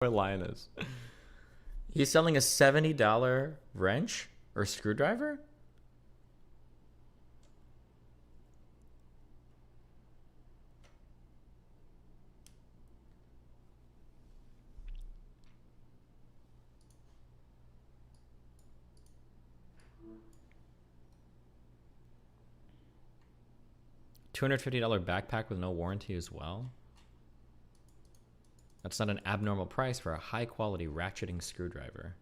Lioness. He's selling a $70 wrench or screwdriver? $250 backpack with no warranty as well? That's not an abnormal price for a high-quality ratcheting screwdriver.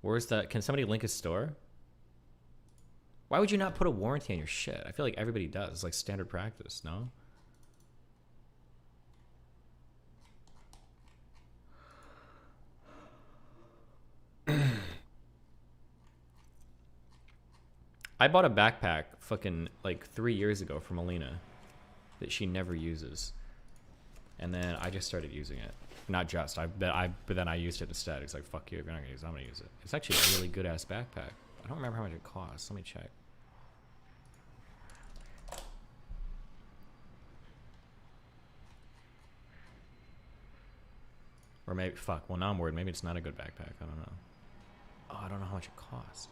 Where's the... Can somebody link his store? Why would you not put a warranty on your shit? I feel like everybody does. It's like standard practice, no? I bought a backpack fucking like 3 years ago from Alina that she never uses, and then I just started using it. Not just, but then I used it instead. It's like, fuck you, if you're not gonna use it, I'm gonna use it. It's actually a really good ass backpack. I don't remember how much it costs. Let me check. Or maybe, fuck, well now I'm worried. Maybe it's not a good backpack. I don't know. Oh, I don't know how much it costs.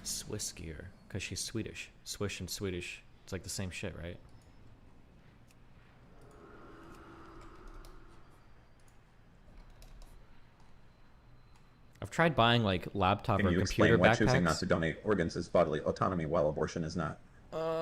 Swiss gear, because she's Swedish. Swish and Swedish, it's like the same shit, right? I've tried buying like laptop or computer backpacks. Why choosing not to donate organs is bodily autonomy while abortion is not?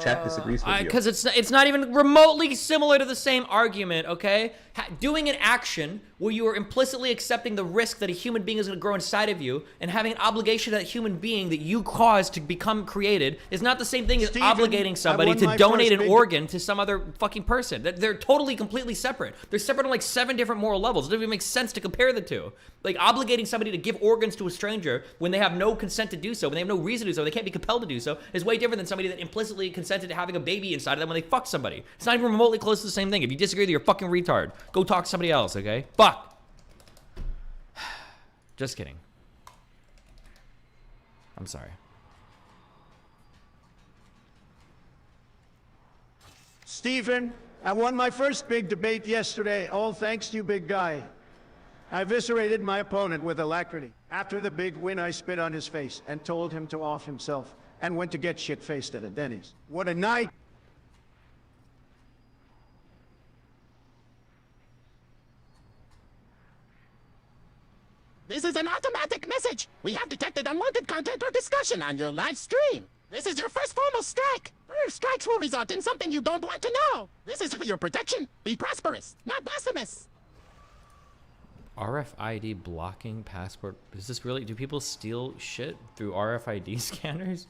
Chat disagrees with you. Because it's not even remotely similar to the same argument, okay? Doing an action where you are implicitly accepting the risk that a human being is going to grow inside of you and having an obligation to that human being that you caused to become created is not the same thing as obligating somebody to donate an organ to some other fucking person. They're totally, completely separate. They're separate on like 7 different moral levels. It doesn't even make sense to compare the two. Like obligating somebody to give organs to a stranger when they have no consent to do so, when they have no reason to do so, they can't be compelled to do so, is way different than somebody that implicitly consented to having a baby inside of them when they fuck somebody. It's not even remotely close to the same thing. If you disagree with, you're a fucking retard. Go talk to somebody else, okay? Fuck. Just kidding. I'm sorry. Stephen, I won my first big debate yesterday, all thanks to you, big guy. I eviscerated my opponent with alacrity. After the big win, I spit on his face and told him to off himself and went to get shit-faced at a Denny's. What a night! This is an automatic message. We have detected unwanted content or discussion on your live stream. This is your first formal strike. Strikes will result in something you don't want to know. This is for your protection. Be prosperous, not blasphemous. RFID blocking passport. Is this really? Do people steal shit through RFID scanners?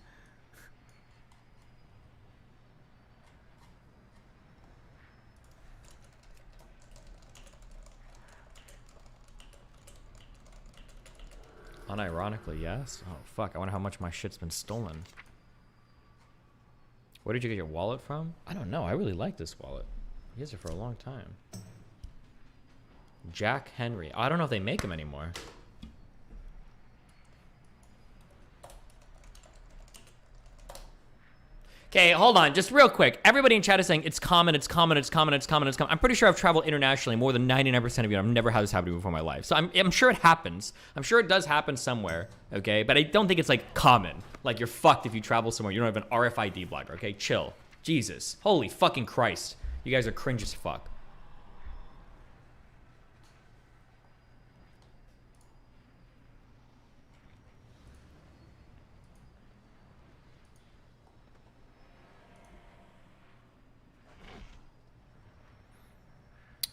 Unironically, yes. Oh, fuck. I wonder how much my shit's been stolen. Where did you get your wallet from? I don't know. I really like this wallet. I used it for a long time. Jack Henry. Oh, I don't know if they make them anymore. Okay, hold on, just real quick. Everybody in chat is saying it's common, it's common, it's common, it's common, it's common. I'm pretty sure I've traveled internationally more than 99% of you. I've never had this happen to me before in my life. So I'm sure it happens. I'm sure it does happen somewhere, okay? But I don't think it's like common. Like you're fucked if you travel somewhere. You don't have an RFID blocker, okay? Chill. Jesus. Holy fucking Christ. You guys are cringe as fuck.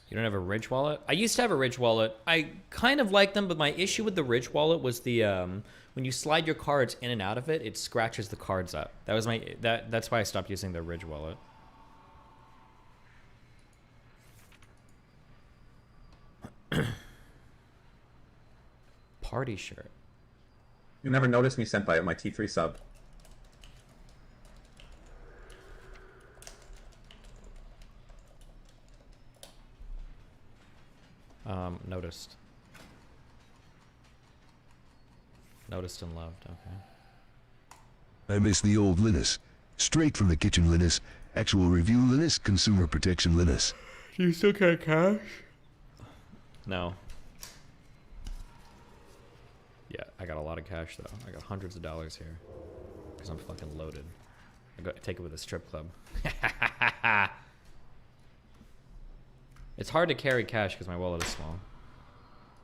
You don't have a Ridge wallet? I used to have a Ridge wallet. I kind of like them, but my issue with the Ridge wallet was the when you slide your cards in and out of it, it scratches the cards up. That was that's why I stopped using the Ridge wallet. Party shirt. You never noticed me sent by my T3 sub. Noticed. Noticed and loved, okay. I miss the old Linus. Straight from the kitchen Linus. Actual review Linus, consumer protection Linus. Do you still get cash? No. Yeah, I got a lot of cash though. I got hundreds of dollars here. Because I'm fucking loaded. I take it with a strip club. It's hard to carry cash because my wallet is small.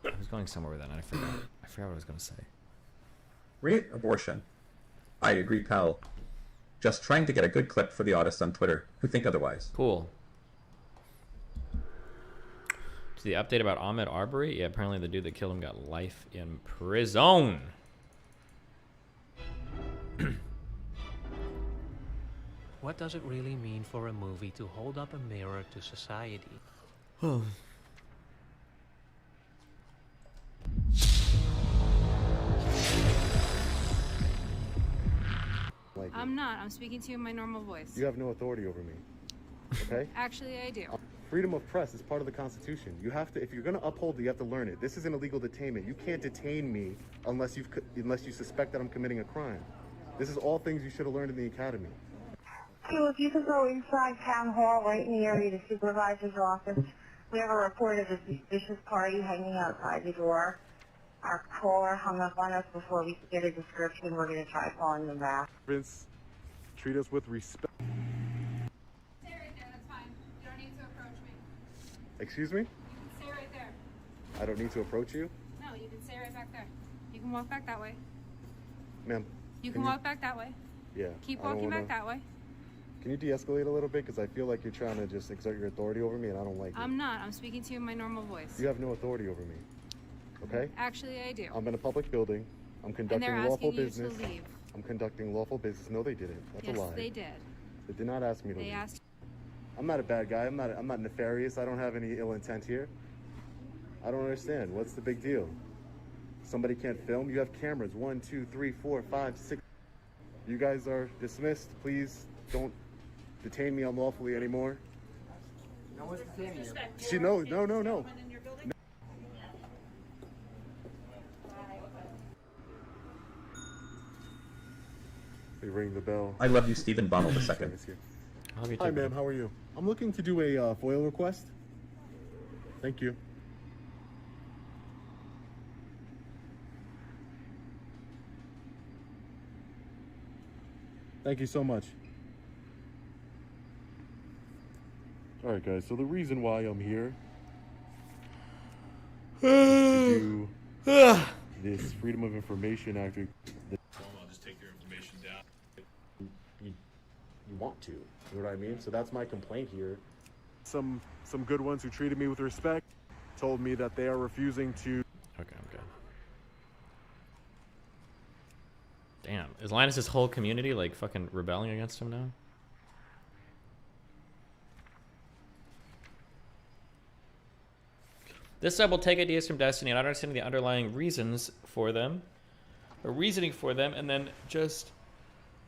I was going somewhere with that and I forgot. I forgot what I was gonna say. Rate abortion. I agree, pal. Just trying to get a good clip for the autists on Twitter who think otherwise. Cool. To the update about Ahmed Arbery? Yeah, apparently the dude that killed him got life in prison. What does it really mean for a movie to hold up a mirror to society? I'm not. I'm speaking to you in my normal voice. You have no authority over me. Okay? Actually, I do. Freedom of press is part of the Constitution. You have to, if you're going to uphold it, you have to learn it. This is an illegal detainment. You can't detain me unless you suspect that I'm committing a crime. This is all things you should have learned in the academy. So if you could go inside town hall right in the area to supervisor's office, we have a report of a suspicious party hanging outside the door. Our caller hung up on us before we could get a description. We're going to try calling them back. Vince, treat us with respect. Stay right there. That's fine. You don't need to approach me. Excuse me? You can stay right there. I don't need to approach you? No, you can stay right back there. You can walk back that way. Ma'am. You can walk back that way. Yeah. Keep I don't walking wanna- back that way. Can you de-escalate a little bit? Because I feel like you're trying to just exert your authority over me, and I don't like it. I'm not. I'm speaking to you in my normal voice. You have no authority over me. Okay? Actually, I do. I'm in a public building. I'm And conducting they're lawful asking you business. to leave. I'm conducting lawful business. No, they didn't. That's Yes, a lie. they did. They did not ask me to They leave. asked. I'm not a bad guy. I'm not nefarious. I don't have any ill intent here. I don't understand. What's the big deal? Somebody can't film? You have cameras. 1, 2, 3, 4, 5, 6. You guys are dismissed. Please don't detain me unlawfully anymore. No one's detaining you. No. They ring the bell. I love you, Stephen Bonald II. I'll have you Hi, too, ma'am. bro. How are you? I'm looking to do a FOIL request. Thank you. Thank you so much. All right, guys. So the reason why I'm here is to do this Freedom of Information Act. I'll just take your information down. You want to, you know what I mean? So that's my complaint here. Some good ones who treated me with respect told me that they are refusing to. Okay, I'm good. Damn, is Linus's whole community like fucking rebelling against him now? This sub will take ideas from Destiny and understanding the underlying reasons for them, or reasoning for them, and then just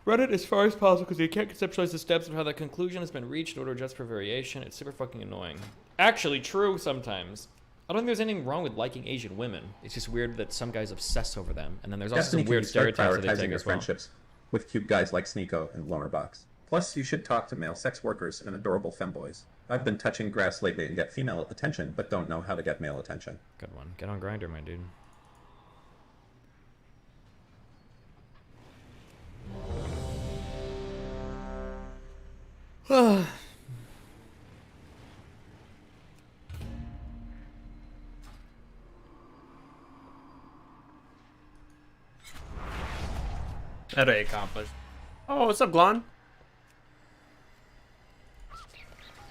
run it as far as possible because you can't conceptualize the steps of how the conclusion has been reached in order to adjust for variation. It's super fucking annoying. Actually, true sometimes. I don't think there's anything wrong with liking Asian women. It's just weird that some guys obsess over them, and then there's also Destiny some can weird you start stereotypes that they prioritizing take your as well. friendships with cute guys like Sneeko and Loner Box. Plus, you should talk to male sex workers and adorable femboys. I've been touching grass lately and get female attention, but don't know how to get male attention. Good one. Get on Grindr, my dude. That I accomplished. Oh, what's up, Glon?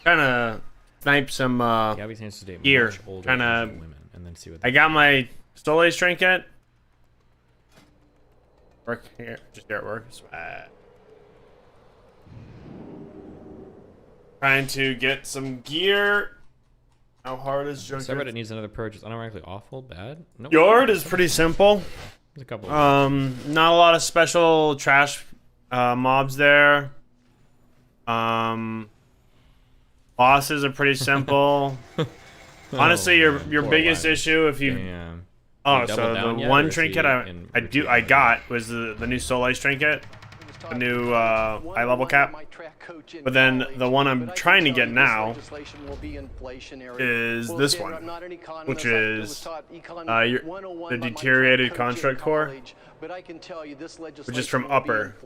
Trying to snipe some Gabby seems to date gear. much older Trying Asian to. women, and then see what. I got my Stormrage trinket. Work here, just here at work. Trying to get some gear. How hard is Joker? Subreddit needs another purchase. Unironically awful, bad. Nope. Yard is pretty simple. There's a couple. Not a lot of special trash mobs there. Bosses are pretty simple. Honestly, your poor biggest Linus. issue if you Damn. oh You so doubled down the yet, or one is trinket he I in got was the new Soul Ice trinket. a new eye level cap. But then the one I'm trying to get now is this one, which is the deteriorated construct core, which is from Upper.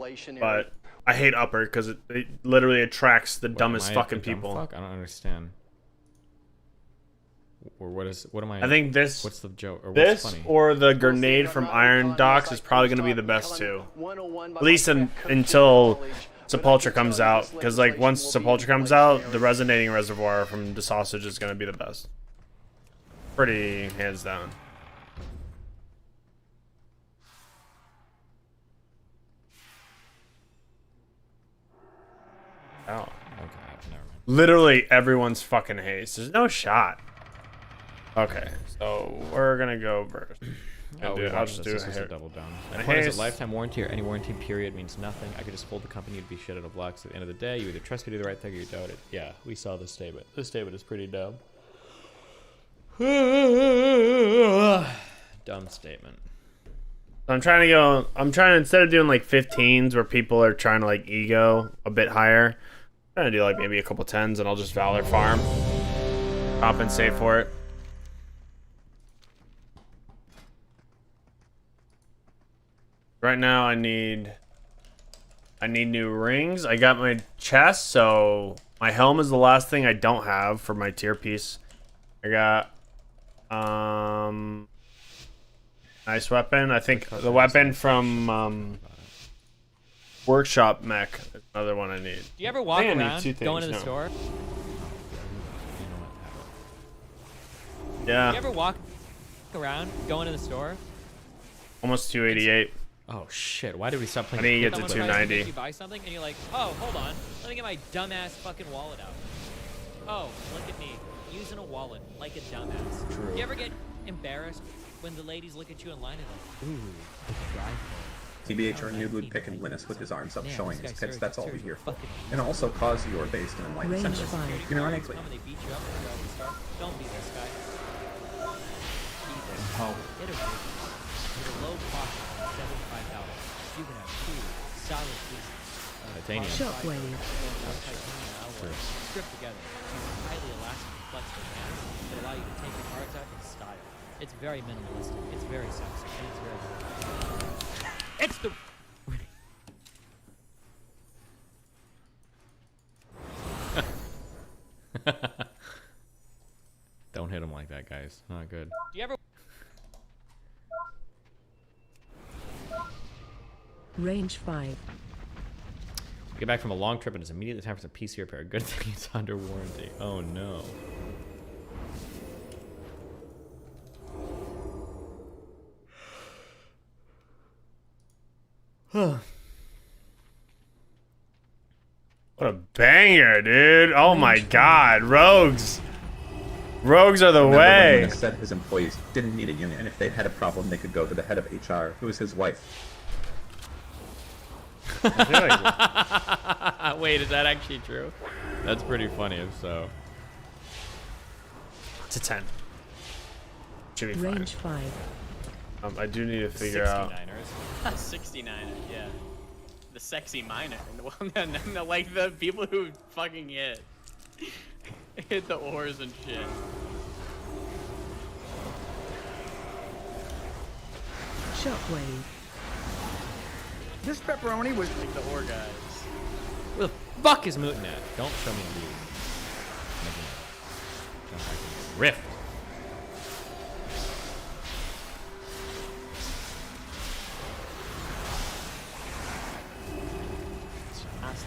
But I hate Upper because it literally attracts the dumbest fucking people. Fuck? I don't understand. Or what am I? I think this. What's the joke? Or what's this funny? or the grenade from Iron Docks is probably going to be the best two. At least until Sepultura comes out, because like once Sepultura comes out, the resonating reservoir from the sausage is going to be the best. Pretty hands down. Oh, okay, never mind. Literally everyone's fucking haste. There's no shot. Okay, so we're gonna go first. Oh, I'll just do this a double down. And My point is haste. a lifetime warranty or any warranty period means nothing. I could just fold the company, you'd be shit out of luck. So at the end of the day, you either trust me to do the right thing or you doubt it. Yeah, we saw this statement. This statement is pretty dumb. Dumb statement. I'm trying instead of doing like 15s where people are trying to like ego a bit higher, I'm trying to do like maybe a couple 10s and I'll just Valor farm. Compensate for it. Right now I need new rings. I got my chest, so my helm is the last thing I don't have for my tier piece. I got nice weapon. I think the weapon from Workshop Mech is another one I need. Do you ever walk around going to the store? Yeah. Do you ever walk around going to the store? Almost 288. Oh shit! Why did we stop playing? I need to get to Someone tries 290. make you buy something and you're like, oh, hold on, let me get my dumbass fucking wallet out. Oh, look at me using a wallet like a dumbass. True. You ever get embarrassed when the ladies look at you in line and like, ooh, look at drive. TBH or Nude would pick and Linus with his arms up, Man, showing this his guy's pits. That's all we serious hear. fucking- And also cause you are based in enlightened Range senses. fire. You know, ironically, Come and they beat you up and throw out the start. Don't be this guy. Be this. Oh. Get a rig. With a low cost of $75. You can have two solid pieces. Titanium. Shockwave. Stripped together. Use highly elastic and flexible bands that allow you to take your cards out in style. It's very minimalistic. It's very sexy. And it's very good. It's the... Don't hit him like that, guys. Not good. Do you ever... Range 5. Get back from a long trip and it's immediately time for some PC repair. Good thing it's under warranty. Oh no. What a banger, dude. Oh my god. Rogues. Rogues are the remember when way. Linus said his employees didn't need a union, and if they had a problem, they could go to the head of HR, who is his wife. I feel like Wait, is that actually true? That's pretty funny if so. it's a 10. Should be fine. Range 5. I do need to figure out. 69ers. 69ers, yeah. The sexy miner. Well, no, like the people who fucking hit the oars and shit. Shockwave. This pepperoni was like the oar guys. Where the fuck is Mootin at? Don't show me the Rift.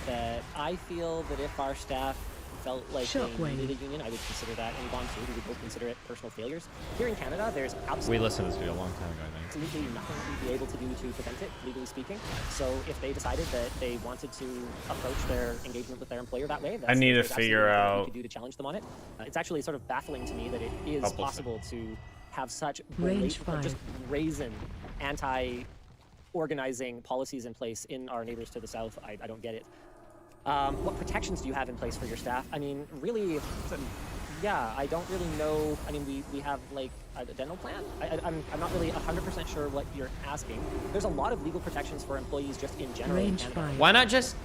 That I feel that if our staff felt like they needed a union, I would consider that in Bond 2. We would both consider it personal failures. Here in Canada, there's absolutely... We listened to this video a long time ago, I think. Absolutely nothing we'd be able to do to prevent it, legally speaking. So if they decided that they wanted to approach their engagement with their employer that way, I need to there's figure absolutely nothing out. we could do to challenge them on it. It's actually sort of baffling to me that it is Couple possible to have such Range blatant, 5. just brazen anti-organizing policies in place in our neighbors to the south. I don't get it. What protections do you have in place for your staff? I mean, really, yeah, I don't really know. I mean, we have like a dental plan. I'm not really 100% sure what you're asking. There's a lot of legal protections for employees just in general. In Canada. Why not just...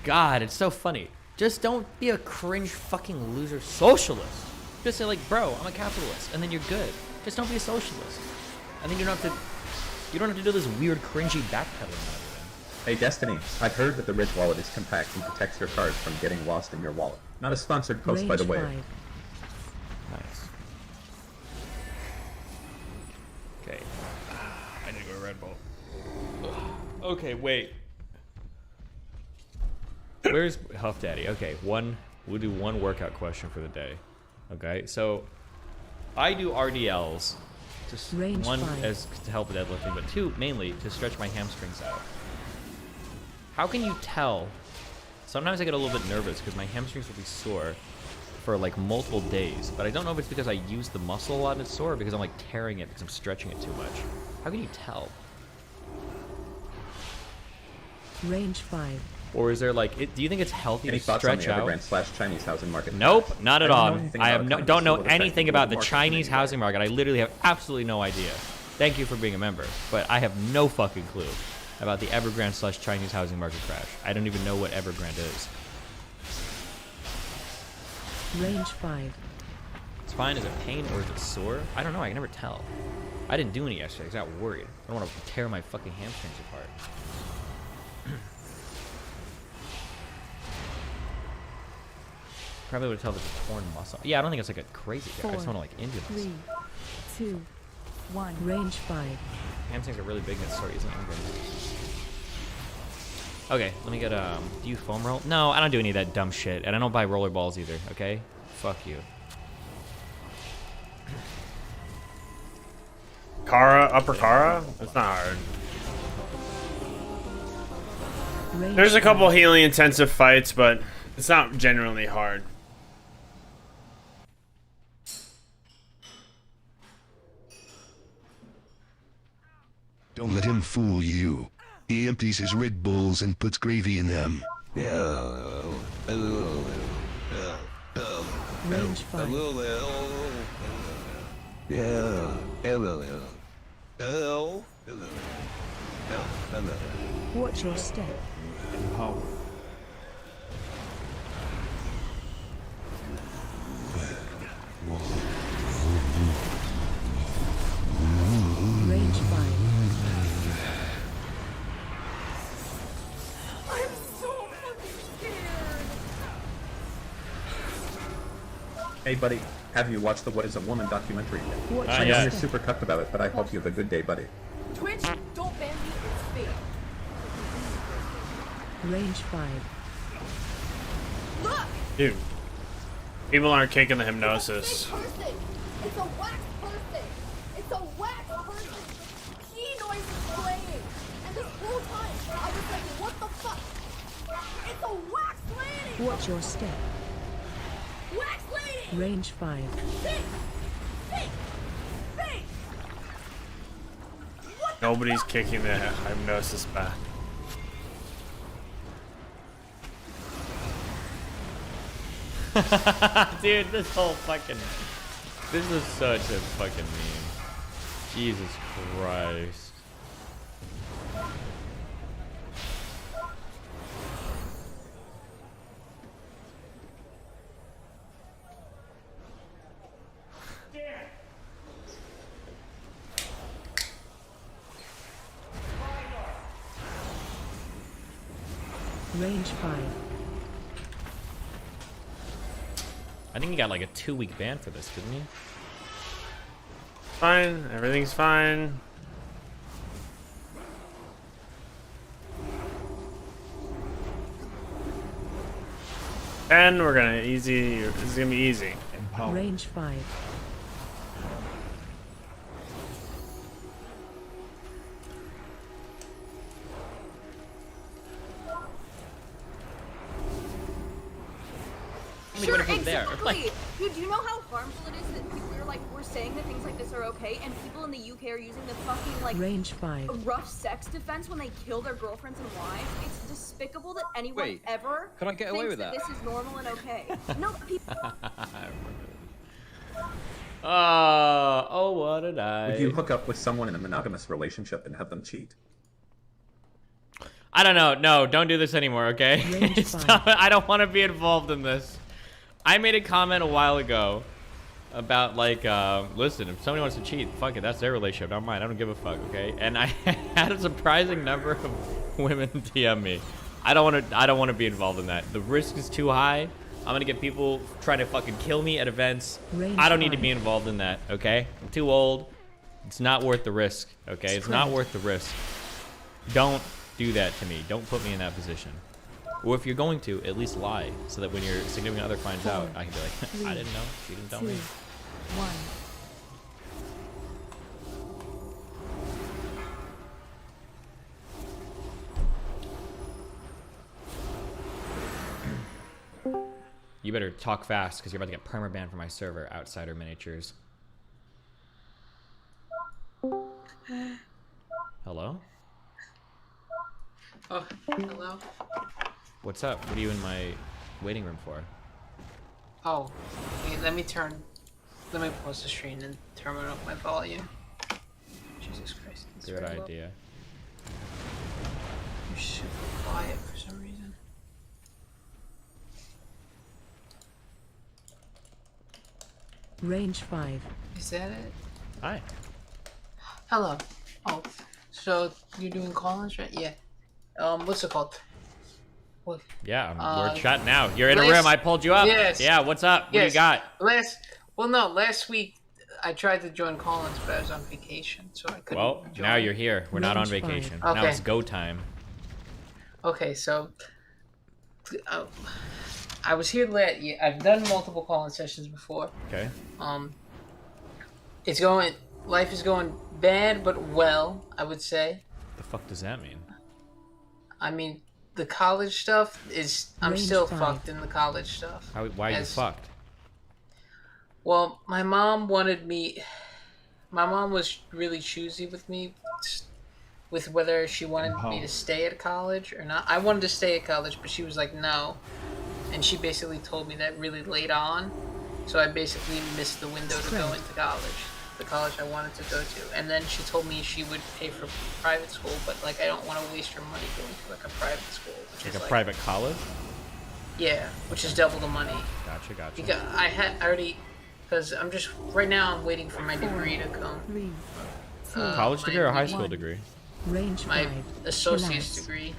God, it's so funny. Just don't be a cringe fucking loser socialist. Just say like, bro, I'm a capitalist, and then you're good. Just don't be a socialist. And then you don't have to do this weird cringy backpedaling. Hey Destiny, I've heard that the Ridge wallet is compact and protects your cards from getting lost in your wallet. Not a sponsored post, by the way. Nice. Okay. I need to go Red Bull. Okay, wait. Where's Huff Daddy? Okay, we'll do one workout question for the day. Okay, so I do RDLs. Just one as to help with deadlifting, but two mainly to stretch my hamstrings out. How can you tell? Sometimes I get a little bit nervous because my hamstrings will be sore for like multiple days, but I don't know if it's because I use the muscle a lot and it's sore or because I'm like tearing it because I'm stretching it too much. How can you tell? Range 5. Or is there like, do you think it's healthy Any to thoughts on stretch the out? Evergrande/Chinese housing market? Nope, not at all. I don't know Will it anything affect about the market Chinese anyway? housing market. I literally have absolutely no idea. Thank you for being a member, but I have no fucking clue about the Evergrande/Chinese housing market crash. I don't even know what Evergrande is. Range 5. It's fine. Is it pain or is it sore? I don't know. I can never tell. I didn't do any yesterday because I got worried. I don't want to tear my fucking hamstrings apart. Probably would tell if it's a torn muscle. Yeah, I don't think it's like a crazy guy. I just want to like injure this. 3, 2, 1. Range 5. Hamstrings are really big and it's sore easily. Okay, let me get do you foam roll? No, I don't do any of that dumb shit, and I don't buy roller balls either. Okay, fuck you. Upper Kara? It's not hard. There's a couple healing intensive fights, but it's not genuinely hard. Don't let him fool you. He empties his Red Bulls and puts gravy in them. Range 5. Watch your step. Range 5. I'm so fucking scared. Hey buddy, have you watched the What is a Woman documentary yet? Watch I know yeah. you're super cuffed about it, but I hope you have a good day, buddy. Twitch, don't ban me. It's fake. Range 5. Look. Dude. People aren't kicking the hypnosis. It's a wax person. It's a wax person. Key noise is playing. And this whole time, I was like, what the fuck? It's a wax lady. Watch your step. Wax lady. Range 5. Fake. Fake. Fake. Nobody's kicking the hypnosis back. Dude, this whole fucking... This is such a fucking meme. Jesus Christ. Range 5. I think he got like a 2-week ban for this, didn't he? Fine, everything's fine. And we're gonna easy. This is gonna be easy. Range 5. Sure, exactly. Dude, do you know how harmful it is that people are like, we're saying that things like this are okay, and people in the UK are using the fucking like Range 5. rough sex defense when they kill their girlfriends and wives? It's despicable that anyone Wait, ever could I get away thinks with that? This is normal and okay. No, people. I remember Oh, what did I? Would you hook up with someone in a monogamous relationship and have them cheat? I don't know. No, don't do this anymore, okay? Stop. I don't want to be involved in this. I made a comment a while ago about, like, listen, if somebody wants to cheat, fuck it, that's their relationship, not mine. I don't give a fuck, okay? And I had a surprising number of women DM me. I don't want to be involved in that. The risk is too high. I'm gonna get people trying to fucking kill me at events. I don't need to be involved in that, okay? I'm too old. It's not worth the risk, okay? It's not worth the risk. Don't do that to me. Don't put me in that position. Or if you're going to, at least lie, so that when your significant other finds out, I can be like, I didn't know. She didn't tell me. 1. You better talk fast, because you're about to get permabanned from my server, Outsider Miniatures. Hello? Oh, hello? What's up? What are you in my waiting room for? Oh, wait, let me pause the stream and turn up my volume. Jesus Christ. Good idea. You're super quiet for some reason. Range 5. Is that it? Hi. Hello. Oh, so you're doing call-ins, right? Yeah. What's it called? What? Yeah, we're chatting now. You're in a room. I pulled you up. Yes. Yeah, what's up? What do you got? Last week I tried to join call-ins, but I was on vacation, so I couldn't. Well, join. now you're here. We're not on vacation. Okay. Now it's go time. Okay, so I was here I've done multiple call-in sessions before. Okay. Life is going bad, but well, I would say. The fuck does that mean? I mean, the college stuff is, I'm still fucked in the college stuff. Why are you fucked? Well, my mom was really choosy with me, with whether she wanted me to stay at college or not. I wanted to stay at college, but she was like, no. And she basically told me that really late on, so I basically missed the window to go into college, the college I wanted to go to. And then she told me she would pay for private school, but like I don't want to waste her money going to like a private school, which Like is a private college? Yeah, which is double the money. Gotcha. Because because I'm just right now I'm waiting for my degree to come. College degree or high school degree? Range My 5. associate's degree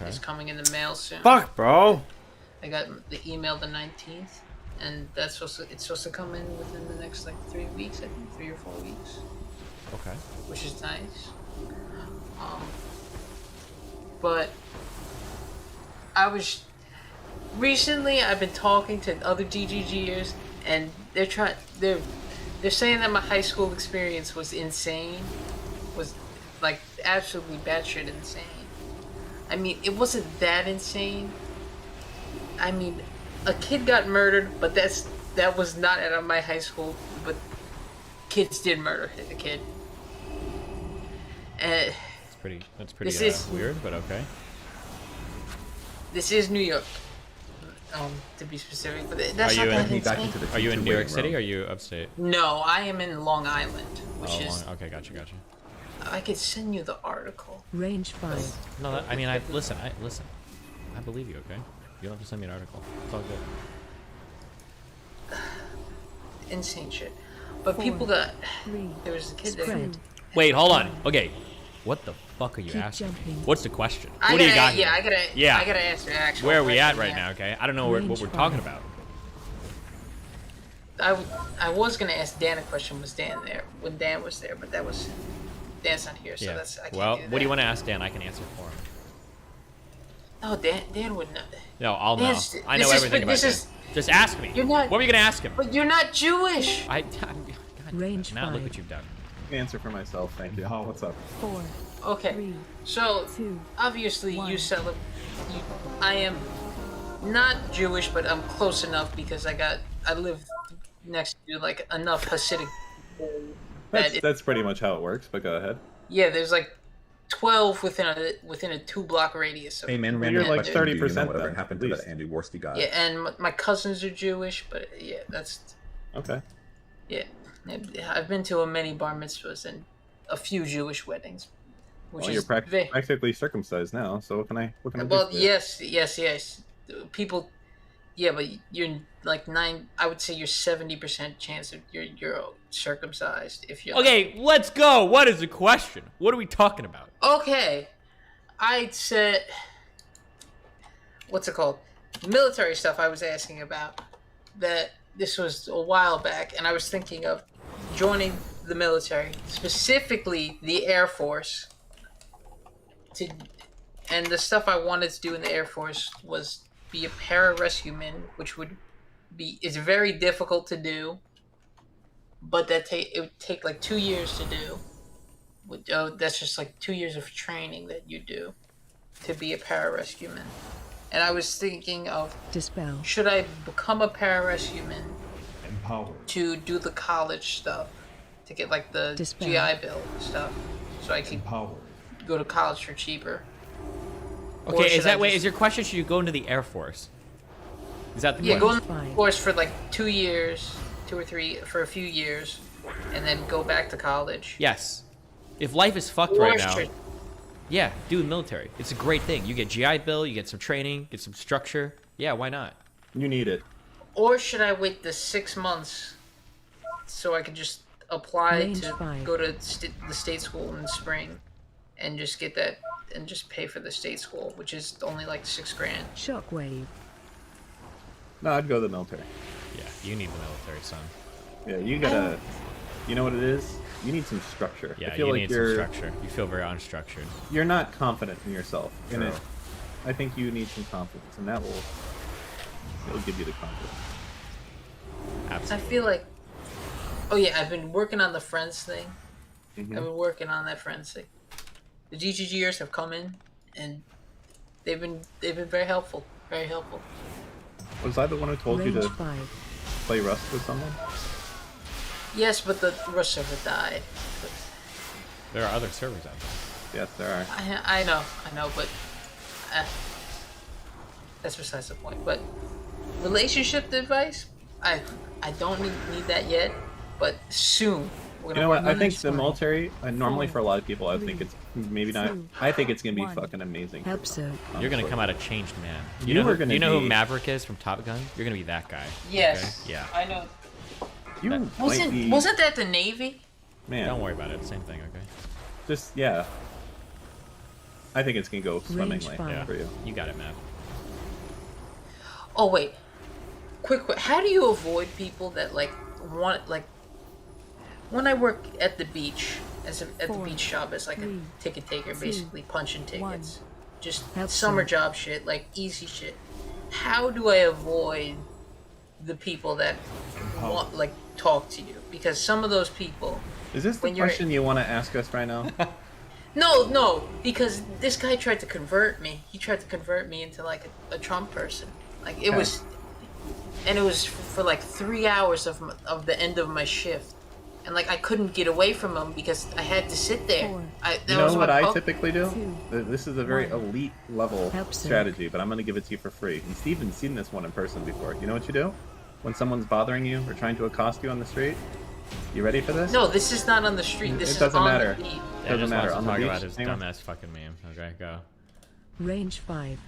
is coming in the mail soon. Fuck, bro. I got the email the 19th, and it's supposed to come in within the next like 3 weeks, I think 3 or 4 weeks. Okay. Which is nice. But recently I've been talking to other DGGers, and they're saying that my high school experience was insane, was like absolutely batshit insane. I mean, it wasn't that insane. I mean, a kid got murdered, but that was not at my high school. But kids did murder a kid. That's pretty weird, but okay. This is New York, to be specific. But that's not that insane. Are you in New York City or are you upstate? No, I am in Long Island, which is. Okay, gotcha. I could send you the article. Range 5. No, I listen. I believe you. Okay. You don't have to send me an article. It's all good. Insane shit. But people got. There was a kid there. Wait, hold on. Okay. What the fuck are you asking? What's the question? What do you got here? I gotta answer actually. Where are we at right now, okay? I don't know what we're talking about. I was gonna ask Dan a question. Was Dan there? When Dan was there, but Dan's not here, so I can't do that. What do you want to ask Dan? I can answer for him. No, Dan would know. No, I'll know. I know everything about this. Just ask me. What were you gonna ask him? But you're not Jewish. Range now 5. look what you've done. Answer for myself, thank you. Oh, what's up? 4. Okay. 3, So 2, obviously you celebrate. I am not Jewish, but I'm close enough because I live next to like enough Hasidic. That's pretty much how it works. But go ahead. Yeah, there's like 12 within a 2-block radius. Hey man, you're like 30%. Whatever happened to that Andy Worski guy? Yeah, and my cousins are Jewish, but yeah, that's okay. Yeah, I've been to many bar mitzvahs and a few Jewish weddings, which Well, is you're practically circumcised now, so what can I do well, for you? yes. People, yeah, but you're like I would say you're 70% chance of you're circumcised if you're. Okay, let's go. What is the question? What are we talking about? Okay, I'd say, what's it called? Military stuff I was asking about. That this was a while back, and I was thinking of joining the military, specifically the Air Force. And the stuff I wanted to do in the Air Force was be a pararescueman, which is very difficult to do, but it would take like 2 years to do. That's just like 2 years of training that you do to be a pararescueman. And I was thinking of Dispel. Should I become a pararescueman Empower. to do the college stuff, to get like the Dispel. GI Bill stuff, so I can go to college for cheaper? Or Okay, should is your question, should you go into the Air Force? Is that the Yeah, go question? in the course for like 2 years, 2 or 3, for a few years, and then go back to college. Yes. If life is fucked Or right now, should- yeah, do the military. It's a great thing. You get GI Bill, you get some training, get some structure. Yeah, why not? You need it. Or should I wait the 6 months so I could just apply Range to 5. go to the state school in the spring and just get that and just pay for the state school, which is only like $6,000. Shockwave. No, I'd go to the military. Yeah, you need the military, son. Yeah, you gotta. You know what it is? You need some structure. Yeah, I feel you like need you're, some structure. You feel very unstructured. You're not confident in yourself. And True. I think you need some confidence, and it'll give you the confidence. Absolutely. I feel like, oh yeah, I've been working on the Friends thing. Mhm. I've been working on that Friends thing. The GGGers have come in, and they've been very helpful. Very helpful. Was I the one who told you Range to 5. play Rust with someone? Yes, but the Rush server died. There are other servers out there. Yes, there are. I know, but that's besides the point. But relationship advice, I don't need that yet, but soon. You know what? I think the military, normally for a lot of people, I think it's maybe not. I think it's gonna be fucking amazing. Episode. You're gonna come out a changed man. You know are gonna you know who be- Maverick is from Top Gun? You're gonna be that guy. Yes. Okay? Yeah. I know. You might be, Wasn't that the Navy? man. Don't worry about it. Same thing. Okay. Just yeah. I think it's gonna go swimmingly five. for you. You got it, man. Oh wait, quick. How do you avoid people that want when I work at the beach at the beach shop as like a ticket taker, basically punching tickets, just summer job shit, like easy shit. How do I avoid the people that want talk to you? Because some of those people. Is this the when you're- question you want to ask us right now? No, because this guy tried to convert me. He tried to convert me into like a Trump person. Like it was, and it was for like 3 hours of the end of my shift, and like I couldn't get away from him because I had to sit there. You know what I typically do? This is a very elite level strategy, but I'm going to give it to you for free. And Steven's seen this one in person before. You know what you do? When someone's bothering you or trying to accost you on the street? You ready for this? No, this is not on the street. This It is doesn't on matter. the beach. Yeah, Doesn't matter. On the talk beach, about his hang on. dumbass fucking meme. Okay, go. Range 5.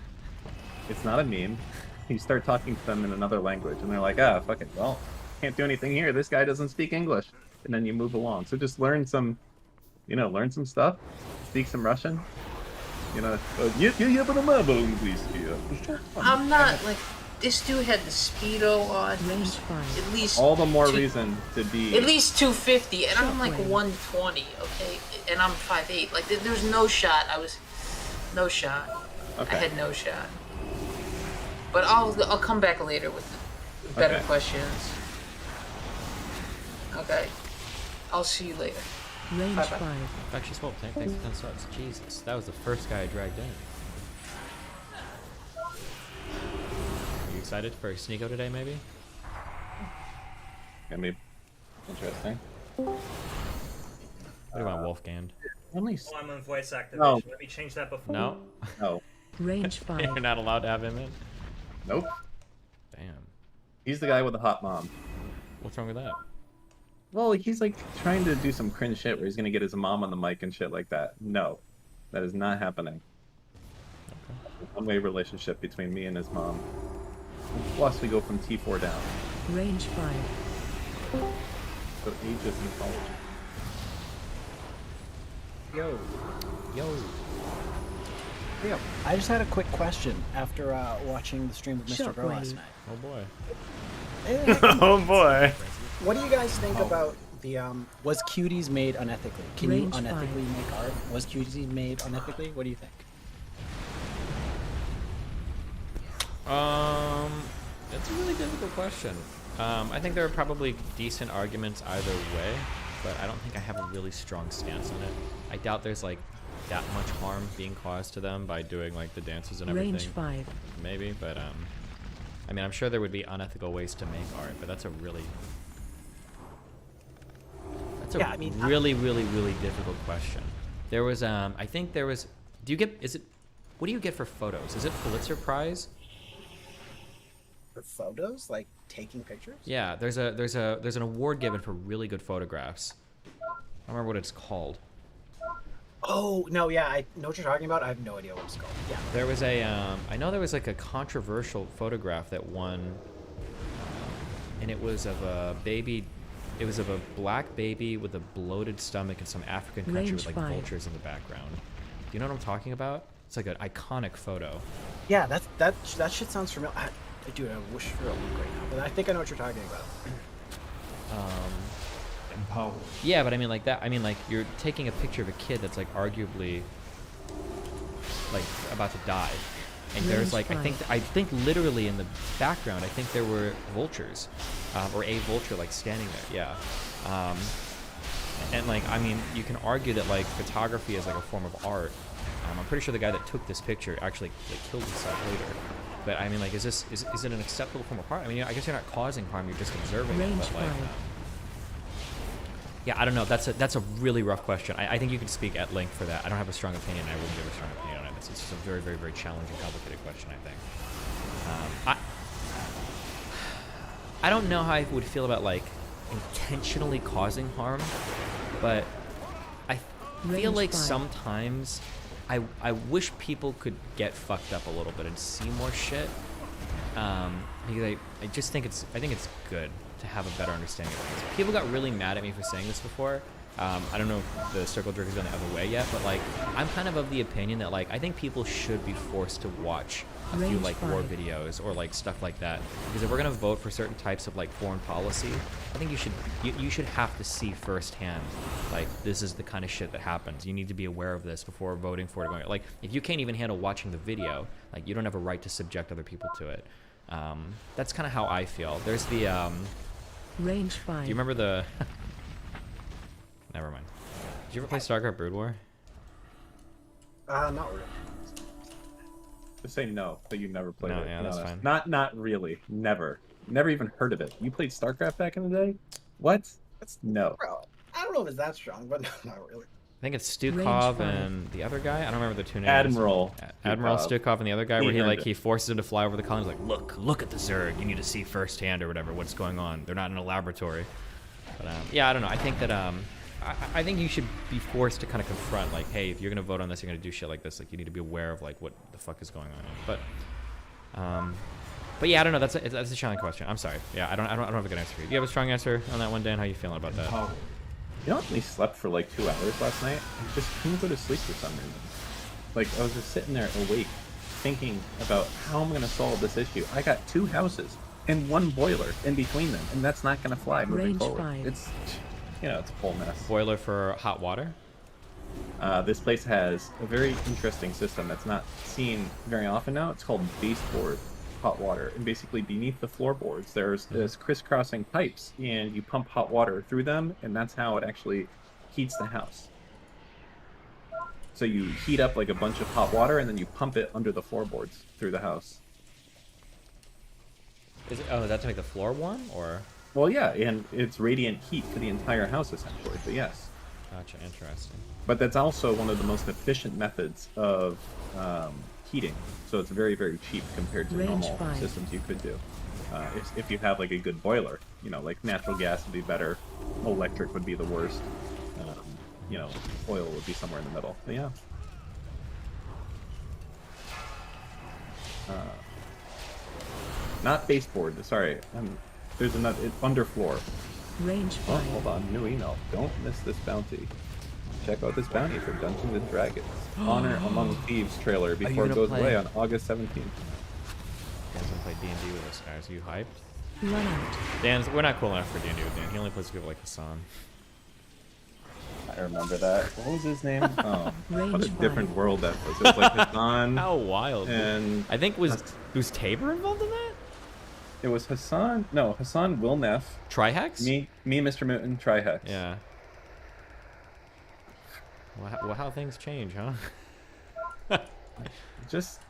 It's not a meme. You start talking to them in another language, and they're like, fuck it, well, can't do anything here. This guy doesn't speak English. And then you move along. So just learn some stuff. Speak some Russian. I'm not like this dude had the speedo on. Range 5. At least All the more two- reason to be. At least 250, and I'm like Shockwave. 120, okay? And I'm 5'8". Like, there's no shot. No shot. Okay. I had no shot. But I'll come back later with better Okay. questions. Okay. I'll see you later. Range Bye-bye. 5. Actually, spoke. Thanks for 10 subs. Jesus, that was the first guy I dragged in. Are you excited for Sneeko today, maybe? Gonna be interesting. What do you want, Wolfgang? Only. Oh, I'm on voice activation. No. Let me change that before. No? No. Range 5. You're not allowed to have him in? Nope. Damn. He's the guy with the hot mom. What's wrong with that? Well, he's like trying to do some cringe shit where he's gonna get his mom on the mic and shit like that. No, that is not happening. One-way relationship between me and his mom. Plus, we go from T4 down. Range 5. So age of mythology. Yo. Yo. Yo. I just had a quick question after watching the stream of Mr. Grow last night. Oh boy. Oh boy. What do you guys think about the was Cuties made unethically? Can Range you 5. unethically make art? Was Cuties made unethically? What do you think? It's a really difficult question. I think there are probably decent arguments either way, but I don't think I have a really strong stance on it. I doubt there's like that much harm being caused to them by doing like the dances and everything. Range 5. Maybe, but I mean, I'm sure there would be unethical ways to make art, but that's a really really difficult question. There was I think there was. Do you get? Is it? What do you get for photos? Is it Pulitzer Prize? For photos, like taking pictures? Yeah, there's an award given for really good photographs. I don't remember what it's called. Oh no, yeah, I know what you're talking about. I have no idea what it's called. Yeah. There was a I know there was like a controversial photograph that won, and it was of a baby. It was of a black baby with a bloated stomach in some African country Range with like 5. vultures in the background. Do you know what I'm talking about? It's like an iconic photo. Yeah, that shit sounds familiar. Dude, I wish for a link right now, but I think I know what you're talking about. Empower. Yeah, but I mean like that. I mean like you're taking a picture of a kid that's like arguably like about to die, and there's like I think literally in the background I think there were vultures, or a vulture like standing there. Yeah, and like I mean you can argue that like photography is like a form of art. I'm pretty sure the guy that took this picture actually like killed himself later. But I mean, like, is it an acceptable form of harm? I mean, I guess you're not causing harm; you're just observing it. But like, yeah, I don't know. That's a really rough question. I think you can speak at length for that. I don't have a strong opinion. I wouldn't give a strong opinion on it. It's just a very, very, very challenging, complicated question. I think. I don't know how I would feel about like intentionally causing harm, but I feel like sometimes. I wish people could get fucked up a little bit and see more shit. Because I just think I think it's good to have a better understanding of things. People got really mad at me for saying this before. I don't know if the circle jerk has gone the other way yet, but like I'm kind of the opinion that like I think people should be forced to watch a few like war videos or like stuff like that, because if we're gonna vote for certain types of like foreign policy, I think you should have to see firsthand like this is the kind of shit that happens. You need to be aware of this before voting for it. Like if you can't even handle watching the video, like you don't have a right to subject other people to it. That's kind of how I feel. There's the Range 5. Do you remember the? Never mind. Did you ever play StarCraft Brood War? Not really. Just say no, that you never played it. Yeah, that's fine. Not really. Never even heard of it. You played StarCraft back in the day? What? No. Bro, I don't know if it's that strong, but no, not really. I think it's Stukov and the other guy. I don't remember the two names. Admiral Stukov and the other guy, where he forces him to fly over the colony. He's like, look at the Zerg. You need to see firsthand or whatever what's going on. They're not in a laboratory. But yeah, I don't know. I think that I think you should be forced to kind of confront, like, hey, if you're gonna vote on this, you're gonna do shit like this. Like, you need to be aware of like what the fuck is going on. But yeah, I don't know. That's a challenging question. I'm sorry. Yeah, I don't have a good answer for you. Do you have a strong answer on that one, Dan? How you feeling about that? You know, I only slept for like 2 hours last night. I just couldn't go to sleep for some reason. Like, I was just sitting there awake, thinking about how I'm gonna solve this issue. I got 2 houses and 1 boiler in between them, and that's not gonna fly moving forward. It's, you know, it's a whole mess. Boiler for hot water? This place has a very interesting system that's not seen very often now. It's called baseboard hot water, and basically beneath the floorboards there's crisscrossing pipes, and you pump hot water through them, and that's how it actually heats the house. So you heat up like a bunch of hot water, and then you pump it under the floorboards through the house. Is that to make the floor warm, or? Well, yeah, and it's radiant heat to the entire house, essentially, but yes. Gotcha, interesting. But that's also one of the most efficient methods of heating, so it's very, very cheap compared to normal systems you could do. if you have like a good boiler. You know, like natural gas would be better, electric would be the worst. You know, oil would be somewhere in the middle. But yeah. Not baseboard. Sorry. There's another underfloor. Range Oh, fire. hold on. New email. Don't miss this bounty. Check out this bounty for Dungeons and Dragons. Honor Among Thieves trailer before it gonna goes play? away on August 17th. You guys wanna play D&D with us, guys? Are you hyped? Run out. Dan's, we're not cool enough for D&D with Dan. He only plays people like Hassan. I remember that. What was his name? Oh, what a Range different fire. world that was. It was like Hassan. How wild. And I think was Tabor involved in that? it was Hassan. No, Hassan, Wilnef. Trihex? Me, Mr. Mutant, Trihex. Yeah. Well, how things change, huh? Just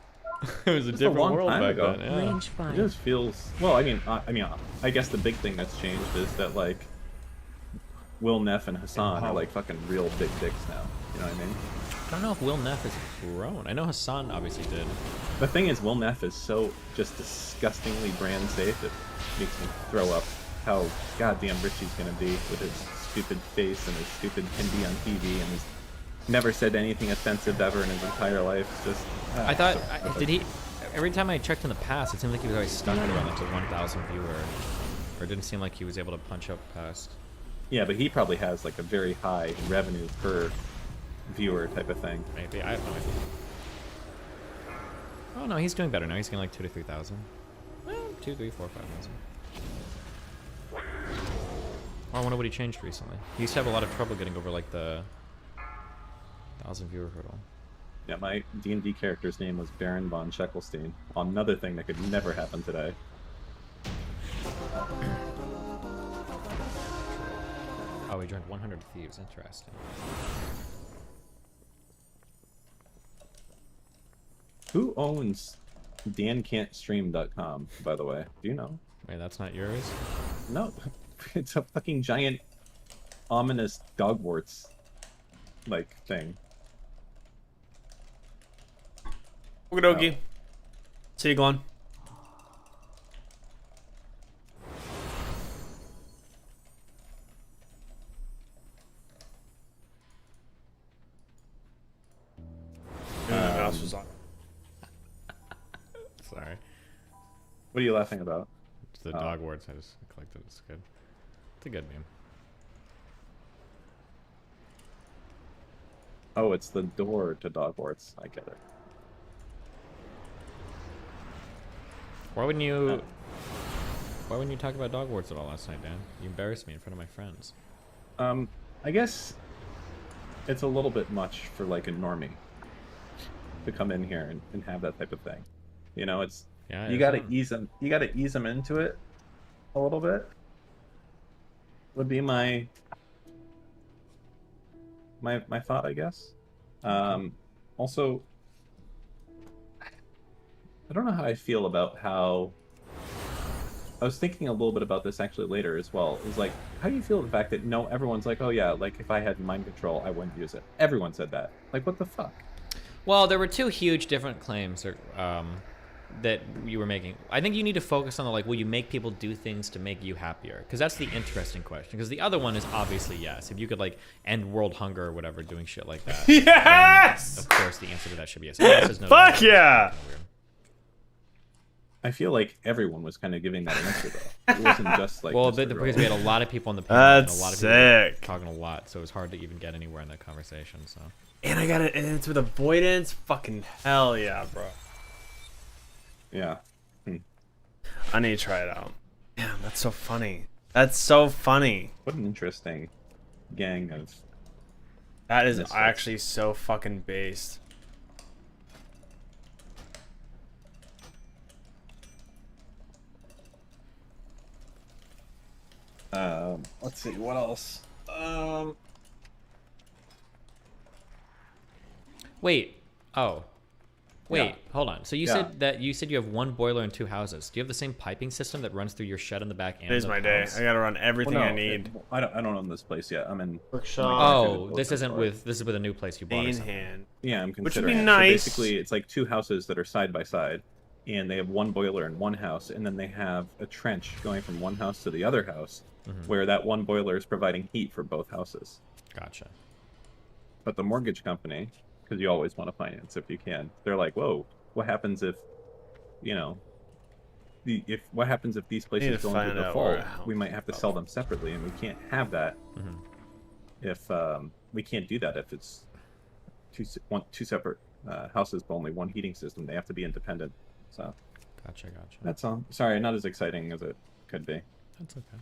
it was a just different long world time back ago. then. Yeah. Range fire. It just feels well. I guess the big thing that's changed is that like Will Neff and Hassan are like fucking real big dicks now. You know what I mean? I don't know if Will Neff has grown. I know Hassan obviously did. The thing is, Will Neff is so just disgustingly brand safe. It makes me throw up how goddamn rich he's gonna be with his stupid face and his stupid Hindi on TV and his never said anything offensive ever in his entire life. It's just I thought, did he? Every time I checked in the past, it seemed like he was always stuck at around like the 1,000 viewer, or it didn't seem like he was able to punch up past. Yeah, but he probably has like a very high revenue per viewer type of thing. Maybe, I have no idea. Oh no, he's doing better now. He's getting like 2,000 to 3,000. Well, 2, 3, 4, 5,000. Oh, I wonder what he changed recently. He used to have a lot of trouble getting over like the 1,000 viewer hurdle. Yeah, my D&D character's name was Baron von Scheckelstein. Another thing that could never happen today. Oh, he joined 100 Thieves. Interesting. Who owns dancan'tstream.com, by the way? Do you know? Wait, that's not yours? No. It's a fucking giant, ominous dogwarts, like, thing. Okie dokie. See you, Glon. Mouse was on. Sorry. What are you laughing about? It's the dog words I just collected. It's good. It's a good meme. Oh, it's the door to dogwarts. I get it. Why wouldn't you? Why wouldn't you talk about dog words at all last night, Dan? You embarrassed me in front of my friends. I guess it's a little bit much for like a normie to come in here and have that type of thing. You know, it's you gotta ease them. You gotta ease them into it a little bit. Would be my thought, I guess. Also, I don't know how I feel about how. I was thinking a little bit about this actually later as well. It was like, how do you feel the fact that no, everyone's like, oh yeah, like if I had mind control, I wouldn't use it. Everyone said that. Like, what the fuck? Well, there were two huge different claims that you were making. I think you need to focus on the like, will you make people do things to make you happier? Because that's the interesting question. Because the other one is obviously yes. If you could like end world hunger or whatever, doing shit like that. Yes! Of course, the answer to that should be yes. No, fuck yeah! I feel like everyone was kind of giving that answer though. It wasn't just like. Well, because we had a lot of people on the panel and a lot of people sick. talking a lot, so it was hard to even get anywhere in that conversation. So. And I got it, and it's with avoidance. Fucking hell yeah, bro. Yeah. I need to try it out. Damn, that's so funny. That's so funny. What an interesting gang of. That is actually so fucking based. Let's see, what else? Wait. Oh. Wait, Yeah. hold on. So you Yeah. said that you have one boiler and two houses. Do you have the same piping system that runs through your shed in the back and Today's the my day. house? I gotta run everything Well, no, I need. I don't own this place yet. I'm in workshop. Oh, this is with a new place you bought. Or In something. hand. Yeah, I'm Which would be considering it. nice. So basically, it's like two houses that are side by side, and they have one boiler in one house, and then they have a trench going from one house to the other house, where that one boiler is providing heat for both houses. Gotcha. But the mortgage company, because you always want to finance if you can, they're like, whoa, what happens if, you know, what happens if these places go into default? We might have to sell them separately, and we can't have that. If we can't do that if it's two separate houses but only one heating system. They have to be independent. So gotcha. That's all. Sorry, not as exciting as it could be. That's okay.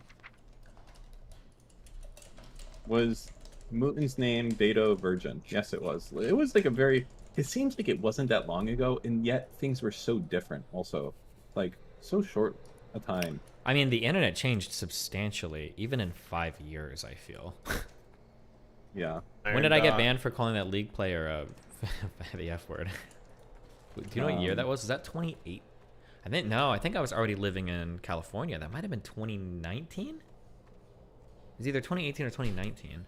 Was Mooten's name Beto Virgin? Yes, it was. It was like a very... It seems like it wasn't that long ago, and yet things were so different also. Like, so short a time. I mean, the internet changed substantially, even in 5 years, I feel. Yeah. When did I get banned for calling that League player the F word? Do you know what year that was? Was that 28? I think I was already living in California. That might have been 2019? It was either 2018 or 2019.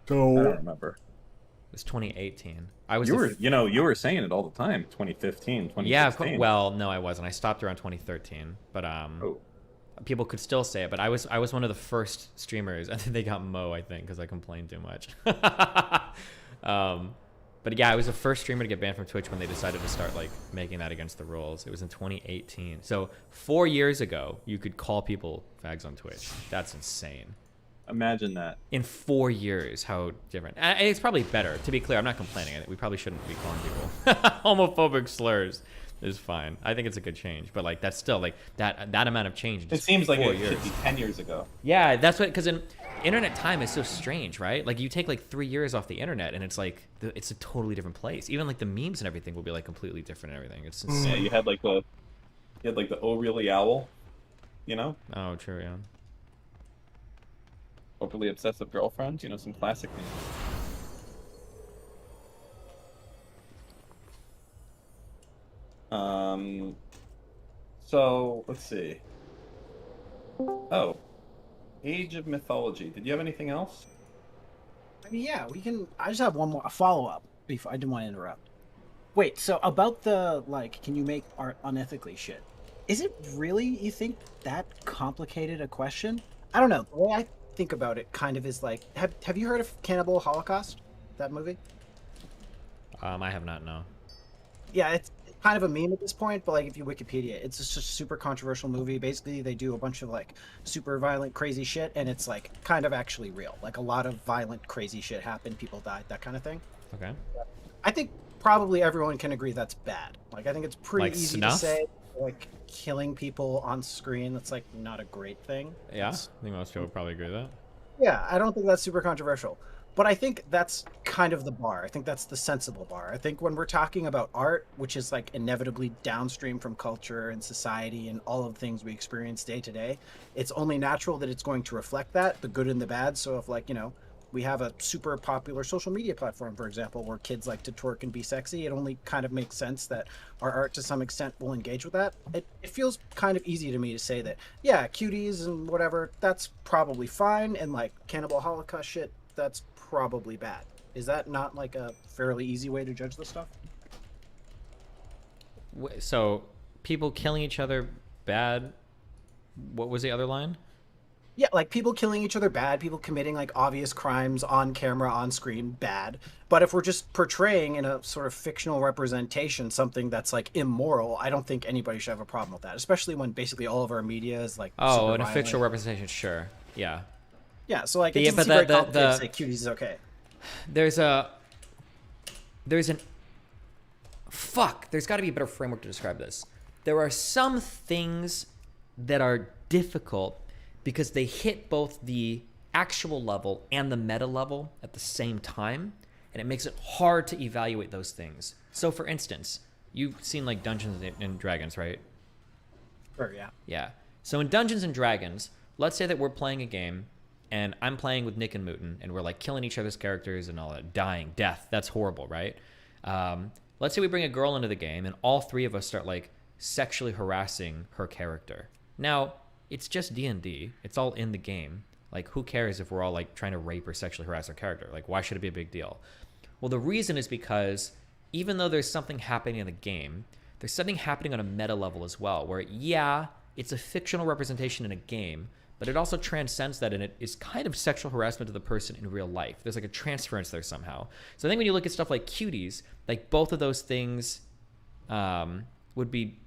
So I don't remember. It was 2018. I was. You were saying it all the time. 2015, 2016. Yeah. Well, no, I wasn't. I stopped around 2013. But people could still say it. But I was one of the first streamers. I think they got Mo, I think, because I complained too much. But yeah, I was the first streamer to get banned from Twitch when they decided to start like making that against the rules. It was in 2018. So 4 years ago, you could call people fags on Twitch. That's insane. Imagine that. In 4 years, how different. And it's probably better. To be clear, I'm not complaining. We probably shouldn't be calling people homophobic slurs. Is fine. I think it's a good change. But like that's still like that amount of change. It seems like it should be 10 years ago. Yeah, that's what, because internet time is so strange, right? Like you take like 3 years off the internet and it's like it's a totally different place. Even like the memes and everything will be like completely different and everything. It's insane. Yeah, you had like the oh really owl, you know? Oh, true, yeah. Overly obsessive girlfriend, you know, some classic memes. So let's see. Oh, Age of Mythology. Did you have anything else? I mean, yeah, we can. I just have one more follow up. Before I didn't want to interrupt. Wait, so about the like, can you make art unethically shit? Is it really, you think, that complicated a question? I don't know. The way I think about it kind of is like, have you heard of Cannibal Holocaust? That movie? I have not, no. Yeah, it's kind of a meme at this point, but like if you Wikipedia, it's just a super controversial movie. Basically, they do a bunch of like super violent, crazy shit, and it's like kind of actually real. Like a lot of violent, crazy shit happened, people died, that kind of thing. Okay. I think probably everyone can agree that's bad. Like I think it's pretty Like easy snuff? to say, like killing people on screen, that's like not a great thing. Yeah, I think most people would probably agree with that. Yeah, I don't think that's super controversial. But I think that's kind of the bar. I think that's the sensible bar. I think when we're talking about art, which is like inevitably downstream from culture and society and all of the things we experience day to day, it's only natural that it's going to reflect that, the good and the bad. So if like, you know, we have a super popular social media platform, for example, where kids like to twerk and be sexy, it only kind of makes sense that our art to some extent will engage with that. It feels kind of easy to me to say that, yeah, cuties and whatever, that's probably fine. And like Cannibal Holocaust shit, that's probably bad. Is that not like a fairly easy way to judge this stuff? So people killing each other, bad. What was the other line? Yeah, like people killing each other, bad. People committing like obvious crimes on camera, on screen, bad. But if we're just portraying in a sort of fictional representation something that's like immoral, I don't think anybody should have a problem with that. Especially when basically all of our media is like oh, in a fictional representation, sure, yeah. Yeah, so like But it's very complicated to say cuties is okay. There's got to be a better framework to describe this. There are some things that are difficult because they hit both the actual level and the meta level at the same time, and it makes it hard to evaluate those things. So for instance, you've seen like Dungeons and Dragons, right? Sure, yeah. Yeah. So in Dungeons and Dragons, let's say that we're playing a game and I'm playing with Nick and Mooten, and we're like killing each other's characters and all that, dying, death. That's horrible, right? Let's say we bring a girl into the game, and all three of us start like sexually harassing her character. Now, it's just D&D. It's all in the game. Like, who cares if we're all like trying to rape or sexually harass our character? Like, why should it be a big deal? Well, the reason is because even though there's something happening in the game, there's something happening on a meta level as well, where, yeah, it's a fictional representation in a game, but it also transcends that, and it is kind of sexual harassment of the person in real life. There's like a transference there somehow. So I think when you look at stuff like Cuties, like both of those things would be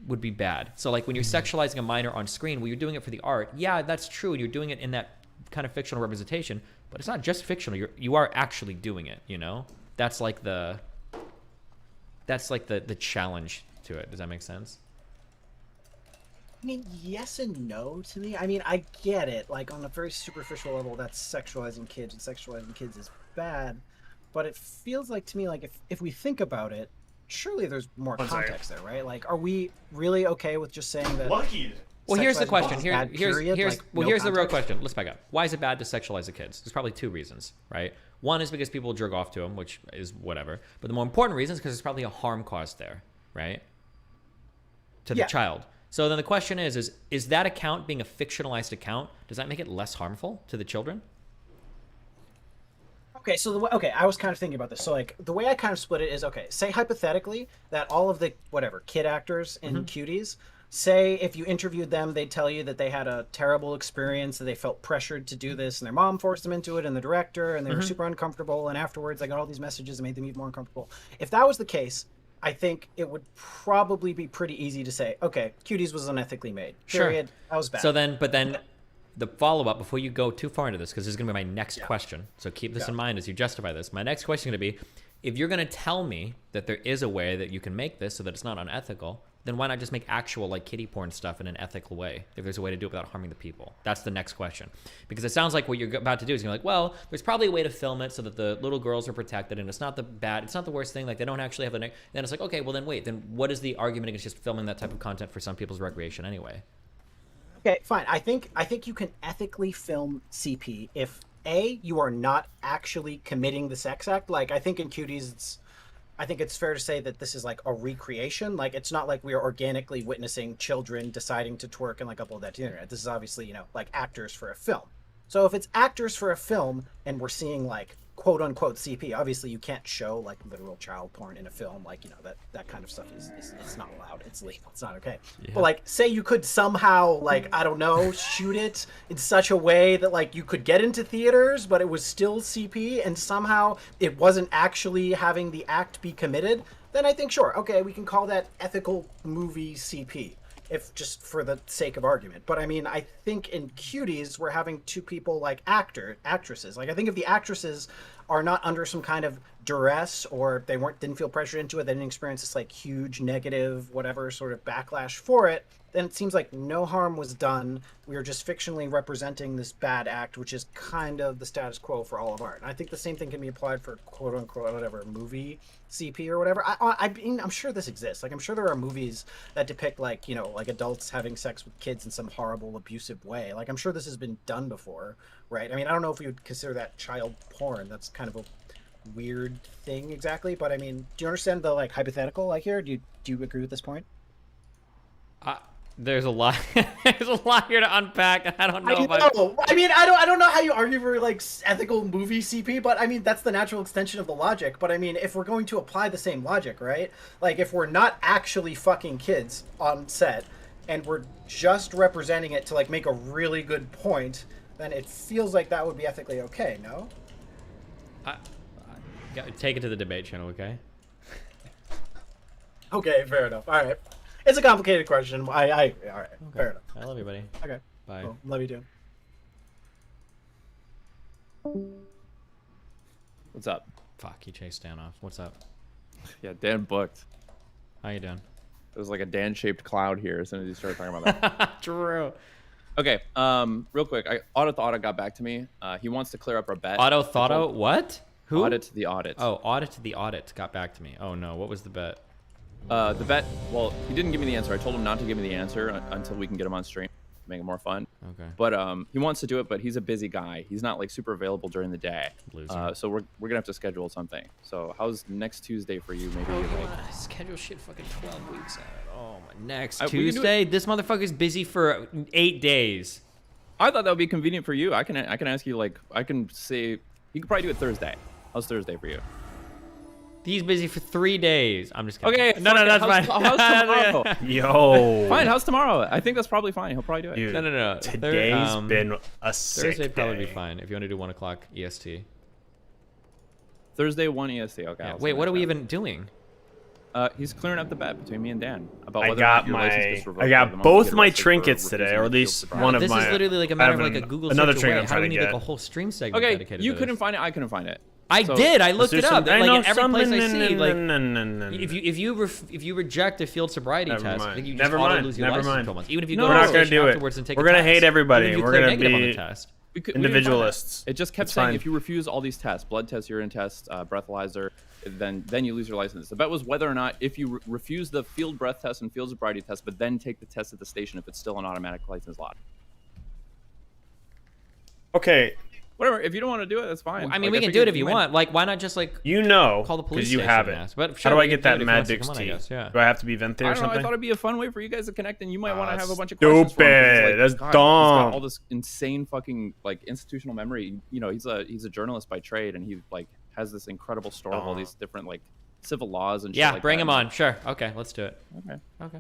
bad. So like when you're sexualizing a minor on screen, well, you're doing it for the art. Yeah, that's true. You're doing it in that kind of fictional representation, but it's not just fictional. You are actually doing it, you know? That's like the challenge to it. Does that make sense? I mean, yes and no to me. I mean, I get it. Like, on a very superficial level, that's sexualizing kids, and sexualizing kids is bad. But it feels like to me, like, if we think about it, surely there's more context there, right? Like, are we really okay with just saying that? Well, here's the question. Here's the real question. Let's back up. Why is it bad to sexualize the kids? There's probably two reasons, right? One is because people jerk off to them, which is whatever. But the more important reason is because there's probably a harm caused there, right? To the child. So then the question is that account being a fictionalized account, does that make it less harmful to the children? Okay, so I was kind of thinking about this. So like the way I kind of split it is, okay, say hypothetically that all of the kid actors in Cuties, say if you interviewed them, they'd tell you that they had a terrible experience, that they felt pressured to do this, and their mom forced them into it, and the director, and they were super uncomfortable, and afterwards they got all these messages that made them even more uncomfortable. If that was the case, I think it would probably be pretty easy to say, okay, Cuties was unethically made. Period. Sure. That was bad. So then, the follow-up, before you go too far into this, because this is going to be my next question, so keep this in mind as you justify this. My next question is going to be, if you're going to tell me that there is a way that you can make this so that it's not unethical, then why not just make actual like kiddie porn stuff in an ethical way if there's a way to do it without harming the people? That's the next question. Because it sounds like what you're about to do is you're like, well, there's probably a way to film it so that the little girls are protected and it's not the worst thing, like they don't actually have then it's like, okay, well then wait, then what is the argument against just filming that type of content for some people's recreation anyway? Okay, fine. I think you can ethically film CP if you are not actually committing the sex act. Like I think in Cuties I think it's fair to say that this is like a recreation. Like it's not like we are organically witnessing children deciding to twerk and like upload that to the internet. This is obviously, like actors for a film. So if it's actors for a film and we're seeing like quote unquote CP, obviously you can't show like literal child porn in a film. Like, that kind of stuff is it's not allowed. It's legal. It's not okay. Yeah. But like say you could somehow like, I don't know, shoot it in such a way that like you could get into theaters, but it was still CP and somehow it wasn't actually having the act be committed, then I think sure, okay, we can call that ethical movie CP. If just for the sake of argument. But I mean, I think in Cuties, we're having two people like actresses. Like I think if the actresses are not under some kind of duress or they didn't feel pressured into it, they didn't experience this like huge negative, whatever sort of backlash for it, then it seems like no harm was done. We are just fictionally representing this bad act, which is kind of the status quo for all of art. And I think the same thing can be applied for quote unquote, whatever, movie CP or whatever. I mean, I'm sure this exists. Like, I'm sure there are movies that depict like, like adults having sex with kids in some horrible, abusive way. Like, I'm sure this has been done before, right? I mean, I don't know if we would consider that child porn. That's kind of a weird thing exactly. But I mean, do you understand the like hypothetical like here? Do you agree with this point? There's a lot. There's a lot here to unpack. I don't know. I mean, I don't know how you argue for like ethical movie CP, but I mean that's the natural extension of the logic. But I mean, if we're going to apply the same logic, right? Like if we're not actually fucking kids on set and we're just representing it to like make a really good point, then it feels like that would be ethically okay. No. Take it to the debate channel, okay? Okay, fair enough. All right. It's a complicated question. All right, okay. Fair enough. I love you, buddy. Okay. Bye. Cool. Love you too. What's up? Fuck, he chased Dan off. What's up? Yeah, Dan booked. How you doing? It was like a Dan-shaped cloud here as soon as you started talking about that. True. Okay, real quick. Auto got back to me. He wants to clear up our bet. What? Who? Audit the audit. Oh, audit the audit got back to me. Oh no, what was the bet? The bet, well, he didn't give me the answer. I told him not to give me the answer until we can get him on stream, make it more fun. Okay. But he wants to do it, but he's a busy guy. He's not like super available during the day. So we're gonna have to schedule something. So how's next Tuesday for you? Maybe schedule shit fucking 12 weeks out. Oh my, next Tuesday? This motherfucker's busy for 8 days. I thought that would be convenient for you. I can ask you, like, I can say you could probably do it Thursday. How's Thursday for you? He's busy for 3 days. I'm just kidding. Okay, No, that's fine. How's tomorrow? Yo. Fine. How's tomorrow? I think that's probably fine. He'll probably do it. Dude, No. Today's been a sick Thursday probably day. be fine if you want to do 1 o'clock EST. Thursday 1 EST. Okay. Yeah, wait, what are we even doing? He's clearing up the bet between me and Dan about I whether or got not your license gets revoked. I or got the moment both you get my arrested for trinkets today, refusing or to at field least sobriety. one of This my. is literally like a I matter of have like a Google another search trinket away. I'm How do trying we to need like a get. whole stream segment Okay, dedicated you to couldn't this? find it. I couldn't find it. I So- did. I looked Let's it do up. some- I Like know in every place I something- see, like no. if you reject a field sobriety Never test, I mind. think you just Never auto mind. lose your Never license mind. for 12 months. Even if you No, go we're to not the gonna station do it. afterwards and take We're a gonna test. hate everybody. Even if you We're clear gonna negative on the be test. We couldn't find it. individualists. It just kept It's saying fine. if you refuse all these tests, blood test, urine test, breathalyzer, then you lose your license. The bet was whether or not if you refuse the field breath test and field sobriety test, but then take the test at the station if it's still an automatic license lot. Okay. Whatever. If you don't want to do it, that's fine. I mean, Like, we I can do figured it if you might- want. Like, why not just like You know, call the police because you station have and it. ask. But How sure, do we I can get do that it if he Mad wants to Dicks come on, I tea? guess, yeah. Do I have to be Vente I or don't know. I something? thought it'd be a fun way for you guys to connect, and you might want to have a bunch of Stupid. questions for him. 'Cause, like, That's God, He's dumb. got all this insane fucking like institutional memory. You know, he's a journalist by trade, and he like has this incredible store of all these different like civil laws and shit Yeah, like bring that. him on. Sure. Okay, let's do it. Okay.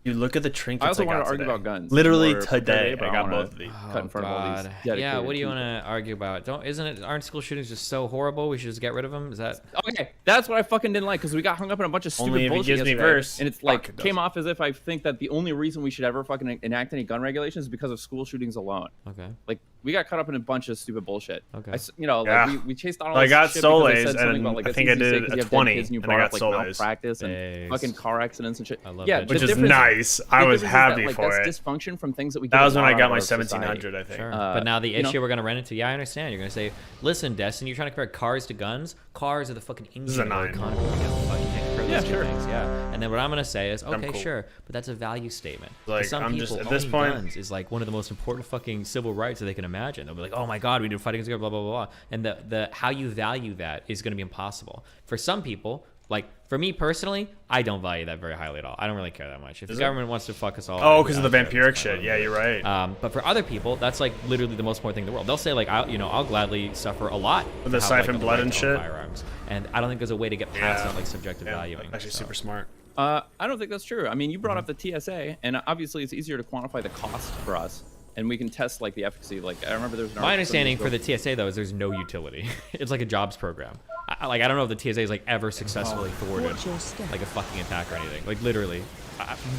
You look at the trinkets. I also got wanted to argue today. about guns. Literally more today, but I got wanna both of these. Cut in front of all these. Yeah, dedicated what do you people. want to argue about? Aren't school shootings just so horrible? We should just get rid of them? Is that Okay, that's what I fucking didn't like because we got hung up in a bunch of stupid Only if he bullshit gives me yesterday, verse. and it's Fuck, like it came does. off as if I think that the only reason we should ever fucking enact any gun regulations is because of school shootings alone. Okay. Like we got caught up in a bunch of stupid bullshit. Okay. You know, Yeah. like we chased down all I this got shit because they Soleils, said something and about like I it's think I easy to say did 'cause a you have dead 20, kids and you and I brought got up like Soleils. malpractice and Base. fucking car accidents and shit. I love yeah, that. the Which is difference nice. I the was difference is happy that, like, for that's it. dysfunction from things that we. That get was a when I lot got out my of society. 1700, I think. Sure. Uh, But now the you know- issue we're gonna run into, yeah, I understand. You're gonna say, listen, Destin, you're trying to compare cars to guns. Cars are the fucking is a engine of our 9. economy. You can't compare Yeah, those two sure. things. Yeah. And then what I'm gonna say is, I'm okay, cool. sure, but that's a value statement. Like, For some I'm people, just- at this owning point- guns is like one of the most important fucking civil rights that they can imagine. They'll be like, oh my god, we need to fight against guns, blah blah blah blah. And the how you value that is gonna be impossible. For some people, like for me personally, I don't value that very highly at all. I don't really care that much. If the Is it? government wants to fuck us all, Oh, I because of don't the care. vampiric It's fine. shit. Yeah, you're right. But for other people, that's like literally the most important thing in the world. They'll say like, I'll gladly suffer a lot With the to have, like, siphon the blood right and to own shit? firearms. And I don't think there's a way to get past Yeah. that like subjective Yeah, valuing. actually, so. super smart. I don't think that's true. I mean, you brought up the TSA, and obviously it's easier to quantify the cost for us, and we can test like the efficacy. Like I remember there was an My article understanding some for years the TSA though is there's no utility. It's like a jobs program. I don't know if the TSA is like ever successfully thwarted Watch your step. like a fucking attack or anything. Like literally.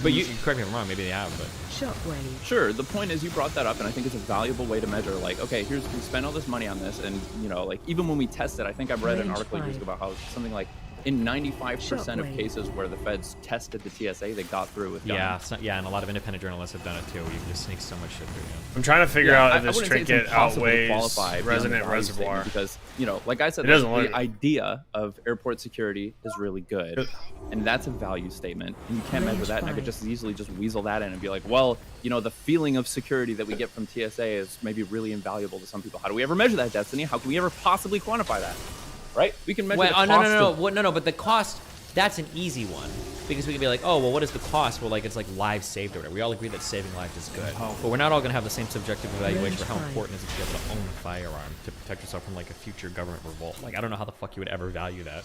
But you correct me if I'm wrong. Maybe they have. But Shockwave. Sure. The point is, you brought that up, and I think it's a valuable way to measure. Like, okay, we spent all this money on this, and you know, like even when we tested, I think I read an Range article years 5. ago about how something like in 95% of Shockwave. cases where the feds tested the TSA, they got through with guns. yeah, and a lot of independent journalists have done it too. You can just sneak so much shit through. I'm trying to figure Yeah, out I if this wouldn't say it's trinket impossible to outweighs qualify beyond the Resonant value Reservoir. statement because, you know, like I said, It like, doesn't look- the idea of airport security is really good, and that's a value statement, and you can't measure Range that. And I could 5. just easily just weasel that in and be like, well, you know, the feeling of security that we get from TSA is maybe really invaluable to some people. How do we ever measure that, Destiny? How can we ever possibly quantify that? Right? We can measure the cost No. But the cost, that's an easy one because we can be like, oh, well, what is the cost? Well, like it's like lives saved or whatever. We all agree that saving lives is good, but we're not all gonna have the same subjective evaluation for how Range 5. important it is to be able to own a firearm to protect yourself from like a future government revolt. Like I don't know how the fuck you would ever value that.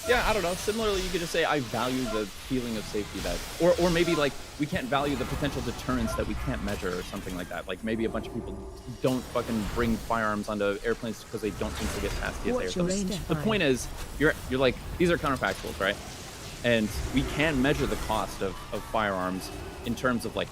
Yeah, I don't know. Similarly, you could just say I value the feeling of safety that, or maybe like we can't value the potential deterrence that we can't measure or something like that. Like maybe a bunch of people don't fucking bring firearms onto airplanes because they don't think they get past TSA or Watch your something. step. The point is, you're like these are counterfactuals, right? And we can measure the cost of firearms in terms of like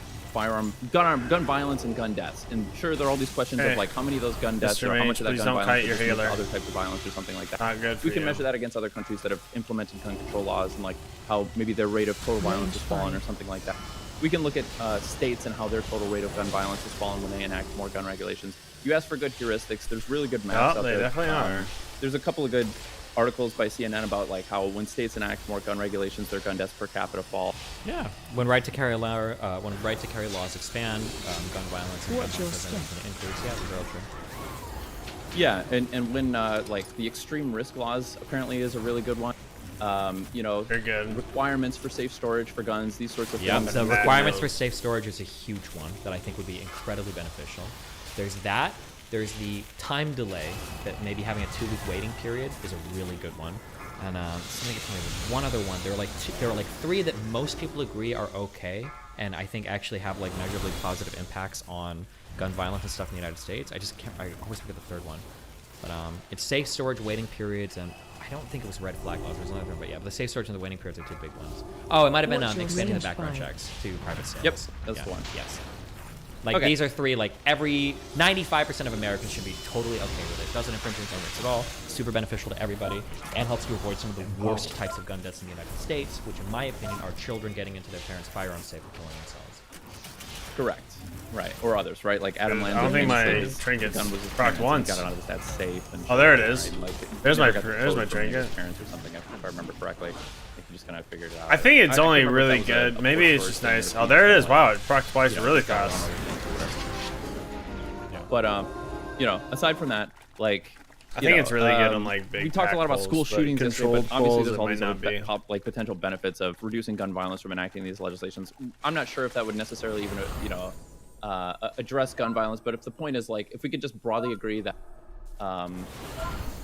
gun violence and gun deaths. And sure, there are all these questions Hey, of like how many of those gun deaths Mr. or how Mange, much of that please gun don't violence kite your is due to healer. other types of violence or something like that. Not good for We can you. measure that against other countries that have implemented gun control laws and like how maybe their rate of total violence has fallen or something like that. We can look at states and how their total rate of gun violence has fallen when they enact more gun regulations. You ask for good heuristics. There's really good maps Oh, out they there. definitely are. There's a couple of good articles by CNN about like how when states enact more gun regulations, their gun deaths per capita fall. Yeah. When right to carry laws expand, gun violence and gun Watch your deaths are step. going to increase. Yeah, these are all true. Yeah, and when like the extreme risk laws apparently is a really good one. You know, Very good. requirements for safe storage for guns, these sorts of Yeah, things. the requirements for safe storage is a huge one that I think would be incredibly beneficial. There's that. There's the time delay that maybe having a 2-week waiting period is a really good one. And something to tell me, there's one other one. There are like 3 that most people agree are okay, and I think actually have like measurably positive impacts on gun violence and stuff in the United States. I always forget the 3rd one. But it's safe storage, waiting periods, and I don't think it was red flag laws. There's another one, but yeah, but the safe storage and the waiting periods are 2 big ones. Oh, it might have been expanding the background checks to private sales. Yep, that's the one. Yes. Like these are 3. Like 95% of Americans should be totally okay with it. Doesn't infringe on gun rights at all. Super beneficial to everybody, and helps you avoid some of the worst types of gun deaths in the United States, which, in my opinion, are children getting into their parents' firearms safe and killing themselves. Correct. Right, or others, right? Like Adam Lanza. I don't think my his trinket's gun was his procced parents, once. Got it out of his dad's safe. And Oh, there it shit, is. right? Like, There's never my got the there's my code from his trinket. parents or something, if I remember correctly. I think he just kind of figured it out. I think it's can't only remember if really that was good. a Maybe it's four just story nice. thing or Oh, there it is. something Wow, like it procced twice that. really Just got it on fast. other things or whatever. But you know, aside from that, like I think it's really good on like big. we talked a lot about pack school pulls, but shootings yesterday, but controlled obviously pulls, there's it all might these not other be. like potential benefits of reducing gun violence from enacting these legislations. I'm not sure if that would necessarily even address gun violence, but if the point is like if we could just broadly agree that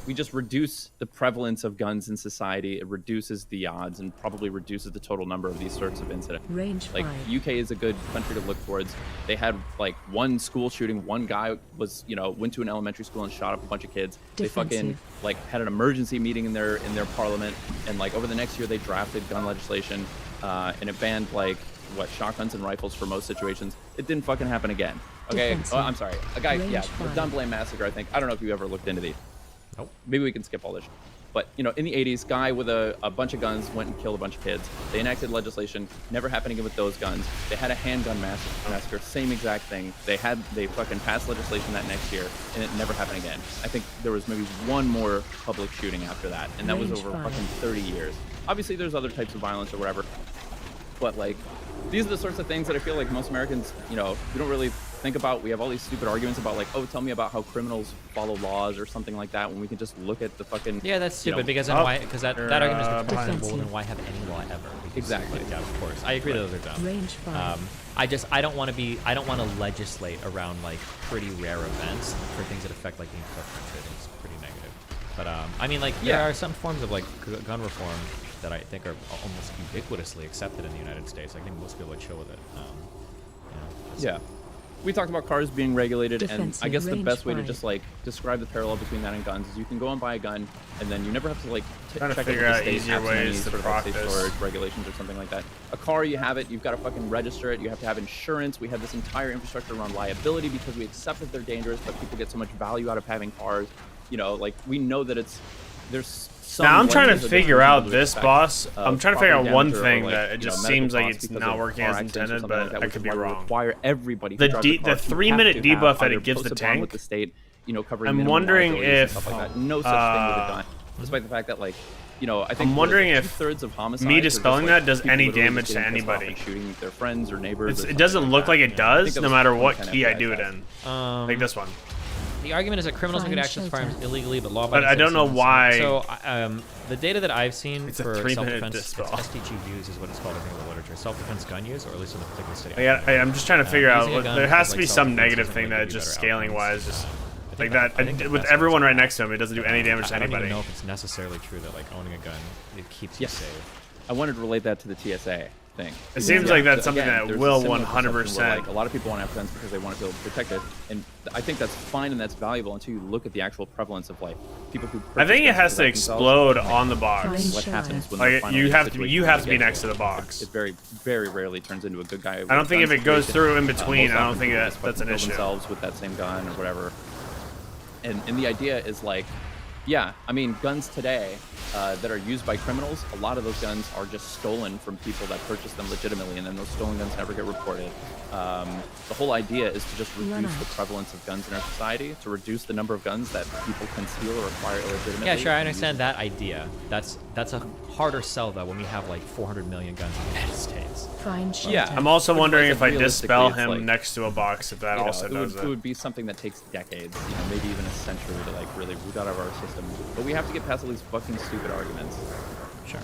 we just reduce the prevalence of guns in society, it reduces the odds and probably reduces the total number of these sorts of incidents. Range Like 5. UK is a good country to look towards. They had like one school shooting, one guy was, went to an elementary school and shot up a bunch of kids. They fucking Defensive. like had an emergency meeting in their parliament, and like over the next year they drafted gun legislation and it banned like shotguns and rifles for most situations. It didn't fucking happen again. Okay. Defensive. Oh, I'm sorry. A guy, Range the 5. Dunblane massacre, I think. I don't know if you ever looked into these. Nope. Maybe we can skip all this. But, in the 80s, guy with a bunch of guns went and killed a bunch of kids. They enacted legislation. Never happened again with those guns. They had a handgun massacre. Same exact thing. They fucking passed legislation that next year, and it never happened again. I think there was maybe one more public shooting after that, and that was Range over 5. fucking 30 years. Obviously, there's other types of violence or whatever. But, like, these are the sorts of things that I feel like most Americans, we don't really think about. We have all these stupid arguments about like, oh, tell me about how criminals follow laws or something like that, when we can just look at the fucking that's stupid because then that argument is completely well, then why have any law ever? Exactly. Yeah, of course. I agree that those are dumb. Range 5. I don't want to legislate around like pretty rare events for things that affect like the entire country. I think it's pretty negative. But I mean, like there are some forms of like gun reform that I think are almost ubiquitously accepted in the United States. I think most people would chill with it. Yeah. We talked about cars being regulated, Defensive, and I guess the range best way to 5. just like describe the parallel between that and guns is you can go and buy a gun, and then you never have to like Trying to check figure out out the state easier has any ways to sort of like safe practice. storage regulations or something like that. A car, you have it, you've got to fucking register it, you have to have insurance. We have this entire infrastructure around liability because we accept that they're dangerous, but people get so much value out of having cars. Like we know that there's some Now I'm trying to likelihood that figure people out would this expect, boss. I'm trying to figure out property one damage or, thing like, that it just medical seems like costs it's because not of working car as accidents or intended, something like but that, I which could is be why we wrong. require everybody The who drives a car the to 3-minute have to have debuff that either it gives the post a bond with tank. the state, covering I'm minimum wondering liabilities and if stuff like that. No such thing with a gun, despite the fact that like. I think I'm wondering if 2/3 of homicides me are just, dispelling like, that does people any literally damage just to getting pissed off anybody. and shooting their friends or neighbors. It doesn't look like it does, no matter what kind of key I FBI do it test. in. Like this one. The argument is that criminals Fine could access shelter. firearms illegally, but law But I don't know why. So the data that I've seen It's a for 3-minute self-defense, dispel. SDGUs is what it's called, I think, in the literature. Self-defense gun use, or at least in the particular study. I'm just trying to figure out. Using a gun There has to like be some self-defense negative doesn't thing really that give you just better scaling wise, outcomes. just I like think that. I think the With best everyone is- right next to him, it doesn't do any damage to I don't anybody. even know if it's necessarily true that like owning a gun it keeps you safe. I wanted to relate that to the TSA thing. It seems like that's So, something again, that there's a will similar perception where, 100%. like, a lot of people want to have guns because they want to feel protected, and I think that's fine and that's valuable until you look at the actual prevalence of like people who. I think it purchase guns has to to protect themselves explode and, like, on the box. What happens when Like, they're finally you in a have to situation you where have they to be get next to it. the box. It very, very rarely turns into a good guy. I don't think if it goes through in between, Most I don't often think people that just that's an fucking issue. kill themselves with that same gun or whatever. And the idea is like, yeah, I mean, guns today that are used by criminals, a lot of those guns are just stolen from people that purchase them legitimately, and then those stolen guns never get reported. The whole idea is to just reduce the prevalence of guns in our society, to reduce the number of guns that people conceal or acquire illegitimately. Yeah, sure, I understand that idea. That's a harder sell though when we have like 400 million guns in the United States. Find shelter. Yeah, I'm also but wondering if I realistically, dispel it's him like, next to a box, if that also does it would be something that takes decades, maybe even a century to like really root out of our system. But we have to get past all these fucking stupid arguments. Sure.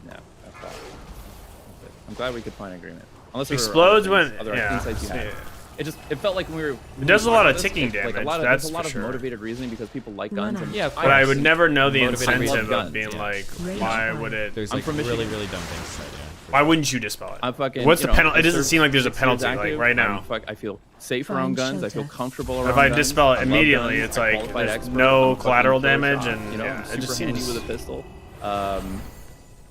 No, that's all. That's it. I'm glad we could find agreement. Unless there were Explodes other things, when- other yeah, insights you had. yeah. It felt like when we were. It does a lot of this, ticking like damage. a lot of, That's there's a lot for of sure. motivated reasoning because people like guns. And Yeah, But I would never know the motivated incentive guns, of being yeah. like, why would it? There's I'm like from really, Michigan. really dumb things said. Yeah. Why wouldn't you dispel it? I'm fucking. What's the penalty? It I doesn't served seem like there's a 6 years penalty like active. right now. I feel safe around guns. I feel comfortable around If I guns. dispel it I love immediately, guns. it's I like qualified there's expert. no I'm fucking collateral pro damage, shot, and you know, yeah, it super just handy seems. with a pistol.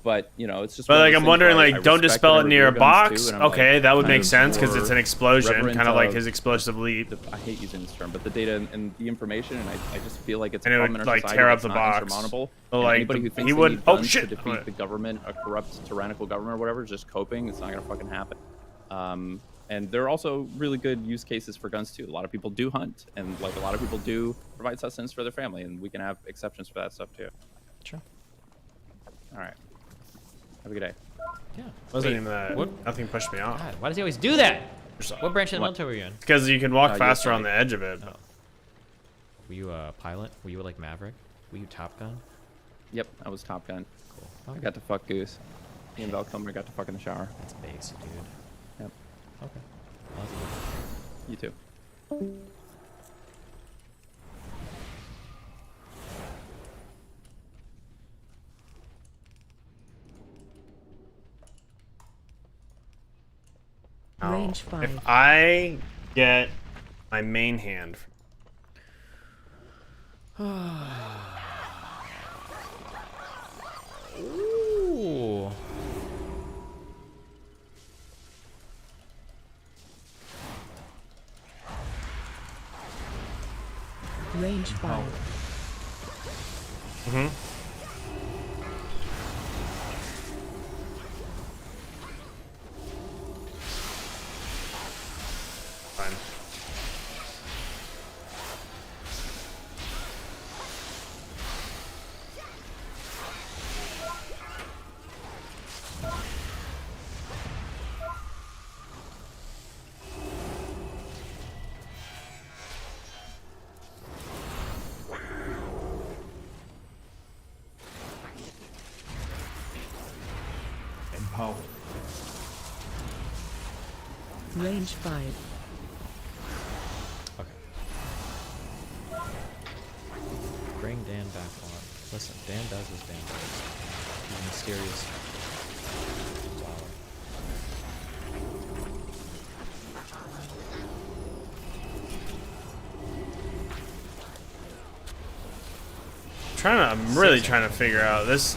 But you know, it's just. But one of like those I'm things wondering, where I like, don't respect dispel it and near a revere guns box. too, and I'm, Okay, like, that would kind make of sense because it's more an explosion, reverent kind of like of his explosive leap. I hate using this term, but the data and the information, and I just feel like it's a And it would, problem in our like, society tear up that's the not box. insurmountable. But, And like, anybody who he thinks they would- need oh, guns shit. to defeat the government, a corrupt, tyrannical government or whatever, is just coping. It's not gonna fucking happen. And there are also really good use cases for guns too. A lot of people do hunt, and like a lot of people do provide sustenance for their family, and we can have exceptions for that stuff too. Sure. All right. Have a good day. Yeah. Wasn't Wait, even that. what? Nothing pushed me off. God, why does he always do that? What branch of the What? military were you in? Because you can walk you're faster fine. on the edge of it. Were you a pilot? Were you like Maverick? Were you Top Gun? Yep, I was Top Gun. Cool. I got to fuck Goose. Me and Val Kilmer got to fuck in the shower. That's base, dude. Yep. Okay. Love you. You too. Range If 5. I get my main hand. Ooh. Range 5. Mm-hmm. Fine. Empowered. Range 5. Bring Dan back on. Listen, Dan does his damn things. He's mysterious. Flower. I'm really trying to figure out this.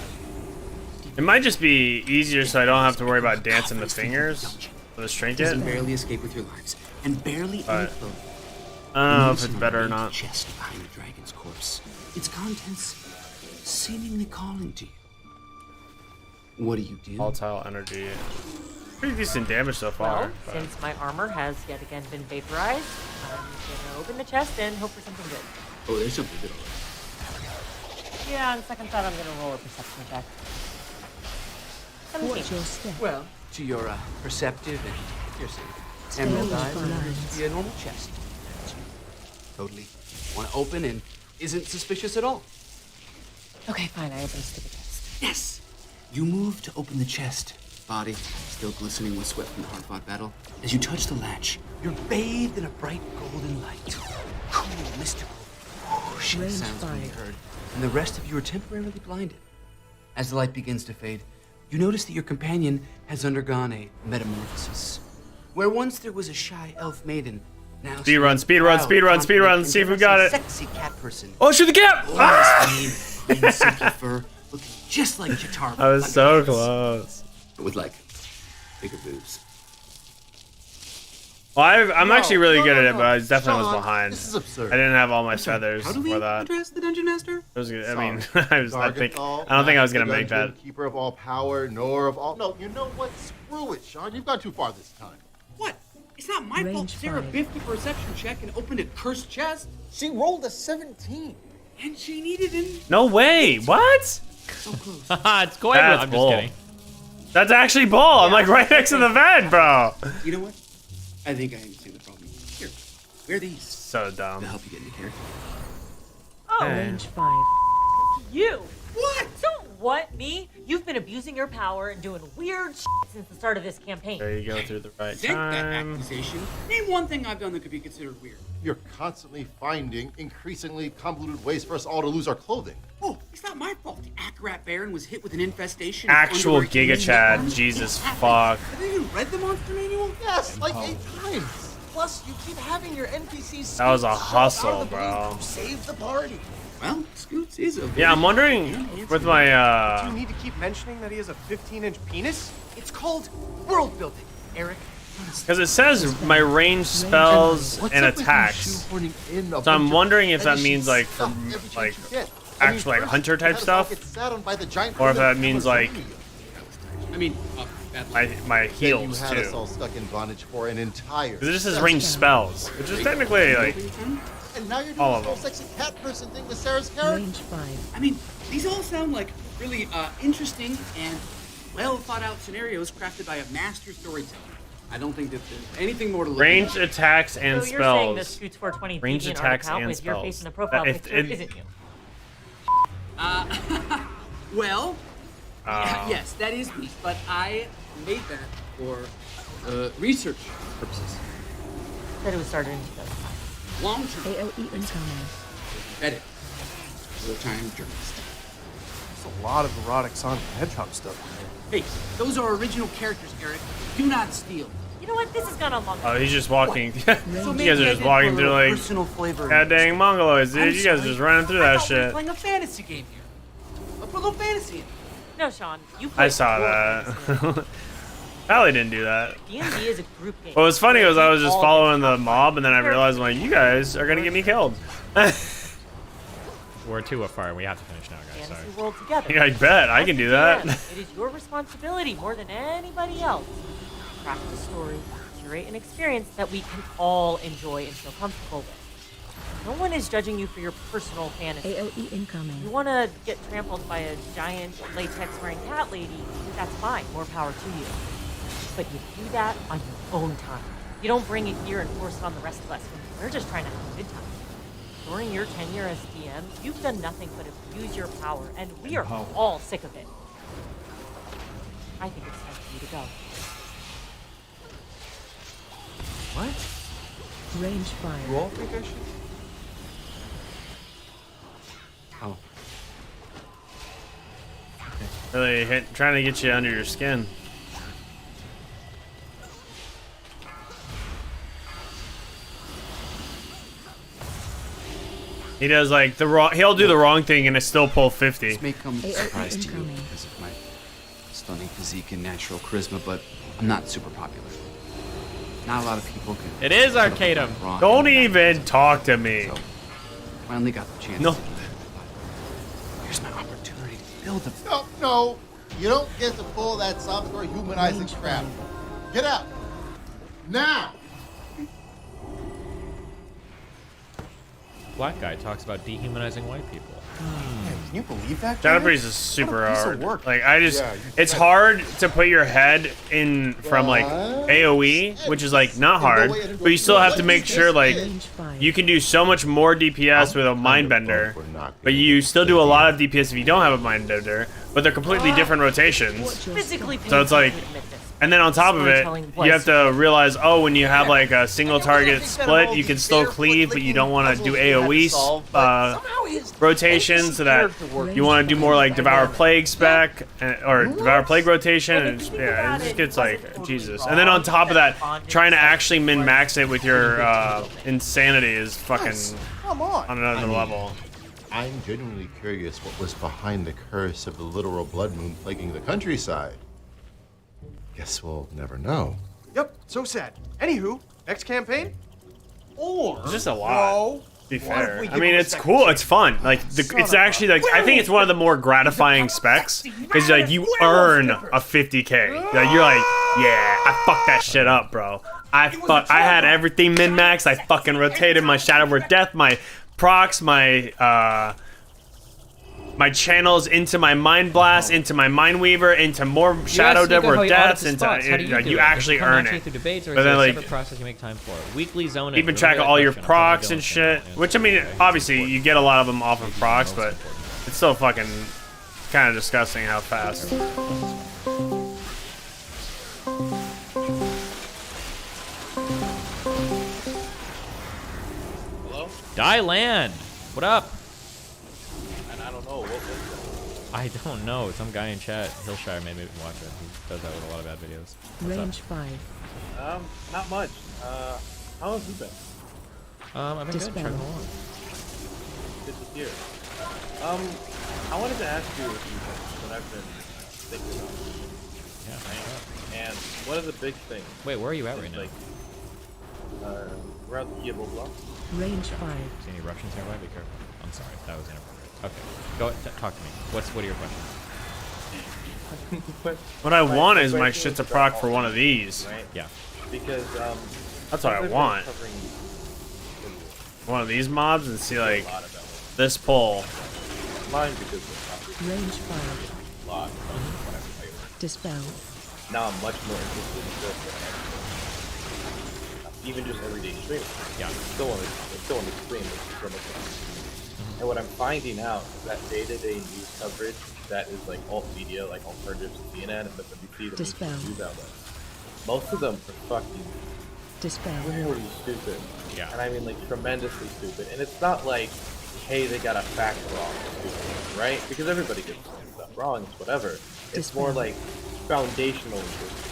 It might just be easier so I don't have to worry about dancing the fingers with a trinket. Doesn't barely escape with your lives, and barely any clothing. I don't know if Notice it's in better or the not. chest behind the dragon's corpse. Its contents seemingly calling to you. What do you do? Volatile energy. Pretty decent damage so far. Well, but- since my armor has yet again been vaporized, I'm gonna open the chest and hope for something good. Oh, there's something good already. Yeah, on second thought, I'm gonna roll a perception check. 17. Watch your step. Well, to your perceptive and you're safe. Stay Emerald away eyes from are lines. just to be a normal chest. Totally. Want to open and isn't suspicious at all. Okay, fine. I open the stupid chest. Yes. You move to open the chest. Body still glistening with sweat from the hard-fought battle. As you touch the latch, you're bathed in a bright golden light. Cool, mystical, whooshing Range sounds can be 5. heard, and the rest of you are temporarily blinded. As the light begins to fade, you notice that your companion has undergone a metamorphosis. Where once there was a shy elf maiden, now Speed run, speed run, proud, speed run, speed run. confident, See if we and got a it. Sexy cat person. Oh, shoot the cap! Glorious mane, and silky fur, looking just like Chitara. I was so close. With like bigger boobs. Well, I'm actually really good at it, no. but I definitely was Sean, behind. this is absurd. I didn't have all my I'm sorry, feathers how do we for that. address the dungeon master? It was good. I Sorry. mean, I don't think I was gonna make that. Keeper of all power, nor of all. No, you know what? Screw it, Sean. You've gone too far this time. What? It's not my fault Range Sarah 5. biffed a perception check and opened a cursed chest. She rolled a 17. And she needed an... No way! What? So close. It's going. That's I'm bull. just kidding. That's actually bull. I'm like right next to the vent, bro. You know what? I think I understand the problem. Here, wear these. So dumb. They'll help you get into character. Oh, Hey. Range 5. you. What? Don't What? Me? You've been abusing your power and doing weird shit since the start of this campaign. There you go through the right Resent that time. accusation. Name one thing I've done that could be considered weird. You're constantly finding increasingly convoluted ways for us all to lose our clothing. Oh, it's not my fault. The Akarat Baron was hit with an infestation. Actual Underwear Giga came Chad, in. Jesus It happened. fuck. Have you even read the monster manual? Yes, like 8 times. Plus, you keep having your NPCs. That was a show up out hustle, of the blue bro. to save the party. Well, Scoots is a. Yeah, I'm wondering with my Do you need to keep mentioning that he has a 15-inch penis? It's called world building, Eric. because it says my range spells and attacks. So I'm wondering if that means like from like actual like hunter type stuff, or if that means like I mean, my That heals you had us too. all stuck in bondage for an entire. Because it just says range spells, which is technically like And now you're doing all this of whole them. sexy cat person thing with Sarah's character. Range 5. I mean, these all sound like really interesting and well thought out scenarios crafted by a master storyteller. I don't think that there's anything more to look range into. attacks and So you're saying the spells. Scoots 420 Range deviant attacks account and with your face spells. in the profile If picture it- isn't you? Well, Oh. yes, that is me, but I made that for research purposes. Said it was started in 2005. Long term. AOE incoming. Edit. Real-time journalist. There's a lot of erotic Sonic the Hedgehog stuff in there. Hey, those are original characters, Eric. Do not steal. You know what? This has gone on long. Oh, he's just walking. you So guys maybe are I just did walking put a through little like personal flavor. god dang mongoloids, dude. I'm You guys are sorry. just running through I that thought we were shit. playing a fantasy game here. I'll put a little fantasy in. No, Sean. You I played saw four that. Allie didn't do that. D&D is a group game. What was funny was I was just All following the mob, and then I realized, like, you guys are gonna get me killed. We're too far. We have to finish now, guys. Sorry. fantasy world together. Yeah, I bet. I As can the do that. DM, it is your responsibility more than anybody else to craft a story, curate an experience that we can all enjoy and feel comfortable with. No one is judging you for your personal fantasy. AOE incoming. You want to get trampled by a giant latex-wearing cat lady, that's fine. More power to you. But you do that on your own time. You don't bring it here and force it on the rest of us when we're just trying to have a good time. During your tenure as DM, you've done nothing but abuse your power, and we are all sick of it. I think it's time for you to go. What? Range 5. You all think I should? Oh. Really trying to get you under your skin. He does like the wrong. He'll do the wrong thing and it still pull 50. This may come as a surprise to you because of my stunning physique and natural charisma, but I'm not super popular. Not a lot of people can. It is put up with Arcadum. that wrong Don't and even talk to me. finally got the chance. No. To do that, but here's my opportunity to build a. No, you don't get to pull that sob story humanizing crap. Get out now. Black guy talks about dehumanizing white people. Can you believe that? Shadow guy? Priest is super What a piece of hard. work. Like I just, Yeah, it's hard to put your head in from like AOE, which is like not hard, but you still have to make sure like you can do so much more DPS with a Mindbender, but you still do a lot of DPS if you don't have a Mindbender. But they're completely different rotations. Physically So it's like, and then on top of it, you have to realize, oh, when you have like a single target split, you can still cleave, but you don't want to do AOE rotation, so that you want to do more like Devour Plague spec or Devour Plague rotation. And yeah, it just gets like Jesus. And then on top of that, trying to actually min max it with your insanity is fucking Come on. another level. I'm genuinely curious what was behind the curse of the literal blood moon plaguing the countryside. Guess we'll never know. Yep, so sad. Anywho, next campaign? Or It's just a lot. To be what fair, if we I give mean, him a it's second cool. It's fun. Like it's actually like I think it's one of the more gratifying specs because like you earn a 50k. Like, you're like, yeah, I fucked that shit up, bro. I had everything min max. I fucking rotated my Shadow Word Death, my procs, my my channels into my Mind Blast, into my Mind Weaver, into more Shadow Word Deaths, into you actually earn it. Through debates, or But is then it a like separate process you make time for? Weekly zone. keeping track of all your procs and shit. Which I mean, obviously you get a lot of them off of procs, but it's still fucking kind of disgusting how fast. Hello? Dylan, what up? And I don't know what was I don't know. Some guy in chat, Hillshire, maybe watch it. He does that with a lot of bad videos. What's Range up? 5. Not much. How have you been? I've been good. Dispel. Chugging along. Good to hear. I wanted to ask you a few things that I've been thinking about. Yeah. Right? And one of the big things. Wait, where are you at right now? Like, around the Kiev block. Range 5. See any Russians nearby? Be careful. I'm sorry, that was inappropriate. Okay, go talk to me. What are your questions? What I want is my shit to proc for one of these. Right? Yeah. Because that's what I want. One of these mobs and see like this pull. Mine because of Range 5. a lot of whatever flavor. Dispel. Now I'm much more interested in just even just everyday streaming. Yeah. Still on the stream, it's so much fun. And what I'm finding out is that day-to-day news coverage that is like alt media, like alternative to CNN and MSNBC, the Dispel. mainstream news outlets, most of them are fucking really stupid. Yeah. And I mean like tremendously stupid. And it's not like, hey, they got a fact wrong, stupid, right? Because everybody gets stuff wrong, it's whatever. It's more like foundational issues.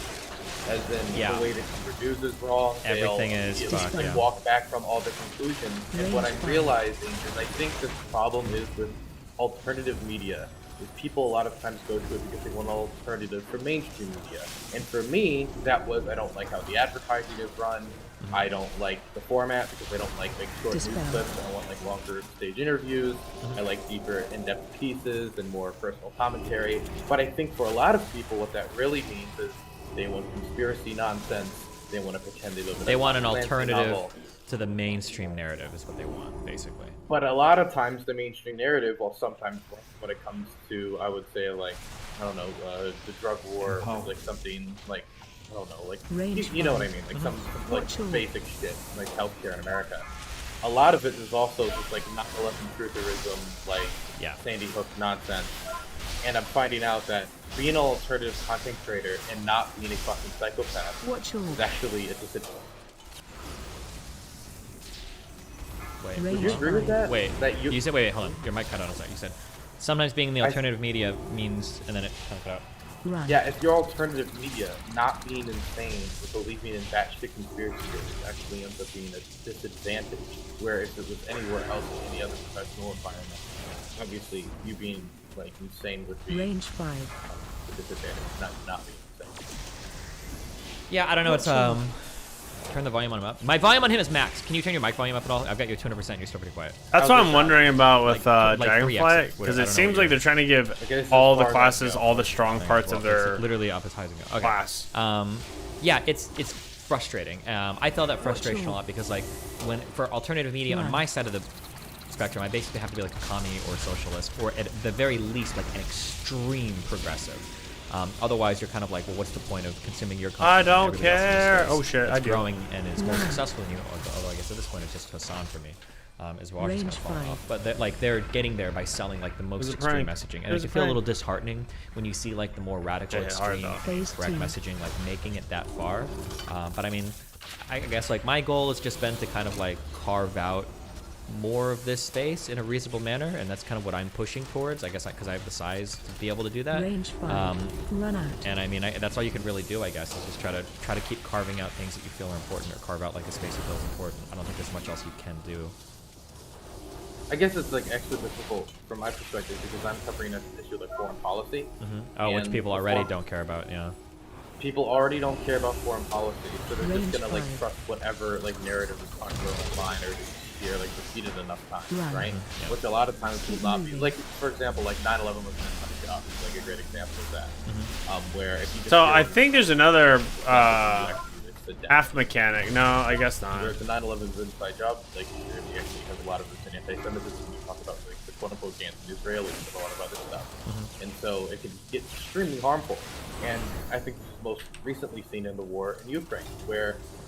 As in the way that you produce is wrong. Everything is fucked, like, yeah. walk back from all the conclusions. And what I'm realizing is I think the problem is with alternative media is people a lot of times go to it because they want an alternative for mainstream media. And for me, that was I don't like how the advertising is run. I don't like the format because I don't like short news clips. I want like longer stage interviews. I like deeper, in-depth pieces and more personal commentary. But I think for a lot of people, what that really means is they want conspiracy nonsense. They want to pretend they live in They a want an Tom Clancy alternative novel. to the mainstream narrative is what they want, basically. But a lot of times the mainstream narrative, well, sometimes when it comes to, I would say, like, I don't know, the drug war, like something like, I don't know, like, you know what I mean, like some like basic shit, like healthcare in America. A lot of it is also just like 9/11 trutherism, like Sandy Hook nonsense. And I'm finding out that being an alternative content creator and not being a fucking psychopath is actually a disadvantage. Wait, Would you agree with that? Wait, That you said, wait, hold on, your mic cut out a second. You said, sometimes being in the alternative media means, and then it cut out. Right. Yeah, if you're alternative media, not being insane or believing in batshit conspiracy theories actually ends up being a disadvantage. Where if it was anywhere else in any other professional environment, obviously you being like insane would be Range 5. a disadvantage, not being insane. Yeah, I don't know. It's turn the volume on him up. My volume on him is max. Can you turn your mic volume up at all? I've got you at 200%. You're still pretty quiet. That's what I'm wondering about with like Dragonflight, 3x, because I it don't know seems what like they're trying to give all the classes all the strong parts of their it's literally up as high as it goes. Okay. class. Yeah, it's frustrating. I felt that frustration a lot because like when for alternative media on my side of the spectrum, I basically have to be like a commie or a socialist, or at the very least like an extreme progressive. Otherwise, you're kind of like, well, what's the point of consuming your content? I don't Everybody else in this care. space Oh shit, that's I do. growing and is more successful than you. Although I guess at this point it's just Hassan for me. Is Walker's kind of falling off, but they're getting there by selling like the most extreme messaging, and it can feel a little disheartening when you see like the more radical, extreme, correct messaging like making it that far. But I mean, I guess like my goal has just been to kind of like carve out more of this space in a reasonable manner, and that's kind of what I'm pushing towards. I guess because I have the size to be able to do that. Range 5. Run out. And I mean, that's all you can really do, I guess, is just try to keep carving out things that you feel are important, or carve out like a space you feel is important. I don't think there's much else you can do. I guess it's like extra difficult from my perspective because I'm covering an issue like foreign policy. Oh, which people already don't care about, yeah. People already don't care about foreign policy, so they're Range just gonna like 5. trust whatever like narrative is popular online or hear like repeated enough times, right? Yeah. Which a lot of times will not be. Like for example, like 9/11 was an job, is like a great example of that. Where if you just So hear, I like, think there's another the death. half mechanic. No, I guess not. Whereas the 9/11 is an inside job, like he actually has a lot of this in anti-Semitism. We talk about like the quote-unquote dance in Israel and a lot of other stuff, and so it can get extremely harmful. And I think this is most recently seen in the war in Ukraine, where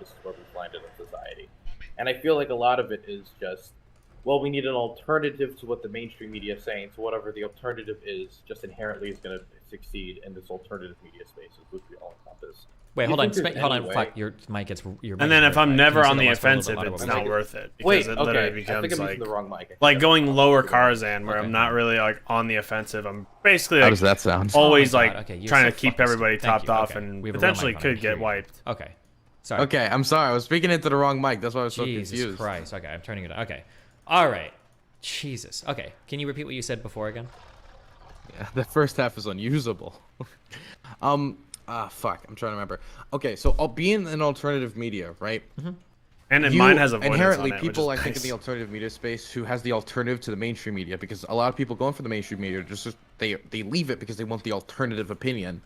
this is where we've landed in society. And I feel like a lot of it is just well, we need an alternative to what the mainstream media is saying. So whatever the alternative is, just inherently is going to succeed in this alternative media spaces, which we all encompass. Wait, Do you hold on, think there's hold any on. way- Fuck, your mic gets. Your And then if I'm never on the mic offensive, it's not worth it. Because Wait, it okay. literally I think becomes I'm like, using the wrong mic. like going lower Tarzan, where I'm not really like on the offensive. I'm basically How like, does that sound? always Oh my like God, okay, you're trying so to keep fucking everybody stupid. Thank topped you. off Okay, and we have a real potentially mic on, I could can hear get you. wiped. Okay. Sorry. Okay, I'm sorry. I was speaking into the wrong mic. That's why I was so Jesus confused. Christ. Okay, I'm turning it on. Okay. All right. Jesus. Okay. Can you repeat what you said before again? Yeah, the first half is unusable. Fuck. I'm trying to remember. Okay, so I'll be in an alternative media, right? And then mine has avoidance inherently on it, people, which I is think, in nice. the alternative media space who has the alternative to the mainstream media, because a lot of people going for the mainstream media just they leave it because they want the alternative opinion.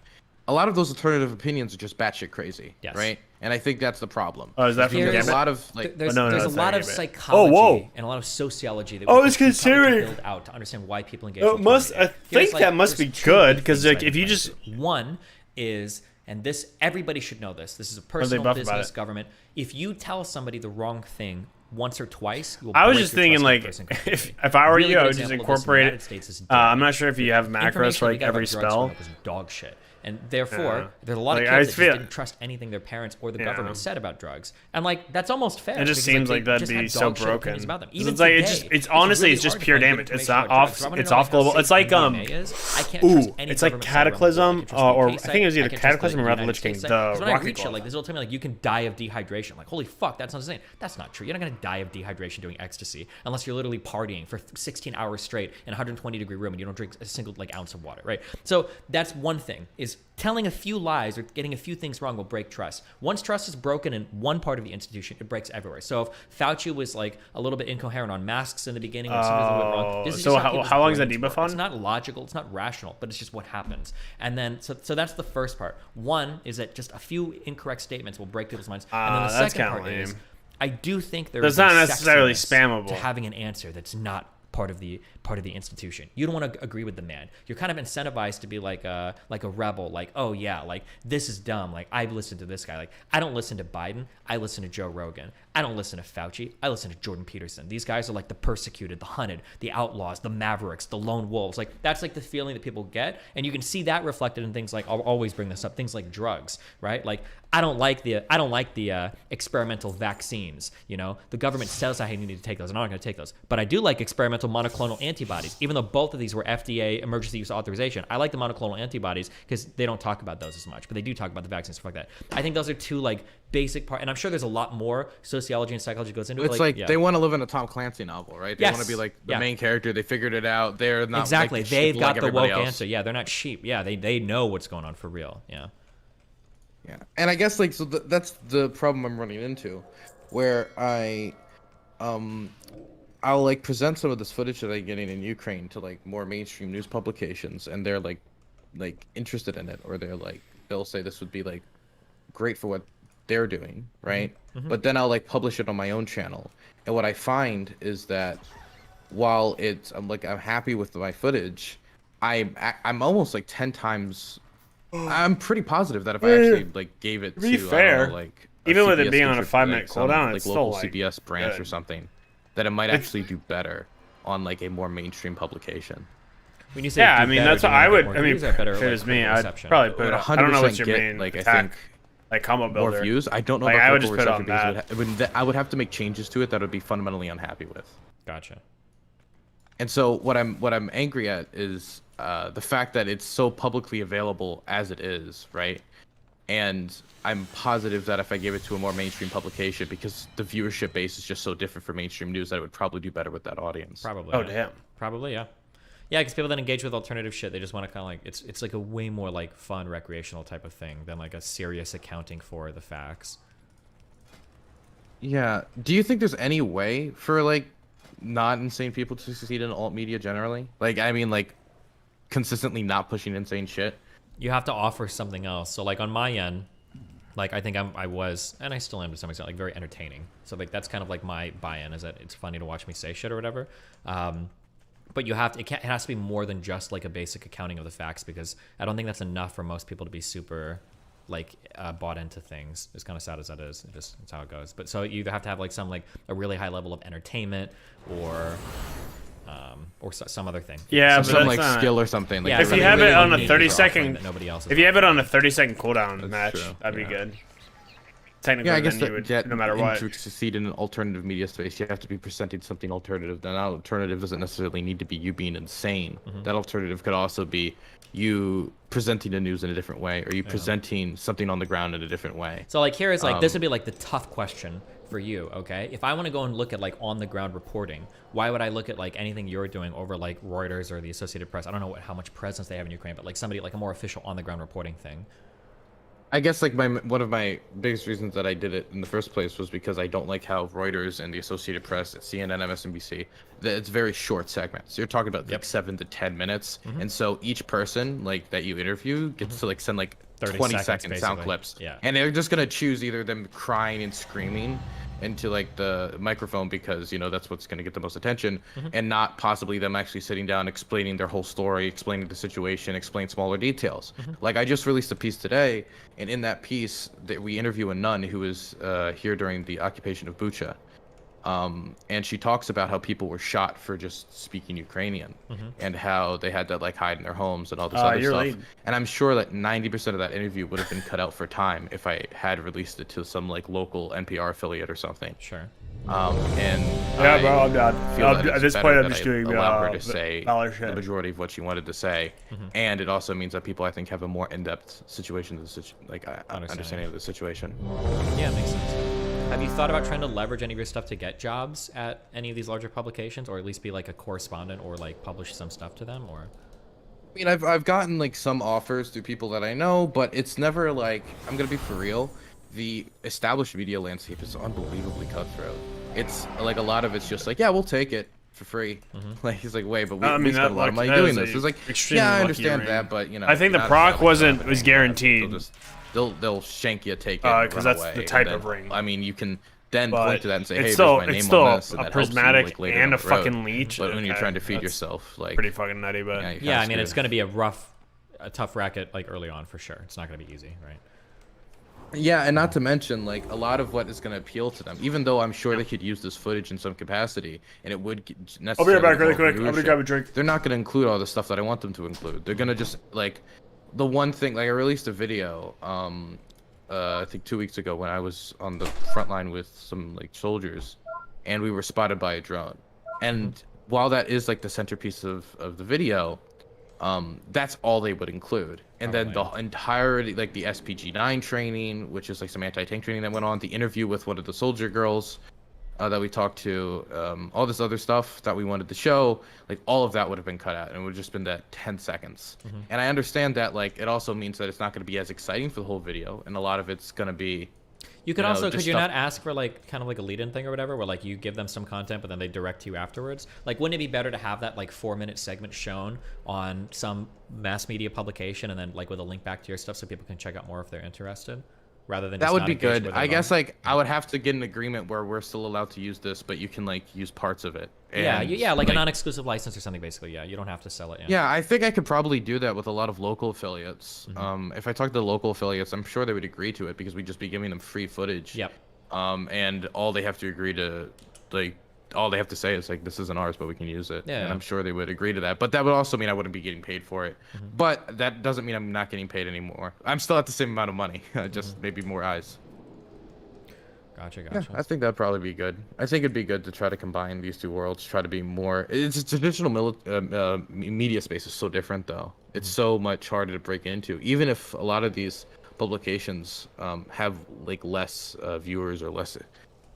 A lot of those alternative opinions are just batshit crazy, Yes. right? And I think that's the problem. Oh, is that from There's Gambit? a lot of like There's, no, there's that's a not lot of Gambit. psychology Oh, whoa. and a lot of sociology that Oh, we it's can probably considering. build out to understand why people engage. It with must. social I media. Here's, think that must there's be two good big because things like that I if you can just point to. One is, and this everybody should know this. This is a they personal buff about business it? government. If you tell somebody the wrong thing once or twice, you will I was break just your thinking trust in like the person completely. if I were Really you, good I would just example of this in the incorporate United it. States is I'm dead. not sure if you have macros Information for we like got about every drugs growing spell. up was dog shit. And therefore, Yeah. there's a lot Like, of I kids that feel- just didn't trust anything their parents or the Yeah. government said about drugs. And like that's almost fair. It just because, seems like they that'd just be had so dog shit broken. opinions about them. 'Cause Even it's like today, it's honestly really it's just hard to pure find good damage. It's information not about drugs. off. So I wanna It's know, off how global. safe It's like MDMA is. I can't trust ooh, any it's like government site around the world. I Cataclysm can trust the or UK I site. think it was either I can trust Cataclysm the or United Rebel Lich King. States The site. 'Cause when I Rocket read shit Club. like this, it'll tell me like you can die of dehydration. I'm like holy fuck, that's not insane. That's not true. You're not gonna die of dehydration doing ecstasy unless you're literally partying for 16 hours straight in a 120-degree room and you don't drink a single like ounce of water, right? So that's one thing is telling a few lies or getting a few things wrong will break trust. Once trust is broken in one part of the institution, it breaks everywhere. So if Fauci was like a little bit incoherent on masks in the beginning or something a little bit wrong, this is so just how people's long is that brains debuff work. on? It's not logical, it's not rational, but it's just what happens. And then so that's the first part. One is that just a few incorrect statements will break people's minds. And then the That's second kinda part is lame. I do think there That's is a not necessarily sexiness spammable. to having an answer that's not part of the institution. You don't want to agree with the man. You're kind of incentivized to be like a rebel, like, oh yeah, like this is dumb. Like I've listened to this guy. Like I don't listen to Biden. I listen to Joe Rogan. I don't listen to Fauci. I listen to Jordan Peterson. These guys are like the persecuted, the hunted, the outlaws, the mavericks, the lone wolves. Like that's like the feeling that people get, and you can see that reflected in things like I'll always bring this up, things like drugs, right? Like I don't like the experimental vaccines. You know, the government says I need to take those, and I'm not going to take those. But I do like experimental monoclonal antibodies, even though both of these were FDA emergency use authorization. I like the monoclonal antibodies because they don't talk about those as much, but they do talk about the vaccines, stuff like that. I think those are two like basic part, and I'm sure there's a lot more sociology and psychology goes into it. It's like yeah. they want to live in a Tom Clancy novel, right? They Yes. want to be like the Yeah. main character. They figured it out. They're not exactly. Like They've sheep got like the everybody woke else. answer. Yeah, they're not sheep. Yeah, they know what's going on for real. Yeah. Yeah, and I guess like so that's the problem I'm running into, where I'll like present some of this footage that I'm getting in Ukraine to like more mainstream news publications, and they're like interested in it, or they'll say this would be like great for what they're doing, right? Mhm. But then I'll like publish it on my own channel, and what I find is that while I'm happy with my footage, I'm almost like 10 times. I'm pretty positive that if I actually like gave it To be to fair, I don't know, like a even with it CBS being on a feature, 5-minute like, some, cooldown, like it's local still, like, CBS branch or good. something, that it might It's- actually do better on like a more mainstream publication. When you say yeah, do I mean better, that's do what you I mean would. more I mean, views or better, if it like, was me, critical I'd reception? probably put. Would It on, I don't know what's 100% your get, main like, I attack, think, like combo builder. More views? I don't know Like, about I would critical just put it on reception that. because I would have to make changes to it that I would be fundamentally unhappy with. Gotcha. And so what I'm angry at is the fact that it's so publicly available as it is, right? And I'm positive that if I gave it to a more mainstream publication, because the viewership base is just so different for mainstream news, that it would probably do better with that audience. Probably. Oh, yeah. damn. Probably, yeah. Yeah, because people that engage with alternative shit, they just want to kind of like it's like a way more like fun recreational type of thing than like a serious accounting for the facts. Yeah. Do you think there's any way for like not insane people to succeed in alt media generally? Like, I mean, like consistently not pushing insane shit. You have to offer something else. So like on my end, like I think I was, and I still am to some extent, like very entertaining. So like that's kind of like my buy-in, is that it's funny to watch me say shit or whatever. But you have to, it has to be more than just like a basic accounting of the facts, because I don't think that's enough for most people to be super like bought into things. As kind of sad as that is, it's how it goes. But so you either have to have like some like a really high level of entertainment or some other thing. Yeah, some like skill or something. Like yeah, if you have it on a 30-second, nobody else. If you have it on a 30-second cooldown match, true. that'd be good. Technically, yeah, I guess then you would, no matter what. To succeed in an alternative media space, you have to be presenting something alternative. That alternative doesn't necessarily need to be you being insane. That alternative could also be you presenting the news in a different way, or you presenting something on the ground in a different way. So like here is like this would be like the tough question for you, okay? If I want to go and look at like on the ground reporting, why would I look at like anything you're doing over like Reuters or the Associated Press? I don't know how much presence they have in Ukraine, but like somebody like a more official on the ground reporting thing. I guess like one of my biggest reasons that I did it in the first place was because I don't like how Reuters and the Associated Press, CNN, MSNBC, that it's very short segments. You're talking about like 7 to 10 minutes, and so each person like that you interview gets to like send like 20-second sound clips, and they're just gonna choose either them crying and screaming into like the microphone because you know that's what's going to get the most attention, and not possibly them actually sitting down explaining their whole story, explaining the situation, explain smaller details. Like I just released a piece today, and in that piece that we interview a nun who was here during the occupation of Bucha, and she talks about how people were shot for just speaking Ukrainian, and how they had to like hide in their homes and all this other stuff. Late. And I'm sure that 90% of that interview would have been cut out for time if I had released it to some like local NPR affiliate or something. Sure. And yeah, bro, I'm done. At this point, I'm just doing allow her to say shit. the majority of what she wanted to say, and it also means that people I think have a more in-depth situation, understanding of the situation. Yeah, it makes sense. Have you thought about trying to leverage any of your stuff to get jobs at any of these larger publications, or at least be like a correspondent, or like publish some stuff to them, or? I mean, I've gotten like some offers through people that I know, but it's never like, I'm gonna be for real. The established media landscape is unbelievably cutthroat. It's like a lot of it's just like, yeah, we'll take it for free. Like he's like, wait, but we spent a lot of money doing this. It's like, yeah, I understand that, but you know, I think the proc was guaranteed. They'll shank you, take it, because that's the type of ring. I mean, you can then point to that and say, hey, it's there's my name still on this, and a that helps you, prismatic like, later and down a the road. fucking leech. But when you're trying to feed yourself, like pretty fucking nutty, but yeah, I mean, it's going to be a tough racket like early on for sure. It's not going to be easy, right? Yeah, and not to mention, like, a lot of what is going to appeal to them, even though I'm sure they could use this footage in some capacity, and it would necessarily... I'll be right back really quick. I'm going to grab a drink. They're not going to include all the stuff that I want them to include. They're going to just, like, the one thing... Like, I released a video, I think 2 weeks ago when I was on the front line with some, like, soldiers, and we were spotted by a drone. And while that is, like, the centerpiece of the video... that's all they would include, and then the entirety, like the SPG-9 training, which is like some anti-tank training that went on, the interview with one of the soldier girls that we talked to, all this other stuff that we wanted to show, like all of that would have been cut out, and it would have just been that 10 seconds. And I understand that, like, it also means that it's not going to be as exciting for the whole video, and a lot of it's going to be... You could also, could you not ask for like kind of like a lead-in thing or whatever, where like you give them some content, but then they direct you afterwards? Like, wouldn't it be better to have that like 4-minute segment shown on some mass media publication, and then like with a link back to your stuff so people can check out more if they're interested, rather than that just would not be engage good. with I it guess on- like I would have to get an agreement where we're still allowed to use this, but you can like use parts of it. And, yeah, like a non-exclusive license or something, basically. Yeah, you don't have to sell it. Yeah, I think I could probably do that with a lot of local affiliates. If I talk to the local affiliates, I'm sure they would agree to it because we'd just be giving them free footage. Yep. And all they have to agree to, like, all they have to say is like, this isn't ours, but we can use it. Yeah. And I'm sure they would agree to that. But that would also mean I wouldn't be getting paid for it. But that doesn't mean I'm not getting paid anymore. I'm still at the same amount of money, just maybe more eyes. Gotcha. Yeah, I think that'd probably be good. I think it'd be good to try to combine these two worlds, try to be more... It's traditional media space is so different, though. It's so much harder to break into. Even if a lot of these publications have like less viewers or less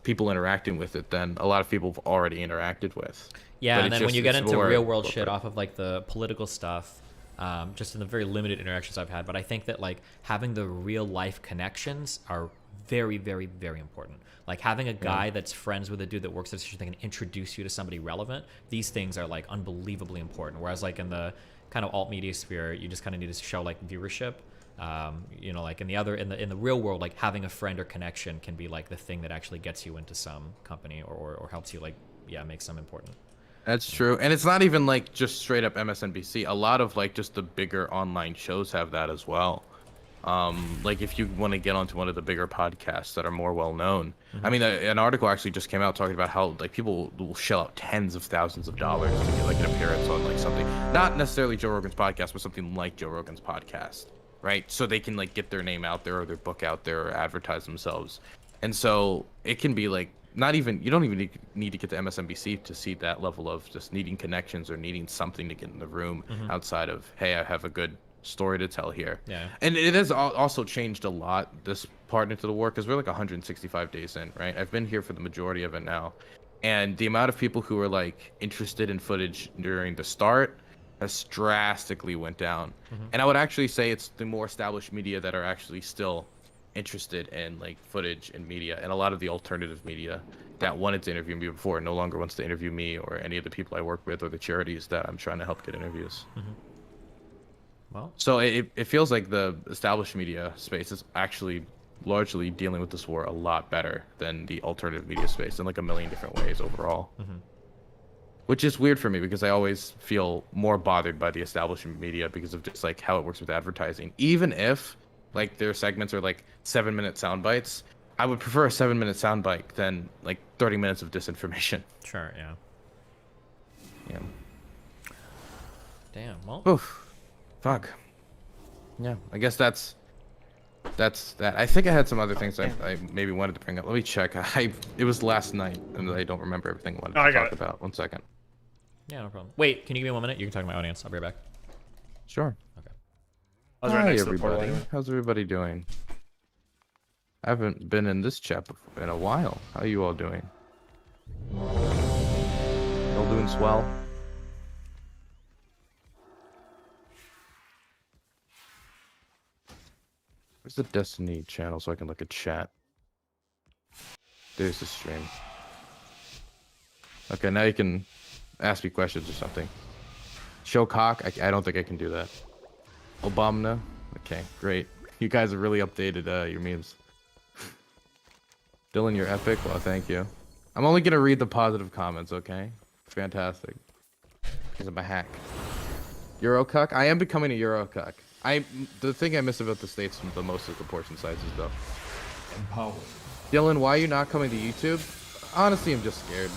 people interacting with it than a lot of people have already interacted with. Yeah, But and it's then when just- you get it's into more real world corporate. shit off of like the political stuff, just in the very limited interactions I've had, but I think that like having the real life connections are very, very, very important. Like having a guy that's friends with a dude that works at a station that can introduce you to somebody relevant, these things are like unbelievably important. Whereas like in the kind of alt media sphere, you just kind of need to show like viewership. You know, like in the real world, like having a friend or connection can be like the thing that actually gets you into some company or helps you like, make some important. That's true. And it's not even like just straight up MSNBC. A lot of like just the bigger online shows have that as well. Like if you want to get onto one of the bigger podcasts that are more well known. I mean, an article actually just came out talking about how like people will shell out tens of thousands of dollars to get like an appearance on like something, not necessarily Joe Rogan's podcast, but something like Joe Rogan's podcast, right? So they can like get their name out there or their book out there or advertise themselves. And so it can be like you don't even need to get to MSNBC to see that level of just needing connections or needing something to get in the room outside of, hey, I have a good story to tell here. Yeah. And it has also changed a lot, this part into the war, because we're like 165 days in, right? I've been here for the majority of it now. And the amount of people who are like interested in footage during the start has drastically went down. And I would actually say it's the more established media that are actually still interested in like footage and media, and a lot of the alternative media that wanted to interview me before no longer wants to interview me or any of the people I work with or the charities that I'm trying to help get interviews. Well, so it feels like the established media space is actually largely dealing with this war a lot better than the alternative media space in like a million different ways overall. Which is weird for me because I always feel more bothered by the establishment media because of just like how it works with advertising. Even if like their segments are like 7-minute sound bites, I would prefer a 7-minute sound bite than like 30 minutes of disinformation. Sure, yeah. Yeah. Damn, well. Oof. Fuck. Yeah, I guess that's that. I think I had some other things I maybe wanted to bring up. Let me check. It was last night, and I don't remember everything I wanted to talk about. 1 second. Yeah, no problem. Wait, can you give me 1 minute? You can talk to my audience. I'll be right back. Sure. Okay. Hi, everybody. How's everybody doing? I haven't been in this chat in a while. How are you all doing? All doing swell? Where's the Destiny channel so I can look at chat? There's the stream. Okay, now you can ask me questions or something. Show cock? I don't think I can do that. Obama? Okay, great. You guys have really updated your memes. Dylan, you're epic. Well, thank you. I'm only gonna read the positive comments, okay? Fantastic. Because I'm a hack. Eurocuck? I am becoming a Eurocuck. The thing I miss about the States the most is the portion sizes, though. Empowered. Dylan, why are you not coming to YouTube? Honestly, I'm just scared.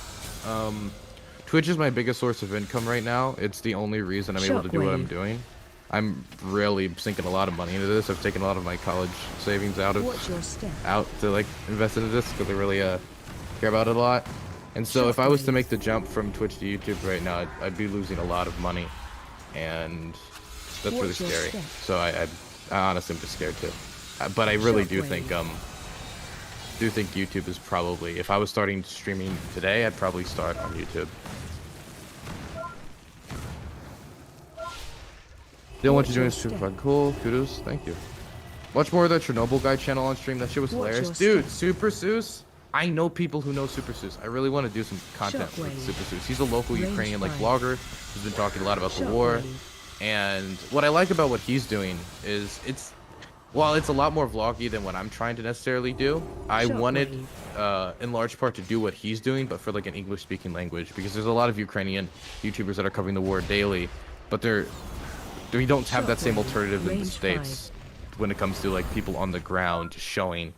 Twitch is my biggest source of income right now. It's the only reason I'm able to do what I'm doing. I'm really sinking a lot of money into this. I've taken a lot of my college savings out to like invest into this because I really care about it a lot. And so if I was to make the jump from Twitch to YouTube right now, I'd be losing a lot of money, and that's really scary. So I honestly am just scared too. But I really do think YouTube is probably, if I was starting streaming today, I'd probably start on YouTube. Dylan, what you doing is super fun. Cool. Kudos. Thank you. Watch more of that Chernobyl guy channel on stream. That shit was hilarious. Dude, Super Seuss. I know people who know Super Seuss. I really want to do some content with Super Seuss. He's a local Ukrainian like vlogger who's been talking a lot about the war. And what I like about what he's doing is while it's a lot more vloggy than what I'm trying to necessarily do, I wanted in large part to do what he's doing, but for like an English speaking language, because there's a lot of Ukrainian YouTubers that are covering the war daily, but we don't have that same alternative in the States when it comes to like people on the ground showing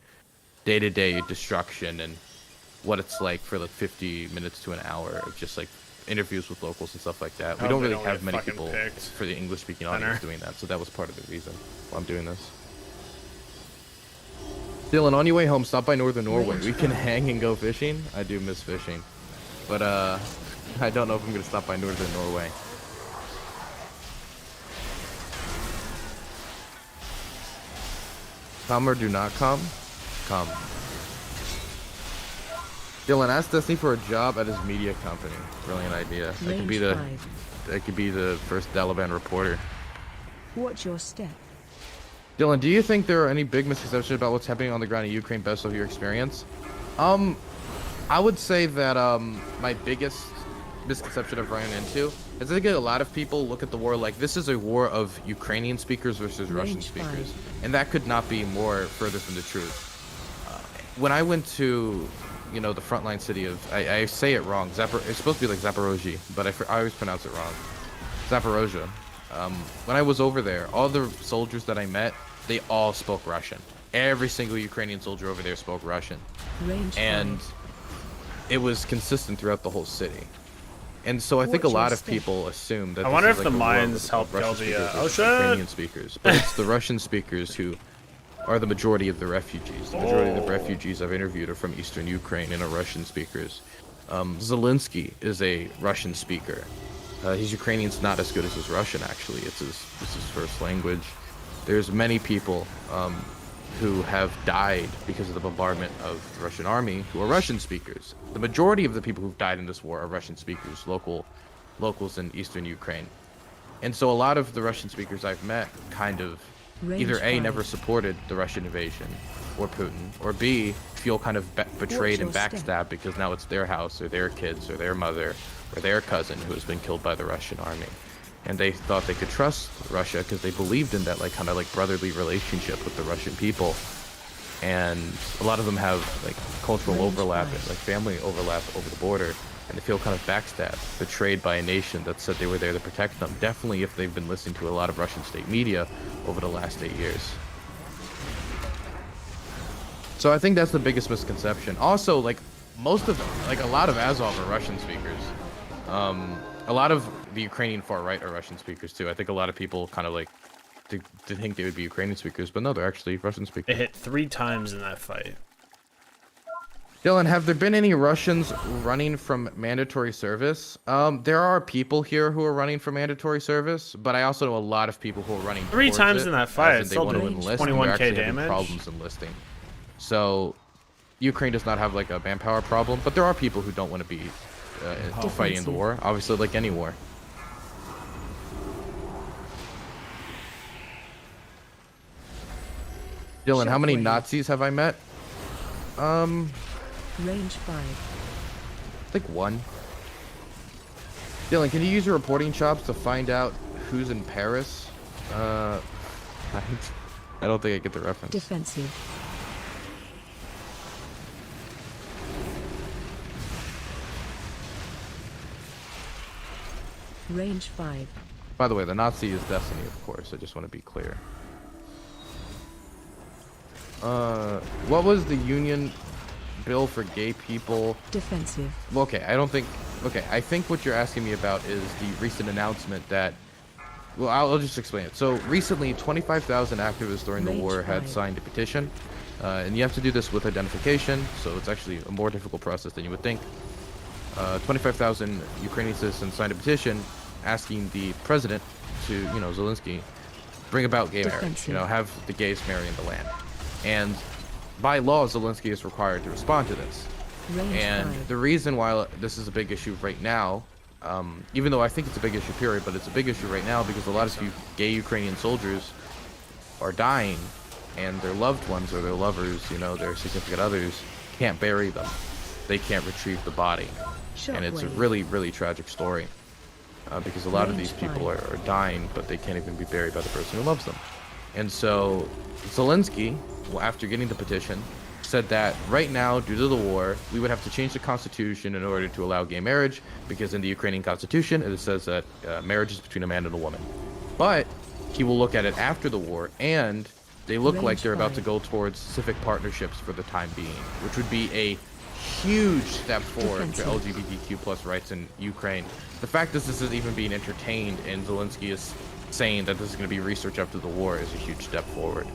day-to-day destruction and what it's like for like 50 minutes to an hour of just like interviews with locals and stuff like that. We don't really have many people for the English-speaking audience doing that, so that was part of the reason why I'm doing this. Dylan, on your way home, stop by Northern Norway. We can hang and go fishing. I do miss fishing, but I don't know if I'm gonna stop by Northern Norway. Come or do not come? Come. Dylan, ask Destiny for a job at his media company. Brilliant idea. I could be the first Taliban reporter. Watch your step. Dylan, do you think there are any big misconceptions about what's happening on the ground in Ukraine based off your experience? I would say that my biggest misconception I've run into is I think a lot of people look at the war like this is a war of Ukrainian speakers versus Russian speakers, and that could not be more further from the truth. When I went to, the frontline city of, I say it wrong, it's supposed to be like Zaporozhye, but I always pronounce it wrong. Zaporozhye. When I was over there, all the soldiers that I met they all spoke Russian. Every single Ukrainian soldier over there spoke Russian. And it was consistent throughout the whole city. And so I think a lot of people assume that I wonder this if is the like a war mines of help Russian kill the speakers versus ocean. Ukrainian speakers, but it's the Russian speakers who are the majority of the refugees. The majority of the refugees I've interviewed are from eastern Ukraine and are Russian speakers. Zelensky is a Russian speaker. His Ukrainian's not as good as his Russian, actually. It's his first language. There's many people who have died because of the bombardment of the Russian army who are Russian speakers. The majority of the people who've died in this war are Russian speakers, locals in eastern Ukraine. And so a lot of the Russian speakers I've met kind of either A, never supported the Russian invasion or Putin, or B, feel kind of betrayed and backstabbed because now it's their house or their kids or their mother or their cousin who has been killed by the Russian army. And they thought they could trust Russia because they believed in that like kind of like brotherly relationship with the Russian people. And a lot of them have like cultural overlap and like family overlap over the border, and they feel kind of backstabbed, betrayed by a nation that said they were there to protect them. Definitely if they've been listening to a lot of Russian state media over the last 8 years. So I think that's the biggest misconception. Also, like most of them, like a lot of Azov are Russian speakers. A lot of the Ukrainian far right are Russian speakers too. I think a lot of people kind of like to think they would be Ukrainian speakers, but no, they're actually Russian speakers. They hit 3 times in that fight. Dylan, have there been any Russians running from mandatory service? There are people here who are running from mandatory service, but I also know a lot of people who are running 3 towards times it, in that fight. as in they want to enlist, and they're 21k actually having damage. problems enlisting. So Ukraine does not have like a manpower problem, but there are people who don't want to be fighting in the war, obviously, like any war. Dylan, how many Nazis have I met? Range 5. I think 1. Dylan, can you use your reporting chops to find out who's in Paris? I don't think I get the reference. Defensive. Range 5. By the way, the Nazi is Destiny, of course. I just want to be clear. What was the union bill for gay people? Defensive. Okay, I don't think... Okay, I think what you're asking me about is the recent announcement that... Well, I'll just explain it. So, recently, 25,000 activists during the war had signed a petition. And you have to do this with identification, so it's actually a more difficult process than you would think. 25,000 Ukrainian citizens signed a petition asking the president to, you know, Zelensky, bring about gay marriage. You know, have the gays marry in the land. And by law, Zelensky is required to respond to this. And the reason why this is a big issue right now, even though I think it's a big issue period, but it's a big issue right now because a lot of gay Ukrainian soldiers are dying and their loved ones or their lovers, you know, their significant others, can't bury them. They can't retrieve the body. And it's a really, really tragic story because a lot of these people are dying, but they can't even be buried by the person who loves them. And so Zelensky, after getting the petition, said that right now, due to the war, we would have to change the constitution in order to allow gay marriage, because in the Ukrainian constitution, it says that marriage is between a man and a woman. But he will look at it after the war, and they look like they're about to go towards civic partnerships for the time being, which would be a huge step forward for LGBTQ plus rights in Ukraine. The fact that this is even being entertained and Zelensky is saying that this is going to be research after the war is a huge step forward.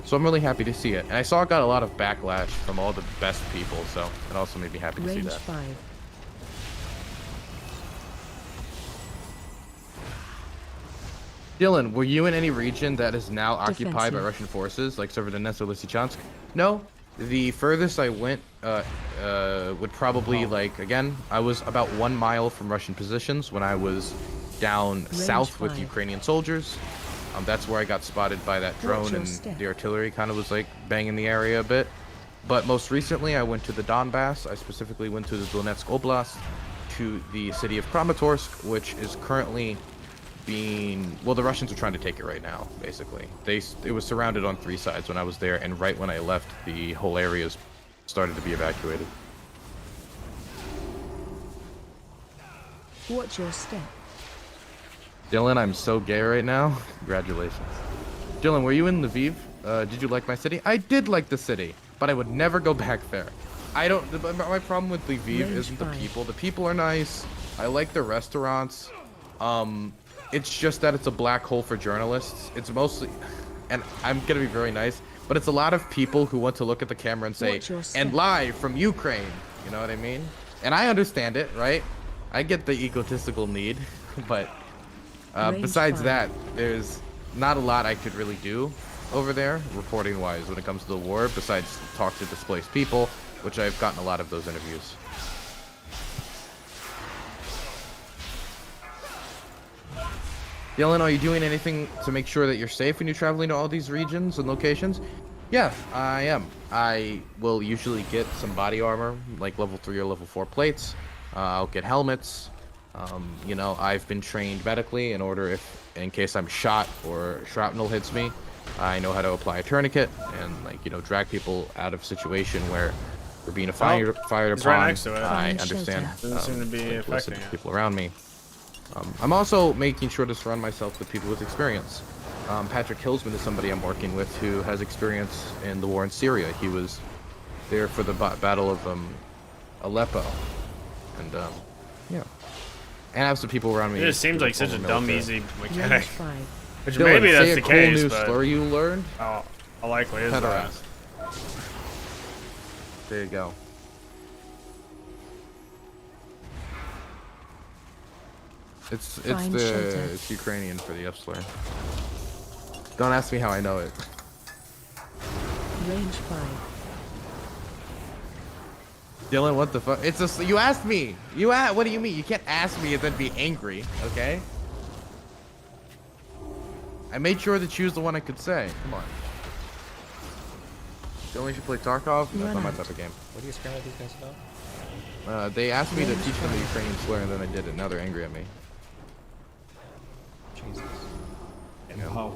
So I'm really happy to see it. And I saw it got a lot of backlash from all the best people, so it also made me happy to see that. 5. Dylan, were you in any region that is now occupied by Russian forces, like Severodonetsk or Lysychansk? No. The furthest I went would probably, like, again, I was about 1 mile from Russian positions when I was down south with Ukrainian soldiers. That's where I got spotted by that drone, and the artillery kind of was, like, banging the area a bit. But most recently, I went to the Donbass. I specifically went to the Donetsk Oblast, to the city of Kramatorsk, which is currently being... Well, the Russians are trying to take it right now, basically. It was surrounded on 3 sides when I was there, and right when I left, the whole area started to be evacuated. Watch your step. Dylan, I'm so gay right now. Congratulations. Dylan, were you in Lviv Did you like my city? I did like the city, but I would never go back there. I don't. My problem with Lviv isn't the people. The people are nice. I like the restaurants. It's just that it's a black hole for journalists. It's mostly, and I'm gonna be very nice, but it's a lot of people who want to look at the camera and say, and live from Ukraine. You know what I mean? And I understand it, right? I get the egotistical need, but besides that, there's not a lot I could really do over there, reporting-wise, when it comes to the war, besides talk to displaced people, which I've gotten a lot of those interviews. Dylan, are you doing anything to make sure that you're safe when you're traveling to all these regions and locations? Yeah, I am. I will usually get some body armor, like level 3 or level 4 plates. I'll get helmets. You know, I've been trained medically in case I'm shot or shrapnel hits me. I know how to apply a tourniquet and, like, you know, drag people out of situation where we're being fired upon. Right next to it. I understand. Doesn't seem to be like, listen affecting to it. people around me. I'm also making sure to surround myself with people with experience. Patrick Hillsman is somebody I'm working with who has experience in the war in Syria. He was there for the Battle of Aleppo, and yeah. And I have some people around me. It just seems like such a dumb, military. easy mechanic. Which Dylan, maybe that's say the a cool case, new but slur you learned. Oh, likely is that. Pederast. There you go. It's Ukrainian for the F slur. Don't ask me how I know it. Range 5. Dylan, what the fuck? You asked me. What do you mean? You can't ask me and then be angry, okay? I made sure to choose the one I could say. Come on. Dylan should play Tarkov? That's not my type of game. What are you scaring these guys about? They asked me to teach them the Ukrainian slur and then I did it. Now they're angry at me. Jesus. Yeah.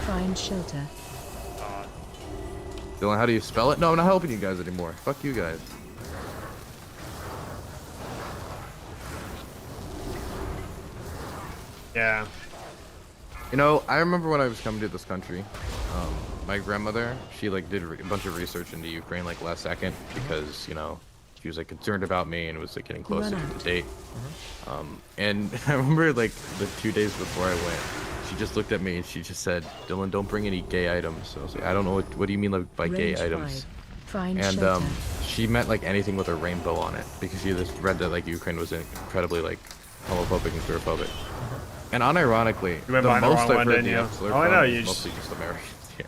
Find shelter. Dylan, how do you spell it? No, I'm not helping you guys anymore. Fuck you guys. Yeah. You know, I remember when I was coming to this country, my grandmother, she like did a bunch of research into Ukraine like last second because, you know, she was like concerned about me and it was like getting closer to the date. And I remember like the 2 days before I went, she just looked at me and she just said, Dylan, don't bring any gay items. So I was like, I don't know, what do you mean like, by gay items? And she meant like anything with a rainbow on it because she just read that like Ukraine was incredibly like homophobic and queerphobic. And unironically, the most I've heard the slur from is mostly just Americans here.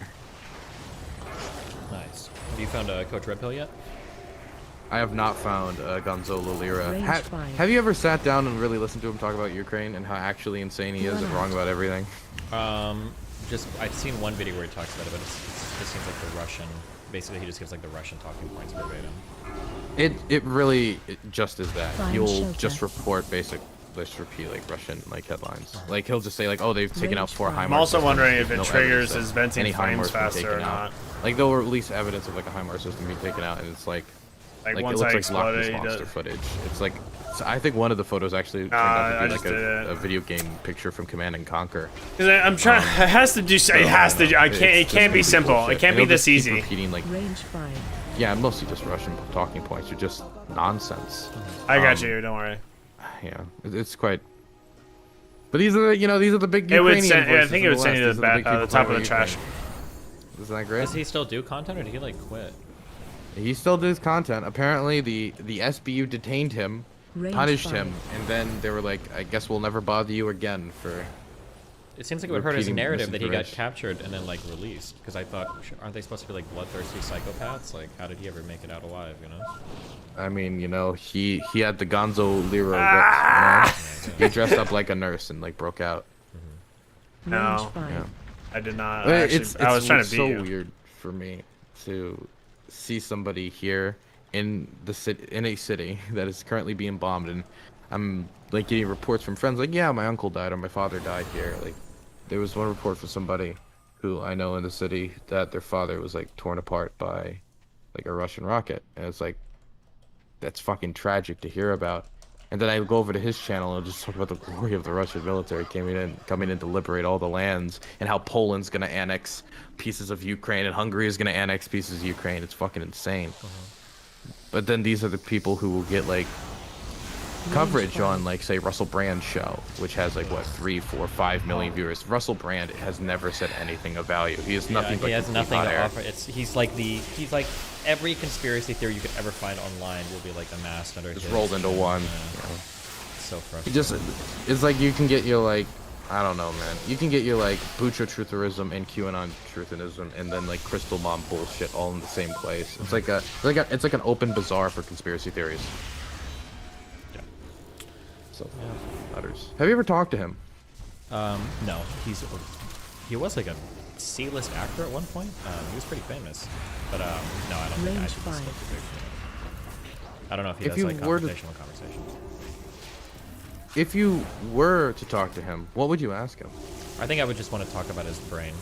Nice. Have you found Coach Red Pill yet? I have not found Gonzalo Lira. Have you ever sat down and really listened to him talk about Ukraine and how actually insane he is and wrong about everything? Just I've seen one video where he talks about it, but it just seems like the Russian. Basically, he just gives like the Russian talking points verbatim. It really just is that. He'll just report just repeat like Russian like headlines. Like he'll just say like, oh, they've taken out 4 HIMARS. I'm also wondering if it no triggers his venting flames HIMARS being faster taken or out. not. Like they'll release evidence of like a HIMARS system being taken out, and it's like Like it once looks I like Loch Ness exploded, Monster footage. It's like I think one of the photos actually turned out to be like a video game picture from Command and Conquer. Because I'm trying. It has to do. It has to. I can't. It can't be simple. Bullshit. It can't And be he'll just this keep easy. repeating like Range 5. yeah, mostly just Russian talking points are just nonsense. I got you. Don't worry. Yeah, it's quite. But these are these are the big It would Ukrainian send. I voices think in it would send you West. to These are big the people top of talking the trash. Ukraine. Isn't that great? Does he still do content, or did he like quit? He still does content. Apparently, the SBU detained him, punished him, and then they were like, "I guess we'll never bother you again." For It seems like it would hurt his repeating narrative that he got misinformation. captured and then like released. Because I thought, aren't they supposed to be like bloodthirsty psychopaths? Like, how did he ever make it out alive? You know? I mean, he had the Gonzo Lira whip, He dressed up like a nurse and like broke out. No, Yeah. I did not. But Actually, I was trying to beat so you. weird for me to see somebody here in the city, in a city that is currently being bombed, and I'm like getting reports from friends like, yeah, my uncle died or my father died here. Like, there was one report from somebody who I know in the city that their father was like torn apart by like a Russian rocket, and it's like that's fucking tragic to hear about. And then I go over to his channel and just talk about the glory of the Russian military coming in to liberate all the lands, and how Poland's gonna annex pieces of Ukraine and Hungary is gonna annex pieces of Ukraine. It's fucking insane. But then these are the people who will get like coverage on, like, say, Russell Brand's show, which has like what 3, 4, 5 million viewers. Russell Brand has never said anything of value. He has nothing. He has nothing hot to air. offer. He's like every conspiracy theory you could ever find online will be like amassed under. Just his, rolled into one. So frustrating. It's like you can get your like, I don't know, man. You can get your like Bucha trutherism and QAnon truthinism, and then like Crystal Mom bullshit all in the same place. It's like it's like an open bazaar for conspiracy theories. So, utters. Have you ever talked to him? No. He was like a C-list actor at one point. He was pretty famous, but no, I don't think I should spoke to Big. I don't know if he does like conversational conversations. If you were to talk to him, what would you ask him? I think I would just want to talk about his brain.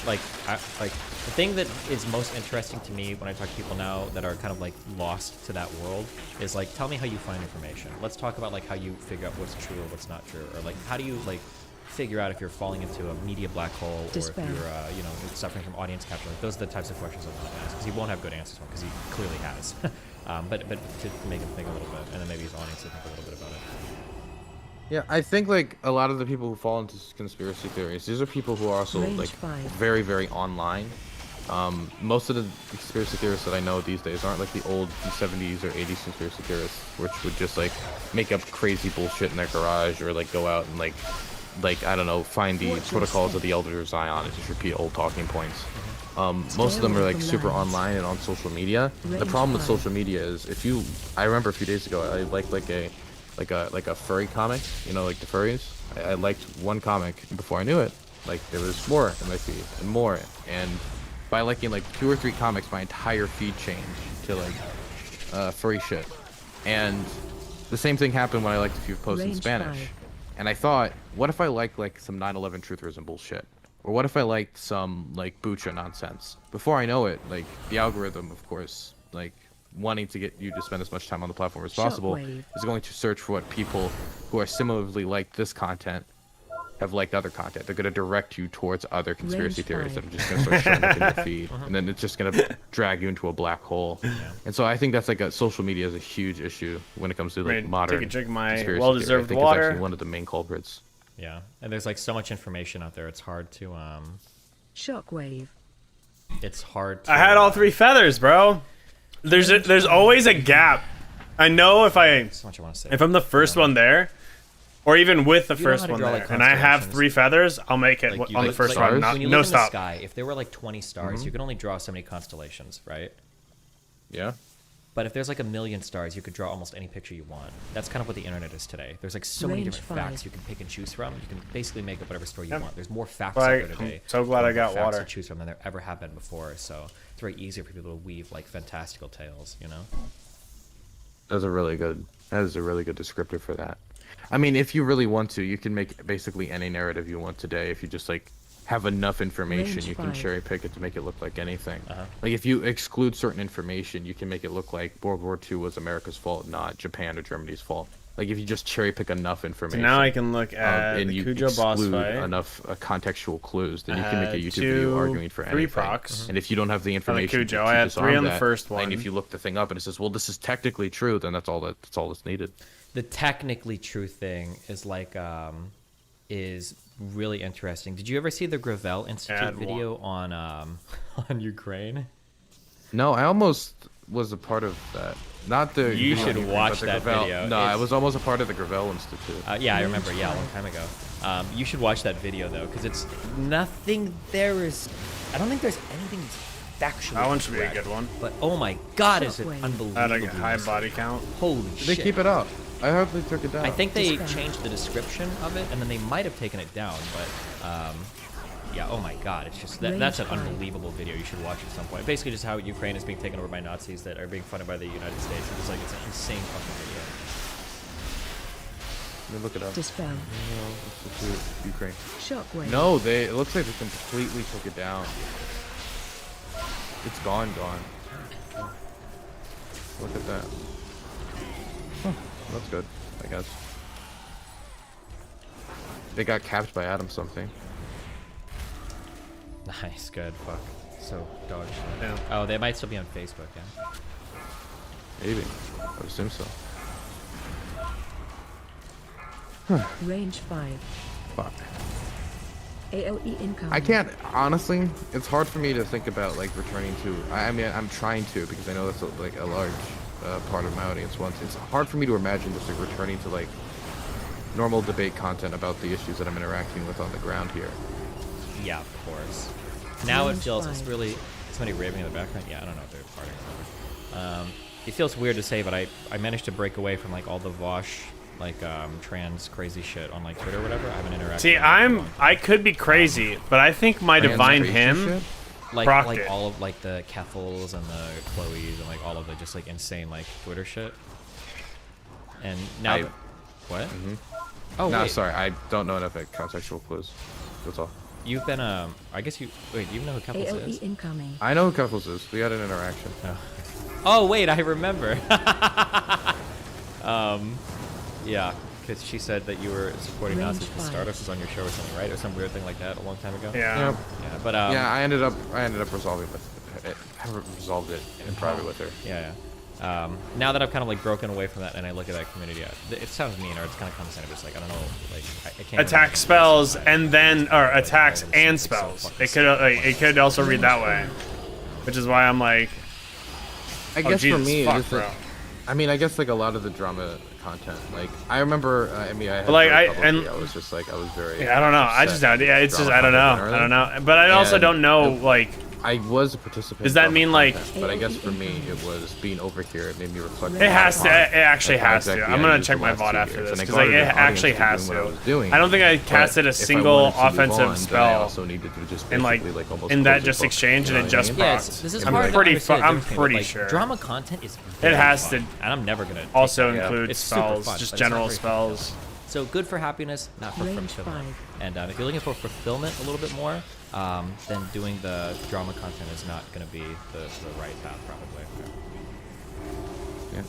Like the thing that is most interesting to me when I talk to people now that are kind of like lost to that world is like, tell me how you find information. Let's talk about like how you figure out what's true or what's not true, or like how do you like figure out if you're falling into a media black hole or if you're suffering from audience capture. Like, those are the types of questions I want to ask, because he won't have good answers for, because he clearly has. but to make him think a little bit, and then maybe his audience to think a little bit about it. Yeah, I think like a lot of the people who fall into conspiracy theories, these are people who are also like very, very online. Most of the conspiracy theorists that I know these days aren't like the old 70s or 80s conspiracy theorists, which would just like make up crazy bullshit in their garage, or like go out and like I don't know, find the protocols of the Elder of Zion and just repeat old talking points. Most of them are like super online and on social media. The problem with social media is I remember a few days ago I liked like a furry comic, you know, like the furries. I liked one comic, and before I knew it, like there was more in my feed and more, and by liking like 2 or 3 comics, my entire feed changed to like furry shit. And the same thing happened when I liked a few posts in Spanish. And I thought, what if I liked like some 9/11 trutherism bullshit? Or what if I liked some like Bucha nonsense? Before I know it, like the algorithm, of course, like wanting to get you to spend as much time on the platform as possible, is going to search for what people who are similarly like this content have liked other content. They're going to direct you towards other conspiracy theories that are just going to start showing up in your feed, and then it's just going to drag you into a black hole. And so I think that's like social media is a huge issue when it comes to like modern take a drink of my conspiracy well-deserved theory. I think water. it's actually one of the main culprits. Yeah, and there's like so much information out there. It's hard to Shockwave. It's hard to, I had all 3 feathers, bro. There's always a gap. I know if I'm the first one there, or even with the first one there, and I have 3 feathers, I'll make it like, on the first one. When you No look in the stop. sky, if there were like 20 stars, you can only draw so many constellations, right? Yeah. But if there's like 1 million stars, you could draw almost any picture you want. That's kind of what the internet is today. There's like so many different facts you can pick and choose from. You can basically make up whatever story you want. There's more facts out there today. I'm so glad I got facts water to choose from than there ever have been before. So it's very easy for people to weave like fantastical tales, you know? That is a really good descriptor for that. I mean, if you really want to, you can make basically any narrative you want today. If you just like have enough information, you can cherry pick it to make it look like anything. Like if you exclude certain information, you can make it look like World War II was America's fault, not Japan or Germany's fault. Like if you just cherry pick enough information. So now I can look at and the you Cujo boss exclude fight. enough contextual clues, then you can make a YouTube 2, video arguing for 3 anything. procs. And if you don't have the information, Cujo, to I had disarm 3 on the that, first one. And if you look the thing up and it says, well, this is technically true, then that's all that's needed. The technically true thing is like is really interesting. Did you ever see the Gravel Institute video on Ukraine? No, I almost was a part of that. Not the. You should watch the that Gravel, video. No, I was almost a part of the Gravel Institute. Yeah, I remember. Yeah, a long time ago. You should watch that video though, because it's nothing. There is. I don't think there's anything factual. That one should be a correct, good one. But oh my God, is it unbelievable? At a high body count. Holy They shit! keep it up. I hope they took it down. I think they changed the description of it, and then they might have taken it down. But yeah, oh my God, it's just that's an unbelievable video. You should watch it at some point. Basically, just how Ukraine is being taken over by Nazis that are being funded by the United States. It's like it's an insane fucking video. Let me look it up. Dispel. No, Ukraine. Shockwave. No, it looks like they completely took it down. It's gone. Look at that. Huh. That's good, I guess. They got capped by Adam something. Nice, good. Fuck. So dog shit. Yeah. Oh, they might still be on Facebook, yeah. Maybe. I would assume so. Range 5. Fuck. AOE incoming. I can't, honestly, it's hard for me to think about, like, returning to, I mean, I'm trying to, because I know that's, like, a large part of my audience wants. It's hard for me to imagine just, like, returning to, like, normal debate content about the issues that I'm interacting with on the ground here. Yeah, of course. Now it feels, it's really, somebody raving in the background? Yeah, I don't know if they're farting. It feels weird to say, but I managed to break away from, like, all the Vosh, like, trans crazy shit on, like, Twitter or whatever. I haven't interacted. See, I could be crazy, but I think my divine him like procced it. all of, like, the Keffels and the Chloes and, like, all of the just, like, insane, like, Twitter shit. And now... What? Oh, no, wait. sorry, I don't know enough contextual clues. That's all. You've been, I guess you... Wait, do you know who Keffels AOE is? incoming. I know who Keffels is. We had an interaction. Oh, wait, I remember. Yeah, because she said that you were supporting Nazis from Stardust was on your show or something, right? Or some weird thing like that a long time ago. Yeah. Yep. Yeah, but yeah, I ended up resolving it. I resolved it in private with her. Yeah, yeah. Now that I've kind of like broken away from that and I look at that community, it sounds mean or it's kind of condescending. But it's like I don't know, like I can't. Attack spells and then, or attacks and spells. It could also read that way, which is why I'm like. I guess for me, it's like, I mean, I guess like a lot of the drama content. Like I remember, I mean, I had like I was just like I was very. Yeah, I don't know. I just don't. Yeah, it's just I don't know. But I also don't know like. I was a participant. Does that mean like? But I guess for me, it was being over here. It made me reflect. It has to. It actually has to. I'm gonna check my VOD after this because like, it actually has to. I don't think I casted a single offensive spell in like in that just exchange and it just procs. This is I'm pretty sure. Drama content is. It has to. And I'm never gonna. Also include spells, just general spells. So good for happiness, not for fulfillment. And if you're looking for fulfillment a little bit more, then doing the drama content is not going to be the right path, probably. Yeah.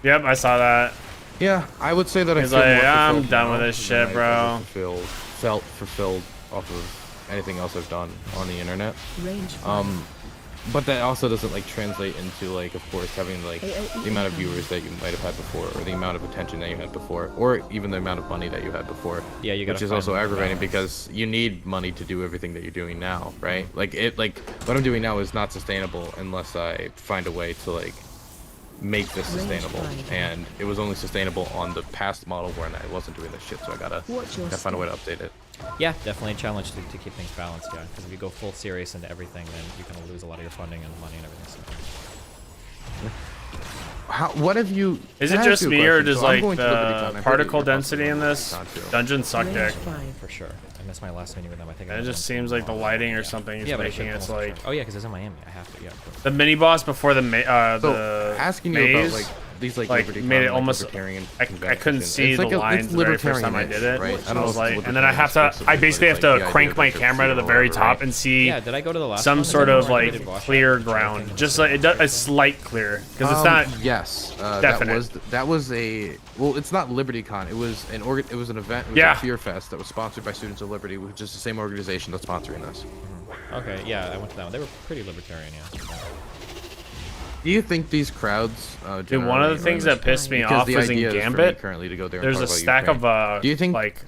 Yep, I saw that. Yeah, I would say that He's like, I'm done with this shit, bro. Felt fulfilled off of anything else I've done on the internet. But that also doesn't like translate into like, of course, having like the amount of viewers that you might have had before, or the amount of attention that you had before, or even the amount of money that you had before. Yeah, you gotta which is also aggravating because you need money to do everything that you're doing now, right? Like what I'm doing now is not sustainable unless I find a way to like make this sustainable, and it was only sustainable on the past model when I wasn't doing this shit, so I gotta find a way to update it. Yeah, definitely a challenge to keep things balanced, yeah. Because if you go full serious into everything, then you kind of lose a lot of your funding and money and everything. So. What have you? Is it just me or does like the particle density in this dungeon suck dick? For sure. I missed my last meeting with them. I think. It just seems like the lighting or something is making it like. Oh yeah, because it's in Miami. I have to. Yeah. Of course. The mini boss before the so asking you about like these like made it almost. I couldn't see the lines the very first time I did it. Right? I was like, and then I have to. I basically have to crank my camera to the very top and see. Yeah. Did I go to the last some sort of like clear ground, just like a slight clear, because it's not. Yes. Definite. That was a. Well, it's not LibertyCon. It was an event. It was a Fear Fest that was sponsored by Students of Liberty, which is the same organization that's sponsoring this. Okay. Yeah, I went to that one. They were pretty libertarian. Yeah. Do you think these crowds? Dude, one of the things that pissed me off was in Gambit. Currently to go there there's a stack of do you think like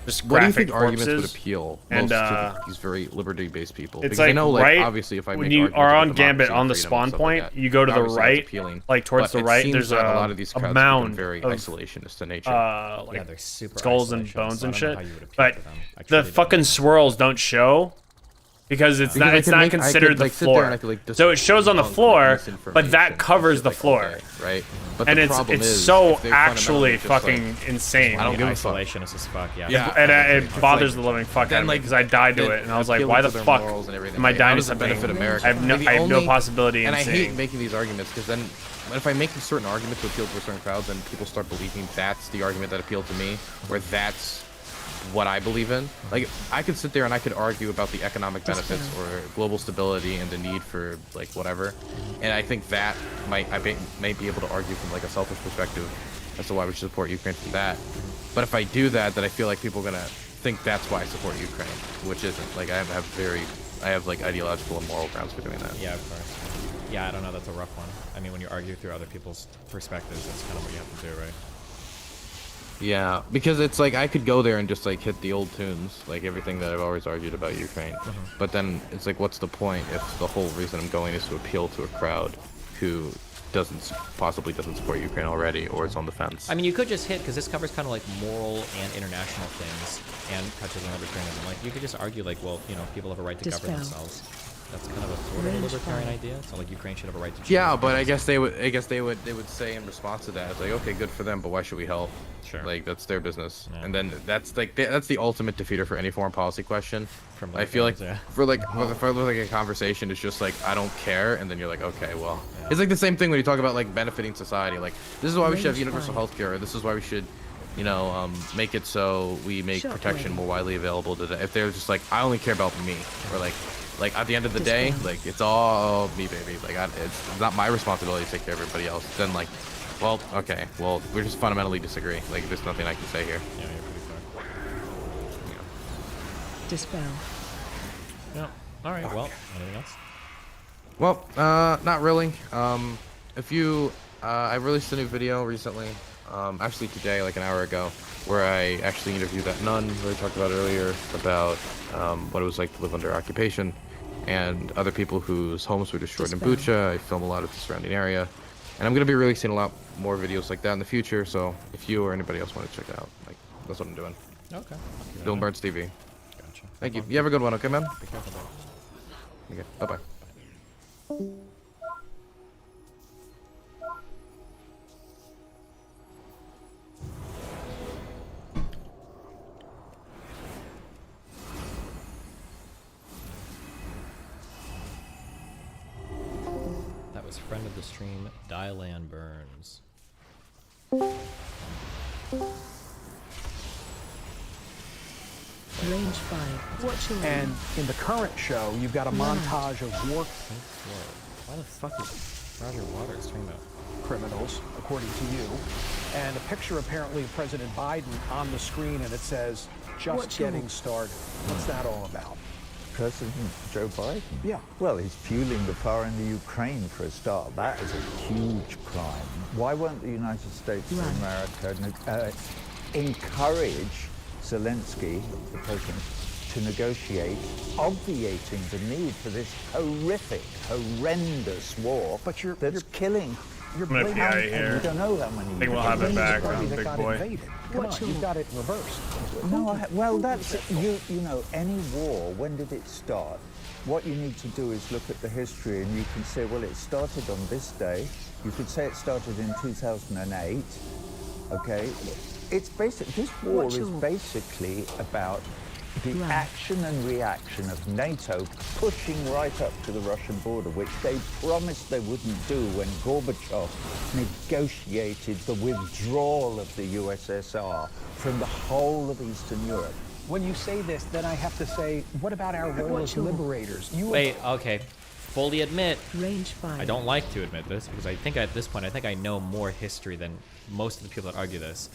just what do you think corpses arguments would appeal most to these very liberty-based people? It's because like, I know, like, right obviously, if I when make you are on about Gambit democracy on the and freedom spawn and stuff point, like that, you go to the obviously that's right, appealing. like towards But the it right. seems There's that a lot of these a crowds mound have been very of isolationist in nature. like yeah, they're super skulls and isolationist, bones so and I don't know shit. how you would appeal But to them. I the truly fucking swirls don't show. Because it's not considered the floor. So it shows on the floor, but that covers the floor. Right. And it's so actually fucking insane. I don't give a fuck. Isolationist as fuck. Yeah. Yeah. And it bothers the living fuck out of me because I died to it, and I was like, why the fuck am I dying to something? I have no possibility in seeing. And I hate making these arguments because then, if I make certain arguments to appeal to a certain crowd, then people start believing that's the argument that appealed to me, or that's what I believe in. Like, I could sit there and I could argue about the economic benefits or global stability and the need for like whatever, and I think that I may be able to argue from like a selfish perspective as to why we should support Ukraine for that. But if I do that, then I feel like people are gonna think that's why I support Ukraine, which isn't. Like I have like ideological and moral grounds for doing that. Yeah, of course. Yeah, I don't know. That's a rough one. I mean, when you argue through other people's perspectives, that's kind of what you have to do, right? Yeah, because it's like I could go there and just like hit the old tunes, like everything that I've always argued about Ukraine. But then it's like, what's the point if the whole reason I'm going is to appeal to a crowd who possibly doesn't support Ukraine already or is on the fence? I mean, you could just hit, because this covers kind of like moral and international things and touches on libertarianism. Like, you could just argue like, well, you know, people have a right to govern themselves. That's kind of a sort of a libertarian idea. So like, Ukraine should have a right to choose. Yeah, but I guess they would say in response to that, it's like, okay, good for them, but why should we help? Sure. Like that's their business. And then that's the ultimate defeater for any foreign policy question. I feel like for like a conversation, it's just like I don't care, and then you're like, okay, well, it's like the same thing when you talk about like benefiting society. Like this is why we should have universal health care. Or this is why we should, you know, make it so we make protection more widely available to the. If they're just like, I only care about me, or like at the end of the day, like it's all me, baby. Like it's not my responsibility to take care of everybody else. Then like, well, okay, well, we just fundamentally disagree. Like there's nothing I can say here. Yeah, you're pretty fair. Dispel. Yeah. All right. Well, anything else? Well, not really. I released a new video recently, actually today, like an hour ago, where I actually interviewed that nun who I talked about earlier about what it was like to live under occupation, and other people whose homes were destroyed in Bucha. I film a lot of the surrounding area, and I'm gonna be releasing a lot more videos like that in the future. So if you or anybody else want to check it out, like that's what I'm doing. Okay. Dylan Burns TV. Gotcha. Thank you. You have a good one, okay, man? Be careful, though. Okay. Bye bye. That was friend of the stream, Dylan Burns. Range 5. Watch your And in the current show, you've got a montage of war Why the fuck is Roger Waters talking about criminals, according to you, and a picture apparently of President Biden on the screen, and it says, just getting started. What's that all about? President Joe Biden? Yeah. Well, he's fueling the fire in the Ukraine for a start. That is a huge crime. Why won't the United States of America encourage Zelensky, the president, to negotiate, obviating the need for this horrific, horrendous war that's killing? I'm gonna be out of here. We don't know how many. I think we'll have it back on Big Boy. Come on, you've got it reversed. No, well, that's you know, any war. When did it start? What you need to do is look at the history, and you can say, well, it started on this day. You could say it started in 2008. Okay, it's basic. This war is basically about the action and reaction of NATO pushing right up to the Russian border, which they promised they wouldn't do when Gorbachev negotiated the withdrawal of the USSR from the whole of Eastern Europe. When you say this, then I have to say, what about our role as liberators? Wait, okay. Fully admit, Range 5. I don't like to admit this, because I think at this point, I know more history than most of the people that argue this.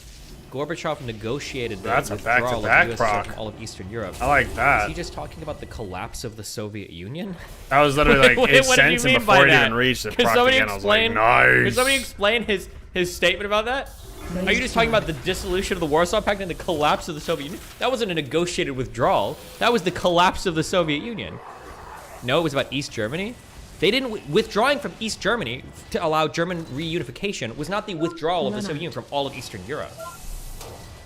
Gorbachev negotiated the withdrawal of the USSR from all of Eastern Europe. I like that. Is he just talking about the collapse of the Soviet Union? That was literally like his sentence before it even reached the Could somebody propaganda. I was like, nice. Could somebody explain his statement about that? Are you just talking about the dissolution of the Warsaw Pact and the collapse of the Soviet Union? That wasn't a negotiated withdrawal. That was the collapse of the Soviet Union. No, it was about East Germany. They didn't withdrawing from East Germany to allow German reunification was not the withdrawal of the Soviet Union from all of Eastern Europe.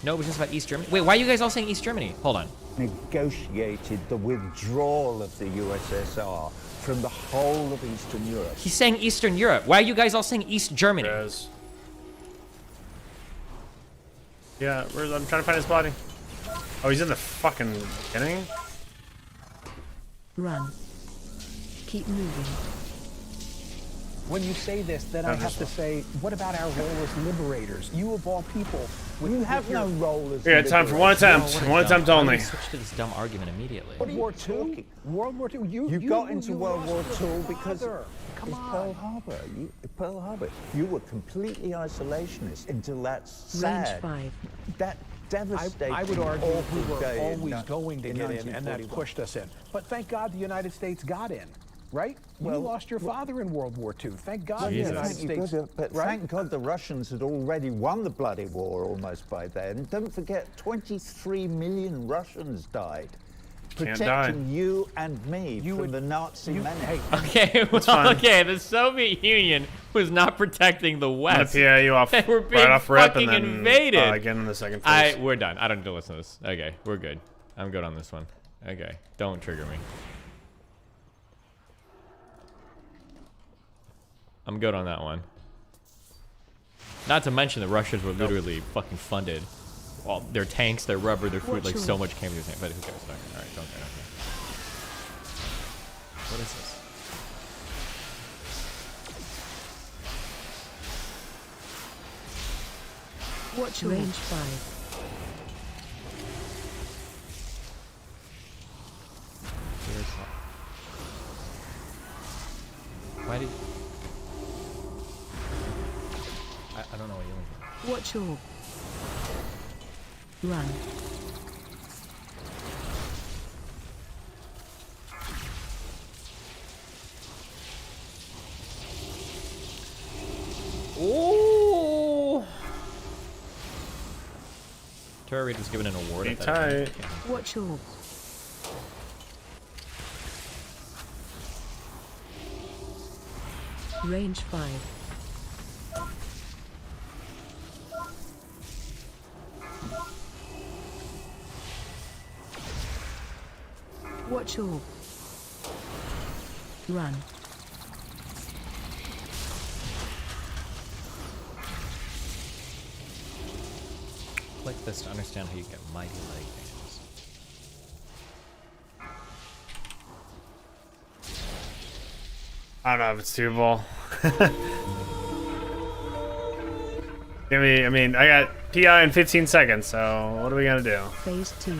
No, it was just about East Germany. Wait, why are you guys all saying East Germany? Hold on. Negotiated the withdrawal of the USSR from the whole of Eastern Europe. He's saying Eastern Europe. Why are you guys all saying East Germany? Yeah, I'm trying to find his body. Oh, he's in the fucking beginning? Run. Keep moving. when you say this, then I have to say, what about our role as liberators? You of all people, you have no role as We got time for one attempt. One attempt only. Switch to this dumb argument immediately. World War II? World War II? You got into World War lost II your because father. Come it's on. Pearl Harbor. Pearl Harbor. You were completely isolationist until that sad, that devastating. I would argue awful we were day always in, going to get in, and that 1941. pushed us in. But thank God the United States got in, right? You Well, lost your father in World War II. Thank God the Yeah, United thank you, States. brother, but right? thank God the Russians had already won the bloody war almost by then. Don't forget, 23 million Russians died. Can't Protecting die. you and me from the Nazi menace. Okay, well, fine. okay, the Soviet Union was not protecting the I'm West. gonna PA you off They were being right off rip fucking and then invaded. again in the second phase. We're done. I don't need to listen to this. Okay, we're good. I'm good on this one. Okay, don't trigger me. I'm good on that one. Not to mention the Russians were literally fucking funded. Well, their tanks, their rubber, their food, like so much came from these things. But who cares? Okay, all right, don't care. What is this? Watch range 5. Why did... I don't know what you mean. Watch your run. Ooh! Tara Reid was given an award. Be at that tight. time. Watch your range 5. Watch your run. Click this to understand how you get mighty leg games. I don't know if it's doable. Give me, I mean, I got PI in 15 seconds, so what are we gonna do? Phase 2.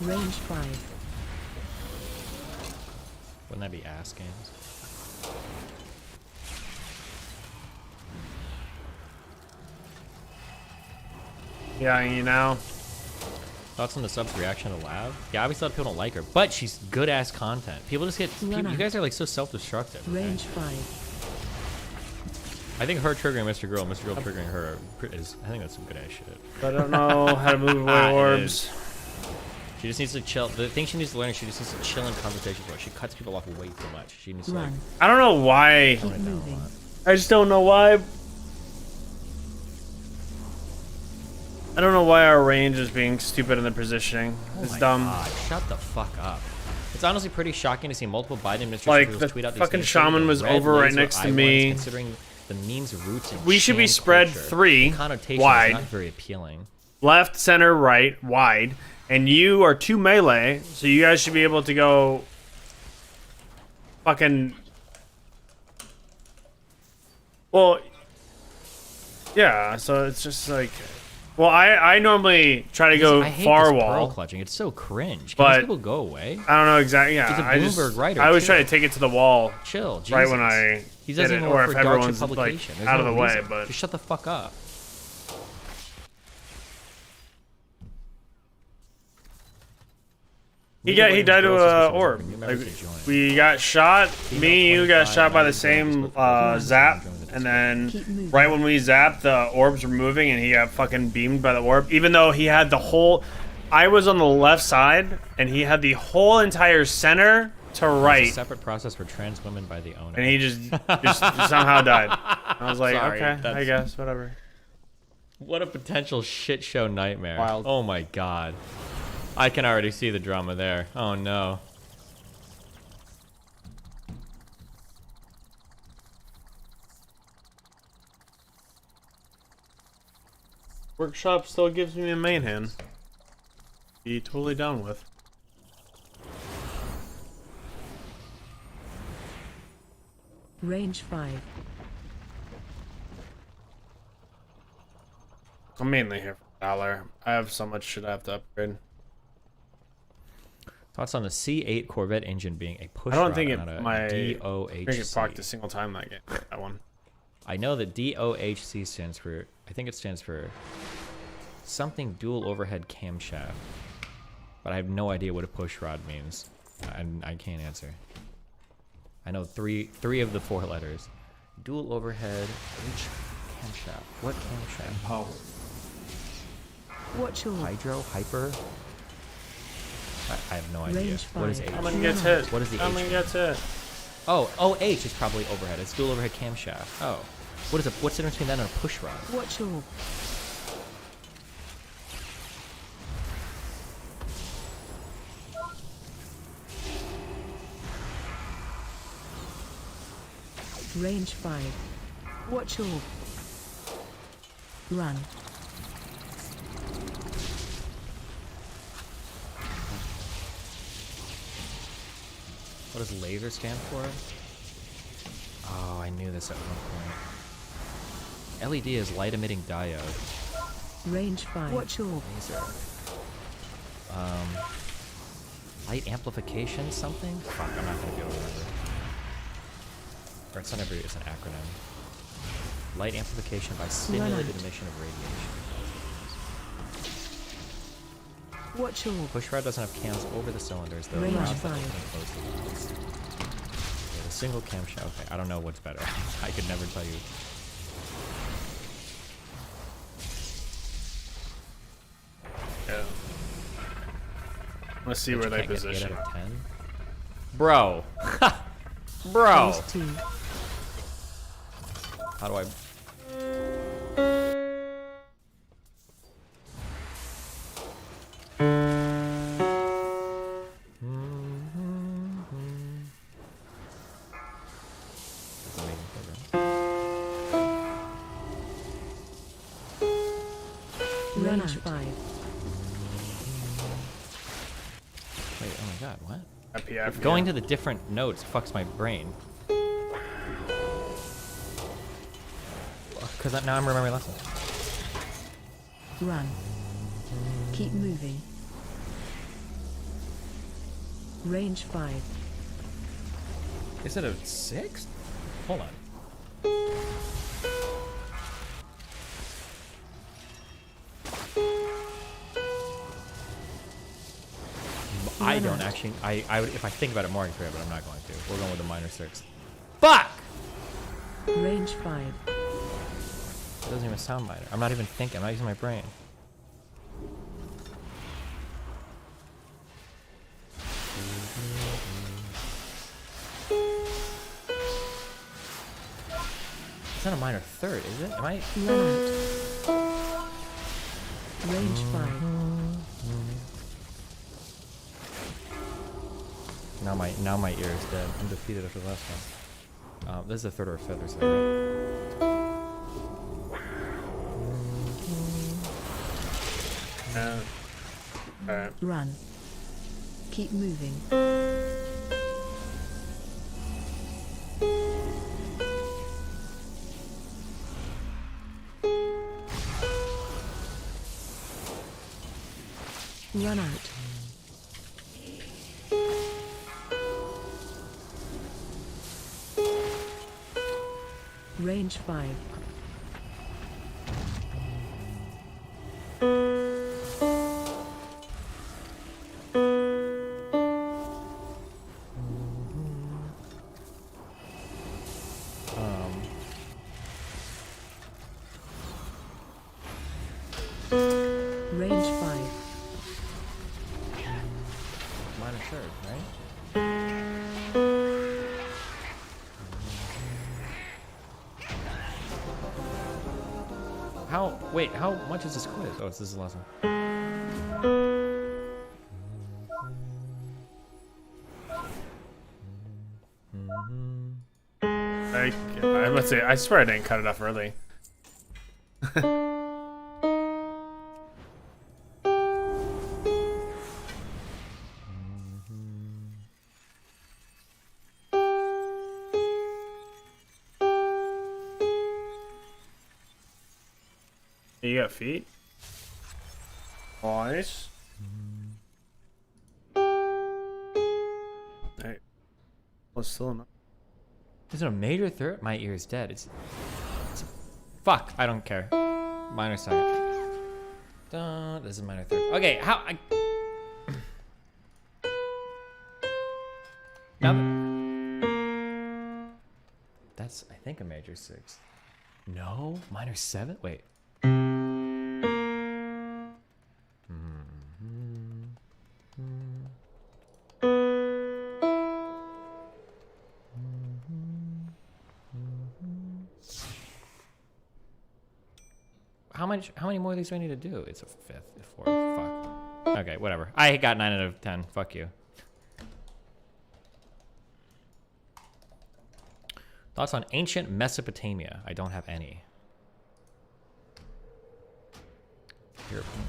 Range 5. Wouldn't that be ass games? Yeah, you know. Thoughts on the sub's reaction to Lab? Yeah, obviously a lot of people don't like her, but she's good ass content. People just get. People, you guys are like so self-destructive. Okay? Range 5. I think her triggering Mr. Girl, Mr. Girl triggering her is. I think that's some good ass shit. I don't know how to move away It orbs. is. She just needs to chill. The thing she needs to learn is she just needs to chill in conversations with her. She cuts people off way too much. She needs to like. I don't know why. Keep moving. I just don't know why. I don't know why our range is being stupid in the positioning. It's dumb. God, shut the fuck up. It's honestly pretty shocking to see multiple Biden administration Like, officials the tweet out these fucking things shaman with was red over right laser next to eye me. lines, considering the means, roots, and We should be Shan spread culture. 3 The connotation wide. is not very appealing. Left, center, right, wide. And you are 2 melee, so you guys should be able to go fucking. Well, yeah, so it's just like. Well, I normally try to go I hate far this wall. pearl clutching. It's so cringe. Can But these people go away? I don't know exactly. Yeah, He's a I just Bloomberg writer, I always try chill. to take it to the wall. Chill, Right when Jesus. I He hit doesn't it, even or work if for a dark everyone's like publication. There's out no of the way. reason. But Just shut the fuck up. he died to a orb. Like, we got shot. Me and you got shot by the same zap, and then right when we zapped, the orbs were moving, and he got fucking beamed by the orb. Even though he had the whole, I was on the left side, and he had the whole entire center to There's right, a separate process for trans women by the owner. and he just somehow died. I was like, Sorry, okay, I that's- guess whatever. What a potential shit show nightmare. Wild. Oh my god. I can already see the drama there. Oh no. Workshop still gives me a main hand. Be totally down with. Range 5. I'm mainly here for Valor. I have so much shit I have to upgrade. Thoughts on the C8 Corvette engine being a push I don't rod think and it not a my DOHC. think it procced a single time that game. That one. I know that DOHC stands for, I think it stands for something dual overhead camshaft, but I have no idea what a push rod means. I can't answer. I know three of the 4 letters. Dual overhead H camshaft. What camshaft? Power. Watch your Hydro? Hyper? I have no idea. Range What is 5. H? Someone gets hit. What is the Someone H? gets hit. Oh, H is probably overhead. It's dual overhead camshaft. Oh. What is it? What's the difference between that and a push rod? Watch your Range 5. Watch your Run. What does laser stand for? Oh, I knew this at one point. LED is light emitting diode. Range 5. Watch your Laser. Light amplification something? Fuck, I'm not gonna be able to remember. Or it's not every, it's an acronym. Light amplification by stimulated emission of radiation. Watch your Push rod doesn't have cams over the cylinders, though. Range Rods that 5. open and close the rods. Yeah, the single camshaft. Okay, I don't know what's better. I could never tell you. Yeah. Let's see where they Can't get 8 position. out of 10? Bro. Bro. Phase 2. How do I... Doesn't make any progress. Range 5. Wait, oh my god, what? Yeah, Going to the different notes fucks my brain. Because now I'm remembering lessons. Run. Keep moving. Range 5. Is it a 6? Hold on. I don't actually. I would if I think about it more, I could, but I'm not going to. We're going with a minor 6. Fuck! Range 5. It doesn't even sound minor. I'm not even thinking. I'm not using my brain. It's not a minor 3rd, is it? Am I? Range 5. Now my ear is dead. I'm defeated after the last one. This is the 3rd or 5th or something. Alright. Run. Keep moving. Run out. Range 5. Range 5. Minor 3rd, right? Wait, how much is this quiz? Oh, this is the last one. I must say, I swear I didn't cut it off early. You got feet? Nice. Hey. Well, still enough. Is it a major third? My ear is dead. It's fuck. I don't care. Minor second. This is minor third. Okay, how? That's I think a major 6. No, minor 7. Wait. How many more of these do I need to do? It's a 5th, a 4th. Fuck. Okay, whatever. I got 9 out of 10. Fuck you. Thoughts on ancient Mesopotamia? I don't have any.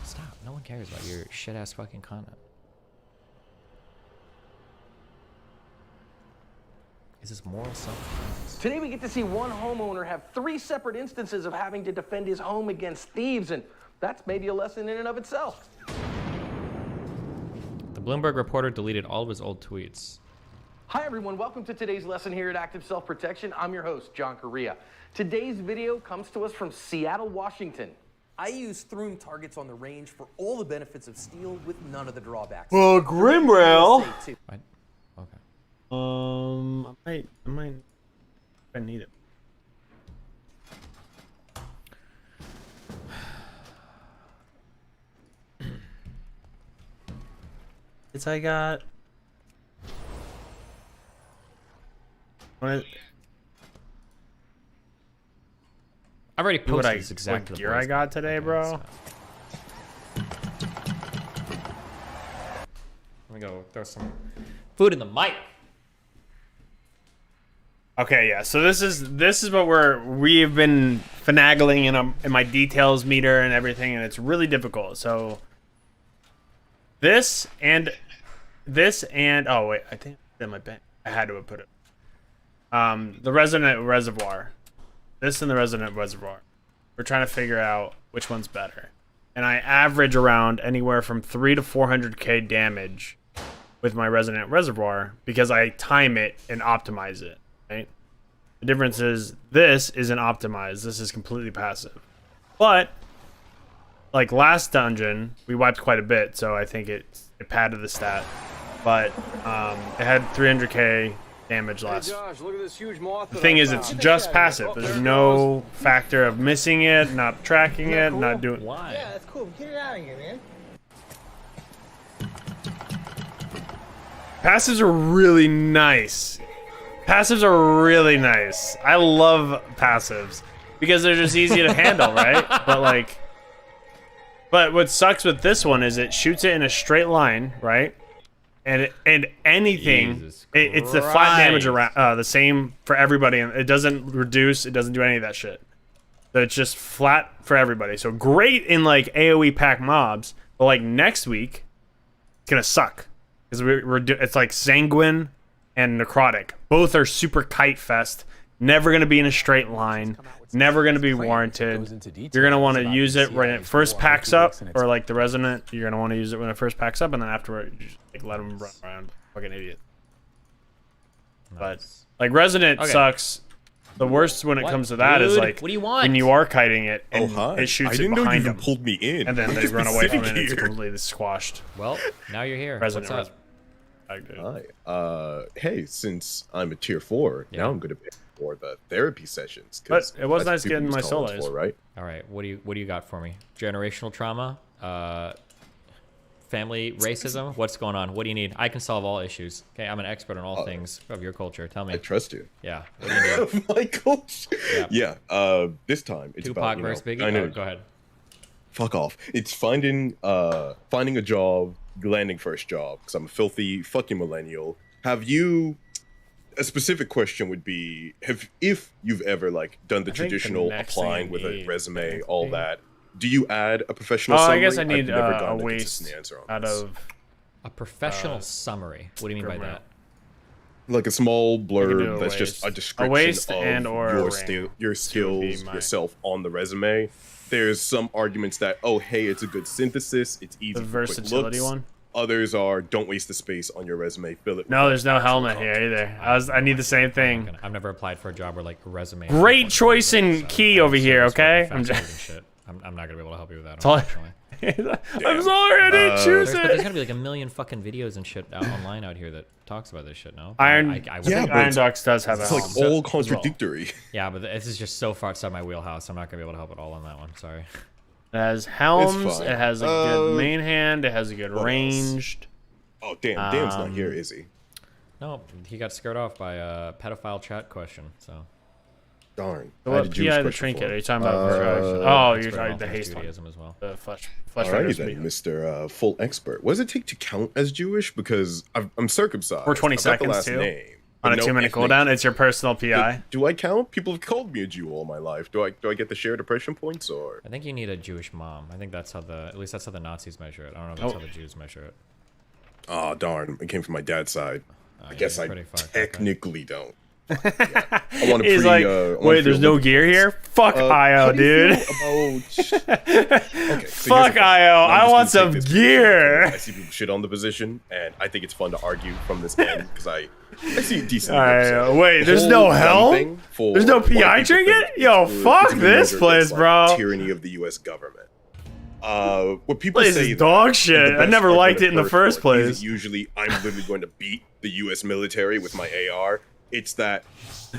Stop. No one cares about your shit-ass fucking content. Is this moral self-defense? Today we get to see one homeowner have 3 separate instances of having to defend his home against thieves, and that's maybe a lesson in and of itself. The Bloomberg reporter deleted all of his old tweets. Hi everyone, welcome to today's lesson here at Active Self-Protection. I'm your host, John Correa. Today's video comes to us from Seattle, Washington. I use Throom targets on the range for all the benefits of steel with none of the drawbacks. Well, Grimrail. What? Okay. I need it. It's I got. I've already posted this exact gear I got today, bro. Let me go throw some food in the mic. Okay, yeah. So this is what we've been finagling in my details meter and everything, and it's really difficult. So this and oh wait, I think that might be. I had to have put it. The resonant reservoir. This and the resonant reservoir. We're trying to figure out which one's better. And I average around anywhere from 3 to 400k damage with my resonant reservoir because I time it and optimize it, right? The difference is this isn't optimized. This is completely passive. But like last dungeon, we wiped quite a bit, so I think it padded the stat. But it had 300k damage last. Josh, look at this huge moth. The thing is, it's just passive. There's no factor of missing it, not tracking it, not doing. Why? Yeah, that's cool. Get it out of here, man. Passives are really nice. Passives are really nice. I love passives because they're just easy to handle, right? But what sucks with this one is it shoots it in a straight line, right? And anything, it's the flat damage around the same for everybody, and it doesn't reduce. It doesn't do any of that shit. So it's just flat for everybody. So great in like AOE pack mobs, but like next week, it's gonna suck because it's like sanguine and necrotic. Both are super kite fest. Never gonna be in a straight line. Never gonna be warranted. You're gonna want to use it when it first packs up, or like the resonant. You're gonna want to use it when it first packs up, and then afterward, you just like let them run around. Fucking idiot. But like resonant sucks. The worst when it comes to that is like what do you want? when you are kiting it and hi. it shoots I didn't it know you behind even them, pulled me in. and then I've they just run been away from it sitting and it's here. completely squashed. Well, now you're here. Resonant. What's up? Hi. Hey, since I'm a tier 4, now I'm gonna pay for the therapy sessions. But it was that's nice what people getting my use college solos. for, right? All right. What do you got for me? Generational trauma, family racism. What's going on? What do you need? I can solve all issues. Okay, I'm an expert on all things of your culture. Tell me. I trust you. Yeah. What do you need? My culture. Yeah. This time it's Tupac about versus Biggie. I know. Go ahead. Fuck off. It's finding a job, landing first job. Because I'm a filthy fucking millennial. Have you? A specific question would be: if you've ever like done the traditional applying with a resume, all that. Do you add a professional summary? I guess I need I've never a gotten waste answer on out this. of a professional summary. What do you mean by that? like a small do blurb a that's just a waist. description A waist of and or a your ring. your skills yourself on the resume. There's some arguments that, oh, hey, it's a good synthesis, it's easy The for quick versatility looks. one? Others are, don't waste the space on your resume, fill it with No, there's no actual helmet here either. I need the same thing. I've never applied for a job where like resume. Great choice in key over here, okay? I'm just. I'm not gonna be able to help you with that. It's all- Unfortunately. I'm sorry, I didn't choose But it. there's gotta be like a million fucking videos and shit online out here that talks about this shit. No. Iron- I yeah, but Iron Docs does have a It's like helm all as well. contradictory. Yeah, but this is just so far outside my wheelhouse. I'm not gonna be able to help at all on that one. Sorry. It has helms. fine. It has a good main hand. It has a good ranged. Oh damn, Dan's not here, is he? No, he got scared off by a pedophile chat question. So. Darn. So I had what a Jewish PI the question trinket? for Are you him. talking about? You're talking the haste one. Judaism as well. The flesh Alrighty riders then, video. Mr. Full Expert. What does it take to count as Jewish? Because I'm circumcised. For 20 I've got the seconds last too. name, On but a no 2-minute ethnic. cooldown, it's your personal PI. Do I count? People have called me a Jew all my life. Do I get the shared depression points or? I think you need a Jewish mom. I think that's how at least that's how the Nazis measure it. I don't know if that's how the Jews measure it. Oh darn! It came from my dad's side. I guess you're I pretty fucked, technically don't. Yeah. I want to He's like, wait, there's no gear here? Fuck IO, dude. Fuck IO. I want some gear. I see people shit on the position, and I think it's fun to argue from this end because I see decent. Alright, wait, there's no helm? There's no PI trinket? Yo, fuck this place, bro. Tyranny of the U.S. government. What people Place say is dog that shit. the I best never argument liked it in the I've heard first for it place. isn't usually, I'm literally going to beat the U.S. military with my AR. It's that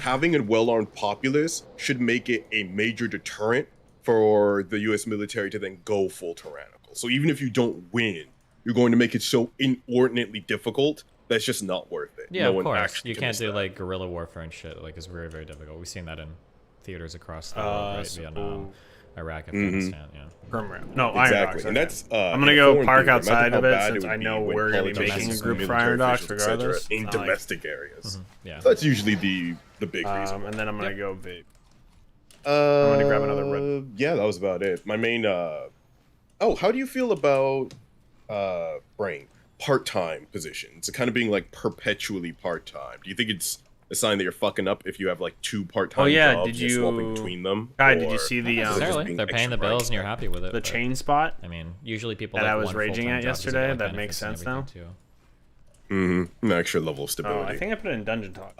having a well-armed populace should make it a major deterrent for the U.S. military to then go full tyrannical. So even if you don't win, you're going to make it so inordinately difficult that's just not worth it. Yeah, No of one course. actually You can can't miss do that. like guerrilla warfare and shit. Like it's very, very difficult. We've seen that in theaters across the world, right? Vietnam, Iraq, Afghanistan. Yeah. No, Iron Exactly, Docs. and that's I'm gonna in a go foreign park theater. outside Imagine of how it bad since would I be know when we're gonna be politicians making a and group for military Iron Docs officials, et cetera, regardless. in It's not like- domestic areas. Yeah. So that's usually the big reason. And then I'm gonna go vape. I'm gonna grab another rip. Yeah, that was about it. My main. Oh, how do you feel about Brain part-time positions? It kind of being like perpetually part-time. Do you think it's a sign that you're fucking up if you have like 2 part-time Oh yeah, jobs did and you swapping between them? Guy, did you or see the is it just Necessarily. being They're paying the extra bills and you're part-time? happy with it. the but, chain spot I mean, usually people that like I was one raging full-time at job 'cause they yesterday? get, like, That makes benefits sense and now. everything, too. An extra level of Oh, stability. I think I put it in Dungeon Talk.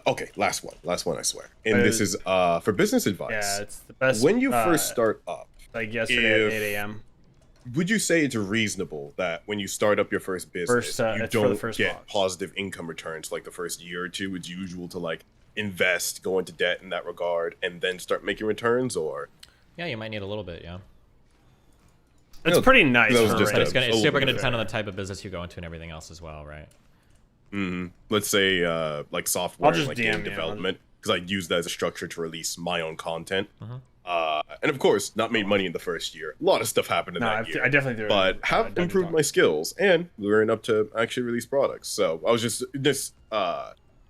Okay, last one, I swear. And this is for business advice. Yeah, it's the best. When you first start up, like yesterday at 8 a.m. Would you say it's reasonable that when you start up your first business, you it's for the don't first get box. positive income returns like the first year or two? It's usual to like invest, go into debt in that regard, and then start making returns, or Yeah, you might need a little bit, yeah. It's pretty nice. That was for just rate. It's super little going to bit depend on the type of business you go into and everything else as well, right? Let's say like software, I'll just like DM game you. development, because I use that as a structure to release my own content. Uh-huh. And of course, not made money in the first year. A lot of stuff happened in No, that year. I definitely threw it but in, have Dungeon improved Talk. my skills and learned up to actually release products. So I was just this.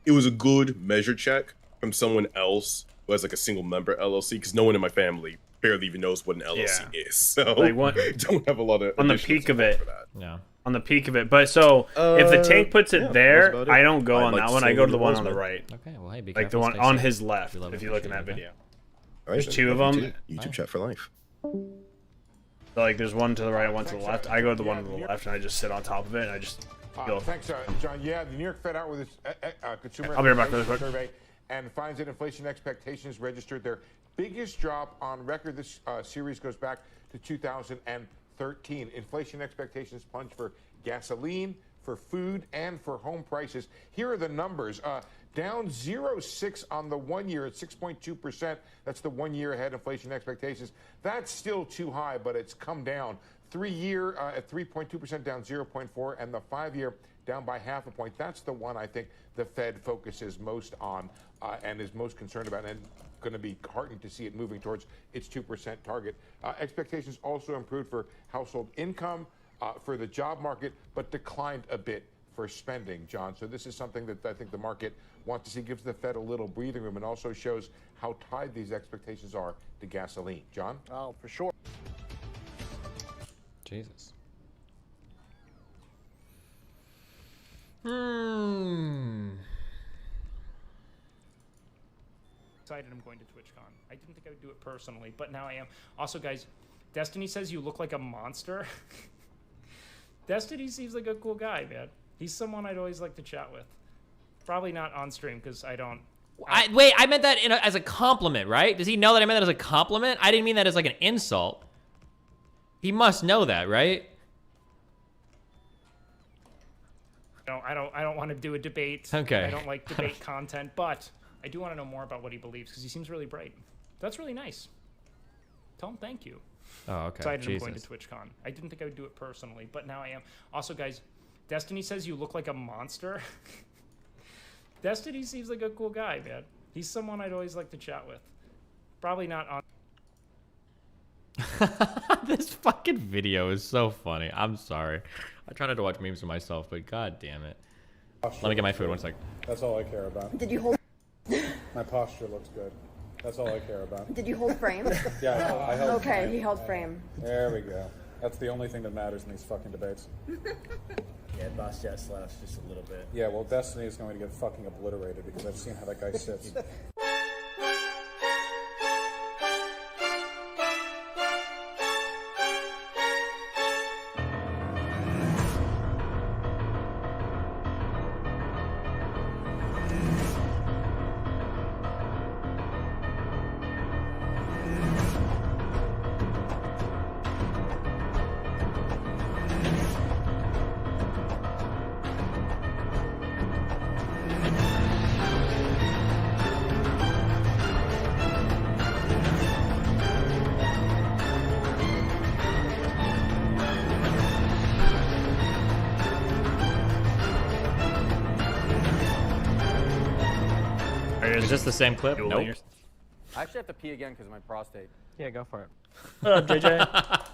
It was a good measure check from someone else who has like a single member LLC, because no one in my family barely even knows what an LLC is. So Like what- don't have a lot of on the additional peak of support it. for that. Yeah. On the peak of it, but so if the tank puts it yeah, that's there, about it. I don't go I'd on like that to one. say I go to it the one was, on the man. right. Okay, well, hey, be Like the careful, one stay on safe. his left. We love If and you look in that appreciate it, video, All right, there's then, 2 of love you them. too. YouTube chat for life. So like there's one to the right, one to the left. I go to the one to the left, and I just sit on top of it, and I just go. Thanks, John. Yeah, the New York Fed out with its consumer I'll be right back really quick. survey and finds that inflation expectations registered their biggest drop on record. This series goes back to 2013. Inflation expectations plunged for gasoline, for food, and for home prices. Here are the numbers. Down 0.6 on the 1 year at 6.2%. That's the 1 year ahead inflation expectations. That's still too high, but it's come down. 3 year at 3.2%, down 0.4, and the 5 year down by half a point. That's the one I think the Fed focuses most on and is most concerned about, and going to be heartened to see it moving towards its 2% target. Expectations also improved for household income, for the job market, but declined a bit for spending, John. So this is something that I think the market wants to see, gives the Fed a little breathing room, and also shows how tied these expectations are to gasoline. John? Oh, for sure. Jesus. Decided I'm going to TwitchCon. I didn't think I would do it personally, but now I am. Also, guys, Destiny says you look like a monster. Destiny seems like a cool guy, man. He's someone I'd always like to chat with. Probably not on stream because I don't. Wait, I meant that as a compliment, right? Does he know that I meant that as a compliment? I didn't mean that as like an insult. He must know that, right? No, I don't want to do a debate. Okay. I don't like debate content, but I do want to know more about what he believes because he seems really bright. That's really nice. Tell him thank you. Oh, okay. Decided I'm going to Jesus. TwitchCon. I didn't think I would do it personally, but now I am. Also, guys, Destiny says you look like a monster. Destiny seems like a cool guy, man. He's someone I'd always like to chat with. Probably not on. This fucking video is so funny. I'm sorry. I try not to watch memes of myself, but god damn it. Let me get my food 1 sec. That's all I care about. Did you hold? My posture looks good. That's all I care about. Did you hold frame? Yeah, I held Okay, frame. he held frame. There we go. That's the only thing that matters in these fucking debates. Yeah, boss jet slash just a little bit. Yeah, well, Destiny is going to get fucking obliterated because I've seen how that guy sits. Is this the same clip? Nope. I actually have to pee again because of my prostate. Yeah, go for it. What up, JJ?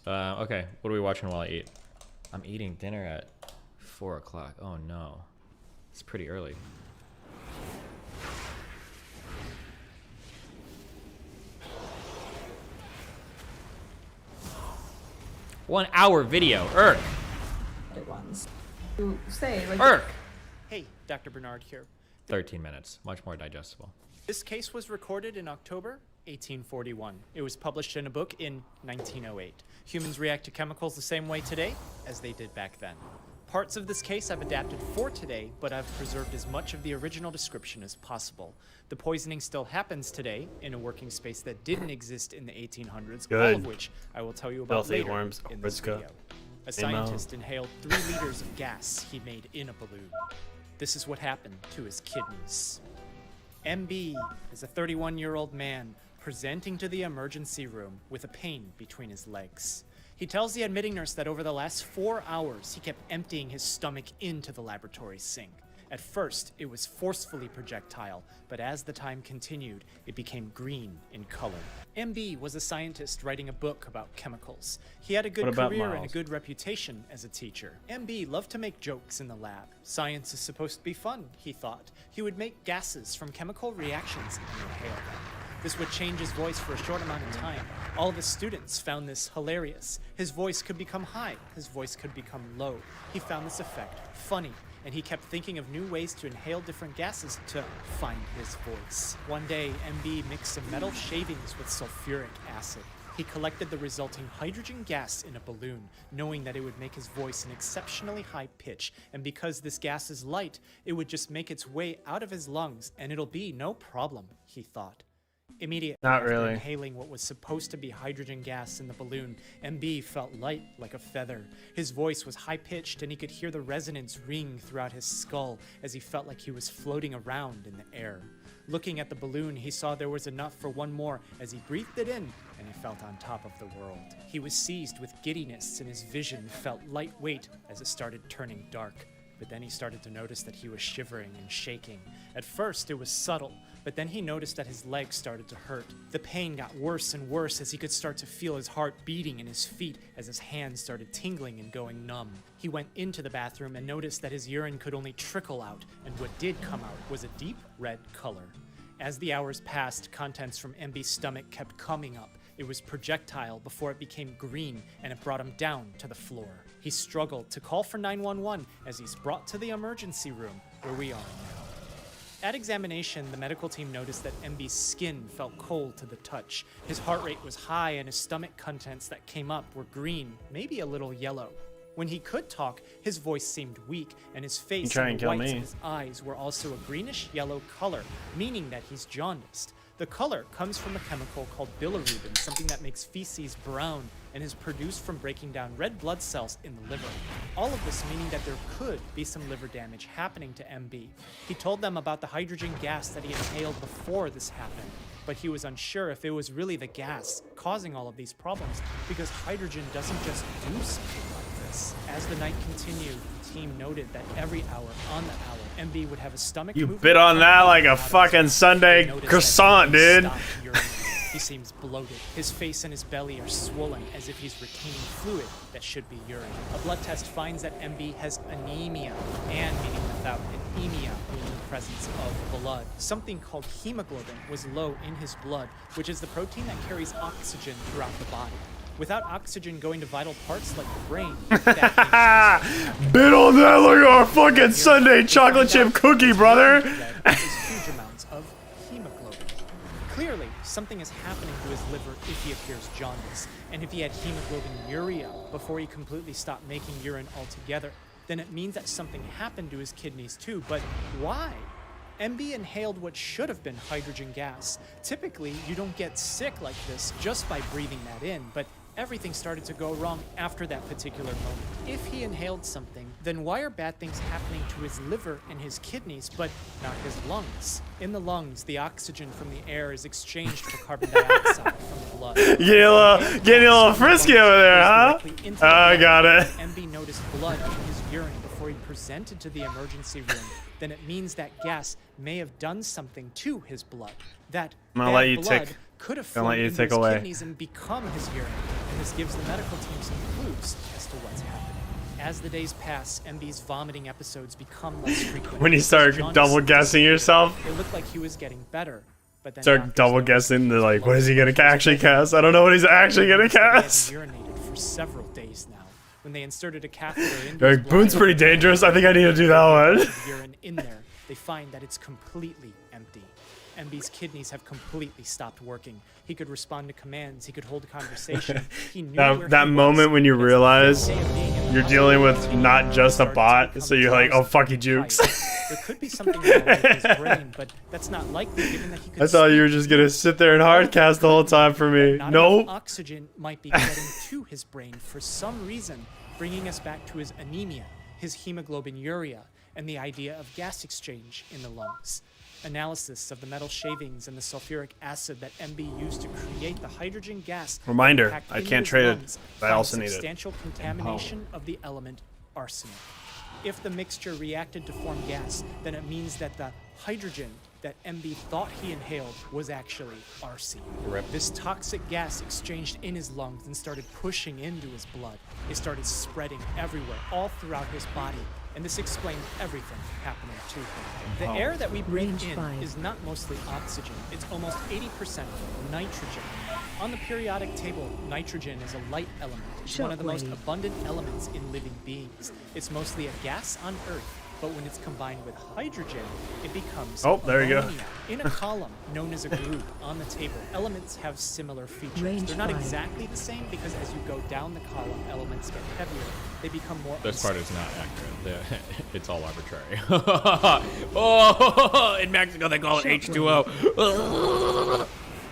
Okay, what are we watching while I eat? I'm eating dinner at 4 o'clock. Oh no. It's pretty early. One hour video. Irk. Ones. You say like. Irk. Hey, Dr. Bernard here. 13 minutes. Much more digestible. This case was recorded in October 1841. It was published in a book in 1908. Humans react to chemicals the same way today as they did back then. Parts of this case I've adapted for today, but I've preserved as much of the original description as possible. The poisoning still happens today in a working space that didn't exist in the 1800s, all Good. of which I will tell you about Filthy later worms. in this Ritzka. video. A scientist inhaled 3 liters of gas he made in a balloon. This is what happened to his kidneys. MB is a 31-year-old man presenting to the emergency room with a pain between his legs. He tells the admitting nurse that over the last 4 hours, he kept emptying his stomach into the laboratory sink. At first, it was forcefully projectile, but as the time continued, it became green in color. MB was a scientist writing a book about chemicals. He had a good What about career and a Miles? good reputation as a teacher. MB loved to make jokes in the lab. Science is supposed to be fun, he thought. He would make gases from chemical reactions and inhale them. This would change his voice for a short amount of time. All of his students found this hilarious. His voice could become high, his voice could become low. He found this effect funny, and he kept thinking of new ways to inhale different gases to find his voice. One day, MB mixed some metal shavings with sulfuric acid. He collected the resulting hydrogen gas in a balloon, knowing that it would make his voice an exceptionally high pitch, and because this gas is light, it would just make its way out of his lungs, and it'll be no problem, he thought. Immediately Not after really. inhaling what was supposed to be hydrogen gas in the balloon, MB felt light like a feather. His voice was high-pitched and he could hear the resonance ring throughout his skull as he felt like he was floating around in the air. Looking at the balloon, he saw there was enough for one more as he breathed it in and he felt on top of the world. He was seized with giddiness and his vision felt lightweight as it started turning dark. But then he started to notice that he was shivering and shaking. At first, it was subtle, but then he noticed that his legs started to hurt. The pain got worse and worse as he could start to feel his heart beating in his feet as his hands started tingling and going numb. He went into the bathroom and noticed that his urine could only trickle out, and what did come out was a deep red color. As the hours passed, contents from MB's stomach kept coming up. It was projectile before it became green, and it brought him down to the floor. He struggled to call for 911 as he's brought to the emergency room where we are now. At examination, the medical team noticed that MB's skin felt cold to the touch. His heart rate was high and his stomach contents that came up were green, maybe a little yellow. When he could talk, his voice seemed weak, and his face and the whites of his eyes were also a greenish-yellow color, meaning that he's jaundiced. The color comes from a chemical called bilirubin, something that makes feces brown and is produced from breaking down red blood cells in the liver. All of this meaning that there could be some liver damage happening to MB. He told them about the hydrogen gas that he inhaled before this happened, but he was unsure if it was really the gas causing all of these problems, because hydrogen doesn't just do something like this. As the night continued, the team noted that every hour on the hour, MB would have a stomach You movement bit on that like a fucking Sunday croissant, dude. He seems bloated. His face and his belly are swollen as if he's retaining fluid that should be urine. A blood test finds that MB has anemia, and meaning without, anemia meaning the presence of blood. Something called hemoglobin was low in his blood, which is the protein that carries oxygen throughout the body. Without oxygen going to vital parts like the brain, bit on that like our fucking Sunday chocolate chip cookie, brother. Huge amounts of hemoglobin. Clearly, something is happening to his liver if he appears jaundiced, and if he had hemoglobinuria before he completely stopped making urine altogether, then it means that something happened to his kidneys too. But why? MB inhaled what should have been hydrogen gas. Typically, you don't get sick like this just by breathing that in, but everything started to go wrong after that particular moment. If he inhaled something, then why are bad things happening to his liver and his kidneys, but not his lungs? In the lungs, the oxygen from the air is exchanged for carbon dioxide from the blood. Getting a little frisky over there, huh? Oh, I got it. MB noticed blood in his urine before he presented to the emergency room. Then it means that gas may have done something to his blood. That I'm gonna let you blood tick. could have Gonna let flowed you into tick his away. kidneys and become his urine. And this gives the medical team some clues as to what's happening. As the days pass, MB's vomiting episodes become less frequent. When you start double guessing yourself, It looked like he was getting better, but then start double guessing the like, what is he gonna actually cast? I don't know what he's actually gonna cast. He had urinated for several days now. When they inserted a catheter in Like, Boone's pretty dangerous. I think I need to do that one. urine in there, they find that it's completely empty. MB's kidneys have completely stopped working. He could respond to commands. He could hold a conversation. He knew where That he moment was. when you realize you're dealing with not just a bot, so you're like, oh fuck, he jukes. There could be something wrong with his brain, but that's not likely given that he could I thought you were just gonna sit there and hardcast the whole time for me. Not Nope. enough oxygen might be getting to his brain for some reason, bringing us back to his anemia, his hemoglobinuria, and the idea of gas exchange in the lungs. Analysis of the metal shavings and the sulfuric acid that MB used to create the hydrogen gas. Reminder, packed I into can't his trade it, lungs but I found also need it. substantial contamination of the element arsenic. If the mixture reacted to form gas, then it means that the hydrogen that MB thought he inhaled was actually arsine. This toxic gas exchanged in his lungs and started pushing into his blood. It started spreading everywhere, all throughout his body, and this explained everything happening to him. The air that we breathe Range in 5. is not mostly oxygen, it's almost 80% nitrogen. On the periodic table, nitrogen is a light element. It's one of the most Shockwave. abundant elements in living beings. It's mostly a gas on Earth, but when it's combined with hydrogen, it becomes Oh, there you go. ammonia. In a column known as a group on the table, elements have similar features. Range They're not 5. exactly the same because as you go down the column, elements get heavier. They become more This part is not accurate. It's all arbitrary. Oh, in Mexico they call it H2O.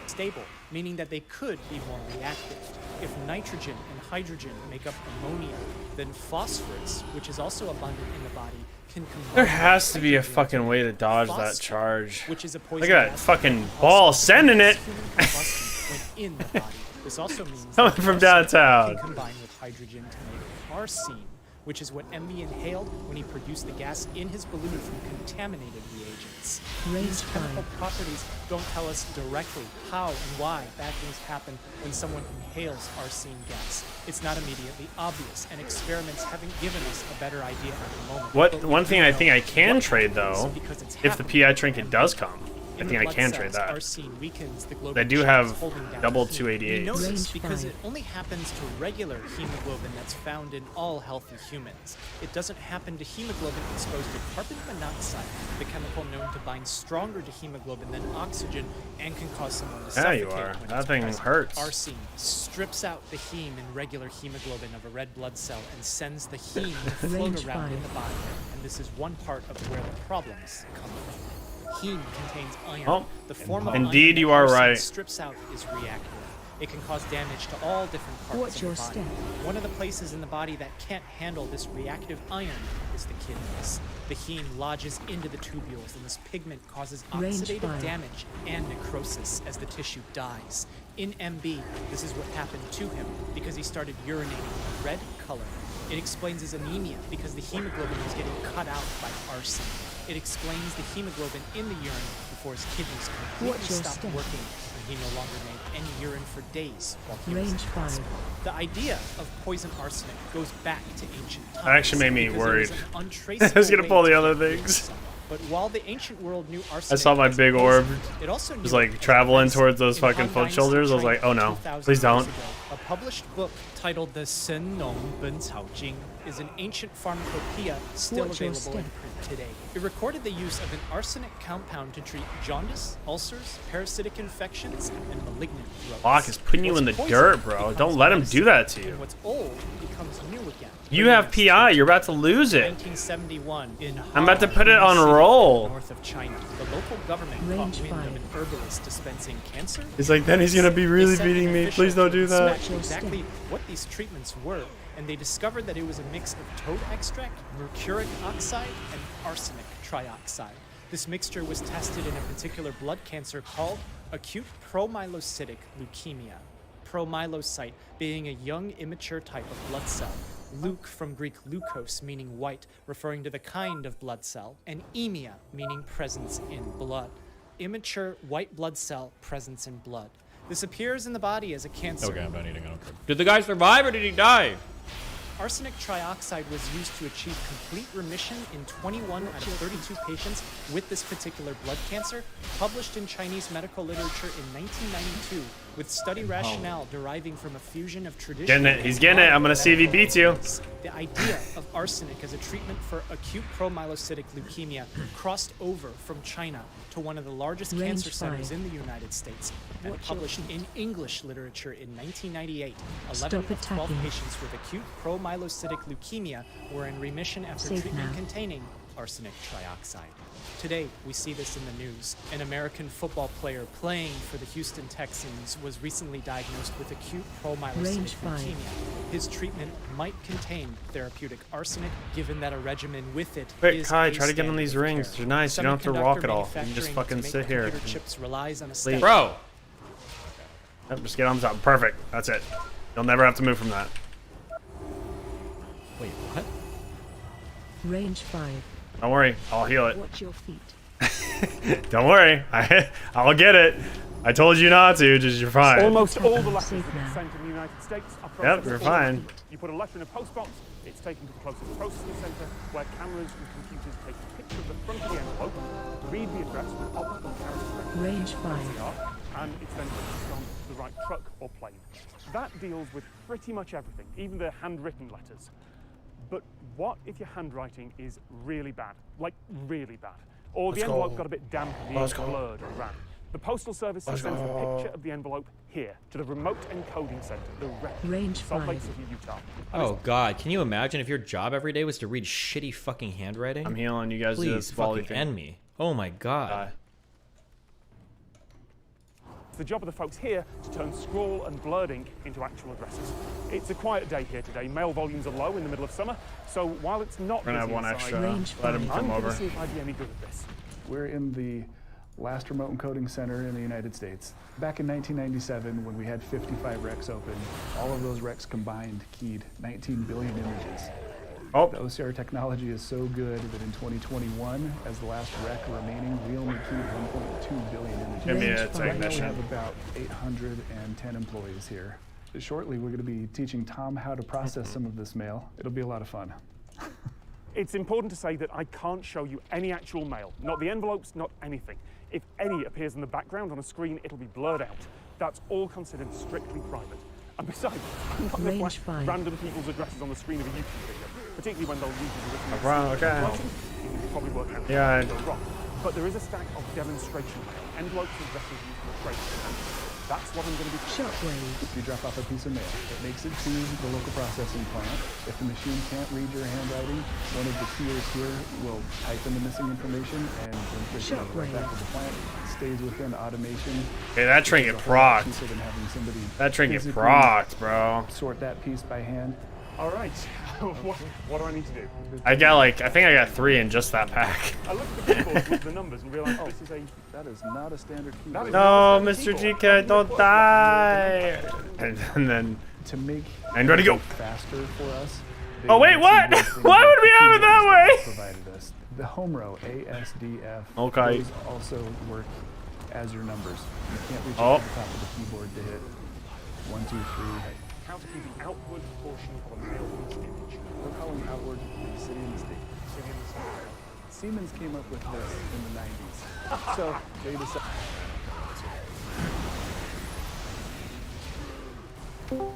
stable, meaning that they could be more reactive. If nitrogen and hydrogen make up ammonia, then phosphorus, which is also abundant in the body, can combine. There with has to be a hydrogen fucking way to dodge that phosphorus, charge. which is a poison Look at that gas fucking that ball also sending it. human combustion when in the body. This also means Coming that from arsenic downtown. can combine with hydrogen to make arsine, which is what MB inhaled when he produced the gas in his balloon from contaminated reagents. Range These chemical 5. properties don't tell us directly how and why bad things happen when someone inhales arsine gas. It's not immediately obvious, and experiments haven't given us a better idea at the moment. What But we one do thing I know think I can what trade happens though, because it's if the happening PI to trinket MB. does come, I think I can trade that. Arsine weakens the globin They do chains have holding down double the heme. 288s. We know this because it only happens to regular hemoglobin that's found in all healthy humans. It doesn't happen to hemoglobin exposed to carbon monoxide, the chemical known to bind stronger to hemoglobin than oxygen and can cause someone to There you suffocate are. when That it's thing present. hurts. Arsine strips out the heme in regular hemoglobin of a red blood cell and sends the heme to float Range around 5. in the body. And this is one part of where the problems come from. Heme contains iron. Oh, The form of indeed iron you that are arsine right. strips out is reactive. It can cause damage to all different parts Watch of your the body. step. One of the places in the body that can't handle this reactive iron is the kidneys. The heme lodges into the tubules, and this pigment causes Range oxidative 5. damage and necrosis as the tissue dies. In MB, this is what happened to him because he started urinating a red color. It explains his anemia because the hemoglobin was getting cut out by arsine. It explains the hemoglobin in the urine before his kidneys completely Watch your stopped step. working, and he no longer made any urine for days while he was in Range 5. hospital. The idea of poison arsenic goes back to ancient times. That actually made me because there worried. was an I untraceable was gonna way pull the to other get rid of things. someone. But while the ancient world knew I arsenic saw my as big poison, orb it also just knew it like as traveling medicine. towards those In fucking Han foot Dynasty shoulders. I was China like, oh no, 2000 please don't. years ago, a published book titled the Sen Nong Ben Cao Jing is an ancient pharmacopoeia still Watch your available in step. print today. It recorded the use of an arsenic compound to treat jaundice, ulcers, parasitic infections, and malignant growths. Locke is putting you in the What's dirt, poison bro. becomes Don't let him medicine, do that to you. and what's old becomes new again. You have PI. You're about to lose it. 1971 in I'm about to Han, put it on city roll. north of China. The local government Range caught wind 5. of an herbalist dispensing cancer. He's like, then he's gonna be really They sent beating an me. official Please don't to do that. inspect exactly what these treatments were, and they discovered that it was a mix of toad extract, mercuric oxide, and arsenic trioxide. This mixture was tested in a particular blood cancer called acute promyelocytic leukemia. Promyelocyte being a young, immature type of blood cell. Leuk from Greek leukos, meaning white, referring to the kind of blood cell, and emia, meaning presence in blood. Immature white blood cell presence in blood. This appears in the body as a cancer. Okay, I'm done eating. I don't care. Did the guy survive or did he die? Arsenic trioxide was used to achieve complete remission in 21 out of 32 patients with this particular blood cancer, published in Chinese medical literature in 1992, with study rationale deriving from a fusion of traditional... Getting it. He's getting it. I'm gonna see if he beats you. The idea of arsenic as a treatment for acute promyelocytic leukemia crossed over from China to one of the largest Range cancer centers 5. in the United States, and Watch your published feet. in English literature in 1998. 11 Stop of 12 attacking. patients with acute promyelocytic leukemia were in remission after Safe treatment now. containing arsenic trioxide. Today, we see this in the news. An American football player playing for the Houston Texans was recently diagnosed with acute promyelocytic Range 5. leukemia. His treatment might contain therapeutic arsenic, given that a regimen with it Wait, is Kai, a try to get on standard these of rings. care. They're nice. You don't have to Semiconductor rock it all. You can just manufacturing fucking to make sit here. computer chips relies on a Leave. step. Bro. Yep, just get on top. Perfect. That's it. You'll never have to move from that. Wait, what? Range 5. Don't worry. I'll heal it. Watch your feet. Don't worry. I'll get it. I told you not to. Just you're fine. Almost all the letters Safe that get now. sent in the United States are Yep, processed you're all fine. over. You put a letter in a post box, it's taken to the closest processing center where cameras and computers take a picture of the front of the envelope, read the address with optical character Range 5. and it's then put on the right truck or plane. That deals with pretty much everything, even the handwritten letters. But what if your handwriting is really bad? Like, really bad? Or the envelope got a bit damp and the ink blurred or ran. The Postal Service sends the picture of the envelope here to the remote encoding center, the REC, Range Salt Lake 5. City, Utah. Oh god, can you imagine if your job every day was to read shitty fucking handwriting? I'm healing. You guys do Please this volley fucking thing. end me. Oh my god. It's the job of the folks here to turn scrawl and blurred ink into actual addresses. It's a quiet day here today. Mail volumes are low in the middle of summer, so while it's not We're gonna have busy one inside, extra. Range Let him five. come I'm going over. to see if I'd be any good at this. We're in the last remote encoding center in the United States. Back in 1997, when we had 55 recs open, all of those recs combined keyed 19 billion images. Oh. The OCR technology is so good that in 2021, as the last rec remaining, we only keyed 1.2 billion images. Give me a Right now we technician. have about 810 employees here. Shortly, we're going to be teaching Tom how to process some of this mail. It'll be a lot of fun. It's important to say that I can't show you any actual mail, not the envelopes, not anything. If any appears in the background on a screen, it'll be blurred out. That's all considered strictly private. And besides, I'm not going to flash random people's addresses on the screen of a YouTube video, particularly when they'll use the written Okay. You can probably work out Yeah. wrong. But there is a stack of demonstration envelopes and addresses used for the trade. That's what I'm going to be Shockwave. If you drop off a piece of mail, it makes it to the local processing plant. If the machine can't read your handwriting, one of the keyers here will type in the missing information and transmit it right back to the plant. It stays within automation. Okay, that trinket procced. Cheaper than having somebody That trinket physically procced, bro. Sort that piece by hand. All right. what do I need to do? I think I got 3 in just that pack. I looked at the keyboard with the numbers and realized this is that is not a standard keyboard. No, Mr. GK, don't die. And then to make and ready to go faster for us. Oh wait, what? Why would we have it that way? Provided us the home row ASDF. Okay. Those also work as your numbers. You can't reach Oh. up to the top of the keyboard to hit 1, 2, 3. how to keep the outward portion of a mailbox image. We're calling outward the city and the state. City and the state. Siemens came up with this in the 90s. So they decided.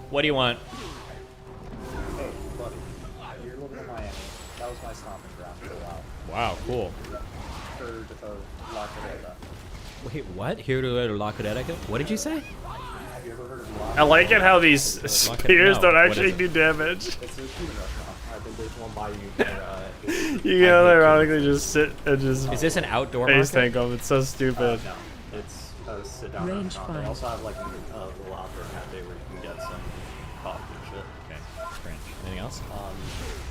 What do you want? Hey, buddy. You're living in Miami. That was my stomping ground for a while. Wow, cool. Heard of La Carrera. Wait, what? Here to La Carrera? What did you say? Have you ever heard of La I like it how these spears don't actually do damage. It's a Cuban restaurant. I think there's one by you. You can ironically just sit and just. Is this an outdoor face market? tank them? It's so stupid. No, it's a sit-down Range restaurant. They 5. also have like a little outdoor cafe where you can get some coffee and shit. Okay, strange. Anything else?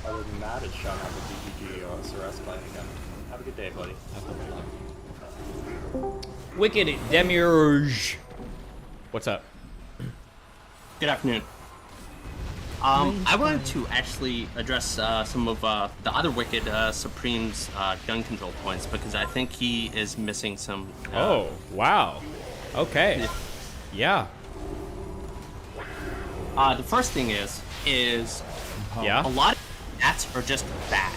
Other than that, it's shout out to DPG or Cerespa again. Have a good day, buddy. Wicked Demiurge. What's up? Good afternoon. I wanted to actually address some of the other Wicked Supreme's gun control points because I think he is missing some. Oh, wow. Okay. Yeah. The first thing is yeah, a lot of deaths are just bad.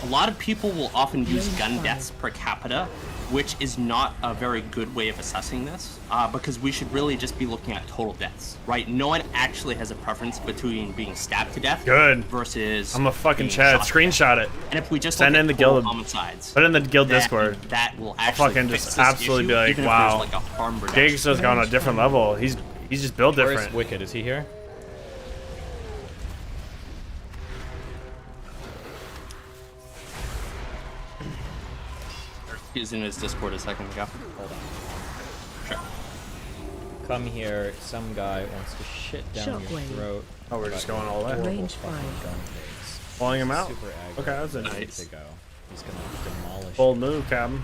A lot of people will often use gun deaths per capita, which is not a very good way of assessing this, because we should really just be looking at total deaths, right? No one actually has a preference between being stabbed to death versus I'm a fucking being Chad. shot. Screenshot it. And if we just send look in at the total guild homicides, put it in the guild then Discord. that will I'll actually fucking fix just this absolutely issue, be like, even if wow. there's, like, a harm reduction. Diggs has gone on a different level. He's just built Where's different. Wicked? Is he here? He was in his Discord a second ago. Hold on. Sure. Come here. Some guy wants to shit down your Shockwave. throat. Oh, we're just going all the way. Range 5. Pulling him out. Super aggro. Okay, that's Ready nice. to go. He's gonna demolish. Bold move, Captain.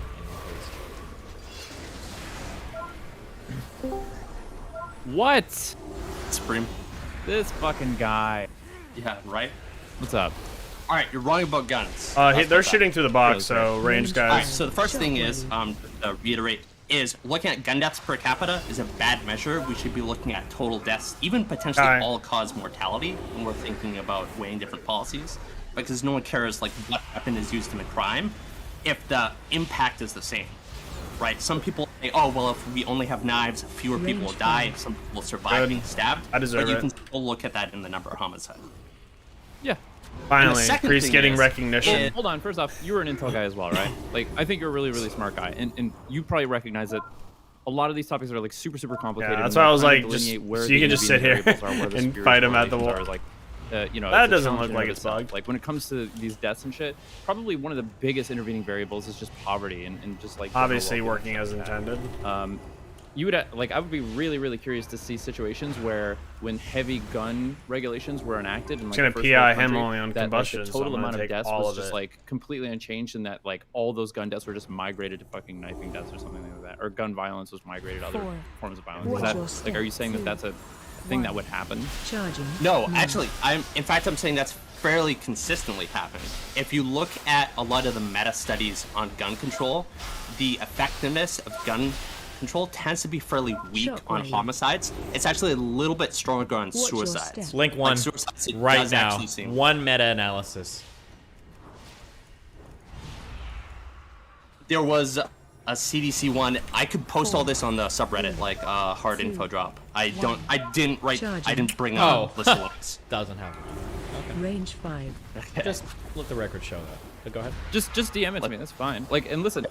What? Supreme. This fucking guy. Yeah, right? What's up? Alright, you're wrong about guns. They're shooting through the box, so range guys. Alright, so the first thing is, to reiterate, is looking at gun deaths per capita is a bad measure. We should be looking at total deaths, even potentially all-cause mortality, when we're thinking about weighing different policies, because no one cares like what weapon is used in a crime if the impact is the same, right? Some people say, oh, well, if we only have knives, fewer people will die, some people will survive being stabbed. I deserve but you it. can still look at that in the number of homicides. Yeah. Finally, Priest getting recognition. Hold on, first off, you were an intel guy as well, right? Like, I think you're a really, really smart guy, and you probably recognize that a lot of these topics are like super, super complicated. Yeah, that's and why I was we're trying like, to just delineate where so you the can just sit intervening here variables are, where the and spurious fight him at the correlations wall. are, like, you know, That it's a doesn't challenge look in like and of it's itself. bugged. Like when it comes to these deaths and shit, probably one of the biggest intervening variables is just poverty and just like general Obviously welfare working and as stuff like that. intended. You would like I would be really, really curious to see situations where when heavy gun regulations were enacted and like It's gonna the first PI world him country, only on that, like, combustion, the so total I'm gonna amount of take deaths all was of just it. like completely unchanged, and that like all those gun deaths were just migrated to fucking knifing deaths or something like that, or gun violence was migrated to other 4. forms of violence. Watch Is your that, like, are you saying that step. that's a thing that would happen? Charging. No, actually, in fact, I'm saying that's fairly consistently happening. If you look at a lot of the meta studies on gun control, the effectiveness of gun control tends to be fairly weak on homicides. It's actually a little bit stronger on suicides. Link one Like suicides, it right does now. actually seem- One meta-analysis. There was a CDC one. I could post all this on the subreddit, like hard info drop. I didn't bring up list of links. Doesn't happen. Okay. Range 5. Just let the record show that. But go ahead. Just DM it to me. That's fine. Like, and listen,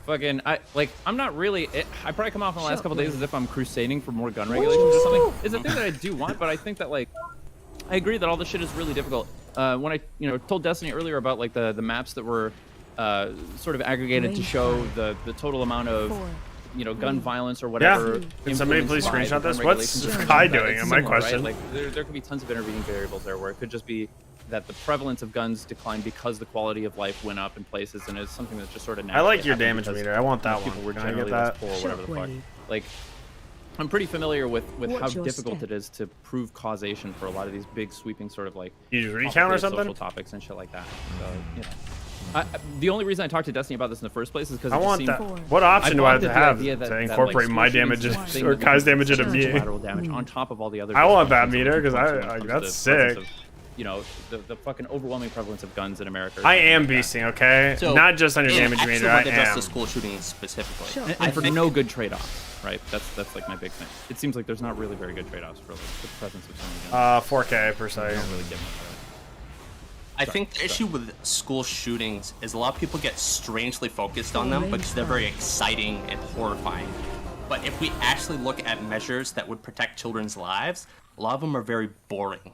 fucking, I'm not really. I probably come off in the last couple days as if I'm crusading for more gun regulations or something. It's a thing that I do want, but I think that like, I agree that all this shit is really difficult. When I told Destiny earlier about like the maps that were sort of aggregated to show the total amount of gun violence or whatever. Yeah. Can somebody please screenshot this? What's Kai doing? My question. Right? Like there could be tons of intervening variables there where it could just be that the prevalence of guns declined because the quality of life went up in places, and it's something that's just sort of I naturally like your damage meter. I want that one. People were Can I generally get less that? poor or whatever the fuck. Like, I'm pretty familiar with how difficult it is to prove causation for a lot of these big sweeping sort of like you just recount or something? Social topics and shit like that. So, the only reason I talked to Destiny about this in the first place is because I want that. What option do I have to have to incorporate my damage or Kai's damage into me? Collateral damage on top of all the other. I want that meter because that's sick. The fucking overwhelming prevalence of guns in America. I am beasting, okay? So, not just on your damage meter, I am. The school shooting specifically. And for no good trade-offs, right? That's like my big thing. It seems like there's not really very good trade-offs for like, the presence of some guns. 4K per second. Don't really get much of it. I think the issue with school shootings is a lot of people get strangely focused on them because they're very exciting and horrifying. But if we actually look at measures that would protect children's lives, a lot of them are very boring.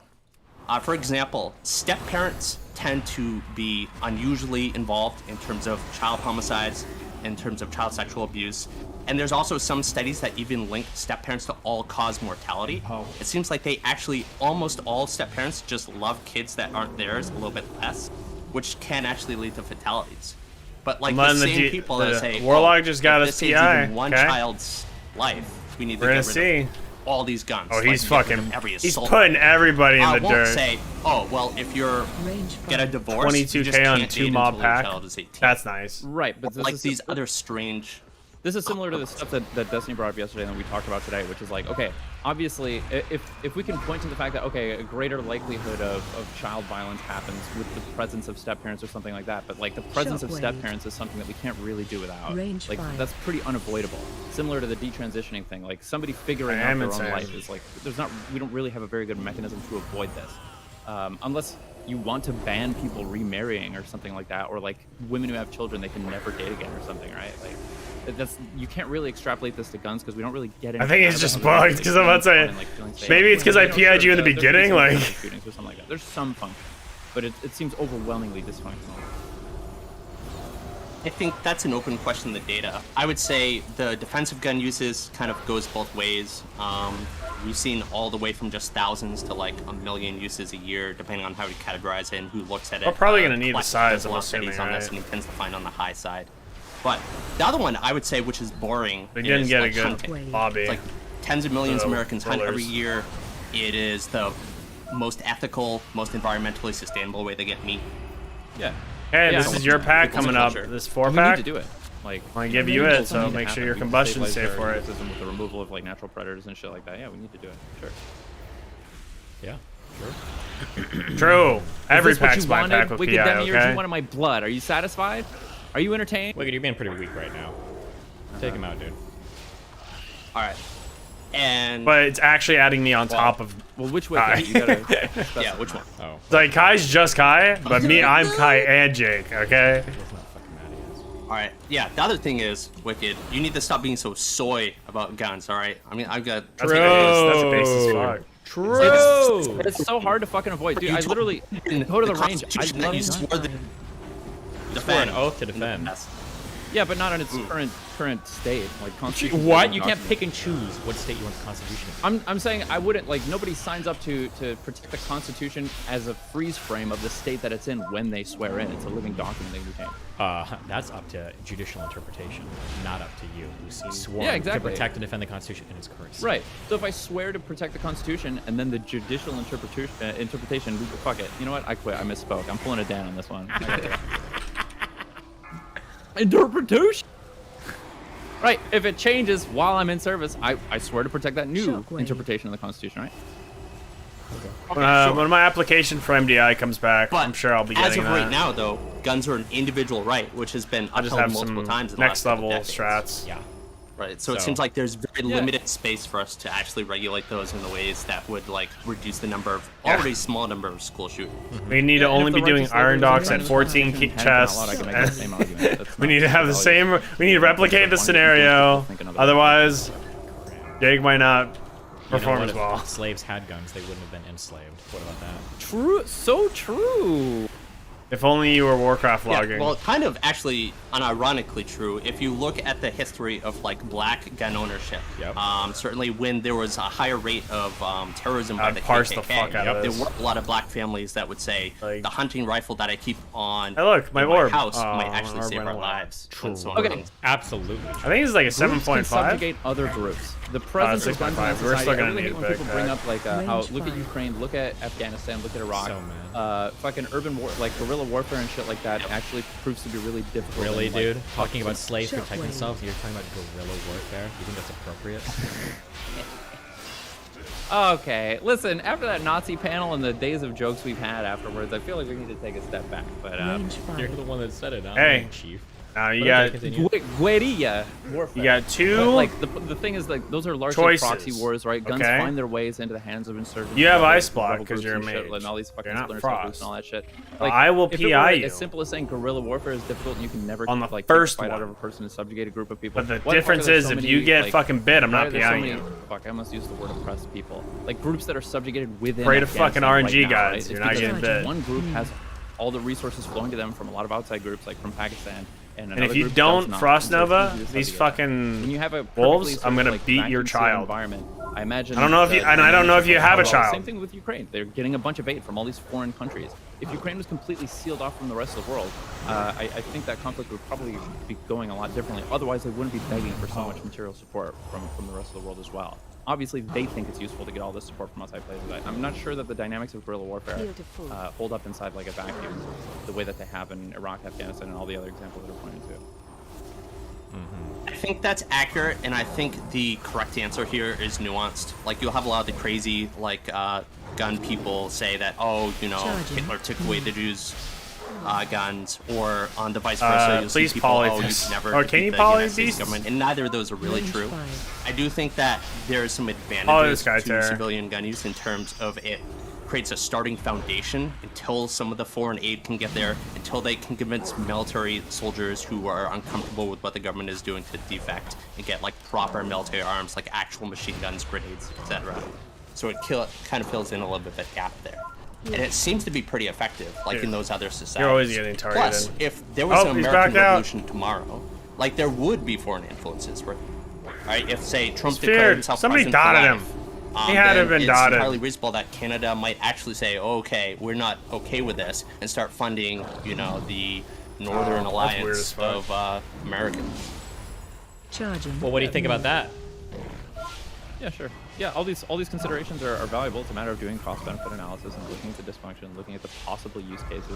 For example, step-parents tend to be unusually involved in terms of child homicides, in terms of child sexual abuse, and there's also some studies that even link step-parents to all-cause mortality. It seems like they actually, almost all step-parents just love kids that aren't theirs a little bit less, which can actually lead to fatalities. But like the same people that say, Warlock just got if us this PI, saves even one child's life, we need to We're get gonna rid see. of all these guns. Oh, like, he's get rid fucking. of every He's assault putting everybody in the I won't dirt. say, oh, well, if you're get a divorce, you just 22K on can't 2 date mob until your pack. child is 18. That's nice. Right, but this like is these other strange. This is similar to the stuff that Destiny brought up yesterday and that we talked about today, which is like, okay, obviously, if we can point to the fact that, okay, a greater likelihood of child violence happens with the presence of step-parents or something like that, but like the presence of step-parents is something that we can't really do without. Range like, 5. that's pretty unavoidable. Similar to the detransitioning thing, like somebody figuring out their own life is like, we don't really have a very good mechanism to avoid this. Unless you want to ban people remarrying or something like that, or like women who have children, they can never date again or something, right? Like, you can't really extrapolate this to guns because we don't really get. I think it's just bugged because I'm about to say. Maybe it's because I PI'd you in the beginning, like. Shootings or something like that. There's some function, but it seems overwhelmingly dysfunctional. I think that's an open question in the data. I would say the defensive gun uses kind of goes both ways. We've seen all the way from just thousands to like 1 million uses a year, depending on how you categorize it and who looks at it. We're probably gonna need the size, I'm assuming, on this, right? and he tends to find on the high side. But the other one I would say, which is boring, They didn't is get like a good hunting. lobby. It's like tens of millions of The Americans hunt every rollers. year. It is the most ethical, most environmentally sustainable way they get meat. Yeah. Hey, Yeah. this is your pack People's coming up. culture. This We 4-pack. need to do it. Like, I give you it, so make sure your combustion's safe for it. With the removal of like natural predators and shit like that. Yeah, we need to do it. Sure. Yeah, True. True. Is Every this what pack's you my wanted? pack with Wicked PI, Demi, or okay? you wanted my blood? Are you satisfied? Are you entertained? Wicked, you're being pretty weak right now. Take him out, dude. All right. And But it's actually adding me on top of. Well, which way? Kai. You gotta yeah, which one? Oh. It's like Kai's just Kai, but me, I'm Kai and Jake. Okay. All right. Yeah. The other thing is, Wicked, you need to stop being so soy about guns. All right. I mean, I've got. That's a base as fuck. True. It's so hard to fucking avoid, dude. I literally go to the range. I Constitution that love you guns. swore to Swore an defend. oath to defend. Yeah, but not in its current state. Like Constitution. What? You can't pick and choose what state you want the Constitution in. I'm saying I wouldn't, like, nobody signs up to protect the Constitution as a freeze frame of the state that it's in when they swear in. It's a living document they retain. That's up to judicial interpretation, not up to you, who's sworn Yeah, exactly. to protect and defend the Constitution in its current state. Right. So if I swear to protect the Constitution and then the judicial interpretation, fuck it. You know what? I quit. I misspoke. I'm pulling it down on this one. Interpretation. Right. If it changes while I'm in service, I swear to protect that new interpretation of the Constitution. Right. When my application for MDI comes back, I'm sure I'll be As getting of that. right now, though, guns are an individual right, which has been I just upheld have multiple some times in the next last couple level decades. strats. Yeah. Right. So it seems like there's very limited space for us to actually regulate those in the ways that would like reduce the number of already small number of school shootings. We need to only be doing iron dogs at 14 chests. We need to have the same. We need to replicate the scenario. Otherwise, Jake might not perform as well. If slaves had guns, they wouldn't have been enslaved. What about that? True. So true. If only you were Warcraft logging. Yeah, well, kind of actually unironically true. If you look at the history of like black gun ownership, certainly when there was a higher rate of terrorism by the parse KKK, the fuck out of there this. were a lot of black families that would say the hunting rifle that I keep on Hey, look, my in orb. house Oh, might actually orb save went our away. lives. True. Okay. Absolutely. I think it's like a Groups can 7.5. subjugate other groups. The presence of guns in 6.5. We're society. still I gonna really need hate a when people big bring pack. up like how Range look at 5. Ukraine, look at Afghanistan, look at Iraq. So, fucking urban war, like guerrilla warfare and shit like that actually proves to be really difficult. Really, and, like, dude? Talking about slaves Shut protecting way. themselves, you're talking about guerrilla warfare? You think that's appropriate? Okay, listen. After that Nazi panel and the days of jokes we've had afterwards, I feel like we need to take a step back. But Range 5. You're the one that said it, huh? Hey. Chief. You But got okay, continue. guerrilla warfare. You got two But, like the thing is, like those are largely choices. proxy wars, right? Guns Okay. find their ways into the hands of insurgents. You have rebels, ice block rebel 'cause groups you're a and shit, mage. and all these fucking You're not splinter cell groups Frost. and all that shit. I will if it were PI you. As simple as saying guerrilla warfare is difficult, and you can never On the like first take a fight out one. of a person and subjugate a group of people. But the Why fuck difference are there is so if many, you get like, fucking bit, I'm why not are there so PIing many- you. Fuck, I almost used the word oppressed people. Like groups that are subjugated within. Pray to fucking Afghanistan RNG right now, right? guys, It's you're not because getting bit. One group has all the resources flowing to them from a lot of outside groups, like from Pakistan. And And if another you group don't does not, Frost and so it's Nova, easy to these subjugate. fucking When you have a wolves, perfectly I'm sort of, gonna like, beat your vacuum-sealed child. environment, I imagine. I don't know if you, and I don't know if you have a child. Same thing with Ukraine. They're getting a bunch of aid from all these foreign countries. If Ukraine was completely sealed off from the rest of the world, I think that conflict would probably be going a lot differently. Otherwise, they wouldn't be begging for so much material support from the rest of the world as well. Obviously, they think it's useful to get all this support from outside places. I'm not sure that the dynamics of guerrilla warfare hold up inside like a vacuum, the way that they have in Iraq, Afghanistan, and all the other examples that are pointed to. I think that's accurate, and I think the correct answer here is nuanced. Like, you'll have a lot of the crazy, like, gun people say that, oh, you know, Hitler took away the Jews' guns, or on the vice versa, you'll see please people, oh, you polytheist. can never Or defeat can you the United States polytheist? government, and neither of those are really Range true. 5. I do think that there is some Oh, advantages this guy to Terror. civilian gun use in terms of it creates a starting foundation until some of the foreign aid can get there, until they can convince military soldiers who are uncomfortable with what the government is doing to defect and get like proper military arms, like actual machine guns, grenades, etc. So it kind of fills in a little bit of that gap there. And it seems to be pretty effective, like in those other societies. You're always getting targeted. Plus, if there was Oh, an he's American backed out. Revolution tomorrow, like there would be foreign influences, right? If, say, Trump It's declared feared. himself Somebody president for dotted life, him. He had to have been it's dotted. entirely reasonable that Canada might actually say, oh, okay, we're not okay with this, and start funding, you know, the Northern that's weird Alliance as fuck. of Americans. Charging. Well, what do you think about that? Yeah, sure. Yeah, all these considerations are valuable. It's a matter of doing cost-benefit analysis and looking at the dysfunction, looking at the possible use cases,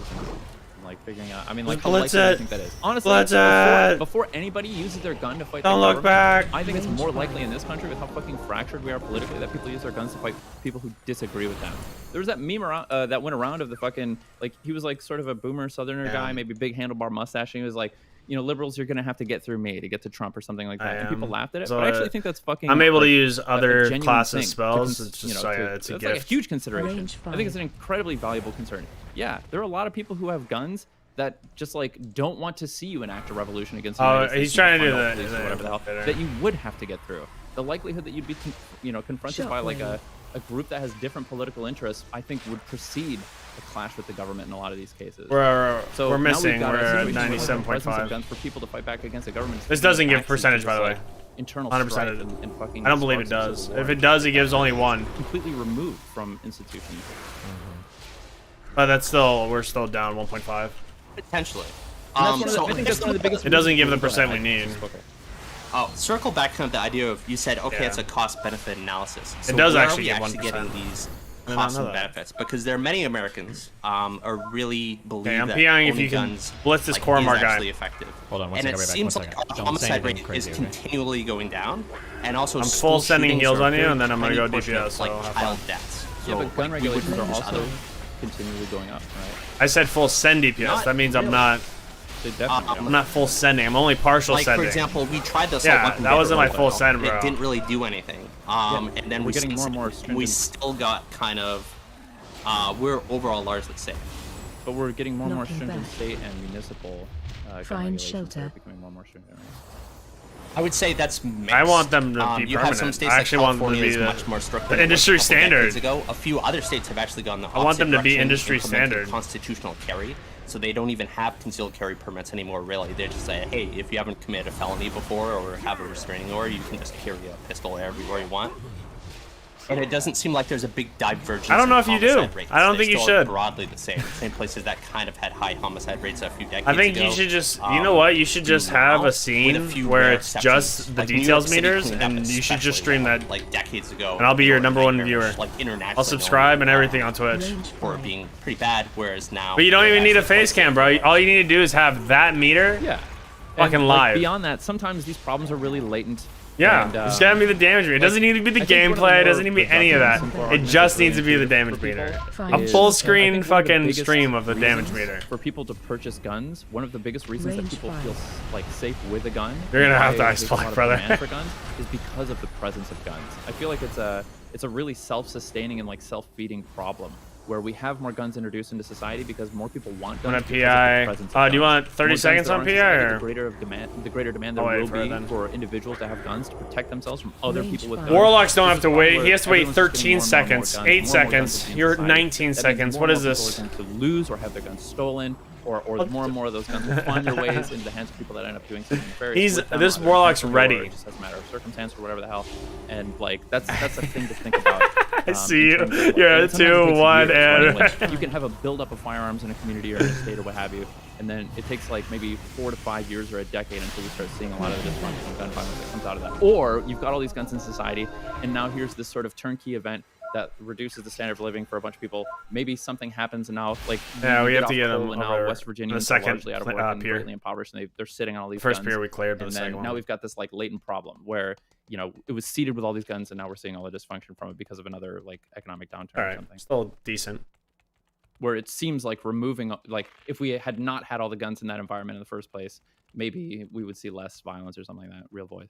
and like figuring out. I mean, like, how likely do you think that is? Honestly, before anybody uses their gun to fight, Don't the look government, back. I think it's more likely in this country, with how fucking fractured we are politically, that people use their guns to fight people who disagree with them. There was that meme around, that went around of the fucking, like, he was like sort of a boomer Southerner guy, maybe big handlebar mustache, and he was like, you know, liberals, you're gonna have to get through me to get to Trump or something like that. And people laughed at it, So, but I actually think that's fucking. I'm able to like, use a other genuine classes thing to spells. cons- It's just you know, like to- it's a like gift. a huge consideration. Range I think it's an incredibly valuable concern. Yeah, there are a lot of people who have guns that just like don't want to see you enact a revolution against the United States he's trying to do and that. defund all police or whatever the hell, that you would have to get through. The likelihood that you'd be, confronted by like a group that has different political interests, I think would precede a clash with the government in a lot of these cases. We're So now we've missing. got a We're at situation where the presence of 97.5. guns for people to fight back against the government. This doesn't give actually percentage, just, by the way. like, internal 100%. strife and fucking I don't believe it sparks of does. civil war. If it does, it gives only one. Completely removed from institutions. But that's still, we're still down 1.5. Potentially. And that's one of the- I think that's one of the biggest It doesn't reasons give the for percent we that. need. Oh, circle back to the idea of, you said, okay, Yeah. it's a cost-benefit analysis. It So does where actually are we give actually 1%. getting these I did not costs know and that. benefits? Because there are many Americans are really believe Okay, I'm that PIing if owning you can guns blitz this like, Coromar is guy. actually effective. Hold on, one and second, it I'll be back, seems one like second. our Don't say homicide anything rate crazy, is okay? continually going down, and also I'm school full sending shootings heals are on you, very and then I'm gonna tiny go portion DPS, of, so like have child fun. deaths. So but gun like, we would regulations are use also other- continually going up, right? I said full send DPS. Not That means I'm really. not. They definitely I'm not full sending. I'm only partial like, sending. for example, we tried this. Yeah, that wasn't my full send, bro. It didn't really do anything. And then we're getting more and more we stringent. still got kind of. We're overall largely safe. But we're getting more and more Knocking stringent back. state and municipal gun Find regulations that shelter. are becoming more and more stringent. Right? I would say that's mixed. I want them to be You have some permanent. states I like actually want them to California be is the- much more strict the than it was industry a couple standard. decades ago. A few other states have actually gone the opposite I want them to be direction, industry implemented standard. Constitutional carry, so they don't even have concealed carry permits anymore. Really, they just say, hey, if you haven't committed a felony before or have a restraining order, you can just carry a pistol everywhere you want. And it doesn't seem like there's a big divergence. I don't know in if you do. homicide rates. I don't They think you still are should. Broadly the same places that kind of had high homicide rates a few decades I think ago. you should just, you know what? You should just have now, a scene with a few where rare it's exceptions. just the Like New York details City meters, cleaned up and you should just especially stream well, that. like decades ago. And I'll be your they were #1 nightmarish, viewer. Like internationally I'll subscribe and known, everything on Twitch. for being pretty bad, whereas now. But you don't they're even need a actually face cam, bro. All you need to do is have that meter. Yeah. Fucking And, live. Like, beyond that, sometimes these problems are really latent. Yeah, and, it's gotta be the damage meter. It doesn't need to be the I think one of gameplay. It more doesn't need to be any of that. reductions and It arguments just really needs to be the intuitive damage for meter. people A is- full I screen think one of the fucking biggest stream of the damage reasons meter. for people to purchase guns. One of the biggest reasons Range that people fire. feel like safe with a gun. You're gonna and have why to there's ice a block, lot of brother. demand for guns is because of the presence of guns. I feel like it's a really self-sustaining and like self-feeding problem where we have more guns introduced into society because more people want guns. Want a because of the PI? presence of Do you guns. want 30 The more guns seconds there on are in PI, society, or? the greater demand there I'll wait will for it be then. for individuals to have guns to protect themselves from other Range people with fire. guns. Warlocks don't This have is to a problem wait. where He has to wait everyone's just 13 getting more and more seconds. guns, 8 more and more guns seconds. in You're society. 19 That means seconds. more What and is more this? people are going to lose or have their guns stolen, or more and more of those guns will find their ways into the hands of people that end up doing something nefarious. He's- with them, this either Warlock's intentionally or ready. just as a matter of circumstance or whatever the hell. And like that's a thing to think about. I see in you. terms of, like, You're and at sometimes it 2, takes 1, years, right? and Like, you can have a buildup of firearms in a community or in a state or what have you, and then it takes like maybe 4 to 5 years or a decade until we start seeing a lot of the dysfunction and gun violence that comes out of that. Or you've got all these guns in society, and now here's this sort of turnkey event that reduces the standard of living for a bunch of people. Maybe something happens and now, like, Yeah, we have off to get coal, them and over now West in Virginians the are second largely out of work and pier. greatly impoverished, and they're sitting on all these First guns. pier we cleared, but and the then second now one. we've got this like latent problem where it was seeded with all these guns, and now we're seeing all the dysfunction from it because of another like economic downturn All or right, something. still decent. Where it seems like removing, like, if we had not had all the guns in that environment in the first place, maybe we would see less violence or something like that. Real voice.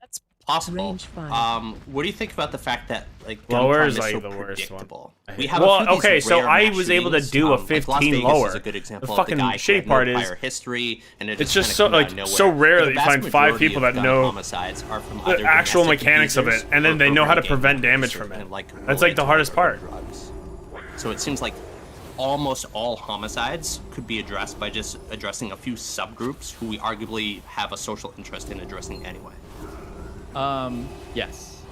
That's possible. Range fire. What do you think about the fact that like gun Lower crime is like so the worst one. predictable? I We hate- have a well, few of these okay, so rare I mass was able to shootings, do a like Las 15 Vegas lower. is a good example The of the fucking guy who shitty had part no is prior history, and it it's just just kinda so came out like of nowhere. so rare But that the you vast find 5 majority people of that gun know homicides are from the either actual domestic mechanics of it, abusers and then or they know how to gang prevent members damage from and, it. like, That's like the related hardest to part. drugs. So it seems like almost all homicides could be addressed by just addressing a few subgroups who we arguably have a social interest in addressing anyway. Yes.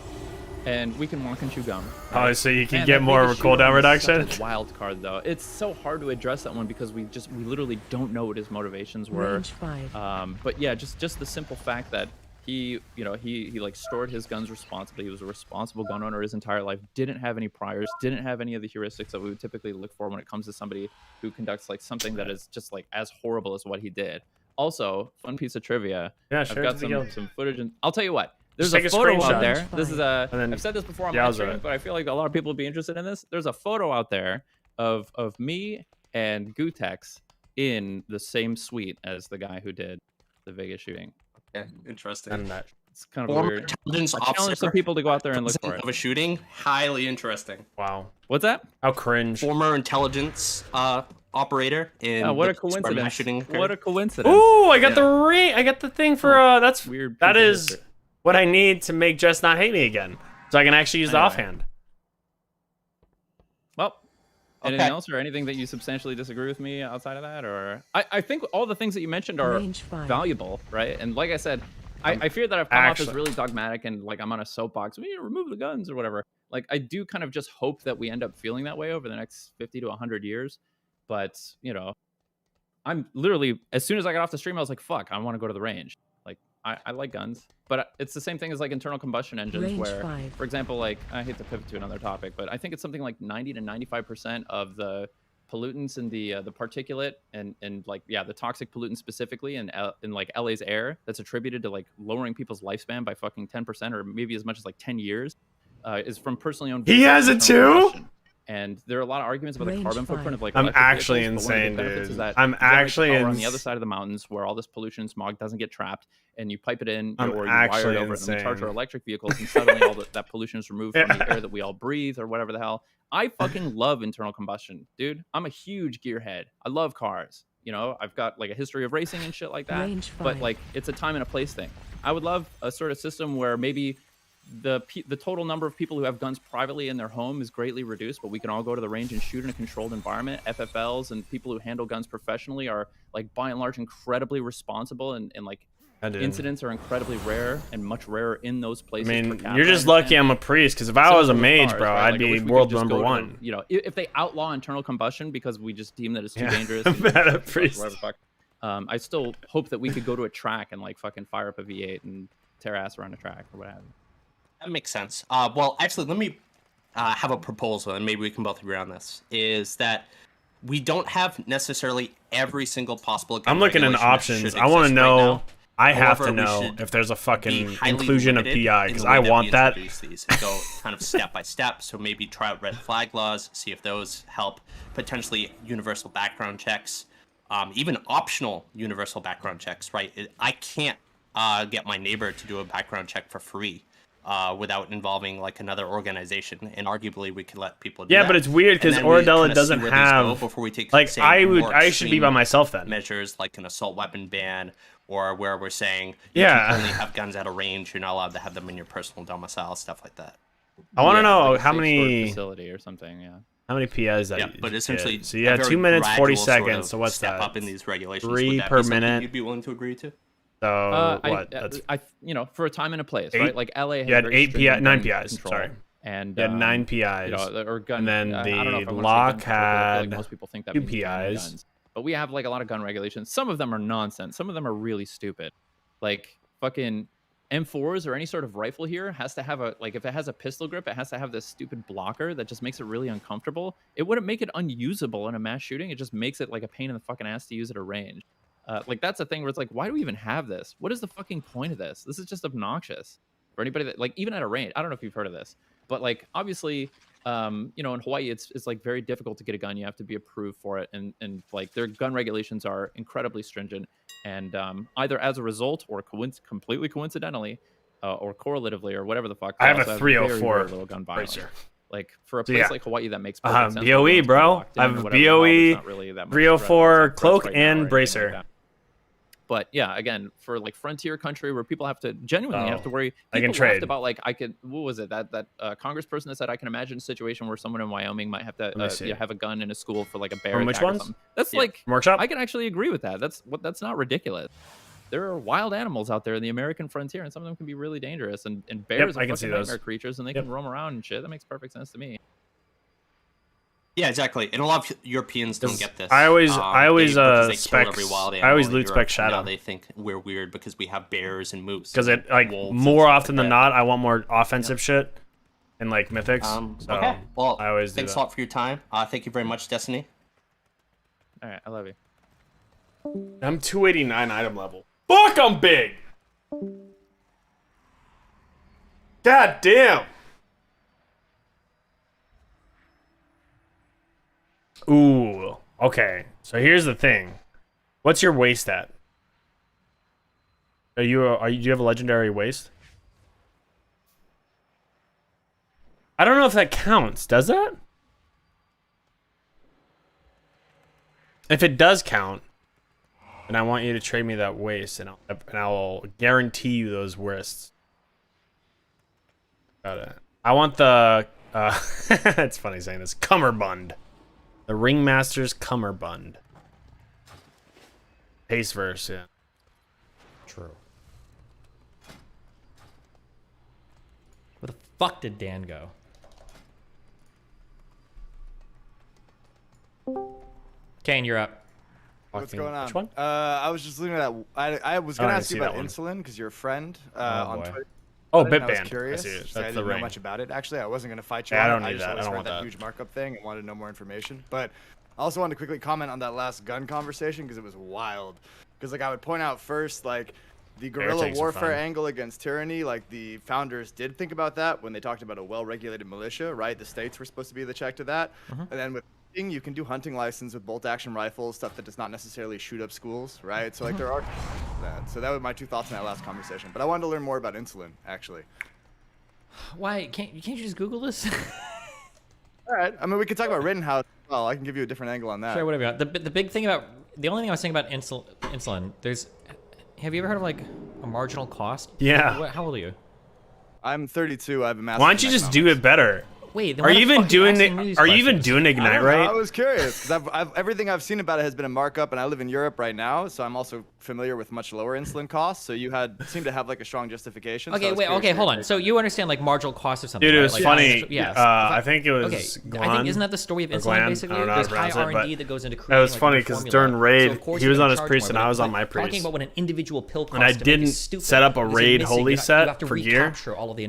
And we can walk and chew gum. Oh, so you can Man, get that more Vegas cooldown shooting is such reduction? a wild card, though. It's so hard to address that one because we literally don't know what his motivations were. Range 5. But yeah, just the simple fact that he like stored his guns responsibly. He was a responsible gun owner his entire life. Didn't have any priors. Didn't have any of the heuristics that we would typically look for when it comes to somebody who conducts like something that is just like as horrible as what he did. Also, fun piece of trivia. Yeah, I've sure, got it's a guild. some footage, and I'll tell you what. There's Just a take a photo screenshot. out there. This is And then I've said this before on my yowza stream, it. but I feel like a lot of people would be interested in this. There's a photo out there of me and Gutex in the same suite as the guy who did the Vegas shooting. Yeah, interesting. And that. It's kind of Former weird. intelligence I challenge officer some people to go out there and look for president it. of a shooting. Highly interesting. Wow. What's that? How cringe. Former intelligence operator in Yeah, what a the Stormrage coincidence. shooting. What a coincidence. Ooh, I got Yeah. the ring. I got the thing for that's weird. That piece of is history. what I need to make Jess not hate me again, so I can actually use the Anyway. offhand. Well, anything Okay. else or anything that you substantially disagree with me outside of that? Or I think all the things that you mentioned are Range 5. valuable, right? And like I said, I fear that I've come off as actually- really dogmatic and like I'm on a soapbox. We need to remove the guns or whatever. Like I do kind of just hope that we end up feeling that way over the next 50 to 100 years. But I'm literally, as soon as I got off the stream, I was like, fuck, I want to go to the range. Like I like guns, but it's the same thing as like internal combustion engines Range where, 5. for example, like I hate to pivot to another topic, but I think it's something like 90 to 95% of the pollutants in the particulate and like the toxic pollutants specifically in like LA's air that's attributed to like lowering people's lifespan by fucking 10% or maybe as much as like 10 years is from personally owned. He has it too. And there are a lot of arguments about the carbon footprint of like. I'm electric actually vehicles, but one of the insane, big benefits dude. is that I'm you generate actually power on the other side of the mountains where all this pollution and smog doesn't get trapped, and you pipe it in I'm or you wire actually it over it, and we charge insane. our electric vehicles, and suddenly all that pollution is removed from the air that we all breathe or whatever the hell. I fucking love internal combustion, dude. I'm a huge gearhead. I love cars. You know, I've got like a history of racing and shit like that. Range But 5. like, it's a time and a place thing. I would love a sort of system where maybe the total number of people who have guns privately in their home is greatly reduced, but we can all go to the range and shoot in a controlled environment. FFLs and people who handle guns professionally are like by and large incredibly responsible, and like incidents are incredibly rare and much rarer in those places. I per mean, capita, you're just I lucky understand. I'm a priest, because if I was a Similar with mage, cars, bro, right? I'd Like, I be wish we could world just number go to the- one. You know, if they outlaw internal combustion because we just deem that it's too Yeah. dangerous, Meta and priest. whatever the fuck. I still hope that we could go to a track and like fucking fire up a V8 and tear ass around a track or what have you. That makes sense. Well, actually, let me have a proposal, and maybe we can both agree on this. Is that we don't have necessarily every single possible. gun I'm looking into regulation that options. should I want to exist right know. now. I have However, to we know should if there's a be fucking highly inclusion of limited PI, in because the way I that want we that. introduce these and go kind of step by step. So maybe try out red flag laws, see if those help. Potentially universal background checks, even optional universal background checks. Right? I can't get my neighbor to do a background check for free. Without involving like another organization, and arguably we could let people do Yeah, that. but it's weird And because then we Oradella kinda doesn't see where these go have before we take, like say, I should be by extreme myself then. measures like an assault weapon ban, or where we're saying Yeah. you can only have guns at a range, you're not allowed to have them in your personal domicile, stuff like that. I want to know like a how safe many storage facility or something. Yeah. How many PIs that? Yeah, you but essentially, get? So you had a 2 very minutes 40 gradual sort seconds. of So what's step that? up in these regulations? 3 Would that per be something minute. You'd be willing to agree to? So what? That's I, you know, for a time and a place, 8? right? Like LA has You had very 8 stringent PI, 9 gun PIs. control, Sorry. and you had 9 PIs. You know, or gun. And then I don't know if I the wanna say gun lock control, 'cause I feel like had most people think that 2 means banning PIs. guns. But we have like a lot of gun regulations. Some of them are nonsense. Some of them are really stupid. Like fucking M4s or any sort of rifle here has to have a, like, if it has a pistol grip, it has to have this stupid blocker that just makes it really uncomfortable. It wouldn't make it unusable in a mass shooting. It just makes it like a pain in the fucking ass to use at a range. Like that's the thing where it's like, why do we even have this? What is the fucking point of this? This is just obnoxious for anybody that, like, even at a range. I don't know if you've heard of this, but like obviously, you know, in Hawaii, it's like very difficult to get a gun. You have to be approved for it, and like their gun regulations are incredibly stringent. And either as a result or completely coincidentally, or correlatively, or whatever the fuck. I have also a very, 304 very little gun violence. bracer. Like for a So, place yeah. like Hawaii, that makes perfect sense. BOE, bro. I have BOE, 304 cloak and bracer. Like, but yeah, again, for like frontier country where people have to genuinely have to worry. I can People laughed trade. about like what was it that congressperson that said I can imagine a situation where someone in Wyoming might have to see. have a gun in a school for like a bear From which attack or ones? something. That's Yeah. like Workshop? I can actually agree with that. That's not ridiculous. There are wild animals out there in the American frontier, and some of them can be really dangerous. And bears I are can see fucking those. nightmare creatures, and they Yep. can roam around and shit. That makes perfect sense to me. Yeah, exactly. And a lot of Europeans don't get this. I always because they spec. kill every wild I animal always in loot Europe, spec and shadow. Now they think we're weird because we have bears and moose. Because and it like wolves and more stuff often like than that. not, I want more offensive shit and like mythics. So Okay. Well, I always do thanks that. a lot for your time. Thank you very much, Destiny. All right, I love you. I'm 289 item level. Fuck, I'm big. God damn. Ooh. Okay. So here's the thing. What's your waist at? Do you have a legendary waist? I don't know if that counts. Does that? If it does count, then I want you to trade me that waist, and I'll guarantee you those wrists. Got it. I want the it's funny saying this, cummerbund. The Ringmaster's cummerbund. Pace verse, yeah. True. Where the fuck did Dan go? Kane, you're up. What's going on? Which one? I was just looking at that. I was Oh, gonna I ask you see about that one. insulin because you're a friend Oh, on boy. Twitter. Oh, I was Bitband. I curious. see it. so I That's didn't the know ring. much about it. Actually, I wasn't gonna fight you. Yeah, I on don't it. need just that. I always don't read want that that. huge markup thing and wanted to know more information. But I also wanted to quickly comment on that last gun conversation because it was wild. Because like I would point out first, like the guerrilla warfare angle against tyranny, like the founders did think about that when they talked about a well-regulated militia, right? The states were supposed to be the check to that. And then with hunting, you can do hunting license with bolt-action rifles, stuff that does not necessarily shoot up schools, right? So like there are that. So that was my 2 thoughts in that last conversation. But I wanted to learn more about insulin, actually. Why can't you just Google this? All right. I mean, we could talk about Rittenhouse. Well, I can give you a different angle on that. Sure, whatever. The big thing about the only thing I was saying about insulin. Have you ever heard of like a marginal cost? Yeah. How old are you? I'm 32. I have a master's. Why don't you just do it better? Wait, are you even doing it? Are you even doing Ignite right? I was curious because everything I've seen about it has been a markup, and I live in Europe right now, so I'm also familiar with much lower insulin costs. So you seem to have like a strong justification. Okay, wait, okay, hold on. So you understand like marginal cost of something? Dude, it was right? funny. Yes. I think it was. Okay, I think isn't that the story of insulin basically? There's high R&D that goes into creating. It was funny because during raid, he was on his priest and I was on my priest. Talking about what an individual pill costs. And I didn't set up a raid holy set for gear.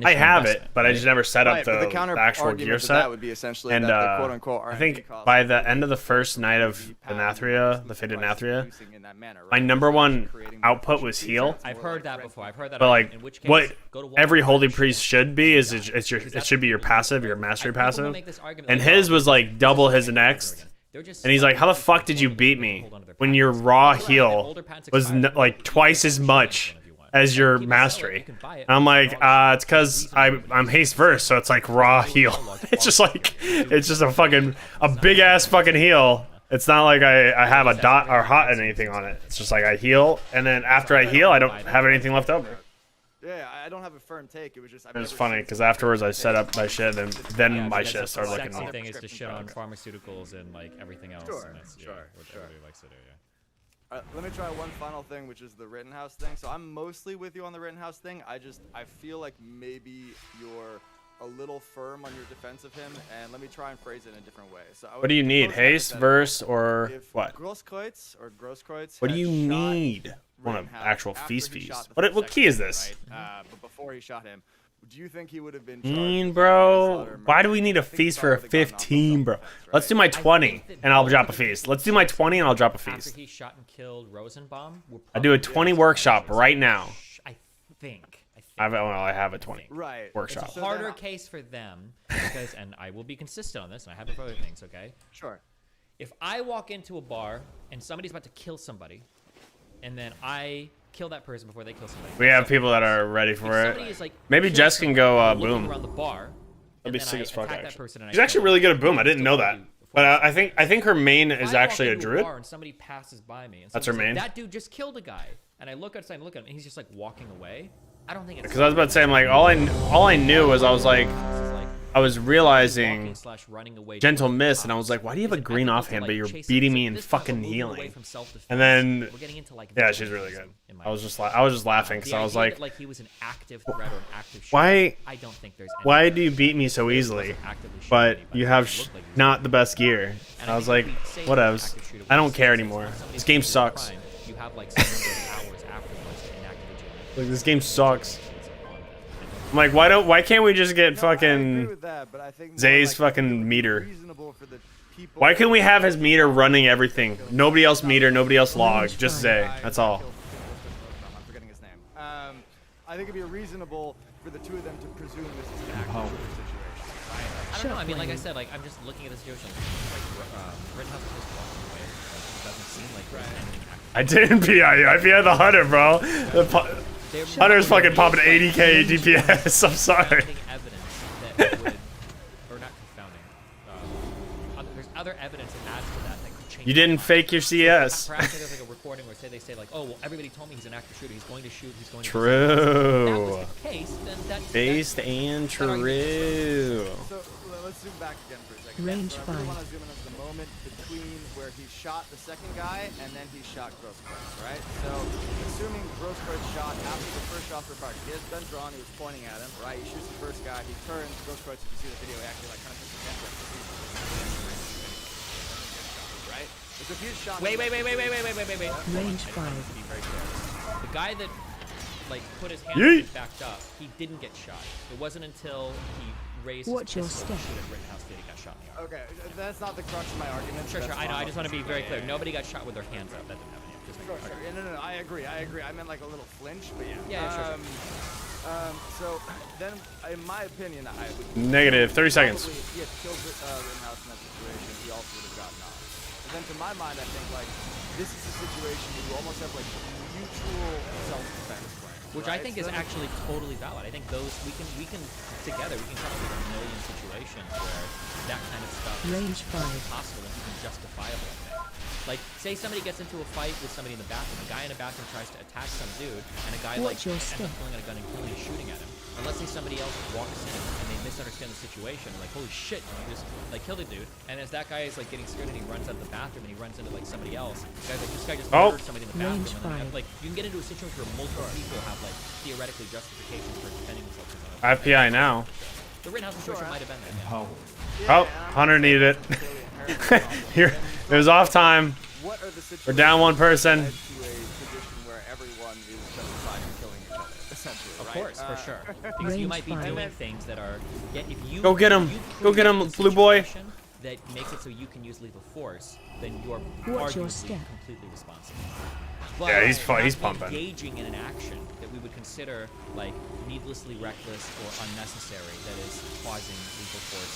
I have it, but I just never set up the actual gear set. Essentially and that the quote-unquote I think by the end of the first night of Anathria, the Fated Anathria, my #1 output was heal. I've heard that before. I've heard that. But like, what every holy priest should be is it should be your passive, your mastery passive, and his was like double his next. And he's like, how the fuck did you beat me when your raw heal was like twice as much as your mastery? And I'm like, it's because I'm haste verse, so it's like raw heal. It's just a big ass fucking heal. It's not like I have a dot or hot and anything on it. It's just like I heal, and then after I heal, I don't have anything left over. Yeah, I don't have a firm take. It was just. It was funny because afterwards I set up my shit, and then my shit started looking. The thing is to shit on pharmaceuticals and like everything else. Sure, and that's, sure. What everybody likes to do. Yeah. Let me try one final thing, which is the Rittenhouse thing. So I'm mostly with you on the Rittenhouse thing. I feel like maybe you're a little firm on your defense of him, and let me try and phrase it in a different way. So what do you need? Haste, verse, or what? Grosskreutz or Grosskreutz. What do you need? Want an actual feast? What key is this? But before he shot him, do you think he would have been? Bro, why do we need a feast for a 15, bro? Let's do my 20, and I'll drop a feast. Let's do my 20, and I'll drop a feast. After he shot and killed Rosenbaum, I do a 20 workshop right now. I think. I have a 20 workshop. It's a harder case for them because, and I will be consistent on this, and I have it for other things. Okay. Sure. If I walk into a bar and somebody's about to kill somebody, and then I kill that person before they kill somebody. We have people that are ready for it. Like, maybe Jess can go boom. Around the bar, that'd be sick as fuck. Actually, she's actually really good at boom. I didn't know that, but I think her main is actually a druid. And somebody passes by me, and that's her main. Like, that dude just killed a guy, and I look outside and look at him, and he's just like walking away. I don't think it's. Because I was about to say, I'm like, all I knew was I was realizing gentle miss, and I was like, why do you have a green offhand, but you're beating me and fucking healing? And then, yeah, she's really good. I was just laughing because I was like, he was an active threat or an active shooter. why? I don't think there's. Why do you beat me so easily? But you have not the best gear. And I was like, whatevs. I don't care anymore. This game sucks. You have like some number of hours afterwards to inactivate. Like, this game sucks. I'm like, why can't we just get fucking Zay's fucking meter? Why can't we have his meter running everything? Nobody else meter, nobody else log, just Zay. That's all. I'm forgetting his name. I think it'd be reasonable for the two of them to presume this is an active situation. I don't know. I mean, like I said, like I'm just looking at the situation. Like Rittenhouse is just walking away. Like, it doesn't seem like there's anything active. I didn't PI you. I PI'd the Hunter, bro. Hunter's fucking popping 80k DPS. I'm sorry. There's other evidence that adds to that could change. You didn't fake your CS. Perhaps there's like a recording where they say like, oh, well, everybody told me he's an active shooter. He's going to shoot. He's going to. True. If that was the case, then that's based and true. So let's zoom back again for a second. Range 5. I want to zoom in on the moment between where he shot the second guy and then he shot Grosskreutz, right? So assuming Grosskreutz shot after the first shot were fired, he has gun drawn, he was pointing at him, right? He shoots the first guy, he turns, Grosskreutz, if you see the video, he actually like kind of puts his hands up. Right? So if he had shot wait. Range 5. The guy that like put his hands backed up, he didn't get shot. It wasn't until he raised Watch your his step. shoot at Rittenhouse that he got shot in the arm. Okay, that's not the crux of my argument. Sure. I know. I just want to be very clear. Nobody got shot with their hands up. That didn't happen yet. Just Sure. No, I agree. I meant like a little flinch, but yeah. Yeah, sure. So then, in my opinion, I would. Negative 30 seconds. Probably, if he had killed Rittenhouse in that situation, he also would have gotten off. But then, to my mind, I think like this is a situation where you almost have like mutual self-defense plan. Which I think is actually totally valid. I think those we can together we can come up with a million situations where that kind of stuff Range is possible and even justifiable. I think. Like, say somebody gets into a fight with somebody in the bathroom. A guy in the bathroom tries to attack some dude, and a guy like ends up pulling out a gun and killing and shooting at him. And let's say somebody else walks in and they misunderstand the situation, and like, holy shit, you just like killed a dude. And as that guy is like getting scared and he runs out of the bathroom and he runs into like somebody else, the guy's like, this guy just murdered somebody in the bathroom. And then, like, you can get into a situation where multiple people have like theoretically justifications for defending themselves. I have PI now. The Rittenhouse situation might have been that. Yeah. Oh, Hunter needed it. Here, it was off time. We're down one person. Of course, for sure. Because you might be doing things that are. If you go get him, blue boy. That makes it so you can use lethal force, then you're arguably completely responsible. But yeah, he's pumping. Engaging in an action that we would consider like needlessly reckless or unnecessary that is causing lethal force.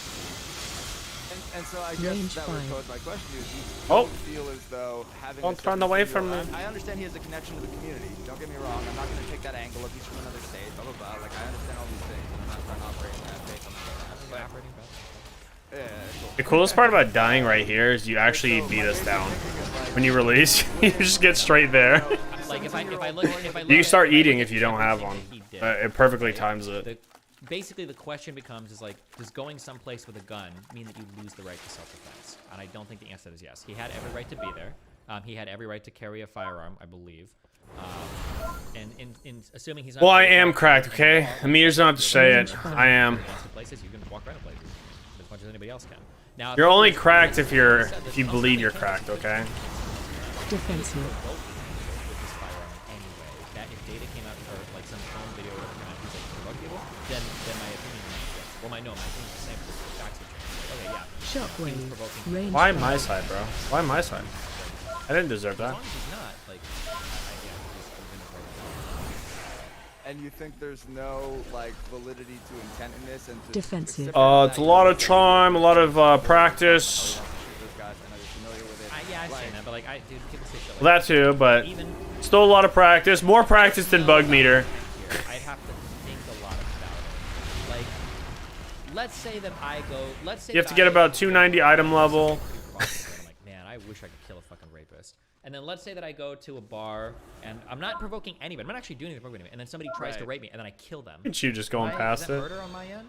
And so I guess that would pose my question to you. Do you feel as though having don't turn away from me. I understand he has a connection to the community. Don't get me wrong. I'm not going to take that angle of he's from another state, blah, blah, blah. Like, I understand all these things. I'm not operating that faith. The coolest part about dying right here is you actually beat us down. When you release, you just get straight there. Like if I look, you can start eating if you don't have one. It perfectly times it. Basically, the question becomes is like, does going someplace with a gun mean that you lose the right to self-defense? And I don't think the answer is yes. He had every right to be there. He had every right to carry a firearm, I believe. And in assuming he's not. Well, I am cracked, okay? Amir's don't have to say it. I am. Places you can walk around places as much as anybody else can. Now, you're only cracked if you believe you're cracked, okay? Defensive. That if data came out or like some phone video or whatever, he's like provoke people, then my opinion might shift. Well, my opinion is the same, but the facts would change. Okay, yeah. Shockwave. Why my side, bro? Why my side? I didn't deserve that. As long as he's not, like, and you think there's no like validity to intent in this and to defensive. It's a lot of time, a lot of practice. Yeah, I've seen that, but like, dude, people say shit like Well, that too, but still a lot of practice. More practice than bug meter. I'd have to think a lot about it. Like, let's say that I go. Let's say you have to get about 290 item level. I'm like, man, I wish I could kill a fucking rapist. And then let's say that I go to a bar and I'm not provoking anybody. I'm not actually doing anything to provoke anybody. And then somebody tries to rape me, and then I kill them. Aren't you just going past is that it? murder on my end?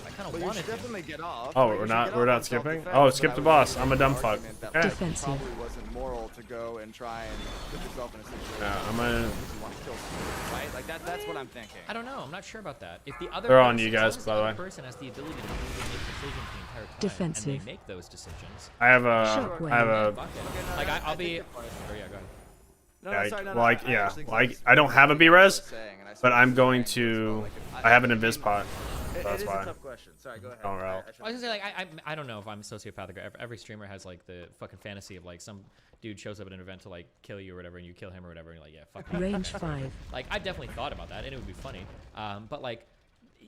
I kind of Well, want you to. should definitely get off. Oh, we're not skipping. Oh, skip the boss. I'm a dumb fuck. Okay. Defensive. Probably wasn't moral to go and try and put yourself in a situation. Yeah, I'm gonna. Right? Like that's what I'm thinking. I don't know. I'm not sure about that. If the other They're on person, you guys, as by long the as the way. other person has the ability to make decisions the entire time, Defensive. and they make those decisions. I have a. Like I'll be. Oh yeah, go ahead. I don't have a B-res, but I'm going to. I have an invis pot. That's why. Tough question. Sorry, go ahead. All right. I was gonna say like I don't know if I'm sociopathic. Every streamer has like the fucking fantasy of like some dude shows up at an event to like kill you or whatever, and you kill him or whatever, and you're like, yeah, fuck. Range 5. Like I definitely thought about that, and it would be funny. But like,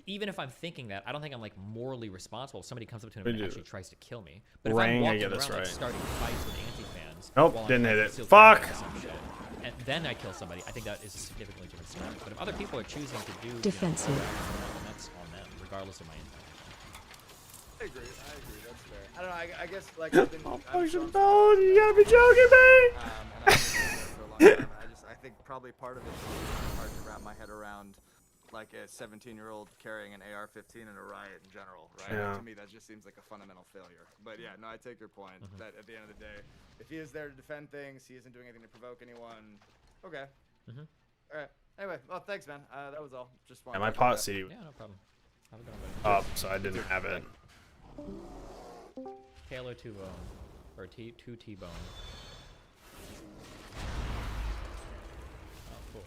even if I'm thinking that, I don't think I'm like morally responsible if somebody comes up to him and actually tries to kill me. But if I'm walking around like starting fights with anti-fans, nope, didn't hit it. Fuck. And then I kill somebody, I think that is a significantly different scenario. But if other people are choosing to do defensive, that's on them, regardless of my intent. I agree. That's fair. I don't know. I guess like I've been. You gotta be joking me. I think probably part of it is hard to wrap my head around, like a 17-year-old carrying an AR-15 in a riot in general, right? Yeah. To me, that just seems like a fundamental failure. But yeah, no, I take your point that at the end of the day, if he is there to defend things, he isn't doing anything to provoke anyone. Okay. All right. Anyway, well, thanks, man. That was all. Just wanted my to pot CD. Yeah, no problem. Have a good one, buddy. Oh, so I didn't have it. Taylor 2 bone, or 2 T-bone. Oh, cool.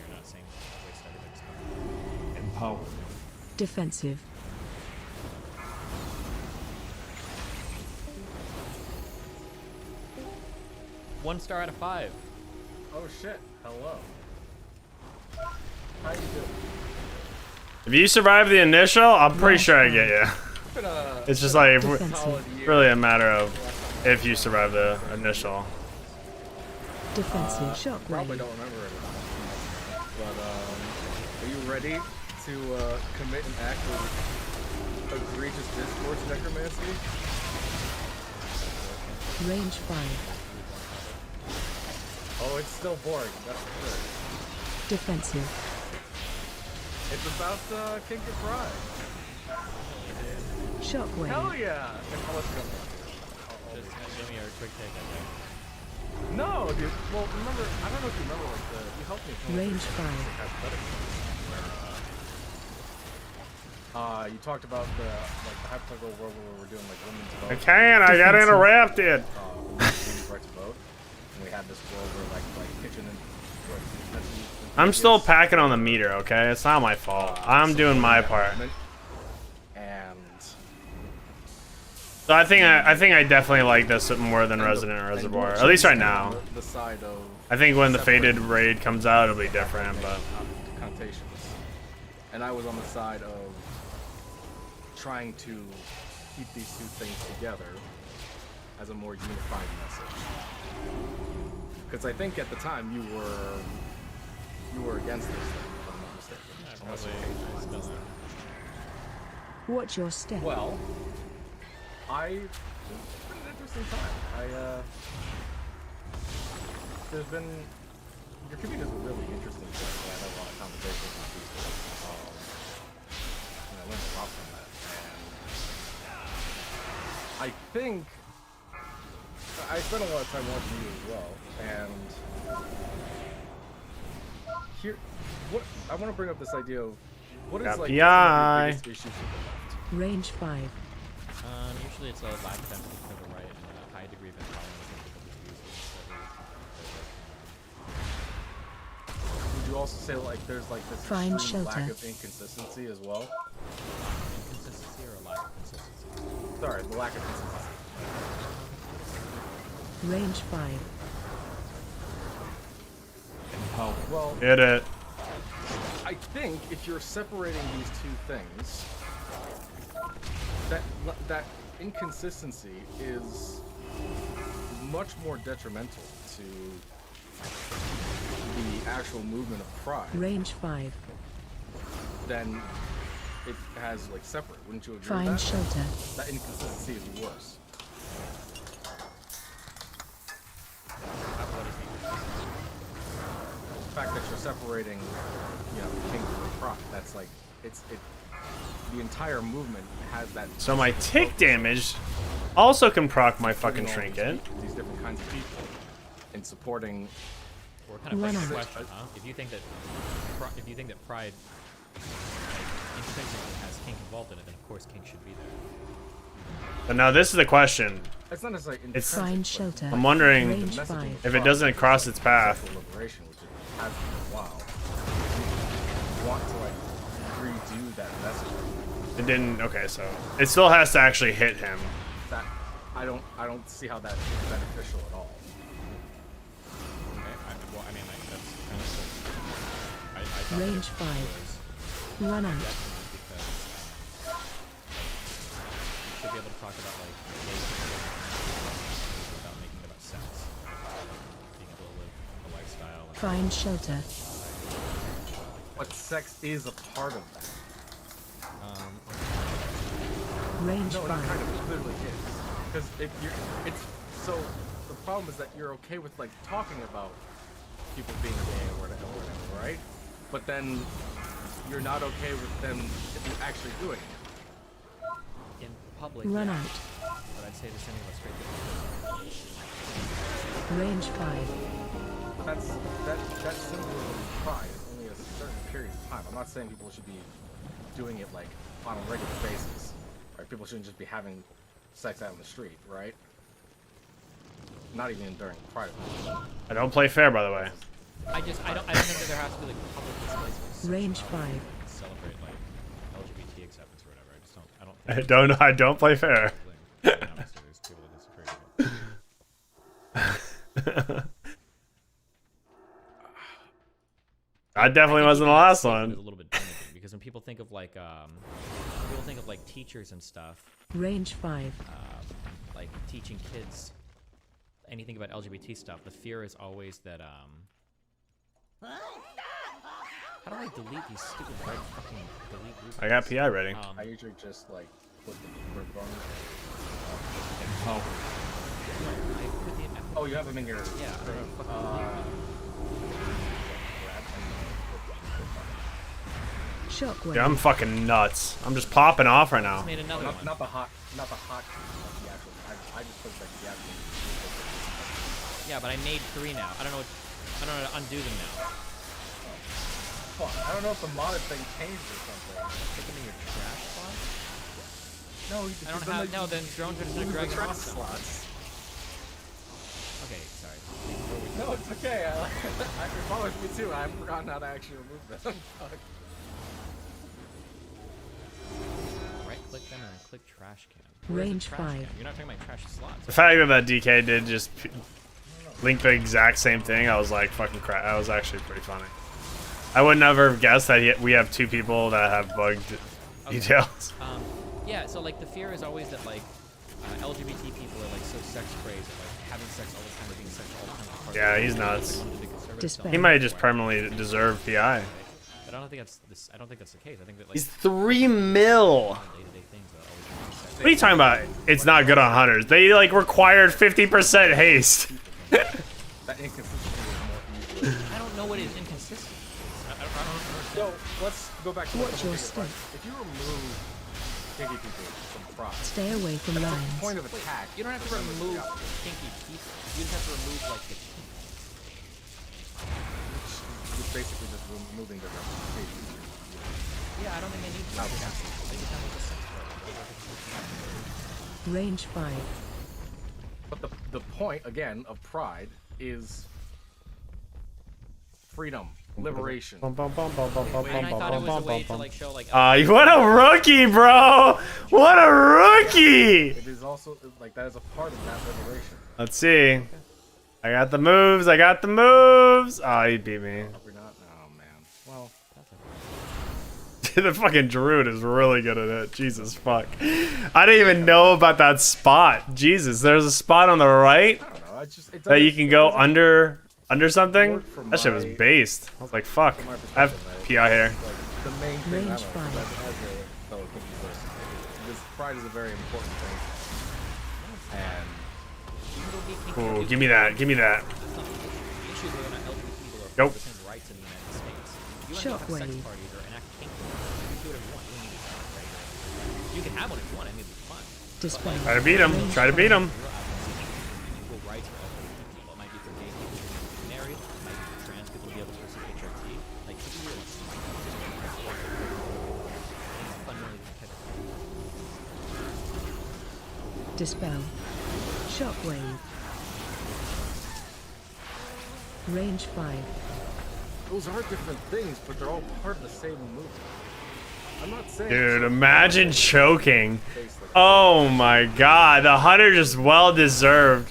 You're not saying waste everything's empowered. Defensive. One star out of 5. Oh shit! Hello. How you doing? If you survive the initial, I'm pretty sure I get you. It's just like really a matter of if you survive the initial. Defensive shockwave. Probably don't remember it, but are you ready to commit an act of egregious discourse necromancy? Range 5. Oh, it's still boring. That's for sure. Defensive. It's about King of Pride. Shockwave. Hell yeah! Let's go. Just give me a quick take, I think. No, dude. Well, remember, I don't know if you remember, like, you helped me. Range 5. You talked about the hypothetical world where we're doing like women's vote. I can't. I got interrupted. Women's right to vote, and we had this world where like kitchen and. I'm still packing on the meter. Okay, it's not my fault. I'm doing my part. And So I think I definitely like this more than Resident Reservoir, at least right now. The side of I think when the Fated raid comes out, it'll be different, but. connotations. And I was on the side of trying to keep these two things together as a more unified message. Because I think at the time you were against this thing, if I'm not mistaken. Watch your step. Well, it's been an interesting time. There's been your community is a really interesting place. I had a lot of conversations with people. And I learned a lot from that. And I think I spent a lot of time watching you as well. And here, what I want to bring up this idea of what is like the biggest issues with the left. Range 5. Usually it's a lack of empathy for the right and a high degree of intolerance of users. Would you also say like there's like this Find extreme lack shelter. of inconsistency as well? Inconsistency or a lack of consistency? Sorry, the lack of consistency. Range 5. Well, Hit it. I think if you're separating these two things, that inconsistency is much more detrimental to the actual movement of Pride Range 5. than it has like separate. Wouldn't you agree Find with that? shelter. That inconsistency is worse. The fact that you're separating, King from Pride, that's like the entire movement has that. So my tick damage also can proc my fucking trinket. These different kinds of people in supporting. We're kind of playing the question, huh? If you think that Pride intrinsically has King involved in it, then of course King should be there. But now this is the question. It's not necessarily Find shelter. I'm wondering Range 5. if it doesn't cross its path. Liberation, which it has been a while. You want to like redo that message. It didn't. Okay, so it still has to actually hit him. That I don't see how that is beneficial at all. Okay, well, I mean, like, that's kind of cool. I thought Range that 5. was Run out. definitely because you should be able to talk about, like, gay people without making it about sex. Being able to live a lifestyle. And Find shelter. But sex is a part of that. Range No, it 5. kind of clearly is. Because so the problem is that you're okay with like talking about people being gay or whatever, right? But then you're not okay with them if you're actually doing it. in public, Run yeah. out. But I'd say the same about straight people. Range 5. That symbolism of pride is only a certain period of time. I'm not saying people should be doing it like on a regular basis. Right? People shouldn't just be having sex out in the street, right? Not even during Pride. I don't play fair, by the way. I don't think that there has to be like public displays of Range 5. celebrate like LGBT acceptance or whatever. I just don't. I don't play fair. Obviously, there's people that disagree. I definitely wasn't the last Is a one. little bit damaging because when people think of like teachers and stuff, Range 5. like teaching kids anything about LGBT stuff, the fear is always that how do I delete these stupid red fucking delete groups? I got PI ready. I usually just like put the rip on Oh. Oh, you have them in your. Yeah. I don't know. Shockwave. Dude, I'm fucking nuts. I'm just popping off right now. Made another one. Not the hot. Like the actual. I just put like the actual. Yeah, but I made 3 now. I don't know how to undo them now. Fuck, I don't know if the modded thing changed or something. Stick them in your trash slot? No, I don't have. No, then drones are just gonna drag them off slots. Okay, sorry. No, it's okay. It bothers me too. I've forgotten how to actually remove them. Fuck. Right click them and then click trash can. Range trash 5. Can? You're not talking about trash slots. The fact that DK did just link the exact same thing, I was like, fucking crap. That was actually pretty funny. I would never have guessed that we have 2 people that have bugged details. Yeah, so like the fear is always that like LGBT people are like so sex crazed, like having sex all the time or being sexual all the time. Yeah, he's nuts. Dispel. He might just permanently deserve PI. But I don't think that's this. I don't think that's the case. I think that like He's 3 mil. What are you talking about? It's not good on hunters. They like required 50% haste. That inconsistency is more easily. I don't know what is inconsistent. I don't understand. So let's go back to Watch your step. If you remove kinky people from pride, Stay away from that's lines. the point of attack. You don't have to remove kinky people. You just have to remove like the kink. It's basically just removing the representation. Yeah, I don't think they need to. Okay. They just have like a sex Range 5. But the point again of pride is freedom, liberation. And I thought it was a way to like show like. What a rookie, bro! What a rookie! It is also like that is a part of that liberation. Let's see. I got the moves. I got the moves. Oh, he beat me. We're not. Oh man. Well, that's The fucking druid is really good at it. Jesus fuck. I didn't even know about that spot. Jesus, there's a spot on the right I don't know. It that you can go under something. That shit was based. I was like, fuck. I have PI here. the main thing. Range I don't know, as a fellow kinky person, this pride is a very important thing. And Ooh, give me that. Give me that. Nope. Shockwave. You can have one if you want. I mean, it's fun. Dispel. Try to beat him. Try to beat him. Equal rights for LGBT people. It might be for gay people to be married. It might be for trans people to be able to pursue HRT. Like, it's really smart. It's fundamentally competitive. Dispel. Shockwave. Range 5. those are different things, but they're all part of the same movement. I'm not saying. Dude, imagine choking. Oh my god. The hunter just well deserved.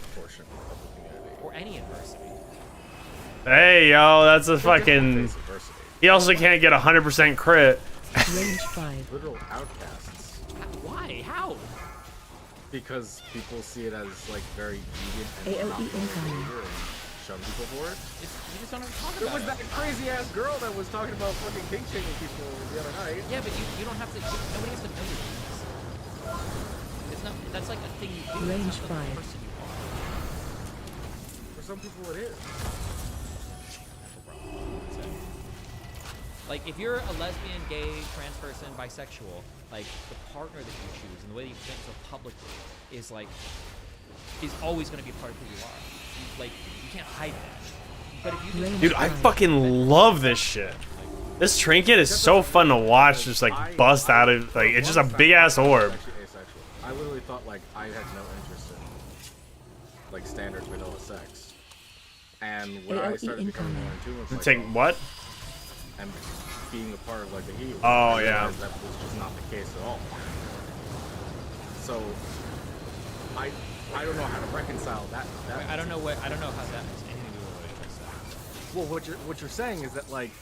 Or any adversity. Hey, yo, that's a fucking. He also can't get 100% crit. Range 5. Literal outcasts. Why? How? Because people see it as like very deviant and AOE incoming. and shun people for it. You just don't have to talk There about was it. that crazy ass girl that was talking about fucking king shaming people the other night. Yeah, but you don't have to. Nobody has to know your things. It's not. That's like a thing you do. Range it's not like 5. the person you are. For some people, it is. Like, if you're a lesbian, gay, trans person, bisexual, like, the partner that you choose and the way that you present yourself publicly is, like, is always going to be a part of who you are. Like, you can't hide that. But if you just... Dude, I fucking love this shit. This trinket is so fun to watch just, like, bust out of... Like, it's just a big-ass orb. Actually asexual. I literally thought, like, I had no interest in, like, standard vanilla sex. And when I started becoming more in tune with, like, Take what? and being a part of like the heat. Oh, I yeah. realized that was just not the case at all. So I don't know how to reconcile that. I don't know how that has anything to do with what I said. Well, what you're saying is that like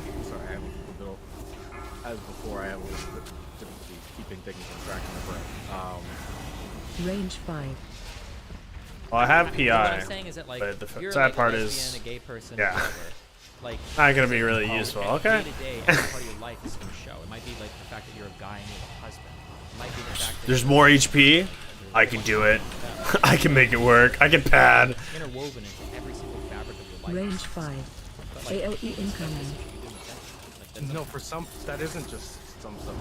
kinky. Sorry, I have a little. As before, I have a little bit difficulty keeping things on track in the brain. Range 5. Well, I have What PI, I'm saying is that, like, but the you're sad like part a is, lesbian, a gay person, yeah, whatever. Like, not gonna be really useful. Okay. Day to day, every part of your life is going to show. It might be like the fact that you're a guy and you have a husband. It might be the fact that There's more HP. I can do it. I can make it work. I can pad. interwoven into every single fabric of your life. Range 5. AOE incoming. No, for some, that isn't just some stuff.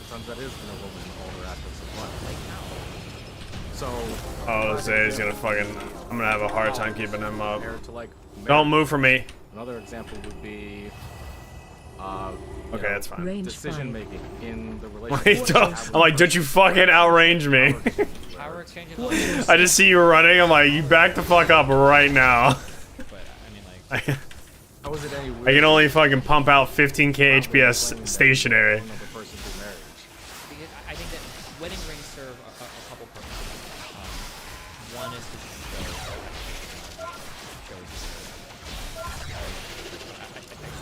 Sometimes that is interwoven in all their aspects of life. Like now. So. Oh, Zay's gonna fucking. I'm gonna have a hard time keeping him up. To like Don't move for me. Another example would be. Okay, that's fine. Range Decision 5. making in the Wait, relationship. I'm like, don't you fucking outrange me. Power exchange is I just see you running. I'm like, you back the fuck up right now. But I mean, like. How is it any I can only fucking pump out 15k HPS stationary. Because I think that wedding rings serve a couple purposes. One is to show.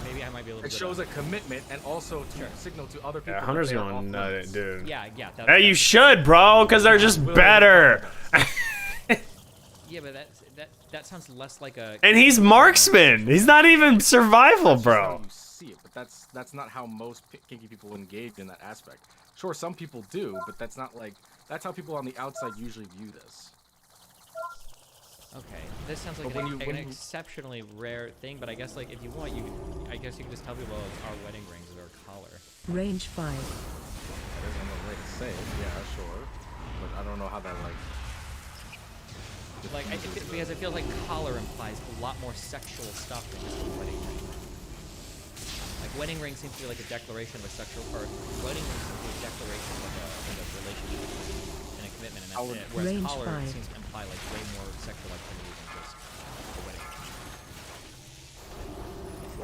Maybe I might be a little. It shows a commitment and also to signal to other people. Yeah, Hunter's going nut, dude. Yeah. Hey, you should, bro, because they're just better. Yeah, but that sounds less like a. And he's marksman. He's not even survival, bro. You see it, but that's not how most kinky people engage in that aspect. Sure, some people do, but that's not like that's how people on the outside usually view this. Okay, this sounds like an exceptionally rare thing, but I guess like if you want, I guess you can just tell people it's our wedding rings or a collar. Range 5. That is another way to say it. Yeah, sure, but I don't know how that like. Like, because it feels like collar implies a lot more sexual stuff than just a wedding ring. Like, wedding ring seems to be like a declaration of a sexual part. Wedding ring seems to be a declaration of a relationship and a commitment, and that's it. Whereas Range collar 5. seems to imply like way more sexual activity than just a wedding ring.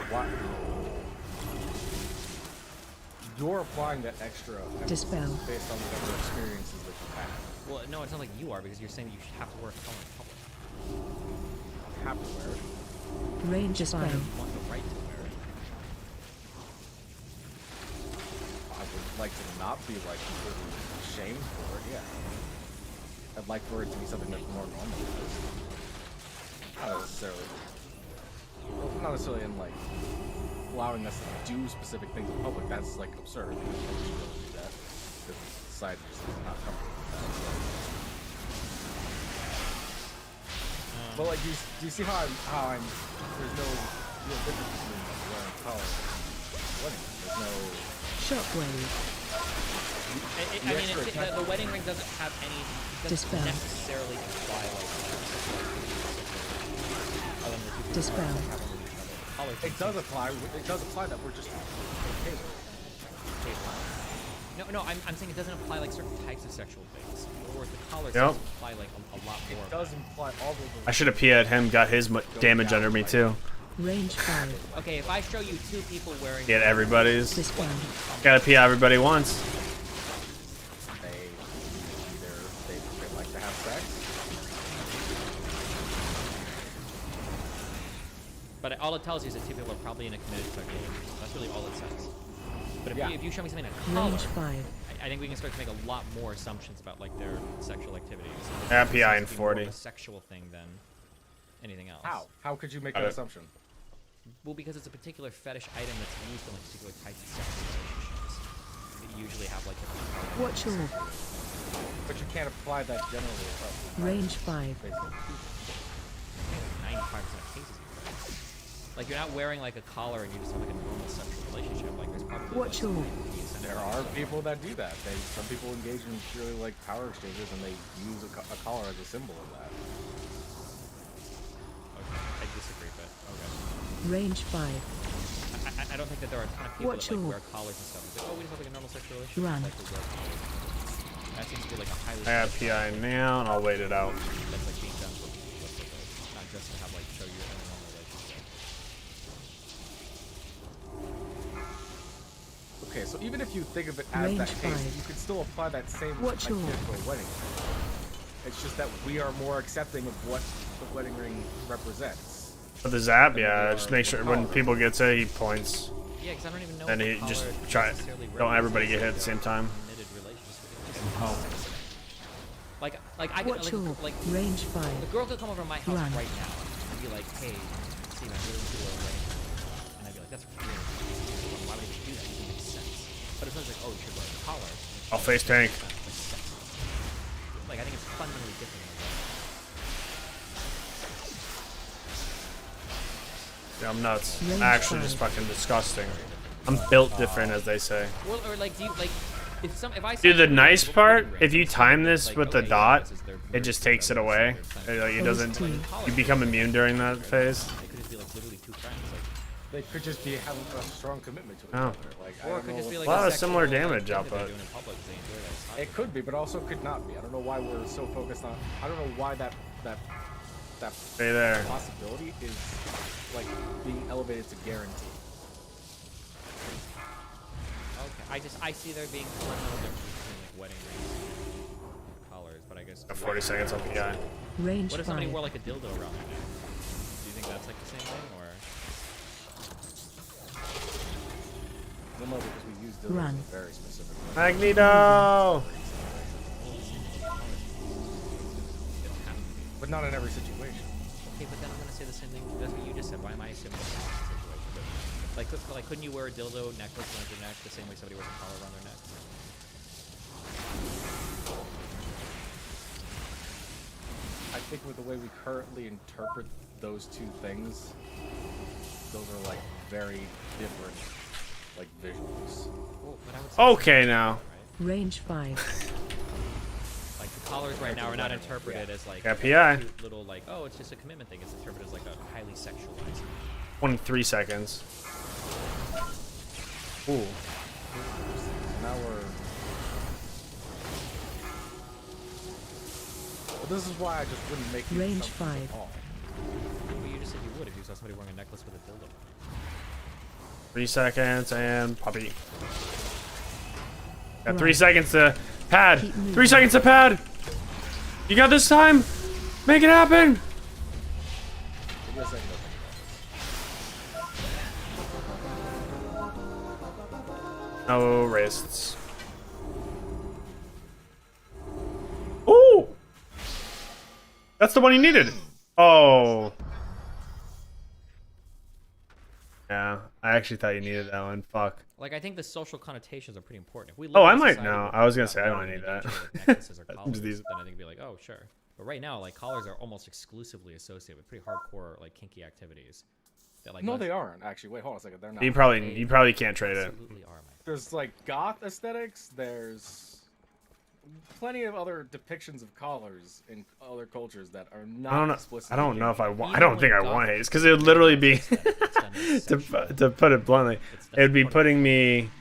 What? You're applying that extra emphasis Dispel. based on whatever experiences that you have. Well, no, it's not like you are, because you're saying that you should have to wear a collar in public. Have to wear it. Range 5. You want the right to wear it. I would like to not be like completely shamed for it. Yeah. I'd like for it to be something that's more normal. Not necessarily. Well, not necessarily in like allowing us to do specific things in public. That's like absurd. We should be able to do that because society just is not comfortable with that. But like, do you see how I'm? There's no real difference between like wearing a collar and wedding. There's no Shockwave. I mean, the wedding ring doesn't have any. Doesn't Dispel. necessarily imply like. Dispel. It does apply. It does apply that we're just okay with it. No, I'm saying it doesn't apply like certain types of sexual things. Or the collar Yep. seems to imply like a lot more. It does imply all of the. I should have PA'd him, got his damage under me too. Range 5. Okay, if I show you two people wearing. Get everybody's. Dispel. Gotta PA everybody once. They like to have sex. But all it tells you is that two people are probably in a committed sexual relationship. That's really all it says. But if you show me something in a collar, Range 5. I think we can start to make a lot more assumptions about like their sexual activities. Yeah, PI in It seems to be more of 40. a sexual thing than anything else. How? How could you make that assumption? Well, because it's a particular fetish item that's used in like particular types of sexual relationships. You usually have like different. Watch all. But you can't apply that generally across. Range 5. 95% of cases. Like you're not wearing like a collar and you just have like a normal sexual relationship. Like there's probably. Watch all. There are people that do that. Some people engage in purely like power exchanges and they use a collar as a symbol of that. Okay, I disagree, but okay. Range 5. I don't think that there are a ton of people Watch that like all. wear collars and stuff. Like, oh, we just have like a normal sexual relationship. Run. Like, we wear collars. That seems to be like a highly. I have PI now, and I'll wait it out. That's like being done with not just to have like show you in a normal relationship. Okay, so even if you think of it as Range that case, 5. you could still apply that same Watch idea all. to a wedding ring. It's just that we are more accepting of what the wedding ring represents. With the zap, yeah, just make sure when people get it, he points. Yeah, because I don't even know. And he just try. Don't everybody get hit at the same time. Oh. Like I could like range 5. The girl could come over to my house Run. right now and be like, "Hey, Steve, I'm really into it," and I'd be like, "That's weird. Why would you do that? It doesn't make sense." But it's not like, "Oh, you should wear a collar." I'll face tank. Like I think it's fundamentally different. Yeah, I'm nuts. Actually, just fucking disgusting. I'm built different, as they say. Well, or like, do you like? If I Dude, the nice part, if you time this with the dot, it just takes it away. Like, it doesn't. You become immune during that phase. They could just be like literally two friends. They could just be having a strong commitment to each Oh. other. Like, Or it could just be like a lot of sexual, similar like, damage thing that output. they're doing in public, they enjoy that. It could be, but also could not be. I don't know why we're so focused on. I don't know why that Stay there. possibility is like being elevated to guarantee. Okay, I see there being fundamental difference between like wedding rings and collars, but I guess. 40 seconds on PI. Range What if somebody 5. wore like a dildo around their neck? Do you think that's like the same thing, or? Well, no, because we use dildos Run. in a very specific way. Magneto! But not in every situation. Okay, but then I'm gonna say the same thing. That's what you just said. Why am I assuming the same situation? Like, couldn't you wear a dildo necklace around your neck the same way somebody wears a collar around their neck? I think with the way we currently interpret those two things, those are like very different, like visuals. Well, but I would say Okay, now. Range 5. like the collars right now are not interpreted as like Got a PI. cute little like, oh, it's just a commitment thing. It's interpreted as like a highly sexualized. 23 seconds. Ooh. Now we're. But this is why I just wouldn't make these Range assumptions 5. at all. Well, you just said you would if you saw somebody wearing a necklace with a dildo. 3 seconds and puppy. Got 3 seconds to pad. 3 seconds to pad. You got this time. Make it happen. Give me a second. No wrists. Ooh! That's the one he needed. Oh. Yeah, I actually thought you needed that one. Fuck. Like, I think the social connotations are pretty important. If we live Oh, in I a might society know. where I was gonna people say I don't want need to that. engage with necklaces or collars, Just these- then I think it'd be like, oh, sure. But right now, like, collars are almost exclusively associated with pretty hardcore, like, kinky activities. That, like, No, most- they aren't actually. Wait, hold on a second. They're not. You probably can't trade it. absolutely are, my There's like goth aesthetics. There's plenty of other depictions of collars in other cultures that are not I don't know. explicitly. I don't know if I gay. want. I don't think I want haze because it would literally be, to put it bluntly, it'd be putting me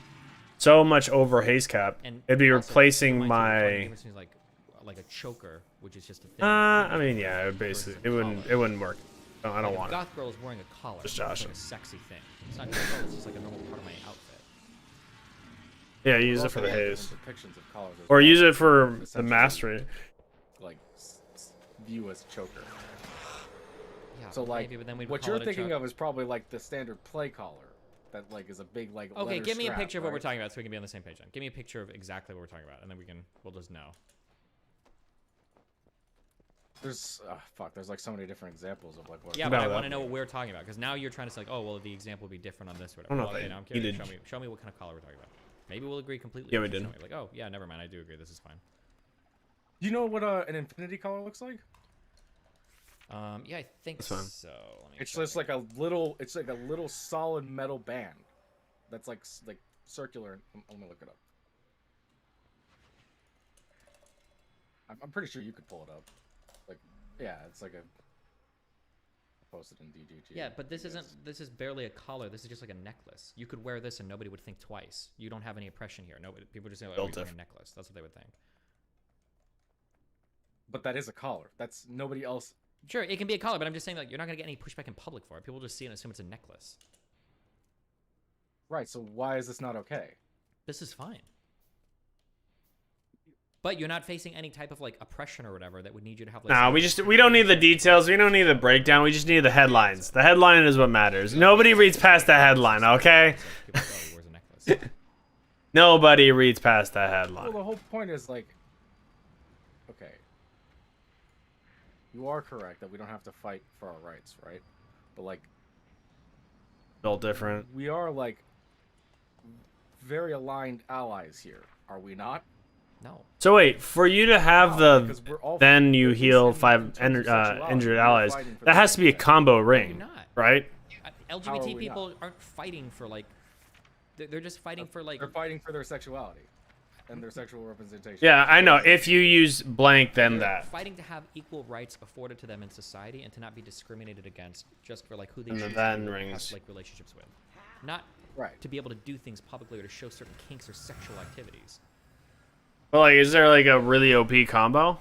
so much over haze cap. And It'd be also, replacing keep in mind, too, the my. difference between, like a choker, which is just a thing. I mean, yeah, it basically it wouldn't work. No, I don't Like, want if it. a goth girl is wearing a collar. Just It's like Josh. a sexy thing. It's not just, oh, it's just like a normal part of my outfit. Yeah, use it Also for the have haze, different depictions of collars as or well. use it for the Essentially, mastery. Like view as choker. Yeah, So like, maybe, but then we'd what call you're it a thinking choker. of is probably like the standard play collar, that like is a big like. Okay, leather give me a strap, picture of what we're right? talking about so we can be on the same page then. Give me a picture of exactly what we're talking about, and then we'll just know. There's there's like so many different examples of like what. Yeah, but I want to know what we're talking about because now you're trying to say like, oh, well, the example would be different on this or I don't whatever. know Well, if okay, I now I'm curious. needed- Show me what kind of collar we're talking about. Maybe we'll agree completely. Yeah, but we just did. show me. Like, oh, yeah, never mind. I do agree. This is fine. You know what an infinity collar looks like? Yeah, I think That's fine. so. Let me It's check. just like a little. It's like a little solid metal band, that's like circular. Let me look it up. I'm pretty sure you could pull it up. Like, yeah, it's like a. Posted in DGG. Yeah, but this isn't. This is barely a collar. This is just like a necklace. You could wear this and nobody would think twice. You don't have any oppression here. Nobody. People just say, oh, he's wearing a necklace. That's what they would think. But that is a collar. That's nobody else. Sure, it can be a collar, but I'm just saying like you're not gonna get any pushback in public for it. People just see it and assume it's a necklace. Right. So why is this not okay? This is fine. But you're not facing any type of like oppression or whatever that would need you to have. Like, Nah, we don't need the details. We don't need the breakdown. We just need the headlines. The headline is what matters. Nobody reads past the headline, okay? Nobody reads past that headline. Well, the whole point is like, okay, you are correct that we don't have to fight for our rights, right? But like, Built different. we are like very aligned allies here, are we not? No. So wait, for you to have because we're all then you heal fighting 5 in terms of sexuality, injured we're allies. fighting for That the has to be a combo ring, right? How are LGBT we people not? aren't fighting for like. They're just fighting for like. They're fighting for their sexuality and their sexual representation. Yeah, I know. If you use blank, then They're that. fighting to have equal rights afforded to them in society and to not be discriminated against just for like who they And the choose then to rings. have like relationships with, not right to be able to do things publicly or to show certain kinks or sexual activities. Well, like, is there like a really OP combo?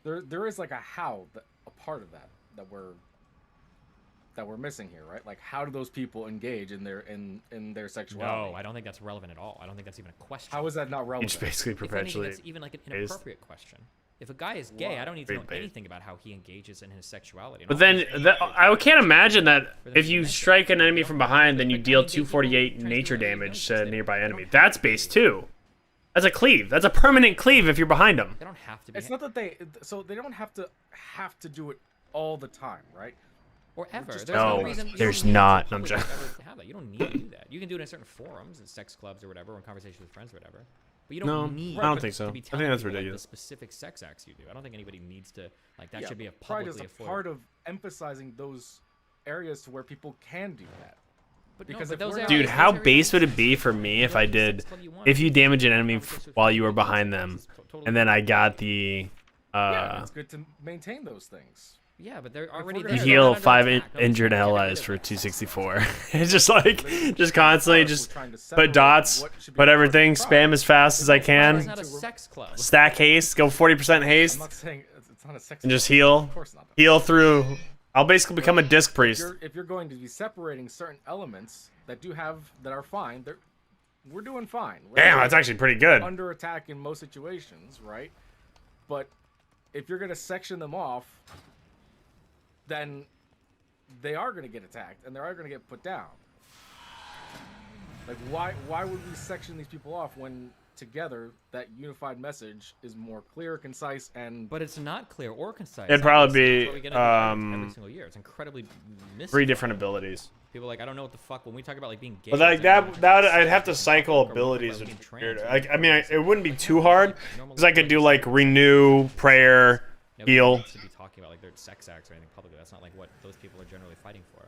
There is like a a part of that we're missing here, right? Like, how do those people engage in their sexuality? No, I don't think that's relevant at all. I don't think that's even a question. How is that not relevant? It's basically If anything, perpetually. that's even like an inappropriate question. If a guy is gay, I don't need to know Bait. anything about how he engages in his sexuality. But then I can't imagine that if you strike an enemy from behind, then you deal 248 nature damage to a nearby enemy. That's base 2. That's a cleave. That's a permanent cleave if you're behind them. They don't have to be. It's not that they don't have to do it all the time, right? Or ever. There's No, no reason. there's not. I'm just. To have that. You don't need to do that. You can do it in certain forums, in sex clubs or whatever, or in conversations with friends or whatever. But you don't No, need. I don't think so. To be I think telling that's people, like, ridiculous. the specific sex acts you do. I don't think anybody needs to like that. Yeah, Should be a but pride publicly is a afforded. part of emphasizing those areas to where people can do that. But no, Because but if those we're not- Dude, how base would it be for me if I did, if you damage an enemy while you were behind them, and then I got the, yeah, it's good to maintain those things. Yeah, but they're already you there. heal They're under 5 attack. Nobody's injured gonna get rid allies of for that. 264. It's just like, just constantly just put dots, put everything, spam as fast as I It's can, not a sex club. stack haste, go 40% I'm haste, not saying it's not a sex. and just club. heal, Of course not. heal through. I'll basically become a disc priest. If you're going to be separating certain elements that are fine, we're doing fine. We're Damn, not that's actually pretty good. Under attack in most situations, right? But if you're gonna section them off, then they are gonna get attacked and they are gonna get put down. Like, why would we section these people off when together that unified message is more clear, concise, and But it's not clear or concise. It'd probably That's what we be get into every single year. It's incredibly 3 different abilities. People are like, I don't know what the fuck when we talk about like being gay. But like it's like, that I'd have to cycle abilities. Which is weird. Like, I mean, it wouldn't be too hard because I could do like renew, prayer, nobody heal. needs to be talking about like their sex acts or anything publicly. That's not like what those people are generally fighting for.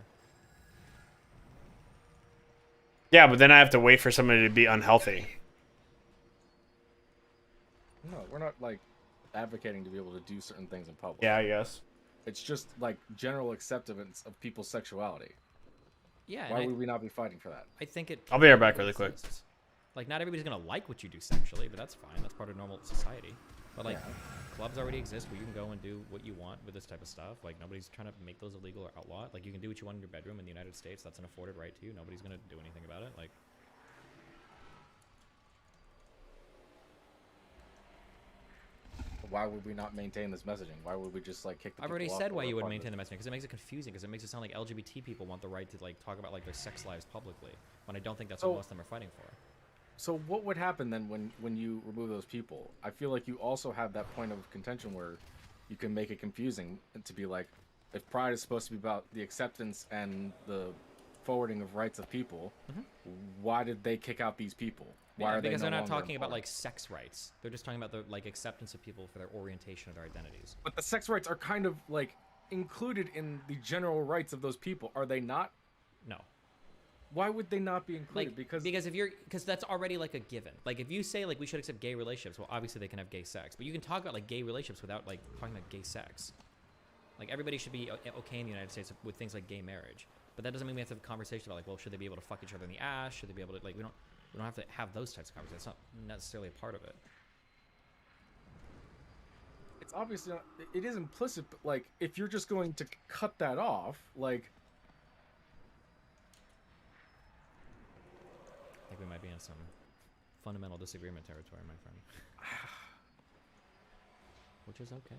Yeah, but then I have to wait for somebody to be unhealthy. no, we're not like advocating to be able to do certain things in public. Yeah, I guess. It's just like general acceptance of people's sexuality. Yeah. Why and would we not be fighting for that? I think it. I'll be right back really quick. exists. Like not everybody's gonna like what you do sexually, but that's fine. That's part of normal society. But like clubs already exist where you can go and do what you want with this type of stuff. Like nobody's trying to make those illegal or outlawed. Like you can do what you want in your bedroom in the United States. That's an afforded right to you. Nobody's gonna do anything about it. Like. Why would we not maintain this messaging? Why would we just like kick the I've already people off said that why we're you would part of maintain it? the messaging because it makes it confusing because it makes it sound like LGBT people want the right to like talk about like their sex lives publicly when I don't think that's what most of them are fighting for. So what would happen then when you remove those people? I feel like you also have that point of contention where you can make it confusing and to be like, if pride is supposed to be about the acceptance and the forwarding of rights of people, why did they kick out these people? Why are because they they're no not longer talking about important? like sex rights. They're just talking about the like acceptance of people for their orientation or their identities. But the sex rights are kind of like included in the general rights of those people, are they not? No. Why would they not be included? Like, because if you're because that's already like a given. Like if you say like we should accept gay relationships, well obviously they can have gay sex, but you can talk about like gay relationships without like talking about gay sex. Like everybody should be okay in the United States with things like gay marriage, but that doesn't mean we have to have a conversation about like, well, should they be able to fuck each other in the ass? Should they be able to like we don't have to have those types of conversations. It's not necessarily a part of it. It's obviously not, it is implicit, but like if you're just going to cut that off, like I think we might be in some fundamental disagreement territory, my friend. Which is okay.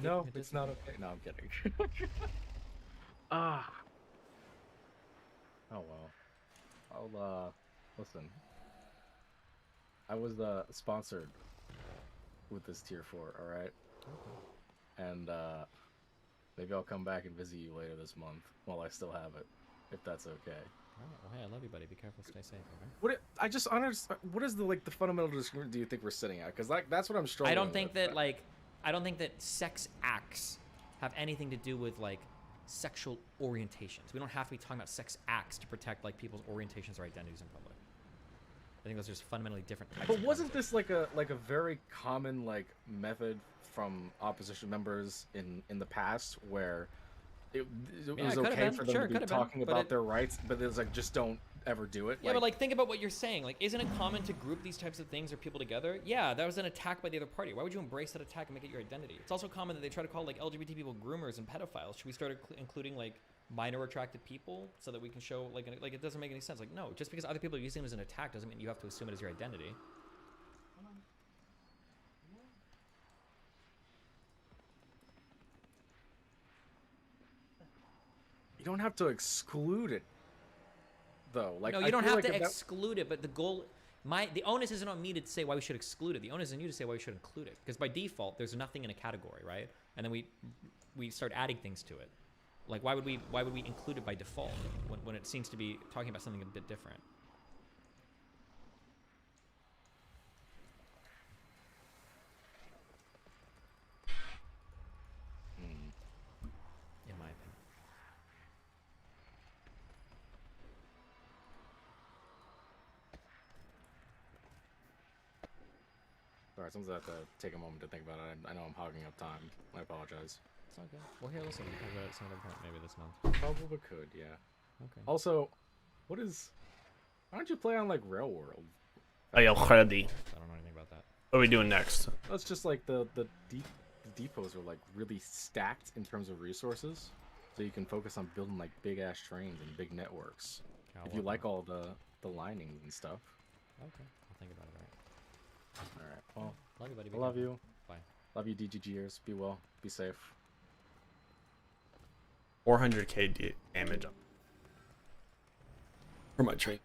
No, It it's is not okay. okay. No, I'm kidding. Ah. Oh well. I'll listen. I was sponsored with this tier 4, all right? Okay. And maybe I'll come back and visit you later this month while I still have it, if that's okay. All right, well, hey, I love you, buddy. Be careful. Stay safe, okay? I just understand. What is the fundamental disagreement do you think we're sitting at? Because that's what I'm struggling. I don't think with. that I don't think that sex acts have anything to do with like sexual orientations. We don't have to be talking about sex acts to protect like people's orientations or identities in public. I think those are just fundamentally different types. But wasn't this like a very common like method from opposition members in the past where it was okay for them to be talking about their rights, but it's like just don't ever do it? Yeah, but like think about what you're saying. Like, isn't it common to group these types of things or people together? Yeah, that was an attack by the other party. Why would you embrace that attack and make it your identity? It's also common that they try to call like LGBT people groomers and pedophiles. Should we start including like minor attracted people so that we can show like it doesn't make any sense. Like, no, just because other people are using it as an attack doesn't mean you have to assume it as your identity. You don't have to exclude it, though. Like, no, you don't have to exclude it, but the goal, the onus isn't on me to say why we should exclude it. The onus is on you to say why we should include it. Because by default, there's nothing in a category, right? And then we start adding things to it. Like, why would we include it by default when it seems to be talking about something a bit different? In my opinion. Alright, someone's have to take a moment to think about it. I know I'm hogging up time. I apologize. It's okay. Well, here, listen. We can talk about it some other point, maybe this month. Probably could, yeah. Okay. Also, why don't you play on like Rail World? I don't know anything about that. What are we doing next? That's just like the depots are like really stacked in terms of resources, so you can focus on building like big ass trains and big networks. If you like all the linings and stuff. Okay, I'll think about it. All right. Well, love you, buddy. I love you. Bye. Love you, DGGers. Be well. Be safe. 400k damage for my train.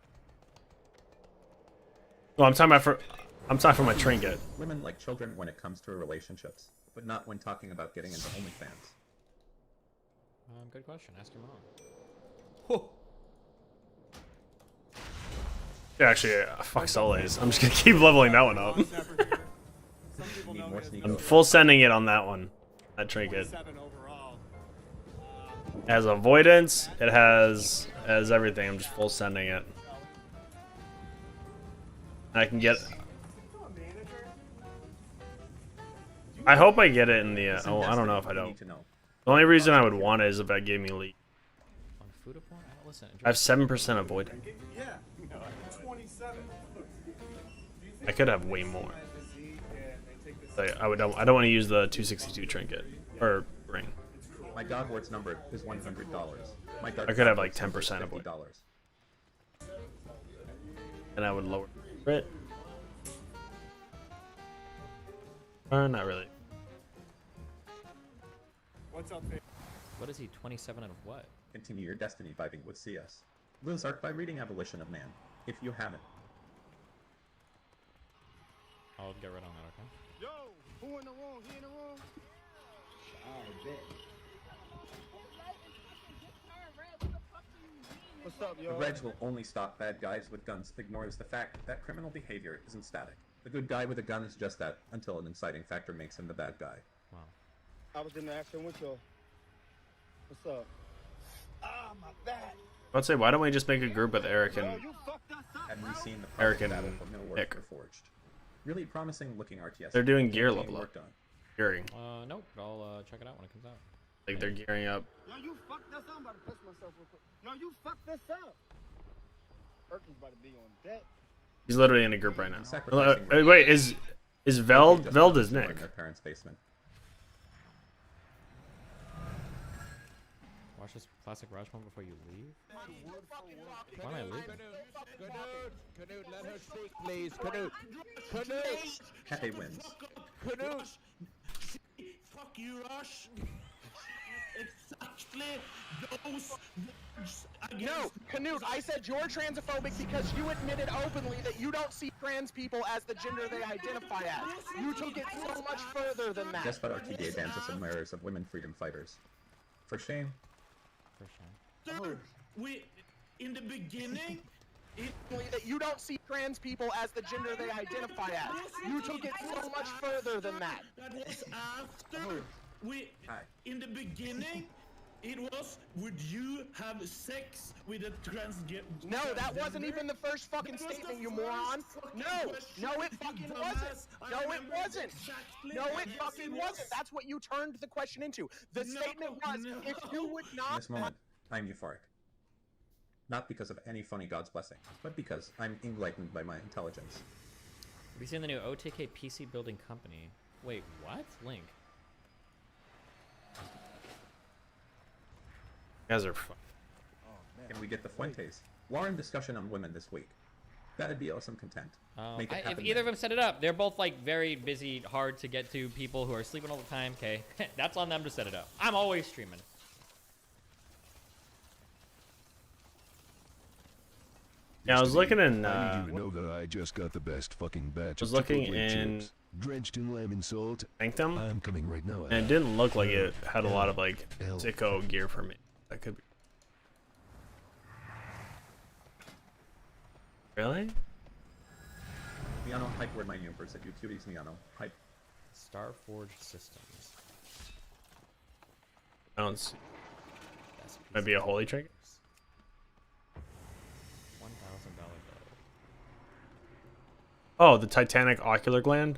Well, I'm talking for my trinket. Women like children when it comes to relationships, but not when talking about getting into OnlyFans. Good question. Ask your mom. Yeah, actually, fuck Soleils. I'm just gonna keep leveling that one up. I'm full sending it on that one. That trinket. It has avoidance. It has everything. I'm just full sending it. I can get. I hope I get it in the. Oh, I don't know if I don't. The only reason I would want it is if it gave me leak. I have 7% avoidance. I could have way more. I don't want to use the 262 trinket or ring. My Godward's number is $100. My I could have like 10% of it. And I would lower it. Not really. What's up, What is he? 27 out of what? Continue your destiny vibing with CS. Lizard by reading Abolition of Man, if you haven't. I'll get right on that, okay? Yo, who in the room? He in the room? What's up, yo? The Reg will only stop bad guys with guns, ignores the fact that criminal behavior isn't static. The good guy with a gun is just that, until an inciting factor makes him the bad guy. Wow. I was in the action with y'all. What's up? Ah, my back. I'd say, why don't we just make a group with Eric and Have we seen the Eric and battle for Millwork Nick? Forged? Really promising looking RTS. They're doing gear Being level up. worked on. Gearing. Nope, but I'll check it out when it comes out. Like they're gearing up. Yo, you fucked this up. I'm about to piss myself real quick. Yo, you fucked this up. Perkins about to be on deck. He's literally in a group right now. Wait, is Veld is Nick? Their parents' basement. Watch this classic Raj moment before you leave. Why am I leaving? Canute, let her speak, please. Canute. Canute. Pepe wins. Canute. Fuck you, Rush. Exactly those No, Canute, I said you're transphobic because you admitted openly that you don't see trans people as the gender they identify as. You took it so much further than that. Guess what RTDA bans as admirers of women freedom fighters? For shame. For shame. Dude, we in the beginning. That you don't see trans people as the gender they identify as. You took it so much further than that. That was after we in the beginning. It was, would you have sex with a transgender? No, that wasn't even the first fucking statement, you moron. No, it fucking wasn't. No, it wasn't. No, it fucking wasn't. That's what you turned the question into. The statement was, if you would In not... this moment, I'm euphoric. Not because of any funny God's blessing, but because I'm enlightened by my intelligence. Have you seen the new OTK PC building company? Wait, what? Link. You guys are fun. Can we get the Fuentes? Warren discussion on women this week. That'd be awesome content. Make it If happen. either of them set it up, they're both like very busy, hard to get to people who are sleeping all the time. Okay, that's on them to set it up. I'm always streaming. Yeah, I was looking in. I need you to know that I just got the best fucking batch. I was of looking Chipotle in chips, drenched in lemon salt. Sanctum. I'm coming right now. And it didn't look like it had a lot of like sicko gear for me. That could be. Really? Miano, hype word my universe at YouTube's Miano. Hype. Starforge Systems. I don't see. Might be a holy trinket. $1,000 bill. Oh, the Titanic ocular gland.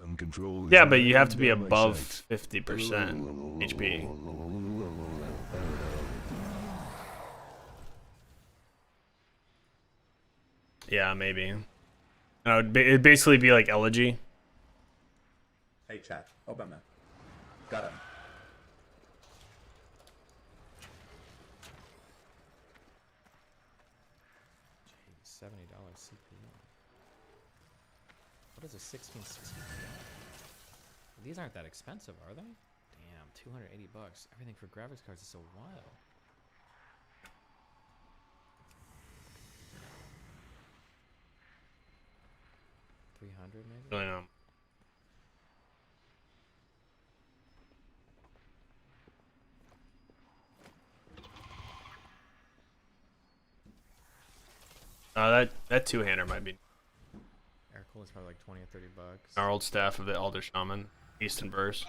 Uncontrolled. Yeah, but you have to be above 50% HP. Yeah, maybe. No, it'd basically be like Elegy. Hey chat, Obama. Got him. $70 CPU. What is a 1660 Ti? These aren't that expensive, are they? Damn, 280 bucks. Everything for graphics cards is so wild. $300 maybe? Really, that two-hander might be. Air cool is probably like 20 or 30 bucks. Our old staff of the Elder Shaman, Easton Burst.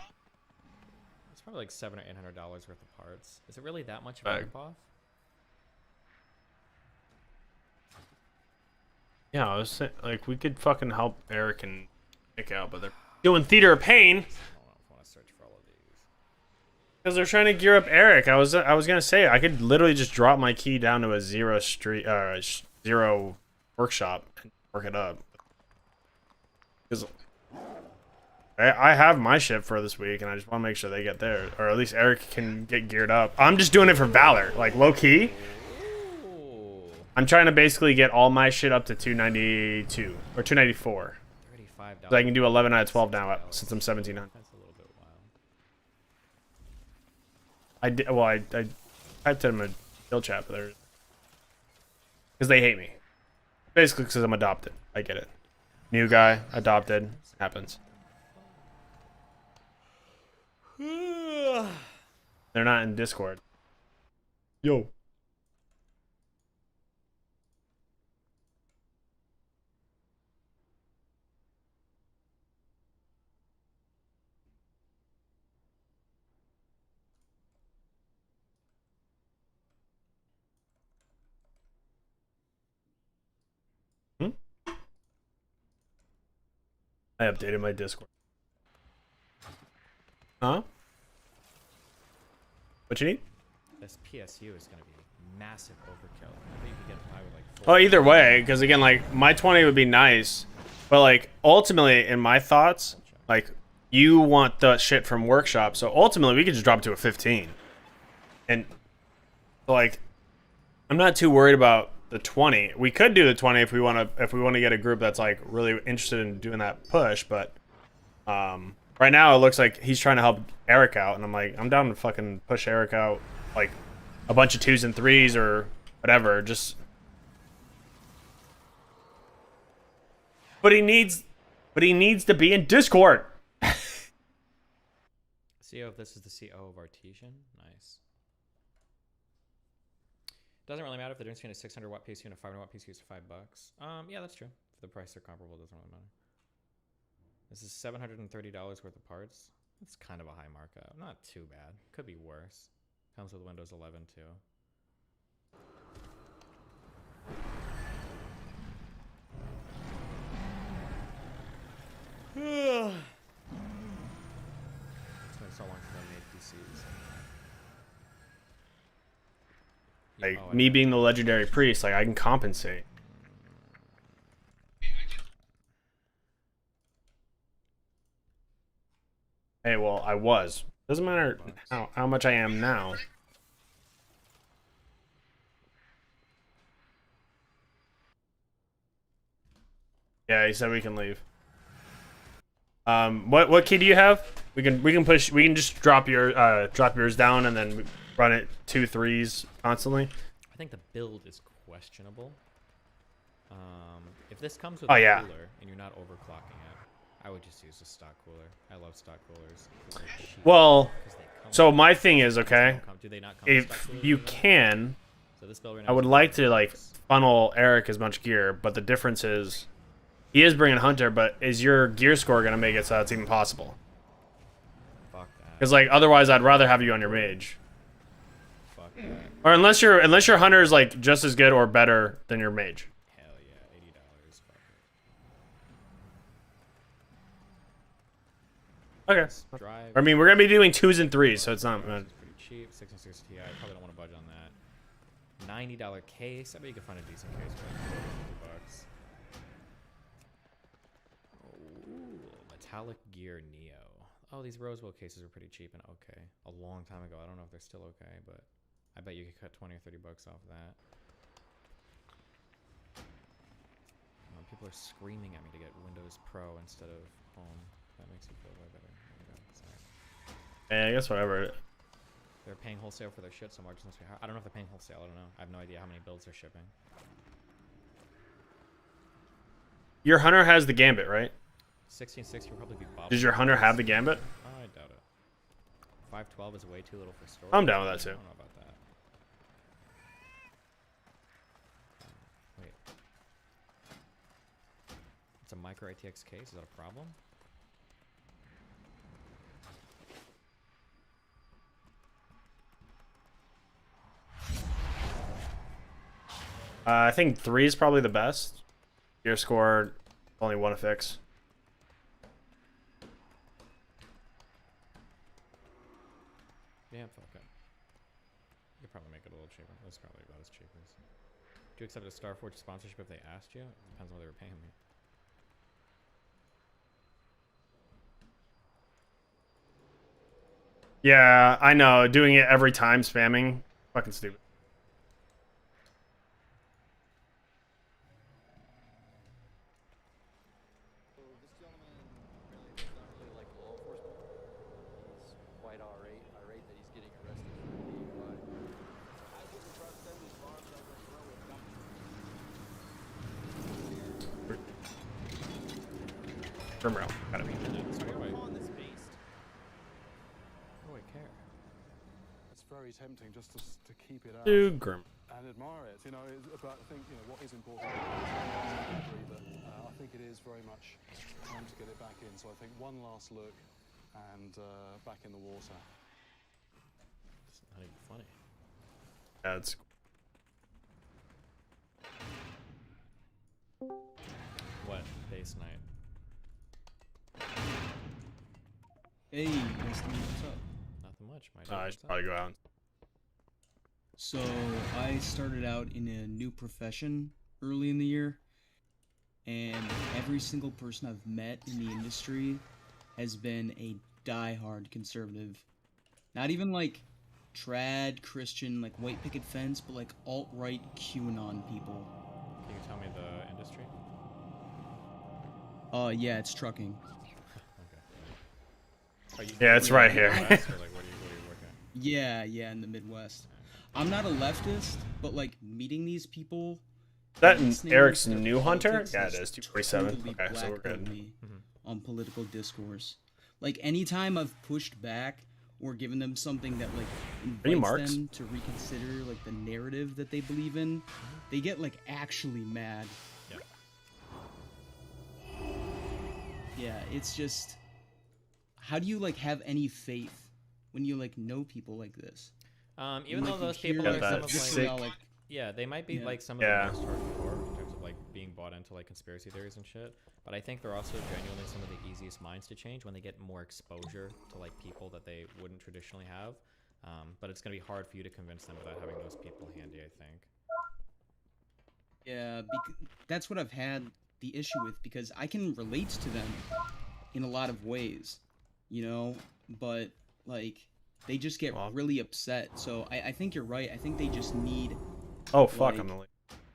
It's probably like $700 or $800 worth of parts. Is it really that much of a ripoff? Yeah, I was saying, like, we could fucking help Eric and Nick out, but they're doing Theater of Pain. I want to search for all of these. Because they're trying to gear up Eric. I was gonna say I could literally just drop my key down to a zero workshop and work it up. Because I have my ship for this week, and I just want to make sure they get there, or at least Eric can get geared up. I'm just doing it for Valor, like low key. I'm trying to basically get all my shit up to 292 or 294. $35. So I can do 11 out of 12 now since I'm 1700. That's a little bit wild. I did. Well, I typed in a guild chat, but they're because they hate me. Basically, because I'm adopted. I get it. New guy, adopted, happens. They're not in Discord. Yo. I updated my Discord. Huh? What you need? This PSU is going to be massive overkill. I think you could get by with like 4. Oh, either way, because again, like, my 20 would be nice, but like, ultimately, in my thoughts, like, you want the shit from Workshop, so ultimately, we could just drop it to a 15. And like, I'm not too worried about the 20. We could do the 20 if we want to get a group that's like really interested in doing that push, but right now it looks like he's trying to help Eric out, and I'm like, I'm down to fucking push Eric out like a bunch of 2s and 3s or whatever, just. But he needs to be in Discord. CO, if this is the CO of Artesian, nice. Doesn't really matter if the difference between a 600 watt PC and a 500 watt PC is $5. Yeah, that's true. If the price are comparable, it doesn't really matter. This is $730 worth of parts. That's kind of a high markup. Not too bad. Could be worse. Comes with Windows 11 too. It's been so long since I made PCs. Like me being the legendary priest, like I can compensate. Hey, well, I was. Doesn't matter how much I am now. Yeah, he said we can leave. What key do you have? We can just drop yours down and then run it 2 3s constantly. I think the build is questionable. If this comes with Oh, a yeah. cooler and you're not overclocking it, I would just use a stock cooler. I love stock coolers. 'Cause they're cheap. Well, 'Cause they come so with- my thing is, okay, do they not come with stock if coolers you with them? can, So this build right now I would is like to like funnel Eric as much gear, but the difference is he is bringing Hunter, but is your gear score gonna make it so it's even possible? Fuck that. Because like otherwise, I'd rather have you on your mage. Fuck that. Or unless your Hunter is like just as good or better than your mage. Hell yeah, $80. Fuck it. Okay. Drive. I mean, we're gonna be doing 2s and 3s, so it's not. It's pretty cheap. 660 Ti. Probably don't want to budge on that. $90 case. I bet you can find a decent case for like $50. Ooh, metallic gear Neo. Oh, these Rosewell cases are pretty cheap and okay. A long time ago. I don't know if they're still okay, but I bet you could cut 20 or $30 off that. People are screaming at me to get Windows Pro instead of Home. That makes me feel way better. There we go. Sorry. Yeah, I guess whatever. They're paying wholesale for their shit, so margins must be high. I don't know if they're paying wholesale. I don't know. I have no idea how many builds they're shipping. Your Hunter has the Gambit, right? 1660 will probably be bobbed. Does your Hunter have the Gambit? I doubt it. 512 is way too little for storage. I'm down with that too. I don't know about that. Wait. It's a micro ATX case. Is that a problem? I think 3 is probably the best. Gear score, only one to fix. Yeah, fuck it. You could probably make it a little cheaper. That's probably about as cheap as. Do you accept a Starforge sponsorship if they asked you? It depends on what they were paying me. Yeah, I know. Doing it every time, spamming, fucking stupid. Quite irate that he's getting arrested for DUI. I wouldn't trust them as far as I would throw a gun. From rail, gotta be. On this beast. Oh, I care. It's very tempting just to keep it out Dude, Grim. and admire it. You know, but I think what is important. I think it is very much time to get it back in. So I think one last look and back in the water. It's not even funny. Yeah, it's What? Base night. Hey, nice to meet you. What's up? Nothing much. My I should probably go out. So I started out in a new profession early in the year, and every single person I've met in the industry has been a die-hard conservative. Not even like trad, Christian, like white picket fence, but like alt-right QAnon people. Can you tell me the industry? Yeah, it's trucking. Yeah, it's right here. Yeah, in the Midwest. I'm not a leftist, but like meeting these people. Is that listening Eric's to their new hunter? politics Yeah, it has is. 247. totally Okay, so we're blackballed good. me on political discourse. Like anytime I've pushed back or given them something that like Are you invites Marks? them to reconsider like the narrative that they believe in, they get like actually mad. Yeah, it's just, how do you like have any faith when you like know people like this? Even though Like, those you people hear are some of sick- like, yeah, they might be Yeah. like some of the most hardcore in terms of like being bought into like conspiracy theories and shit. But I think they're also genuinely some of the easiest minds to change when they get more exposure to like people that they wouldn't traditionally have. But it's gonna be hard for you to convince them without having those people handy, I think. Yeah, that's what I've had the issue with, because I can relate to them in a lot of ways, you know, but like they just get really upset. So I think you're right. I think they just need Oh fuck, like, I'm the lead.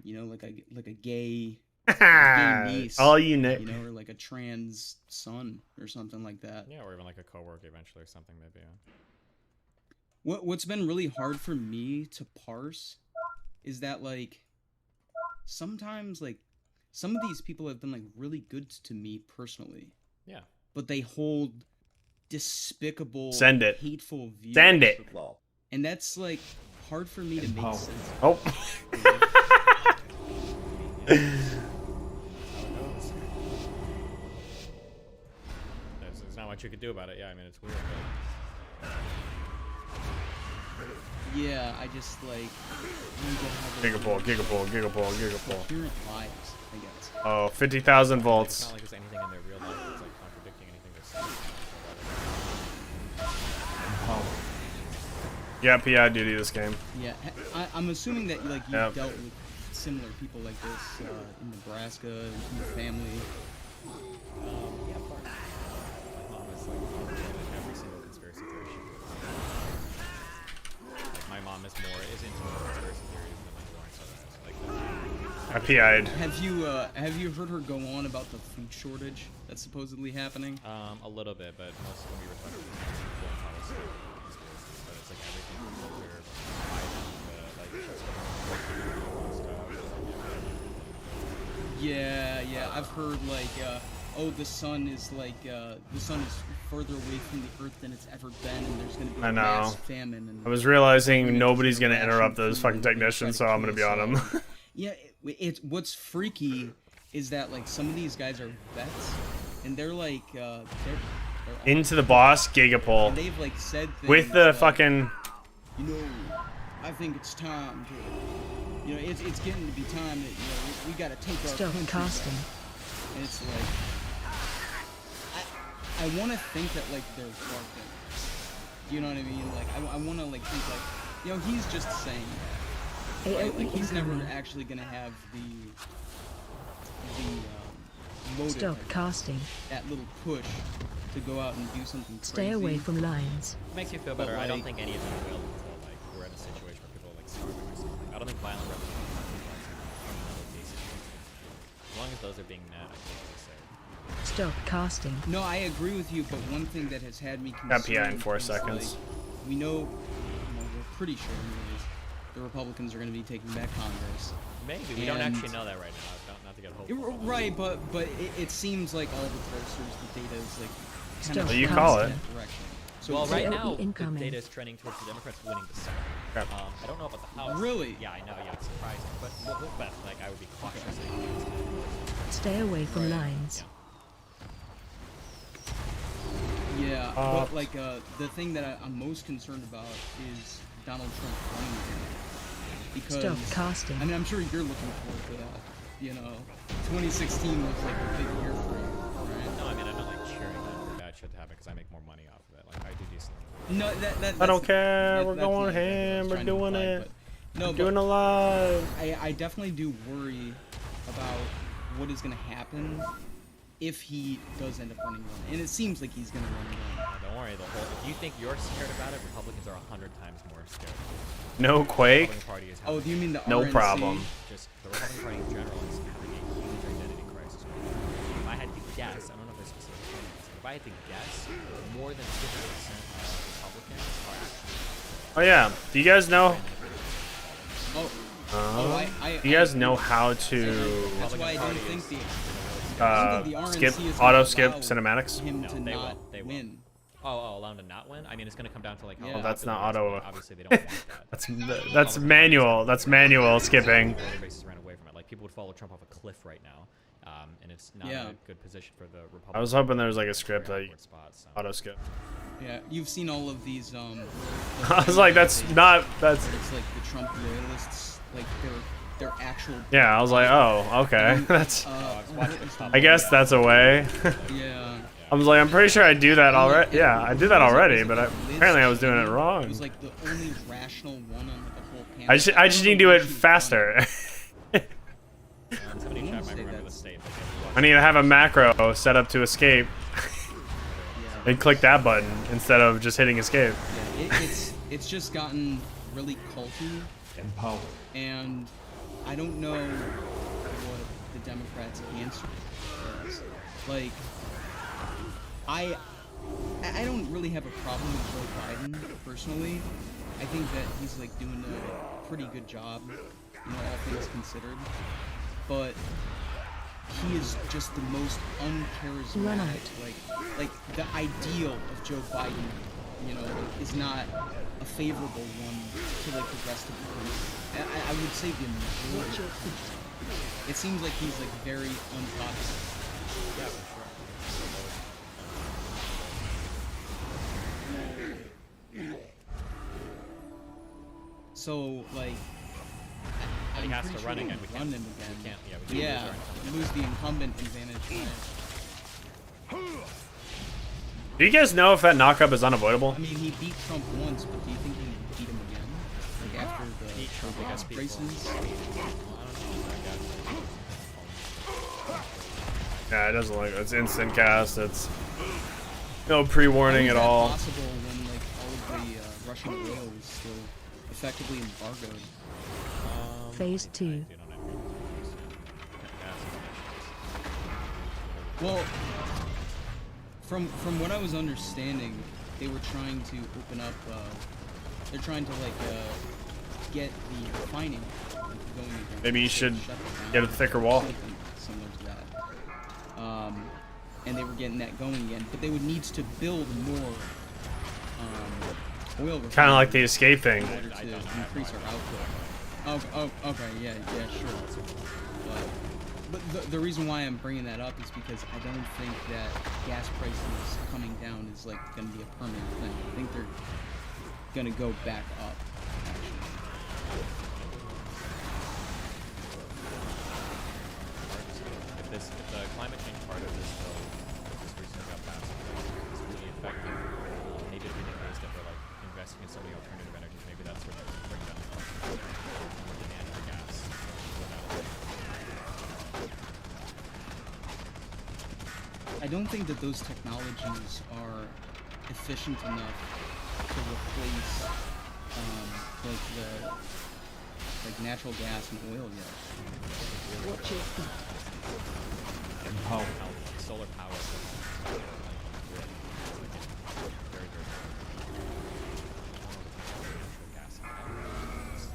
you know, like a gay, niece, All you know. you know, or like a trans son or something like that. Yeah, or even like a coworker eventually or something maybe. What's been really hard for me to parse is that like sometimes like some of these people have been like really good to me personally. Yeah. But they hold despicable, Send it. hateful views. Send it. And that's like hard for me to make sense of. Oh. There's not much you could do about it. Yeah, I mean, it's weird. But... Yeah, I just like Gigapole. coherent lives, I guess. Oh, 50,000 It's volts. not like there's anything in their real life that's like contradicting anything they're saying. Yeah, PI duty this game. Yeah, I'm assuming that like you've Yep. dealt with similar people like this in Nebraska, in your family. Yeah, of course. My mom is like in every single conspiracy theory she believes. Like my mom is into more conspiracy theories than my own, so that's like I PI'd. Have you heard her go on about the food shortage that's supposedly happening? a little bit, but most when we were talking about foreign policy conspiracies, but it's like everything from nuclear, Biden, Yeah, I've heard like, oh, the sun is further away from the Earth than it's ever been, and there's gonna be I a know. mass famine. And I was realizing nobody's gonna interrupt those fucking technicians, so I'm gonna be on them. Yeah, it's what's freaky is that like some of these guys are vets, and they're like they're Into the boss, and Gigapole. they've like said things With the like, fucking. you know, I think it's time to, you know, it's getting to be time that, you know, we gotta take our Stop country casting. back. And it's like, I want to think that like they're barking. Do you know what I mean? Like I want to like think like, you know, he's just saying that. Right? Like he's never actually gonna have the motive. Stop casting. That little push to go out and do something crazy. Stay away from lines. It makes you feel But, better. I don't like- think any of them will until like we're in a situation where people are like starving or something. I don't think violent revolutions are another case. As long as those are being met, I think it's safe. Stop casting. No, I agree with you, but one thing that has had me Got concerned PI in 4 is, seconds. like, we know, we're pretty sure anyways, the Republicans are going to be taking back Congress. Maybe we don't actually know that right now. Not to get hopeful. Right, but it seems like all the pollsters, the data is like kind Stop of You call in it. that direction. So Well, it's right like- now the incoming. data is trending towards the Democrats winning the Senate. I don't know about the House. Really? Yeah, I know. Yeah, it's surprising, but like I would be cautiously optimistic. Stay away from lines. Yeah, but like the thing that I'm most concerned about is Donald Trump running again. Because Stop casting. I mean, I'm sure you're looking forward to that. You know, 2016 looks like a big year for you, right? No, I mean I'm not like cheering for bad shit to happen because I make more money off of it. Like I do decently. No, I don't care. that- We're that's going not exactly what I ham. was We're trying to doing imply, it. but- No, We're doing a live. I definitely do worry about what is going to happen if he does end up running one, and it seems like he's going to run one. Don't worry, Mary, the whole. If you think you're scared about it, Republicans are 100 times more scared. No Quake? The Republican Party is Oh, do you mean the No RNC? problem. Just the Republican Party in general is having a huge identity crisis. If I had to guess, I don't know if there's specific candidates, but if I had to guess, more than 50% of Republicans are actually. Oh yeah. Do you guys know? I you guys know how to That's why I don't think the skip RNC is auto gonna skip allow cinematics? him to they not will. They will. win. Oh, allow him to not win? I mean, it's going to come down to like how. Well, that's not popular it is, auto. but obviously, they don't want that. that's manual. That's manual skipping. Voter bases ran away from it. Like people would follow Trump off a cliff right now, and it's not a good position for the Republicans. I was hoping there was like a script that auto skip. Yeah, you've seen all of these. I was like, that's not. That's. It's like the Trump loyalists, like their actual. Yeah, I was like, oh, okay, that's. I I guess that's a way. Yeah. I was like, I'm pretty sure I do that already. Yeah, I did that already, but apparently I was doing it wrong. It was like the only rational one on the whole panel. I just need to do it faster. Somebody in chat might remember the state. I need to have a macro set up to escape. And click that button instead of just hitting escape. Yeah, it's just gotten really culty. Empower. And I don't know what the Democrats' answer is. Like, I don't really have a problem with Joe Biden personally. I think that he's like doing a pretty good job, you know, all things considered. But he is just the most uncharismatic. Like the ideal of Joe Biden, you know, is not a favorable one to like the rest of the country. I would say the majority. It seems like he's like very unpopular. Yeah, for sure. So like, he has to run again. We can't run him again. We can't. Yeah, we lose the incumbent advantage. Do you guys know if that knockup is unavoidable? I mean, he beat Trump once, but do you think he can beat him again? Like after the races? Yeah, it doesn't look. It's instant cast. It's no pre-warning at all. How is that possible when like all of the Russian oil is still effectively embargoed? Phase 2. Well, from what I was understanding, they were trying to open up. They're trying to like get the refining going again. Maybe you should get a thicker wall. Something similar to that. And they were getting that going again, but they would need to build more oil. Kind of like the escape thing. In order to increase our output. Oh, okay, yeah, sure. But the reason why I'm bringing that up is because I don't think that gas prices coming down is like going to be a permanent thing. I think they're going to go back up. If the climate change part of this bill that just recently got passed is really effective, maybe if we think ways that we're like investing in so many alternative energies, maybe that's sort of bring down the cost of more demand for gas. I don't think that those technologies are efficient enough to replace like natural gas and oil yet. Empower. Solar power.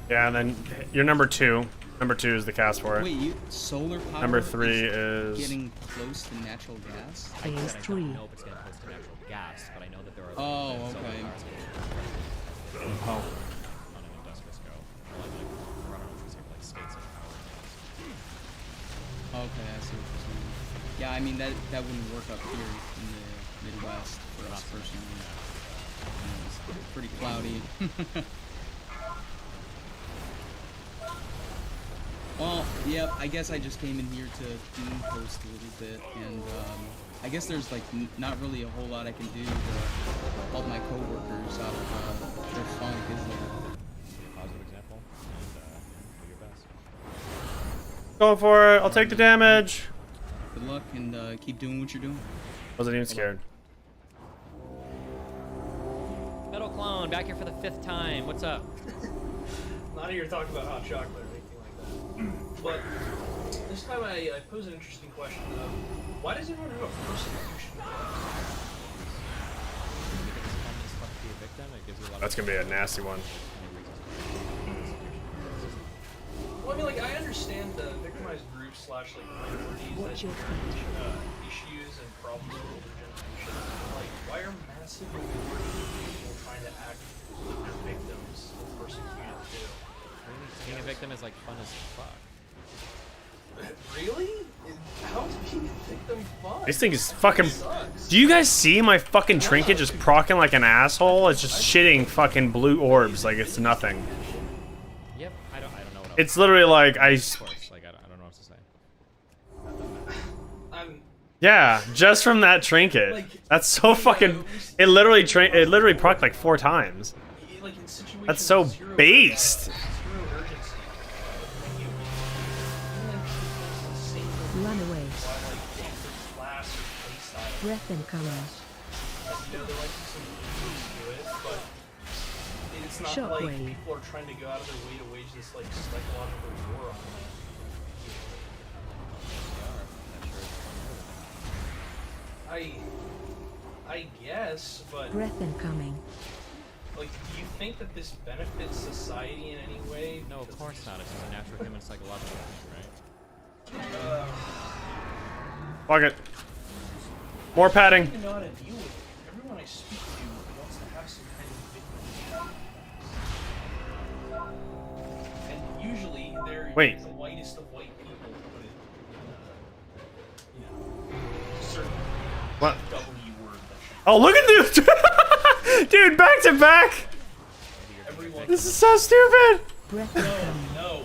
Yeah, and then you're number 2. Number 2 is the cast for it. Wait, solar power. Number 3 is getting close to natural gas. I don't know if it's getting close to natural gas, but I know that there are. Okay. On an industrial scale, or like I don't know if it's like states of power. Okay, I see what you're saying. Yeah, I mean that wouldn't work up here in the Midwest for us personally. It's pretty cloudy. Well, yeah, I guess I just came in here to doom post a little bit, and I guess there's like not really a whole lot I can do to help my coworkers out of their funk, is there? Positive example, and do your best. Go for it. I'll take the damage. Good luck, and keep doing what you're doing. Wasn't even scared. Shadow Clone, back here for the 5th time. What's up? Not here talking about hot chocolate or anything like that. But this time I pose an interesting question though. Why does everyone have a persecution clause? That's gonna be a nasty one. Well, I mean, like, I understand the victimized groups / like minorities that issues and problems with older generations. Like, why are massive majorities of people trying to act like they're victims of persecuted too? Being a victim is like fun as fuck. Really? How is being a victim fun? This thing is fucking. Do you guys see my fucking trinket just procking like an asshole? It's just shitting fucking blue orbs like it's nothing. Yep, I don't know what else. It's literally like Of course, like I don't know what to say. Yeah, just from that trinket. That's so fucking. It literally procced like 4 times. That's so based. Run away. Breath incoming. It's not Shockwave. like people are trying to go out of their way to wage this like psychological war on them. I guess, but Breath incoming. like, do you think that this benefits society in any way? No, of course not. It's just a natural human psychological thing, right? Fuck it. More padding. I don't even know how to deal with it. Everyone I speak to wants to have some kind of victim. And usually they're Wait. the whitest of white people put it in certain What? W word. Oh, look at this! Dude, back to back! This is so stupid! No, I'm not.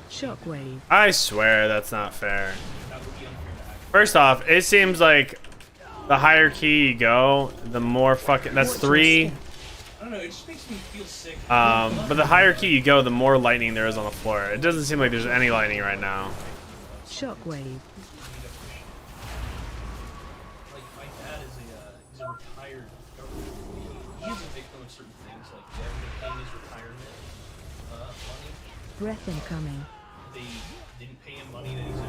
Shockwave. I swear that's not fair. First off, it seems like the higher key you go, the more fucking. That's 3. I don't know, it just makes me feel sick. But the higher key you go, the more lightning there is on the floor. It doesn't seem like there's any lightning right now. Shockwave. Like, my dad is a retired government employee. He is a victim of certain things, like they haven't been paying his retirement money. Breath incoming. They didn't pay him money that he's owed.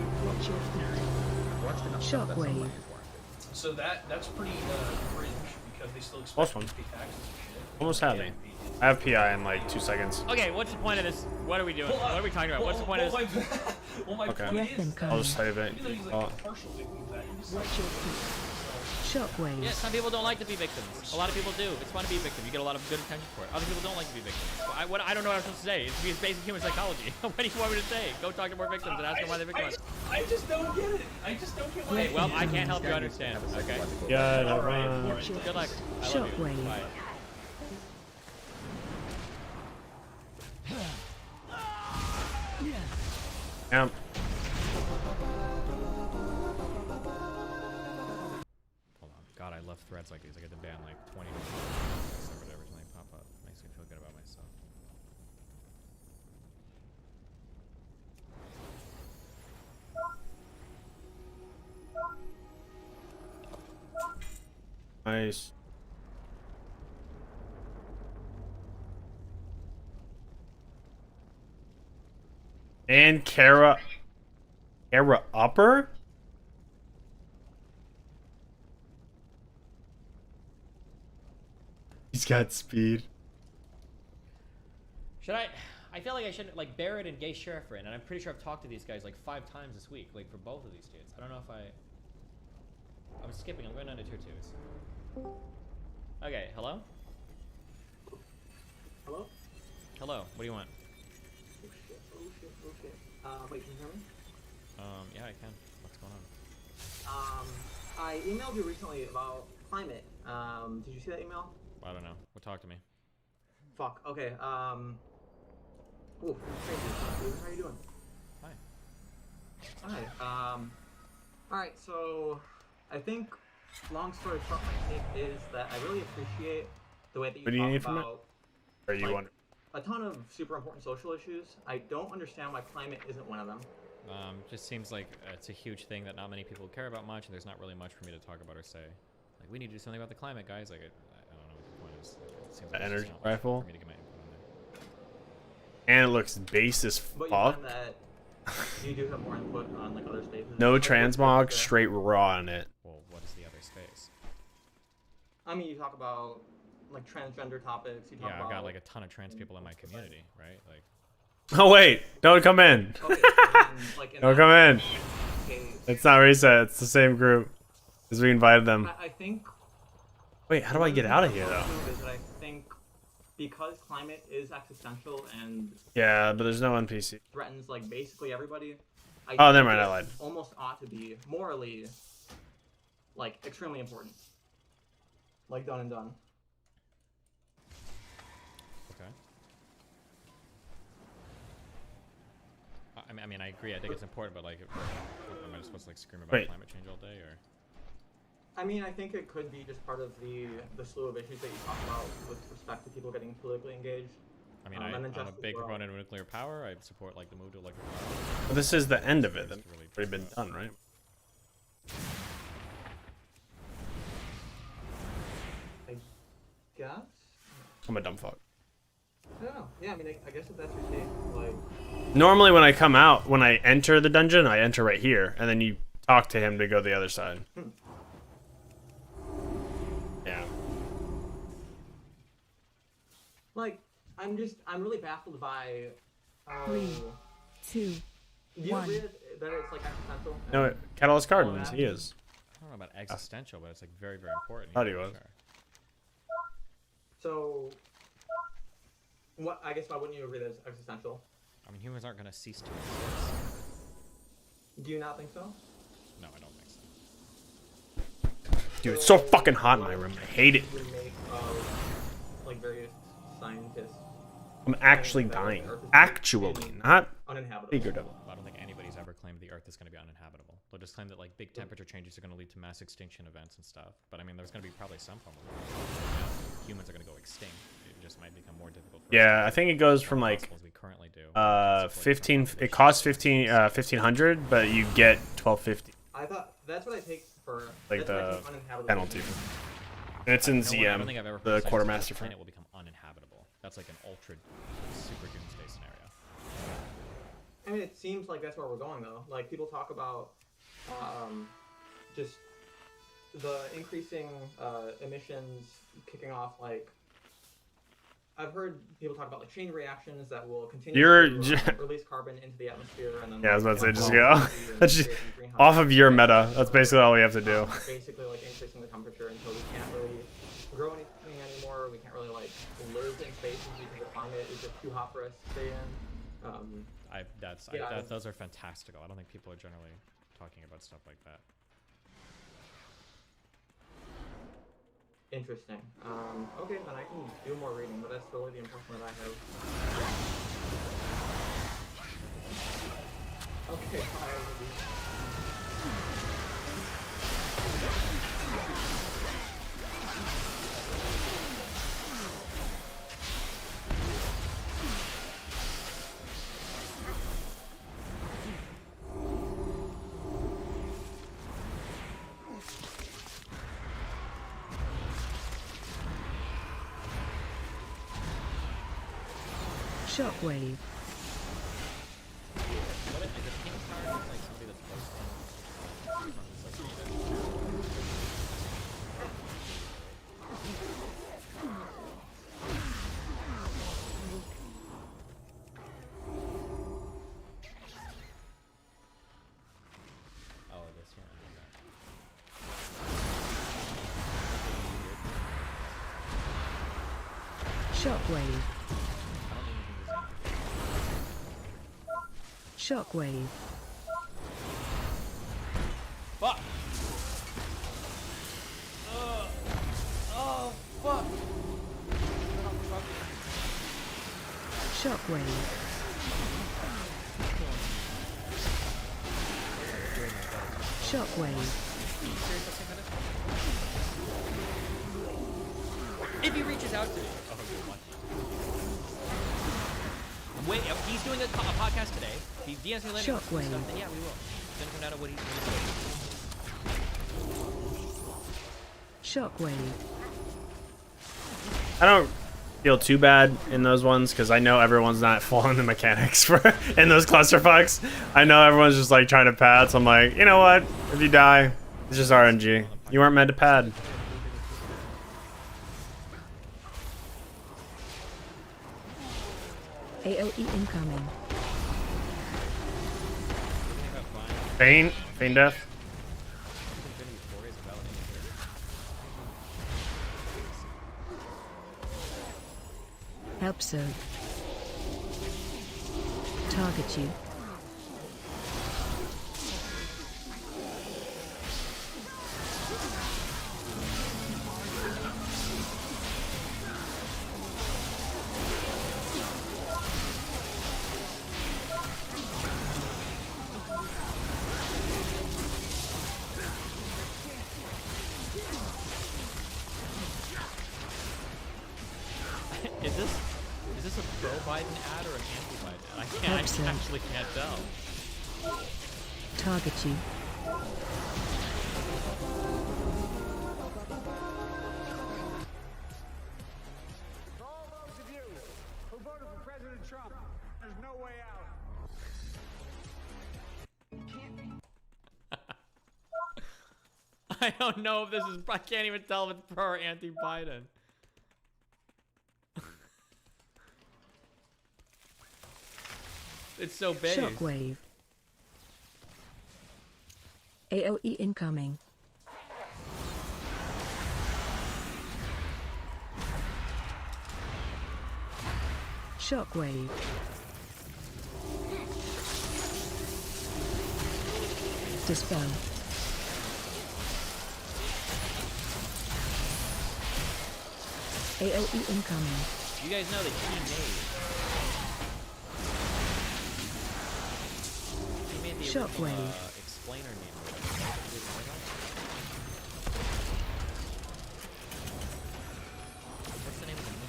Shockwave. So that's pretty cringe because they still Close expect one. him to pay taxes and shit. Almost had me. I have PI in like 2 seconds. Okay, what's the point of this? What are we doing? What are we talking about? What's the point of this? Okay. I'll just save it. Oh. Shockwave. Yeah, some people don't like to be victims. A lot of people do. It's fun to be a victim. You get a lot of good attention for it. Other people don't like to be victims. I don't know what I'm supposed to say. It's basic human psychology. What do you want me to say? Go talk to more victims and ask them why they're victimized. I just don't get it. I just don't get why. Okay, well, I can't help you understand. Okay. Yeah. Good luck. I love you. Shockwave. Bye. Yeah. Hold on. God, I love threads like these. I get to ban like 20 minutes or whatever time they pop up. Makes me feel good about myself. Nice. And Kara Upper? He's got speed. Should I feel like I should like Barrett and Gay Sheriff are in, and I'm pretty sure I've talked to these guys like 5 times this week, like for both of these dudes. I don't know if I'm skipping. I'm going down to tier 2s. Okay, hello? Hello? Hello, what do you want? Oh shit. Wait, can you hear me? Yeah, I can. What's going on? I emailed you recently about climate. Did you see that email? I don't know. Well, talk to me. Fuck, okay, ooh, crazy. How are you doing? Hi. Alright, so I think long story short, my take is that I really appreciate the way that What do you talk need from it? about Or you want? a ton of super important social issues. I don't understand why climate isn't one of them. Just seems like it's a huge thing that not many people care about much, and there's not really much for me to talk about or say. Like, we need to do something about the climate, guys. Like, I don't know what the point is. Like, it seems like The there's energy just not much rifle. for me to get my input on there. And it looks base as But you fuck. find that you do have more input on like other spaces. No Like, transmog, straight raw on it. Well, what is the other space? I mean, you talk about like transgender topics. You talk Yeah, about I've got like a ton of trans people in my community, right? Like, Oh wait, don't come in. Don't come in. It's not reset. It's the same group as we invited them. I think. Wait, how do I get out of here though? Is that I think because climate is existential and Yeah, but there's no NPC. threatens like basically everybody. Oh, never think mind, I it lied. Almost ought to be morally, like extremely important. Like done and done. okay. I mean, I agree. I think it's important, but like, am I just supposed to like scream about Wait. climate change all day, or? I mean, I think it could be just part of the slew of issues that you talk about with respect to people getting politically engaged. I mean, and then I'm just a as big well. proponent of nuclear power. I support like the move to electric power. But this is the end of it. That's already been done, right? I guess. I'm a dumb fuck. I don't know. Yeah, I mean, I guess if that's your take, like. Normally when I come out, when I enter the dungeon, I enter right here, and then you talk to him to go the other side. Yeah. Like, I'm really baffled by. 3, 2, Do you 1. agree that it's like existential? No, Catalyst Gardens, he is. I don't know about existential, but it's like very, very important. Thought he yeah, was. sure. So, what? I guess why wouldn't you agree that it's existential? I mean, humans aren't gonna cease to exist. Do you not think so? No, I don't think so. Dude, it's so fucking hot in my room. I hate it. Remake of like various scientists. I'm actually dying. Actually, not Uninhabitable. figuratively. I don't think anybody's ever claimed the Earth is going to be uninhabitable. They'll just claim that like big temperature changes are going to lead to mass extinction events and stuff. But I mean, there's going to be probably some form of humans are going to go extinct. It just might become more difficult. For Yeah, us I to think it goes from like as we currently do. 15. It costs 1500, but you get 1250. I thought that's what I take for Like that's what I the take uninhabitable. penalty. And it's in I don't think I've ever ZM, heard the science quartermaster the front. planet will become uninhabitable. That's like an ultra super doomsday scenario. I mean, it seems like that's where we're going though. Like people talk about just the increasing emissions kicking off. Like I've heard people talk about like chain reactions that will continue to release carbon into the atmosphere. And then, Yeah, I was about to say, just go. go. Just off of your meta. That's basically all we have to do. Basically, like increasing the temperature until we can't really grow anything anymore. We can't really like live in spaces because the climate is just too hot for us to stay in. Those are fantastical. I don't think people are generally talking about stuff like that. Interesting. Okay, then I can do more reading, but that's really the impression that I have. Okay, Shockwave. Shockwave. Shockwave. Fuck! Oh, fuck! Shockwave. Shockwave. If he reaches out to me. Oh, good one. wait, he's doing a podcast today. He's DMs me later. Shockwave. Yeah, we will. It's gonna come down to what he's doing. Shockwave. I don't feel too bad in those ones because I know everyone's not following the mechanics for in those clusterfucks. I know everyone's just like trying to pad, so I'm like, you know what? If you die, it's just RNG. You weren't meant to pad. AOE incoming. Feign death. Help so. Target you. Is this a pro Biden ad or an anti Biden ad? I actually can't tell. Target you. For all those of you who voted for President Trump, there's no way out. I don't know if this is. I can't even tell if it's pro or anti Biden. It's so big. Shockwave. AOE incoming. Shockwave. Dispel. AOE incoming. You guys know that he made the Shockwave. explainer name. What's the name of the movie?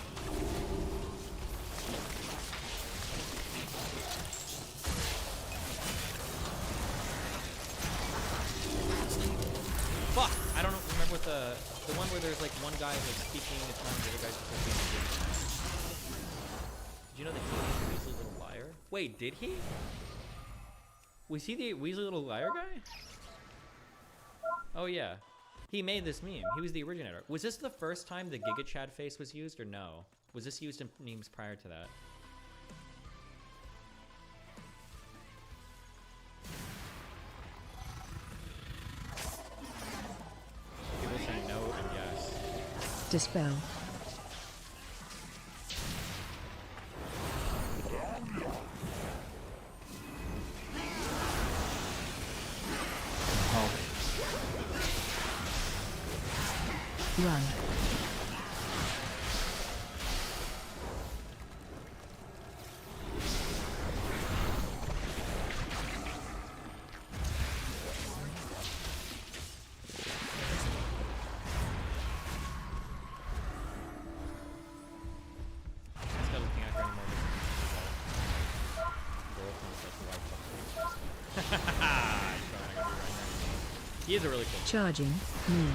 Fuck! I don't remember what the one where there's like one guy like speaking the tongue, the other guy's supposed to be. Did you know that he was Weasley Little Liar? Wait, did he? Was he the Weasley Little Liar guy? Oh yeah. He made this meme. He was the originator. Was this the first time the Giga Chad face was used or no? Was this used in memes prior to that? People saying no and yes. Dispel. Run. This guy looking after anymore. He is a really cool. Charging. Move.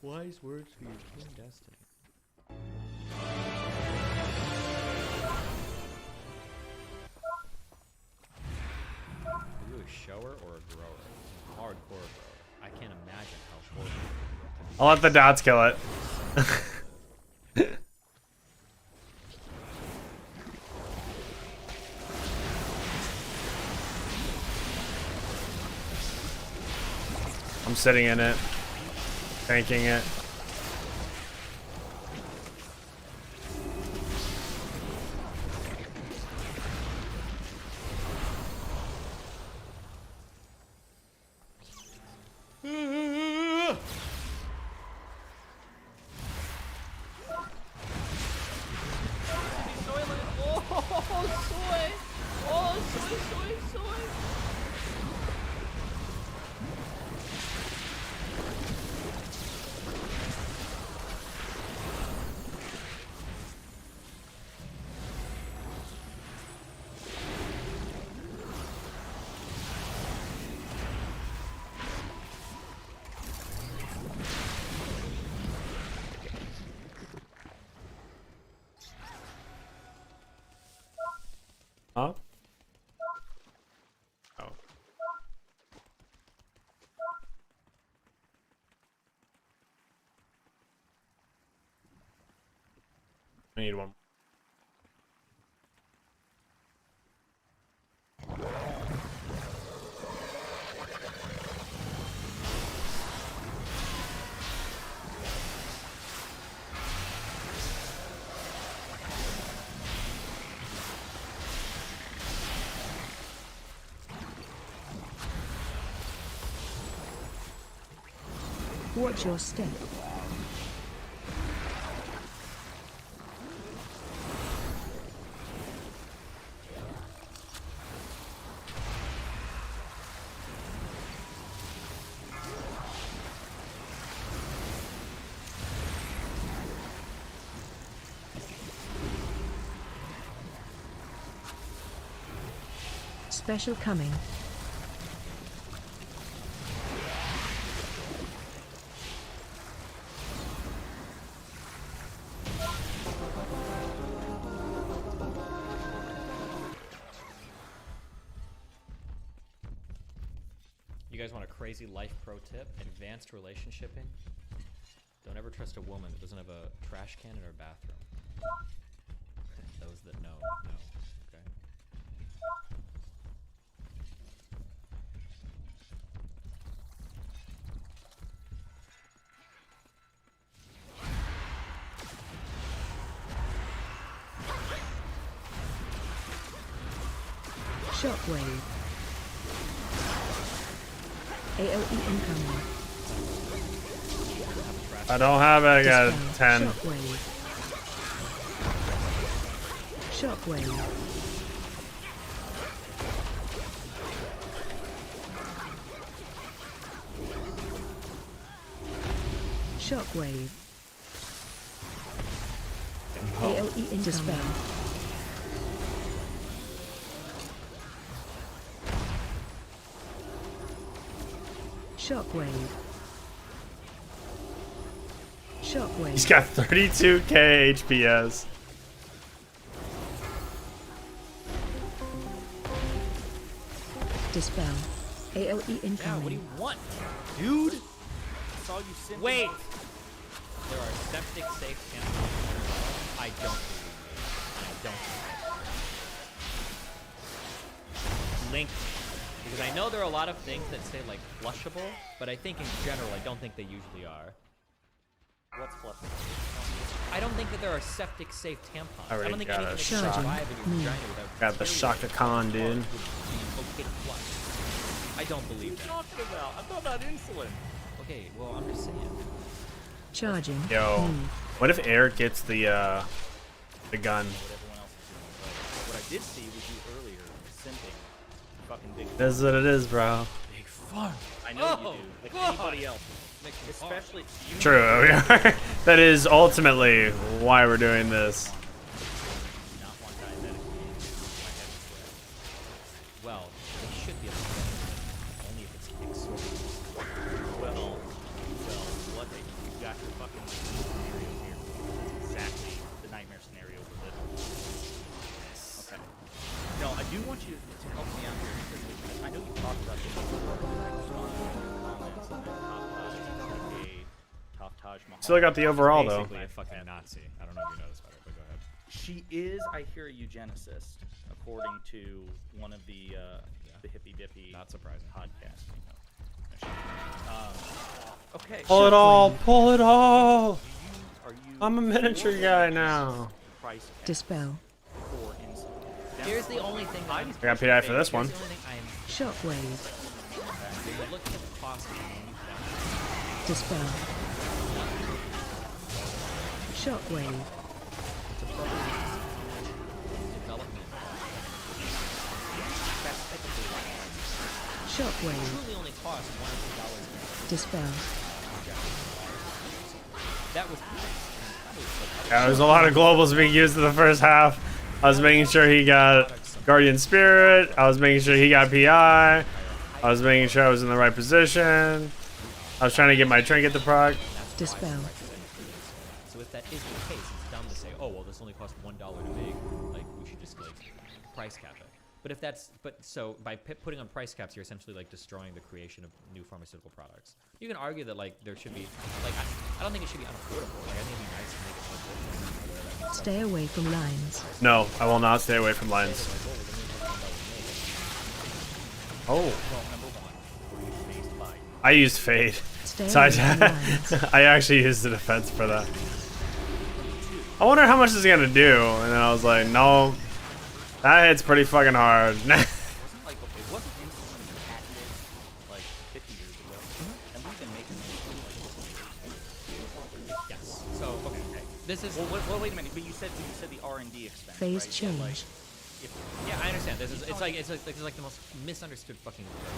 Wise words for your twin destiny. Are you a shower or a grower? Hardcore grower. I can't imagine how horrible. I'll let the dots kill it. I'm sitting in it. Tanking it. Huh? Oh. I need one. Watch your step. Special coming. You guys want a crazy life pro tip? Advanced relationshiping? Don't ever trust a woman that doesn't have a trash can in her bathroom. Those that know, okay? Shockwave. AOE incoming. I don't have it. I got Dispel. 10. Shockwave. Shockwave. Shockwave. AOE incoming. Dispel. Shockwave. Shockwave. He's got 32k HPS. Dispel. AOE incoming. Yeah, what do you want, dude? Saw you send Wait! There are septic safe tampons. I don't believe you. I don't believe you. Link. Because I know there are a lot of things that say like flushable, but I think in general I don't think they usually are. What's flushable? I don't think that there are septic safe tampons. I I don't think got anything it. that can survive in your vagina without Got the Shaka Khan, dude. would be okay to flush. I don't believe that. What are you talking about? I'm talking about insulin. Okay, well I'm just saying. Charging. Yo, what if Eric gets the gun? What I did see was you earlier simping. Fucking big. That's what it is, bro. Big fun. I know you do. Like anybody else. Especially you. True, we are. That is ultimately why we're doing this. Well, they should be able to get it. Only if it's exorbitant. Well, what the, you got your fucking scenario here. That's exactly the nightmare scenario we're living. Okay. No, I do want you to help me out here because I know you talked about this before. Comments and then Taj Mahal. Still got the overall though. Basically a fucking Nazi. I don't know if you know this about her, but go ahead. She is, I hear, a eugenicist, according to one of the Hippy Dippy. Not surprising. Podcast. Okay. Pull it all, pull it all. Are you I'm a miniature guy now. price cap Dispel. for insulin? Here's the only thing that I got PI for this one. Here's the only thing I am Shockwave. you're looking at the cost of it. Dispel. Shockwave. Development. Shockwave. Truly only cost $100. Dispel. That was Yeah, there's a lot of globals being used in the first half. I was making sure he got Guardian Spirit. I was making sure he got PI. I was making sure I was in the right position. I was trying to get my trinket to proc. Dispel. So if that is the case, it's dumb to say, oh well, this only costs $1 to make. Like we should just like price cap it. But if that's, so by putting on price caps, you're essentially like destroying the creation of new pharmaceutical products. You can argue that like there should be, like I don't think it should be unaffordable. Like I think it'd be nice to make it more affordable. Stay away from lines. No, I will not stay away from lines. Oh. I used fade. So I actually used the defense for that. I wonder how much this is gonna do, and then I was like, no, that hits pretty fucking hard. Wasn't insulin patented like 50 years ago? And we've been making Yes. So okay. This is. Well, wait a minute. But you said the R&D expense. Phase right? change. So, like, Yeah, I understand. This is. It's like the most misunderstood fucking. Okay.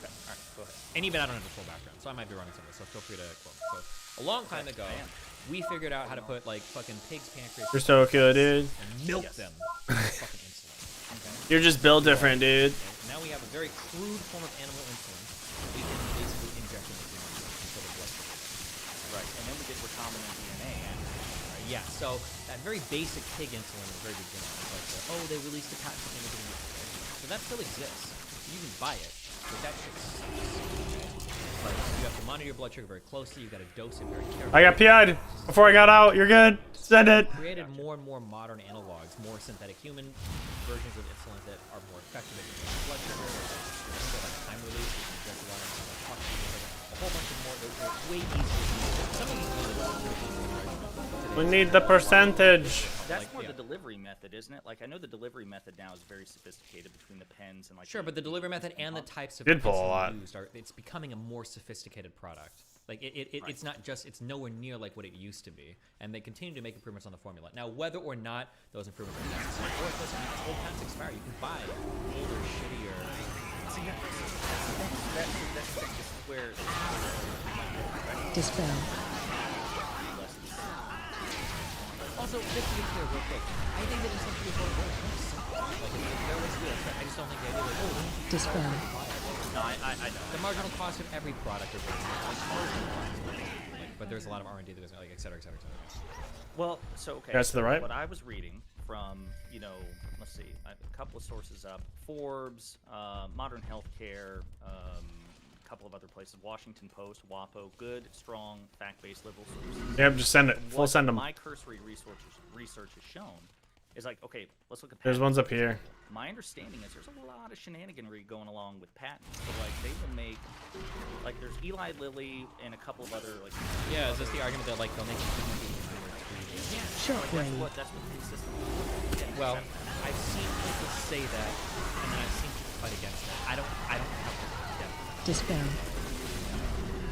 All right. Go ahead. And even I don't have the full background, so I might be wrong on some of this. So feel free to quote. So a long time ago, we figured out how to put like fucking pigs' pancreas. You're so good, dude. And milk them. With fucking insulin. Okay? You're just built different, dude. And now we have a very crude form of animal insulin. We can basically inject into humans until the blood sugar. Right. And then we did recombinant DNA. Right, yeah. So that very basic pig insulin at the very beginning was like, they released a patent for the beginning. So that still exists. You can buy it, but that shit sucks. Like, you have to monitor your blood sugar very closely. You got to dose it very carefully. I got PI'd before I got out. You're good. Send it. Created more and more modern analogs, more synthetic human versions of insulin that are more effective at controlling blood sugar, like time release. You can inject a lot of a whole bunch of more. They're way easier to use. Some of these We need the percentage. That's more the delivery method, isn't it? Like I know the delivery method now is very sophisticated between the pens and like. Sure, but the delivery method and the types of Did pull a lot. used are it's becoming a more sophisticated product. Like it's not just it's nowhere near like what it used to be, and they continue to make improvements on the formula. Now, whether or not those improvements are necessary, or if listen, if old patents expire, you can buy older, shittier. See, that's where. Dispel. Also, just to be clear, real quick, I think that it's something people are very simple. Like, there was real. I just don't think the idea was Dispel. No, I know. The marginal cost of every product are like, but there's a lot of R&D that goes like et cetera, et cetera, et cetera. Well, so okay. That's to the right. What I was reading from, let's see, a couple of sources up: Forbes, Modern Healthcare, a couple of other places, Washington Post, WAPO, good, strong, fact-based liberal sources. Yep, just send it. Full send them. My cursory research has shown is like, okay, let's look at. There's ones up here. My understanding is there's a lot of shenaniganry going along with patents. So like they will make, like there's Eli Lilly and a couple of other like. Yeah, is this the argument that like they'll make Shockwave. That's what consistently. Well, I've seen people say that, and then I've seen people fight against it. I don't have the depth. Dispel.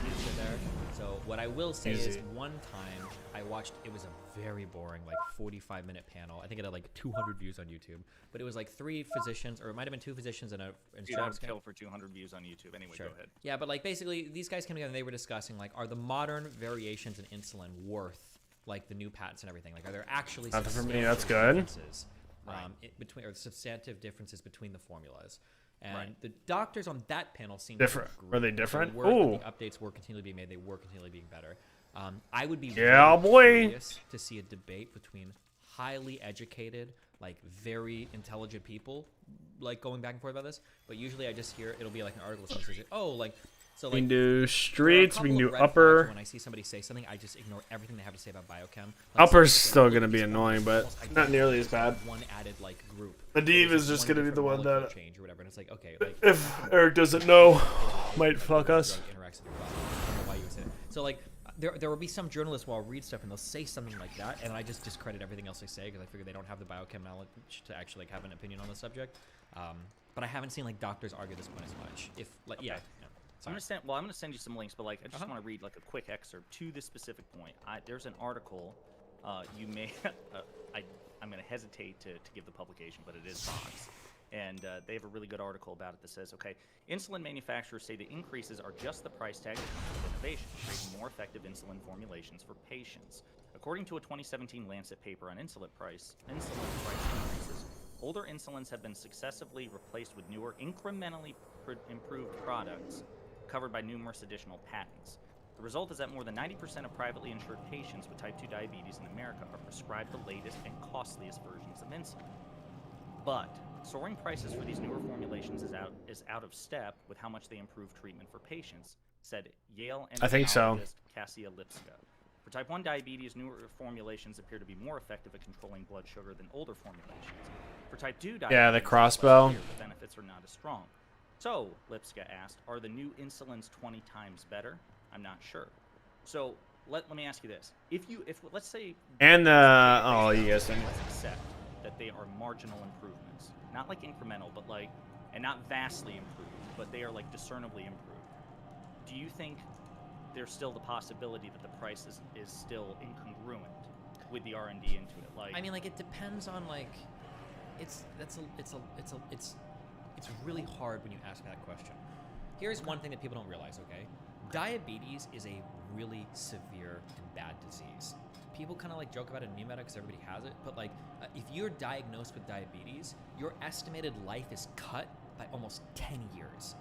Answer there. So what I will say is, Easy. one time I watched. It was a very boring, like 45-minute panel. I think it had like 200 views on YouTube, but it was like 3 physicians, or it might have been 2 physicians and a. Dude, I would kill for 200 views on YouTube. Anyway, Sure. go ahead. Yeah, but like basically these guys came together and they were discussing like, are the modern variations in insulin worth like the new patents and everything? Like, are there actually Nothing for me, substantial that's good. differences, between or substantive differences between the formulas? And the doctors on that panel seemed Different. to Were they agree. different? So Ooh. the updates were continually being made. They were continually being better. I would be Yeah, very boy. curious to see a debate between highly educated, like very intelligent people, like going back and forth about this. But usually I just hear it'll be like an article that says, "Oh, like." So We like, can do there are a streets, we couple can of do red upper. flags When I see somebody say something, I just ignore everything they have to say about biochem. Like, Upper's something still like, gonna be it's annoying, but almost not nearly as bad. One added like group. The div There's is just one gonna be the different one molecule that, change or whatever, and it's like, okay, like, if Eric doesn't know, might fuck us. interacts with your body. I don't know why you would say that. So like, there will be some journalists who I'll read stuff and they'll say something like that, and I just discredit everything else they say because I figure they don't have the biochem knowledge to actually like have an opinion on the subject. But I haven't seen like doctors argue this point as much. If like, Okay. yeah. I'm gonna send you some links, but like I just want to read like a quick excerpt to this specific point. There's an article. You may. I'm gonna hesitate to give the publication, but it is Fox, and they have a really good article about it that says, okay, insulin manufacturers say the increases are just the price tag that comes with innovation, creating more effective insulin formulations for patients. According to a 2017 Lancet paper on insulin price increases, older insulins have been successively replaced with newer, incrementally improved products covered by numerous additional patents. The result is that more than 90% of privately insured patients with type 2 diabetes in America are prescribed the latest and costliest versions of insulin. But Soaring prices for these newer formulations is out of step with how much they improve treatment for patients, said Yale I think so. endocrinologist Cassia Lipska. For type 1 diabetes, newer formulations appear to be more effective at controlling blood sugar than older formulations. For type 2 diabetes, Yeah, the it's less crossbow. clear the benefits are not as strong. So, Lipska asked, are the new insulins 20 times better? I'm not sure. So, let me ask you this. If let's say... And oh, yes. Let's accept that they are marginal improvements. Not like incremental, but like... And not vastly improved, but they are like discernibly improved. Do you think there's still the possibility that the price is still incongruent with the R&D into it? Like, I mean, like, it depends on, like... It's really hard when you ask that question. Here's one thing that people don't realize, okay? Diabetes is a really severe and bad disease. People kind of like joke about it in new medical because everybody has it, but like if you're diagnosed with diabetes, your estimated life is cut by almost 10 years.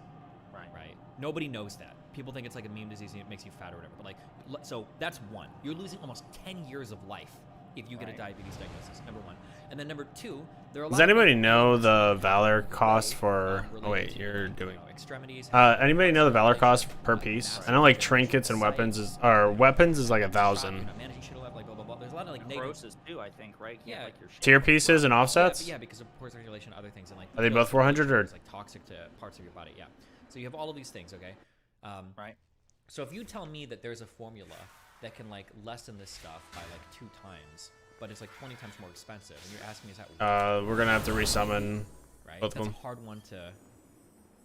Right? Nobody knows that. People think it's like a meme disease and it makes you fat or whatever, but like, so that's one. You're losing almost 10 years of life if you get a diabetes diagnosis, number one. And then number two, there are a lot Does of anybody people know the Valor cost for... Oh wait, you're doing... extremities. Anybody know the Valor cost per piece? I know like trinkets and weapons is... Or weapons is like 1,000. Managing shit like blah, blah, blah. There's a lot of like grosses too, I think, right? Yeah. Like your Tier pieces and offsets? Yeah, because of pore circulation, other things, and like... Are they both 400 or... It's like toxic to parts of your body, yeah. So you have all of these things, okay? Right. So if you tell me that there's a formula that can like lessen this stuff by like 2 times, but it's like 20 times more expensive, and you're asking me, is that we're gonna have to resummon right? both of That's them. a hard one to...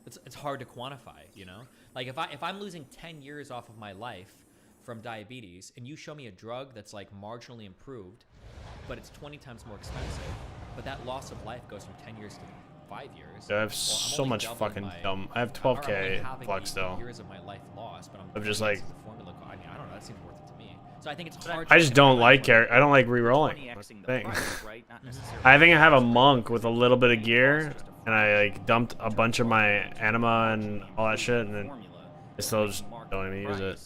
It's hard to quantify, you know? Like if I'm losing 10 years off of my life from diabetes, and you show me a drug that's like marginally improved, but it's 20 times more expensive, but that loss of life goes from 10 years to 5 years. Yeah, I have so much fucking dumb. I have 12k flux still. Years of my life lost, but I'm just like... the formula. I mean, I don't know. That seems worth it to me. So I think it's hard. I just don't like I don't like re-rolling. Thing. I think I have a monk with a little bit of gear, and I like dumped a bunch of my anima and all that shit, and then I still just don't even use it.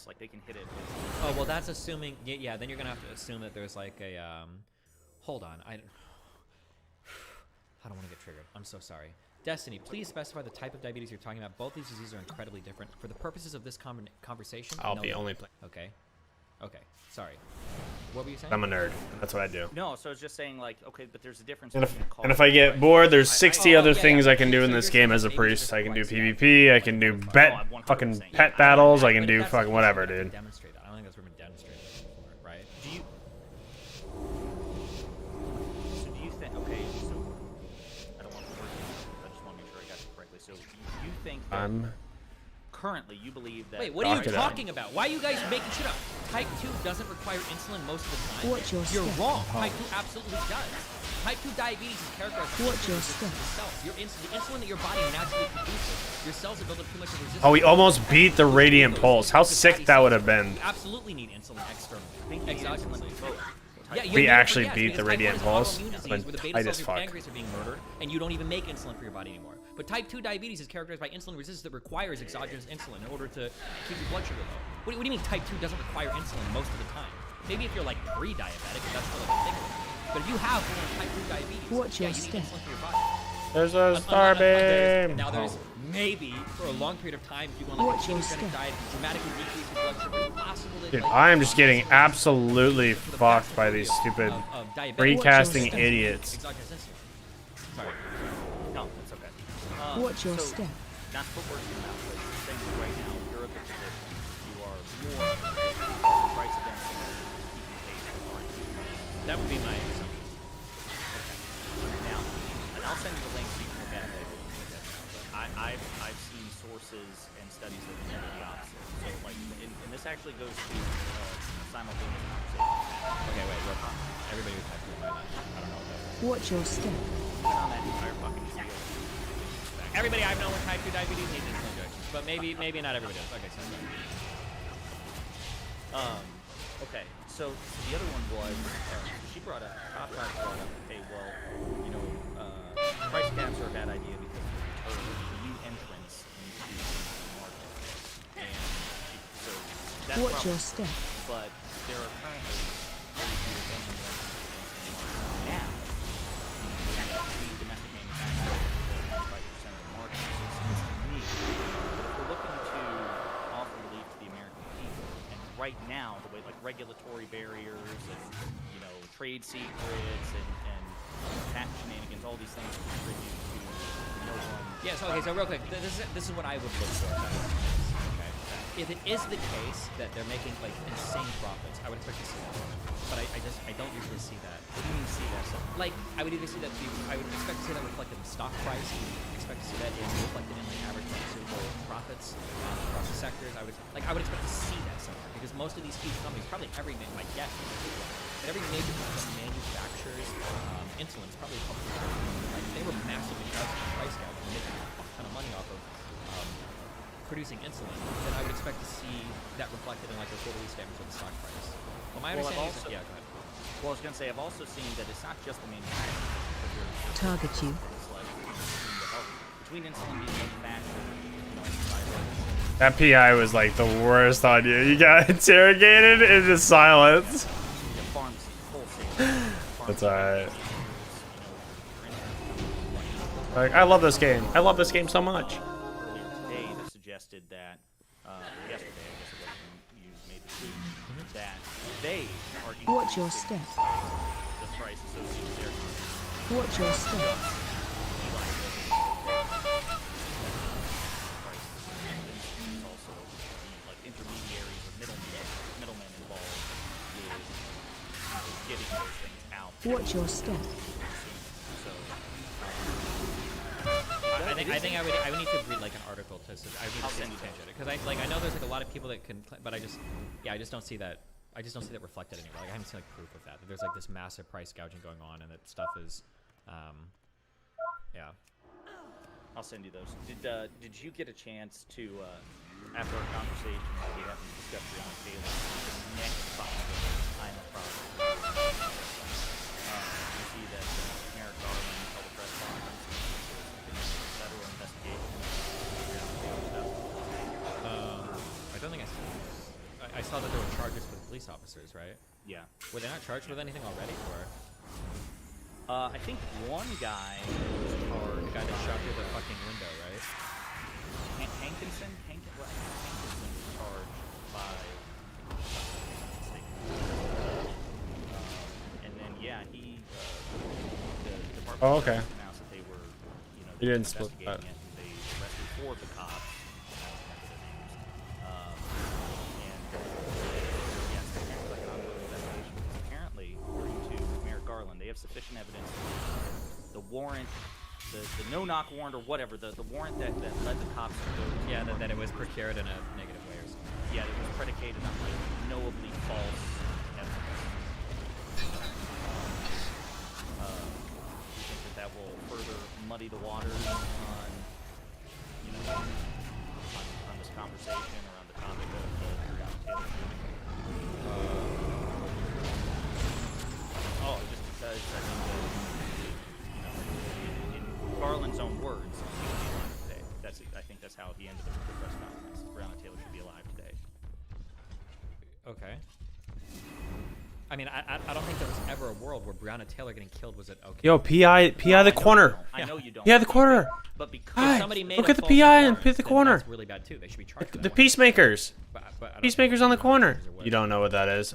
Oh well, that's assuming. Yeah, then you're gonna have to assume that there's like a. Hold on, I don't want to get triggered. I'm so sorry. Destiny, please specify the type of diabetes you're talking about. Both these diseases are incredibly different. For the purposes of this conversation, I'll be only playing. Okay. Okay. Sorry. What were you saying? I'm a nerd. That's what I do. No, so it's just saying like, okay, but there's a difference. And between if I get bored, there's 60 other things I can do in this game as a priest. I can do PvP. I can do fucking pet battles. I can do fucking whatever, dude. Demonstrate that. I don't think that's been demonstrated before, right? Do you? So do you think? Okay, so I don't want to word this. I just want to make sure I got it correctly. So you think that currently you believe that? Wait, what are you talking about? Why are you guys making shit up? Type 2 doesn't require insulin most of the time. Watch your You're step. wrong. Type 2 absolutely does. Type 2 diabetes is characterized by Watch your resistance to cells. The insulin that your body naturally produces, your cells have built up too much of resistance. Oh, we almost beat the Radiant Pulse. How sick that would have been. You absolutely need insulin externally. Exogenous. Yeah, We actually beat the because Radiant type 1 Pulse. is an autoimmune disease When where the beta tight cells as of your fuck. pancreas are being murdered, and you don't even make insulin for your body anymore. But type 2 diabetes is characterized by insulin resistance that requires exogenous insulin in order to keep your blood sugar low. What do you mean type 2 doesn't require insulin most of the time? Maybe if you're like pre-diabetic, if that's still like a thing. But if you have type 2 diabetes, Watch yeah, your you need step. insulin for your body. There's a star beam. Now there's maybe for a long period of time, if you go on like Watch a your ketogenic step. diet, dramatically decrease your blood sugar, it's possible that Dude, like, I am just getting absolutely fucked by these stupid diabetic- recasting Watch your step. idiots. Exogenous insulin. Sorry. No, that's okay. Watch your so, step. Not to put words in your mouth, but saying that right now you're at the position you are more price against keeping pace with R&D. That would be my assumption. Now, and I'll send you the link so you can look at it. I've seen sources and studies that tend to the opposite. So like, and this actually goes to simultaneous conversation. Okay, wait, look. Everybody was type 2 by then. I don't know what that is. Watch your step. On that entire fucking spiel. Everybody I've known with type 2 diabetes needs insulin injections, but maybe not everybody does. Okay, so Okay, so the other one was, she brought up, Top Five brought up, hey, well, you know, price caps are a bad idea because they deter new entrants into the market. And so that's Watch probably, your step. but there are currently very few of them now. We have three domestic manufacturers right now, the way like regulatory barriers and trade secrets and patent shenanigans, all these things contribute to no one. Yeah. So okay. So real quick, this is what I would look for. Okay. If it is the case that they're making like insane profits, I would expect to see that. But I don't usually see that. What do you mean see that? Like I would either see that I would expect to see that reflected in stock price. Expect to see that reflected in like average pharmaceutical profits across the sectors. I would expect to see that somewhere because most of these huge companies, probably every my guess, every major company that manufactures insulin is probably a public company. Like they were massively gouging the price gouge and making a ton of money off of producing insulin. Then I would expect to see that reflected in like their quarterly statements of the stock price. Well, my understanding is yeah, go ahead. Well, I was going to say I've also seen that it's not just the manufacturing. Target you. Between insulin being manufactured, That PI was like the worst on you. You got interrogated into silence. That's alright. Like, I love this game. I love this game so much. Earlier today, they suggested that, yesterday, I guess it was when you made the tweet, that they are Watch your step. the price associated with their Watch your step. also like intermediaries or middlemen involved with getting those things out. Watch your step. So, I think I would need to read like an article to I would need to substantiate it because I know there's like a lot of people that can, but I just don't see that. I just don't see that reflected anywhere. Like I haven't seen like proof of that. There's like this massive price gouging going on, and that stuff is, yeah. I'll send you those. Did you get a chance to, after our conversation that we haven't discussed Breonna Taylor, the next topic I'm a problem. You see that Merrick Garland held a press conference and federal investigation. I don't think I saw that there were charges for the police officers, right? Yeah. Were they not charged with anything already, or? I think one guy was charged. The guy that shot through the fucking window, right? Hankinson was charged by. And then yeah, he. The department announced that they were, You didn't split that. investigating it. They arrested 4 of the cops. They have sufficient evidence. The warrant, the no-knock warrant or whatever, the warrant that led the cops to go. Yeah, that it was procured in a negative way or something. Yeah, it was predicated on like knowably false evidence. We think that will further muddy the waters on, on this conversation around the topic of the Breonna Taylor shooting. Just because I think in Garland's own words, he should be alive today. I think that's how he ended the press conference. Breonna Taylor should be alive today. Okay. I mean, I don't think there was ever a world where Breonna Taylor getting killed was it okay. Yo, PI the corner. I know you don't. PI the corner. But because Guys, somebody made look a at the false PI and warrant, PI the then corner. That's really bad too. They should be charged. for The that. peacemakers. But I don't Peacemakers on the corner. You don't know what that is.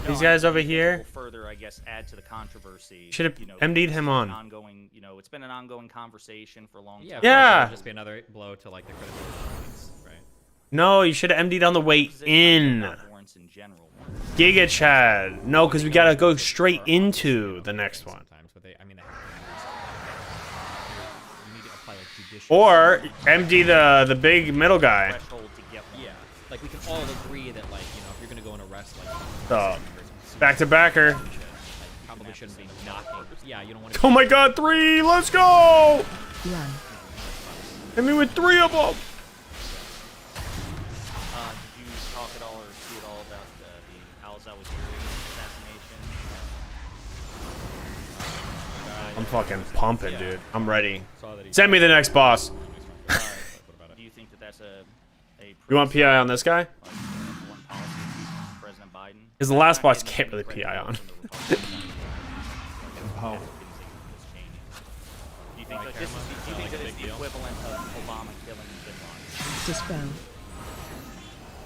These guys over here. Will further, I guess, add to the controversy. Should have MD'd him on. Ongoing, it's been an ongoing conversation for a long time. Yeah. It would just be another blow to like the credibility of the police, right? No, you should have MD'd on the way in. Warrants in general. Giga Chad. No, because we gotta go straight into the next one. Sometimes, but I mean, you need to apply like judicious. Or MD the big middle guy. Yeah, like we can all agree that like if you're gonna go and arrest like. So, back to backer. Probably shouldn't be knocking. Yeah, you don't want to. Oh my God, 3! Let's go! Run. Hit me with 3 of them. Did you talk at all or see at all about the Al-Zawahiri assassination? I'm fucking pumping, dude. I'm ready. Send me the next boss. Do you think that that's a You want PI on this guy? President Biden? Because the last boss can't really PI on. Oh. Do you think that this is the equivalent of Obama killing Bin Laden? Dispel.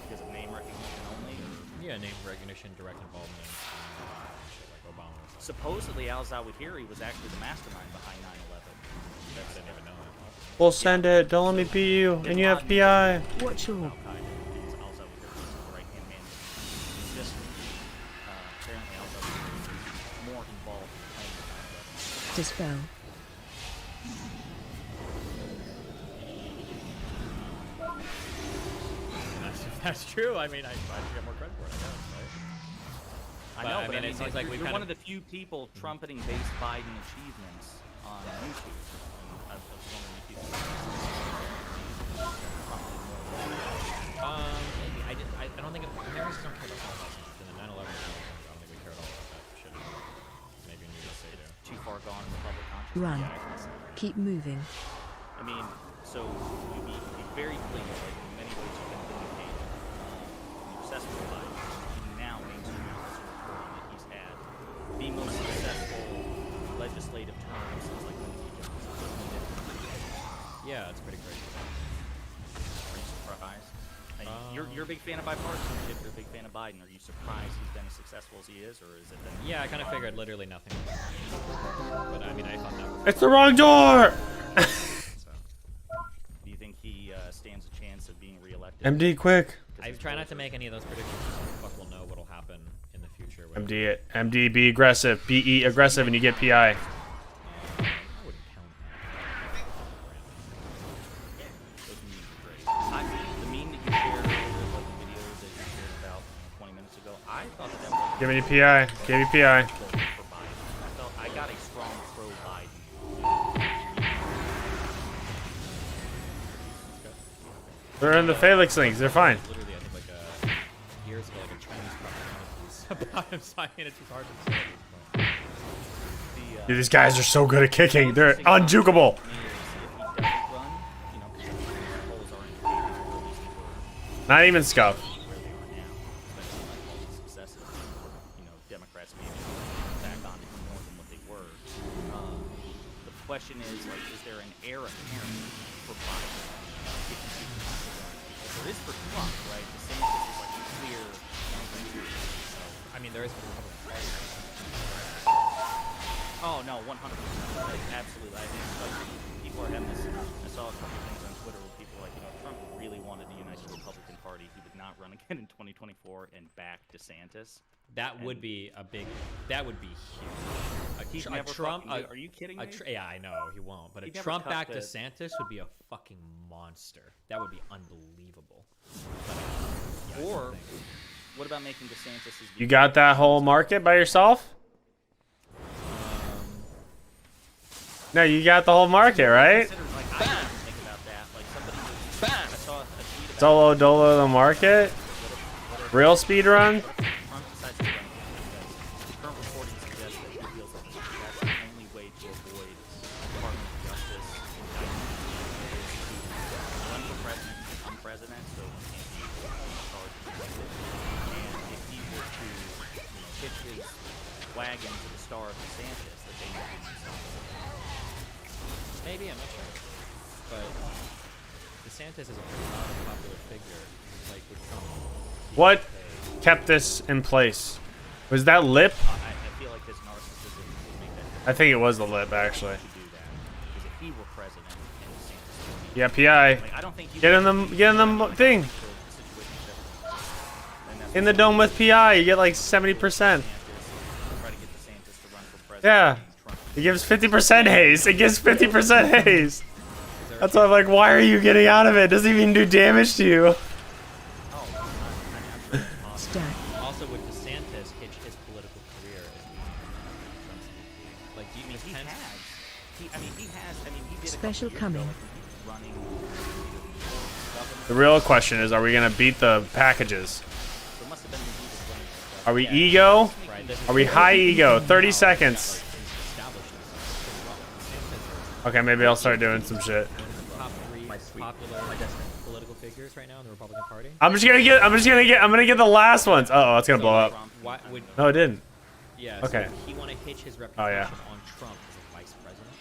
Because of name recognition only? Yeah, name recognition, direct involvement, shit like Obama. Supposedly, Al Zawahiri was actually the mastermind behind 9/11. I didn't even know that. We'll send it. Don't let me beat you. And you have PI. Watch your dispel. That's true. I mean, I should get more credit for it, I guess, right? I know, but I mean, it seems like we've you're kind one of the few people trumpeting base Biden achievements on YouTube. And I was wondering if you maybe. I don't think Americans don't care about Holocaust. In the 9/11, I don't think we care at all about that shit. Maybe in the USA do. Too far gone in the public consciousness. Run. Keep moving. I mean, so you'd be very pleased, like in many ways you can vindicate the successful Biden. Now mainstream outlets are reporting that he's had the most successful legislative term since like Lindsey Johnson. Yeah, it's pretty crazy. Are you surprised? You're a big fan of bipartisanship. You're a big fan of Biden. Are you surprised he's been as successful as he is, or is it that? Yeah, I kind of figured literally nothing. But I mean, I thought that was... It's the wrong door! Do you think he stands a chance of being reelected? MD, quick. I try not to make any of those predictions. Fuck will know what'll happen in the future. MD it. MD, be aggressive. Be aggressive and you get PI. The meme that you shared earlier, like the videos that you shared about 20 minutes ago, I thought that was Give me PI. Give me PI. I felt I got a strong pro Biden. They're in the Felix links. They're fine. Literally, I think like years ago, like a Chinese propaganda about him signing it. It's hard to say. Dude, these guys are so good at kicking. They're unjukable. Not even scuff. Democrats maybe back on it more than what they were. The question is, like, is there an heir apparent for Biden? There is for Trump, right? The same is like a clear. I mean, there is for the Republican Party. Oh no, 100%. Like, absolutely. I think like, people are having this. I saw a couple things on Twitter where people were like, Trump really wanted to unite the Republican Party. He would not run again in 2024 and back DeSantis. That would be a big. That would be huge. He's never Trump. are you kidding me? Yeah, I know he won't. But He'd a never Trump cut back the- DeSantis would be a fucking monster. That would be unbelievable. Or what about making DeSantis his? You got that whole market by yourself? No, you got the whole market, right? Solo dolo the market? Real speed run? Wagon to the star of DeSantis that they might do themselves. Maybe, I'm not sure. But DeSantis is a pretty popular figure. Like with Trump. What kept this in place? Was that lip? I feel like his narcissism would make that. I think it was the lip, actually. Because if he were president and DeSantis, Yeah, PI. like, I don't think you Get in the thing. In the dome with PI, you get like 70%. Yeah. It gives 50% haze. It gives 50% haze. That's why I'm like, why are you getting out of it? It doesn't even do damage to you. Also, would DeSantis hitch his political career if he Trump's VP? Like, do you mean he Pence? has. He did Special coming. The real question is, are we going to beat the packages? Are we ego? Are we high ego? 30 seconds. Okay, maybe I'll start doing some shit. Top 3 popular political figures right now in the Republican Party. I'm gonna get the last ones. Uh oh, it's gonna blow up. Why would? No, it didn't. Yeah. Okay. So he want to hitch his Oh reputation yeah. on Trump as a vice president.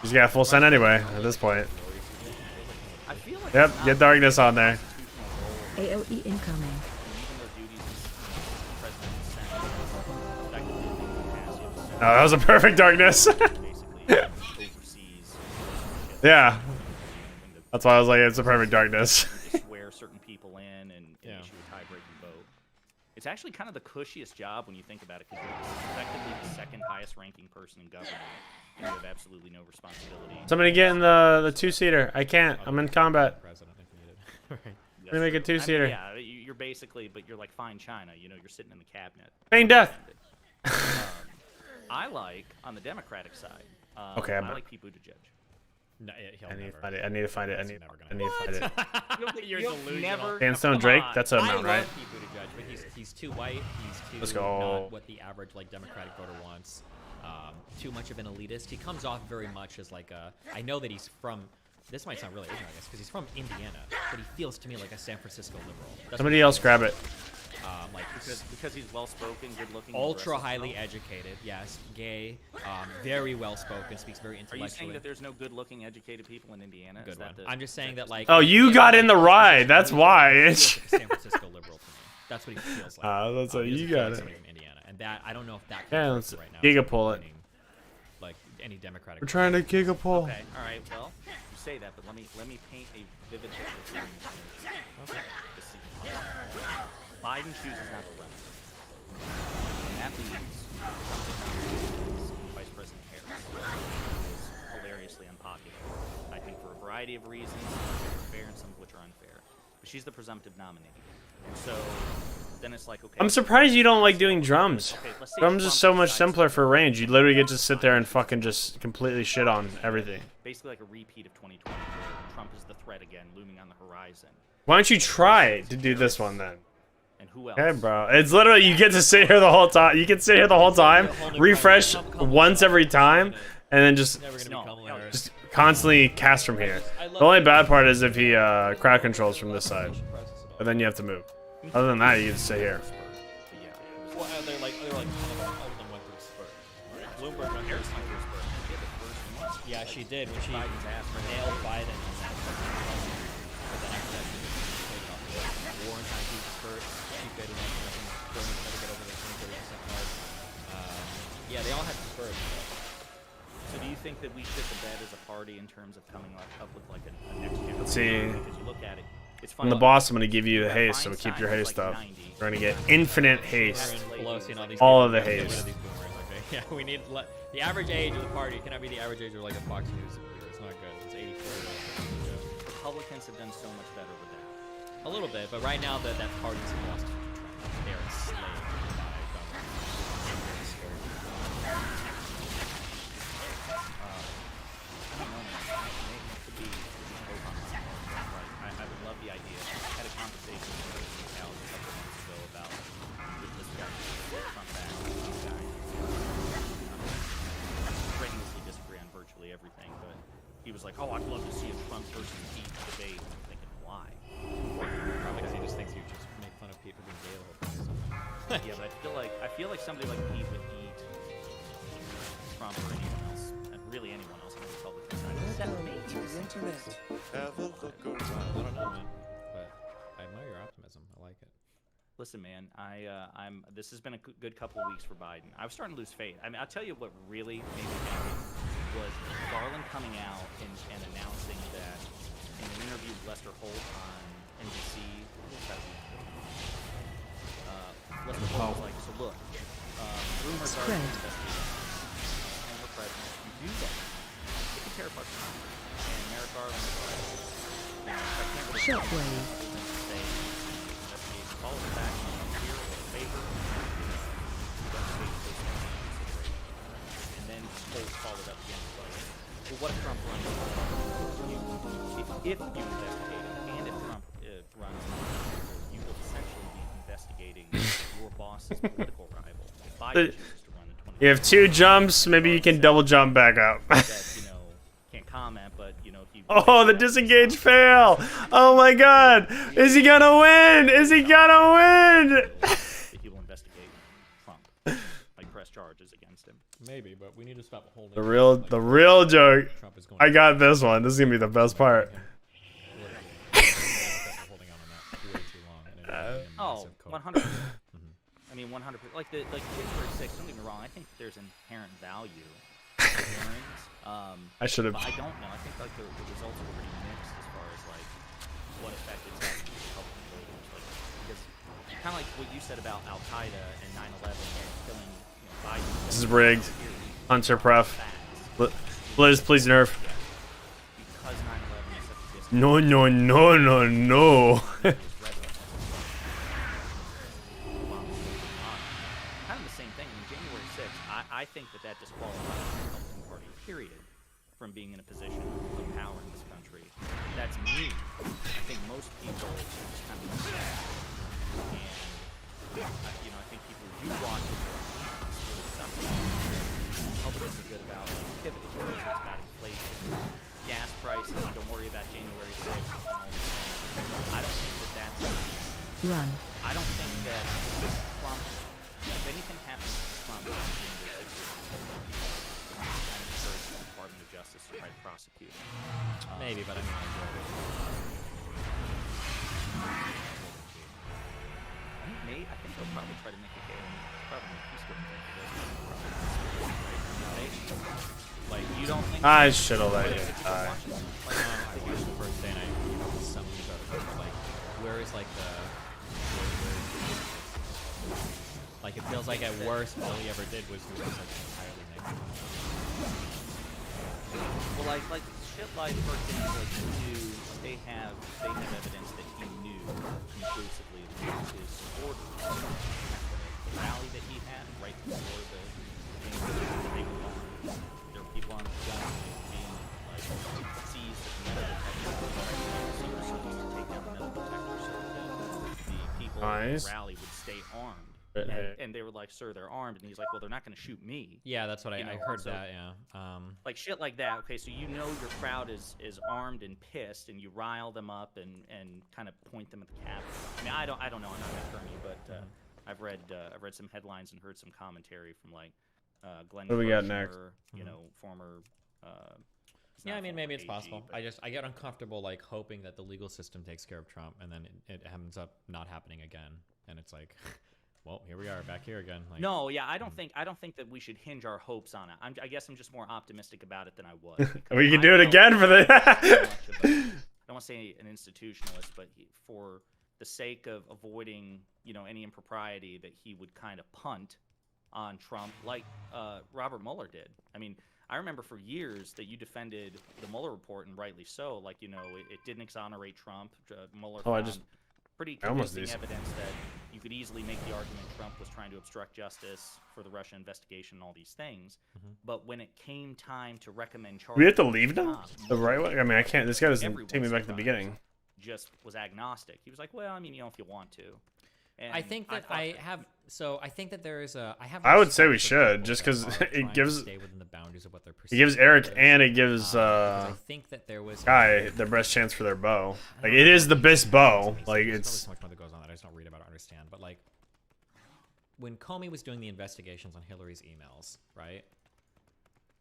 He's got full send anyway at this point. I feel like Yep, get darkness on there. AOE incoming. that was a perfect darkness. Yeah. That's why I was like, it's a perfect darkness. Swear certain people in and issue a tie-breaking vote. It's actually kind of the cushiest job when you think about it, because you're effectively the second highest ranking person in government, and you have absolutely no responsibility. Somebody get in the two-seater. I can't. I'm in combat. Right. Let me make a two-seater. Yeah, you're basically, but you're like fine China. You know, you're sitting in the cabinet. Feign death. I like on the Democratic side. Okay, I like Pete Buttigieg. No, he'll I need never. to find it. I need to find it. I need to find it. You're delusional. Sandstone Drake. That's a I mount, love right? Pete Buttigieg, but he's too white. He's too Let's go. not what the average like Democratic voter wants. Too much of an elitist. He comes off very much as like a. I know that he's from. This might sound really ignorant, I guess, because he's from Indiana, but he feels to me like a San Francisco liberal. That's Somebody else grab it. Like because he's well-spoken, good-looking, ultra highly educated, yes, gay, very well-spoken, speaks very Are intellectually. you saying that there's no good-looking, educated people in Indiana? Good Is that one. I'm just saying that like. Oh, you got in the ride. That's why. It's San Francisco liberal to me. That's what he feels like. That's what He you doesn't feel got like it. somebody from Indiana, and that I don't know if that. Yeah, can let's right now. giga-pull it. Like any Democratic. We're trying to giga-pull. Okay, all right. Well, you say that, but let me paint a vivid picture. Okay. Biden chooses not to run. And that leaves Vice President Harris, who is hilariously unpopular. I think for a variety of reasons, some of which are fair and some of which are unfair. But she's the presumptive nominee. And so then it's like, okay. I'm surprised you don't like doing drums. Okay, let's say Drums is so Trump much decides simpler for range. You literally get to sit there and fucking just completely shit on everything. basically like a repeat of 2020, where Trump is the threat again, looming on the horizon. Why don't you try to do this one then? And who else? Okay, bro. It's literally, you get to sit here the whole time. You can sit here the whole time, refresh once every time, and then just constantly cast from here. The only bad part is if he crowd controls from this side. But then you have to move. Other than that, you can sit here. Well, they're like all of them went through spurt. Bloomberg went through spurt. Yeah, she did when she nailed Biden on that. But then after that, she just played it off. Warren had to spurt. She good enough. Bernie tried to get over the 20-30% mark. Yeah, they all had spurt. So do you think that we shit the bed as a party in terms of coming up with like a next generation? Let's see. Because you look at it, it's I'm the boss. I'm going to give you the haste, so keep your haste up. We're going to get infinite haste. All of the haste. Yeah, we need the average age of the party cannot be the average age of like a Fox News viewer. It's not good. It's 84. Republicans have done so much better with that. A little bit, but right now that party's lost. They're enslaved by I would love the idea. I had a conversation with Al a couple months ago about this guy, Trump back guy. Strenuously disagree on virtually everything, but he was like, "Oh, I'd love to see a Trump versus Pete debate." I'm thinking, why? Probably because he just thinks you just make fun of Pete for being gay the whole time or something. Yeah, but I feel like somebody like Pete would eat Trump or anyone else, and really anyone else on the Republican side. Except maybe I don't know, man. But I admire your optimism. I like it. Listen, man, this has been a good couple of weeks for Biden. I was starting to lose faith. I mean, I'll tell you what really made me happy was Garland coming out and announcing that in an interview with Lester Holt on NBC. Lester Holt was like, "So look, rumors are investigating former president. You do that, it can tear apart the country." And Merrick Garland was like, "I can't really Shockwave. say investigation follows the back on here or favor." And then Holt followed up again with like, "Well, what if Trump runs? If you investigate it, and if Trump runs, you will essentially be investigating your boss's political rival. If Biden chooses to run in 2020, You have 2 jumps. Maybe you can double jump back up. can't comment, but he. Oh, the disengage fail! Oh my God! Is he gonna win? Is he gonna win? He will investigate Trump, like press charges against him. Maybe, but we need to stop holding. The real joke. I got this one. This is gonna be the best part. Oh, 100%. I mean, 100%. Like January 6th. Don't get me wrong. I think there's inherent value to hearings. I should have. But I don't know. I think like the results are pretty mixed as far as like what effect it's having to helping voters. Like because kind of like what you said about Al Qaeda and 9/11 and killing Biden. This is rigged. Hunter Pref. Blizz, please nerf. Because 9/11 is such a distant. No, no, no, no, no. Kind of the same thing. I mean, January 6th, I think that disqualifies the Republican Party, period, from being in a position of power in this country. That's me. I think most people just kind of miss that. And, I think people who do watch it really something. Republicans are good about pivoting. It's about inflation, gas prices, don't worry about January 6th. And all these things. I don't think that's... Run. I don't think that Trump, if anything happens to Trump on January 6th, kind of encourage the Department of Justice to try to prosecute him. Maybe, but I mean, I think they'll probably try to make a case. Probably he's going to like, you don't think... I should have let you die. I think it was the first day, and I something about it, but like, where is like the... Like, it feels like at worst, all he ever did was like entirely negative. Well, like shit like, for example, like they have evidence that he knew conclusively that his supporters, the rally that he had right before the they were on, there were people on the gun being like seized at the metal detector, to take down the metal detector so that the people at the rally would stay armed. And they were like, sir, they're armed. And he's like, well, they're not going to shoot me. Yeah, that's what I heard that, yeah. Like shit like that. Okay, so you know your crowd is armed and pissed, and you rile them up and kind of point them at the Capitol. I mean, I don't know. I'm not an attorney, but I've read some headlines and heard some commentary from like Glenn. What do we got next? You know, former. Yeah, I mean, maybe it's possible. I get uncomfortable like hoping that the legal system takes care of Trump, and then it ends up not happening again, and it's like. Well, here we are, back here again. Like, no, yeah, I don't think that we should hinge our hopes on it. I guess I'm just more optimistic about it than I was. We can do it again for the. I don't want to say an institutionalist, but for the sake of avoiding, any impropriety, that he would kind of punt on Trump, like Robert Mueller did. I mean, I remember for years that you defended the Mueller report, and rightly so. Like, it didn't exonerate Trump. Mueller found pretty convincing evidence that you could easily make the argument Trump was trying to obstruct justice for the Russia investigation and all these things. But when it came time to recommend charges... We have to leave now? The right way? I mean, I can't... This guy doesn't take me back to the beginning. Just was agnostic. He was like, well, I mean, if you want to. And I think that I think that there is a... I would say we should, just because it gives... Stay within the boundaries of what they're it gives Eric and it gives I think that there was Guy the best chance for their bow. Like, it is the best bow. Like, it's... so much more that goes on that I just don't read about or understand. But, like, when Comey was doing the investigations on Hillary's emails, right?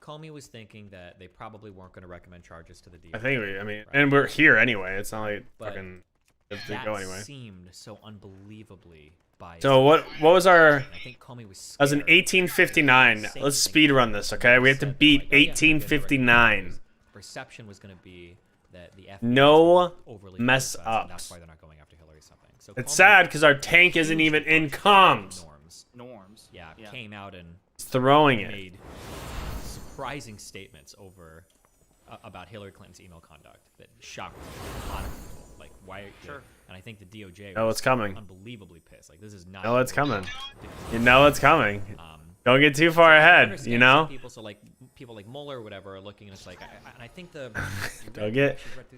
Comey was thinking that they probably weren't going to recommend charges to the DOJ. I think and we're here anyway. It's not like fucking... If they go anyway. Seemed so unbelievably biased. So what was our... I think Comey was That was in 1859. Let's speed run this, okay? We have to beat 1859. Perception was going to be that the FBI no overly mess and ups. that's why they're not going after Hillary something. So It's Comey, sad because our tank isn't even in comms. Norms. Yeah, came out and throwing it. Made surprising statements over about Hillary Clinton's email conduct that shocked a lot of people. Like, why? Sure. And I think the DOJ know was it's coming. unbelievably pissed. Like, this is not. You know it's coming. You know it's coming. Don't get too far ahead, you know? People, so like people like Mueller or whatever are looking and it's like, and I think the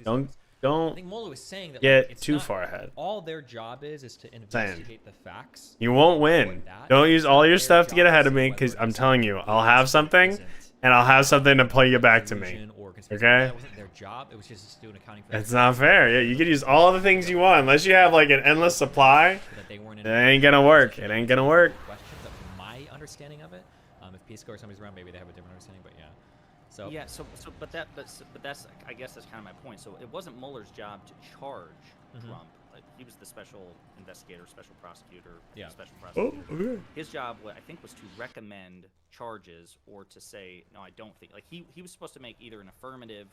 don't I think Mueller was saying that get like, it's too not, far ahead. All their job is to investigate the facts. You won't win. Don't use all your stuff to get ahead of me, because I'm telling you, I'll have something, and I'll have something to play you back to me. Okay? That wasn't their job. It was just doing accounting for. It's not fair. Yeah, you could use all the things you want, unless you have like an endless supply. It ain't gonna work. It ain't gonna work. Questions of my understanding of it. If Pisco or somebody's around, maybe they have a different understanding. But yeah. So yeah. But that's I guess that's kind of my point. So it wasn't Mueller's job to charge Trump. Like, he was the special investigator, special prosecutor, Yeah. special Oh, prosecutor. okay. His job, I think, was to recommend charges or to say, no, I don't think. Like he was supposed to make either an affirmative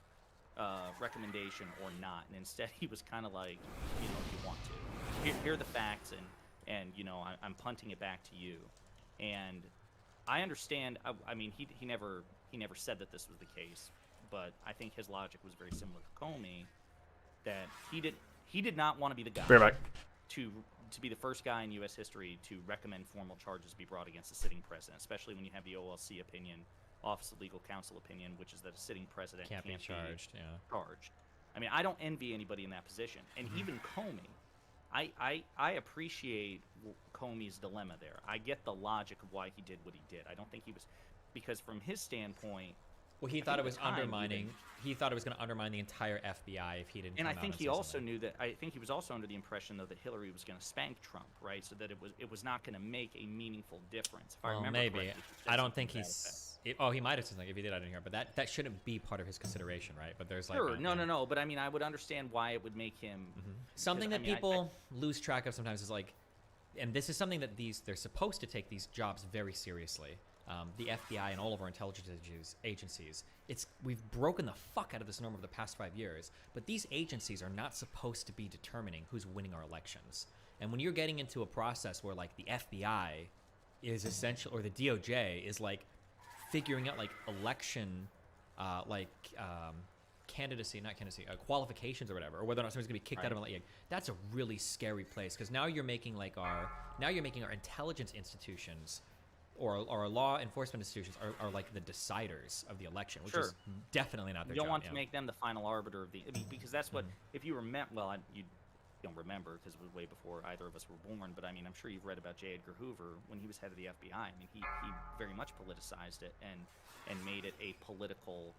recommendation or not, and instead he was kind of like, you know, if you want to, here are the facts, and you know, I'm punting it back to you. And I understand. I mean, he never said that this was the case, but I think his logic was very similar to Comey, that he did not want to be the guy Right back. to be the first guy in U.S. history to recommend formal charges be brought against a sitting president, especially when you have the OLC opinion, Office of Legal Counsel opinion, which is that a sitting president Can't be charged, yeah. charged. I mean, I don't envy anybody in that position, and even Comey. I appreciate Comey's dilemma there. I get the logic of why he did what he did. I don't think he was, because from his standpoint, well, he I thought think it was at the time, undermining. He thought it was going to undermine the entire FBI if he didn't. And I come out think and he say also something. knew that. I think he was also under the impression though that Hillary was going to spank Trump, right? So that it was not going to make a meaningful difference. If I Well, remember maybe. correctly, he said I don't something think to that effect. he's. Oh, he might have said something. If he did, I didn't hear. But that shouldn't be part of his consideration, right? But there's like. Sure, no. But I mean, I would understand why it would make him. Something that because, I mean, people lose track of sometimes is like, and this is something that they're supposed to take these jobs very seriously. The FBI and all of our intelligence agencies, we've broken the fuck out of this norm over the past 5 years, but these agencies are not supposed to be determining who's winning our elections. And when you're getting into a process where like the FBI is essential, or the DOJ is like figuring out like election, qualifications or whatever, or whether or not someone's gonna be kicked out of like, that's a really scary place, because now you're making our intelligence institutions or our law enforcement institutions are like the deciders of the election, which is definitely not their You don't job. want to make them the final arbiter of the. I mean, because that's what if you remember. Well, you don't remember because it was way before either of us were born. But I mean, I'm sure you've read about J. Edgar Hoover when he was head of the FBI. I mean, he very much politicized it and made it a political,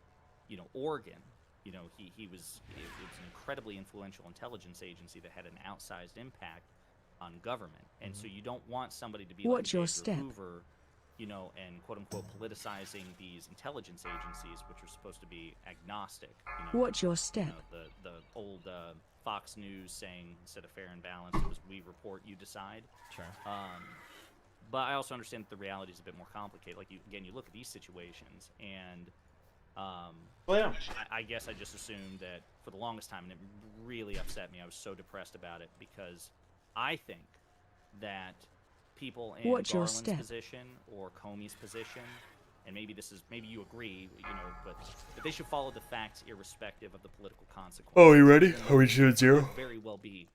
organ. It was an incredibly influential intelligence agency that had an outsized impact on government. And so you don't want somebody to be like J. Edgar Hoover, and quote unquote politicizing these intelligence agencies, which are supposed to be agnostic. Watch your step. The old Fox News saying instead of fair and balanced, it was we report, you decide. Sure. But I also understand that the reality is a bit more complicated. Like you look at these situations, and I guess I just assumed that for the longest time, and it really upset me. I was so depressed about it because I think that people in Garland's position or Comey's position, and maybe you agree, but that they should follow the facts irrespective of the political consequences. Oh, you ready? Are we shooting zero? Very well be,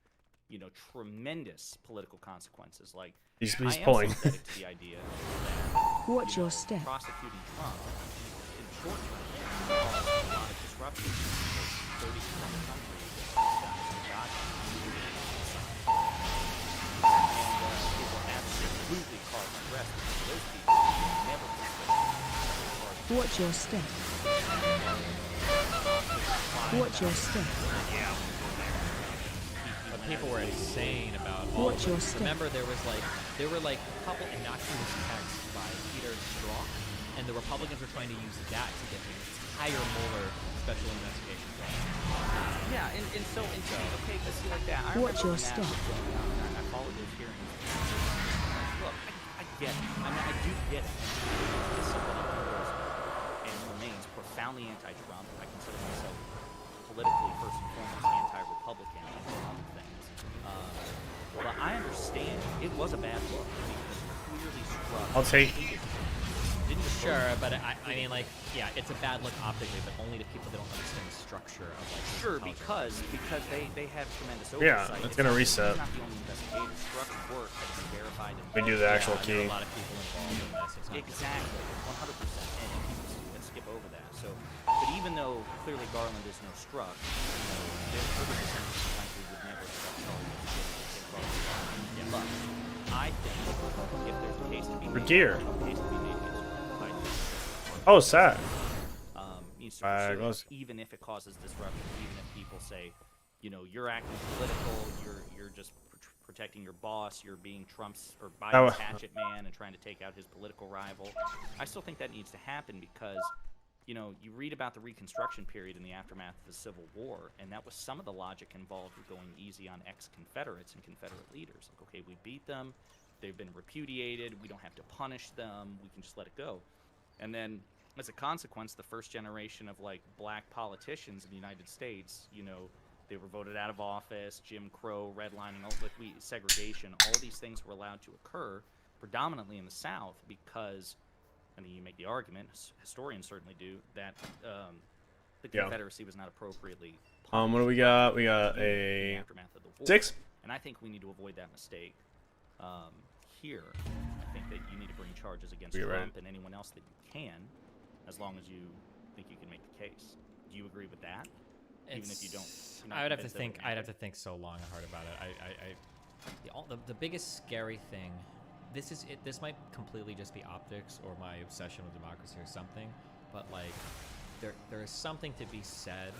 tremendous political consequences. Like he's I am pulling. sympathetic to the idea that watch your step. Prosecuting Trump in the short term caused a lot of disruption. 30% of the country got absolutely caused unrest. Those people never watch your step. Watch your step. But people were insane about all watch of your it. step. Remember, there were like a couple innocuous texts by Peter Strzok, and the Republicans were trying to use that to get the entire Mueller special investigation going. Yeah, and so okay, but see like that. I watch remember your when that step. was going on, and I followed those hearings. Look, I get it. I mean, I do get it. As somebody who was and remains profoundly anti-Trump, I consider myself politically first and foremost anti-Republican among other things. But I understand it was a bad look because it clearly struck. I'll take. Sure, but I mean, like, yeah, it's a bad look optically, but only to people that don't understand the structure of like. Sure, because they have tremendous oversight. Yeah, it's gonna reset. It's not the only investigator. Struck's work has been verified. We do the actual key. There are a lot of people involved in this. It's not Exactly, 100%, and people can skip over that. So, but even though clearly Garland is no Struck, there's 30% of the country would never accept charges. But I think if there's a case to be made, gear. there's a case to be made against Oh, sad. needs to pursue it, even if it causes disruption, even if people say, you're acting political, you're just protecting your boss, you're being Trump's or Biden's hatchet man and trying to take out his political rival. I still think that needs to happen because you know, you read about the Reconstruction period in the aftermath of the Civil War, and that was some of the logic involved with going easy on ex-Confederates and Confederate leaders. Like, okay, we beat them, they've been repudiated, we don't have to punish them, we can just let it go. And then, as a consequence, the first generation of, like, black politicians in the United States, you know, they were voted out of office, Jim Crow, redlining, segregation, all these things were allowed to occur, predominantly in the South, because, I mean, you make the argument, historians certainly do, that the Confederacy was not appropriately punished. What do we got? We got a aftermath of the war. 6. And I think we need to avoid that mistake. Here, I think that you need to bring charges against Trump and anyone else that you can, as long as you think you can make the case. Do you agree with that? Even if you don't. I would have to think. I'd have to think so long and hard about it. The biggest scary thing. This might completely just be optics or my obsession with democracy or something, but like there is something to be said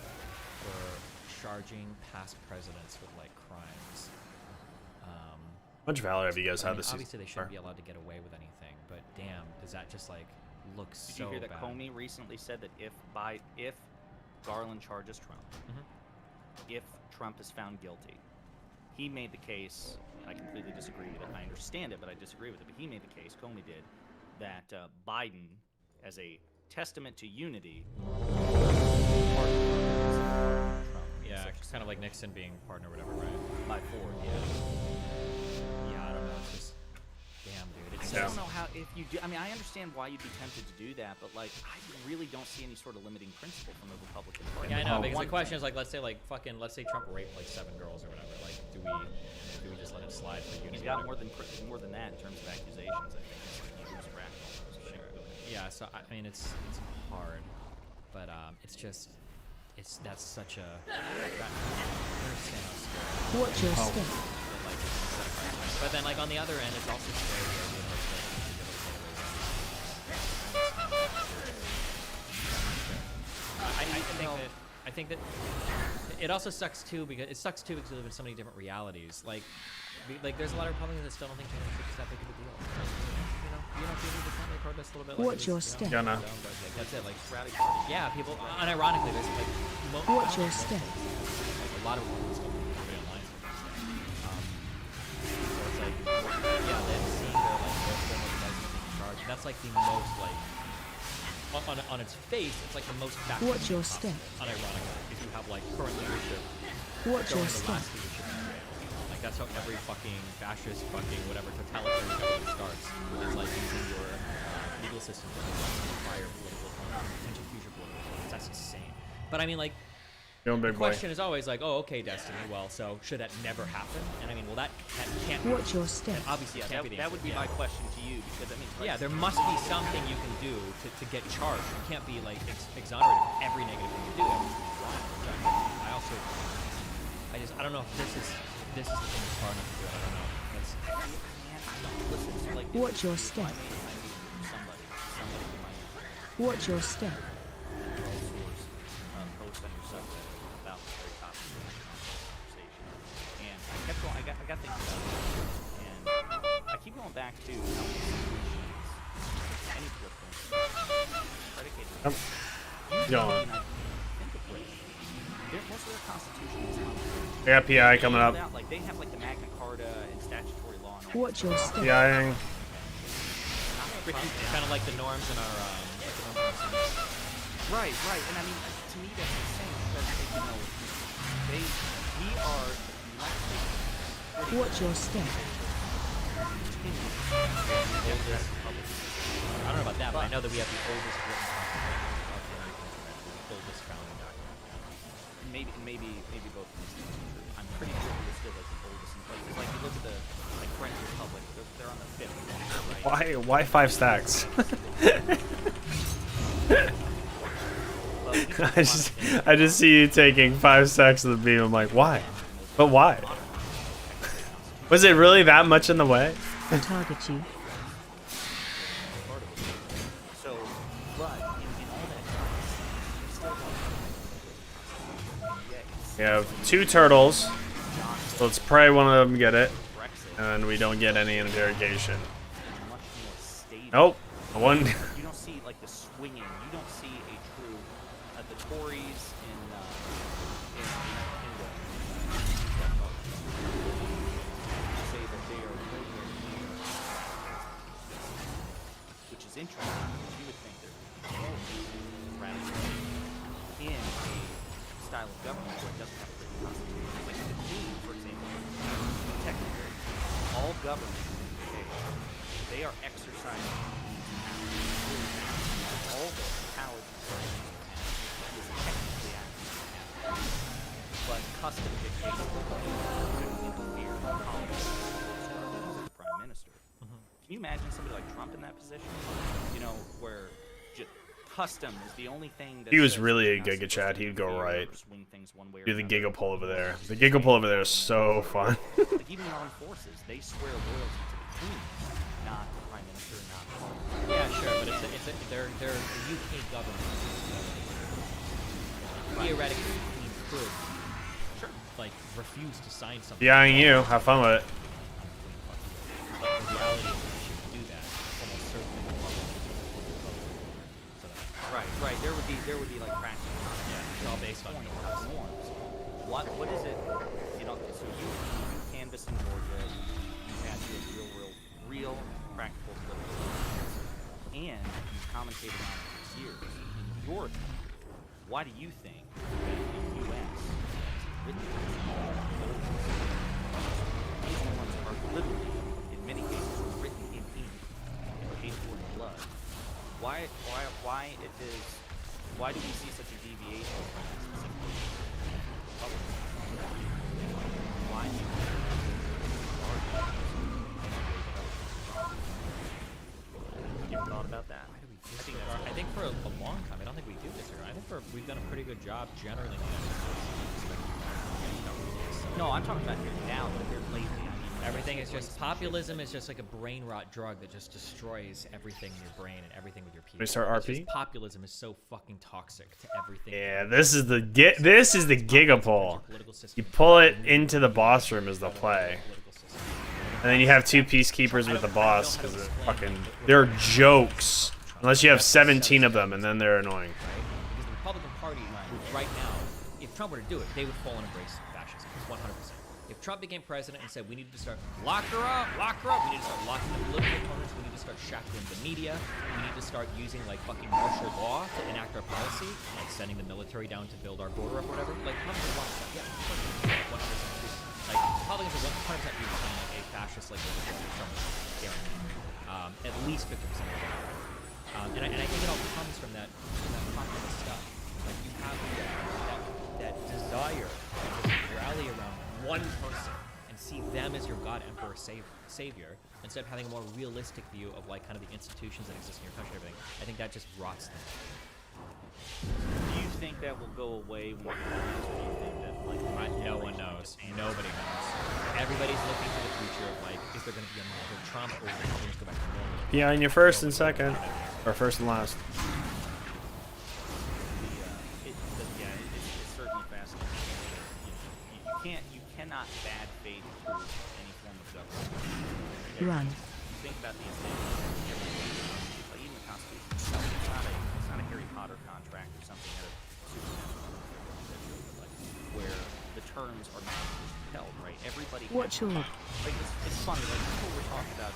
for charging past presidents with like crimes. How much valor have you guys had this season? Obviously, they shouldn't be allowed to get away with anything, but damn, does that just like look so bad? Did you hear that Comey recently said that if Garland charges Trump, if Trump is found guilty, he made the case, and I completely disagree with it, I understand it, but I disagree with it, but he made the case, Comey did, that Biden, as a testament to unity, yeah, kind of like Nixon being partner or whatever, right? By Ford, yeah. Yeah, I don't know, it's just, damn, dude. I don't know how, if you do, I mean, I understand why you'd be tempted to do that, but like, I really don't see any sort of limiting principle from the Republican Party. Yeah, I know, because the question is like, let's say Trump raped like 7 girls or whatever, like, do we just let it slide for unity? He's got more than that in terms of accusations, I think. It's like huge Yeah, so I mean, it's hard, but that's such a. Watch your step. But then, like on the other end, it's also scary. I think that it also sucks too because we live in so many different realities. Like there's a lot of Republicans that still don't think January 6th is that big of a deal. You know, people just kind of protest a little bit. Watch your step. That's it. Like rowdy parties. Yeah, people. Unironically, there's like. Watch your step. Like a lot of Republicans still everybody online. So it's like, yeah, they're seeing their merchandise taking charge. And that's like the most like. On its face, it's like the most fascist. Watch your step. Unironically, if you have like current leadership. Watch your step. Like that's how every fucking fascist, fucking whatever totalitarian government starts. It's like using your legal system to acquire political potential future political opponents. That's insane. But I mean, like. The question is always like, oh, okay, Destiny. Well, so should that never happen? And I mean, well, that can't. Watch your step. Obviously, can't be the that would be my question to you because I mean, yeah, there must be something you can do to get charged. You can't be like exonerated for every negative thing you do. I don't know if this is the thing that's far enough to do. I don't know. Watch your step. Watch your step. I got things about it, and I keep going back to how any political predicated. Most of their constitutions. They got PI coming up. Like they have like the Magna Carta and statutory law. Watch your step. PIing. Kind of like the norms in our. Right, and I mean, to me that's insane because we are. Watch your step. I don't know about that, but I know that we have the oldest written constitution, the oldest founding document. Maybe both of these things are true. I'm pretty sure we're still like the oldest in place. Like you look at the French Republic, they're on the 5th. Right? Why 5 stacks? I just see you taking 5 stacks of the beam. I'm like, why? But why? Was it really that much in the way? Target you. So, but in all that We have 2 turtles. So let's pray one of them get it. And we don't get any interrogation. Nope. One. You don't see like the swinging. You don't see a the Tories in the say that they are nowhere near, which is interesting because you would think there would be rather in a style of government where it doesn't have a written constitution. Like the Queen, for example, technically, all government in the UK, they are exercising all the powers is technically active. But custom dictates that couldn't interfere in politics as the prime minister. Can you imagine somebody like Trump in that position? You know, where custom is the only thing that He was really a Giga Chad. He'd go right. Do the Giga pull over there. The Giga pull over there is so fun. Like even the armed forces, they swear loyalty to the Queen, not the prime minister, not the Yeah, sure, but they're the UK government. Theoretically, the Queen could, like, refuse to sign something. Yeah, and you. Have fun with it. But the reality is that she would do that almost certainly. Right. There would be like practical. Yeah, it's all based on norms. What is it? You know, so you canvass in Georgia, you had real practical political issues, and you commentated on it for years. In your opinion, why do you think that the U.S. written these ones are literally, in many cases, written in ink and paid for in blood? Why do we see such a deviation from that specifically? Why do you You ever thought about that? I think for a long time, I don't think we do disagree. I think we've done a pretty good job generally. No, I'm talking about here now, but here lately. I mean, everything is just populism is just like a brain rot drug that just destroys everything in your brain and everything with your people. We start RP? Just populism is so fucking toxic to everything. Yeah, this is the Giga pull. You pull it into the boss room as the play. And then you have two peacekeepers with the boss because they're jokes. Unless you have 17 of them, and then they're annoying. Because the Republican Party, right now, if Trump were to do it, they would fall and embrace fascism. 100%. If Trump became president and said, we need to start lock her up, we need to start locking up political opponents, we need to start shackling the media, we need to start using like fucking martial law to enact our policy, like sending the military down to build our border up or whatever, like 100% yeah, 100%. Like Republicans are 100% behind like a fascist like Trump, at least 50% of the time. And I think it all comes from that populist stuff. Like you have that desire to just rally around one person and see them as your god, emperor, savior, instead of having a more realistic view of like kind of the institutions that exist in your country and everything. I think that just rots them. Do you think that will go away when do you think that like no one knows. Nobody knows. Everybody's looking to the future of like, is there going to be another Trump or will things go back to normal? Yeah, and you're first and second. Or first and last. It's certainly fascinating. You cannot bad faith prove any form of government. Run. Think about these things. Like even the Constitution itself, it's not a Harry Potter contract or something out of Superman, where the terms are not held, right? Everybody. What's your? Like it's funny. Like people were talking about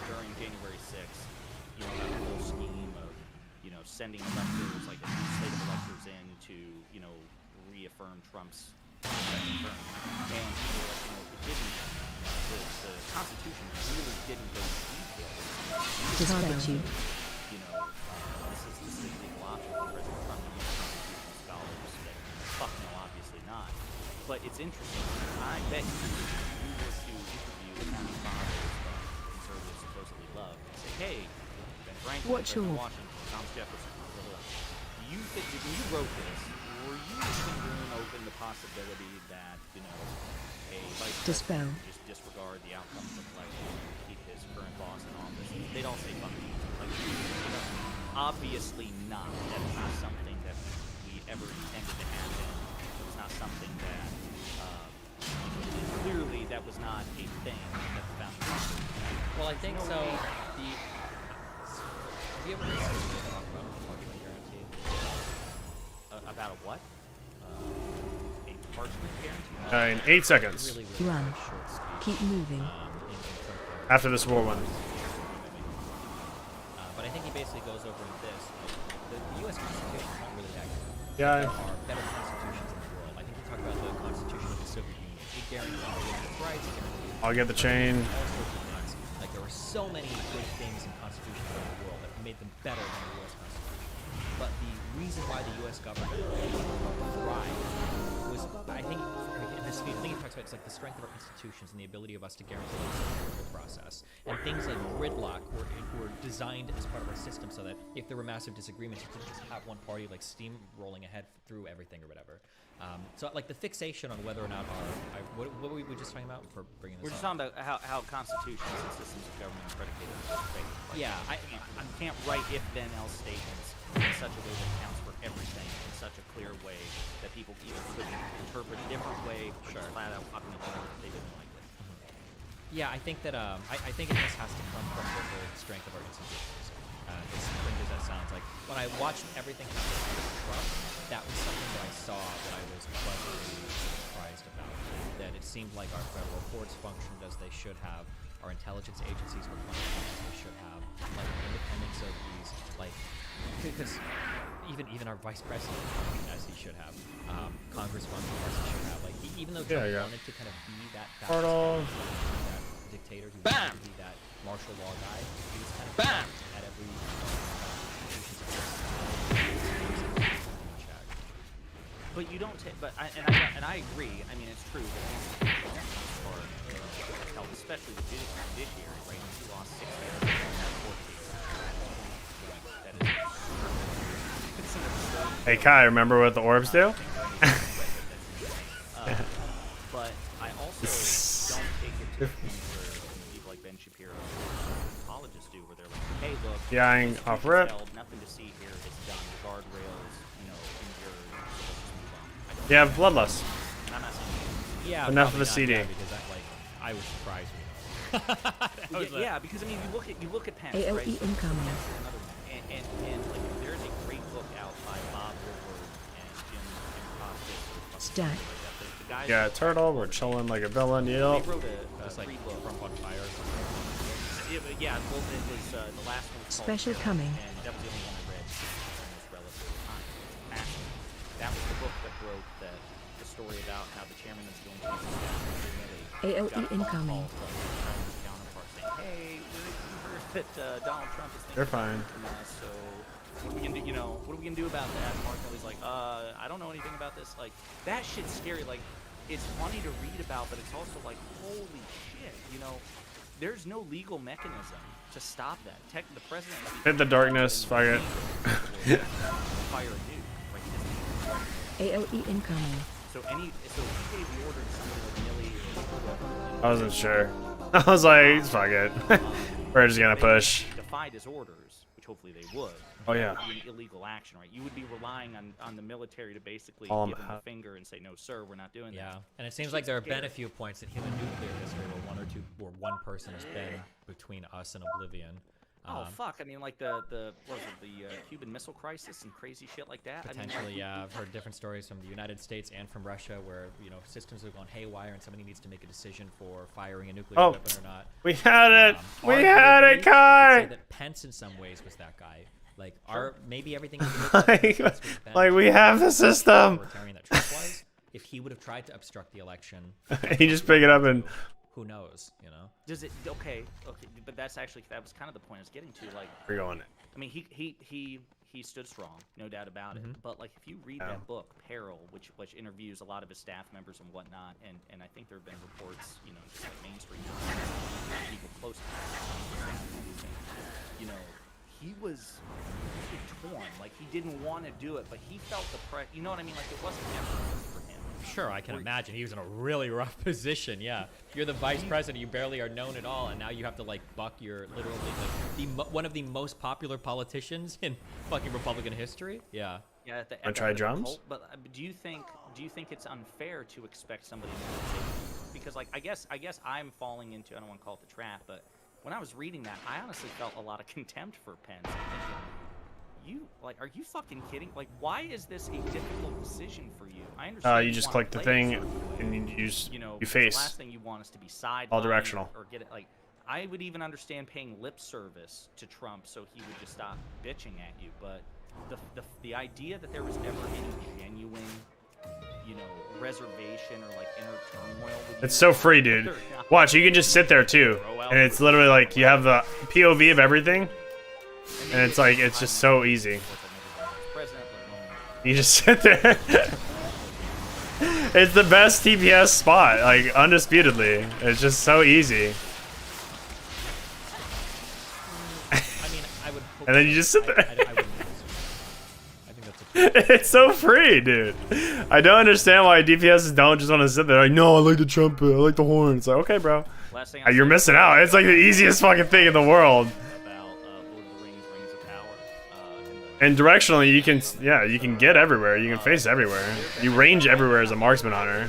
during January 6th. You know, that whole scheme of, you know, sending electors, like a new slate of electors in to, you know, reaffirm Trump's second term. And people were like, you know, it didn't, the Constitution really didn't go into detail. You know, this is a legal option for President Trump to use constitutional scholars that, fuck no, obviously not. But it's interesting. I bet you were to interview the founding fathers that conservatives supposedly love and say, hey, What's your? Washington, Thomas Jefferson, do you think when you wrote this, were you leaving open the possibility that, you know, a vice president would just disregard the outcomes of the election and keep his current boss in office? They'd all say fuck you. Like, you know, obviously not. That's not something that we ever intended to happen. It was not something that clearly that was not a thing that the founding fathers. Well, I think so. Do you ever talk about unfortunate guarantee? About a what? A partially guaranteed. In 8 seconds. Run. Keep moving. After this war one. But I think he basically goes over in this. The U.S. Constitution is not really that good. Yeah. There are better constitutions in the world. I think we talk about the Constitution of the Soviet Union. It guarantees women's rights. I'll get the chain. All sorts of things. Like there were so many good things in constitutions around the world that made them better than the U.S. Constitution. But the reason why the U.S. government thrived was, I think, in this field, I think it talks about it's like the strength of our institutions and the ability of us to guarantee the political process. And things like gridlock were designed as part of our system so that if there were massive disagreements, you couldn't just have one party like steamrolling ahead through everything or whatever. So like the fixation on whether or not what were we just talking about for bringing this We're just up? talking about how constitutions and systems of government are predicated on faith. Like, Yeah, I can't write if-then-else statements in such a way that accounts for everything in such a clear way that people either could interpret a different way or just flat out fucking ignore it if they didn't like it. Yeah, I think that I think it just has to come from the strength of our institutions. As cringe as that sounds, like when I watched everything happen with Trump, that was something that I saw that I was pleasantly surprised about. That it seemed like our federal courts functioned as they should have, our intelligence agencies were functioning as they should have, like independence of these, like, because even our vice president functioned as he should have, Congress functioned as he should have. Like even though Trump wanted to kind of be that Portal. that dictator, he wanted to be that martial law guy, he was kind of at every But you don't take. And I agree. I mean, it's true that for especially the judiciary, right? You lost 6 years in that court case. Hey Kai, remember what the orbs do? But I also don't take it to the point where people like Ben Shapiro, apologists do, where they're like, hey, look, Yeah, I ain't off rip. nothing to see here. It's done. The guardrails, Yeah, bloodlust. I'm not saying yeah, enough of probably a not, CD. yeah, because I was surprised. Yeah, because I mean, you look at Pence, AOE right? incoming. And like, there's a great book out by Bob Woodward and Jim Costa. Stack. The guys Yeah, turtle. We're chilling like a villain. They Yep. wrote a free book. Trump on fire. Yeah, well, it was the last one. Was called Special Kill, coming. And that was the only one I read. And it's relative time. It's massive. That was the book that broke the story about how the chairman that's going to be AOE incoming. Hey, we heard that Donald Trump is thinking They're fine. from us, so what are we gonna do? What are we gonna do about that? Mark Kelly's like, I don't know anything about this. Like, that shit's scary. Like, it's funny to read about, but it's also like, holy shit. There's no legal mechanism to stop that. The president Hit the darkness. Fuck it. fire a nuke. Right? AOE incoming. So he gave the order to somebody like Millie or whoever. I wasn't sure. I was like, fuck it. We're just gonna push. Defied his orders, which hopefully they would. Oh, yeah. That would be an illegal action, right? You would be relying on the military to basically Call 'em give them out. the finger and say, no, sir, we're not doing that. Yeah, and it seems like there have been a few points in human nuclear history where one person has been between us and oblivion. Oh fuck! I mean, like the Cuban Missile Crisis and crazy shit like that. Potentially, yeah. I've heard different stories from the United States and from Russia where systems have gone haywire and somebody needs to make a decision for firing a nuclear weapon or not. We had it. We Arguably, had it, you could Kai. say that Pence, in some ways, was that guy. Like, maybe everything. Like we have the system. That Trump was, if he would have tried to obstruct the election, He just pick it up and. who knows? Does it? Okay, but that was kind of the point I was getting to. Like, We're going. I mean, he stood strong, no doubt about it. But like, if you read Yeah. that book, Peril, which interviews a lot of his staff members and whatnot, and I think there have been reports, just like Main Street, people close to him, he was torn. Like, he didn't want to do it, but he felt the pressure. You know what I mean? Like, it wasn't effortless for him. Sure, I can imagine he was in a really rough position. Yeah, you're the vice president, you barely are known at all, and now you have to like buck your literally like one of the most popular politicians in fucking Republican history. Yeah. Yeah. Wanna try drums? But do you think it's unfair to expect somebody because like I guess I'm falling into, I don't want to call it the trap, but when I was reading that, I honestly felt a lot of contempt for Pence. I'm thinking, are you fucking kidding? Like, why is this a difficult decision for you? I understand. You just click the thing and you use you you face. The last thing you want is to be sidelined all directional. or get it. Like, I would even understand paying lip service to Trump so he would just stop bitching at you. But the idea that there was ever any genuine, reservation or like inner turmoil. It's so free, dude. Watch, you can just sit there too, and it's literally like you have the POV of everything, and it's like it's just so easy. You just sit there. It's the best TPS spot, like undisputedly. It's just so easy. And then you just sit there. It's so free, dude. I don't understand why DPSs don't just want to sit there like, no, I like the trumpet, I like the horn. It's like, okay, bro. You're missing out. It's like the easiest fucking thing in the world. And directionally, you can get everywhere. You can face everywhere. You range everywhere as a marksman hunter.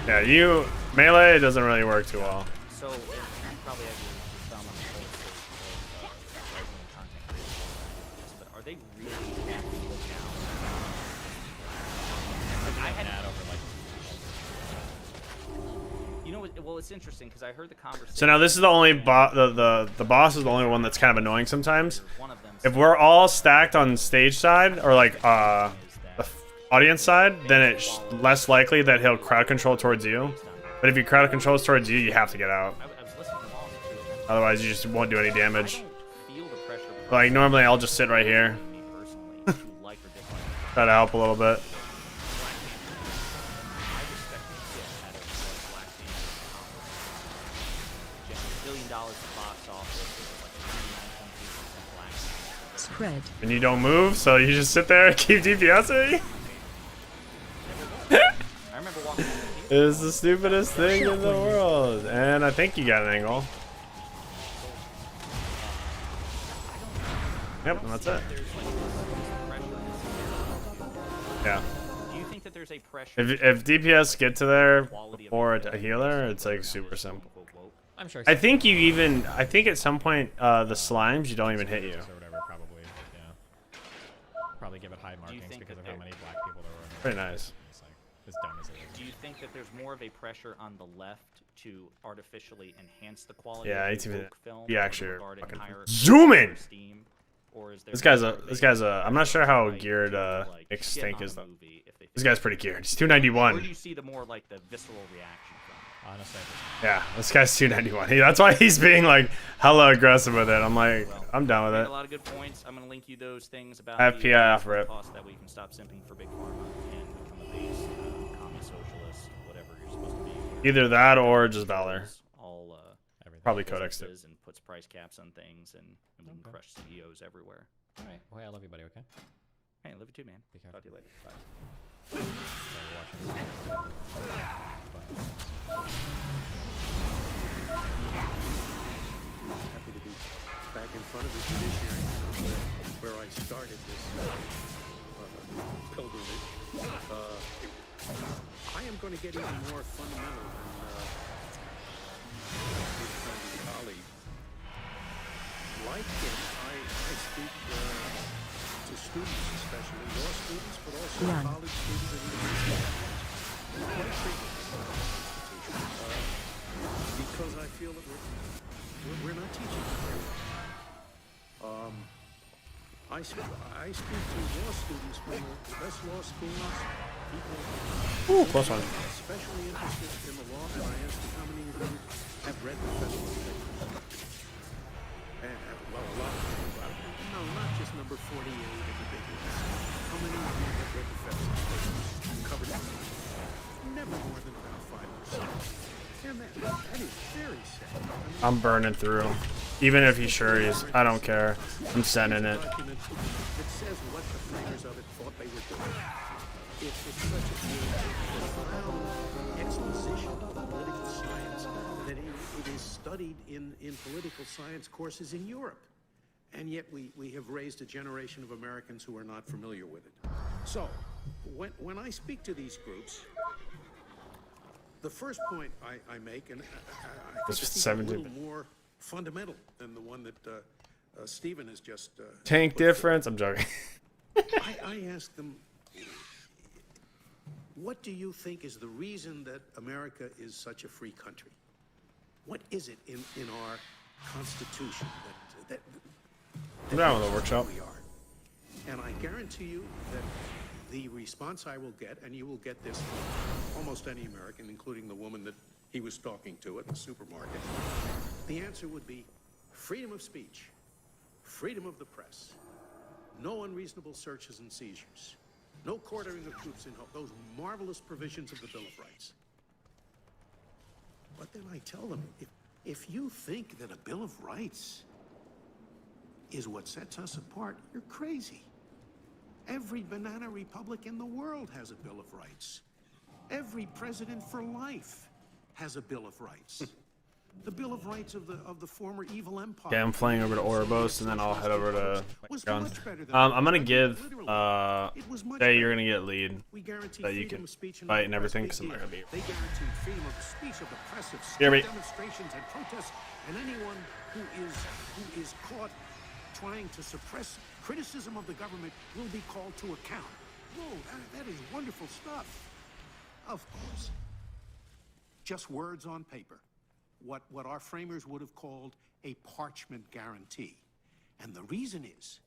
Yeah, melee doesn't really work too well. So probably have your thumb on the pulse of content creators, but are they really that look down? Like I had that over well, it's interesting because I heard the conversation. So now this is the only the boss is the only one that's kind of annoying sometimes. If we're all stacked on stage side or like the audience side, then it's less likely that he'll crowd control towards you. But if he crowd controls towards you, you have to get out. Otherwise, you just won't do any damage. Like normally, I'll just sit right here. Try to help a little bit. Spread. And you don't move, so you just sit there and keep DPSing. It's the stupidest thing in the world. And I think you got an angle. Yep, and that's it. Yeah. Do you think that there's a pressure? If DPS get to there before a healer, it's like super simple. I'm sure. I think at some point the slimes you don't even hit you. Or whatever, probably. Yeah. Probably give it high markings because of how many black people there were. Very nice. It's like as dumb as it is. Do you think that there's more of a pressure on the left to artificially enhance the quality Yeah, of it's the even Vogue film? yeah, actually regarding fucking higher zoom in. steam, or is there This guy's a I'm not sure how geared Extinct is though. This guy's pretty geared. He's 291. Where do you see the more like the visceral reaction from? Honestly. Yeah, this guy's 291. That's why he's being like hella aggressive with it. I'm like, I'm down with it. A lot of good points. I'm gonna link you those things about I have the PI off rip. cost that we can stop simping for big pharma and become a base commie socialist, whatever you're supposed to be. Either that or just Valor. All Probably Codex too. and puts price caps on things and we can crush CEOs everywhere. All right. Well, hey, I love you, buddy. Okay. Hey, I love you too, man. Talk to you later. Bye. Happy to be back in front of the judiciary where I started this pilgrimage. I am going to get even more fundamental than his friend and colleague. Like him, I speak to students, especially law students, but also college students and university students. Quite frequently because I feel that we're not teaching them very well. I speak to law students from the best law schools, people close one. especially interested in the law, and I ask them how many of you have read the federal papers. And, well, a lot of people, no, not just number 48 of the big list. How many of you have read the federal papers? Covered it? Never more than about 5%. And that is very sad. I'm burning through. Even if he's sure he's, I don't care. I'm sending it. It says what the framers of it thought they were doing. It's such a profound exposition of political science that it is studied in political science courses in Europe. And yet we have raised a generation of Americans who are not familiar with it. So when I speak to these groups, The first point I make, and I It's think just it's even a 17. little more fundamental than the one that Stephen has just Tank put forth. difference. I'm joking. I asked them, what do you think is the reason that America is such a free country? What is it in our Constitution that I'm down with a workshop. we are? And I guarantee you that the response I will get, and you will get this from almost any American, including the woman that he was talking to at the supermarket, the answer would be freedom of speech, freedom of the press, no unreasonable searches and seizures, no quartering of troops in hope, those marvelous provisions of the Bill of Rights. But then I tell them, if you think that a Bill of Rights is what sets us apart, you're crazy. Every banana republic in the world has a Bill of Rights. Every president for life has a Bill of Rights. The Bill of Rights of the former evil empire. Okay, I'm flying over to Oribos, and then I'll head over to guns. I'm gonna give Jay, you're gonna get lead, that you can fight and everything, because I'm not gonna be here. They guaranteed freedom of speech, of the press, of Hear me. demonstrations and protests, and anyone who is caught trying to suppress criticism of the government will be called to account. Whoa, that is wonderful stuff. Of course. Just words on paper. What our framers would have called a parchment guarantee. And the reason is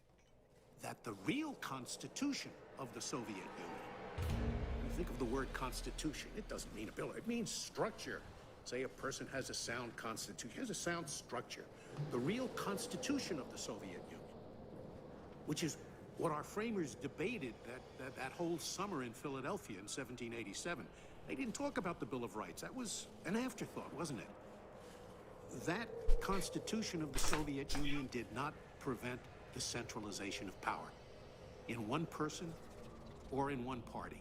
that the real constitution of the Soviet Union, you think of the word constitution, it doesn't mean a bill, it means structure. Say a person has a sound constitution, has a sound structure. The real constitution of the Soviet Union, which is what our framers debated that whole summer in Philadelphia in 1787. They didn't talk about the Bill of Rights. That was an afterthought, wasn't it? That constitution of the Soviet Union did not prevent the centralization of power in one person or in one party.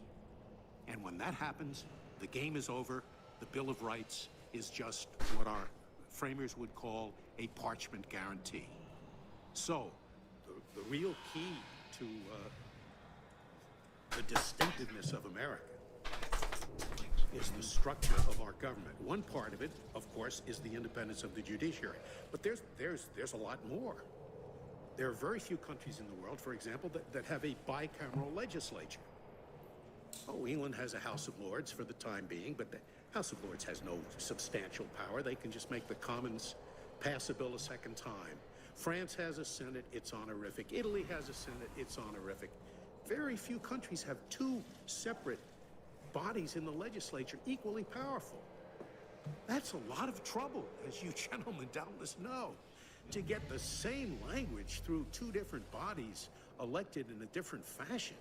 And when that happens, the game is over. The Bill of Rights is just what our framers would call a parchment guarantee. So, the real key to the distinctiveness of America is the structure of our government. One part of it, of course, is the independence of the judiciary. But there's a lot more. There are very few countries in the world, for example, that have a bicameral legislature. Oh, England has a House of Lords for the time being, but the House of Lords has no substantial power. They can just make the Commons pass a bill a second time. France has a Senate, it's honorific. Italy has a Senate, it's honorific. Very few countries have two separate bodies in the legislature equally powerful. That's a lot of trouble, as you gentlemen doubtless know, to get the same language through two different bodies elected in a different fashion.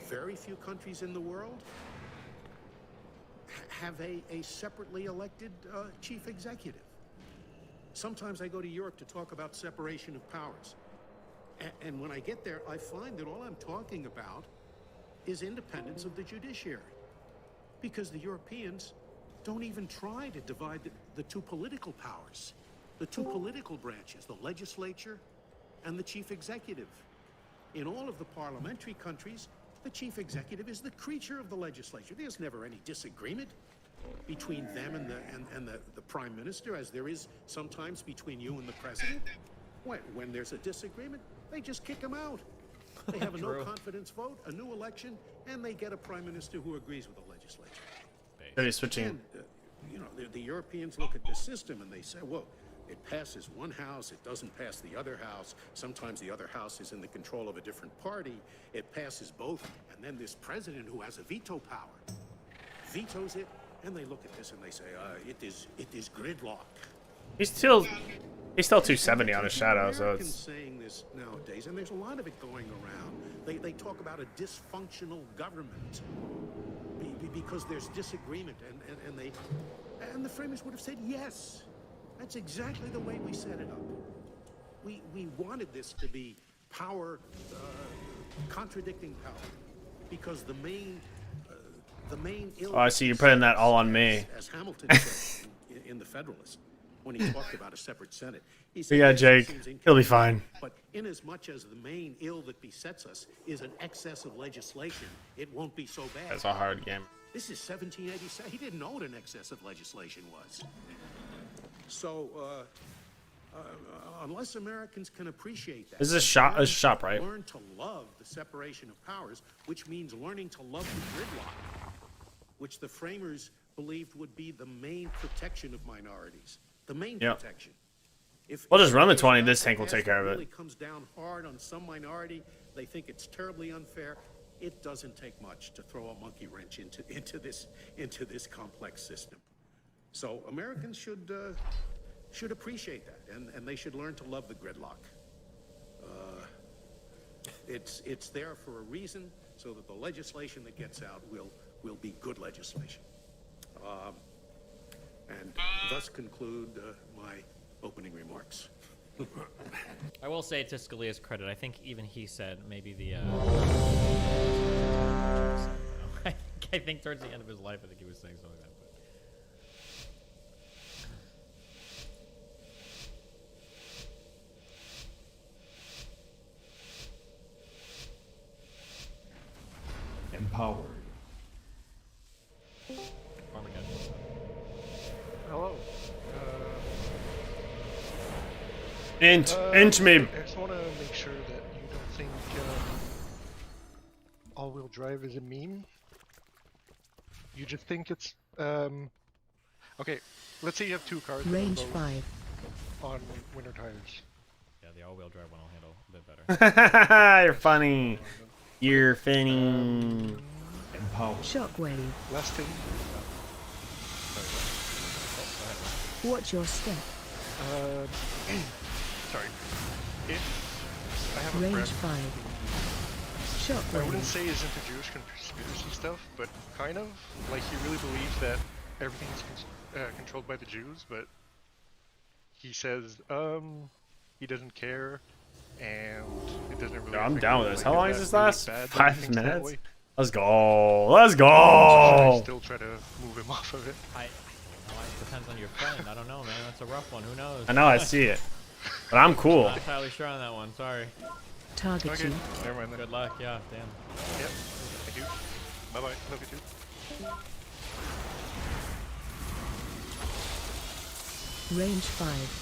Very few countries in the world have a separately elected chief executive. Sometimes I go to Europe to talk about separation of powers. And when I get there, I find that all I'm talking about is independence of the judiciary. Because the Europeans don't even try to divide the two political powers, the two political branches, the legislature and the chief executive. In all of the parliamentary countries, the chief executive is the creature of the legislature. There's never any disagreement between them and the prime minister, as there is sometimes between you and the president. When there's a disagreement, they just kick him out. They have a no-confidence vote, a new election, and they get a prime minister who agrees with the legislature. Are switching? And, you know, the Europeans look at the system and they say, well, it passes one house, it doesn't pass the other house. Sometimes the other house is in the control of a different party. It passes both, and then this president who has a veto power vetoes it, and they look at this and they say, it is gridlock. He's still 270 on his shadow, so Americans it's saying this nowadays, and there's a lot of it going around. They talk about a dysfunctional government because there's disagreement, and the framers would have said yes. That's exactly the way we set it up. We wanted this to be power contradicting power, because the main oh, I see you're putting that all on me. as Hamilton said in the Federalist, when he talked about a separate Senate. He said, Yeah, "Yes, it Jake, seems he'll be fine." But inasmuch as the main ill that besets us is an excess of legislation, it won't be so bad. That's a hard game. This is 1787. He didn't know what an excessive legislation was. So, unless Americans can appreciate that, This is a shop, right? learn to love the separation of powers, which means learning to love the gridlock, which the framers believed would be the main protection of minorities, the main Yep. protection. We'll just run the 20. This tank will take care of really it. comes down hard on some minority. They think it's terribly unfair. It doesn't take much to throw a monkey wrench into this complex system. So Americans should appreciate that, and they should learn to love the gridlock. It's there for a reason, so that the legislation that gets out will be good legislation. And thus conclude my opening remarks. I will say, to Scalia's credit, I think even he said maybe the. I think towards the end of his life, I think he was saying something like that. Empowered. Hello. Int me. I just want to make sure that you don't think all-wheel drive is a meme. You just think it's okay. Let's say you have two cars. Range both 5. on winter tires. Yeah, the all-wheel drive one will handle a bit better. You're funny. You're funny. Empowered. Shockwave. Last thing. Watch your step. Sorry. If I have a Range friend, 5. I Shockwave. wouldn't say he's into Jewish conspiracy stuff, but kind of. Like, he really believes that everything's controlled by the Jews, but he says, he doesn't care, and it doesn't really. I'm affect down him, with this. like, How if does this that's last? really bad that he 5 thinks that minutes? way. Let's go. Let's I go. still try to move him off of it. It depends on your friend. I don't know, man. That's a rough one. Who knows? I know, I see it. But I'm cool. Not entirely sure on that one. Sorry. Target Okay, you. never mind then. Good luck. Yeah, damn. Yep. Thank you. Bye bye. Love you too. Range 5.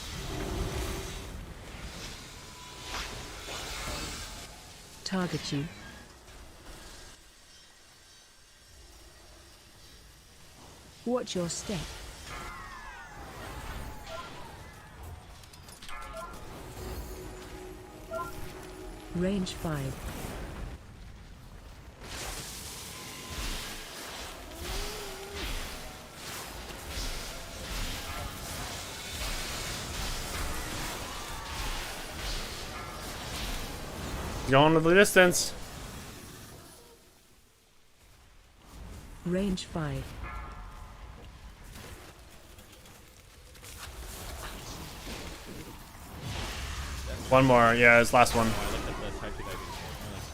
Target you. Watch your step. Range 5. Going to the distance. Range 5. One more. Yeah, it's last one. I looked at the type 2 diabetes. That's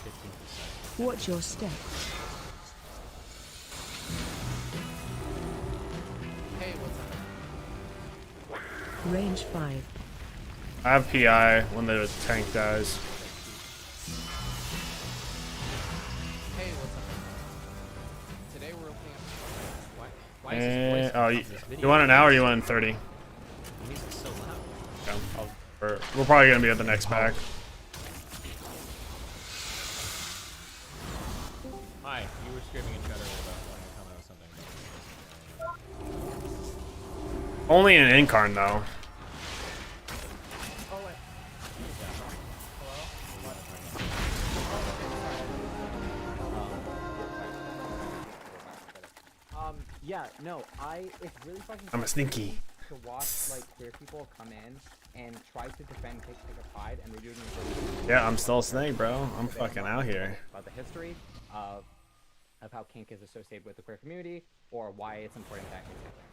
15%. Watch your step. Hey, what's up? Range 5. I have PI when the tank dies. Hey, what's up? Today we're opening up. Why is this voice Oh, on this video? you want an hour or you want 30? The music's so loud. Yeah, we're probably going to be at the next pack. Hi, you were screaming in chat earlier about wanting to comment on something. Only an incarn though. Yeah, no, it's really fucking I'm a sneaky. to watch, like, queer people come in and try to defend Take a Pride, and they're doing it. Yeah, I'm still a snake, bro. I'm fucking out here. About the history of how kink is associated with the queer community, or why it's important that kink is there.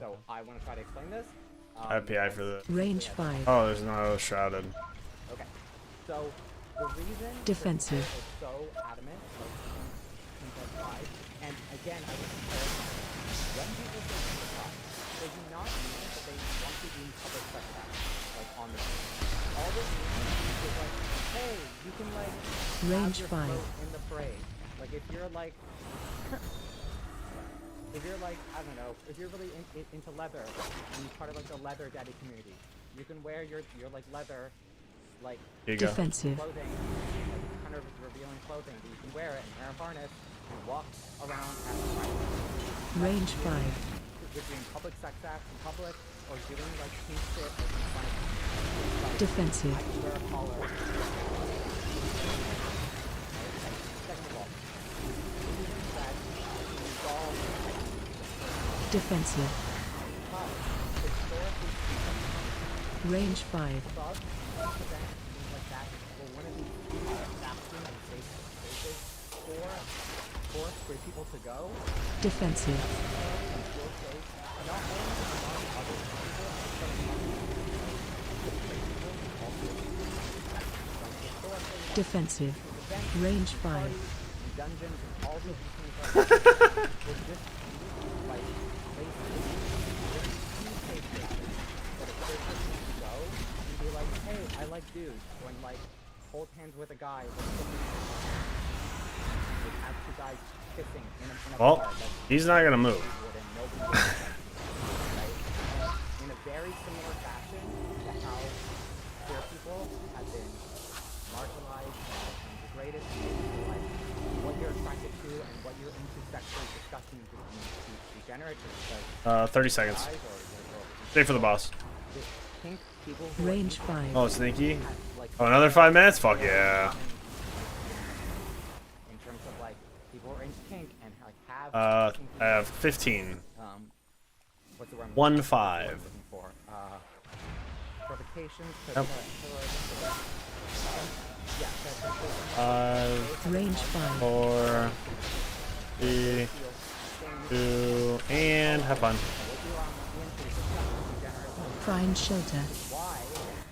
So I want to try to explain this. I have PI for the Range 5. Oh, there's no shrouded. Okay, so the reason Defensive. is so adamant about kink as pride, and again, I would compare when people say kink as pride, they do not mean that they want to be in public sex acts, like on the street. All this means is like, hey, you can like Range have your 5. float in the parade. Like if you're like if you're like, I don't know, if you're really into leather, and you're part of like the leather daddy community, you can wear your like leather, like Defensive. clothing, like kind of revealing clothing. But you can wear it and wear a harness and walk around at night. Range 5. If you're in public sex acts in public, or doing like pink shit or some funny, like, Defensive. I can wear a collar. Second of all, that resolve Defensive. Range 5. thugs, events, things like that, were one of these vacuum and safe spaces for free people to go. Defensive. And feel safe, not only among other people, but among Defensive. Range 5. dungeons and all these things like that were just like places, safe spaces that a queer person could go and be like, hey, I like dudes, or like hold hands with a guy, or have two guys kissing in a Well, bar. he's not gonna move. In a very similar fashion to how queer people have been marginalized and degraded into like what you're attracted to and what you're into sexually disgusting and degenerate. 30 seconds. Stay for the boss. Pink people who Range 5. Oh, sneaky. Oh, another 5 minutes? Fuck yeah. in terms of like people who are into kink and like have I have 15. what's the word? 1-5. Looking for provocations to Yep. yeah, 5, Range 5. 4, 3, 2, and have fun. Find shelter. why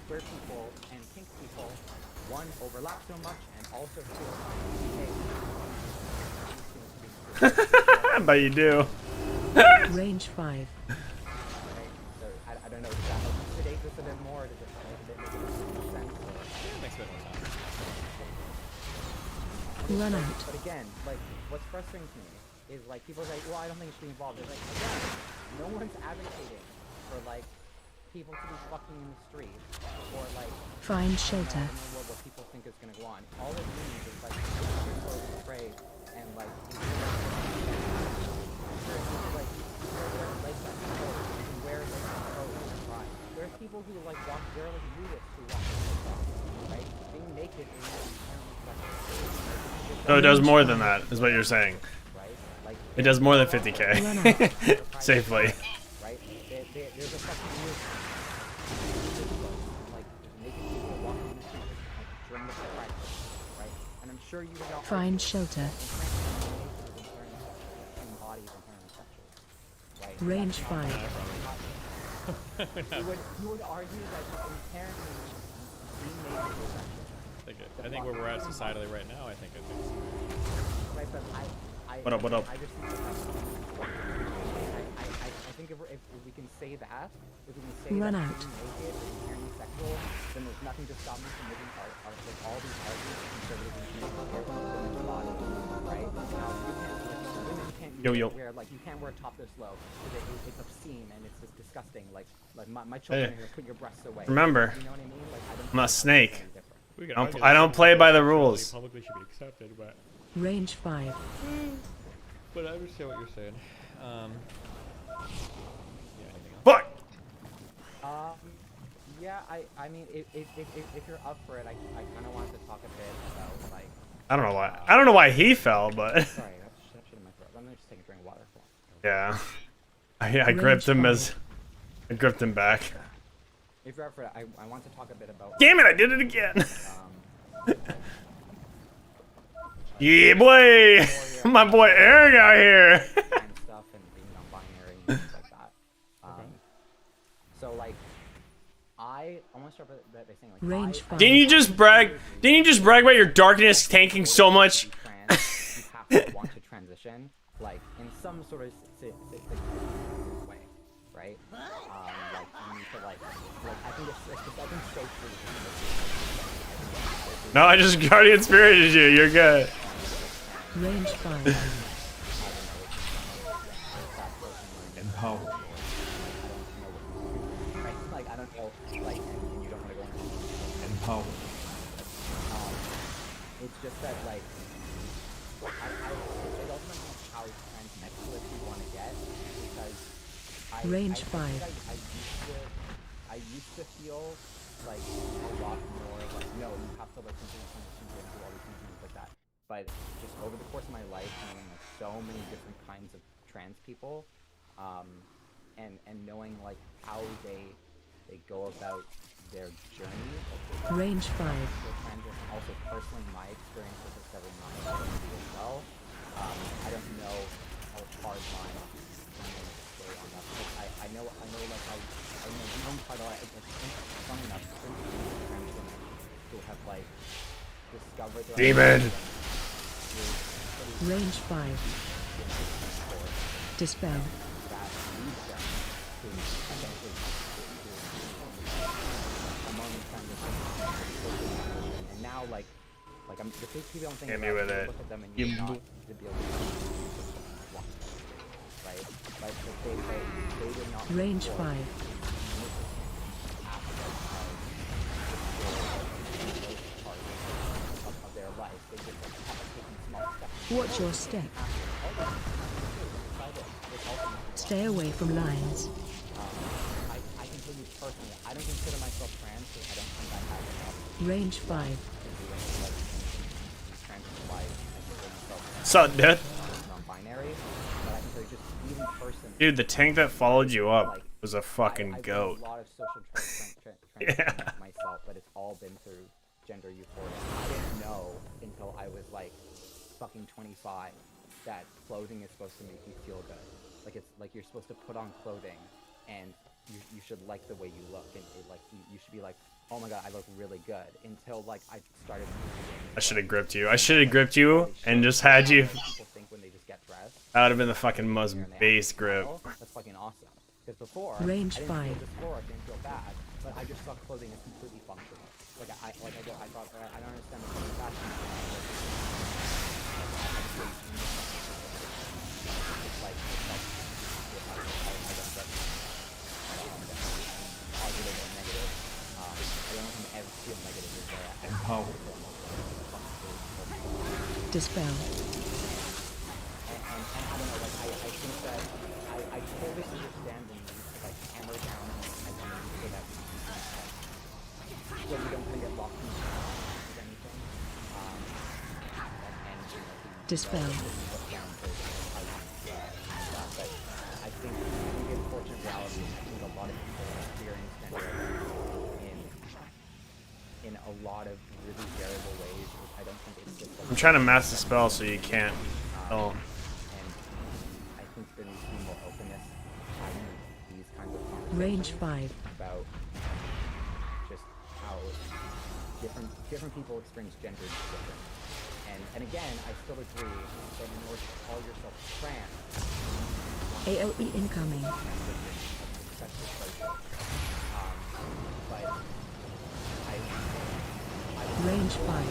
queer people and kink people one overlap so much and also feel I bet you do. Range 5. so I don't know, does that help sedate this a bit more? Does it make sense? Makes a bit more sense. Run out. But again, like, what's frustrating to me is like people are like, well, I don't think you should be involved. It's like, again, no one's advocating for like people to be fucking in the street or like Find shelter. I don't know what people think is gonna go on. All it means is like you're so afraid and like you can wear like clothes and cry. There's people who like walk, there are like nudists who walk in right? Being naked is No, it does more than that, is what you're saying. It does more than 50k. Safely. Right? There's a fucking movie. Like, naked people walking in the street, like, during the Pride, right? And I'm sure you would all Find shelter. Range 5. You would argue that inherently being naked is sexual. I think where we're at societally right now, I think it's. Right, but What up, what up? I just think I think if we can say that, if we can say Run that out. being naked is inherently sexual, then there's nothing to stop me from making like all these arguments for conservative women's body, right? Now you can't, women can't wear like you can't wear topless low because it's obscene and it's just disgusting. Like my children Hey, are gonna put your breasts away. remember, You know what I mean? Like I'm a snake. argue I don't play by the rules. Publicly should be accepted, but. Range 5. But I understand what you're saying. Fuck! Yeah, I mean, if you're up for it, I kind of wanted to talk a bit about, like... I don't know why. I don't know why he fell, but Sorry, that shit in my throat. Let me just take a drink of water. yeah, I gripped him as I gripped him back. If you're up for it, I want to talk a bit about... Damn it! I did it again. Yeah, boy, my boy Eric out here. and stuff and being non-binary and things like that. So like, I want to start by saying like, Range 5. Didn't you just brag? Didn't you just brag about your darkness tanking so much? You have to want to transition, like in some sort of way, right? Like you need to like I think it's safe for you. No, I just guardian spirited you. You're good. Range 5. Empowered. Right? Like, I don't know, like, and you don't want to go into Empowered. It's just that, like, it also depends on how transnexuous you want to get, because Range 5. I used to feel like a lot more like, no, you have to like completely transition to do all these things like that. But just over the course of my life, knowing like so many different kinds of trans people, and knowing like how they go about their journey. Range 5. Transition, also personally, my experience with discovering my identity as well. I don't know how hard line I'm going to stay on that. I know, like, I know you don't quite a lot. I think funny enough, trans women who have like discovered their Demon. Range 5. Dispel. That leads them to eventually among transition. And now, like I'm the big people don't think Hit about me with you it. look at them and You you're not to be able to walk, right? But they would not. Range 5. Of their life, they just like have taken small steps. Watch your step. Stay away from lines. I can tell you personally, I don't consider myself trans because I don't think I have enough. Range 5. Sup, dude? Non-binary, but I can tell you just even person. Dude, the tank that followed you up was a fucking I've goat. done a lot of social myself, but it's all been through gender euphoria. I didn't know until I was like fucking 25 that clothing is supposed to make you feel good. Like it's like you're supposed to put on clothing and you should like the way you look, and like you should be like, oh my god, I look really good. Until like I started. I should have gripped you. I should have gripped you and just had you. That would have been the fucking most base grip. That's fucking awesome. Because before, Range I didn't 5. feel dysphoria, I didn't feel bad, but I just saw clothing as completely functional. Like I thought, I don't understand the fashion. It's like positive or negative. I don't ever feel negative as well. Empowered. Dispel. And I don't know, like I think that I totally understand the need to like hammer down on identity so that so you don't kind of get locked in with anything. And you know, Dispel. But I think the unfortunate reality is I think a lot of people experience gender in a lot of really variable ways, which I don't think it's just I'm trying to master the spell so you can't. Oh. and I think there needs to be more openness having these kinds of conversations. Range 5. About just how different people experience gender different. And again, I still agree that in order to call yourself trans, AOE incoming. but Range 5.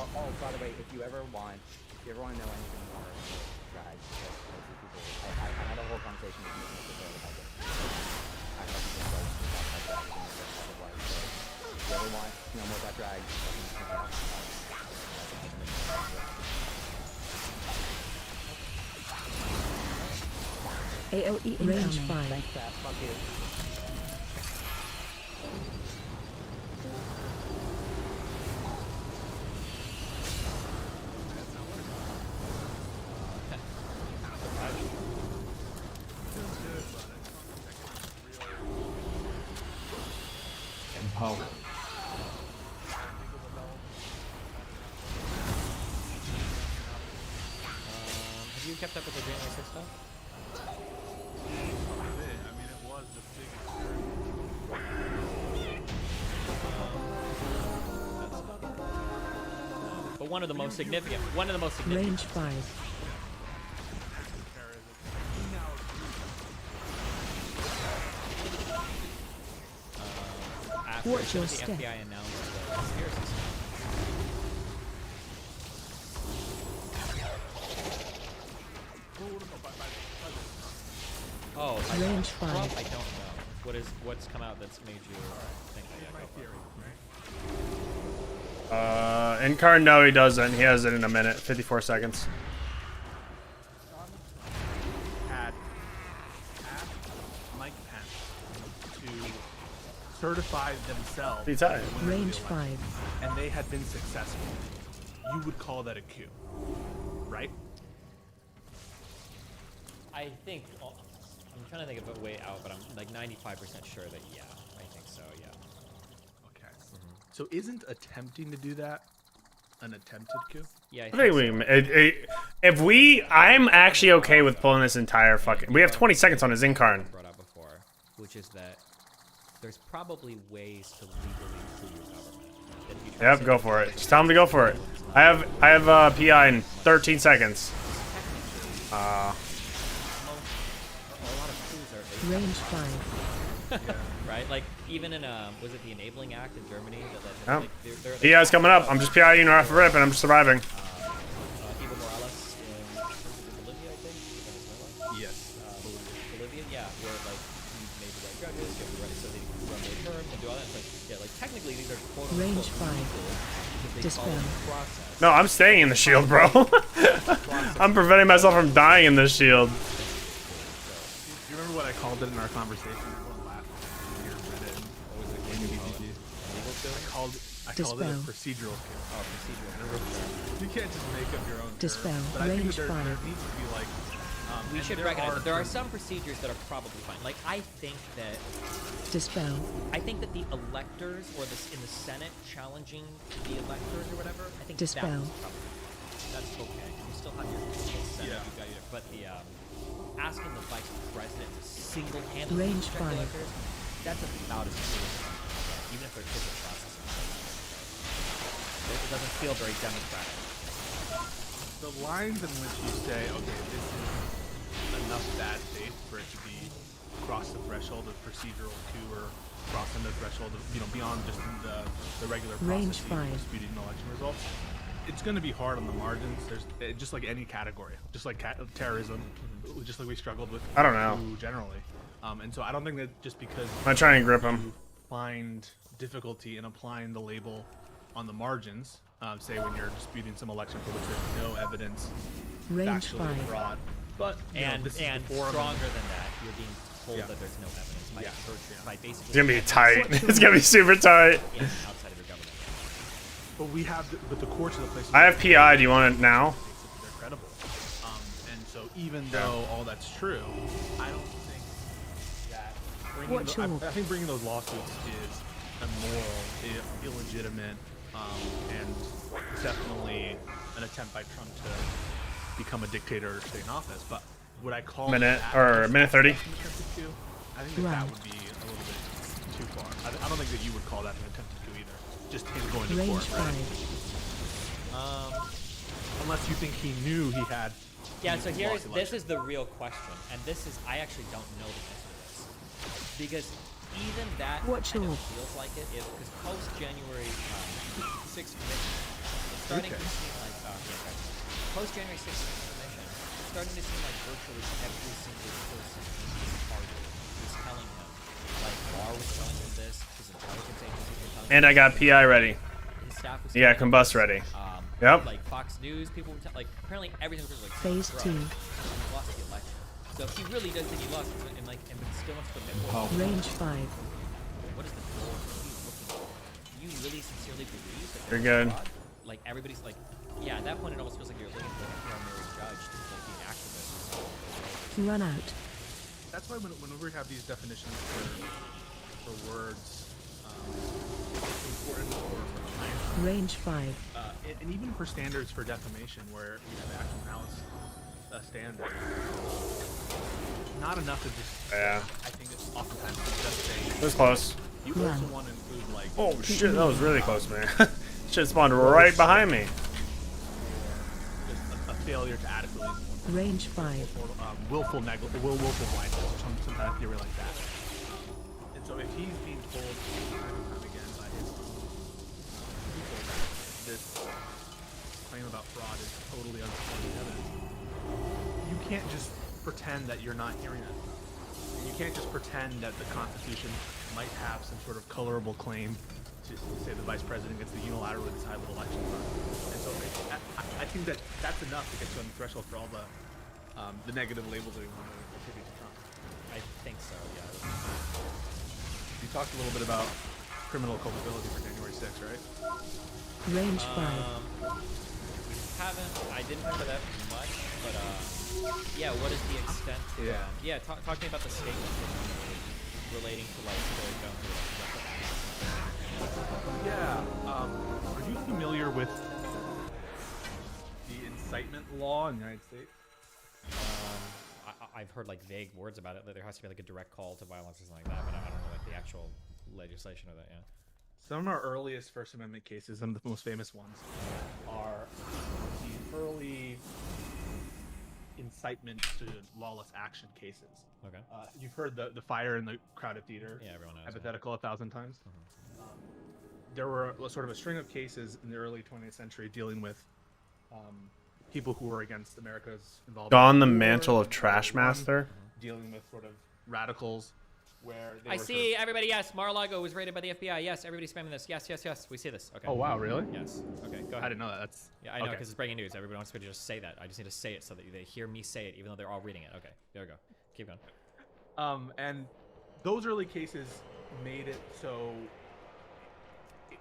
Oh, by the way, if you ever want to know anything more about drag, I had a whole conversation with you about this. I have to just like talk about drag and so if you ever want to know more about drag, AOE incoming. Range 5. Thanks, Pat. Fuck you. Empowered. Have you kept up with the January 6th stuff? But one of the most significant. Range 5. Watch your the step. FBI announced the conspiracy stuff. Oh, Range Trump, 5. I don't know. What's come out that's made you think that? Yeah, go for it. Incarn, no, he doesn't. He has it in a minute. 54 seconds. Had asked Mike Pence to certify themselves He tied. as the winner of the Range election, 5. and they had been successful, you would call that a coup, right? I think I'm trying to think of a way out, but I'm like 95% sure that yeah, I think so. Yeah. Okay. So isn't attempting to do that an attempted coup? Yeah. I think if we, I'm actually okay with pulling this entire fucking. We have 20 seconds on his Incarn. Brought up before, which is that there's probably ways to legally coup your government. That if you try to Yep, say go that for it. it's Just tell him to go for it. I have PI in 13 seconds. Range 5. Right? Like even in was it the Enabling Act in Germany that Yep. like, they're PI's coming up. I'm just PIing off a rip and I'm surviving. Evo Morales in Bolivia, I think. Venezuela. Yes. Bolivia, yeah, where like you made the right judges, you have the right, so they run their terms and do all that. It's like, yeah, like technically these are quote unquote Range 5. because they Dispel. follow the process. No, I'm staying in the shield, bro. I'm preventing myself from dying in this shield. Do you remember what I called it in our conversation? Everyone laughed here on Reddit. What was it? I called it a procedural coup. Oh, procedural. You can't just make up your own Dispel. terms. But I think Range that there 5. needs to be like. We and should recognize that there are some procedures that are probably fine. Like I think that Dispel. I think that the electors or in the Senate challenging the electors or whatever, I think Dispel. that's okay. You still have your Senate, Yeah. you got your, but the asking the vice president to single-handedly Range protect the 5. electors, that's about as serious as even if there is a process. It doesn't feel very democratic. The lines in which you say, okay, this is enough bad faith for it to be across the threshold of procedural coup or crossing the threshold of, beyond just the regular Range process of 5. disputing election results. It's going to be hard on the margins. There's just like any category, just like terrorism, just like we struggled with. I don't know. Generally, and so I don't think that just because I'm trying to grip him. you find difficulty in applying the label on the margins, say when you're disputing some election for which there's no evidence Range factually 5. fraud, but And this is and the forum. stronger than that, you're being told Yeah. that there's no evidence by, by basically. It's gonna be tight. It's gonna be super tight. Yeah, outside of your government. But we have, but the courts are the places. I have PI. Do you want it now? They're credible, and so even though all that's true, I don't think that I think bringing those lawsuits is immoral, illegitimate, and definitely an attempt by Trump to become a dictator or stay in office. But would I call Minute that or just minute 30? an attempted coup? I think that would be a little bit too far. I don't think that you would call that an attempted coup either. Just him going to Range court, right? 5. Unless you think he knew he had. Yeah, so this is the real question, and this is I actually don't know the answer to this because even that Watch kind of out. feels like it because post January 6th commission, it's starting to seem like post January 6th commission, it's starting to seem like virtually every single person in his party is telling him, like Barr was telling him this, his intelligence agencies were telling him. And I got PI ready. His staff was Yeah, telling him combust this. ready. Yep. Like Fox News, people were like apparently every single person was like Phase bro, 2. he lost the election. So if he really does think he lost, and still wants to admit, Range 5. what is the goal? What are you looking for? Do you really sincerely believe that You're there's good. fraud? Like everybody's like, yeah. At that point, it almost feels like you're looking for a primary judge to like be an activist. Run out. That's why whenever we have these definitions for words, it's important for science. Range 5. And even for standards for defamation, where we have actual malice standard, not enough to just. Yeah. I think it's oftentimes just say. It was close. You also want to include like. Oh shit, that was really close, man. Shit spawned right behind me. Just a failure to adequately. Range 5. Or willful negligence, willful blindness, or some type of theory like that. And so if he's being told time and time again this claim about fraud is totally unsupported evidence, you can't just pretend that you're not hearing it. You can't just pretend that the Constitution might have some sort of colorable claim to say the vice president gets to unilaterally decide what elections are. And so I think that that's enough to get you on the threshold for all the negative labels that we want to attribute to Trump. I think so, yeah. You talked a little bit about criminal culpability for January 6th, right? Range 5. I didn't remember that much, but yeah, what is the extent? Yeah, talk to me about the statement relating to like the gun. Yeah. Are you familiar with the incitement law in the United States? I've heard like vague words about it. That there has to be like a direct call to violence or something like that, but I don't know like the actual legislation of that. Yeah. Some of our earliest First Amendment cases, some of the most famous ones, are the early incitement to lawless action cases. Okay. You've heard the fire in the crowded theater. Yeah, everyone knows. Hypothetical 1,000 times. There were sort of a string of cases in the early 20th century dealing with people who were against America's involvement. Don the mantle of trash master. Dealing with sort of radicals, where they I were see everybody. Yes, Mar-a-Lago was raided by the FBI. Yes, everybody's spamming this. Yes, yes, yes. We see this. Okay. Oh wow, really? Yes. Okay, go ahead. I didn't know that. That's yeah, I know okay. because it's breaking news. Everybody wants me to just say that. I just need to say it so that they hear me say it, even though they're all reading it. Okay, there we go. Keep going. And those early cases made it so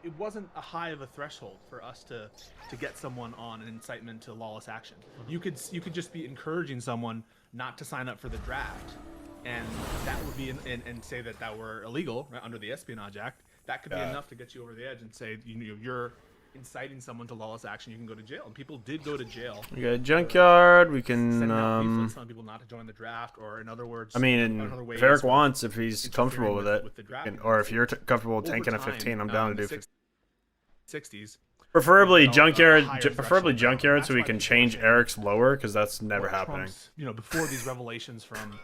it wasn't a high of a threshold for us to get someone on an incitement to lawless action. You could just be encouraging someone not to sign up for the draft, and that would be and say that were illegal, right, under the Espionage Act. That could be enough to get you over the edge and say you're inciting someone to lawless action. You can go to jail, and people did go to jail. We got a junkyard. We can telling people not to join the draft, or in other words, I mean, if Eric wants, if he's comfortable with it, or if you're comfortable with tanking a 15, I'm down to do 60s. Preferably junkyard, so we can change Eric's lower, because that's never happening. Before these revelations from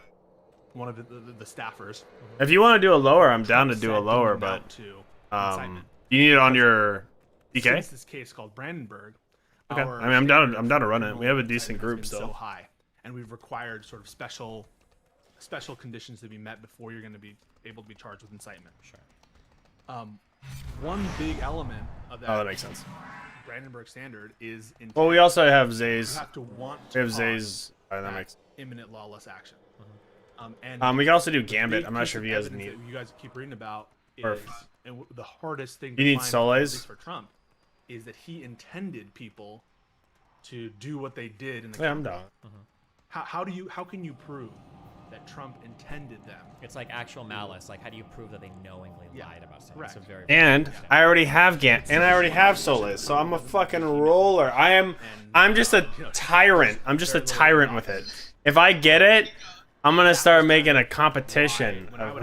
one of the staffers. If you want to do a lower, I'm down to do a lower, but you need it on your DK. Since this case called Brandenburg. Okay, I mean, I'm down to run it. We have a decent group still. So high, and we've required sort of special conditions to be met before you're going to be able to be charged with incitement. Sure. One big element of that. Oh, that makes sense. Brandenburg standard is. Well, we also have Zay's. You have to want. We have Zay's. That makes imminent lawless action. And we can also do Gambit. I'm not sure if you guys need it. You guys keep reading about is, and the hardest thing. You need Soleils for Trump is that he intended people to do what they did in the. Yeah, I'm down. How can you prove that Trump intended them? It's like actual malice. Like, how do you prove that they knowingly lied about something? Correct. It's a very And I already have and I already have Solis, so I'm a fucking roller. I'm just a tyrant. I'm just a tyrant with it. If I get it, I'm gonna start making a competition of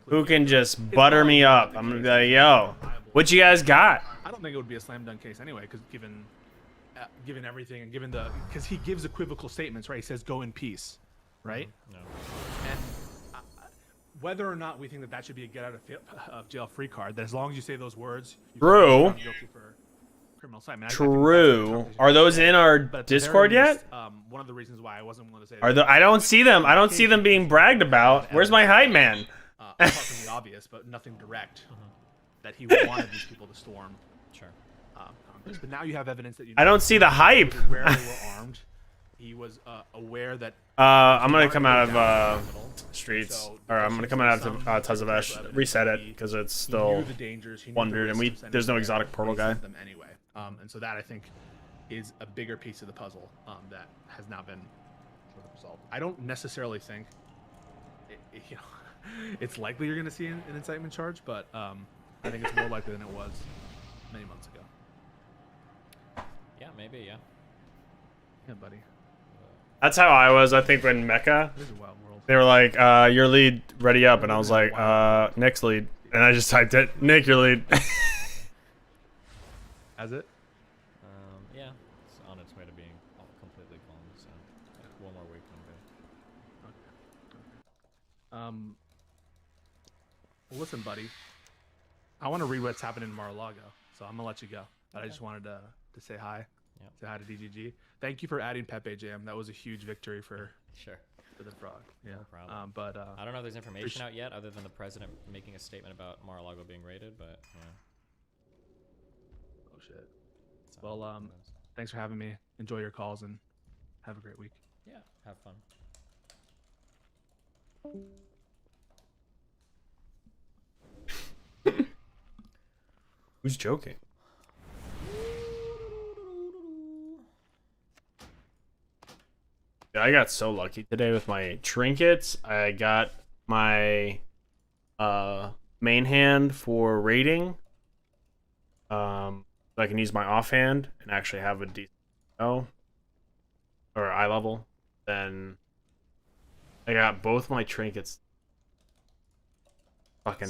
who can just butter me up. I'm gonna be like, yo, what you guys got? I don't think it would be a slam dunk case anyway, because given everything and because he gives equivocal statements, right? He says, "Go in peace." Right? No. And whether or not we think that should be a get out of jail free card, that as long as you say those words, you're guilty for criminal incitement. True. Are those in our Discord yet? One of the reasons why I wasn't willing to say. I don't see them. I don't see them being bragged about. Where's my hype man? Apart from the obvious, but nothing direct, that he wanted these people to storm. Sure. Congress. But now you have evidence that I don't see the hype. Where they were armed. He was aware that. I'm gonna come out of streets, or I'm gonna come out of Tazavesh, reset it because it's still wondered, and there's no exotic portal guy. Them anyway, and so that I think is a bigger piece of the puzzle that has now been sort of resolved. I don't necessarily think, it's likely you're gonna see an incitement charge, but I think it's more likely than it was many months ago. Yeah, maybe. Yeah. Yeah, buddy. That's how I was, I think, when Mecca. They were like, your lead, ready up. And I was like, Nick's lead. And I just typed it, Nick, your lead. Has it? Yeah. It's on its way to being completely calm. So one more week. Well, listen, buddy. I want to read what's happening in Mar-a-Lago. so I'm gonna let you go. But I just wanted to say hi. Yep. Say hi to DGG. Thank you for adding Pepe Jam. That was a huge victory for the frog. Yeah. No problem. But I don't know if there's information out yet, other than the president making a statement about Mar-a-Lago being raided. But yeah. Oh shit. Well, thanks for having me. Enjoy your calls and have a great week. Yeah. Have fun. Who's joking? I got so lucky today with my trinkets. I got my main hand for raiding. So I can use my offhand and actually have a decent or eye level. Then I got both my trinkets. Fucking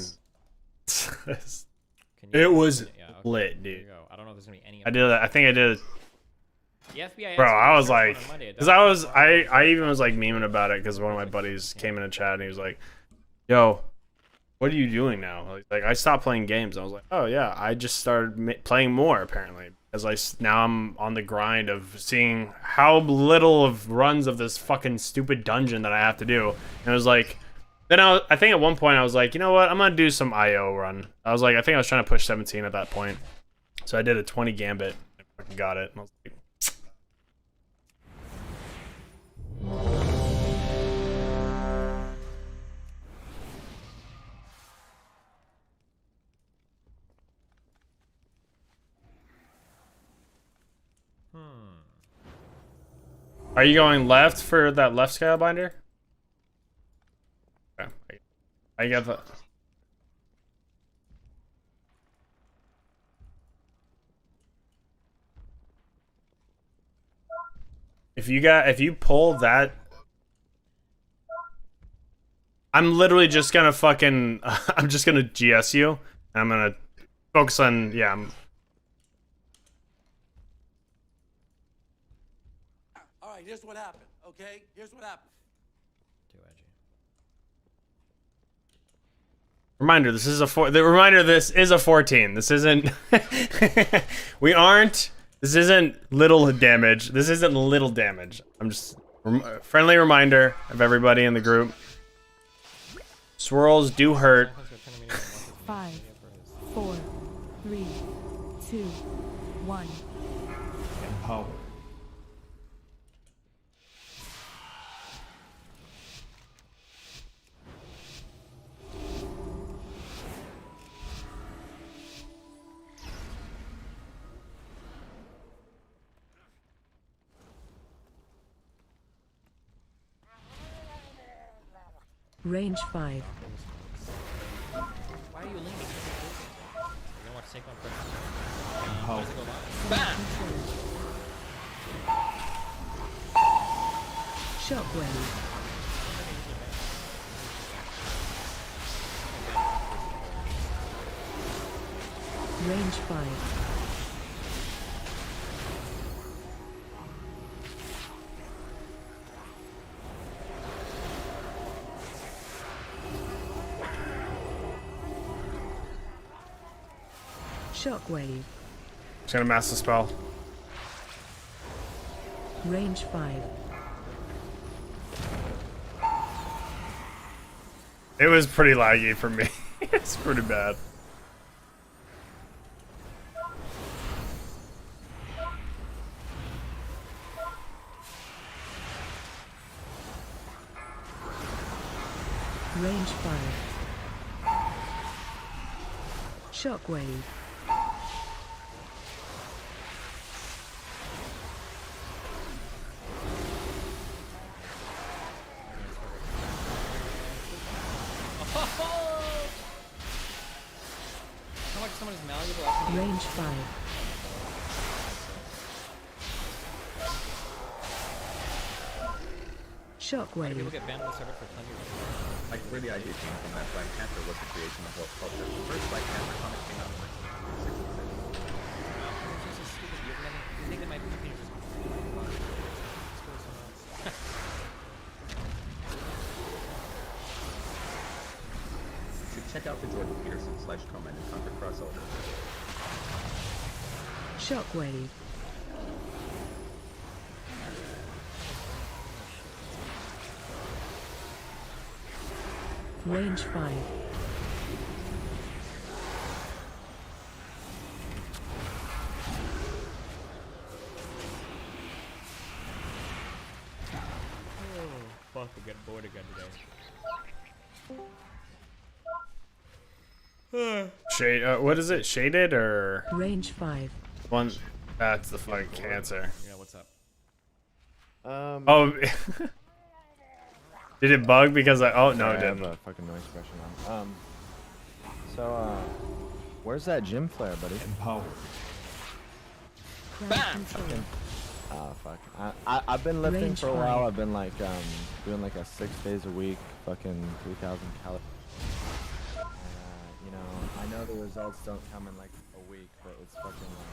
it was lit, dude. I don't know if there's gonna be any. I did. I think I did. The FBI. Bro, I was like, because I even was like memeing about it because one of my buddies came in a chat and he was like, "Yo, what are you doing now?" Like I stopped playing games. I was like, "Oh yeah, I just started playing more apparently." As now I'm on the grind of seeing how little of runs of this fucking stupid dungeon that I have to do, and it was like. Then I think at one point I was like, you know what? I'm going to do some IO run. I was like, I think I was trying to push 17 at that point. So I did a 20 gambit. I fucking got it. And I was like... Are you going left for that left scale binder? Okay. I got the... If you pull that, I'm literally just gonna fucking I'm just gonna GS you and I'm gonna focus on All right, here's what happened. Okay, here's what happened. Too edgy. Reminder, this is a 14. This isn't this isn't little damage. This isn't little damage. I'm just friendly reminder of everybody in the group. Swirls do hurt. 5, 4, 3, 2, 1. Empower. Range 5. Why are you leaning? You don't want to take one first. How does it go live? Bam! Shockwave. Range 5. Shockwave. Just gonna mass the spell. Range 5. It was pretty laggy for me. It's pretty bad. Range 5. Shockwave. How much someone is malleable? Range 5. Shockwave. People get banned on the server for plenty of reasons. Like, where the idea came from that Black Panther was the creation of woke culture. The first Black Panther comic came out in 1966. It's just stupid. You think that my computer just... You should check out the Jordan Peterson /Coleman and Conquer crossover. Shockwave. Range 5. Fuck, we got bored again today. Shade. What is it? Shaded or Range 5. one? That's the fucking cancer. Yeah, what's up? Oh. Did it bug because I? Oh no, it I have didn't. a fucking noise suppression on. Where's that gym flare, buddy? Empowered. Fucking, oh fuck. I've been lifting Range for a while. 5. I've been like doing like a 6 days a week, fucking 3,000 calories. You know, I know the results don't come in like a week, but it's fucking like.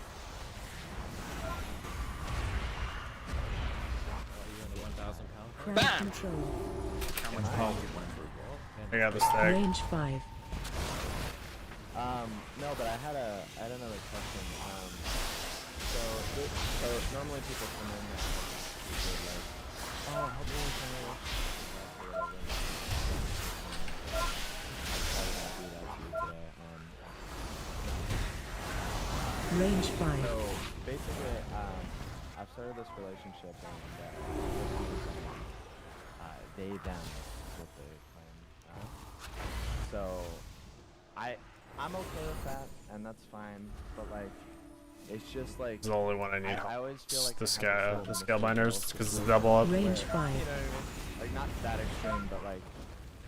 Crowd control. I got the stack. Range 5. No, but I had another question. So normally people come in and they're like, oh, help me with my Range 5. So basically, I've started this relationship and they, them is what they claim. So I'm okay with that, and that's fine, but like, it's just like It's the only one I need. I always feel like the I have scale, this the scale little binders, mystery because it's where- double up. Range where- 5. You know what I mean? Like not that extreme, but like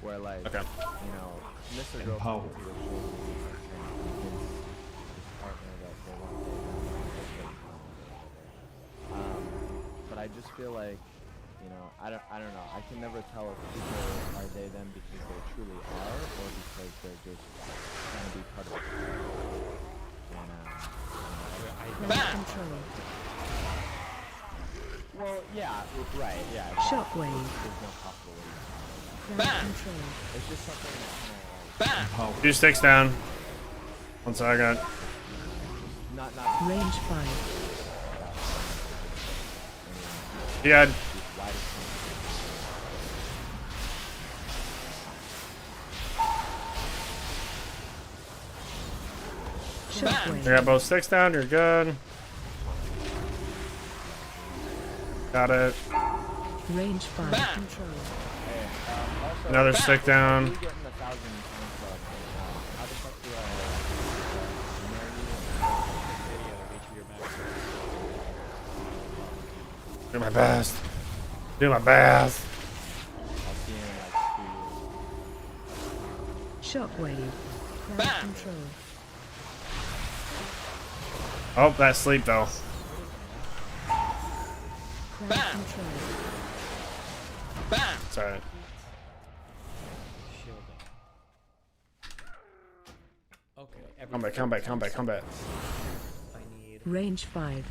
where like Okay. you know, Mr. Girl Empowered. comes into a show and convince his partner that they want to date them or whatever. But I just feel like, you know, I don't know. I can never tell if people are they them because they truly are or because they're just trying to be part of it. Crowd control. Well, yeah, right, yeah. Shockwave. There's no possible way. Crowd control. It's just something that kind of 2 sticks down. 1 second. not Range 5. Yeah. I Shockwave. got both sticks down. You're good. Got it. Range 5. Control. Another stick down. Do my best. Do my best. Shockwave. Crowd control. Oh, that sleep though. Crowd control. It's alright. Okay. Come back. I need. Range 5.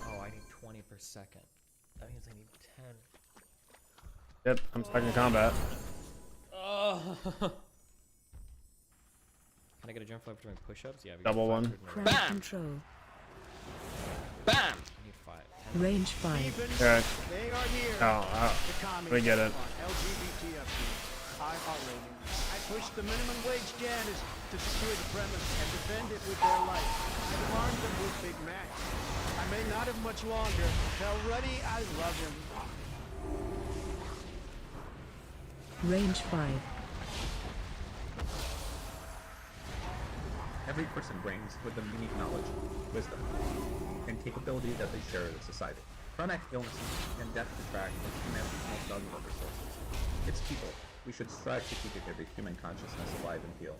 Oh, I need 20 per second. That means I need 10. Yep, I'm stuck in combat. Oh. Can I get a jump flip during push-ups? Yeah. We got Double 5 one. in a row. Crowd control. I need 5. 10. Range 5. Okay. They are here. Oh, we get it. LGBT iHeartRadio. I push the minimum wage janitors to secure the premise and defend it with their life. I've armed them with Big Macs. I may not have much longer. Tell Ruddy I love him. Range 5. Every person brings with them unique knowledge, wisdom, and capability that they share with society. Chronic illnesses and death detract from humanity's most valuable resources. It's people. We should strive to keep every human consciousness alive and heal.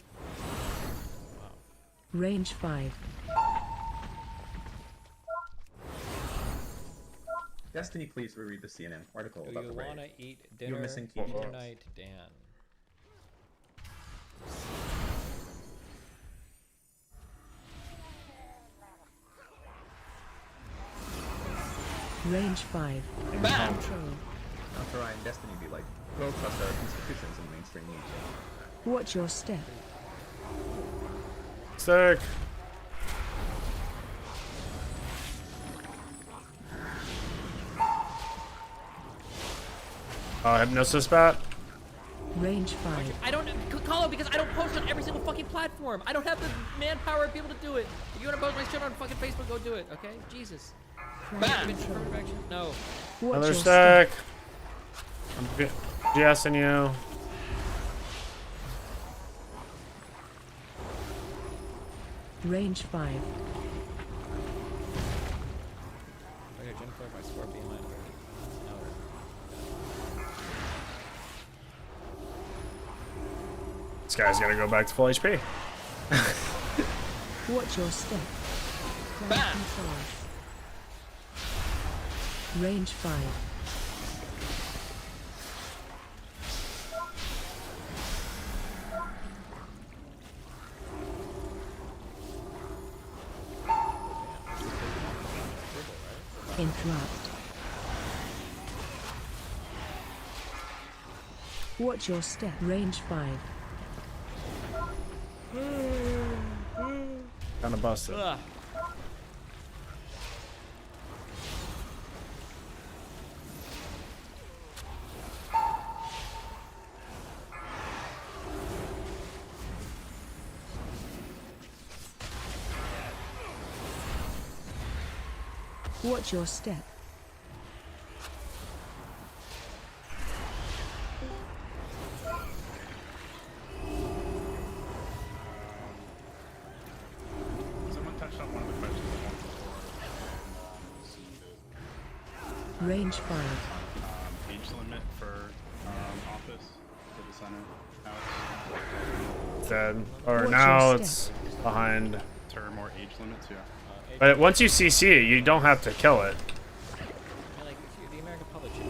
Range 5. Destiny, please reread the CNN article Do about you the raid. want to eat You're dinner missing key details. tonight, Dan? Range 5. Crowd control. After I and Destiny be like, we'll trust our institutions and mainstream media. Watch your step. stick. Hypnosis bat. Range 5. I don't call it because I don't post on every single fucking platform. I don't have the manpower to be able to do it. If you want to post my shit on fucking Facebook, go do it. Okay? Jesus. Bam. No. Another stack. I'm GSing you. Range 5. Okay, Jennifer, my Scorpion line. This guy's gotta go back to full HP. Watch your step. Ground control. Range 5. Interrupt. Watch your step. Range 5. Kinda busted. Ugh. Watch your step. Someone touched on one of the questions I had before. Range 5. Age limit for office for the center house. Dead. Or Watch now your it's behind. Term or age limits, yeah. But once you CC it, you don't have to kill it. The American public should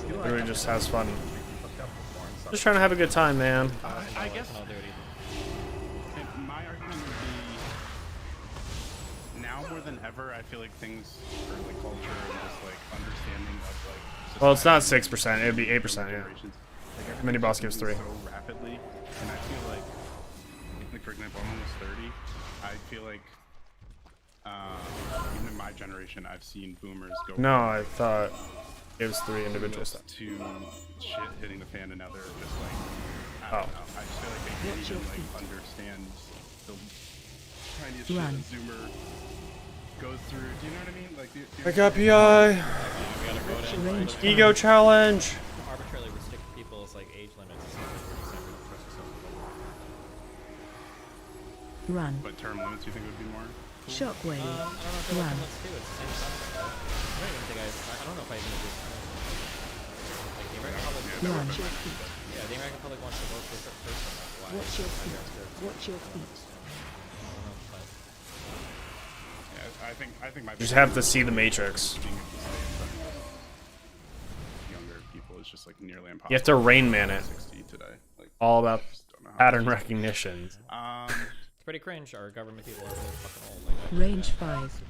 It really just has fun. Just trying to have a good time, man. I guess my argument would be now more than ever, I feel like things for like culture and just like understanding of like Well, it's not 6%. It would be 8%. Yeah. like Mini boss gives 3. so rapidly, and I feel like for example, I'm almost 30. I feel like even in my generation, I've seen boomers go. No, I thought it was 3 individuals. To shit hitting the fan, and now they're just like, I don't know. I just feel like they can't even like understand the tiniest shit a Zoomer goes through. Do you know what I mean? Like, I got PI. Ego challenge. Arbitrarily restrict people's like age limits. Run. But term limits, you think would be more? Shockwave. I don't know if Run. let's do it. It's the same concept. I don't even think I don't know if I even do like the American public. Run. Yeah, the American public wants to vote for a certain person. That's why. Watch your feet. Watch your feet. Yeah, I think my. You just have to see the Matrix. Younger people is just like nearly impossible. You have to Rain Man it. 60 today. Like, All about pattern recognition. It's pretty cringe. Our government people are really fucking old. Like that. Range 5.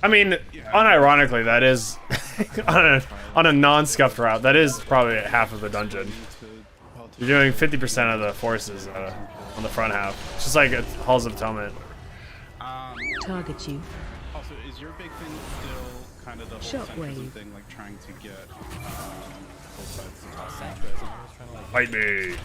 I mean, unironically, that is on a non-scuffed route. That is probably half of the dungeon. You're doing 50% of the forces on the front half. It's just like a Halls of Atonement. Target you. Also, is your big thing still kind of the whole centrism thing, like trying to get both sides to talk? Fight me.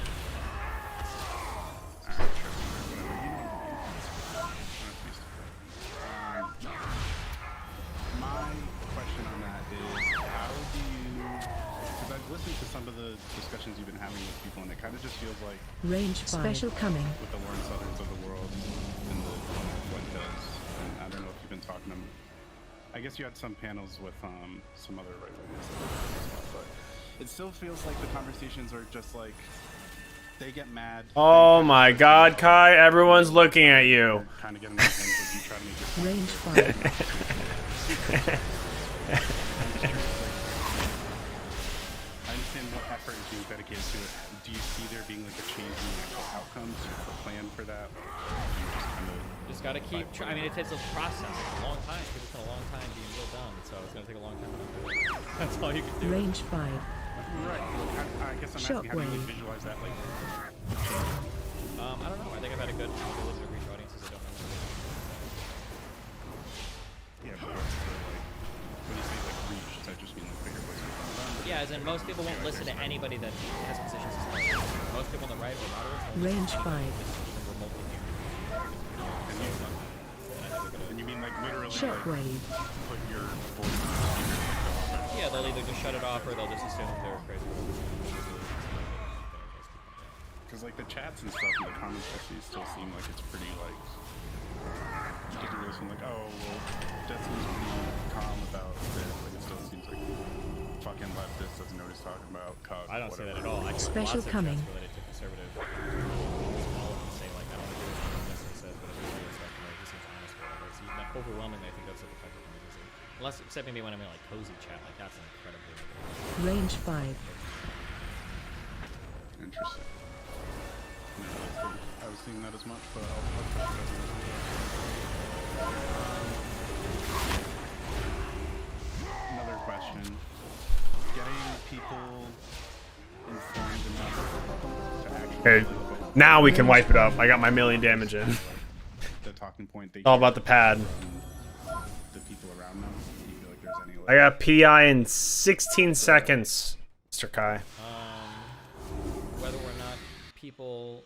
My question on that is, how do you, because I've listened to some of the discussions you've been having with people, and it kind of just feels like Range 5. Special coming. with the Warren Southerns of the world and the Fuentes, and I don't know if you've been talking to them. I guess you had some panels with some other right-wingers, but it still feels like the conversations are just like, they get mad. Oh my God, Kai! Everyone's looking at you. Kind of getting their hands with you, trying to make it Range 5. I understand what effort is being dedicated to it. Do you see there being like a change in the actual outcomes, a plan for that? Or do you just kind of Just gotta keep. I mean, it takes a process. It's a long time. It's been a long time being built done, so it's gonna take a long time to do it. That's all you can do. Range 5. Right. I guess I'm asking, how do you visualize that? Like, I don't know. I think I've had a good ability to reach audiences that don't When you say like reach, does that just mean like bigger voice in front of them? Yeah, as in most people won't listen to anybody that has positions as well. Most people on the right or moderates won't Range listen to 5. anybody that's even remotely near you. And you mean like literally Shockwave. like, put your voice on speaker? Yeah, they'll either just shut it off or they'll just assume they're crazy. Because like the chats and stuff and the comments actually still seem like it's pretty like it doesn't really seem like, oh well, Death seems pretty calm about this. Like it still seems like fucking leftist doesn't know what he's talking about. I don't say that at all. I think Special lots of coming. chats related to conservative. All of them say like I don't agree with what this says, but it's really respect him. He seems honest or whatever. So overwhelmingly, I think that's what the effective one is. Unless, except maybe when I'm in like cozy chat, like that's an incredibly. Range 5. Interesting. I was thinking that as much, but I'll touch another question. Getting people informed enough to actually Okay, now we can wipe it up. I got my million damage in. the talking point they All about the pad. the people around them. Do you feel like there's any like I got PI in 16 seconds, Mr. Kai. Whether or not people,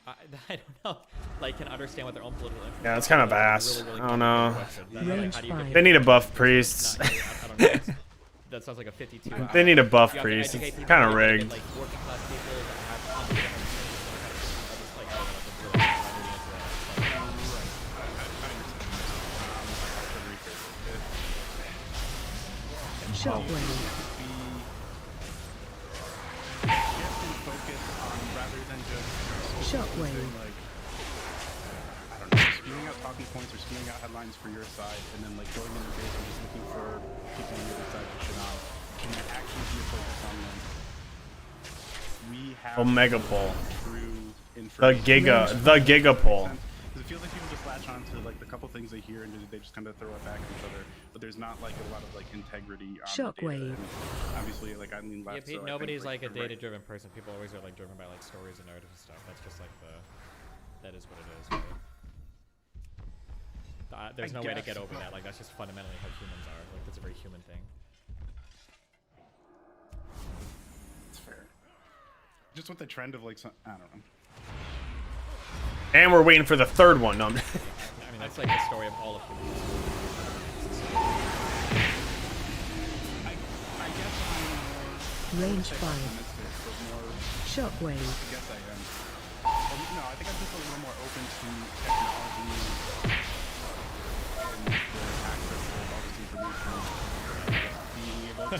I don't know, like can understand what their own political interest. Yeah, it's kind of ass. Really, I don't know. Range how do you get They need a buff priest. I don't know. That sounds like a 52. They need a buff You have to priest. educate It's people, kind of you have to get, rigged. like working class people that have confidence in themselves, like, I don't know, Shockwave. Shockwave. like I don't know, spewing out talking points or spewing out headlines for your side, and then like going in the base and just looking for people on the other side to shit out. Can there actually be a focus on them? We have Omega Pole. through The Giga Pole. Because it feels like people just latch on to like the couple things they hear and they just kind of throw it back at each other. But there's not like a lot of like integrity on Shockwave. the data. And obviously, like I mean, Yeah, left. So nobody's I think, like a right. data-driven person. People always are like driven by like stories and narratives and stuff. That's just like that is what it is. Right? There's no way to get over that. Like that's just fundamentally how humans are. Like that's a very human thing. It's fair. Just with the trend of like, I don't know. And we're waiting for the third one. No, I mean, that's like the story of all of humans. Range 5. Shockwave. I guess I am. No, I think I'm just a little more open to technology and the access to all this information. Being able to...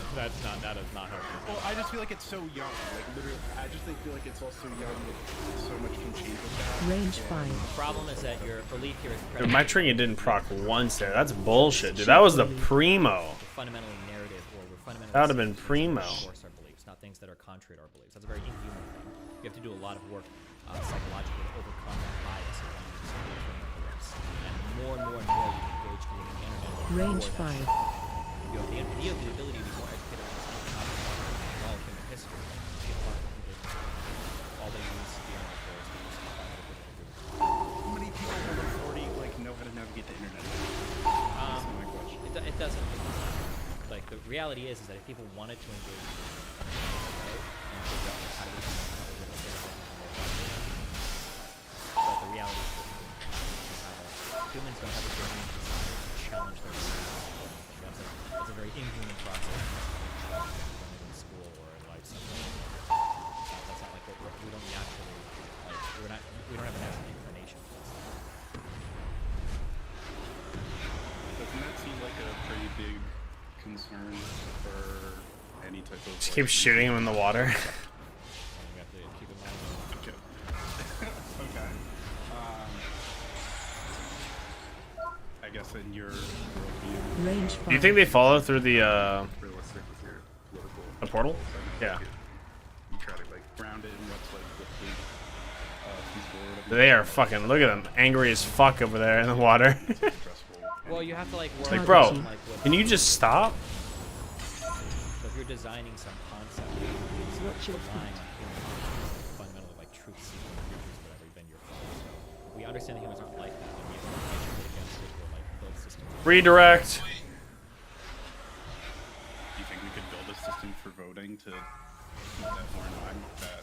that is not helpful. Well, I just feel like it's so young. Like literally, I just feel like it's all so young. That so much can change with that. Range 5. The problem is that your belief here is dude, my trinket didn't proc once there. That's bullshit, dude. That was the primo. fundamentally narrative, or we're fundamentally. That would have been primo. Reinforce our beliefs, not things that are contrary to our beliefs. That's a very inhuman thing. You have to do a lot of work psychologically to overcome that bias around your beliefs. And more and more you engage with the internet. Range 5. You have the ability to be more educated on this topic, all of human history. All they use beyond our course is to find out what How many people over 40 like know how to navigate the internet? That's my question. it doesn't. Like the reality is that if people wanted to engage with and figure out how to do something, but the reality is that humans don't have a genuine desire to challenge their beliefs. That's a very inhuman process. Learning in school or in life something. That's not like we don't naturally like we don't have a natural inclination for this. Doesn't that seem like a pretty big concern for any type of... Just keep shooting him in the water. We have to keep in mind. Okay. Okay. I guess in your worldview... Range 5. Do you think they follow through the realistic with your political... the portal? Yeah. You try to like ground it in what's like the big feasible or whatever. They are fucking, look at them, angry as fuck over there in the water. Well, you have to like work Like, bro, with, can you just stop? So if you're designing some concept, it's relying on humans, fundamentally like truth-seeking creatures, whatever, then you're fine. So we understand that humans aren't like that, and we have to educate against it or like build systems. Redirect. system for voting to keep that more in mind, that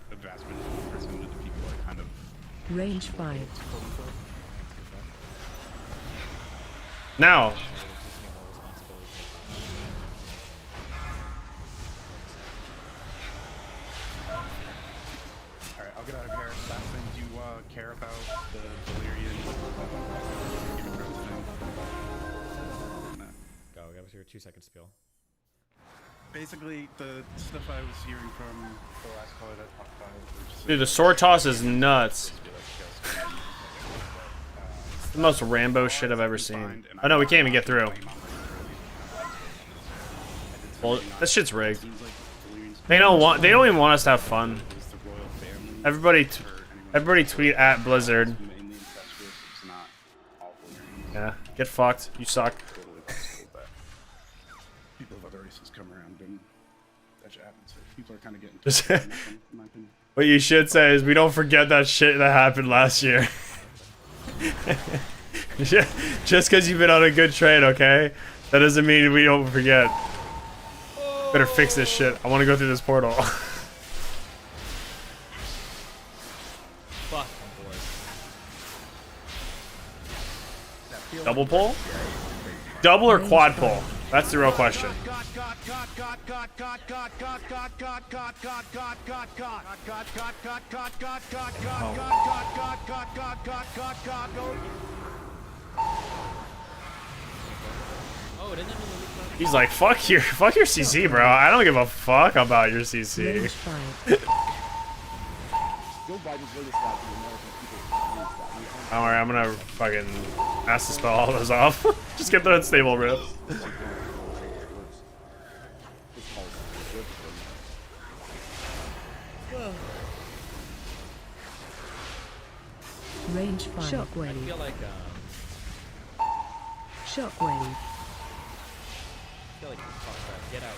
the vast percentage of the people are kind of Range 5. Now. Alright, I'll get out of here. Last thing, do you care about the Valyrian Game of Thrones thing? Go, give us your 2-second spiel. Basically, the stuff I was hearing from the last caller that talked about it, Dude, the sword toss is nuts. It's the most Rambo shit I've ever seen. Oh no, we can't even get through. Well, this shit's rigged. They don't even want us to have fun. Everybody tweet at Blizzard. Yeah, get fucked. You suck. People of other races come around and that shit happens. So people are kind of getting in my opinion. What you should say is we don't forget that shit that happened last year. Just because you've been on a good trade, okay? That doesn't mean we don't forget. Better fix this shit. I want to go through this portal. Fuck, I'm bored. Double pull? Double or quad pull? That's the real question. Oh, didn't it? He's like, fuck your CC, bro. I don't give a fuck about your CC. Don't worry, I'm gonna fucking ask to spell all those off. Just get the unstable rip. Range 5. Shockwave. I feel like Shockwave. I feel like fuck that. Get out.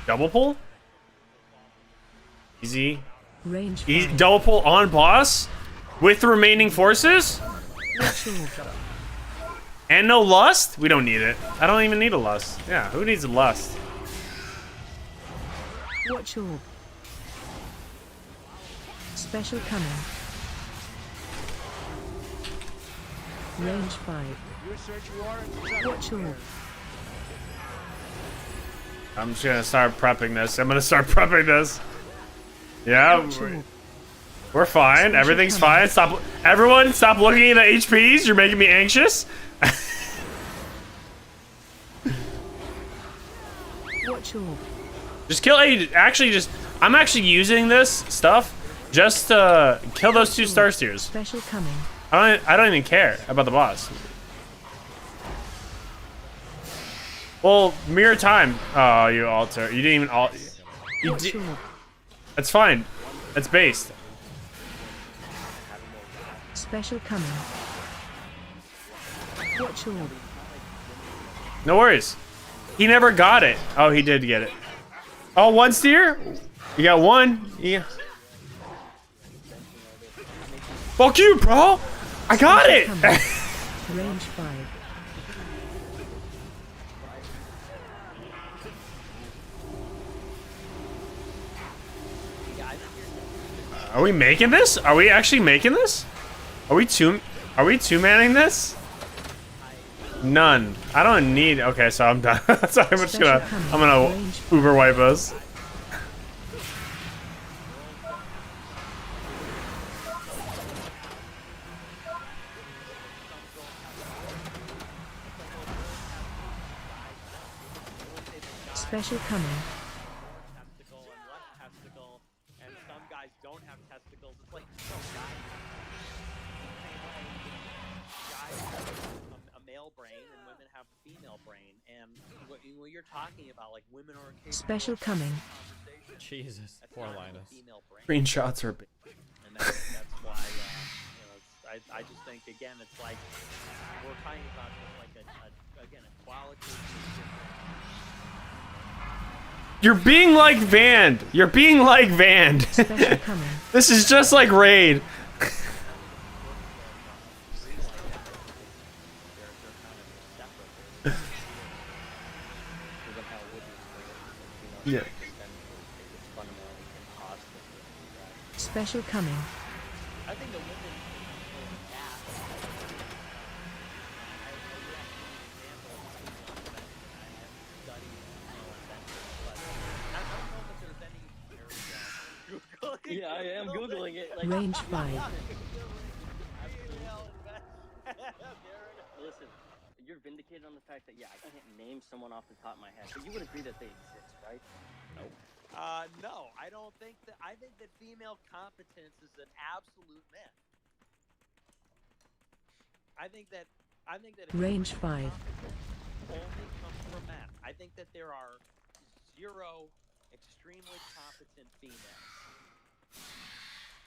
Double pull? Easy. Range Easy. Double pull on boss? With the remaining forces? And no lust? We don't need it. I don't even need a lust. Yeah, who needs a lust? Watch orb. Special coming. Range 5. Watch orb. I'm just gonna start prepping this. Yeah, we're fine. Everything's fine. Everyone, stop looking at the HPs. You're making me anxious. Watch orb. Just kill. I'm actually using this stuff just to kill those 2 star steers. Special coming. I don't even care about the boss. Well, mirror time. Oh, you alter. You didn't even alt. That's fine. That's based. Special coming. Watch orb. No worries. He never got it. Oh, he did get it. Oh, 1 steer? You got 1. Yeah. Fuck you, bro. I got it. Range 5. Are we making this? Are we actually making this? Are we two-manning this? None. I don't need. Okay, so I'm done. So I'm just gonna. I'm gonna Uber wipe us. Special coming. And some guys don't have testicles. It's like some guys have a male brain and women have a female brain. And what you're talking about, like women are capable. Special coming. Jesus, poor Linus. Screenshots are big. And that's why I just think again it's like we're talking about just like again a qualitative difference. You're being like Vand. You're being like Vand. This is just like Raid. Yeah. It's fundamentally impossible to do that. Special coming. I think the women yeah, I am Googling it. Like, Range 5. Listen, you're vindicated on the fact that, yeah, I can't name someone off the top of my head, but you would agree that they exist, right? No. No, I don't think that. I think that female competence is an absolute myth. I think that Range 5. only comes from men. I think that there are 0 extremely competent females.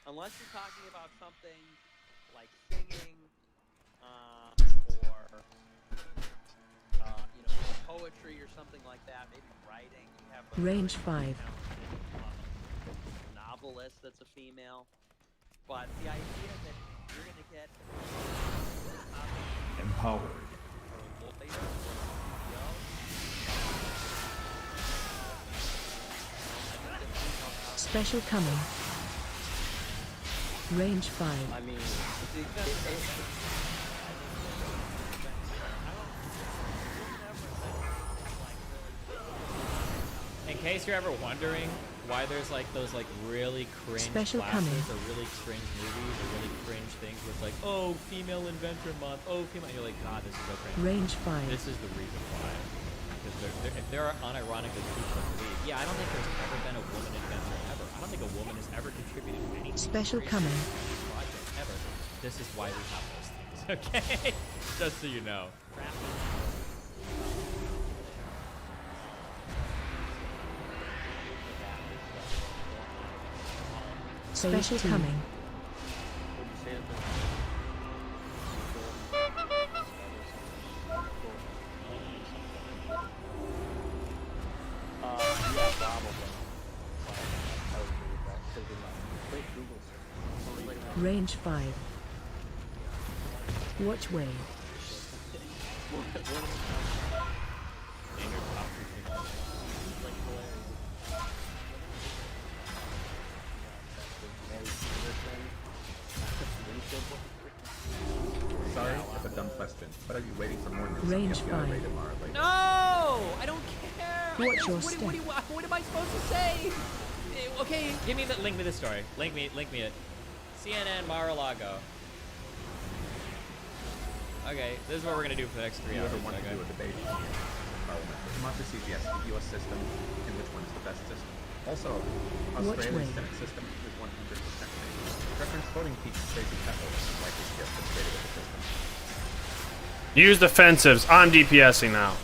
Unless you're talking about something like singing, or poetry or something like that. Maybe writing. You have a Range 5. novelist that's a female. But the idea that you're gonna get Empowered. Special coming. Range 5. I mean, In case you're ever wondering why there's like those like really cringe Special classes coming. or really cringe movies or really cringe things where it's like, oh, female inventor month, oh, female, and you're like, God, this is so cringe. Range 5. This is the reason why. Because if they're unironically people that believe, yeah, I don't think there's ever been a woman inventor ever. I don't think a woman has ever contributed to anything. Special crazy coming. to any project ever. This is why we have those things, okay? Just so you know. Special coming. Range 5. Watch way. Sorry, it's a dumb question, but are you waiting for more news? Range on the 5. rated Mara later? No! I don't care! Watch your What am I supposed to say? Okay, give me the link me the story. Link me it. CNN Mar-a-Lago. Okay, this is what we're gonna do for the next 3 You hours. ever want to do a debate in Parliament? Democracy, yes. The U.S. system, and which one is the best system? Also, Australia's Senate system is 100% safe. Preference voting keeps crazy people likely to get frustrated with the system. Use defensives. I'm DPSing now.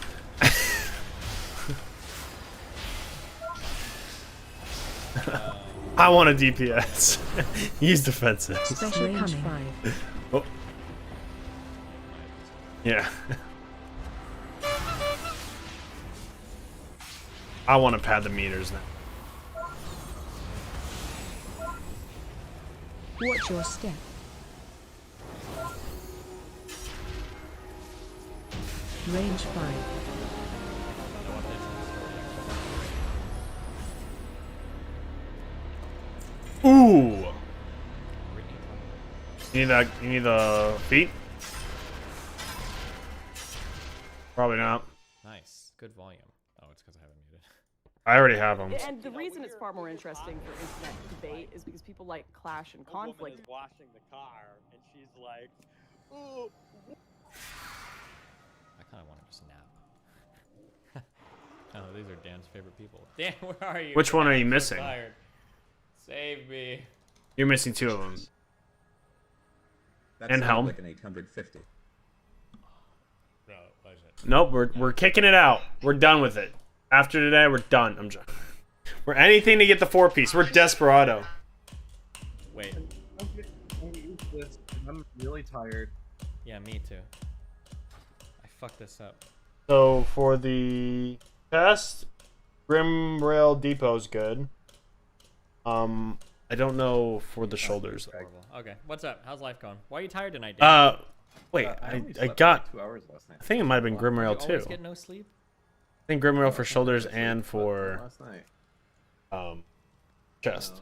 I want a DPS. Use defensives. Special range 5. Oh. Yeah. I want to pad the meters now. Watch your step. Range 5. Ooh. You need the feet? Probably not. Nice. Good volume. Oh, it's because I haven't muted. I already have them. And the reason it's far more interesting for internet debate is because people like clash and conflict. A woman is washing the car, and she's like, "Ooh." I kind of want to just nap. Oh, these are Dan's favorite people. Dan, where are you? Which one are you I'm so missing? tired. Save me. You're missing 2 of them. That And sounds Helm. like an 850. No, why is it? Nope, we're kicking it out. We're done with it. After today, we're done. I'm joking. We're anything to get the 4-piece. We're desperado. Wait. I'm really tired. Yeah, me too. I fucked this up. So for the test, Grim Rail Depot's good. I don't know for the shoulders. Horrible. Okay, what's up? How's life going? Why are you tired tonight, Dan? Wait, I only I slept got. like 2 hours last night. I think it might have been Grim Rail You always too. get no sleep? I think Grimwheel for shoulders and for last night. chest.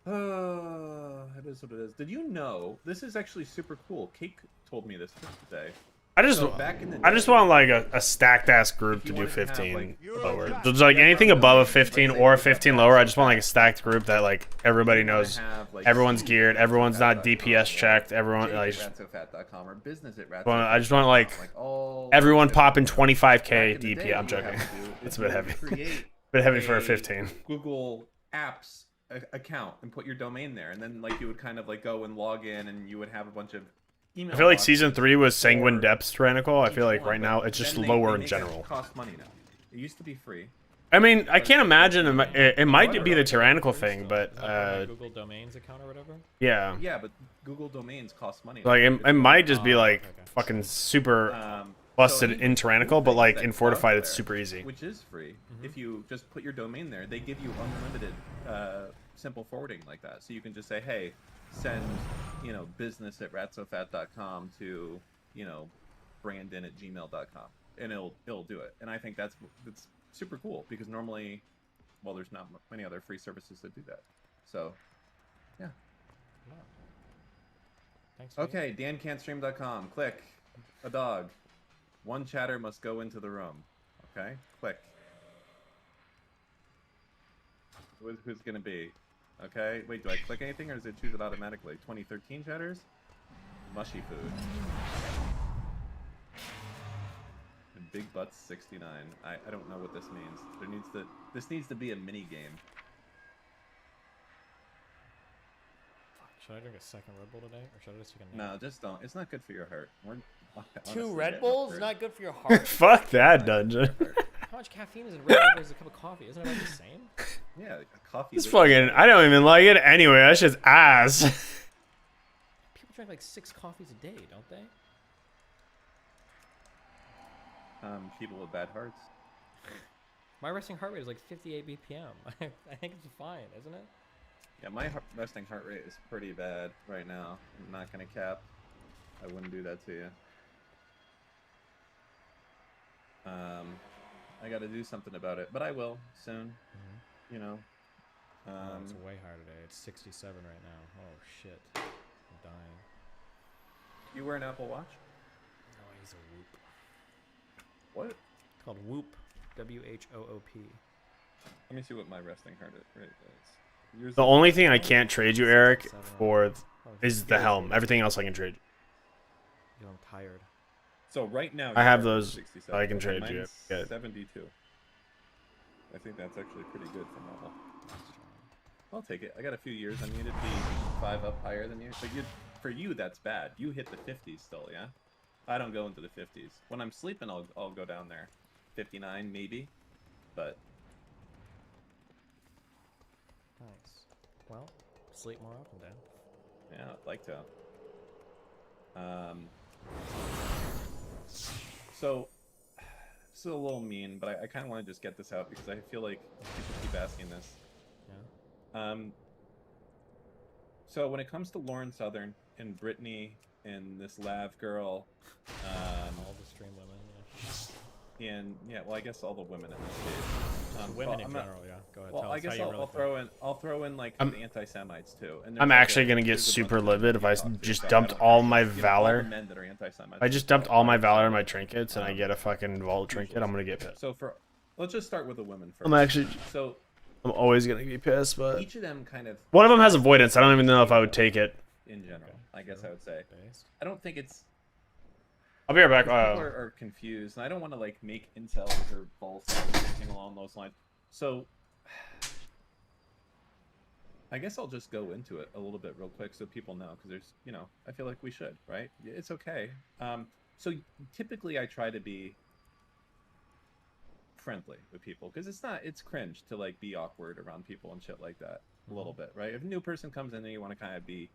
It is what it is. Did you know this is actually super cool? Cake told me this today. I just want like a stacked ass group to do 15 lower. Just like anything above a 15 or a 15 lower. I just want like a stacked group that like everybody knows, everyone's geared, everyone's not DPS checked, everyone like. Ratsofat.com or business at I just want like everyone popping 25k DP. I'm joking. It's a bit heavy. Bit heavy for a 15. Google Apps account and put your domain there, and then like you would kind of like go and log in, and you would have a bunch of email. I feel like season 3 was Sanguine Depths tyrannical. I feel like right now it's just lower in general. Cost money now. It used to be free. I mean, I can't imagine it might be the tyrannical thing, but Google Domains account or whatever. Yeah. Yeah, but Google domains cost money. Like it might just be like fucking super busted in tyrannical, but like in fortified it's super easy. Which is free. If you just put your domain there, they give you unlimited simple forwarding like that. So you can just say, hey, send, business at ratsofat.com to, Brandon at gmail.com, and it'll do it. And I think that's super cool, because normally, well, there's not many other free services that do that. So, yeah. Thanks. Okay, dancan'tstream.com. Click a dog. One chatter must go into the room. Okay, click. Who's gonna be? Okay, wait, do I click anything, or does it choose it automatically? 2013 chatters? Mushy food. And Big Butts 69. I don't know what this means. This needs to be a mini game. Should I drink a second Red Bull today, or should I just take a nap? No, just don't. It's not good for your heart. Two Red Bulls? Not good for your heart? Fuck that, Dungeon. How much caffeine is in Red Bull versus a cup of coffee? Isn't it about the same? Yeah, coffee. It's fucking. I don't even like it anyway. That's just ass. People drink like 6 coffees a day, don't they? People with bad hearts. My resting heart rate is like 58 BPM. I think it's fine, isn't it? Yeah, my resting heart rate is pretty bad right now. I'm not gonna cap. I wouldn't do that to you. I got to do something about it, but I will soon. It's way higher today. It's 67 right now. Oh shit, I'm dying. You wear an Apple Watch? No, I use a Whoop. What? It's called Whoop. WHOOP. Let me see what my resting heart rate is. The only thing I can't trade you, Eric, for is the helm. Everything else I can trade. I'm tired. So right now, I have those. I can trade you. Mine's 72. I think that's actually pretty good for normal. I'll take it. I got a few years on you to be 5 up higher than you. But for you, that's bad. You hit the 50s still, yeah? I don't go into the 50s. When I'm sleeping, I'll go down there. 59 maybe, but. Nice. Well, sleep more often, Dan. Yeah, I'd like to. So, this is a little mean, but I kind of want to just get this out because I feel like people keep asking this. Yeah. So when it comes to Lauren Southern and Brittany and this Lav girl, all the stream women, yeah. And yeah, well, I guess all the women in this case. Women in general, yeah. Go ahead. Well, tell I us guess how you really I'll throw in like the anti-Semites too. And I'm actually gonna get super livid if I just dumped all my valor. Men that are anti-Semites. I just dumped all my valor in my trinkets and I get a fucking vault trinket. I'm gonna get pissed. So let's just start with the women first. I'm always gonna be pissed, but each of them kind of. One of them has avoidance. I don't even know if I would take it. In general, I guess I would say. I don't think it's. I'll be right back. People are confused, and I don't want to like make incels or false or anything along those lines. So, I guess I'll just go into it a little bit real quick so people know, because there's, I feel like we should, right? It's okay. So typically I try to be friendly with people, because it's cringe to like be awkward around people and shit like that a little bit, right? If a new person comes in and you want to kind of be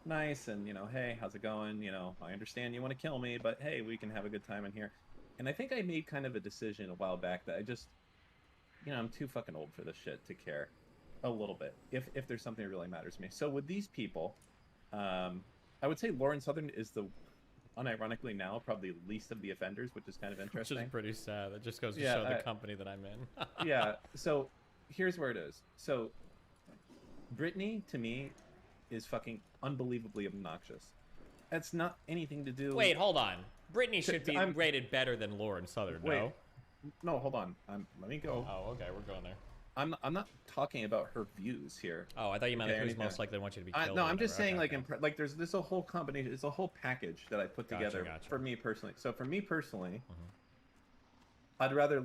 nice and hey, how's it going, I understand you want to kill me, but hey, we can have a good time in here. And I think I made kind of a decision a while back that I just I'm too fucking old for this shit to care a little bit if there's something that really matters to me. So with these people, I would say Lauren Southern is the unironically now probably least of the offenders, which is kind of Which interesting. is pretty sad. That just goes to Yeah, show the company that I'm in. Yeah. So here's where it is. So Brittany to me is fucking unbelievably obnoxious. That's not anything to do. Wait, hold on. Brittany should be rated better than Lauren Southern, no? No, hold on. Let me go. Oh, okay, we're going there. I'm not talking about her views here. Oh, I thought you meant Okay, like who's anything. most likely to want you to be killed. No, or I'm just whatever. saying Okay, like there's a whole combination, it's a whole package that I put Gotcha, together gotcha. for me personally. So for me personally, I'd rather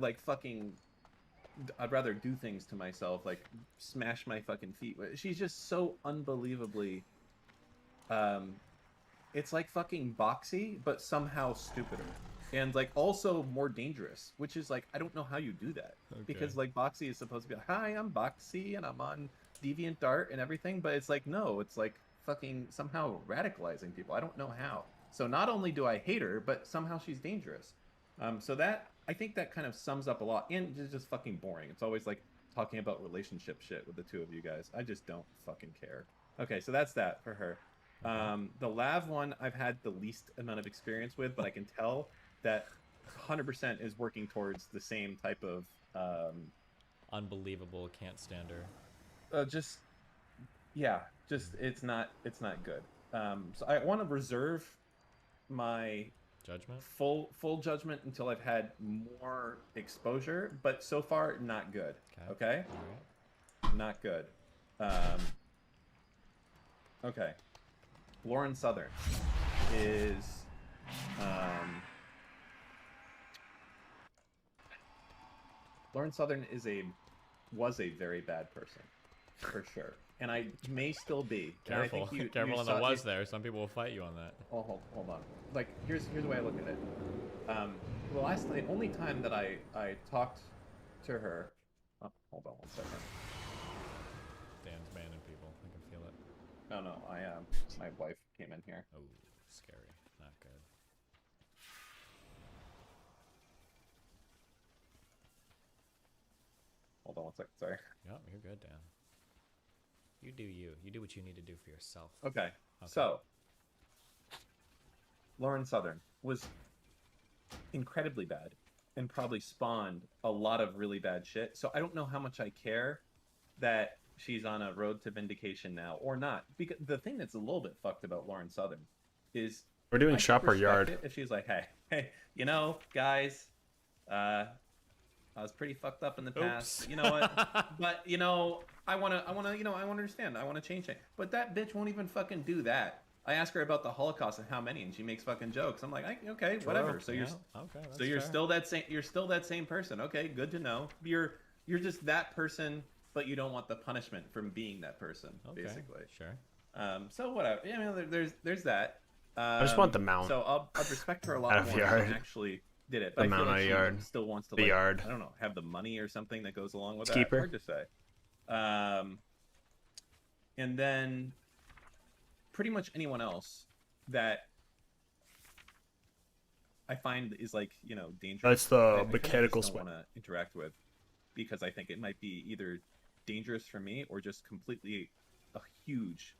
I'd rather do things to myself, like smash my fucking feet. She's just so unbelievably, it's like fucking boxy, but somehow stupider. And like also more dangerous, which is like, I don't know how you do that. Because like Boxy is supposed to be like, hi, I'm Boxy and I'm on DeviantArt and everything, but it's like, no, it's like fucking somehow radicalizing people. I don't know how. So not only do I hate her, but somehow she's dangerous. So that, I think that kind of sums up a lot. And it's just fucking boring. It's always like talking about relationship shit with the two of you guys. I just don't fucking care. Okay, so that's that for her. The Lav one I've had the least amount of experience with, but I can tell that 100% is working towards the same type of unbelievable, can't stand her. It's not good. So I want to reserve my judgment, full judgment until I've had more exposure, but so far not good. Okay? Not good. Okay. Lauren Southern is Lauren Southern was a very bad person, for sure, and I may still be. Careful, I think careful on the was there. Some people will fight you on that. Oh, hold on. Like here's the way I look at it. The only time that I talked to her. Oh, hold on 1 second. Dan's banning people. I can feel it. No, my wife came in here. Oh, scary. Not good. Hold on 1 second, sorry. Yep, you're good, Dan. You do you. You do what you need to do for yourself. Okay. So, Lauren Southern was incredibly bad and probably spawned a lot of really bad shit. So I don't know how much I care that she's on a road to vindication now or not. Because the thing that's a little bit fucked about Lauren Southern is we're doing I shop or respect yard. it if she's like, hey, guys, I was pretty fucked up in the past. You know what? But I wanna understand. I wanna change it. But that bitch won't even fucking do that. I ask her about the Holocaust and how many, and she makes fucking jokes. I'm like, okay, whatever. So you're still that same. You're still that same person. Okay, good to know. You're just that person, but you don't want the punishment from being that person. Basically. Sure. So whatever. There's that. I just want the mount. So I'd respect her a lot more if she actually did it. But The I feel mount like of she yard. still wants to The yard. I don't know, have the money or something that goes along with Let's that. keep her. Hard to say. And then pretty much anyone else that I find is dangerous. That's the I kinda mechanical just don't swing. want to interact with because I think it might be either dangerous for me or just completely a huge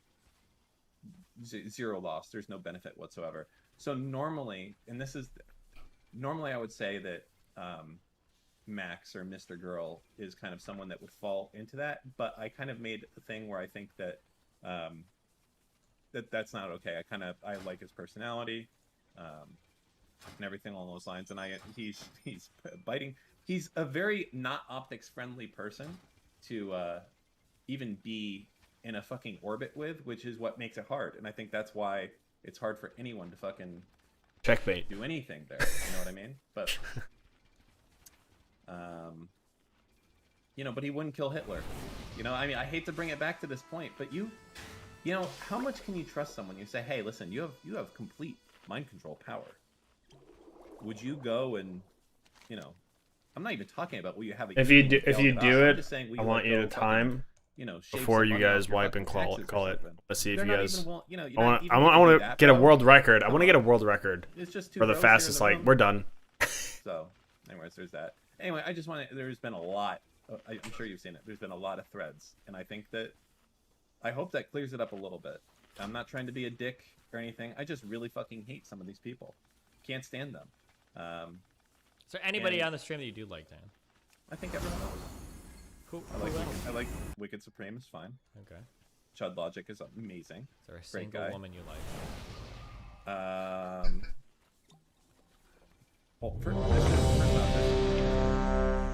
zero loss. There's no benefit whatsoever. So normally, I would say that Max or Mr. Girl is kind of someone that would fall into that, but I kind of made a thing where I think that that's not okay. I like his personality and everything along those lines, and he's biting. He's a very not optics friendly person to even be in a fucking orbit with, which is what makes it hard. And I think that's why it's hard for anyone to fucking checkmate do anything there. You know what I mean? But but he wouldn't kill Hitler. I mean, I hate to bring it back to this point, but how much can you trust someone? You say, hey, listen, you have complete mind control power. Would you go and I'm not even talking about will you have a If you do I'm just it, saying, will I you, want like, you go to fucking, time shave before you somebody off guys your wipe and fucking call taxes or it. something? Let's see if They're you not guys. even you're I not even want gonna do to that, get a bro. world record. I Come want to get a on. world record It's just two for the bros here in fastest. the Like room. we're done. So, anyways, there's that. Anyway, I just want to. There's been a lot. I'm sure you've seen it. There's been a lot of threads, and I think that. I hope that clears it up a little bit. I'm not trying to be a dick or anything. I just really fucking hate some of these people. Can't stand them. Is there anybody and on the stream that you do like, Dan? I think everyone else. Who I like Wicked Supreme is fine. Okay. Chud Logic is amazing. Is there a Great single guy. woman you like?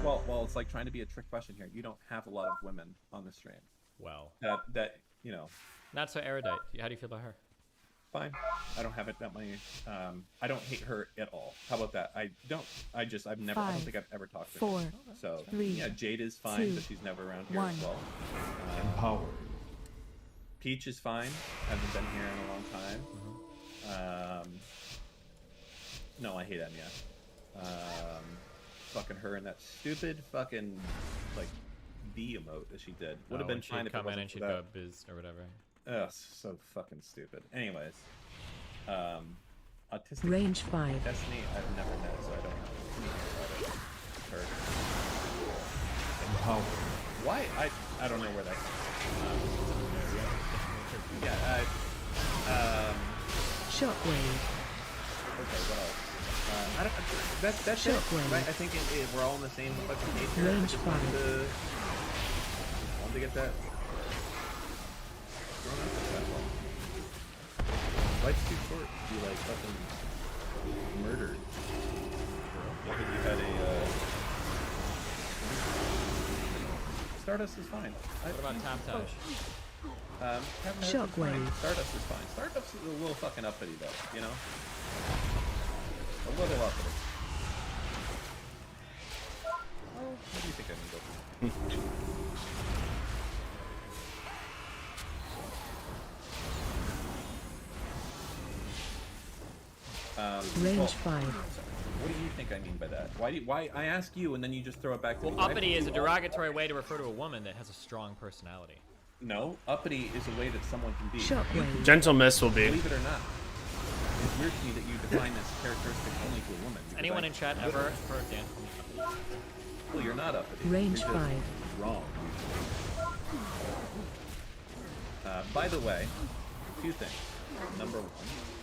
Well, well, it's like trying to be a trick question here. You don't have a lot of women on the stream. Well. That you know. Not so erudite. How do you feel about her? Fine. I don't have it that many. I don't hate her at all. How about that? I've never. I don't think I've ever talked to her. 4, So 3, yeah, Jade is fine, 2, but she's never around here 1. as well. Empowered. Peach is fine. Hasn't been here in a long time. No, I hate Enya. Fucking her and that stupid fucking like V emote that she did would have been fine if it come in wasn't and for she'd that. go biz or whatever. Ugh, so fucking stupid. Anyways, autistic Range 5. Destiny I've never met, so I don't know anything about it. Her. Empowered. Why? I don't know where that comes from. Yeah. Shockwave. Okay. What else? I don't. That's it. Shockwave. Right? I think we're all on the same fucking page here. Range I just 5. wanted to get that. Life's too short to be like fucking murdered. I think you had a Stardust is fine. What about Taptage? Shockwave. Stardust is fine. Stardust is a little fucking uppity though, you know? A little uppity. Oh, what do you think I can go for? Range 5. What do you think I mean by that? Why I ask you and then you just throw it back to me? Well, uppity is a derogatory way to refer to a woman that has a strong personality. No, uppity is a way that someone can be. Shockwave. Gentle Miss will be. Believe it or not, it's weird to me that you define this characteristic only to a woman. because Anyone in chat ever heard Dan? Well, you're not uppity. Range You're just 5. wrong. By the way, a few things. Number one,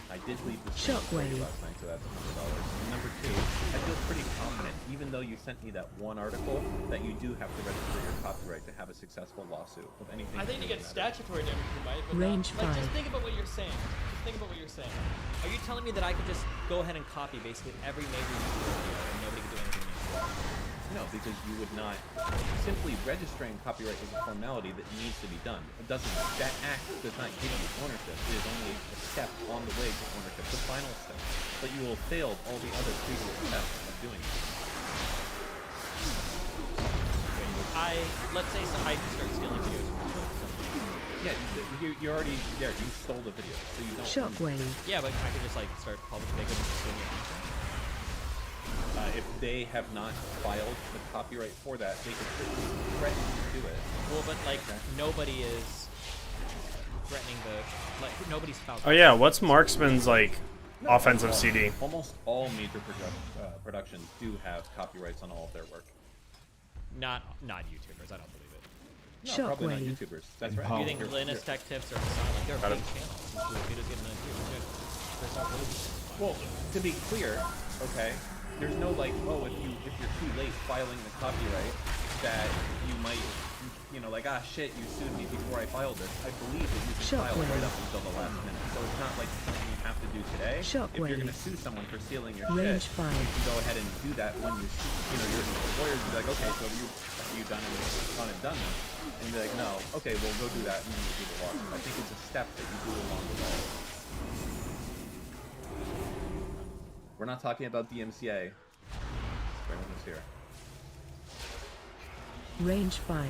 I did leave this Shockwave. last night, so that's $100. And number two, I feel pretty confident, even though you sent me that one article, that you do have to register your copyright to have a successful lawsuit of anything. I think you that get doesn't matter. statutory damage, you might. But Range like, 5. just think about what you're saying. Just think about what you're saying. Are you telling me that I could just go ahead and copy basically every major YouTube video and nobody could do anything to me? No, because you would not. Simply registering copyright is a formality that needs to be done. It doesn't. That act does not give you ownership. It is only a step on the way to ownership, the final step. But you will have failed all the other previous steps of doing it. Let's say I start stealing videos from somebody. Yeah, you're already there. You stole the video, so you don't. Shockwave. Yeah, but I could just like start public making this If they have not filed the copyright for that, they could threaten to do it. Well, but like nobody is threatening nobody's filed. Oh yeah, what's Marksman's like offensive CD? Almost all major productions do have copyrights on all of their work. Not YouTubers. I don't believe it. No, probably not YouTubers. That's right. Do you think Linus Tech Tips are like they're big channels? Videos getting on YouTube. There's not really. Well, to be clear, okay, there's no like, oh, if you're too late filing the copyright, that you might, like, shit, you sued me before I filed this. I believe that you can file it right up until the last minute. So it's not like something you have to do today. If you're going to sue someone for stealing your Range shit, 5. you can go ahead and do that when your lawyers will be like, okay, so you done and done this, and be like, no, okay, well go do that, and then you do the lawsuit. I think it's a step that you do along the way. We're not talking about DMCA. Everyone is here. Range 5. Well,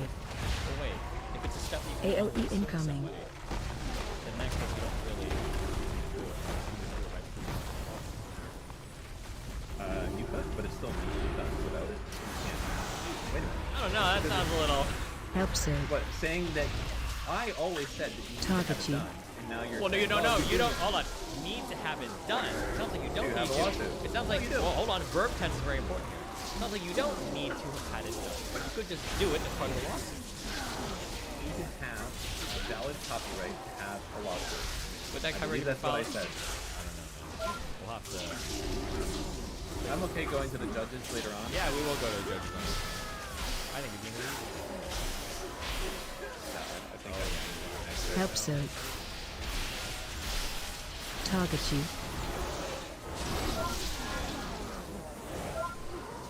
wait. If it's a step you can AOE incoming. then next step you don't really do it. You could, but it's still needs to be done without it. You can't. Wait a minute. I don't know. That sounds a little. Help save. What, saying that I always said that you need to have Target it you. done, and now you're Well, no, you saying, don't know. well, You don't. Hold on. Need to have it done. It sounds like you don't You need have a to. lawsuit. It sounds like. No, you do. Well, hold on. Verb tense is very important here. It sounds like you don't need to have had it done, but you could just do it as part of the lawsuit. You need to have valid copyright to have a lawsuit. Would that I cover believe your that's what I files? said. I don't know, man. We'll have to. I'm okay going to the judges later on. Yeah, we will go to the judges on this. I think it'd be really I think that's Help so. Target you.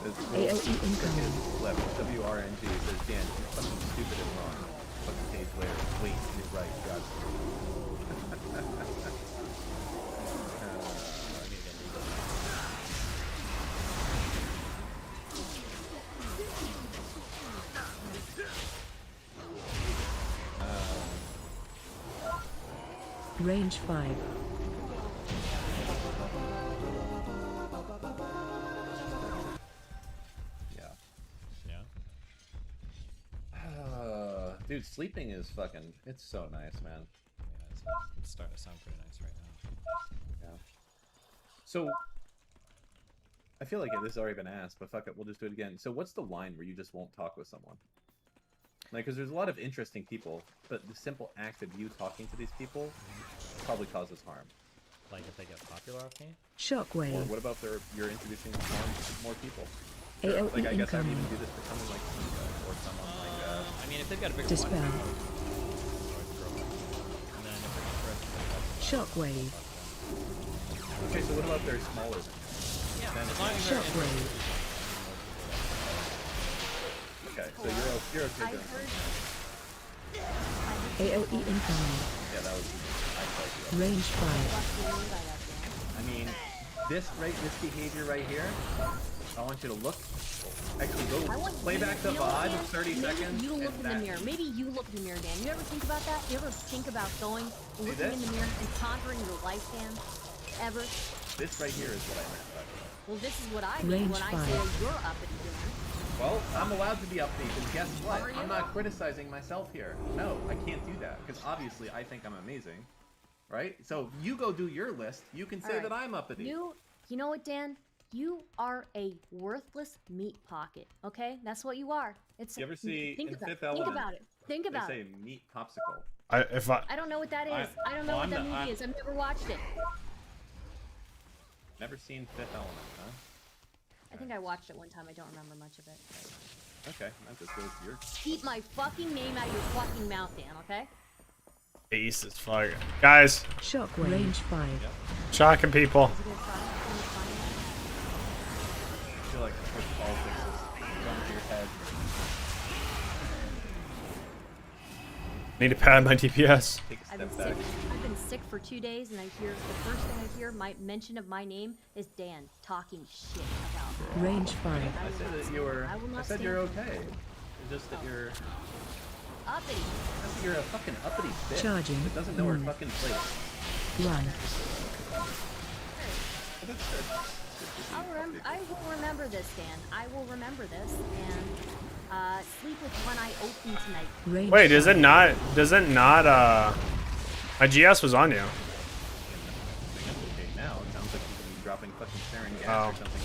AOE incoming. Flip. WRNG says, Dan, you're fucking stupid and wrong. Fucking page later. Wait, you're right. God. Range 5. Dude, sleeping is fucking, it's so nice, man. Yeah, it's starting to sound pretty nice right now. Yeah. So, I feel like this has already been asked, but fuck it, we'll just do it again. So what's the line where you just won't talk with someone? Like, because there's a lot of interesting people, but the simple act of you talking to these people probably causes harm. Like if they get popular off me? Shockwave. Or what about you're introducing more people? AOE Like, I guess I would incoming. even do this to someone like or someone like, I mean, if they've got a bigger Dispel. audience, Shockwave. Okay, so what about they're smaller than you? Yeah, Then as long as they're Shockwave. Okay, so you're okay doing AOE incoming. Yeah, that was Range 5. I mean, this behavior right here, I want you to look. Actually, go play back the VOD, 30 seconds. You look and in the mirror. Maybe you look in the mirror, Dan. You ever think about that? You ever think about going, looking in the mirror and pondering your life, Dan? Ever? This right here is what I meant by that. Well, this is what I mean when I say you're uppity, Dan. Well, I'm allowed to be upbeat, and guess what? I'm not criticizing myself here. No, I can't do that, because obviously I think I'm amazing. Right? So you go do your list. You can say that I'm uppity. You know what, Dan? You are a worthless meat pocket, okay? That's what you are. It's. You ever see think in about, Fifth think Element? about it. Think about They it. say meat popsicle. I don't know what that is. I don't know what that movie is. I've never watched it. Never seen Fifth Element, huh? I think I watched it one time. I don't remember much of it. Okay, that just goes to your. Keep my fucking name out of your fucking mouth, Dan, okay? Ace as fuck. Guys. Shockwave. Range 5. Shocking people. I feel like push politics is going to your head. Need to pad my DPS. I've been sick for 2 days, and the first thing I hear, my mention of my name is Dan talking shit about me. Range 5. I said that you were. I said you're okay. It's just that you're. Uppity. You're a fucking uppity bitch Charging. that doesn't know her fucking place. Run. I will remember this, Dan. I will remember this, and sleep with one eye open tonight. Range Wait, does it not? My GS was on you. Okay, now it sounds like you're dropping fucking sarin gas or something.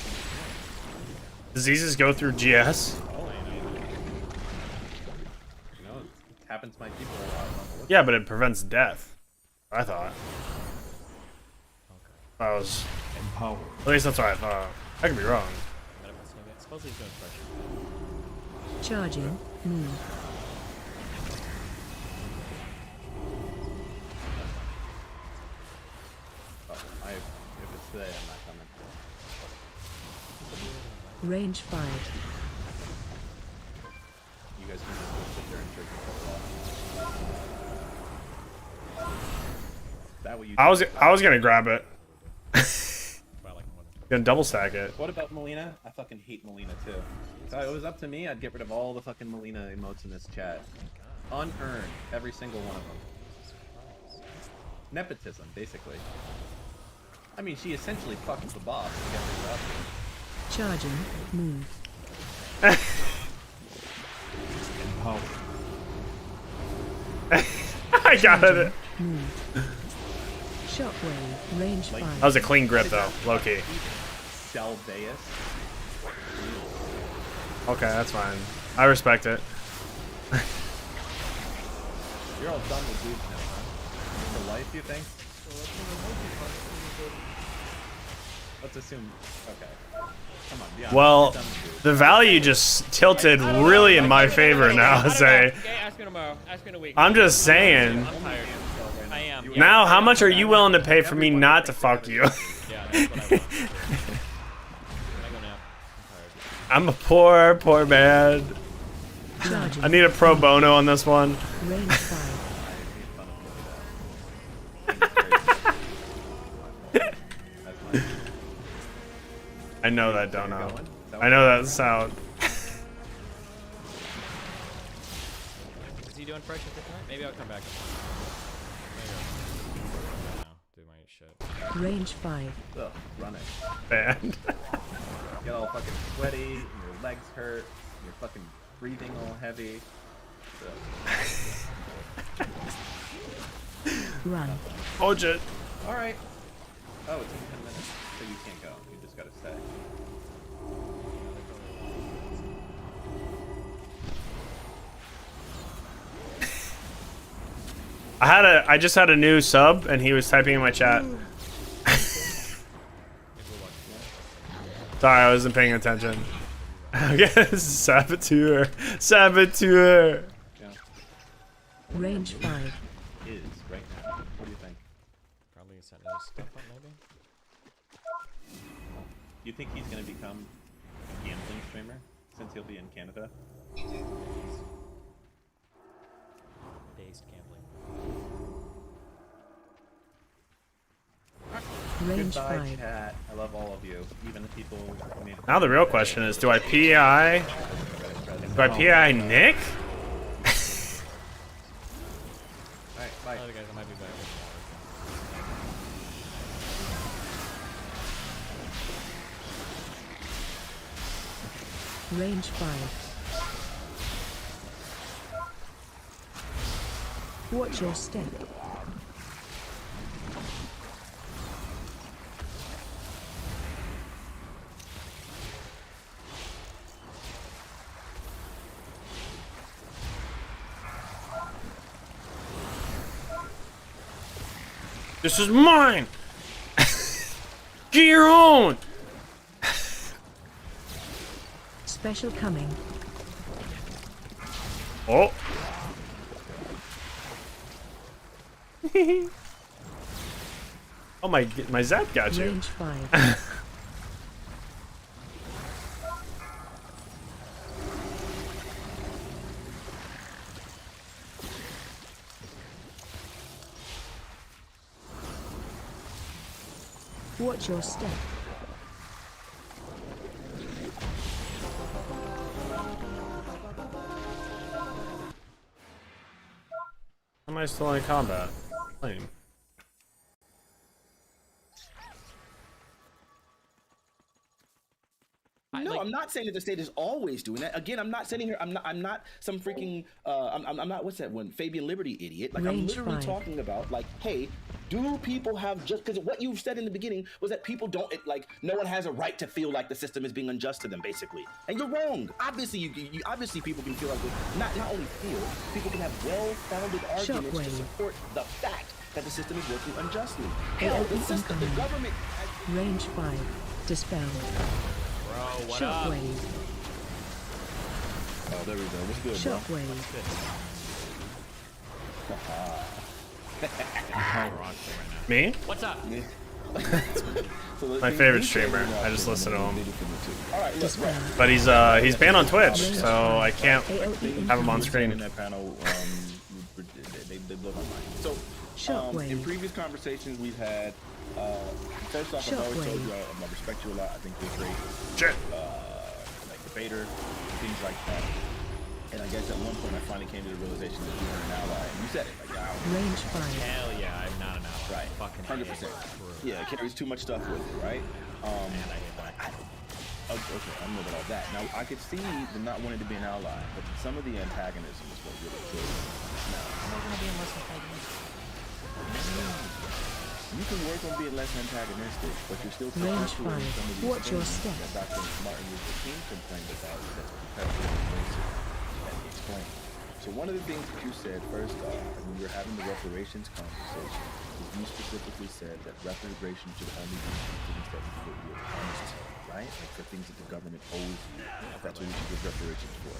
Diseases go through GS. You know, it happens to my people a lot. Yeah, but it prevents death. I thought. That was. At least that's what I thought. I could be wrong. Suppose he's doing pressure. Charging. Move. If it's today, I'm not coming. Range 5. You guys can just go sit there and drink a couple That what you I was gonna grab it. Gonna double stack it. What about Melina? I fucking hate Melina too. If it was up to me, I'd get rid of all the fucking Melina emotes in this chat. Unearned, every single one of them. Nepotism, basically. I mean, she essentially fucked the boss to get her up. Charging. Move. I got it. Move. Shockwave. Range 5. That was a clean grip though, low key. Salveus. Okay, that's fine. I respect it. You're all done with dudes now, huh? For life, you think? Let's assume. Okay. Come on, be honest. Well, You're done with dudes. the value just tilted really in my favor now, Zay. Okay, ask me tomorrow. Ask me in a week. I'm just saying. I'm tired. I am. Now, how much are you willing to pay for me not to fuck you? Yeah, that's what I want. I'm a poor man. I need a pro bono on this one. Range 5. I know that dono. I know that sound. Is he doing fresh tonight? Maybe I'll come back. Do my shit. Range 5. Ugh, running. Banned. Get all fucking sweaty, and your legs hurt, and you're fucking breathing all heavy. Run. Hold it. Alright. Oh, it's in 10 minutes, so you can't go. You just gotta stay. I just had a new sub, and he was typing in my chat. Sorry, I wasn't paying attention. Okay, saboteur. Saboteur. Range 5. Is right now. What do you think? Probably send his stuff up, maybe. You think he's gonna become a gambling streamer since he'll be in Canada? Dazed gambling. Range Goodbye, 5. chat. I love all of you, even the people who made. Now the real question is, do I PI? Do I PI Nick? Alright, bye. Other guys, I might be back. Range 5. Watch your step. This is mine. Get your own. Special coming. Oh. Oh my Zap got you. Range 5. Watch your step. Am I still in combat? Lame. No, I'm not saying that the state is always doing that. Again, I'm not sitting here. I'm not some freaking. I'm not. What's that one? Fabian Liberty idiot. Like I'm literally talking about. Like, hey, do people have just because what you've said in the beginning was that people don't like. No one has a right to feel like the system is being unjust to them, basically. And you're wrong. Obviously, you obviously people can feel like not only feel. People can have well-founded arguments to support the fact that the system is working unjustly. Hell, the system, the government. Range 5. Dispel. Bro, what Shockwave. Oh, there we go. What's good, bro? Shockwave. Me? What's up? My favorite streamer. I just listen to him. All right, look, right. But he's banned on Twitch, so I can't have him on screen. In that panel, they blow my mind. So, in previous conversations we've had, first off, I've always told you I respect you a lot. I think you're great. Sure. Like debater, things like that. And I guess at one point I finally came to the realization that you weren't an ally. And you said it, like, Range 5. Hell yeah, I'm not an ally. Right. Fucking 100%. Yeah, it carries too much stuff with it, right? And I hate black. Okay, I know about all that. Now, I could see the not wanting to be an ally, but some of the antagonism is what really kills me. Now, I'm not going to be less antagonistic. You can work on being less antagonistic, but you're still Range 5. some of these Watch your things step. that Dr. Martin Luther King complained about that's perpetually racist that he explained. So one of the things that you said first off, when we were having the reparations conversation, is you specifically said that reparations should only be for things that we were promised, right? Like for things that the government owes you. That's what we should give reparations for.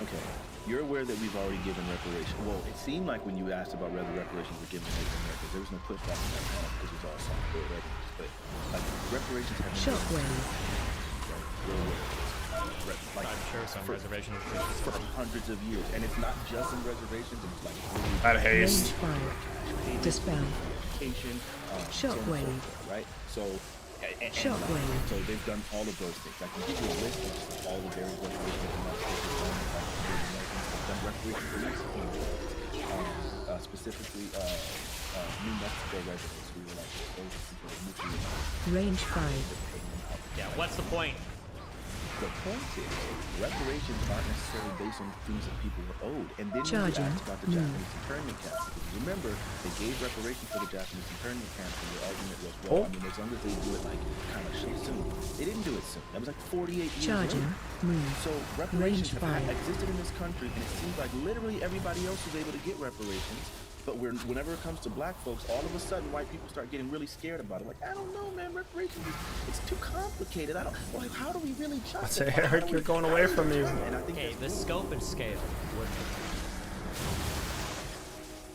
Okay. You're aware that we've already given reparations. Well, it seemed like when you asked about whether reparations were given to Native Americans, there was no pushback on that panel because it was all software revenues. But like reparations have been Shockwave. You're aware of this. Like, I'm sure some reservations for hundreds of years, and it's not just in reservations. It's like That haste. Dispel. education, Shockwave. right? So, Shockwave. so they've done all of those things. I can give you a list of just all the various reparations in the United States have done reparations for Mexico, specifically New Mexico residents who were like exposed to nuclear. Range 5. Yeah, what's the point? The point is, reparations aren't necessarily based on things that people were owed. And then you Charging. asked about the Japanese internment camps. Because remember, they gave reparations for the Japanese internment camps, and your argument was, well, I mean, as long as they do it like kind of soon. They didn't do it soon. That was like 48 years Charging. later. Move. So reparations Range have 5. existed in this country, and it seems like literally everybody else was able to get reparations. But whenever it comes to black folks, all of a sudden white people start getting really scared about it. Like, I don't know, man, reparations, it's too complicated. I don't, like, how do we really That's justify? it, Eric. You're going away from me. And I think Okay, the that's scope and scale.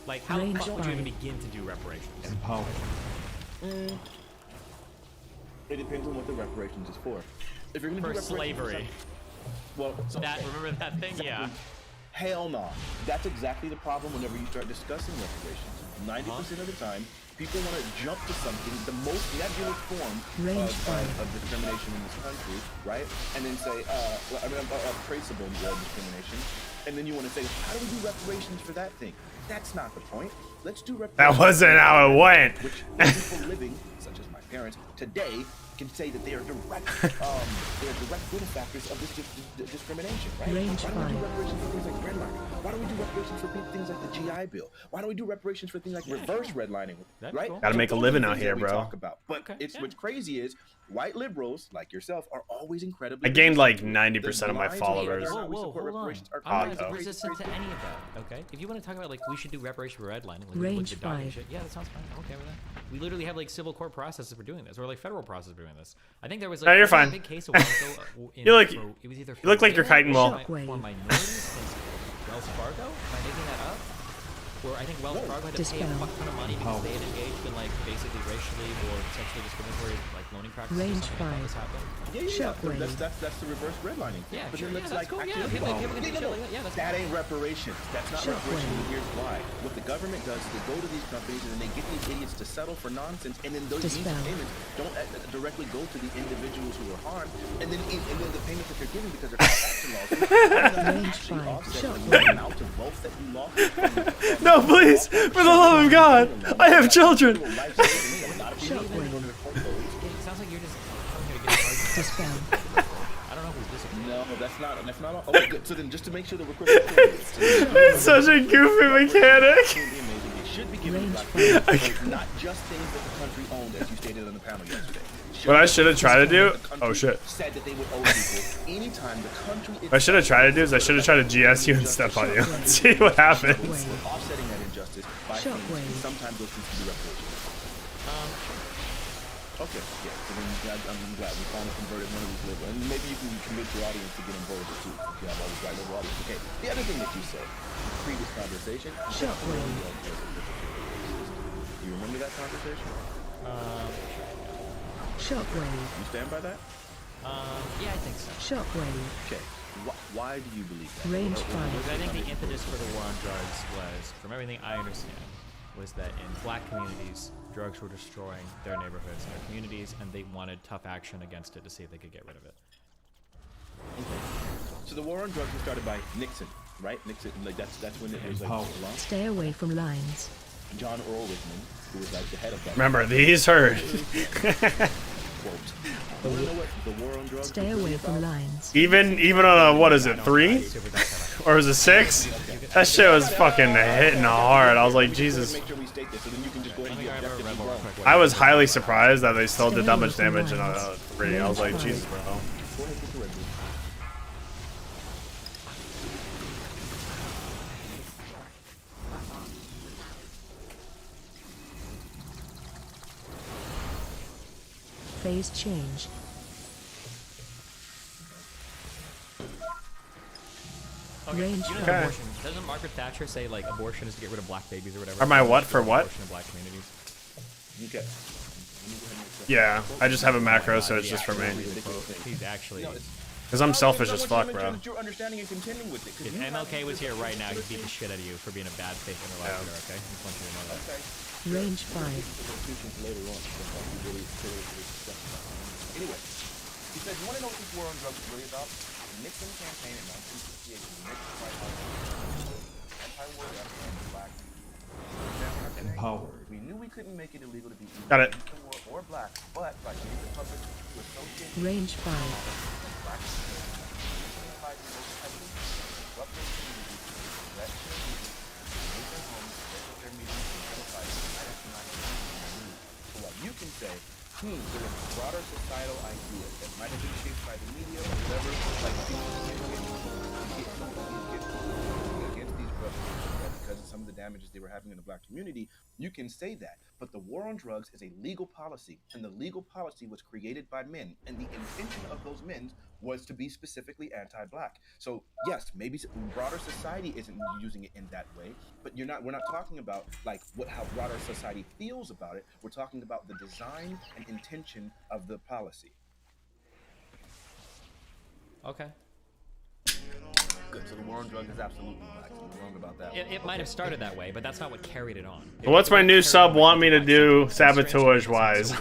Like, how Range would you even 5. begin to do reparations? It depends on what the reparations is for. If you're gonna do For reparations slavery. well, so, That, remember that thing? Yeah. hell no. That's exactly the problem whenever you start discussing reparations. 90% of the time, people want to jump to something, the most nebulous form of discrimination in this country, right? And then say, traceable discrimination. And then you want to say, how do we do reparations for that thing? That's not the point. Let's do reparations. That wasn't how it went. Which people living, such as my parents, today can say that they are direct benefactors of this discrimination, right? Range Why don't we do 5. reparations for things like redlining? Why don't we do reparations for things like the GI Bill? Why don't we do reparations for things like reverse redlining, right? Gotta So make a those are living the out things here, that we bro. talk about. But what's crazy is white liberals like yourself are always incredibly. I gained like resistant. 90% of my The lines followers. whether or not we Whoa, support hold on. reparations are I'm crazy, not crazy, resistant to crazy. any of that, okay? If you want to talk about, like, we should do reparation for redlining, like, Range with the dog and 5. shit, yeah, that sounds fine. I'm okay with that. We literally have, like, civil court processes for doing this, or, like, federal processes for doing this. I think there was, like, No, you're there was fine. a big case a while ago. You look- it was either you look like you're kiting well. For minorities against Wells Fargo? Am I making that up? Where I think Wells Fargo had to pay a Dispel. fuck ton of money because they had engaged in, like, basically racially or sexually discriminatory, like, loaning practices. or Range something like 5. this happened. Shockwave. That's the reverse redlining. Yeah, but sure, then yeah, it's that's cool, yeah, actually, people can do shit like that, yeah, that's that fine. ain't reparations. That's not Shockwave. reparations. And here's why. What the government does is they go to these companies and then they get these idiots to settle for nonsense, and then those Dispel. payments don't directly go to the individuals who are harmed, and then the payments that they're giving because they're class action laws Range actually 5. offset the Shockwave. amount of wealth that you lost. from No, please, for the love of God, I have children. It sounds like you're just coming here to get arguments. Dispel. I don't know who's disagreeing. No, that's not all. Okay, good. So then, just to make sure that we're quick, It's such a goofy mechanic. it should be given Range to black people, not just things that the country owned, as you stated on the panel yesterday. What I should have tried to do? Oh shit. Said that they would owe people anytime the country. What I should have tried to do is I should have tried to GS you and step on you. Let's see what happens. Offsetting that injustice by Shockwave. things, sometimes those things can be reparations. Okay, yeah. So then I'm glad we finally converted one of these liberals, and maybe you can convince your audience to get involved too. If you have all these white liberal audience. Okay. The other thing that you said, previous conversation. Shockwave. You remember that conversation? Shockwave. You stand by that? Yeah, I think so. Shockwave. Okay. Why do you believe that? Range Because 5. I think the impetus for the war on drugs was, from everything I understand, was that in black communities, drugs were destroying their neighborhoods and their communities, and they wanted tough action against it to see if they could get rid of it. So the war on drugs was started by Nixon, right? Nixon, like that's when it was like launched. Stay away from lines. John Earl Whitman, who was like the head of that. Remember, these hurt. Quote. I wanna know what the war on drugs Stay was really away from about? lines. Even on a, what is it, 3? Or was it 6? That shit was fucking hitting hard. I was like, Jesus. Make sure we state this, so then you can just go ahead and be objectively wrong. I was highly surprised that they still did that much damage in 3. I was like, Jesus, bro. Go ahead, get the Red Bull. phase change. Okay. Range You know, Okay. abortion. Doesn't Margaret Thatcher say like abortion is to get rid of black babies or whatever? Are my what for what? Abortion in black communities. Okay. Yeah, I just have a macro, so it's just for me. He's actually. Because I'm selfish as fuck, bro. You're understanding and contending with it. 'cause If you have MLK was this here right now, he'd beat the conversation. shit out of you for being a bad faith interlocutor, okay? I just want you to know that. Range 5. Later on, anyway, he said, you want to know what this war on drugs is really about? The Nixon campaign in 1968 was the Nixon White House anti-war effort on black people. Empowered. We knew we couldn't make it illegal to be either Got it. against the war or black, but by getting the public to associate Range 5. black people, identified the most heavily, disrupt their communities, threaten their leaders, raise their homes, break their meetings, and genocide right after 9/11. So while you can say, there are broader societal ideas that might have been shaped by the media or whatever, like people against these drugs because of some of the damages they were having in the black community, you can say that. But the war on drugs is a legal policy, and the legal policy was created by men, and the intention of those men was to be specifically anti-black. So yes, maybe broader society isn't using it in that way, but we're not talking about like how broader society feels about it. We're talking about the design and intention of the policy. Okay. Good. So the war on drugs is absolutely black. You're wrong about that. It might have started that way, but that's not what carried it on. Well, what's my new sub want me to do sabotage-wise?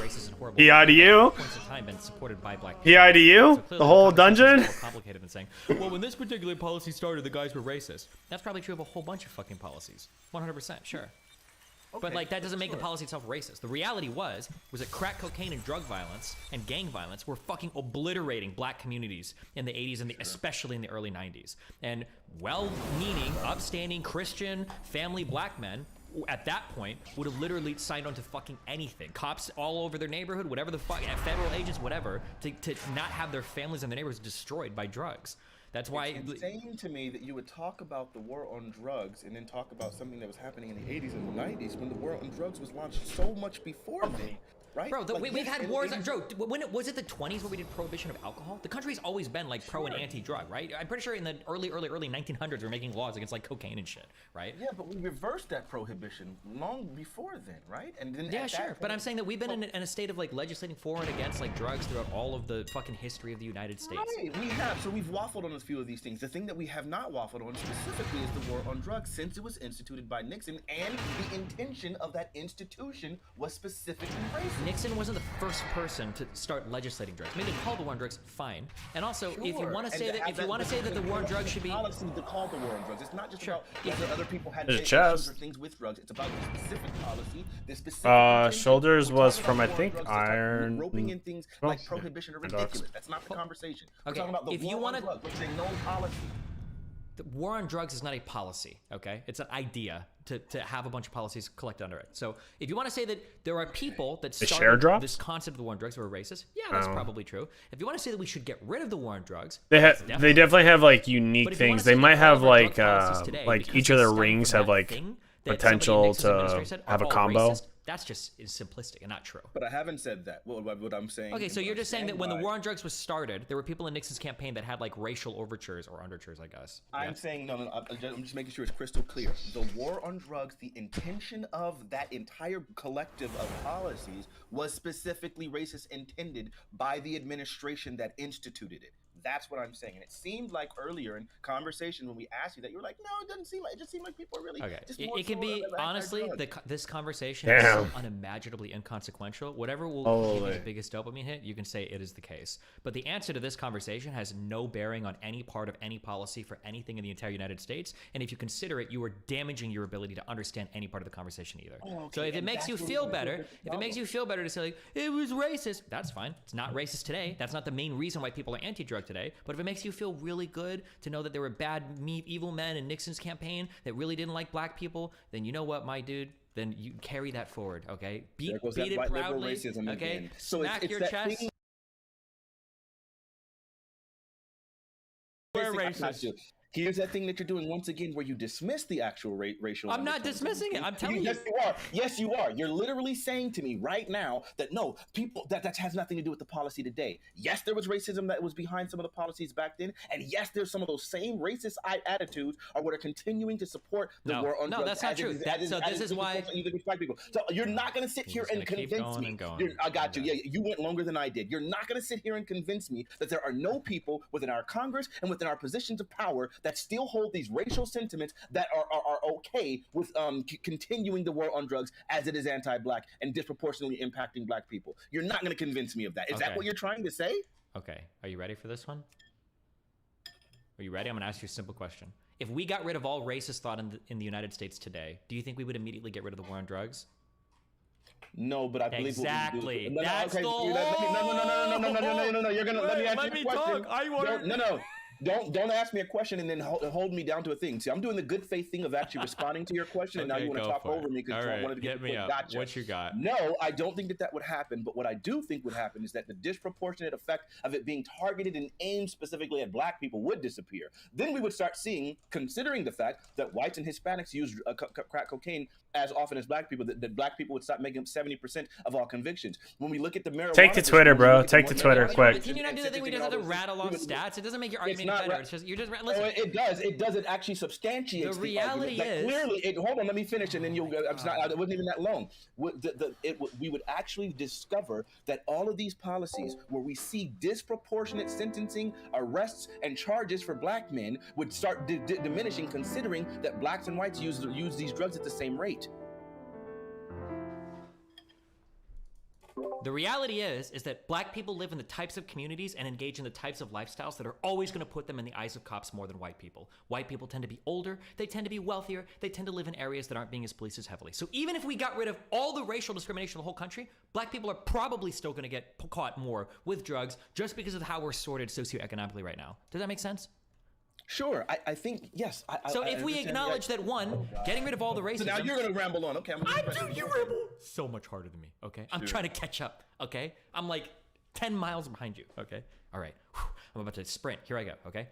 PI to you? Points of time been supported by black people. PI to you? So clearly The whole conversation is dungeon? more complicated than saying, well, when this particular policy started, the guys were racist. That's probably true of a whole bunch of fucking policies. 100%, sure. But like that doesn't make the policy itself racist. The reality was that crack cocaine and drug violence and gang violence were fucking obliterating black communities in the 80s and especially in the early 90s. And well-meaning, upstanding Christian family black men at that point would have literally signed on to fucking anything. Cops all over their neighborhood, whatever the fuck, federal agents, whatever, to not have their families and their neighborhoods destroyed by drugs. That's why it's insane to me that you would talk about the war on drugs and then talk about something that was happening in the 80s and the 90s when the war on drugs was launched so much before then, right? Bro, Like, we've yes, had in wars. the 80s Joe, when was it the 20s where we did prohibition of alcohol? The country's always been like pro and anti-drug, right? I'm pretty sure in the early 1900s we're making laws against like cocaine and shit, right? Yeah, but we reversed that prohibition long before then, right? And then Yeah, at sure. that But I'm point- saying that we've been in a state of like legislating for and against like drugs throughout all of the fucking history of the United States. Right, we have. So we've waffled on a few of these things. The thing that we have not waffled on specifically is the war on drugs, since it was instituted by Nixon, and the intention of that institution was specifically racist. Nixon wasn't the first person to start legislating drugs. Maybe call the war on drugs, fine. And also, if you want to say that, the war on drugs should be policy to call the war on drugs, it's not just about whether other people had There's a issues chest. or things with drugs. It's about the specific policy, the specific. intention. Shoulders We're was talking from, about I the war on think, drugs to start Iron. roping in things Oh, like prohibition are my dogs. ridiculous. That's not the conversation. We're Okay, talking about the if you war wanna- on drugs, which is a known policy. The war on drugs is not a policy, okay? It's an idea to have a bunch of policies collected under it. So if you want to say that there are people that The share started drops? this concept of the war on drugs that were racist, yeah, that's Oh. probably true. If you want to say that we should get rid of the war on drugs, They that's they definitely have like unique But if you wanna things. say They that might all have of our drug like policies today, because each of they their stem rings from have that like thing that somebody in potential Nixon's administration to said have are a all combo. racist, that's just is simplistic and not true. But I haven't said that. What I'm saying. Okay, so and you're what just saying I that when the stand war by- on drugs was started, there were people in Nixon's campaign that had like racial overtures or undertures, I guess. I'm Yeah. saying no. I'm just making sure it's crystal clear. The war on drugs, the intention of that entire collective of policies was specifically racist, intended by the administration that instituted it. That's what I'm saying. And it seemed like earlier in conversation when we asked you that, you were like, no, it doesn't seem like. It just seemed like people are really. Okay, Just it, more it can so be of honestly anti-drug. this conversation is so Damn. unimaginably inconsequential. Whatever will give Holy. you the biggest dopamine hit, you can say it is the case. But the answer to this conversation has no bearing on any part of any policy for anything in the entire United States. And if you consider it, you are damaging your ability to understand any part of the conversation either. Oh, okay, So if it and makes that's you where feel we're better, different if it makes you feel better to say like it was racist, that's fine. It's not racist today. That's not the main reason why people are anti-drug today. But if it makes you feel really good to know that there were bad, evil men in Nixon's campaign that really didn't like black people, then you know what, my dude? Then you carry that forward, okay? There goes Beat that it white liberal proudly, racism okay? again. So Smack it's your that chest. thing- We're I got racist. you. Here's that thing that you're doing once again, where you dismiss the actual racial. I'm not dismissing it. I'm telling you. Yes, you are. Yes, you are. You're literally saying to me right now that no, people that has nothing to do with the policy today. Yes, there was racism that was behind some of the policies back then, and yes, there's some of those same racist attitudes are what are continuing to support the war on drugs. No, that's not true. So this is why. Black people. So you're not going to sit here and convince me. I got you. Yeah, you went longer than I did. You're not going to sit here and convince me that there are no people within our Congress and within our positions of power that still hold these racial sentiments that are okay with continuing the war on drugs as it is anti-black and disproportionately impacting black people. You're not going to convince me of that. Is that what you're trying to say? Okay. Are you ready for this one? Are you ready? I'm going to ask you a simple question. If we got rid of all racist thought in the United States today, do you think we would immediately get rid of the war on drugs? No, but I believe exactly. What we do. That's the whole. No. You're gonna let me ask you a question. Talk. I want. No. Don't ask me a question and then hold me down to a thing. See, I'm doing the good faith thing of actually responding to your question, and now you want to talk over me because I wanted to get me up. Gotcha. What you got? No, I don't think that would happen. But what I do think would happen is that the disproportionate effect of it being targeted and aimed specifically at black people would disappear. Then we would start seeing, considering the fact that whites and Hispanics use crack cocaine as often as black people, that black people would stop making up 70% of all convictions. When we look at the marijuana, take to Twitter, bro. Take to Twitter, quick. Can you not do the thing we just have to rattle off stats? It doesn't make your argument better. It's just you're just listen. Oh, it does. It does. It actually substantiates the reality is clearly. Hold on, let me finish, and then you'll. It wasn't even that long. We would actually discover that all of these policies, where we see disproportionate sentencing, arrests, and charges for black men, would start diminishing, considering that blacks and whites use these drugs at the same rate. The reality is that black people live in the types of communities and engage in the types of lifestyles that are always going to put them in the eyes of cops more than white people. White people tend to be older, they tend to be wealthier, they tend to live in areas that aren't being as policed as heavily. So even if we got rid of all the racial discrimination in the whole country, black people are probably still going to get caught more with drugs just because of how we're sorted socioeconomically right now. Does that make sense? Sure, I think yes. So if we acknowledge that getting rid of all the racism. So now you're gonna ramble on. Okay, you ramble so much harder than me. Okay, I'm trying to catch up. Okay, I'm like 10 miles behind you. Okay, all right. I'm about to sprint. Here I go. Okay.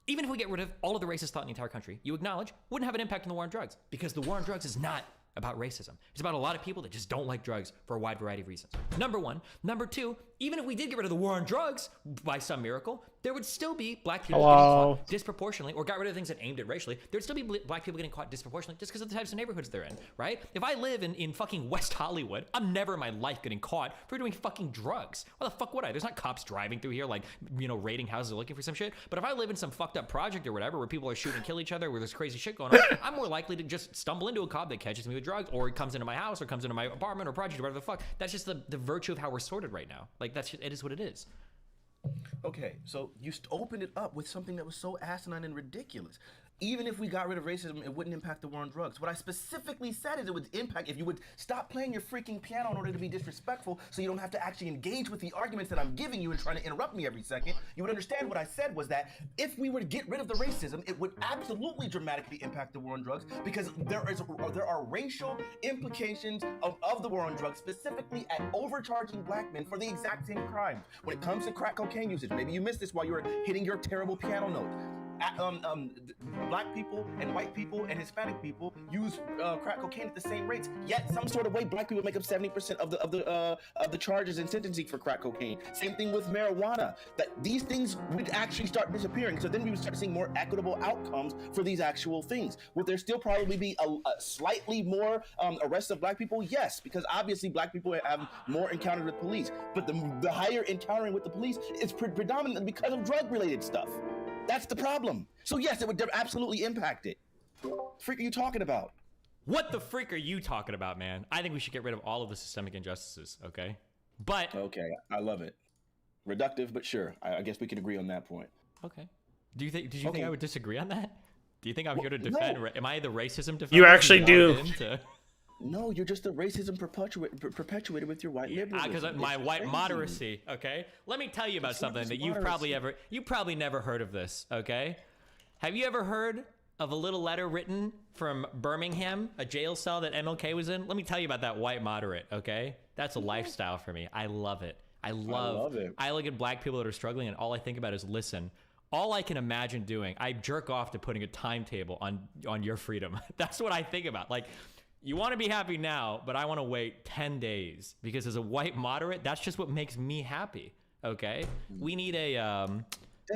Even if we get rid of all of the racist thought in the entire country, you acknowledge wouldn't have an impact on the war on drugs because the war on drugs is not about racism. It's about a lot of people that just don't like drugs for a wide variety of reasons. Number one. Number two, even if we did get rid of the war on drugs by some miracle, there would still be black people getting caught disproportionately, or got rid of things that aimed at racially. There'd still be black people getting caught disproportionately just because of the types of neighborhoods they're in, right? If I live in fucking West Hollywood, I'm never in my life getting caught for doing fucking drugs. Why the fuck would I? There's not cops driving through here like, raiding houses or looking for some shit. But if I live in some fucked up project or whatever where people are shooting and kill each other, where there's crazy shit going on, I'm more likely to just stumble into a cop that catches me with drugs, or it comes into my house or comes into my apartment or project or whatever the fuck. That's just the virtue of how we're sorted right now. Like, it is what it is. Okay, so you opened it up with something that was so asinine and ridiculous. Even if we got rid of racism, it wouldn't impact the war on drugs. What I specifically said is it would impact if you would stop playing your freaking piano in order to be disrespectful, so you don't have to actually engage with the arguments that I'm giving you and trying to interrupt me every second. You would understand what I said was that if we were to get rid of the racism, it would absolutely dramatically impact the war on drugs, because there are racial implications of the war on drugs, specifically at overcharging black men for the exact same crimes. When it comes to crack cocaine usage, maybe you missed this while you were hitting your terrible piano note. Black people and white people and Hispanic people use crack cocaine at the same rates. Yet, some sort of way, black people make up 70% of the charges and sentencing for crack cocaine. Same thing with marijuana. That these things would actually start disappearing. So then we would start seeing more equitable outcomes for these actual things. Would there still probably be a slightly more arrests of black people? Yes, because obviously black people have more encounters with police. But the higher encountering with the police is predominantly because of drug-related stuff. That's the problem. So yes, it would absolutely impact it. Freak are you talking about? What the freak are you talking about, man? I think we should get rid of all of the systemic injustices, okay? But... Okay, I love it. Reductive, but sure. I guess we can agree on that point. Okay. Did you think I would disagree on that? Do you think I'm here to defend... No. Am I the racism defender? You actually do. No, you're just a racism perpetuated with your white liberalism. Because my white moderacy, okay? Let me tell you about something that you've probably never heard of this, okay? Have you ever heard of a little letter written from Birmingham, a jail cell that MLK was in? Let me tell you about that white moderate, okay? That's a lifestyle for me. I love it. I love it. I look at black people that are struggling, and all I think about is, listen, all I can imagine doing, I jerk off to putting a timetable on your freedom. That's what I think about. Like, you want to be happy now, but I want to wait 10 days because as a white moderate, that's just what makes me happy. Okay, we need a.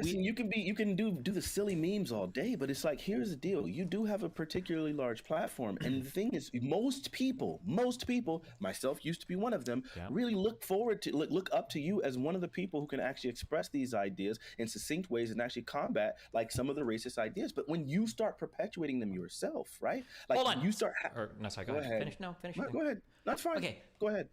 You can do the silly memes all day, but it's like, here's the deal: you do have a particularly large platform, and the thing is, most people, myself used to be one of them, really look up to you as one of the people who can actually express these ideas in succinct ways and actually combat like some of the racist ideas. But when you start perpetuating them yourself, right? Like, hold on. You start. No, sorry. Go ahead. Finish. No, finish. No, go ahead. That's fine. Okay. Go ahead.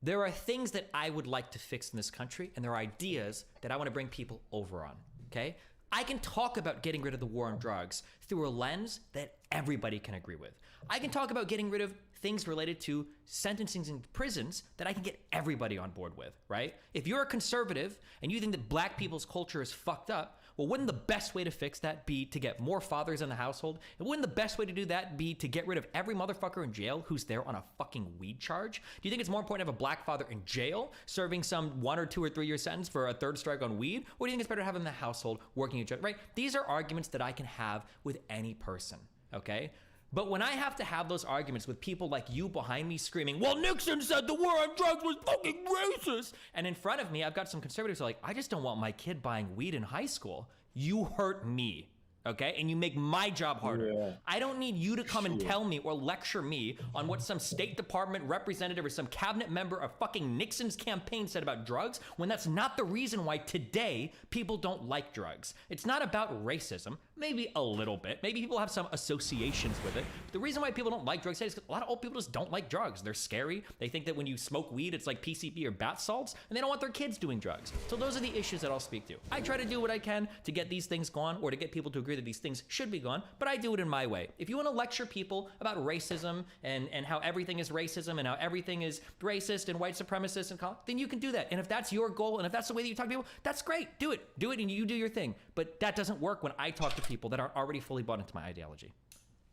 There are things that I would like to fix in this country, and there are ideas that I want to bring people over on, okay? I can talk about getting rid of the war on drugs through a lens that everybody can agree with. I can talk about getting rid of things related to sentencing in prisons that I can get everybody on board with, right? If you're a conservative and you think that black people's culture is fucked up, well, wouldn't the best way to fix that be to get more fathers in the household? And wouldn't the best way to do that be to get rid of every motherfucker in jail who's there on a fucking weed charge? Do you think it's more important to have a black father in jail serving some 1 or 2 or 3 year sentence for a third strike on weed? Or do you think it's better to have him in the household working each other, right? These are arguments that I can have with any person, okay? But when I have to have those arguments with people like you behind me screaming, well, Nixon said the war on drugs was fucking racist. And in front of me, I've got some conservatives who are like, I just don't want my kid buying weed in high school. You hurt me. Okay, and you make my job harder. Yeah. I don't need you to come and tell me or lecture me on what some State Department representative or some cabinet member of fucking Nixon's campaign said about drugs, when that's not the reason why today people don't like drugs. It's not about racism, maybe a little bit. Maybe people have some associations with it. But the reason why people don't like drugs today is because a lot of old people just don't like drugs. They're scary. They think that when you smoke weed, it's like PCP or bath salts, and they don't want their kids doing drugs. So those are the issues that I'll speak to. I try to do what I can to get these things gone or to get people to agree that these things should be gone, but I do it in my way. If you want to lecture people about racism and how everything is racism and how everything is racist and white supremacist and then you can do that. And if that's your goal and if that's the way that you talk to people, that's great. Do it and you do your thing. But that doesn't work when I talk to people that are already fully bought into my ideology.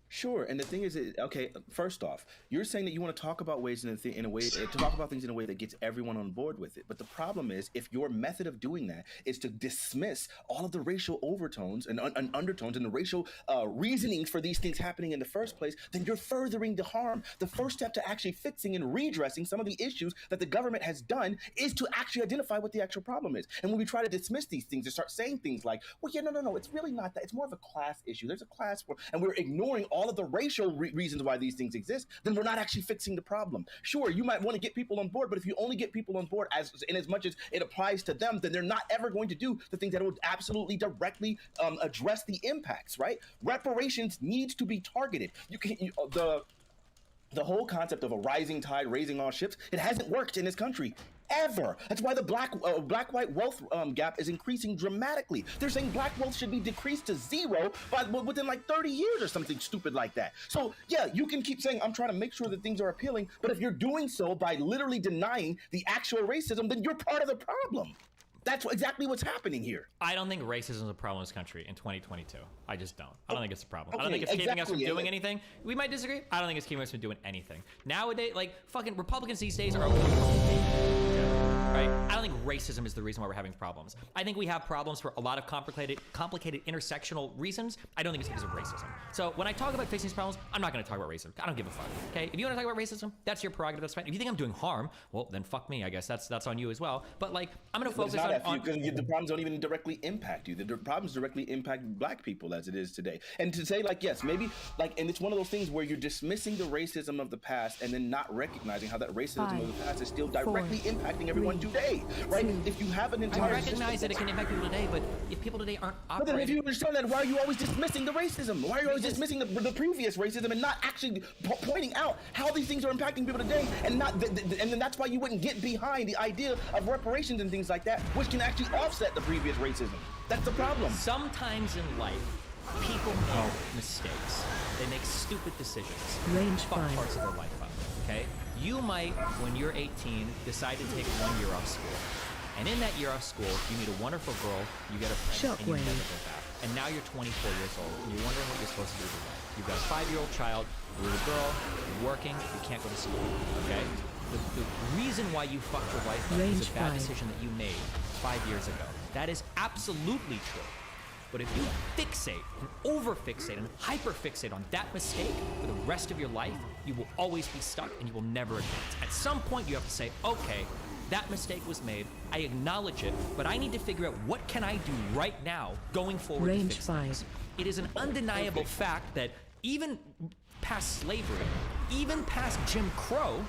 Sure, and the thing is, okay. First off, you're saying that you want to talk about ways in a way to talk about things in a way that gets everyone on board with it. But the problem is, if your method of doing that is to dismiss all of the racial overtones and undertones and the racial reasonings for these things happening in the first place, then you're furthering the harm. The first step to actually fixing and redressing some of the issues that the government has done is to actually identify what the actual problem is. And when we try to dismiss these things and start saying things like, "Well, yeah, no, it's really not that. It's more of a class issue. There's a class war," and we're ignoring all of the racial reasons why these things exist, then we're not actually fixing the problem. Sure, you might want to get people on board, but if you only get people on board as much as it applies to them, then they're not ever going to do the things that would absolutely directly address the impacts, right? Reparations needs to be targeted. The whole concept of a rising tide raising all ships, it hasn't worked in this country ever. That's why the black-white wealth gap is increasing dramatically. They're saying black wealth should be decreased to zero within like 30 years or something stupid like that. So yeah, you can keep saying, I'm trying to make sure that things are appealing, but if you're doing so by literally denying the actual racism, then you're part of the problem. That's exactly what's happening here. I don't think racism is a problem in this country in 2022. I just don't. I don't think it's a problem. I don't think it's keeping us from doing anything. We might disagree. I don't think it's keeping us from doing anything. Nowadays, like, fucking Republicans these days are right? I don't think racism is the reason why we're having problems. I think we have problems for a lot of complicated intersectional reasons. I don't think it's because of racism. So when I talk about fixing these problems, I'm not going to talk about racism. I don't give a fuck, okay? If you want to talk about racism, that's your prerogative, that's fine. If you think I'm doing harm, well, then fuck me, I guess. That's on you as well. But, like, I'm going to focus on... Because the problems don't even directly impact you. The problems directly impact black people as it is today. And to say, like, yes, maybe, like, and it's one of those things where you're dismissing the racism of the past and then not recognizing how that racism of the past is still directly impacting everyone today, right? If you have an entire... I recognize that it can impact people today, but if people today aren't operating... But then if you understand that, why are you always dismissing the racism? Why are you always dismissing the previous racism and not actually pointing out how these things are impacting people today? And not, and then that's why you wouldn't get behind the idea of reparations and things like that, which can actually offset the previous racism. That's the problem. Sometimes in life, people make mistakes. They make stupid decisions. Fuck parts of their life up, okay? You might, when you're 18, decide to take 1 year off school. And in that year off school, you meet a wonderful girl, you get a friend, and you never go back. And now you're 24 years old, and you're wondering what you're supposed to do with your life. You've got a 5-year-old child, you're a girl, you're working, you can't go to school, okay? The reason why you fucked your life up is a bad decision that you made 5 years ago. That is absolutely true. But if you fixate and over-fixate and hyper-fixate on that mistake for the rest of your life, you will always be stuck and you will never advance. At some point, you have to say, okay, that mistake was made, I acknowledge it, but I need to figure out what can I do right now going forward to fix things. It is an undeniable fact that even past slavery, even past Jim Crow,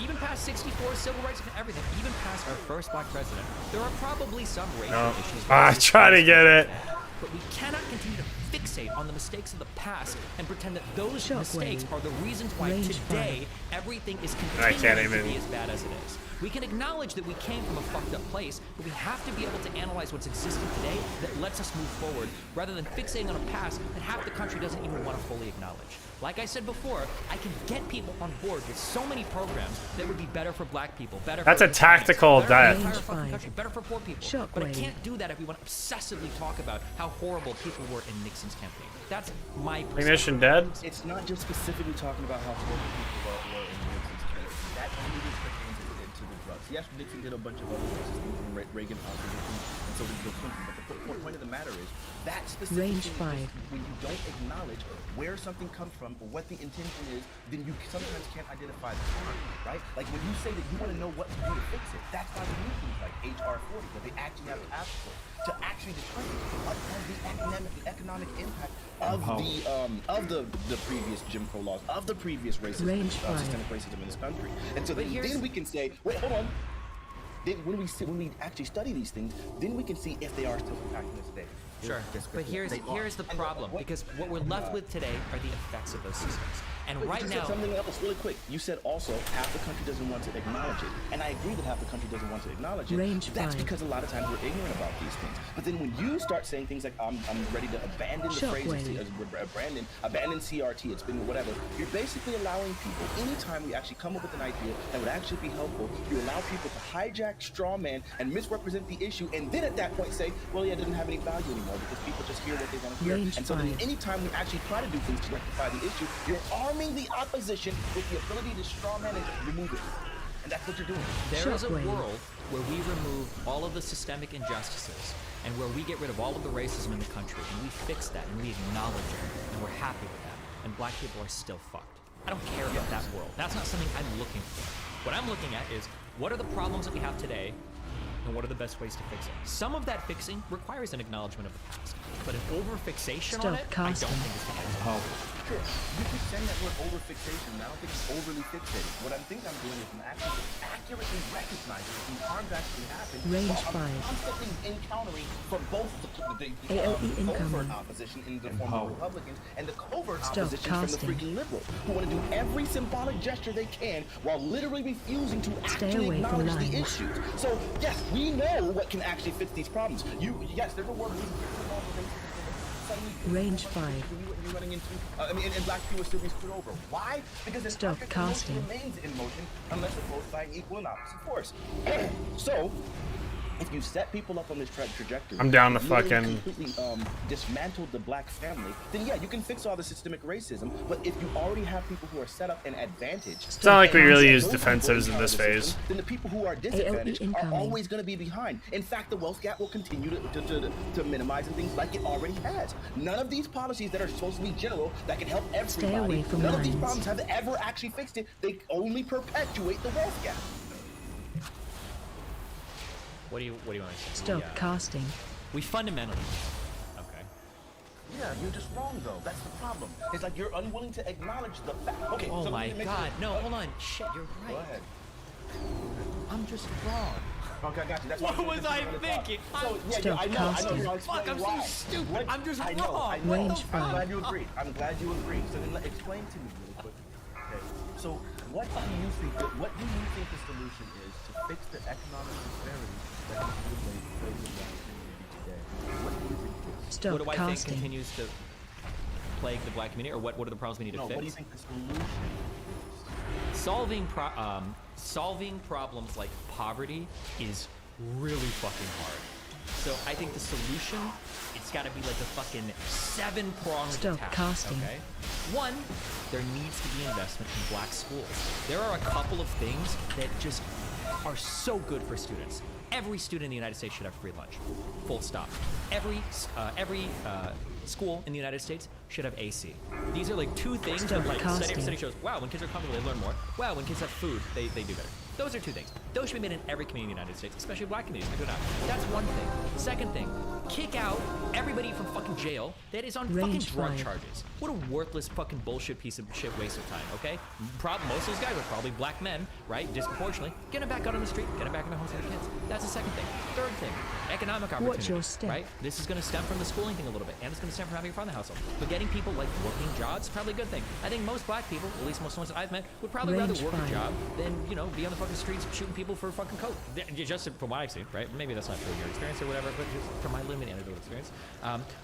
even past 64, civil rights and everything, even past our first black president, there are probably some racial issues. I try to get it. But we cannot continue to fixate on the mistakes of the past and pretend that those mistakes are the reasons why today everything is continuing to be as bad as it is. We can acknowledge that we came from a fucked up place, but we have to be able to analyze what's existing today that lets us move forward, rather than fixating on a past that half the country doesn't even want to fully acknowledge. Like I said before, I can get people on board with so many programs that would be better for black people, better That's for a tactical better diet. for the entire fucking country, better for poor people. But I can't do that if we want to obsessively talk about how horrible people were in Nixon's campaign. That's my perspective. Ignition dead? It's not just specifically talking about how horrible people were in Nixon's campaign. That only just pertains to the drugs. Yes, Nixon did a bunch of other racist things, and Reagan opposition, and so did Bill Clinton. But the point of the matter is, that specific thing is when you don't acknowledge where something comes from or what the intention is, then you sometimes can't identify the harm, right? Like when you say that you want to know what to do to fix it, that's why we need things like HR 40, that they actually have to ask for, to actually determine what was the economic impact of the previous Jim Crow laws, of the previous racism, systemic racism in this country. And so then we can say, wait, hold on. Then when we actually study these things, then we can see if they are still impacting us today. Sure, but here's the problem, because what we're left with today are the effects of those systems. And right you now, said something else really quick. You said also half the country doesn't want to acknowledge it, and I agree that half the country doesn't want to acknowledge it. That's because a lot of times we're ignorant about these things. But then when you start saying things like I'm ready to abandon the phrase, abandon CRT, it's been whatever, you're basically allowing people, anytime we actually come up with an idea that would actually be helpful, you allow people to hijack, straw man, and misrepresent the issue, and then at that point say, well, yeah, it doesn't have any value anymore because people just hear what they want to hear. And so then anytime we actually try to do things to rectify the issue, you're arming the opposition with the ability to straw man and just remove it. And that's what you're doing. there is a world where we remove all of the systemic injustices and where we get rid of all of the racism in the country and we fix that and we acknowledge it and we're happy with that, and black people are still fucked. I don't care about that world. That's not something I'm looking for. What I'm looking at is, what are the problems that we have today and what are the best ways to fix it? Some of that fixing requires an acknowledgement of the past, but an over-fixation on it, I don't think is the answer. Sure, you keep saying that word over-fixation, and I don't think it's overly fixated. What I think I'm doing is I'm actually accurately recognizing that these harms actually happen. Range while I'm constantly encountering from both the overt opposition in the form of Republicans and the covert opposition from the freaking liberals, who want to do every symbolic gesture they can while literally refusing to actually acknowledge the issues. So yes, we know what can actually fix these problems. Yes, there were Range 5. Running into, and black people will still be screwed over. Why? Because this motion remains in motion unless opposed by an equal and opposite force. So, if you set people up on this trajectory, I'm down to fucking completely dismantle the black family, then yeah, you can fix all the systemic racism. But if you already have people who are set up and advantaged, it's not like we really use defensives in this phase. Then the people who are disadvantaged are always going to be behind. In fact, the wealth gap will continue to minimize and things like it already has. None of these policies that are supposed to be general that can help everybody, none of these problems have ever actually fixed it. They only perpetuate the wealth gap. What do you want to say? Stop casting. We fundamentally. Okay. Yeah, you're just wrong though. That's the problem. It's like you're unwilling to acknowledge the fact. Okay. Oh my God! No, hold on. Shit, you're right. Go ahead. I'm just wrong. Okay, I got you. That's what was I thinking? So, yeah, I know. Fuck, I'm so stupid. I'm just wrong. I'm glad you agreed. So then explain to me really quick. Okay. So what do you think the solution is to fix the economic disparity that is plaguing the black community today? What do you think it is? What do I think continues to plague the black community, or what are the problems we need to fix? What do you think the solution is? Solving problems like poverty is really fucking hard. So I think the solution, it's got to be like a fucking 7-pronged Stop attack. casting. Okay. One, there needs to be investment in black schools. There are a couple of things that just are so good for students. Every student in the United States should have free lunch. Full stop. Every school in the United States should have AC. These are like 2 things that like study shows, wow, when kids are comfortable, they learn more. Wow, when kids have food, they do better. Those are 2 things. Those should be made in every community in the United States, especially black communities. I do not. That's one thing. Second thing, kick out everybody from fucking jail that is on fucking drug charges. What a worthless fucking bullshit piece of shit waste of time, okay? Most of those guys are probably black men, right? Disproportionately. Get them back out on the street, get them back in their homes with their kids. That's the second thing. Third thing, economic opportunity, right? This is gonna stem from the schooling thing a little bit, and it's gonna stem from having a father in the household. But getting people like working jobs, probably a good thing. I think most black people, at least most ones that I've met, would probably rather work a job than, you know, be on the fucking streets shooting people for fucking coke. Just from what I've seen, right? Maybe that's not true in your experience or whatever, but just from my limited anecdotal experience.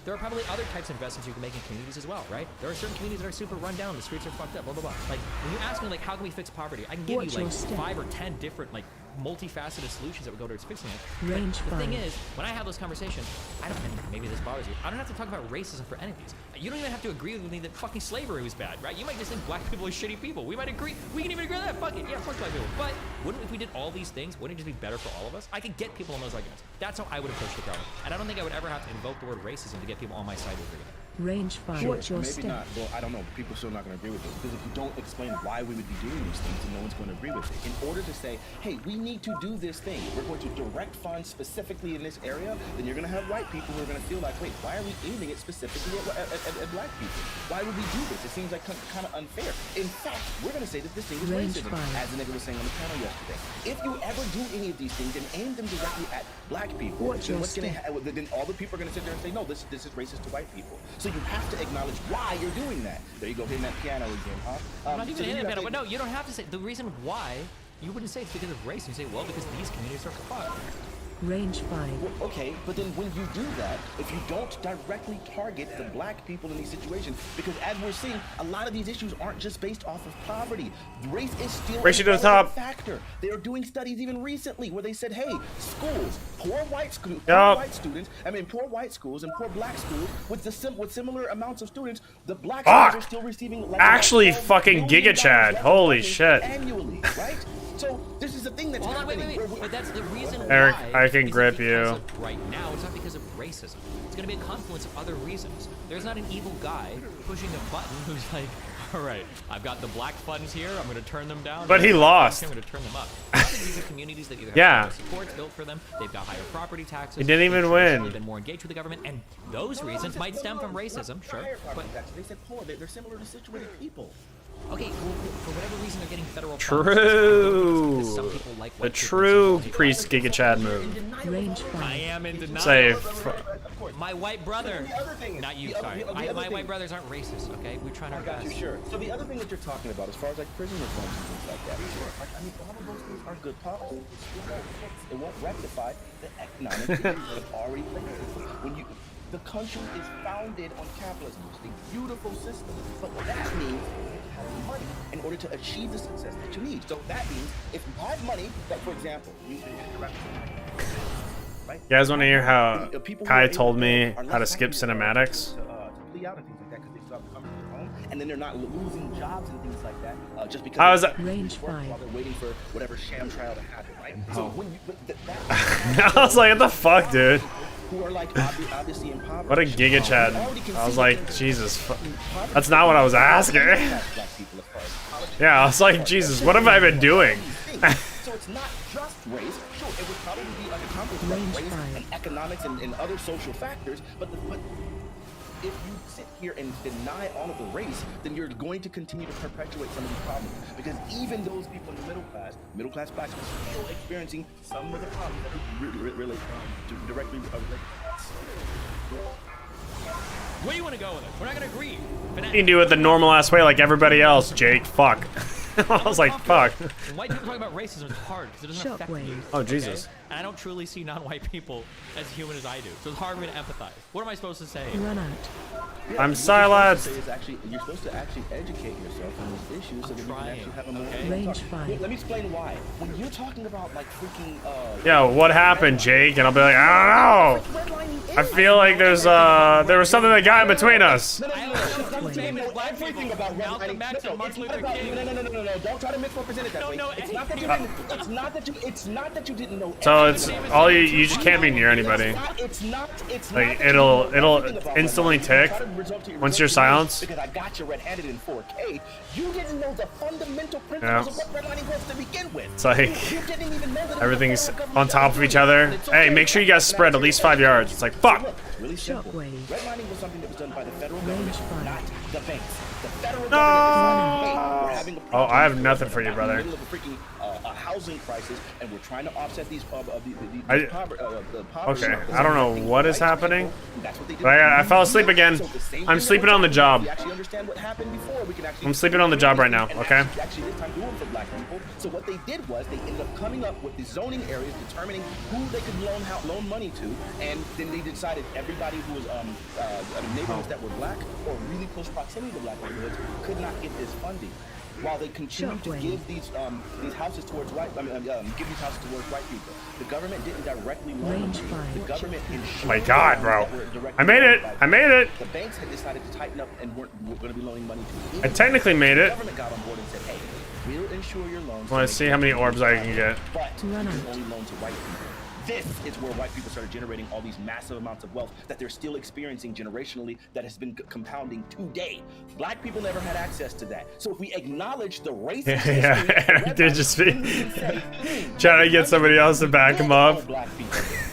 There are probably other types of investments you can make in communities as well, right? There are certain communities that are super run down, the streets are fucked up, blah, blah, blah. Like, when you ask me, like, how can we fix poverty? I can give you, like, 5 or 10 different, like, multifaceted solutions that would go towards fixing it. Range the thing is, when I have those conversations, I don't, and maybe this bothers you, I don't have to talk about racism for any of these. You don't even have to agree with me that fucking slavery was bad, right? You might just think black people are shitty people. We might agree. We can even agree on that. Fuck it. Yeah, fuck black people. But wouldn't, if we did all these things, wouldn't it just be better for all of us? I could get people on those arguments. That's how I would approach the problem. And I don't think I would ever have to invoke the word racism to get people on my side to agree with it. Range 5. Sure, What's your maybe step? not. Well, I don't know. People still not going to agree with it because if you don't explain why we would be doing these things, then no one's going to agree with it. In order to say, hey, we need to do this thing, we're going to direct funds specifically in this area, then you're going to have white people who are going to feel like, wait, why are we aiming it specifically at black people? Why would we do this? It seems like kind of unfair. In fact, we're going to say that this thing is Range racism, 5. as the nigga was saying on the panel yesterday. If you ever do any of these things and aim them directly at black people, What's then your what's going to then all the people are going to sit there and say, no, this is racist to white people. So you have to acknowledge why you're doing that. There you go, hitting that piano again, huh? I'm not even hitting that piano, but no, you don't have to say, the reason why, you wouldn't say it's because of race, you say, well, because these communities are fucked. Range 5. Well, okay, but then when you do that, if you don't directly target the black people in these situations, because as we're seeing, a lot of these issues aren't just based off of poverty. Race is still Race a to the top. factor. They are doing studies even recently where they said, hey, schools, poor white schools and poor black schools with similar amounts of students, the black schools are still receiving like Actually, about $12 fucking billion Giga Chad. Holy shit. annually, right? So this is the thing that's happening. Wait. But that's the reason Eric, why. I can grip you. Right now, it's not because of racism. It's going to be a confluence of other reasons. There's not an evil guy pushing a button who's like, all right, I've got the black funds here. I'm going to turn them down. But he lost. I'm going to turn them up. I think these are communities that either have Yeah. supports built for them. They've got higher property taxes. He didn't even win. They've been more engaged with the government, and those reasons might stem from racism. Sure, but they said poor. They're similar to situated people. okay, well, for whatever reason, they're getting federal funds. True. Some people like The white true priest Giga Chad move. Range 5. I am in denial. Safe. My white brother. Not you, sorry. My white brothers aren't racist, okay? We're trying our best. Got you, sure. So the other thing that you're talking about, as far as like prison reforms and things like that, sure. Like, I mean, all of those things are good policies. It won't rectify the economic issues that have already existed. The country is founded on capitalism, which is a beautiful system. But what that means is you have money in order to achieve the success that you need. So that means if you have money, like for example, you right? You guys want to hear how Kai told me how to skip cinematics? To plea out and things like that because they still have to come to their home, and then they're not losing jobs and things like that just because I was Range 5. while they're waiting for whatever sham trial to happen, right? So when you, I was like, what the fuck, dude? who are like obviously impoverished. What a Giga Chad. I was like, Jesus. That's not what I was asking. Yeah, I was like, Jesus, what have I been doing? So it's not just race. Sure, it would probably be an accomplishment of race and economics and other social factors, but if you sit here and deny all of the race, then you're going to continue to perpetuate some of these problems. Because even those people in the middle class blacks are still experiencing some of the problems that are really directly related. Where do you want to go with it? We're not going to agree. You can do it the normal ass way like everybody else, Jake. Fuck. I was like, fuck. When white people talk about racism, it's hard because it doesn't affect you. Oh, Jesus. And I don't truly see non-white people as human as I do. So it's hard for me to empathize. What am I supposed to say? Run out. Yeah, I'm what silenced. You're supposed to actually educate yourself on these issues so that you can actually have a more Range talk. 5. Look, let me explain why. When you're talking about like freaking Yo, what happened, Jake? And I'll be like, I don't know. I feel like there was something that got in between us. Everything about redlining. No, don't try to misrepresent it that way. It's not that you didn't. It's not that you didn't know. So it's all you just can't be near anybody. It's not. Like it'll instantly tick once you're silenced. Because I got you red-handed in 4K. You didn't know the fundamental principles of what redlining was to begin with. It's like You didn't even know that everything's on top of each other. Hey, make sure you guys spread at least 5 yards. It's like fuck. Really simple. Redlining was something that was done by the federal government, not the banks. The federal No! government decided, hey, we're having a Oh, I have nothing for you, brother. We're in the middle of a freaking housing crisis, and we're trying to offset these poverty. Okay, I don't know what is happening, but I fell asleep again. I'm sleeping on the job. I'm sleeping on the job right now. Okay. Actually, this time doing for black people. So what they did was they ended up coming up with the zoning areas, determining who they could loan money to, and then they decided everybody who was neighborhoods that were black or really close proximity to black neighborhoods could not get this funding. While they continue to give these houses towards white, give these houses towards white people, the government didn't directly loan them. The government ensured. Oh my God, bro! I made it! I made it! The banks had decided to tighten up and weren't going to be loaning money to. I technically made it. The government got on board and said, "Hey, we'll insure your loans." I want to see how many orbs I can get. But you can only loan to white people. This is where white people started generating all these massive amounts of wealth that they're still experiencing generationally that has been compounding today. Black people never had access to that. So if we acknowledge the racist Yeah, they're just trying to get somebody else to back him up.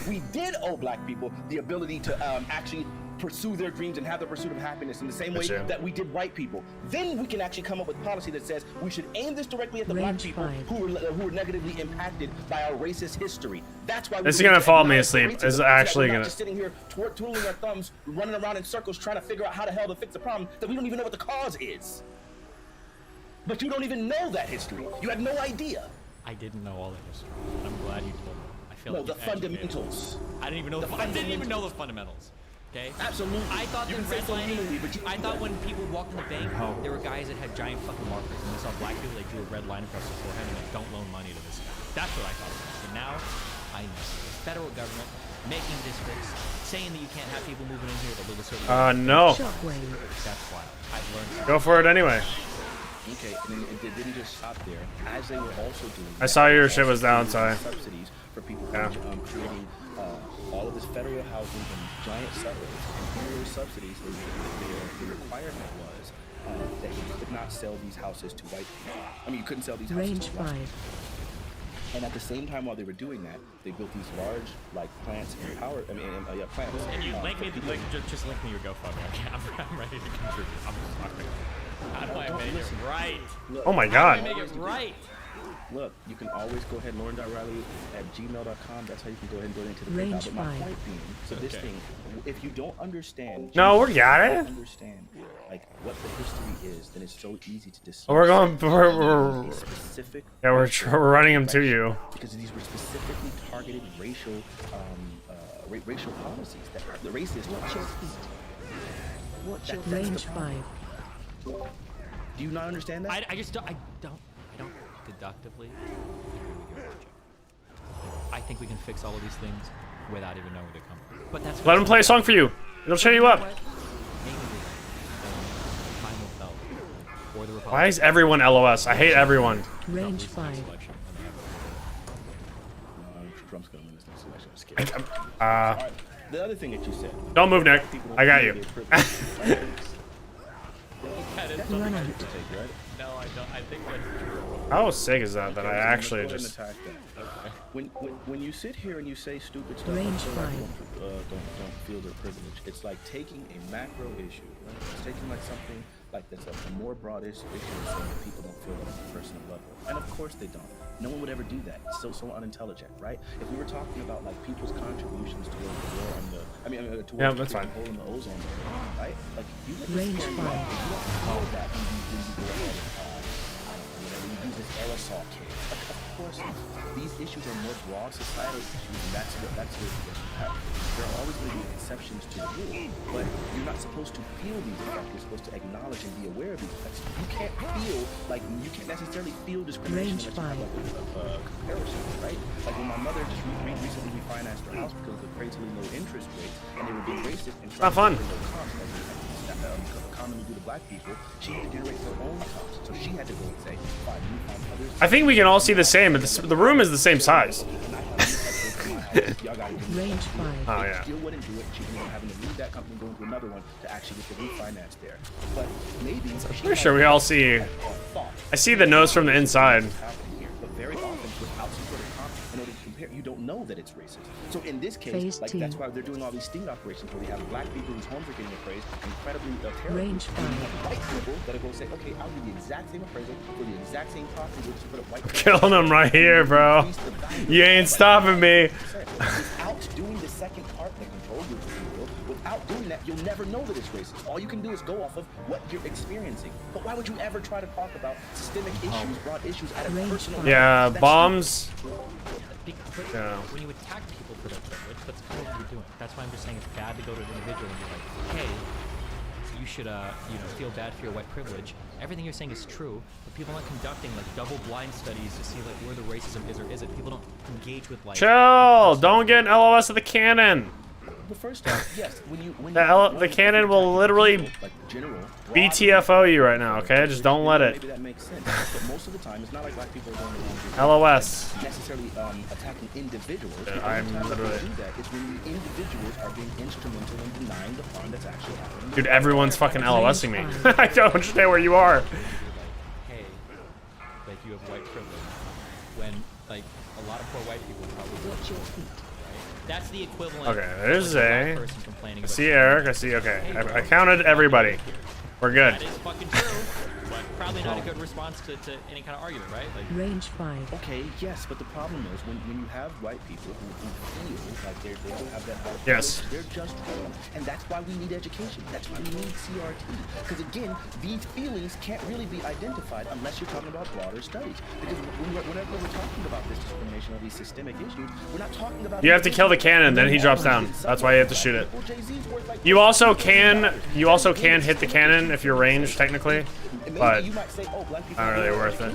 We did owe black people the ability to actually pursue their dreams and have the pursuit of happiness in the same way that we did white people. Then we can actually come up with policy that says we should aim this directly at the black people who were negatively impacted by our racist history. That's why this is gonna fall me asleep. This is actually gonna. Just sitting here twiddling our thumbs, running around in circles, trying to figure out how the hell to fix a problem that we don't even know what the cause is. But you don't even know that history. You had no idea. I didn't know all the history. I'm glad you told me. I feel No, like the you educated me. fundamentals. I didn't even know. I didn't even know the fundamentals. Okay. Absolutely. I thought You that can say redlining. so but you I thought when people walked in the bank, there were guys that had giant fucking markers, and they saw black people. They drew a red line across their forehead, and they don't loan money to this guy. That's what I thought it was. And now, I know the federal government making districts, saying that you can't have people moving in here that live a certain way. No. That's wild. I've learned. Go for it anyway. Okay, and then it didn't just stop there. As they were also doing, I saw your shit was down, sorry. Subsidies for people Yeah. creating all of this federal housing and giant suburbs. And through those subsidies, the requirement was that you could not sell these houses to white people. I mean, you couldn't sell these houses Range to white 5. people. And at the same time, while they were doing that, they built these large, like, plants and power. I mean, plants. And you link me, just link me your GoFundMe. Okay, I'm ready to contribute. I'm just talking. How do I make it right? Oh my God. How do I make it right? Look, you can always go ahead, lauren.riley@gmail.com. That's how you can go ahead and donate to the Range PayPal. But my 5. point being, so this thing, if you don't understand, No, we got it. Understand like what the history is, then it's so easy to dismiss. We're going. We're a specific. Yeah, we're running them to you. Because these were specifically targeted racial, racial policies that are the racist. Range 5. Do you not understand that? I just don't. I don't deductively agree with your logic. I think we can fix all of these things without even knowing where they come from. But that's Let him play a song for you. It'll cheer you up. Why is everyone LOS? I hate everyone. Range 5. Trump's gonna win this next election. Just kidding. The other thing that you said. Don't move, Nick. I got you. Run out. No, I don't. I think that's true. How sick is that? That I actually just. When you sit here and you say stupid stuff, Range like 5. don't feel their privilege. It's like taking a macro issue, right? It's taking like something like that's a more broadish issue and saying that people don't feel it on a personal level. And of course they don't. No one would ever do that. It's so unintelligent, right? If we were talking about like people's contributions towards the war on the, towards that's fine. the hole in the ozone layer, right? Like you Range 5. You don't know that when you go ahead and whenever you use this aerosol case. course, these issues are more broad societal issues, and that's the there are always going to be exceptions to the rule, but you're not supposed to feel these effects. You're supposed to acknowledge and be aware of these effects. You can't necessarily feel discrimination unless you have a comparison, right? Like when my mother just recently refinanced her house because of the crazily low interest rates, and they were being racist and not fun. Commonly due to black people, she had to generate her own comps, so she had to go and say, fine, you find others. I think we can all see the same, but the room is the same size. Range 5. Oh yeah. Still wouldn't do it. She ended up having to leave that company, go into another one to actually get the refinance there. But maybe Pretty sure we all see. I see the nose from the inside. But very often, without some sort of comp, in order to compare, you don't know that it's racist. So in this case, Phase like 2. that's why they're doing all these sting operations where they have black people whose homes are getting appraised incredibly terribly. Range 5. And you have white people that are going to say, okay, I'll do the exact same appraisal for the exact same property, we'll just put a white people. Killing him right here, bro. You ain't stopping me. Without doing the second part, the control group, if you will, without doing that, you'll never know that it's racist. All you can do is go off of what you're experiencing. But why would you ever try to talk about systemic issues, broad issues at a personal level? Yeah, bombs. Yeah. When you attack people for their privilege, that's kind of what you're doing. That's why I'm just saying it's bad to go to an individual and be like, hey, you should, feel bad for your white privilege. Everything you're saying is true, but people aren't conducting like double-blind studies to see like where the racism is or isn't. People don't engage with like. Chill. Don't get an LOS of the cannon. The first time, yes, The cannon will literally BTFO you right now, okay? Just don't let it. Maybe that makes sense, but most of the time, it's not like black people are going around LOS. necessarily attacking individuals. I'm literally. Do that. It's when individuals are being instrumental in denying the harm that's actually happening. Dude, everyone's fucking LOSing me. I don't understand where you are. Hey, like you have white privilege, when like a lot of poor white people probably. Watch your feet. That's the equivalent. Okay, there's of a A. black person complaining I about see Eric. I see. Okay, I counted everybody. We're good. That is fucking true, but probably not a good response to any kind of argument, right? Like Range 5. Okay, yes, but the problem is when you have white people who feel like they don't have that white Yes. privilege, they're just wrong. And that's why we need education. That's why we need CRT. Because again, these feelings can't really be identified unless you're talking about broader studies. Because whenever we're talking about this discrimination or these systemic issues, we're not talking about. You have to kill the cannon, then he drops down. That's why you have to shoot it. You also can hit the cannon if you're ranged technically, but you might say, oh, black people not really worth it.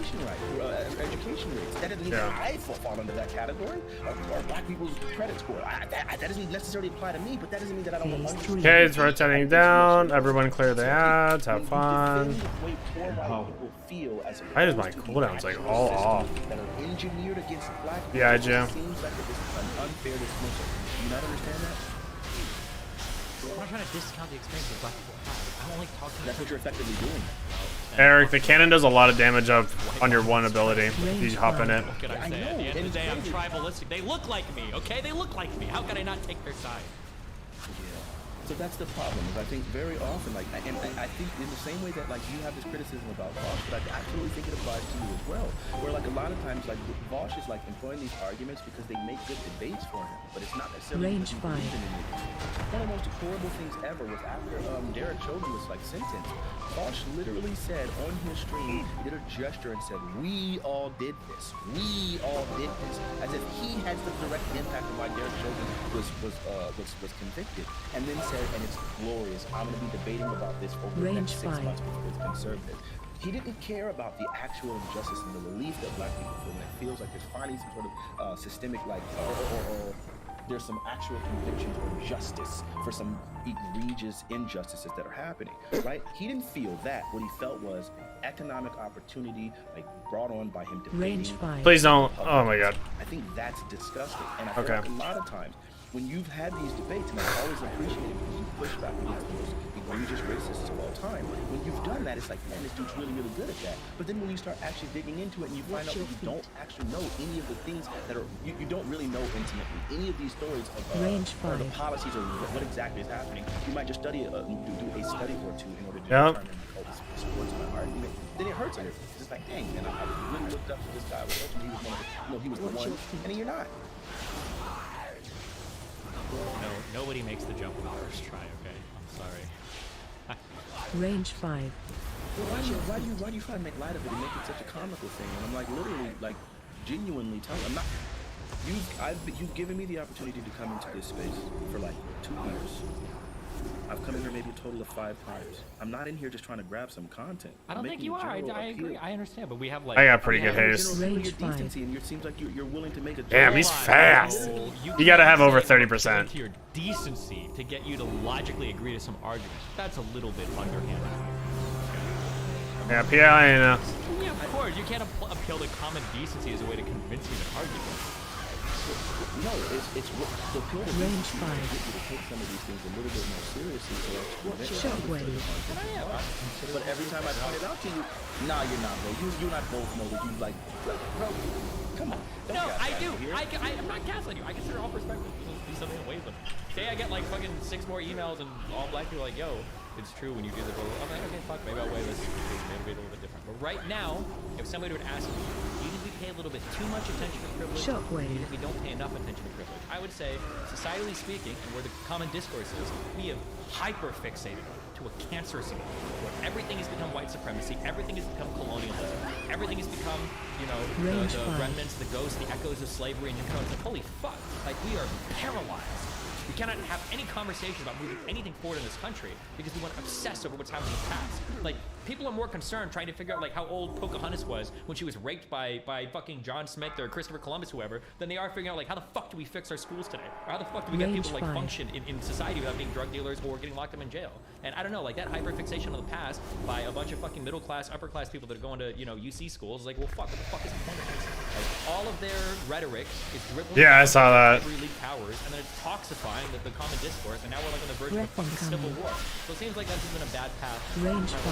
Education rates. That doesn't mean that I fall under that category. Or black people's credit score. That doesn't necessarily apply to me, but that doesn't mean that I don't understand. Okay, it's rotating down. Everyone clear the ads. Have fun. Why is my cooldowns like all off? Yeah, Jim. Seems like it's an unfair dismissal. Do you not understand that? I'm not trying to discount the experience that black people have. I'm only talking. That's what you're effectively doing. Eric, the cannon does a lot of damage up on your one ability if you hop in it. What can I say? At the end of the day, I'm tribalistic. They look like me, okay? They look like me. How can I not take their side? So that's the problem. Is I think very often, like, and I think in the same way that like you have this criticism about Vosh, but I absolutely think it applies to you as well. Where like a lot of times, like Vosh is like employing these arguments because they make good debates for him, but it's not necessarily. Range 5. One of the most horrible things ever was after Derek Chauvin was like sentenced. Vosh literally said on his stream, he did a gesture and said, "We all did this. We all did this," as if he has the direct impact of why Derek Chauvin was convicted, and then said, "And it's glorious. I'm going to be debating about this over the next 6 months because it's conservative." He didn't care about the actual injustice and the relief that black people feel, and it feels like there's finally some sort of systemic, like, or there's some actual convictions or justice for some egregious injustices that are happening, right? He didn't feel that. What he felt was economic opportunity, like brought on by him debating. Please don't. Oh my god. I think that's disgusting. And I feel like a lot of times when you've had these debates, and I always appreciate it because you push back against the most egregious racists of all time. When you've done that, it's like, man, this dude's really, really good at that. But then when you start actually digging into it and you find out that you don't actually know any of the things that are, you don't really know intimately any of these stories of or the policies or what exactly is happening. You might just study, do a study or two in order to determine, oh, this supports my argument. Then it hurts under it. It's just like, dang, man, I really looked up to this guy. He was one of the, he was the one, and then you're not. No, nobody makes the jump on the first try, okay? I'm sorry. Range 5. Why do you try to make light of it and make it such a comical thing? And I'm like, literally, like, genuinely telling. I'm not. You've given me the opportunity to come into this space for like 2 years. I've come in here maybe a total of 5 times. I'm not in here just trying to grab some content. I don't think you are. I agree. I understand, but we have like. I got pretty good haste. Range decency, and it seems like you're willing to make a. Damn, he's fast. You gotta have over 30%. To your decency to get you to logically agree to some argument. That's a little bit underhanded. Yeah, PI, you know. Yeah, of course. You can't appeal to common decency as a way to convince you to argue. No, it's the appeal to Range decency 5. get you to take some of these things a little bit more seriously. Shockwave. But every time I point it out to you, nah, you're not, bro. You and I both know that you like, bro. Come on. No, I do. I'm not gaslighting you. I consider all perspectives to be something that weighs them. Say I get like fucking 6 more emails and all black people are like, yo, it's true when you do the vote. I'm like, okay, fuck, maybe I'll weigh this. Maybe it'll be a little bit different. But right now, if somebody would ask me, do you think we pay a little bit too much attention to privilege? Shockwave. Do you think we don't pay enough attention to privilege? I would say, societally speaking, and where the common discourse is, we have hyper-fixated to a cancer scene where everything has become white supremacy, everything has become colonialism, everything has become, you know, the remnants, the ghosts, the echoes of slavery, and you're kind of like, holy fuck, like we are paralyzed. We cannot have any conversation about moving anything forward in this country because we want to obsess over what's happened in the past. Like, people are more concerned trying to figure out like how old Pocahontas was when she was raped by fucking John Smith or Christopher Columbus, whoever, than they are figuring out like how the fuck do we fix our schools today? Or how the fuck do we get people to like function in society without being drug dealers or getting locked up in jail? And I don't know, like that hyperfixation on the past by a bunch of fucking middle class, upper class people that are going to, you know, UC schools is like, well, fuck, what the fuck is the point of this? Like, all of their rhetoric is dribbling Yeah, I saw that. Ivy League powers, and then it's toxifying the common discourse, and now we're like on the verge of a fucking civil war. So it seems like that's been a bad path. Range 5.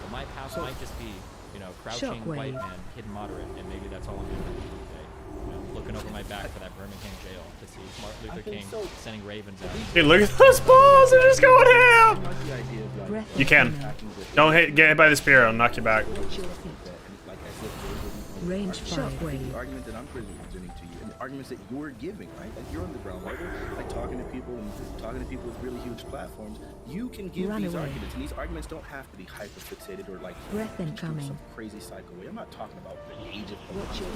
But my path might just be, you know, crouching white man, hidden moderate, and maybe that's all I'm doing today. You know, looking over my back for that Birmingham jail to see Martin Luther King sending ravens out. Dude, look at those balls! They're just going ham! You can. Don't get hit by the spear, it'll knock you back. Range 5. The argument that I'm presenting to you, and the arguments that you're giving, right? Like you're on the ground level, like talking to people with really huge platforms. You can give these arguments, and these arguments don't have to be hyper fixated or like some crazy psycho way. I'm not talking about the age of nonsense.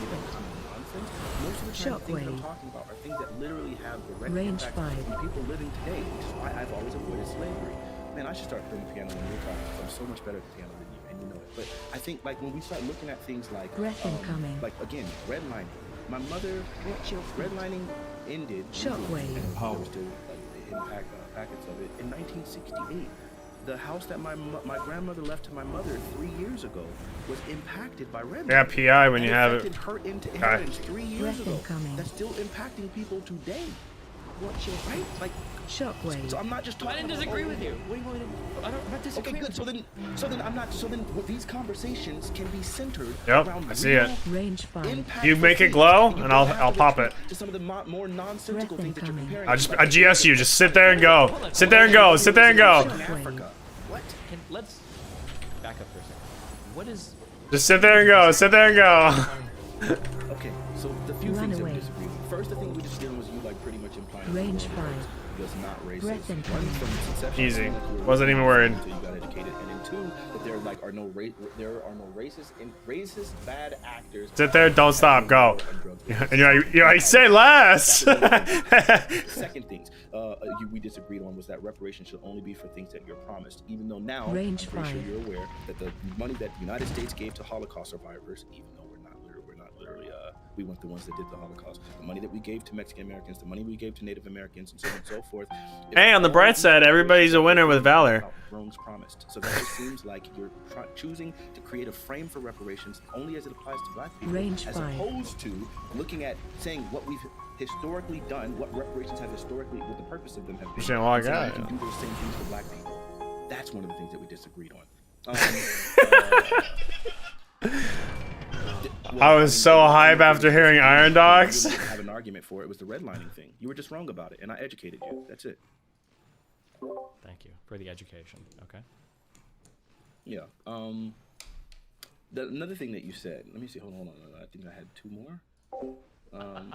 Most of the time, the things I'm talking about are things that literally have direct impact on people living today, which is why I've always avoided slavery. Man, I should start playing the piano when we're talking. I'm so much better at the piano than you, and you know it. But I think like when we start looking at things like like again, redlining. My mother, redlining ended. Shockwave. There were still like packets of it in 1968. The house that my grandmother left to my mother 3 years ago was impacted by redlining. Yeah, PI when you have it. Her inheritance 3 years ago. That's still impacting people today. Right? Like Shockwave. So I'm not just talking. I didn't disagree with you. I'm not disagreeing. Okay, good. So then I'm not. So then these conversations can be centered Yep, around I see it. Range 5. You make it glow, and I'll pop it. To some of the more nonsensical things that you're comparing. I GS you. Just sit there and go. Sit there and go. Sit there and go. What? Let's back up for a second. What is? Just sit there and go. Sit there and go. Okay, so the few things that we disagree with. First, the thing we just did was you like pretty much implying. Range 5. Was not racist. Breath and One, from its inception, Easy. like you were Wasn't even worried. Until you got educated, and then 2, that there like are no racist bad actors. Sit there. Don't stop. Go. And you say less. Second things we disagreed on was that reparations should only be for things that you're promised. Even though now Range I'm pretty 5. sure you're aware that the money that the United States gave to Holocaust survivors, even though we're not literally we weren't the ones that did the Holocaust. The money that we gave to Mexican Americans, the money we gave to Native Americans, and so on and so forth. Hey, on the bright side, everybody's a winner with valor. Rome's promised. So that just seems like you're choosing to create a frame for reparations only as it applies to black people, Range as 5. opposed to looking at saying what we've historically done, what reparations have historically, what the purpose of them have been. Well, I and got you it. can do those same things for black people. That's one of the things that we disagreed on. I was so hype after hearing Iron Dogs. Have an argument for it. It was the redlining thing. You were just wrong about it, and I educated you. That's it. Thank you for the education. Okay. Yeah. Another thing that you said. Let me see. Hold on. I think I had 2 more. When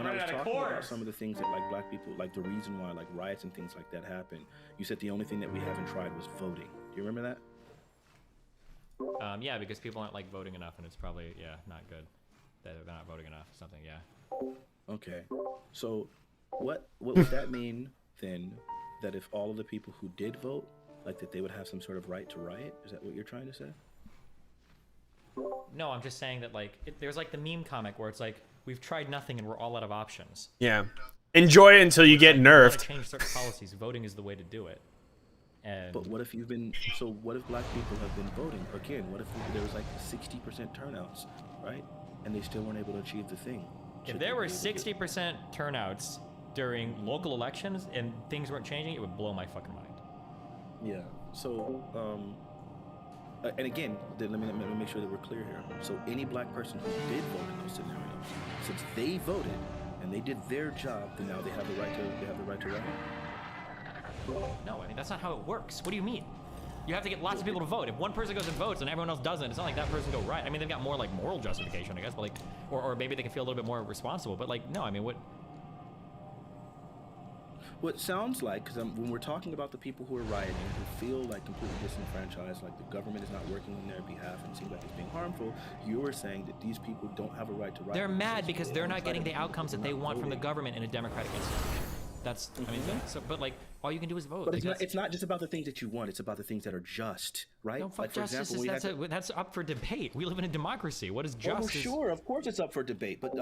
I was talking about some of the things that like black people, like the reason why like riots and things like that happen, you said the only thing that we haven't tried was voting. Do you remember that? Yeah, because people aren't like voting enough, and it's probably not good. that they're not voting enough. Something, yeah. Okay. So, what would that mean then? That if all of the people who did vote, like that they would have some sort of right to riot? Is that what you're trying to say? No, I'm just saying that like there's like the meme comic where it's like we've tried nothing and we're all out of options. Yeah. Enjoy it until you get Like, nerfed. We gotta change certain policies. Voting is the way to do it. And But what if you've been? So what if black people have been voting again? What if there was like 60% turnouts, right? And they still weren't able to achieve the thing. if there were 60% turnouts during local elections and things weren't changing, it would blow my fucking mind. Yeah. So, and again, let me make sure that we're clear here. So any black person who did vote in those scenarios, since they voted and they did their job, then now they have the right to riot. No, I mean that's not how it works. What do you mean? You have to get lots of people to vote. If one person goes and votes and everyone else doesn't, it's not like that person go right. I mean, they've got more like moral justification, I guess, but like, or maybe they can feel a little bit more responsible. But like, no, I mean, what? What sounds like, because when we're talking about the people who are rioting, who feel like completely disenfranchised, like the government is not working on their behalf and seems like it's being harmful, you are saying that these people don't have a right to riot. They're mad because they're not getting the outcomes that they want from the government in a democratic institution. That's, I mean, so, but like, all you can do is vote. But Like, it's not just about the things that you want, it's about the things that are just, right? No, fuck Like, for justice. example, That's up for debate. We live in a democracy. What is justice? Oh, sure, of course it's up for debate. But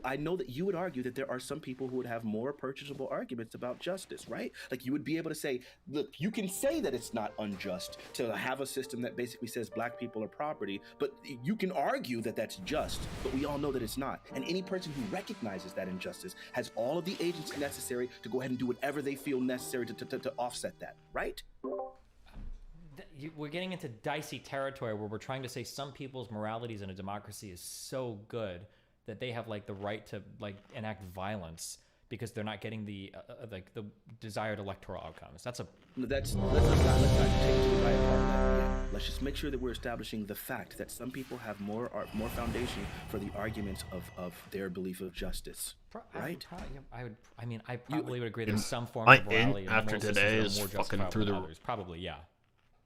I know that you would argue that there are some people who would have more purchasable arguments about justice, right? Like you would be able to say, look, you can say that it's not unjust to have a system that basically says black people are property, but you can argue that that's just, but we all know that it's not. And any person who recognizes that injustice has all of the agency necessary to go ahead and do whatever they feel necessary to offset that, right? We're getting into dicey territory where we're trying to say some people's moralities in a democracy is so good that they have like the right to like enact violence because they're not getting the like the desired electoral outcomes. Let's not take the right part. Let's just make sure that we're establishing the fact that some people have more foundation for the arguments of their belief of justice, right? I probably would agree that some form of morality in after moral systems today are is more fucking justifiable through than the others. Probably, yeah.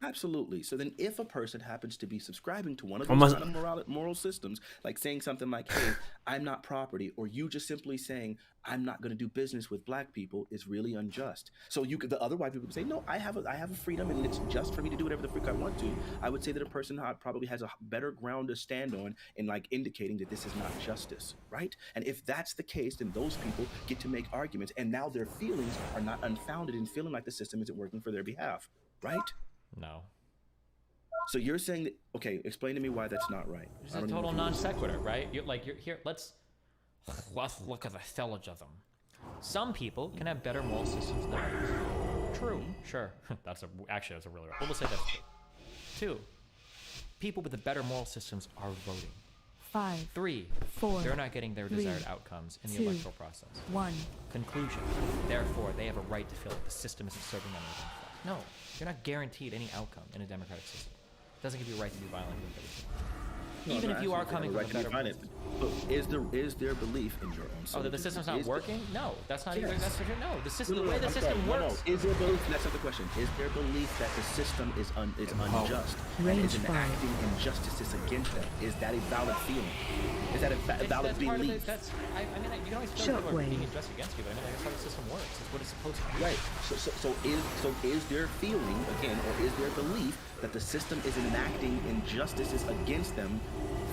Absolutely. So then if a person happens to be subscribing to one of those kind of moral systems, like saying something like, hey, I'm not property, or you just simply saying, I'm not going to do business with black people is really unjust. So the other white people would say, no, I have a freedom and it's just for me to do whatever the freak I want to. I would say that a person probably has a better ground to stand on in like indicating that this is not justice, right? And if that's the case, then those people get to make arguments and now their feelings are not unfounded in feeling like the system isn't working for their behalf, right? No. So you're saying that, okay, explain to me why that's not right. It's a total non sequitur, right? You're here, let's look at the syllogism. Some people can have better moral systems than others. True, sure. That's a really right. We'll say that's true. 2, people with the better moral systems are voting. 5, 3, 4, they're not getting their 3, desired outcomes in the 2, electoral process. 1. Conclusion. Therefore, they have a right to feel like the system isn't serving them anything. No, you're not guaranteed any outcome in a democratic system. It doesn't give you a right to be violent with everything. Even if you are coming from a better place. Is their belief in your own system? Oh, that the system's not working? No, that's not even. That's for sure. No, the system. The way the system works. Is there belief? That's not the question. Is there belief that the system is unjust and is enacting injustices against them? Is that a valid feeling? Is that a valid belief? I mean, you can always feel people are being unjust against you, but I mean, that's how the system works. It's what it's supposed to do. Right. So is there feeling again, or is there belief that the system is enacting injustices against them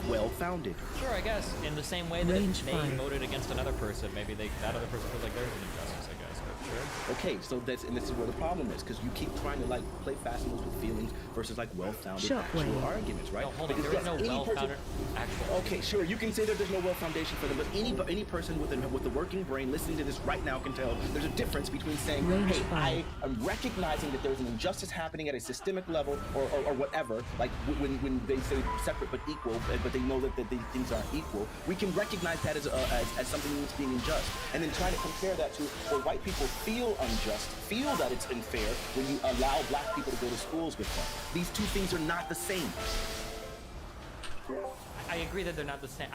well-founded? Sure, I guess. In the same way that if they voted against another person, maybe that other person feels like there's an injustice, I guess. But sure. Okay, so this is where the problem is, because you keep trying to like play fast and loose with feelings versus like well-founded actual arguments, right? No, hold on. There is no well-founded actual. Okay, sure. You can say that there's no well foundation for them, but any person with a working brain listening to this right now can tell there's a difference between saying, hey, I am recognizing that there's an injustice happening at a systemic level or whatever, like when they say separate but equal, but they know that these things aren't equal. We can recognize that as something that's being unjust, and then trying to compare that to where white people feel unjust, feel that it's unfair when you allow black people to go to schools with them. These two things are not the same. I agree that they're not the same.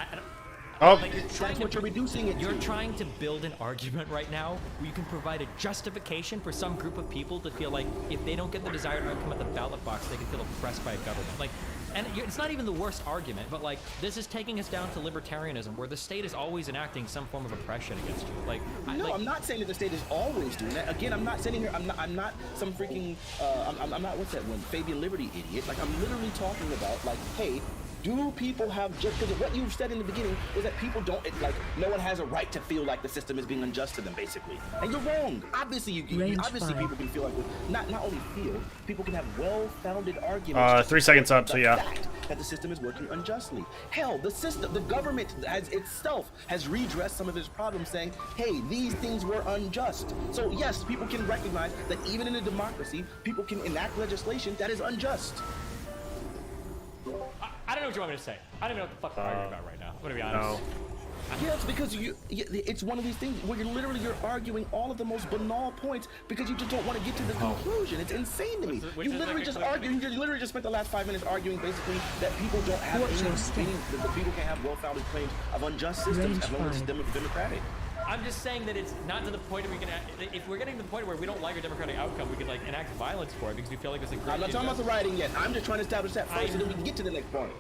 You're trying to build an argument right now where you can provide a justification for some group of people to feel like if they don't get the desired outcome at the ballot box, they can feel oppressed by a government. Like, And it's not even the worst argument, but like this is taking us down to libertarianism, where the state is always enacting some form of oppression against you. Like, No, I'm not saying that the state is always doing that. Again, I'm not sitting here. I'm not some freaking. I'm not what's that one? Fabian Liberty idiot. Like I'm literally talking about like, hey. Do people have just because of what you've said in the beginning is that people don't like no one has a right to feel like the system is being unjust to them basically, and you're wrong. Obviously, obviously people can feel like not only feel people can have well-founded arguments. 3 seconds up, so yeah. That the system is working unjustly. Hell, the government has redressed some of its problems, saying, hey, these things were unjust. So yes, people can recognize that even in a democracy, people can enact legislation that is unjust. I don't know what you want me to say. I don't even know what the fuck we're arguing about right now. I'm gonna be honest. Yes, because it's one of these things where you're arguing all of the most banal points because you just don't want to get to the conclusion. It's insane to me. You literally just spent the last 5 minutes arguing basically that people don't have that people can have well-founded claims of unjust systems as long as it's democratic. I'm just saying that it's not to the point where we can. If we're getting to the point where we don't like a democratic outcome, we can like enact violence for it because we feel like it's a great. I'm not talking about the rioting yet. I'm just trying to establish that first, so then we can get to the next point.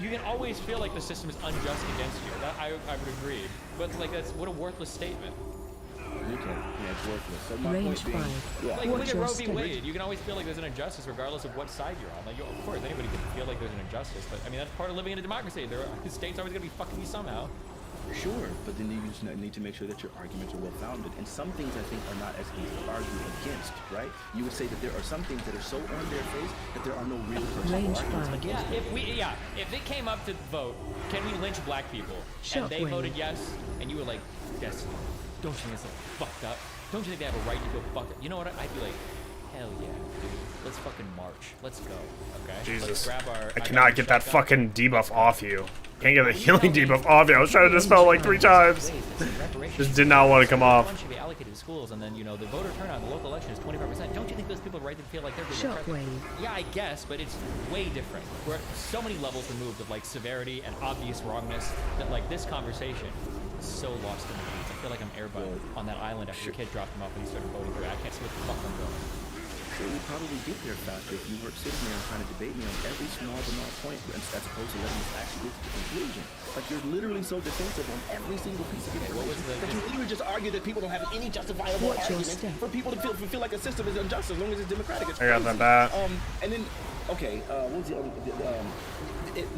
You can always feel like the system is unjust against you. That I would agree. But like that's what a worthless statement. Okay, yeah, it's worthless. So my point being, like look at Roe v. Wade. You can always feel like there's an injustice regardless of what side you're on. Like of course anybody can feel like there's an injustice, but I mean that's part of living in a democracy. The state's always gonna be fucking you somehow. Sure, but then you just need to make sure that your arguments are well-founded. And some things I think are not as easy to argue against, right? You would say that there are some things that are so on their face that there are no real personal arguments against them. If it came up to vote, can we lynch black people? And they voted yes, and you were like, yes, don't you think it's fucked up? Don't you think they have a right to go fuck it? You know what? I'd be like, hell yeah, dude. Let's fucking march. Let's go, okay? Jesus. Let's grab our, I cannot get that fucking debuff off you. Can't get the healing debuff off you. I was trying to dispel like 3 times. Just did not want to come off. Should be allocated to schools, and then the voter turnout in the local election is 25%. Don't you think those people are right to feel like they're being oppressed? Yeah, I guess, but it's way different. We're at so many levels removed of like severity and obvious wrongness that like this conversation is so lost in the weeds. I feel like I'm airbud on that island after the kid dropped him off when he started voting through. I can't see what the fuck I'm going. So we probably get there faster if you weren't sitting there and trying to debate me on every small banal point as opposed to letting us actually get to the conclusion. Like you're literally so defensive on every single piece of information that you literally just argue that people don't have any justifiable argument for people to feel like a system is unjust as long as it's democratic. It's I got that back. And then what was the other?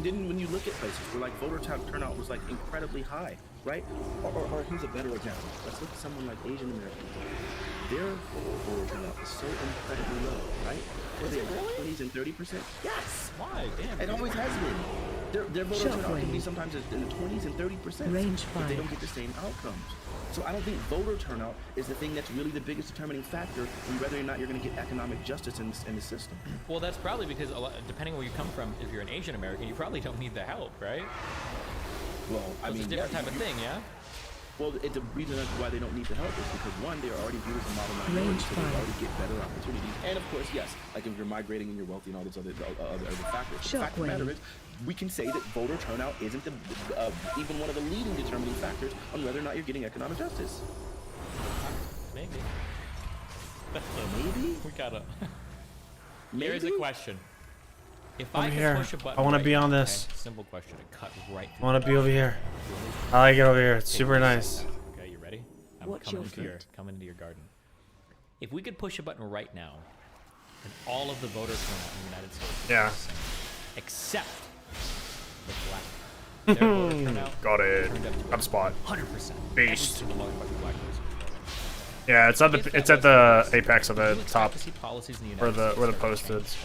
Then when you look at places where like voter turnout was like incredibly high, right? Or here's a better example. Let's look at someone like Asian Americans. Their voter turnout is so incredibly low, right? Is it really? 20s and 30%? Yes. Why? Damn. It always has been. Their voter turnout can be sometimes in the 20s and 30%, but they don't get the same outcomes. So I don't think voter turnout is the thing that's really the biggest determining factor in whether or not you're going to get economic justice in the system. Well, that's probably because depending where you come from, if you're an Asian American, you probably don't need the help, right? Well, I mean, it's a different type of thing, yeah? Well, the reason why they don't need the help is because one, they are already viewed as a model minority, so they already get better opportunities. And of course, yes, like if you're migrating and you're wealthy and all those other factors. The fact of the matter is, we can say that voter turnout isn't even one of the leading determining factors on whether or not you're getting economic justice. Maybe. Maybe? We gotta. Here's a question. If Over I here. could push a button I want to right be on now, this. okay, simple question to cut right through. I want to be over here. I like it over here. It's super nice. Okay, you ready? I'm coming into your garden. If we could push a button right now, and all of the voter turnout in the United States is the same, except the black. Their voter turnout Got it. turned up to Top spot. 100%. Beast. Every single motherfucking black person. Yeah, it's at the apex of the top where the post is.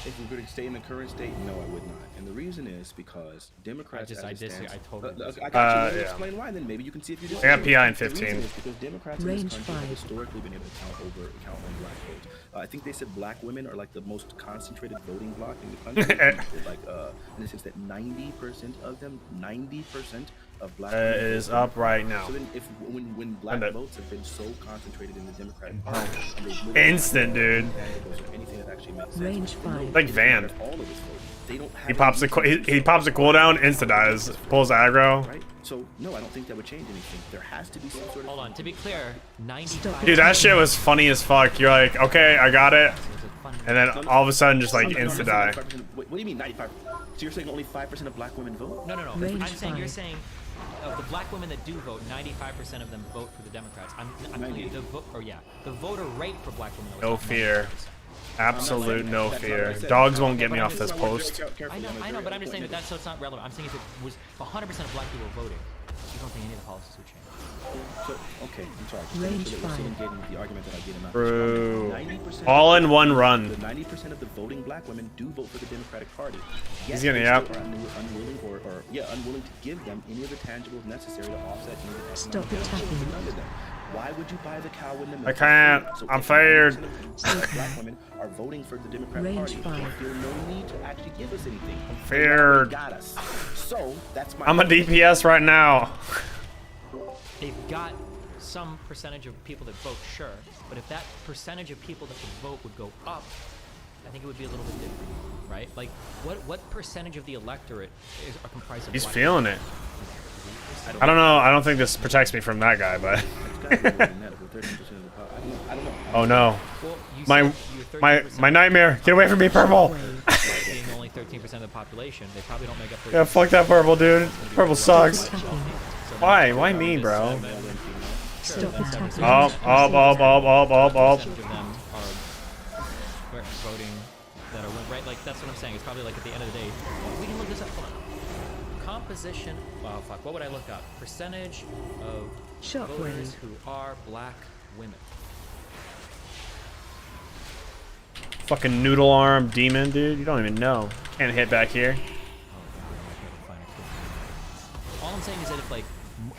If we're going to stay in the current state, no, I would not. And the reason is because Democrats. I totally disagree. I got you. Explain why, then maybe you can see if you disagree. I got PI in 15. The reason is because Democrats in this country have historically been able to count on black votes. I think they said black women are like the most concentrated voting bloc in the country. Like in the sense that 90% of them, 90% of black women is up right now. So then, when black votes have been so concentrated in the Democratic Party, Instant, dude. anything that actually makes sense. Like Van. All of this vote, they don't have He pops he pops a cooldown, insta dies, pulls aggro. Right? So no, I don't think that would change anything. There has to be some sort of. Hold on. To be clear, 95. Dude, that shit was funny as fuck. You're like, okay, I got it, and then all of a sudden just like insta die. What do you mean 95? So you're saying only 5% of black women vote? No. I'm saying you're saying of the black women that do vote, 95% of them vote for the Democrats. I'm telling you the voter rate for black women. No fear. Absolute no fear. Dogs won't get me off this post. I know, but I'm just saying so it's not relevant. I'm saying if it was 100% of black people voting, you don't think any of the policies would change. So, okay, I'm sorry. Just so that we're still engaging with the argument that I get enough. Bro. All in one run. The 90% of the voting black women do vote for the Democratic Party. He's gonna yap. Unwilling unwilling to give them any of the tangibles necessary to offset any of the Stop attacking. under them. Why would you buy the cow when the milk I can't. is free? I'm fired. Black women are voting for the Democratic Party. They feel no need to actually give us anything. Feared. They got us. So that's my. I'm a DPS right now. They've got some percentage of people that vote, sure, but if that percentage of people that would vote would go up, I think it would be a little bit different, right? Like, what percentage of the electorate are comprised of? He's black feeling it. I don't know. I don't think this protects me from that guy, but. Oh no. My nightmare. Get away from me, purple. Being only 13% of the population, they probably don't make up 13%. Yeah, fuck that purple, dude. Purple sucks. Why? Why me, bro? Stop attacking. Up. Of them are voting that are right. Like that's what I'm saying. It's probably like at the end of the day, we can look this up. Hold on. Composition. Oh fuck. What would I look up? Percentage of voters who are black women. Fucking noodle arm demon, dude. You don't even know. Can't hit back here. All I'm saying is that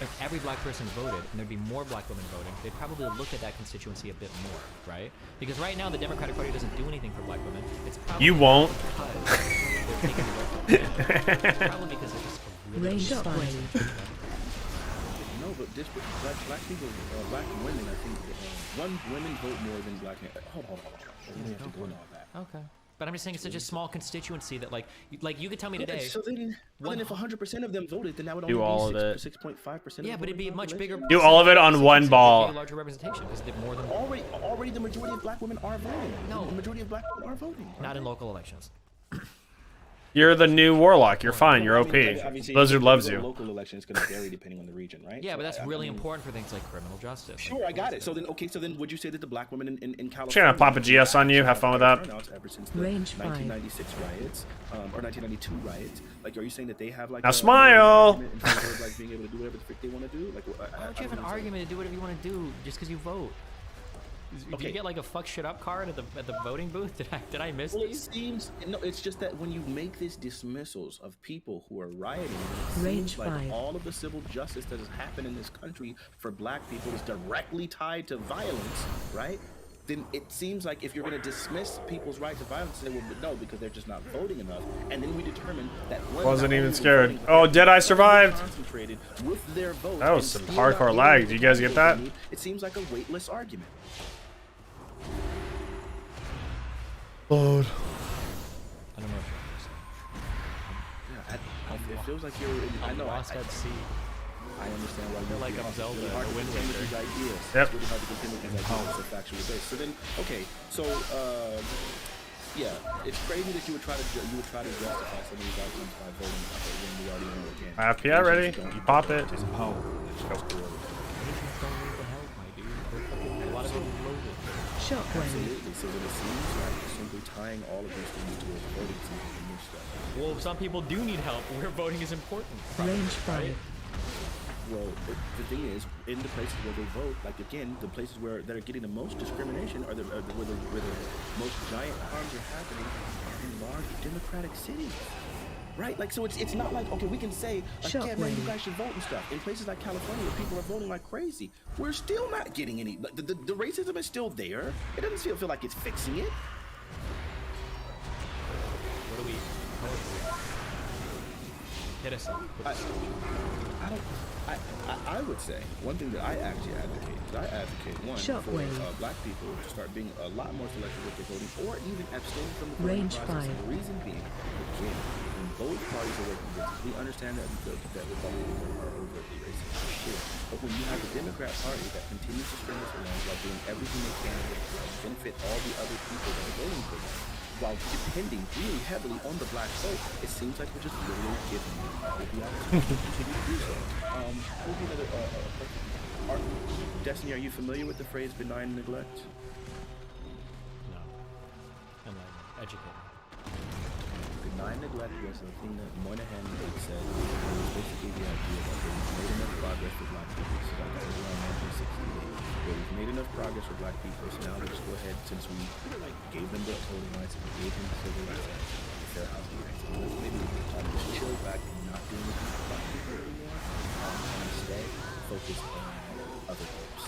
if every black person voted and there'd be more black women voting, they'd probably look at that constituency a bit more, right? Because right now the Democratic Party doesn't do anything for black women. It's probably you won't. It's probably because they're just really No, but this black people, black women, I think women vote more than black men. Hold on. We don't have to go into all that. Okay. But I'm just saying it's such a small constituency that like you could tell me today. So then if 100% of them voted, then that would only do all be of it. 6.5%. Yeah, but it'd be a much bigger. Do all of it on one ball. A larger representation because they're more than. Already, the majority of black women are voting. No, the majority of black women are voting. Not in local elections. You're the new warlock. You're fine. You're OP. Blizzard loves you. Local election is going to vary depending on the region, right? Yeah, but that's really important for things like criminal justice. Sure, I got it. So then would you say that the black women in California? Just gonna pop a GS on you. Have fun with that. Ever since the 1996 riots or 1992 riots, like, are you saying that they have like now smile? Like being able to do whatever the frick they want to do? Like, why don't you have an argument to do whatever you want to do just because you vote? Do you get like a fuck shit up card at the voting booth? Did I miss these? It's just that when you make these dismissals of people who are rioting, it seems like all of the civil justice that has happened in this country for black people is directly tied to violence, right? Then it seems like if you're going to dismiss people's right to violence, they will no because they're just not voting enough, and then we determine that wasn't even scared. Oh, Deadeye survived. Concentrated with their vote. That was some hardcore lag. Did you guys get that? It seems like a weightless argument. Load. I don't know. Yeah, it feels like you're. I know. Lost at sea. I understand why you're like I'm Zelda. Really hard to contend with these ideas. Yep. It's really hard to contend with these ideas of factual base. So then, okay, so yeah, it's crazy that you would try to justify some of these arguments by voting when we already know we can't. FPI ready? You pop it. Let's go. Absolutely. So then it seems like simply tying all of these things to a voting seems like a new step. Well, some people do need help. Where voting is important. Range 5. Well, the thing is, in the places where they vote, like again, the places where that are getting the most discrimination are where the most giant harms are happening in large democratic cities. Right? Like, so it's not like, okay, we can say, like, yeah, man, you guys should vote and stuff. In places like California where people are voting like crazy, we're still not getting any, the racism is still there. It doesn't feel like it's fixing it. What do we, hit us up. I would say one thing that I actually advocate is I advocate one Shockwave. for black people to start being a lot more selective with their voting, or even abstain from the voting Range process. 5. And the reason being, again, when both parties are working together, we understand that Republicans are overtly racist, sure. But when you have the Democrat Party that continues to string us along while doing everything they can to benefit all the other people that are voting for them, while depending really heavily on the black vote, it seems like we're just literally giving them the opportunity to continue to do so. We'll be another Destiny, are you familiar with the phrase benign neglect? No. Educate. Benign neglect was the thing that Moynihan said. It was basically the idea that we've made enough progress with black people. So that was around 1968. Where we've made enough progress with black people, so now let's go ahead, since we gave them the voting rights and we gave them the civil rights and the fair housing rights, and let's maybe just chill back and not do anything for black people anymore, and instead focus on other groups,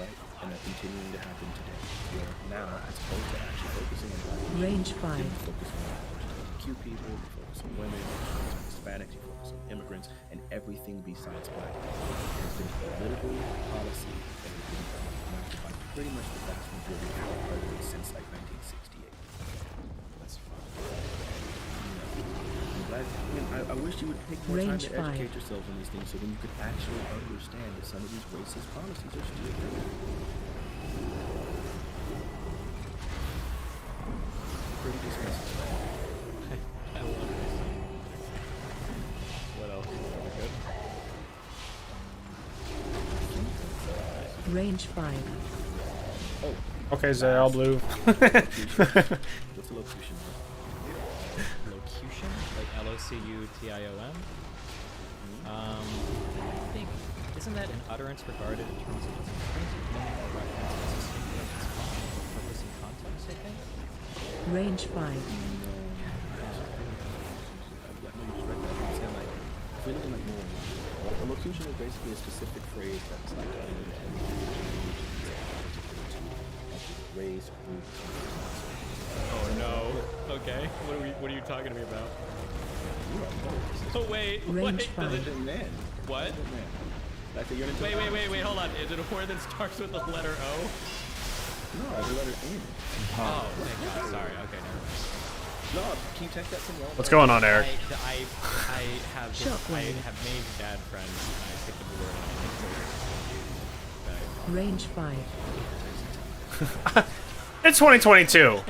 right? And that's continuing to happen today, where now, as opposed to actually focusing on black people, Range 5. you focus on LGBTQ people, you focus on women, you focus on Hispanics, you focus on immigrants, and everything besides black people. There's been political policy that has been enacted by pretty much the vast majority of our presidents since like 1968. That's fine. I'm glad. I wish you would take more time Range to 5. educate yourselves on these things, so then you could actually understand that some of these racist policies are still there. Pretty dismissive. I love this. What else? Good? Range 5. Oh. Okay, Zayal Blue. What's the locution? Locution? Like L-O-C-U-T-I-O-N? I think, isn't that an utterance regarded in terms of its meaning or reference as a singular response or purpose and context, I think? Range 5. A locution is basically a specific phrase that's like race, group. Oh no. Okay. What are you talking to me about? Oh wait. Range Wait. 5. Man. What? Wait. Hold on. Is it a word that starts with the letter O? No, the letter N. Oh, thank God. Sorry. Okay, never mind. No, can you take that from wrong? What's going on, Eric? I have made bad friends, and I picked up the word. And I think Range 5. It's 2022.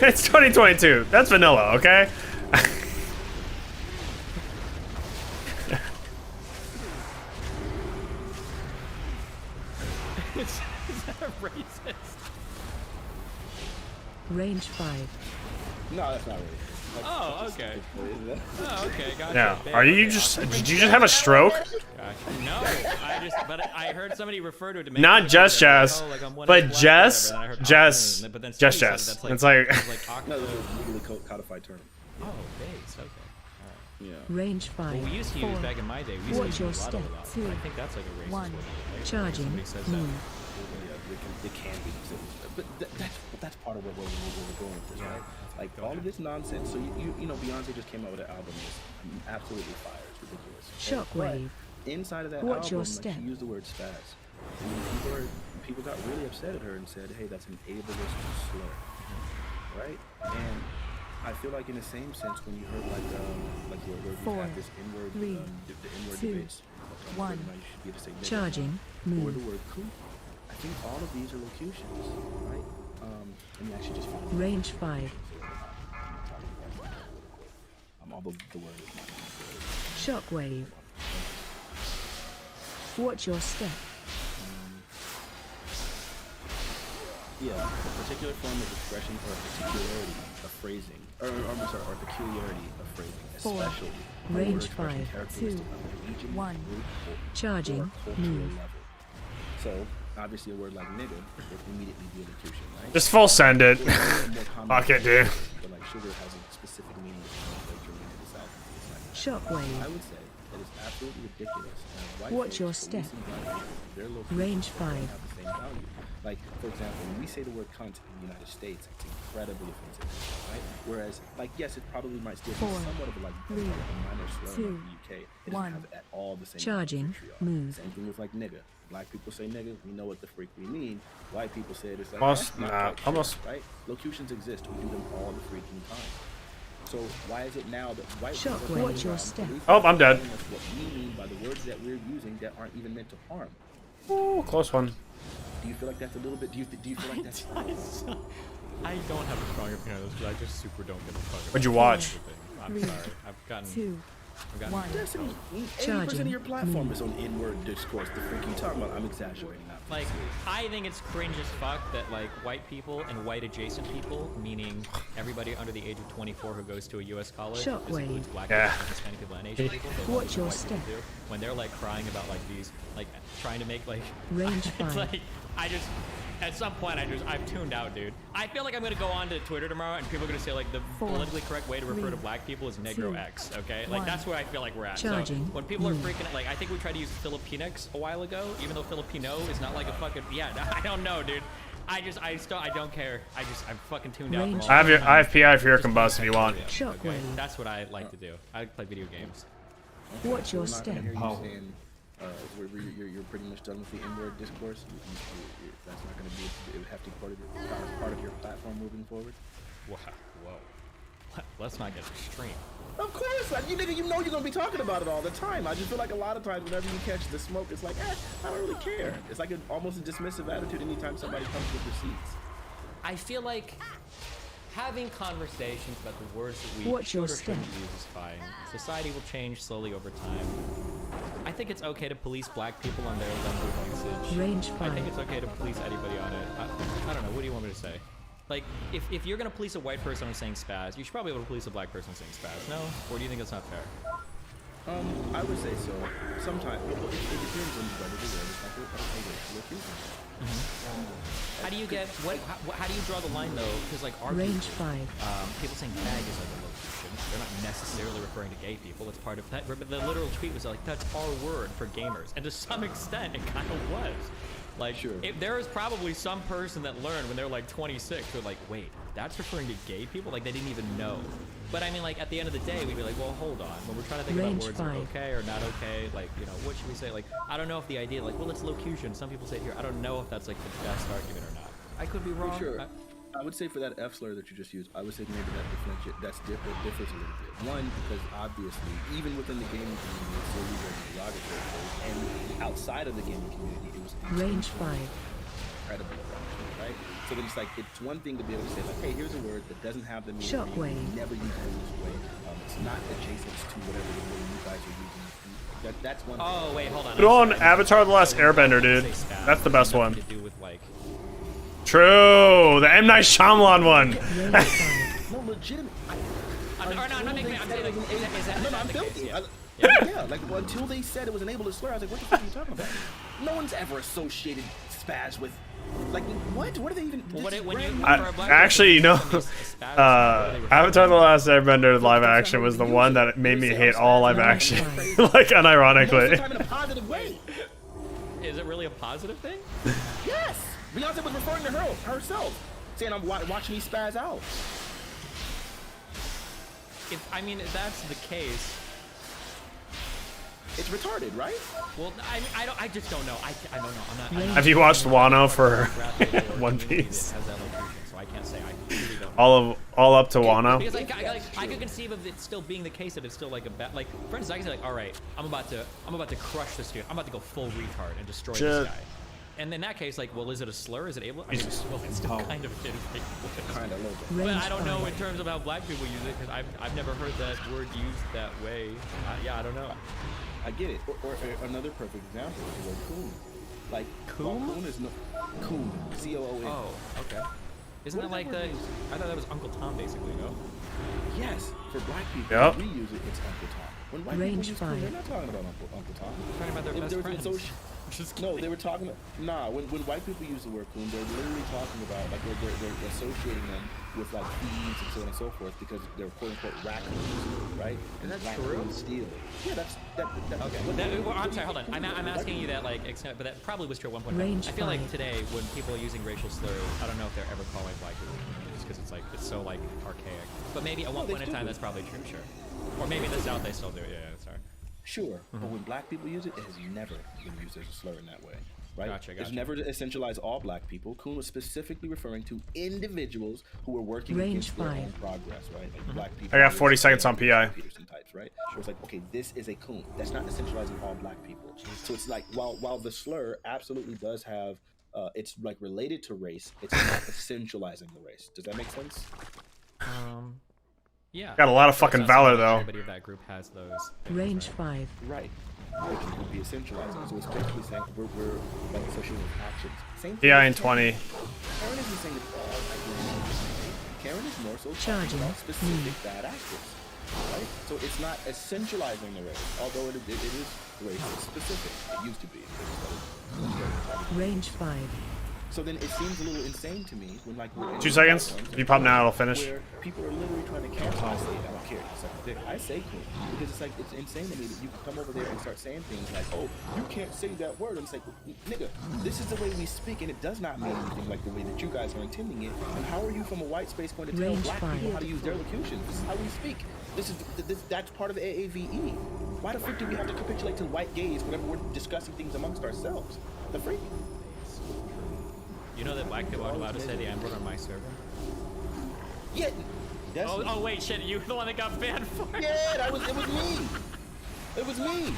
It's 2022. That's vanilla, okay? Is that a racist? Range 5. No, that's not racist. Oh, okay. Oh, okay, gotcha. Yeah. Big, Are you okay, just? awesome. Did you just have a stroke? Gotcha. No, but I heard somebody refer to it to make Not just Jess, like, oh, like, I'm one but of the black Jess, whatever, and I heard Jess, but then just somebody Jess. said that's It's like. No, this is a legally codified term. Oh, base. Okay. Yeah. Range 5. Well, we used to use back in my day. We used Watch to your use a lot step. of a lot. 2. I think that's like a racist 1. word. Like, Charging. somebody says Move. Yeah, it can be. But that's part of where we're going with this, right? Like all of this nonsense. So you know, Beyonce just came out with an album that's absolutely fire. It's ridiculous. Shockwave. But inside of that Watch your album, like, step. she used the word spaz. And people got really upset at her and said, "Hey, that's an ableist slur," right? And I feel like in the same sense when you heard like where we 4, have this inward, 3, the inward 2, debates. 1. You should be able to say nigga, Charging. or Move. the word cool. I think all of these are locutions, right? Let me actually just find Range 5. although the word is not. Shockwave. Watch your step. Yeah, a particular form of expression or a particularity of phrasing, or peculiarity of phrasing, 4. especially Range word expression 5. 2. characteristic of a region, 1. group, or Charging. cultural Move. level. So, obviously, a word like nigga would immediately be a locution, right? Just full send it. Or more common Fuck it, dude. But like sugar has a specific meaning in the South. Shockwave. I would say That is absolutely ridiculous. White Watch your folks step. policing black people, their location Range don't 5. have the same value. Like, for example, when we say the word cunt in the United States, it's incredibly offensive, right? Whereas, like, yes, it probably might still be 4, somewhat of a, like, 3, a minor slur 2, in the UK. It doesn't have at all the same Charging. Move. Same thing with, like, nigga. Black people say nigga, we know what the freak we mean. White people say it, it's like, Almost, not nah, quite sure, almost. right? Locutions exist. We do them all the freaking time. So why is it now that white people Shockwave. are Watch your around step. police Oh, I'm dead. telling us what we mean by the words that we're using that aren't even meant to harm? Ooh, close one. Do you feel like that's a little bit? Do you feel like that's? I don't have a strong opinion on this because I just super don't give a fuck. What'd you watch? I'm sorry. I've gotten. 2, I've gotten. 1. Destiny, 80% of your platform is on N-word discourse. The freak you talking about? I'm exaggerating. Like, I think it's cringe as fuck that, like, white people and white adjacent people, meaning everybody under the age of 24 who goes to a U.S. college, this Shockwave. includes black Yeah. people, Hispanic people, and Asian people, but Watch your white people step. do, when they're, like, crying about, like, these, like, trying to make, like, Range it's 5. like, I just, at some point, I've tuned out, dude. I feel like I'm gonna go on to Twitter tomorrow and people are gonna say, like, the 4, politically correct way to refer to 3, black people is 2, Negro X, okay? Like, 1. that's where I feel like we're at. Charging. So, when people are freaking, like, I think we tried to use Filipinx a while ago, even though Filipino is not like a fucking, yeah, I don't know, dude. I don't care. I'm fucking tuned out. From all I have this I have time. PI for your Just combust if you want. Shockwave. That's what I like to do. I like to play video games. Watch your We're not gonna step. hear you saying, you're pretty much done with the N-word discourse. That's not going to be. It would have to be part of your platform moving forward. Wow. Whoa. Let's not get extreme. Of course, you nigga, you know you're gonna be talking about it all the time. I just feel like a lot of times whenever you catch the smoke, it's like, I don't really care. It's like almost a dismissive attitude anytime somebody comes with receipts. I feel like having conversations about the words that we Watch should your or shouldn't step. use is fine. Society will change slowly over time. I think it's okay to police black people on their language usage. Range I 5. think it's okay to police anybody on it. I don't know. What do you want me to say? Like, if you're gonna police a white person on saying spaz, you should probably be able to police a black person saying spaz. No? Or do you think it's not fair? I would say so. Sometimes it depends on whether the word is like a racial accusation. How do you get how do you draw the line though? Because like our Range people, 5. people saying fag is like a location. They're not necessarily referring to gay people. It's part of that. But the literal tweet was like, that's our word for gamers, and to some extent, it kind of was. Like, there is probably some person that learned when they're like 26, they're like, wait, that's referring to gay people? Like, they didn't even know. But I mean, like, at the end of the day, we'd be like, well, hold on. When we're trying to think Range about words that are 5. okay or not okay, like, you know, what should we say? Like, I don't know if the idea, like, well, it's locution. Some people say it here. I don't know if that's, like, the best argument or not. I could be wrong. For sure. I would say for that F slur that you just used, I would say maybe that differs a little bit. One, because obviously, even within the gaming community, it's still used as a derogatory, and outside of the gaming community, it was Range 5. incredible, right? So then it's like, it's one thing to be able to say, like, hey, here's a word that doesn't have the meaning. Shockwave. Never use it in this way. It's not adjacent to whatever the word you guys are using. That's one thing. Oh, wait, hold on. Put on Avatar: The Last Airbender, dude. That's the best one. True, the M. Night Shyamalan one. No, legitimate. I'm not making. I'm saying like, is that I'm the filthy. case? Yeah, like until they said it was enabled to swear, I was like, what the fuck are you talking about? No one's ever associated spaz with, like, what? What are they even? Actually, you know, Avatar: The Last Airbender live action was the one that made me hate all live action, like unironically. In a positive way. Is it really a positive thing? Yes. Beyonce was referring to herself, saying, "I'm watching me spaz out." If that's the case, it's retarded, right? Well, I just don't know. I don't know. I'm not. Have you watched Wano for One Piece? So I can't say. I really don't. All up to Wano. Because I could conceive of it still being the case that it's still like a bad. Like, for instance, I can say like, all right, I'm about to crush this dude. I'm about to go full retard and destroy this guy. And in that case, like, well, is it a slur? Is it able? I mean, well, it's still kind of is. Kind of local. But I don't know in terms of how black people use it, because I've never heard that word used that way. Yeah, I don't know. I get it. Or another perfect example is the word coon. Like, coon? Coon is no coon. C-O-O-N. Oh, okay. Isn't that like the? I thought that was Uncle Tom, basically. No. Yes, for black people, Yep. we use it. It's Uncle Tom. When white Range people use coon, 5. they're not talking about Uncle Tom. Talking about their They- best they were- friends. No, they were talking. Nah, when white people use the word coon, they're literally talking about like they're associating them with like thieves and so on and so forth because they're quote unquote raccoons, right? Is that Black true? coons steal. Yeah, that's that. Okay. Well, I'm sorry. Hold on. I'm asking you that like, but that probably was true at one point. Range I feel like 5. today when people are using racial slurs, I don't know if they're ever calling black people just because it's so like archaic. But maybe at one point in time that's probably true. Sure. Or maybe in the South they still do it. Yeah. Sorry. Sure, but when black people use it, it has never been used as a slur in that way, right? Gotcha. It's never to essentialize all black people. Coon was specifically referring to individuals who were working against their own progress, right? Like black people. I got 40 seconds on PI. Peterson types, right? So it's like, okay, this is a coon. That's not essentializing all black people. So it's like, while the slur absolutely does have, it's like related to race, it's not essentializing the race. Does that make sense? Yeah. Got a lot of fucking valor though. Everybody of that group has those. Things, Range right? 5. Right. Which would be essentializing. So it's basically saying we're like associating with actions. Same PI in 20. Karen isn't saying it's all actions. Karen is more so Charging. talking about specific bad actors. Right? So it's not essentializing the race, although it is race specific. It used to be. Range 5. So then it seems a little insane to me when like we're in 2 seconds. If you pop now, it'll finish. where people are literally trying to cancel. I say I don't care. It's like, dick. I say cool because it's like it's insane to me that you can come over there and start saying things like, "Oh, you can't say that word." And it's like, nigga, this is the way we speak, and it does not mean anything like the way that you guys are intending it. And how are you from a white space going to tell Range black 5. people how to use their locutions? This is how we speak. That's part of the AAVE. Why the freak do we have to capitulate to white gays whenever we're discussing things amongst ourselves? The freak. You know that black people aren't allowed to say the N-word on my server? Yeah. Oh wait, shit! You were the one that got banned for it. Yeah, it was me. It was me.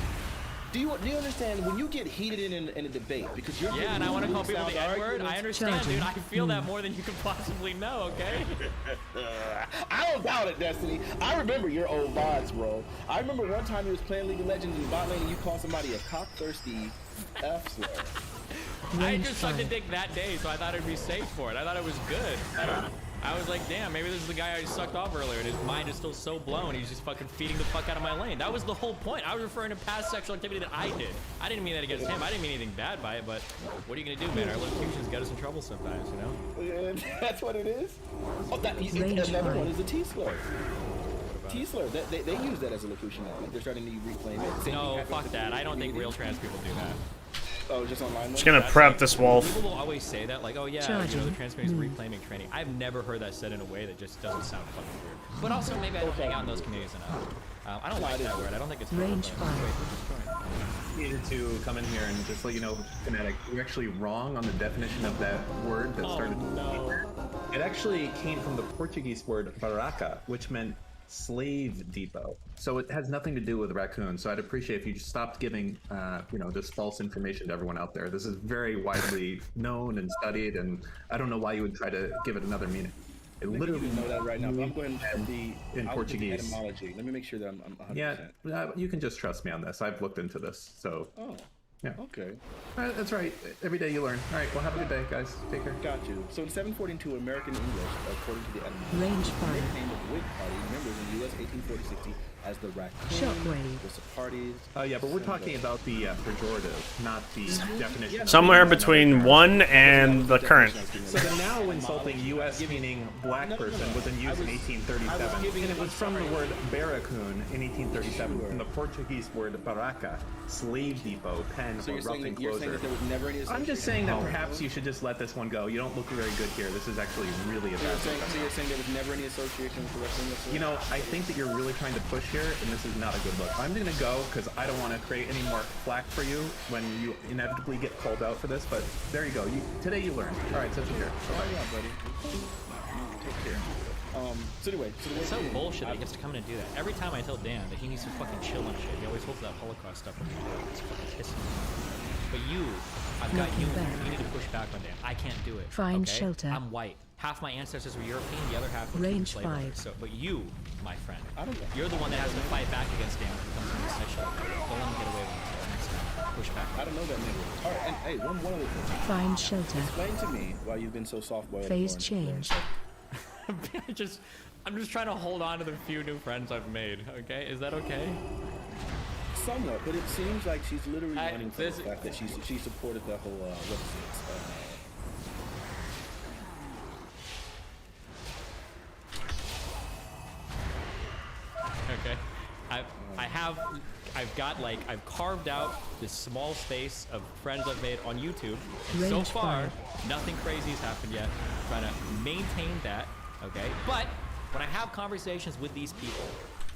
Do you understand when you get heated in a debate because you're Yeah, and I want to call people the sound N-word. I arguments? understand, dude. I feel that more than you can possibly know. Okay. I don't doubt it, Destiny. I remember your old VODs, bro. I remember one time you was playing League of Legends in bot lane and you called somebody a cock-thirsty F slur. I just sucked a dick that day, so I thought it'd be safe for it. I thought it was good. I was like, damn, maybe this is the guy I just sucked off earlier, and his mind is still so blown, he's just fucking feeding the fuck out of my lane. That was the whole point. I was referring to past sexual activity that I did. I didn't mean that against him. I didn't mean anything bad by it, but what are you gonna do, man? Our locutions get us in trouble sometimes, you know? Yeah, that's what it is. Oh, Range another 5. one is a T-slur. T-slur, they use that as a locution now. Like they're starting to reclaim it. Same No, thing fuck happens that. with I don't think real trans people do that. Oh, just online? Just gonna prep this wolf. People will always say that, like, oh yeah, you know, the trans community is reclaiming training. I've never heard that said in a way that just doesn't sound fucking weird. But also, maybe I don't hang out in those communities enough. I don't like that word. I don't think it's Range but- 5. Needed to come in here and just let you know, Fnatic, you're actually wrong on the definition of that word that started. It actually came from the Portuguese word barraca, which meant slave depot. So it has nothing to do with raccoon. So I'd appreciate if you just stopped giving, this false information to everyone out there. This is very widely known and studied, and I don't know why you would try to give it another meaning. It literally know that right now. But I'm going to in Portuguese. Etymology. Let me make sure that I'm 100%. Yeah, you can just trust me on this. I've looked into this, so. Oh. Yeah. Okay. That's right. Every day you learn. All right. Well, have a good day, guys. Take care. Got you. So in 742 American English, according to the etymology, Range the 5. nickname of Whig Party members in U.S. 1840-60 as the raccoon, Shockwave. the parties. Oh yeah, but we're talking about the pejorative, not the definition. Somewhere between 1 and the current. So the now insulting U.S. meaning black person was in use in 1837, and it was from the word barracoon in 1837, from the Portuguese word barraca, slave depot, pen, So or you're saying rough that there enclosure. was never any I'm just saying that perhaps you should just let this one go. You don't look very good here. This is actually really a So bad you're saying there was never any association with the wrestling whatsoever? You know, I think that you're really trying to push here, and this is not a good look. I'm gonna go because I don't want to create any more flack for you when you inevitably get called out for this. But there you go. Today you learned. All right, such a here. Oh yeah, buddy. Take care. So anyway, It's so bullshit that he gets to come in and do that. Every time I tell Dan that he needs to fucking chill and shit, he always holds that Holocaust stuff from me. It's fucking pissing me off. But you, I've got you. You need to push back on Dan. I can't do it. Find okay? shelter. I'm white. Half my ancestors were European, the other half were Range slavery. 5. So, but you, my friend, you're the one that has to fight back against Dan when it comes to this sexual. Don't let him get away with it next time. Push back. I don't know that nigga. All right, and hey, one other thing. Find shelter. Explain to me why you've been so soft-boiled. Phase change. I'm just trying to hold on to the few new friends I've made. Okay, is that okay? somewhat, but it seems like she's literally running from the fact that she supported the whole what is it? Okay. I've carved out this small space of friends I've made on YouTube. And so Range far, five. nothing crazy has happened yet. I'm trying to maintain that, okay? But when I have conversations with these people,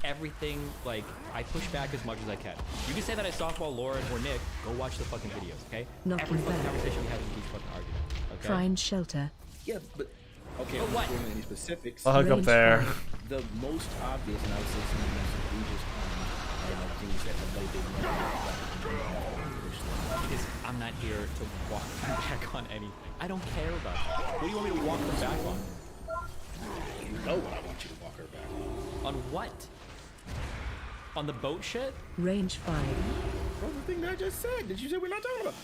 everything, like, I push back as much as I can. You can say that I softball Lauren or Nick, go watch the fucking videos, okay? Knocking Every fucking back. conversation we have is a huge fucking argument, okay? Find shelter. Yeah, but okay, But I'm what? not going into any specifics. I'll hook up there. The most obvious, and I would say some of the most egregious are like things that nobody did Is I'm not here to walk back on anything. I don't care about that. What do you want me to walk them back on? You know what I want you to walk her back on. On what? On the boat shit? Range 5. What was the thing that I just said? Did you say we're not talking about?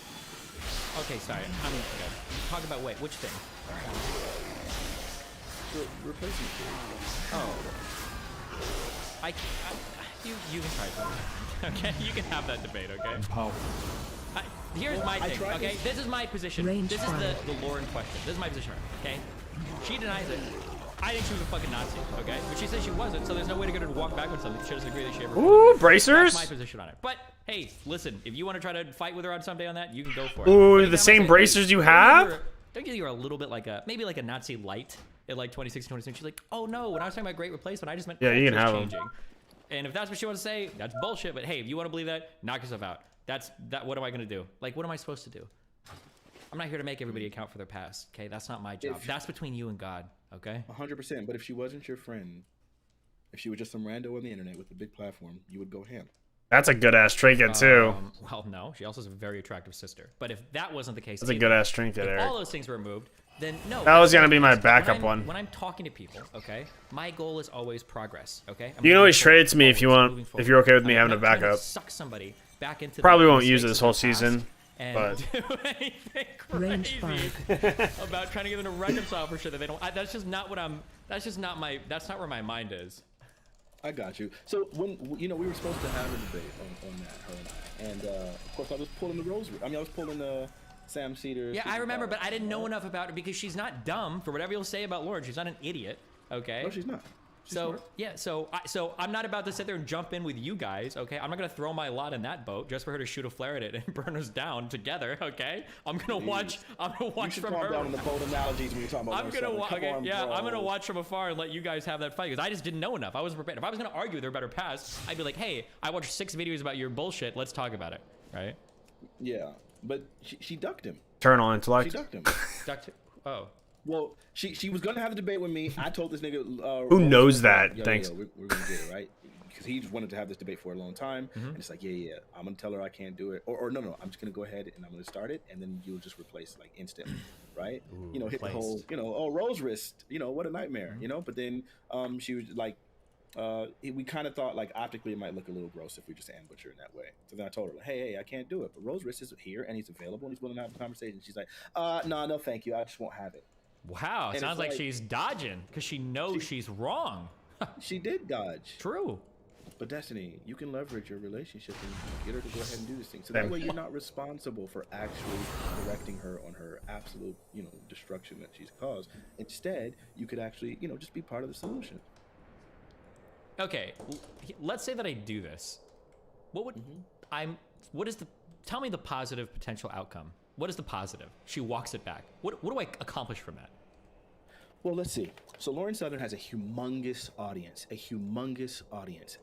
Okay, sorry. I'm okay. Talk about wait, which thing? The replacement theory. Oh. You can try something. Okay, you can have that debate. Okay. Here's my thing. Okay, this is my position. This is the Lauren question. This is my position. Okay, she denies it. I think she was a fucking Nazi. Okay, but she says she wasn't. So there's no way to get her to walk back on something. She doesn't agree that she ever. Ooh, bracers. That's my position on it. But hey, listen, if you want to try to fight with her on someday on that, you can go for it. Ooh, the same bracers you have? Don't you think you're a little bit like maybe like a Nazi light in like 2016, 2017? She's like, oh no, when I was talking about great replacement, I just meant yeah, you can cultures have them. changing. And if that's what she wants to say, that's bullshit. But hey, if you want to believe that, knock yourself out. What am I gonna do? Like, what am I supposed to do? I'm not here to make everybody account for their past. Okay, that's not my job. That's between you and God. Okay. 100%. But if she wasn't your friend, if she was just some rando on the internet with a big platform, you would go ham. That's a good ass trinket too. Well, no, she also has a very attractive sister. But if that wasn't the case, That's a good ass trinket, if Eric. all those things were removed, then no. That was gonna be my backup when one. When I'm talking to people, okay, my goal is always progress. Okay. You can always trade it to me if you want. If you're okay with me having a backup. Suck somebody back into. Probably won't use it this whole season. And but do anything crazy about trying to get them to reconcile for shit that they don't. That's just not what I'm. That's just not my. That's not where my mind is. I got you. So when we were supposed to have a debate on that, her and I, and of course I was pulling the Rose. I mean, I was pulling the Sam Cedar. Yeah, I remember, but I didn't know enough about her because she's not dumb. For whatever you'll say about Lauren, she's not an idiot. Okay. No, she's not. So yeah, so I'm not about to sit there and jump in with you guys, okay? I'm not gonna throw my lot in that boat just for her to shoot a flare at it and burn us down together, okay? I'm gonna watch from her. Down on the boat analogies when you're talking about. I'm gonna watch from afar and let you guys have that fight because I just didn't know enough. I wasn't prepared. If I was gonna argue with her about her past, I'd be like, hey, I watched 6 videos about your bullshit. Let's talk about it, right? Yeah, but she ducked him. Eternal intellect. She ducked him. Ducked. Oh. Well, she was gonna have the debate with me. I told this nigga. Who knows that? Yo, Thanks. We're gonna get it right because he just wanted to have this debate for a long time, and it's like, yeah, I'm gonna tell her I can't do it, or no, I'm just gonna go ahead and I'm gonna start it, and then you'll just replace like instantly, right? Ooh, hit the whole, rose wrist, what a nightmare, But then she was like, we kind of thought like optically it might look a little gross if we just ambush her in that way. So then I told her, like, hey, I can't do it, but Rose Wrist is here and he's available and he's willing to have a conversation. She's like, no, thank you, I just won't have it. Wow, And sounds like she's dodging because she knows she's wrong. She did dodge. True. But Destiny, you can leverage your relationship and get her to go ahead and do this thing. So that way you're not responsible for actually directing her on her absolute, destruction that she's caused. Instead, you could actually, just be part of the solution. Okay, let's say that I do this. What would tell me the positive potential outcome? What is the positive? She walks it back. What do I accomplish from that? Well, let's see. So Lauren Southern has a humongous audience.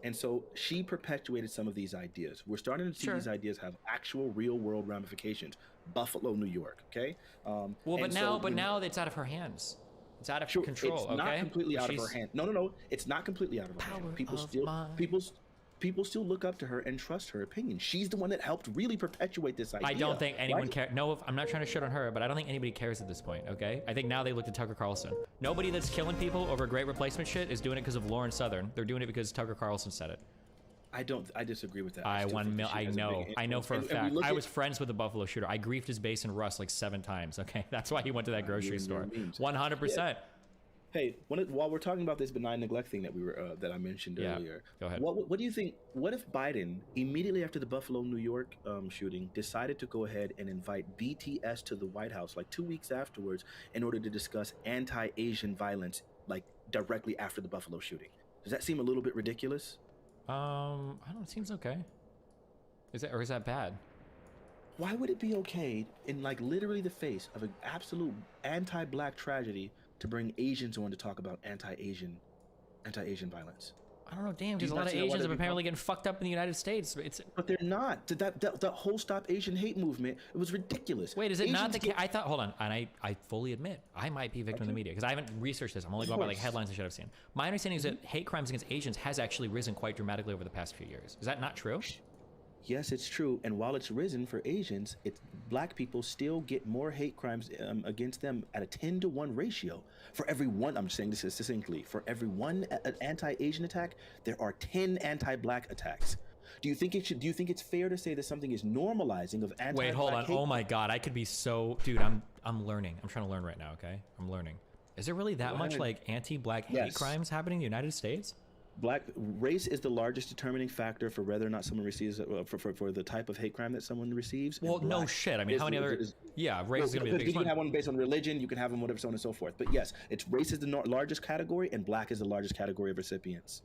And so she perpetuated some of these ideas. We're starting to see these ideas have actual real world ramifications. Buffalo, New York, okay? But now it's out of her hands. It's out of control, it's okay? not completely out of her hand. No. It's not completely out of her hand. People still look up to her and trust her opinion. She's the one that helped really perpetuate this idea. I don't think anyone cares. No, I'm not trying to shit on her, but I don't think anybody cares at this point, okay? I think now they look to Tucker Carlson. Nobody that's killing people over great replacement shit is doing it because of Lauren Southern. They're doing it because Tucker Carlson said it. I disagree with that. I know for a fact. I was friends with the Buffalo shooter. I griefed his base in Rust like 7 times, okay? That's why he went to that grocery store. 100%. Hey, while we're talking about this benign neglect thing that I mentioned earlier, go ahead. What do you think? What if Biden immediately after the Buffalo, New York shooting decided to go ahead and invite BTS to the White House like 2 weeks afterwards in order to discuss anti-Asian violence, like directly after the Buffalo shooting? Does that seem a little bit ridiculous? I don't know. It seems okay. Is that bad? Why would it be okay in like literally the face of an absolute anti-black tragedy to bring Asians on to talk about anti-Asian violence? I don't know, damn, because a lot of Asians have apparently getting fucked up in the United States. But they're not. That whole Stop Asian Hate movement, it was ridiculous. Wait, is it not the case? I thought, hold on, and I fully admit, I might be a victim of the media, because I haven't researched this. I'm only going by like headlines I should have seen. My understanding is that hate crimes against Asians has actually risen quite dramatically over the past few years. Is that not true? Yes, it's true. And while it's risen for Asians, black people still get more hate crimes against them at a 10-to-1 ratio. For every one, I'm saying this succinctly, for every one anti-Asian attack, there are 10 anti-black attacks. Do you think it's fair to say that something is normalizing of anti-black Wait, hold on. hate? Oh my God, I could be so, dude. I'm learning. I'm trying to learn right now. Okay, I'm learning. Is there really that much like anti-black hate crimes happening in the United States? Race is the largest determining factor for whether or not someone receives for the type of hate crime that someone receives. Well, no shit. I mean, how many other? Yeah, race is gonna be the biggest You one. can have one based on religion. You can have them whatever, so on and so forth. But yes, race is the largest category, and black is the largest category of recipients.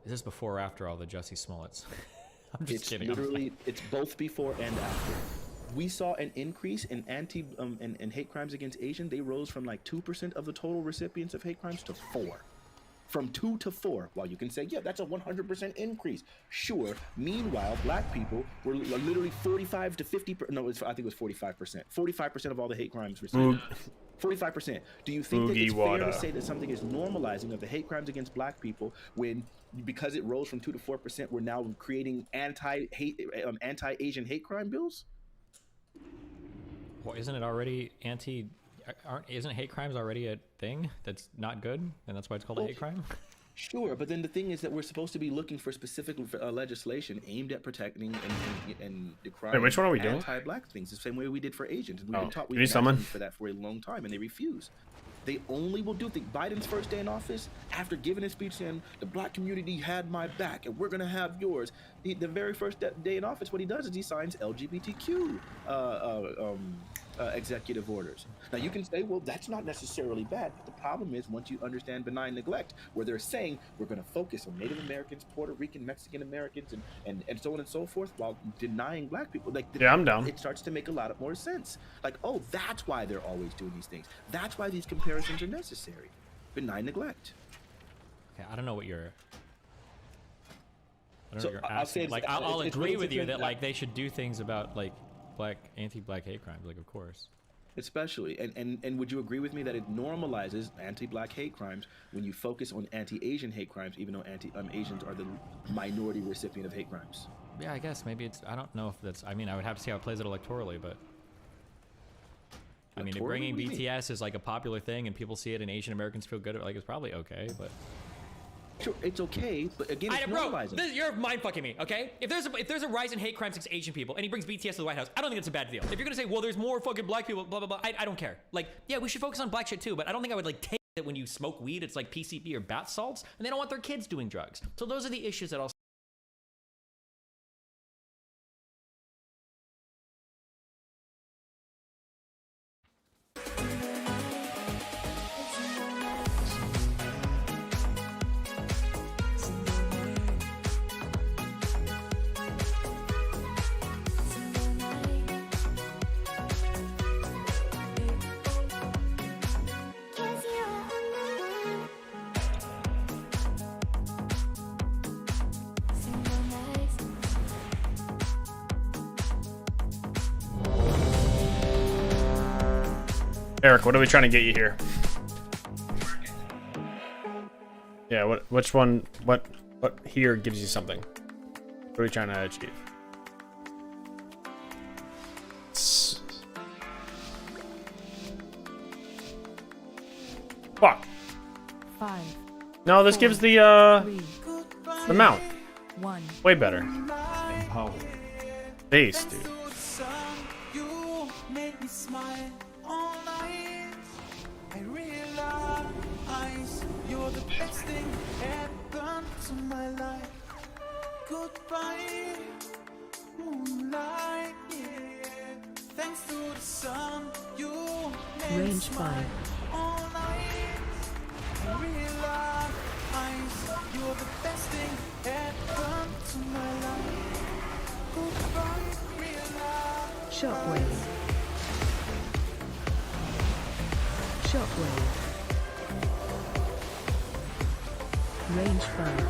Is this before or after all the Jussie Smollets? I'm just kidding. It's both before and after. We saw an increase in and hate crimes against Asian. They rose from like 2% of the total recipients of hate crimes to 4%. From 2 to 4, while you can say, yeah, that's a 100% increase. Sure. Meanwhile, black people were literally 45 to 50%. No, I think it was 45%. 45% of all the hate crimes received. 45%. Do you think that it's fair to say that something is normalizing of the hate crimes against black people when, because it rose from 2 to 4%, we're now creating anti-Asian hate crime bills? Well, isn't it already isn't hate crimes already a thing that's not good, and that's why it's called a hate crime? Sure, but then the thing is that we're supposed to be looking for specific legislation aimed at protecting and decrying which one are we doing? anti-black things, the same way we did for Asians. And we've been taught Give me someone for that for a long time, and they refuse. They only will do things. Biden's first day in office, after giving his speech saying the black community had my back and we're gonna have yours, the very first day in office, what he does is he signs LGBTQ executive orders. Now you can say, well, that's not necessarily bad, but the problem is once you understand benign neglect, where they're saying we're going to focus on Native Americans, Puerto Rican, Mexican Americans, and so on and so forth, while denying black people, like I'm down. It starts to make a lot more sense. Like, oh, that's why they're always doing these things. That's why these comparisons are necessary. Benign neglect. Okay, I don't know what you're. I don't So know what you're I'll asking. say Like, it's I'll agree really with you that different. like they should do things about like anti-black hate crimes, like of course. Especially, and would you agree with me that it normalizes anti-black hate crimes when you focus on anti-Asian hate crimes, even though Asians are the minority recipient of hate crimes? Yeah, I guess maybe it's. I don't know if that's. I mean, I would have to see how it plays out electorally, but. I mean, if bringing BTS is like a popular thing and people see it and Asian Americans feel good, like it's probably okay, but. Sure, it's okay, but again, it's normalizing. You're mind fucking me, okay? If there's a rise in hate crimes against Asian people and he brings BTS to the White House, I don't think it's a bad deal. If you're gonna say, well, there's more fucking black people, blah blah blah, I don't care. Like, yeah, we should focus on black shit too, but I don't think I would like take it when you smoke weed. It's like PCP or bath salts, and they don't want their kids doing drugs. So those are the issues that I'll. Eric, what are we trying to get you here? Yeah, which one, what here gives you something? What are we trying to achieve? Fuck. 5. No, this gives the mount. 1. Way better. Base, dude. You make me smile all night. I realize eyes. You're the best thing happened to my life. Goodbye, moonlight, yeah. Thanks to the sun, you made me Range smile 5. all night. I realize you're the best thing happened to my life. Goodbye, realize. Shockwave. Shockwave. Range 5.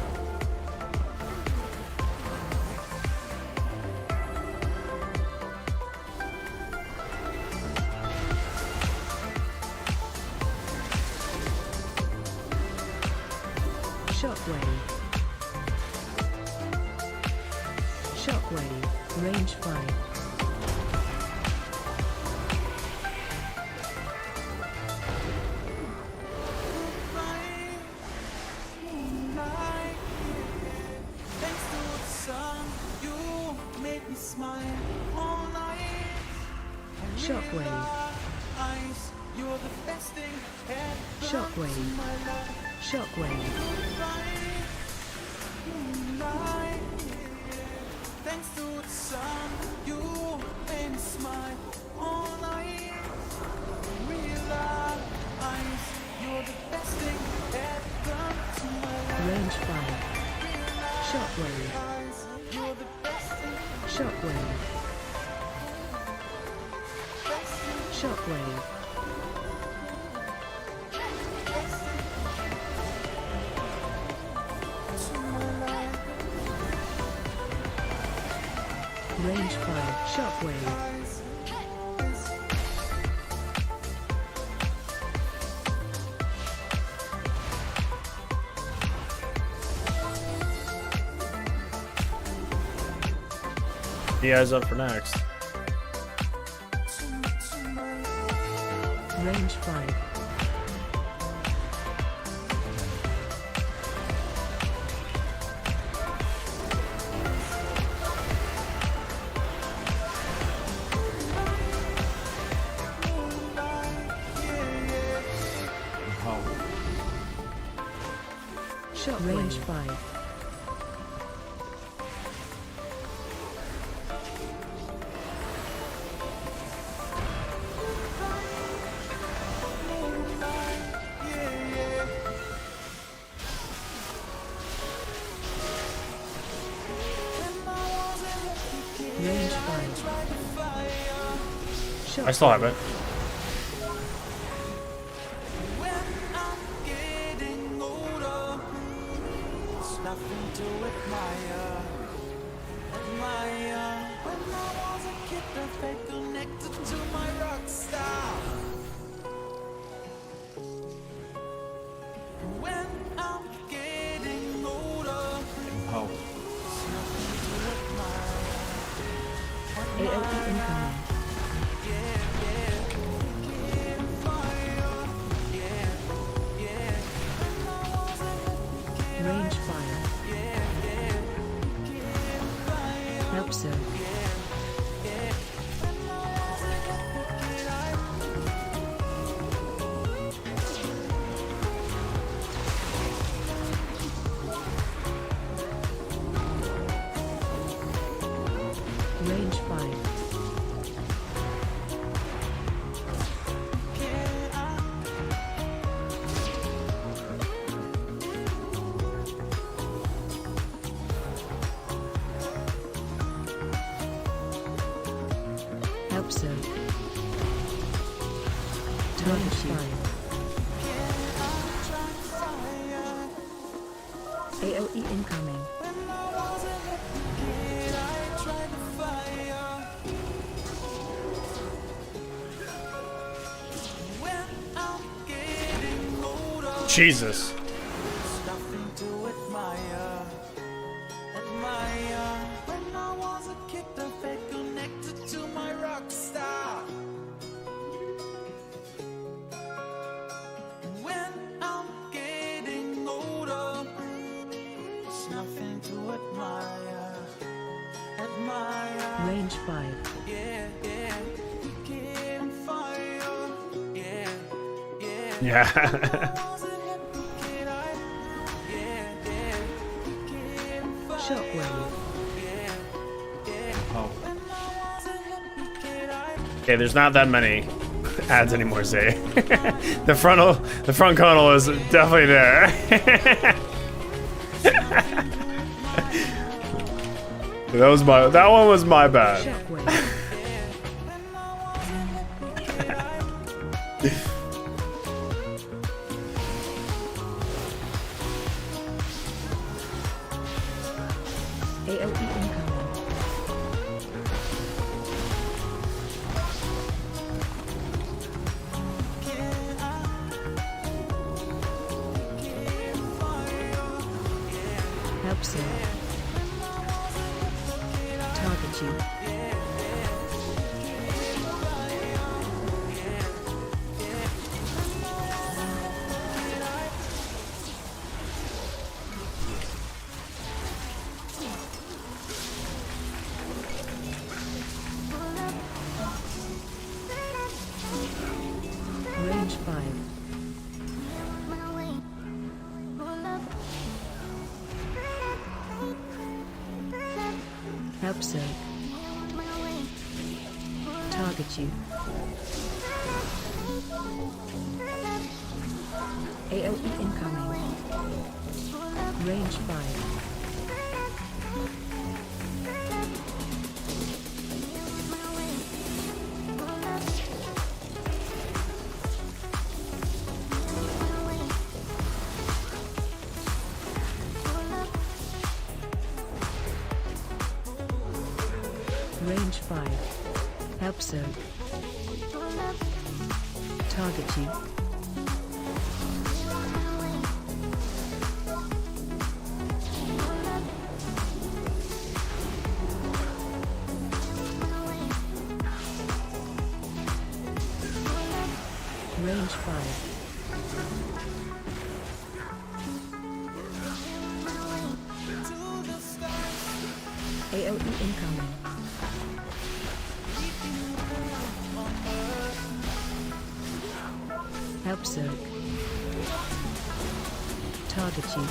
Shockwave. Shockwave. Range 5. Moonlight, yeah. Thanks to the sun, you made me smile all night. I Shockwave. realize you're the best thing happened to Shockwave. my life. Shockwave. Moonlight, yeah. Thanks to the sun, you made me smile all night. I realize you're the best thing happened to my life. Range 5. Shockwave. You're the best thing. Shockwave. Shockwave. Range 5. Shockwave. Diaz up for next. Range 5. Shot range 5. Range 5. I still have it. Getting older, it's nothing to admire. Admire. When I was a kid, I felt connected to my rock star. When I'm getting older, it's nothing to admire. AOE incoming. Range fire. Help sir. Range 5. Help sir. Range 5. AOE incoming. Jesus. Nothing to admire. Admire. When I was a kid, I felt connected to my rock star. When I'm getting older, it's nothing to admire. Admire. Range 5. Yeah, yeah. Getting fire. Yeah, yeah. Yeah. Shockwave. Oh. Okay, there's not that many ads anymore, Zay. the front conal is definitely there. that one was my bad. AOE incoming. Help sir. Target you. Range 5. Help sir. Target you. AOE incoming. Range 5. Range 5. Help sir. Target you. Range 5. AOE incoming. Help sir. Target you.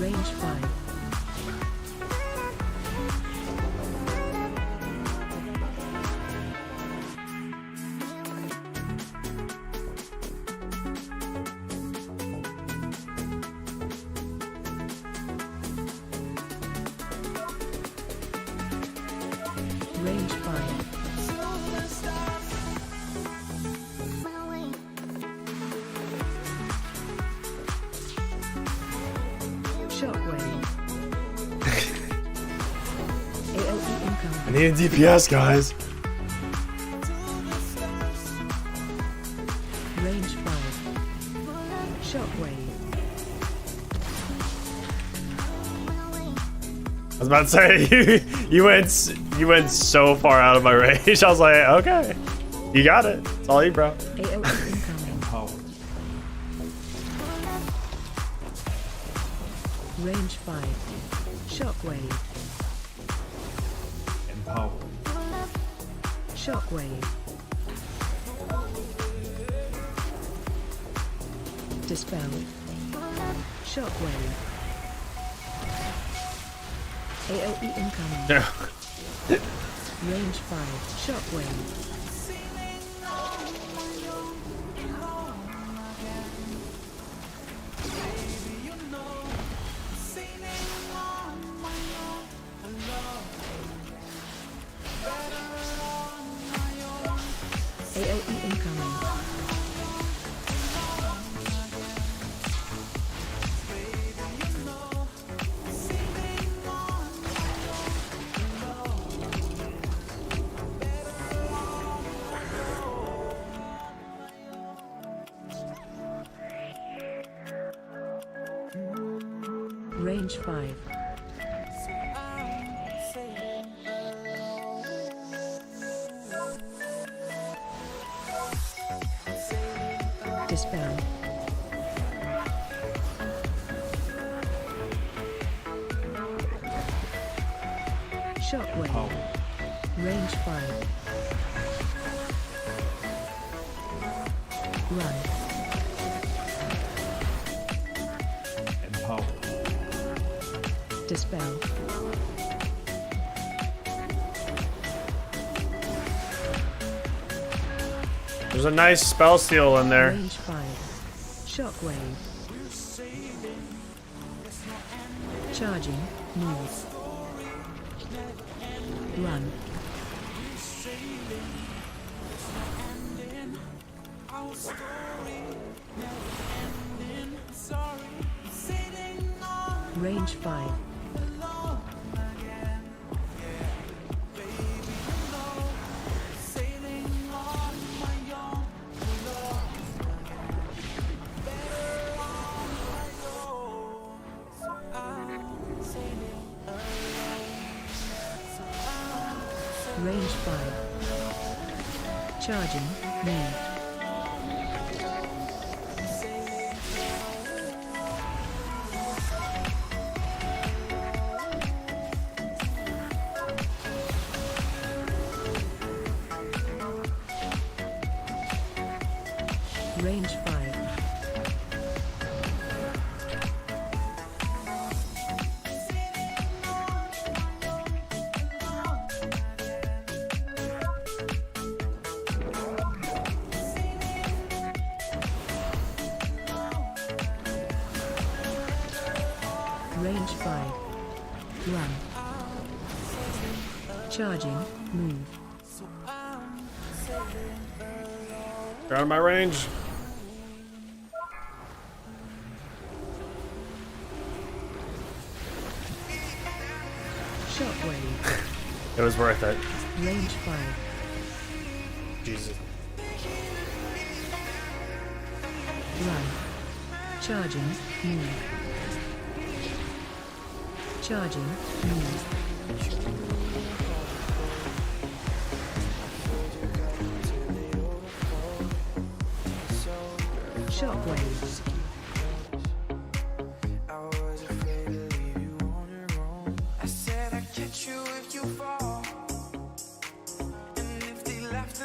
Range 5. Range 5. Shockwave. AOE incoming. I need a DPS, guys. Range 5. Shockwave. I was about to say you went so far out of my range. I was like, okay, you got it. It's all you, bro. AOE incoming. Range 5. Shockwave. Empower. Shockwave. Dispel. Shockwave. AOE incoming. No. Range 5. Shockwave. AOE incoming. Range 5. Dispel. Shockwave. Range 5. Run. Empower. Dispel. There's a nice spell seal in there. Range 5. Shockwave. Charging. Move. Run. Range 5. Range 5. Charging. Move. Range 5. Range 5. Run. Charging. Move. You're out of my range. Shockwave. It was worth it. Range 5. Jesus. Run. Charging. Move. Charging. Move. Shockwaves.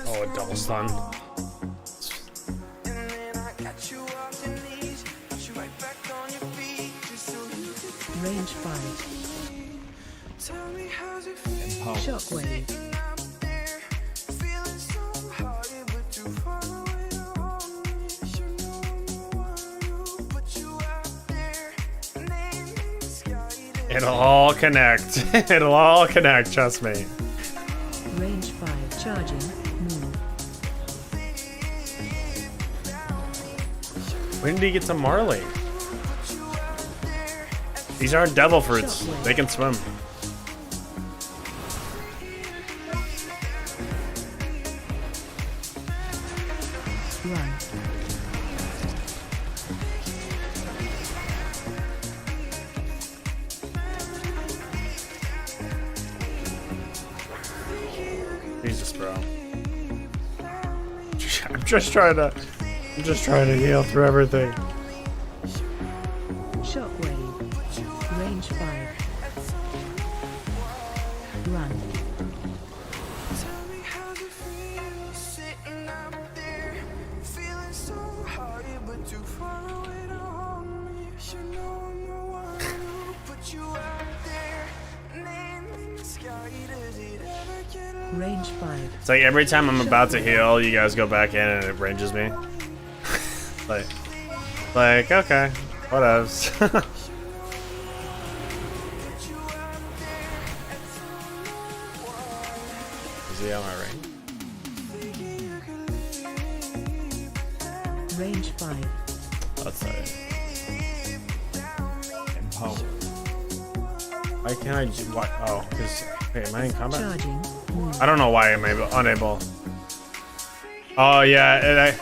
Oh, a double stun. Range 5. Shockwave. It'll all connect. It'll all connect, trust me. Range 5. Charging. Move. When did he get to Marley? These aren't devil fruits. They can swim. Run. Jesus, bro. I'm just trying to heal through everything. Shockwave. Range 5. Run. Range 5. It's like every time I'm about to heal, you guys go back in and it ranges me. like, okay, whatevs. Is he on my ring? Range 5. That's it. Empower. Why can't I do what? Oh, because wait, am I in combat? Charging. Move. I don't know why I'm unable. Oh yeah,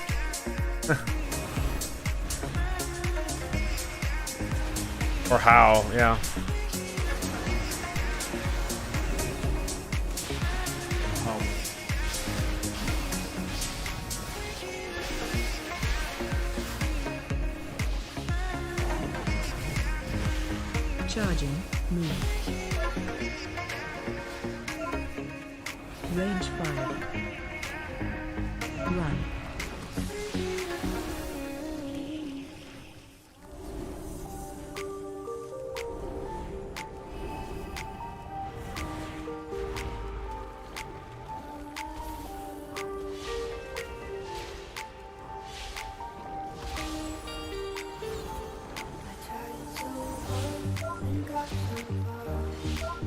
or how? Yeah. Charging. Move. Range 5. Run.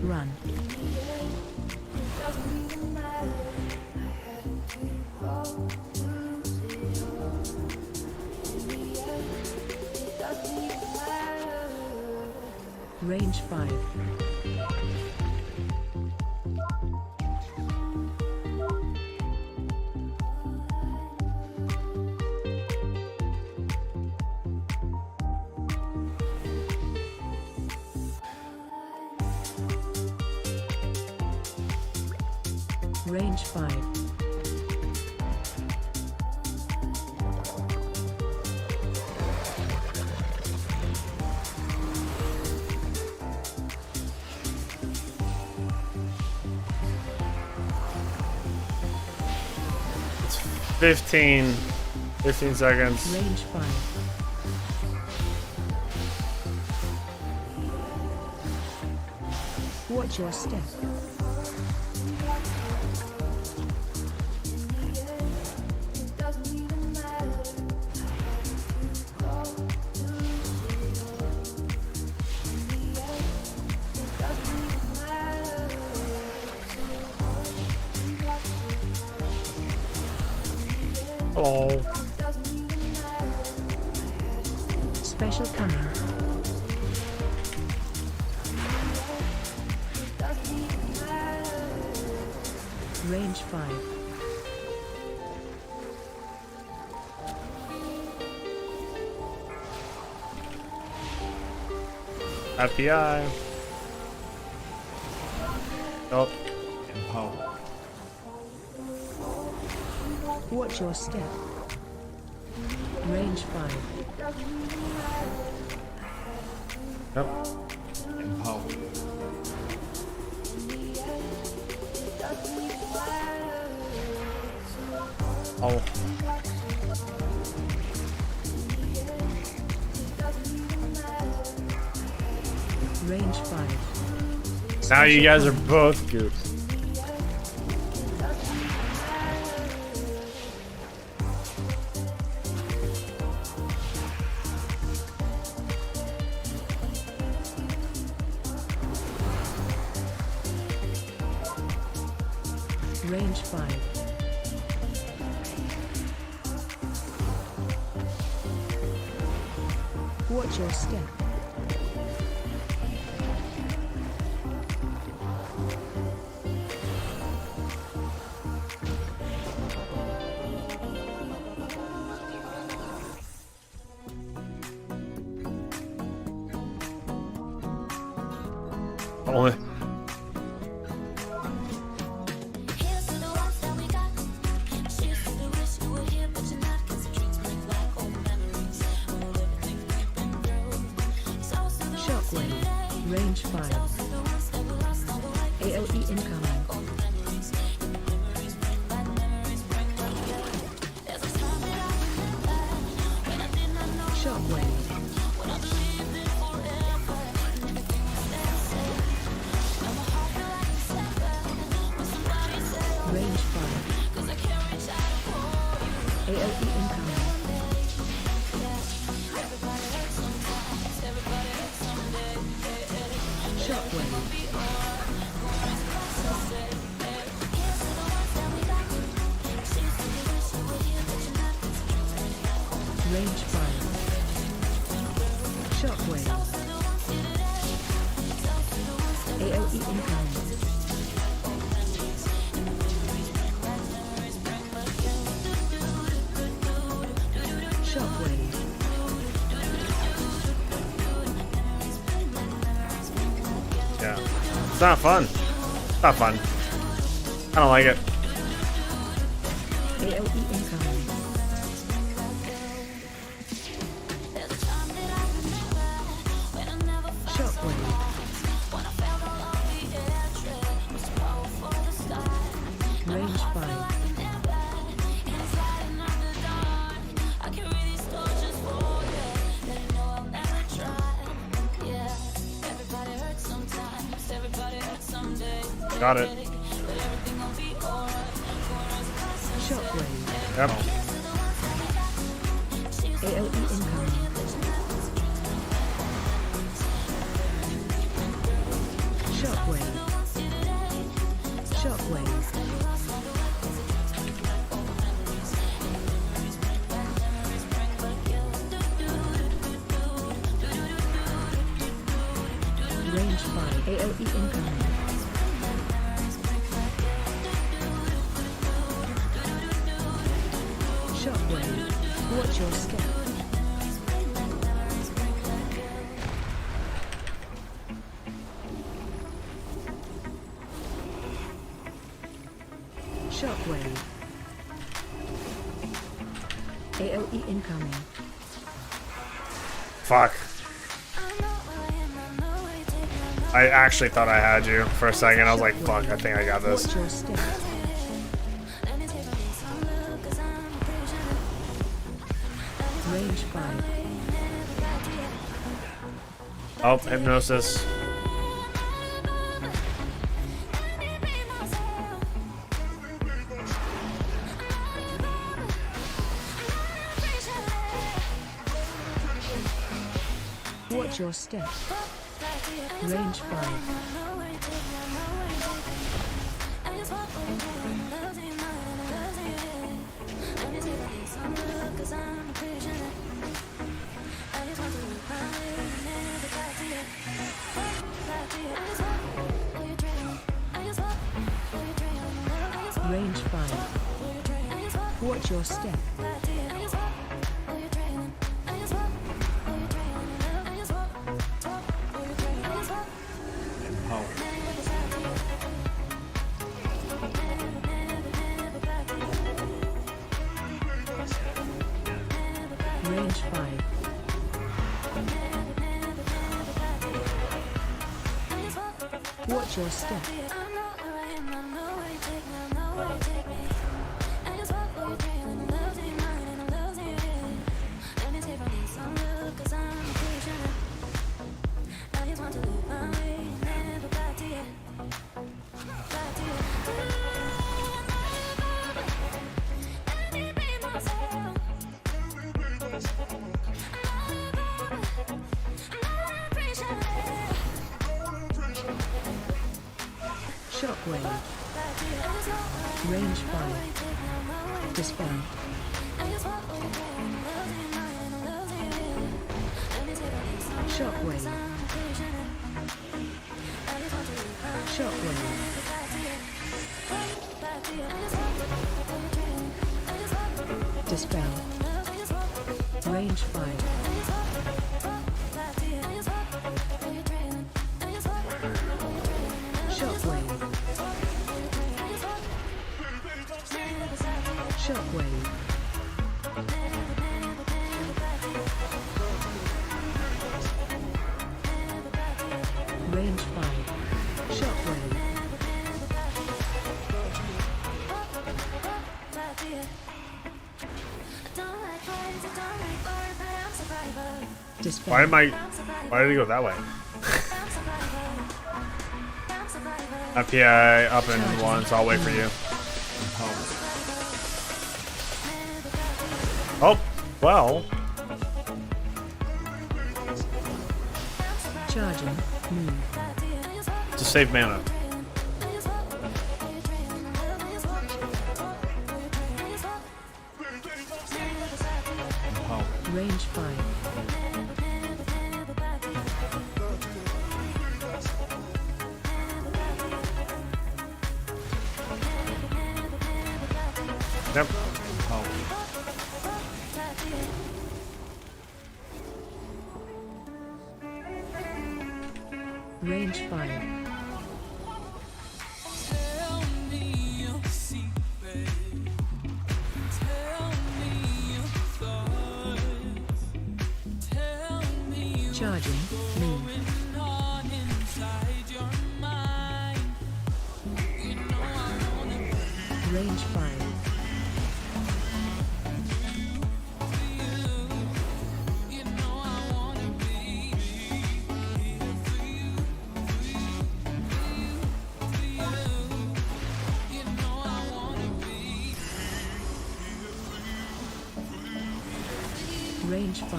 Run. Range 5. Range 5. It's 15 seconds. Range 5. Watch your step. Hello. Special coming. Range 5. FBI. Oh. Watch your step. Range 5. Yep. Oh. Range 5. Now you guys are both goofs. Range 5. Watch your step. Only. Shockwave. Range 5. AOE incoming. Shockwave. Range 5. AOE incoming. Range 5. Shockwave. AOE incoming. Shockwave. Yeah. It's not fun. It's not fun. I don't like it. AOE incoming. Shockwave. Got it. Shockwave. Yep. AOE incoming. Shockwave. Shockwave. Range 5. AOE incoming. Shockwave. Watch your step. Shockwave. AOE incoming. Fuck. I actually thought I had you for a second. I was like, fuck, I think I got this. Watch your step. Range 5. Oh, hypnosis. Watch your step. Range 5. Range 5. Watch your step. Range 5. Watch your step. Shockwave. Range 5. Dispel. Shockwave. Shockwave. Dispel. Range 5. Shockwave. Shockwave. Range 5. Shockwave. Dispel. Why did he go that way? FPI up in one, so I'll wait for you. Oh, well. Charging. Move. To save mana. Range 5. Yep. Range 5. Charging. Move. Range 5. Range 5.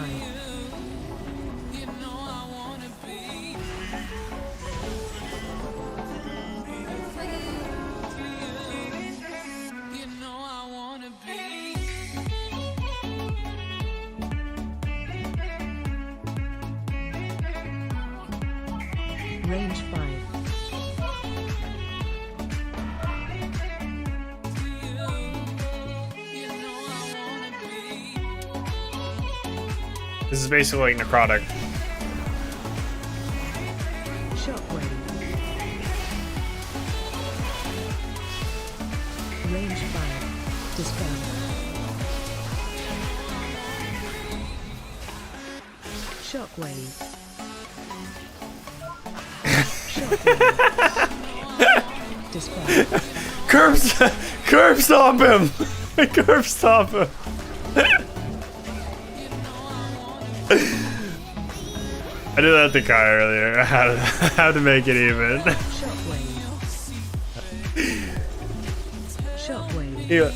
Range 5. This is basically like necrotic. Shockwave. Range 5. Dispel. Shockwave. Shockwave. Dispel. Curb stomp him! Curb stomp him! I did that to Kai earlier. I had to make it even. Shockwave.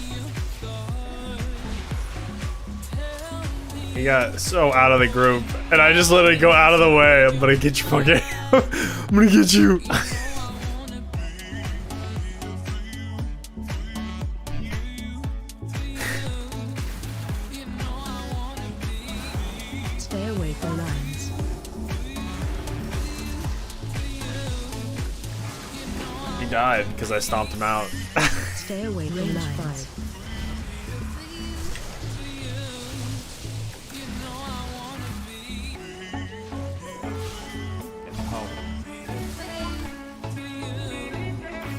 He got so out of the group, and I just literally go out of the way. I'm gonna get you fucking. I'm gonna get you. Stay away from lines. He died because I stomped him out. Stay away from lines.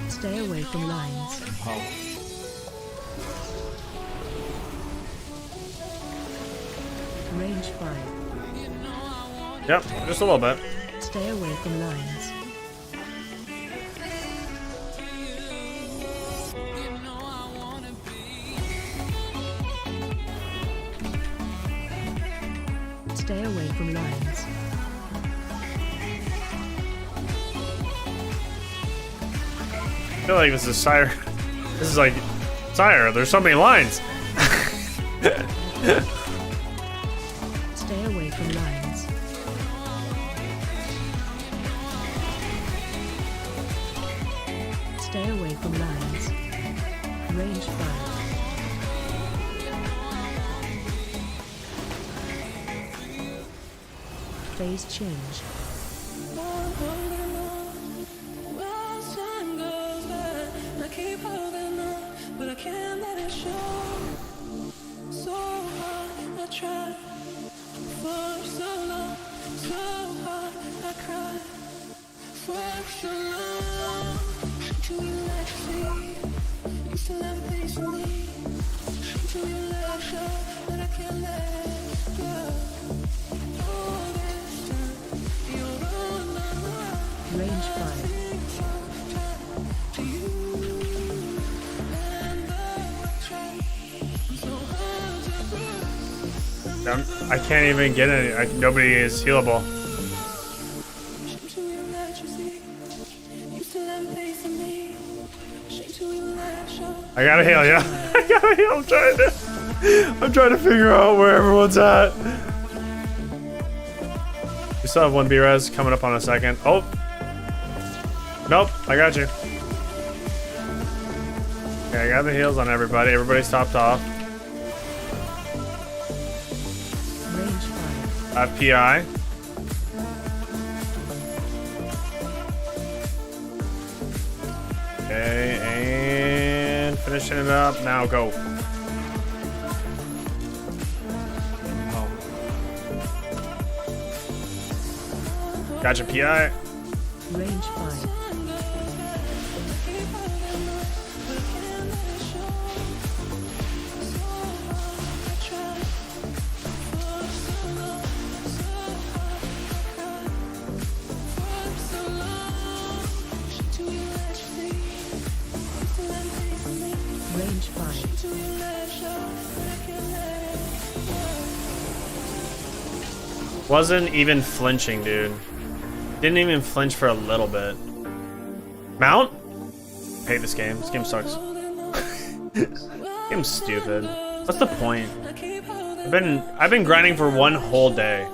Stay away from lines. Range 5. Yep, just a little bit. Stay away from lines. Stay away from lines. I feel like this is Sire. This is like Sire. There's so many lines. Stay away from lines. Stay away from lines. Range 5. Phase change. Range 5. I can't even get any. Nobody is healable. I gotta heal, yeah. I gotta heal. I'm trying to figure out where everyone's at. We still have one B-res coming up on a second. Oh. Nope, I got you. Okay, I got the heals on everybody. Everybody's topped off. I have PI. Okay, and finishing it up. Now go. Gotcha, PI. Range 5. Range 5. Wasn't even flinching, dude. Didn't even flinch for a little bit. Mount? I hate this game. This game sucks. This game's stupid. What's the point? I've been grinding for one whole day.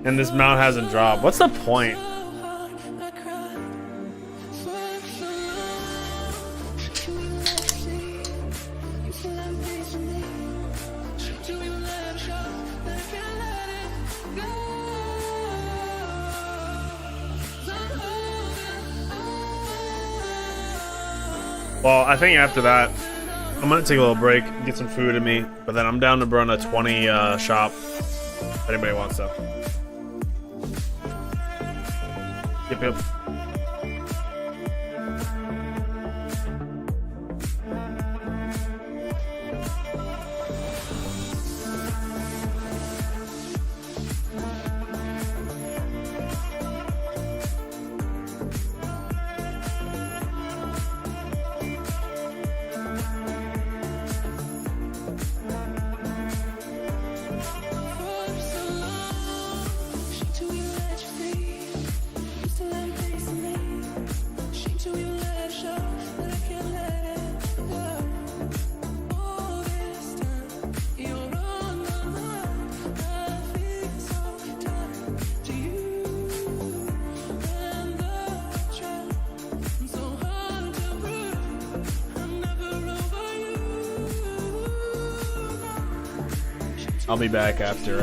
And this mount hasn't dropped. What's the point? Well, I think after that, I'm gonna take a little break, get some food in me, but then I'm down to run a 20 shop. If anybody wants stuff. Yep. I'll be back after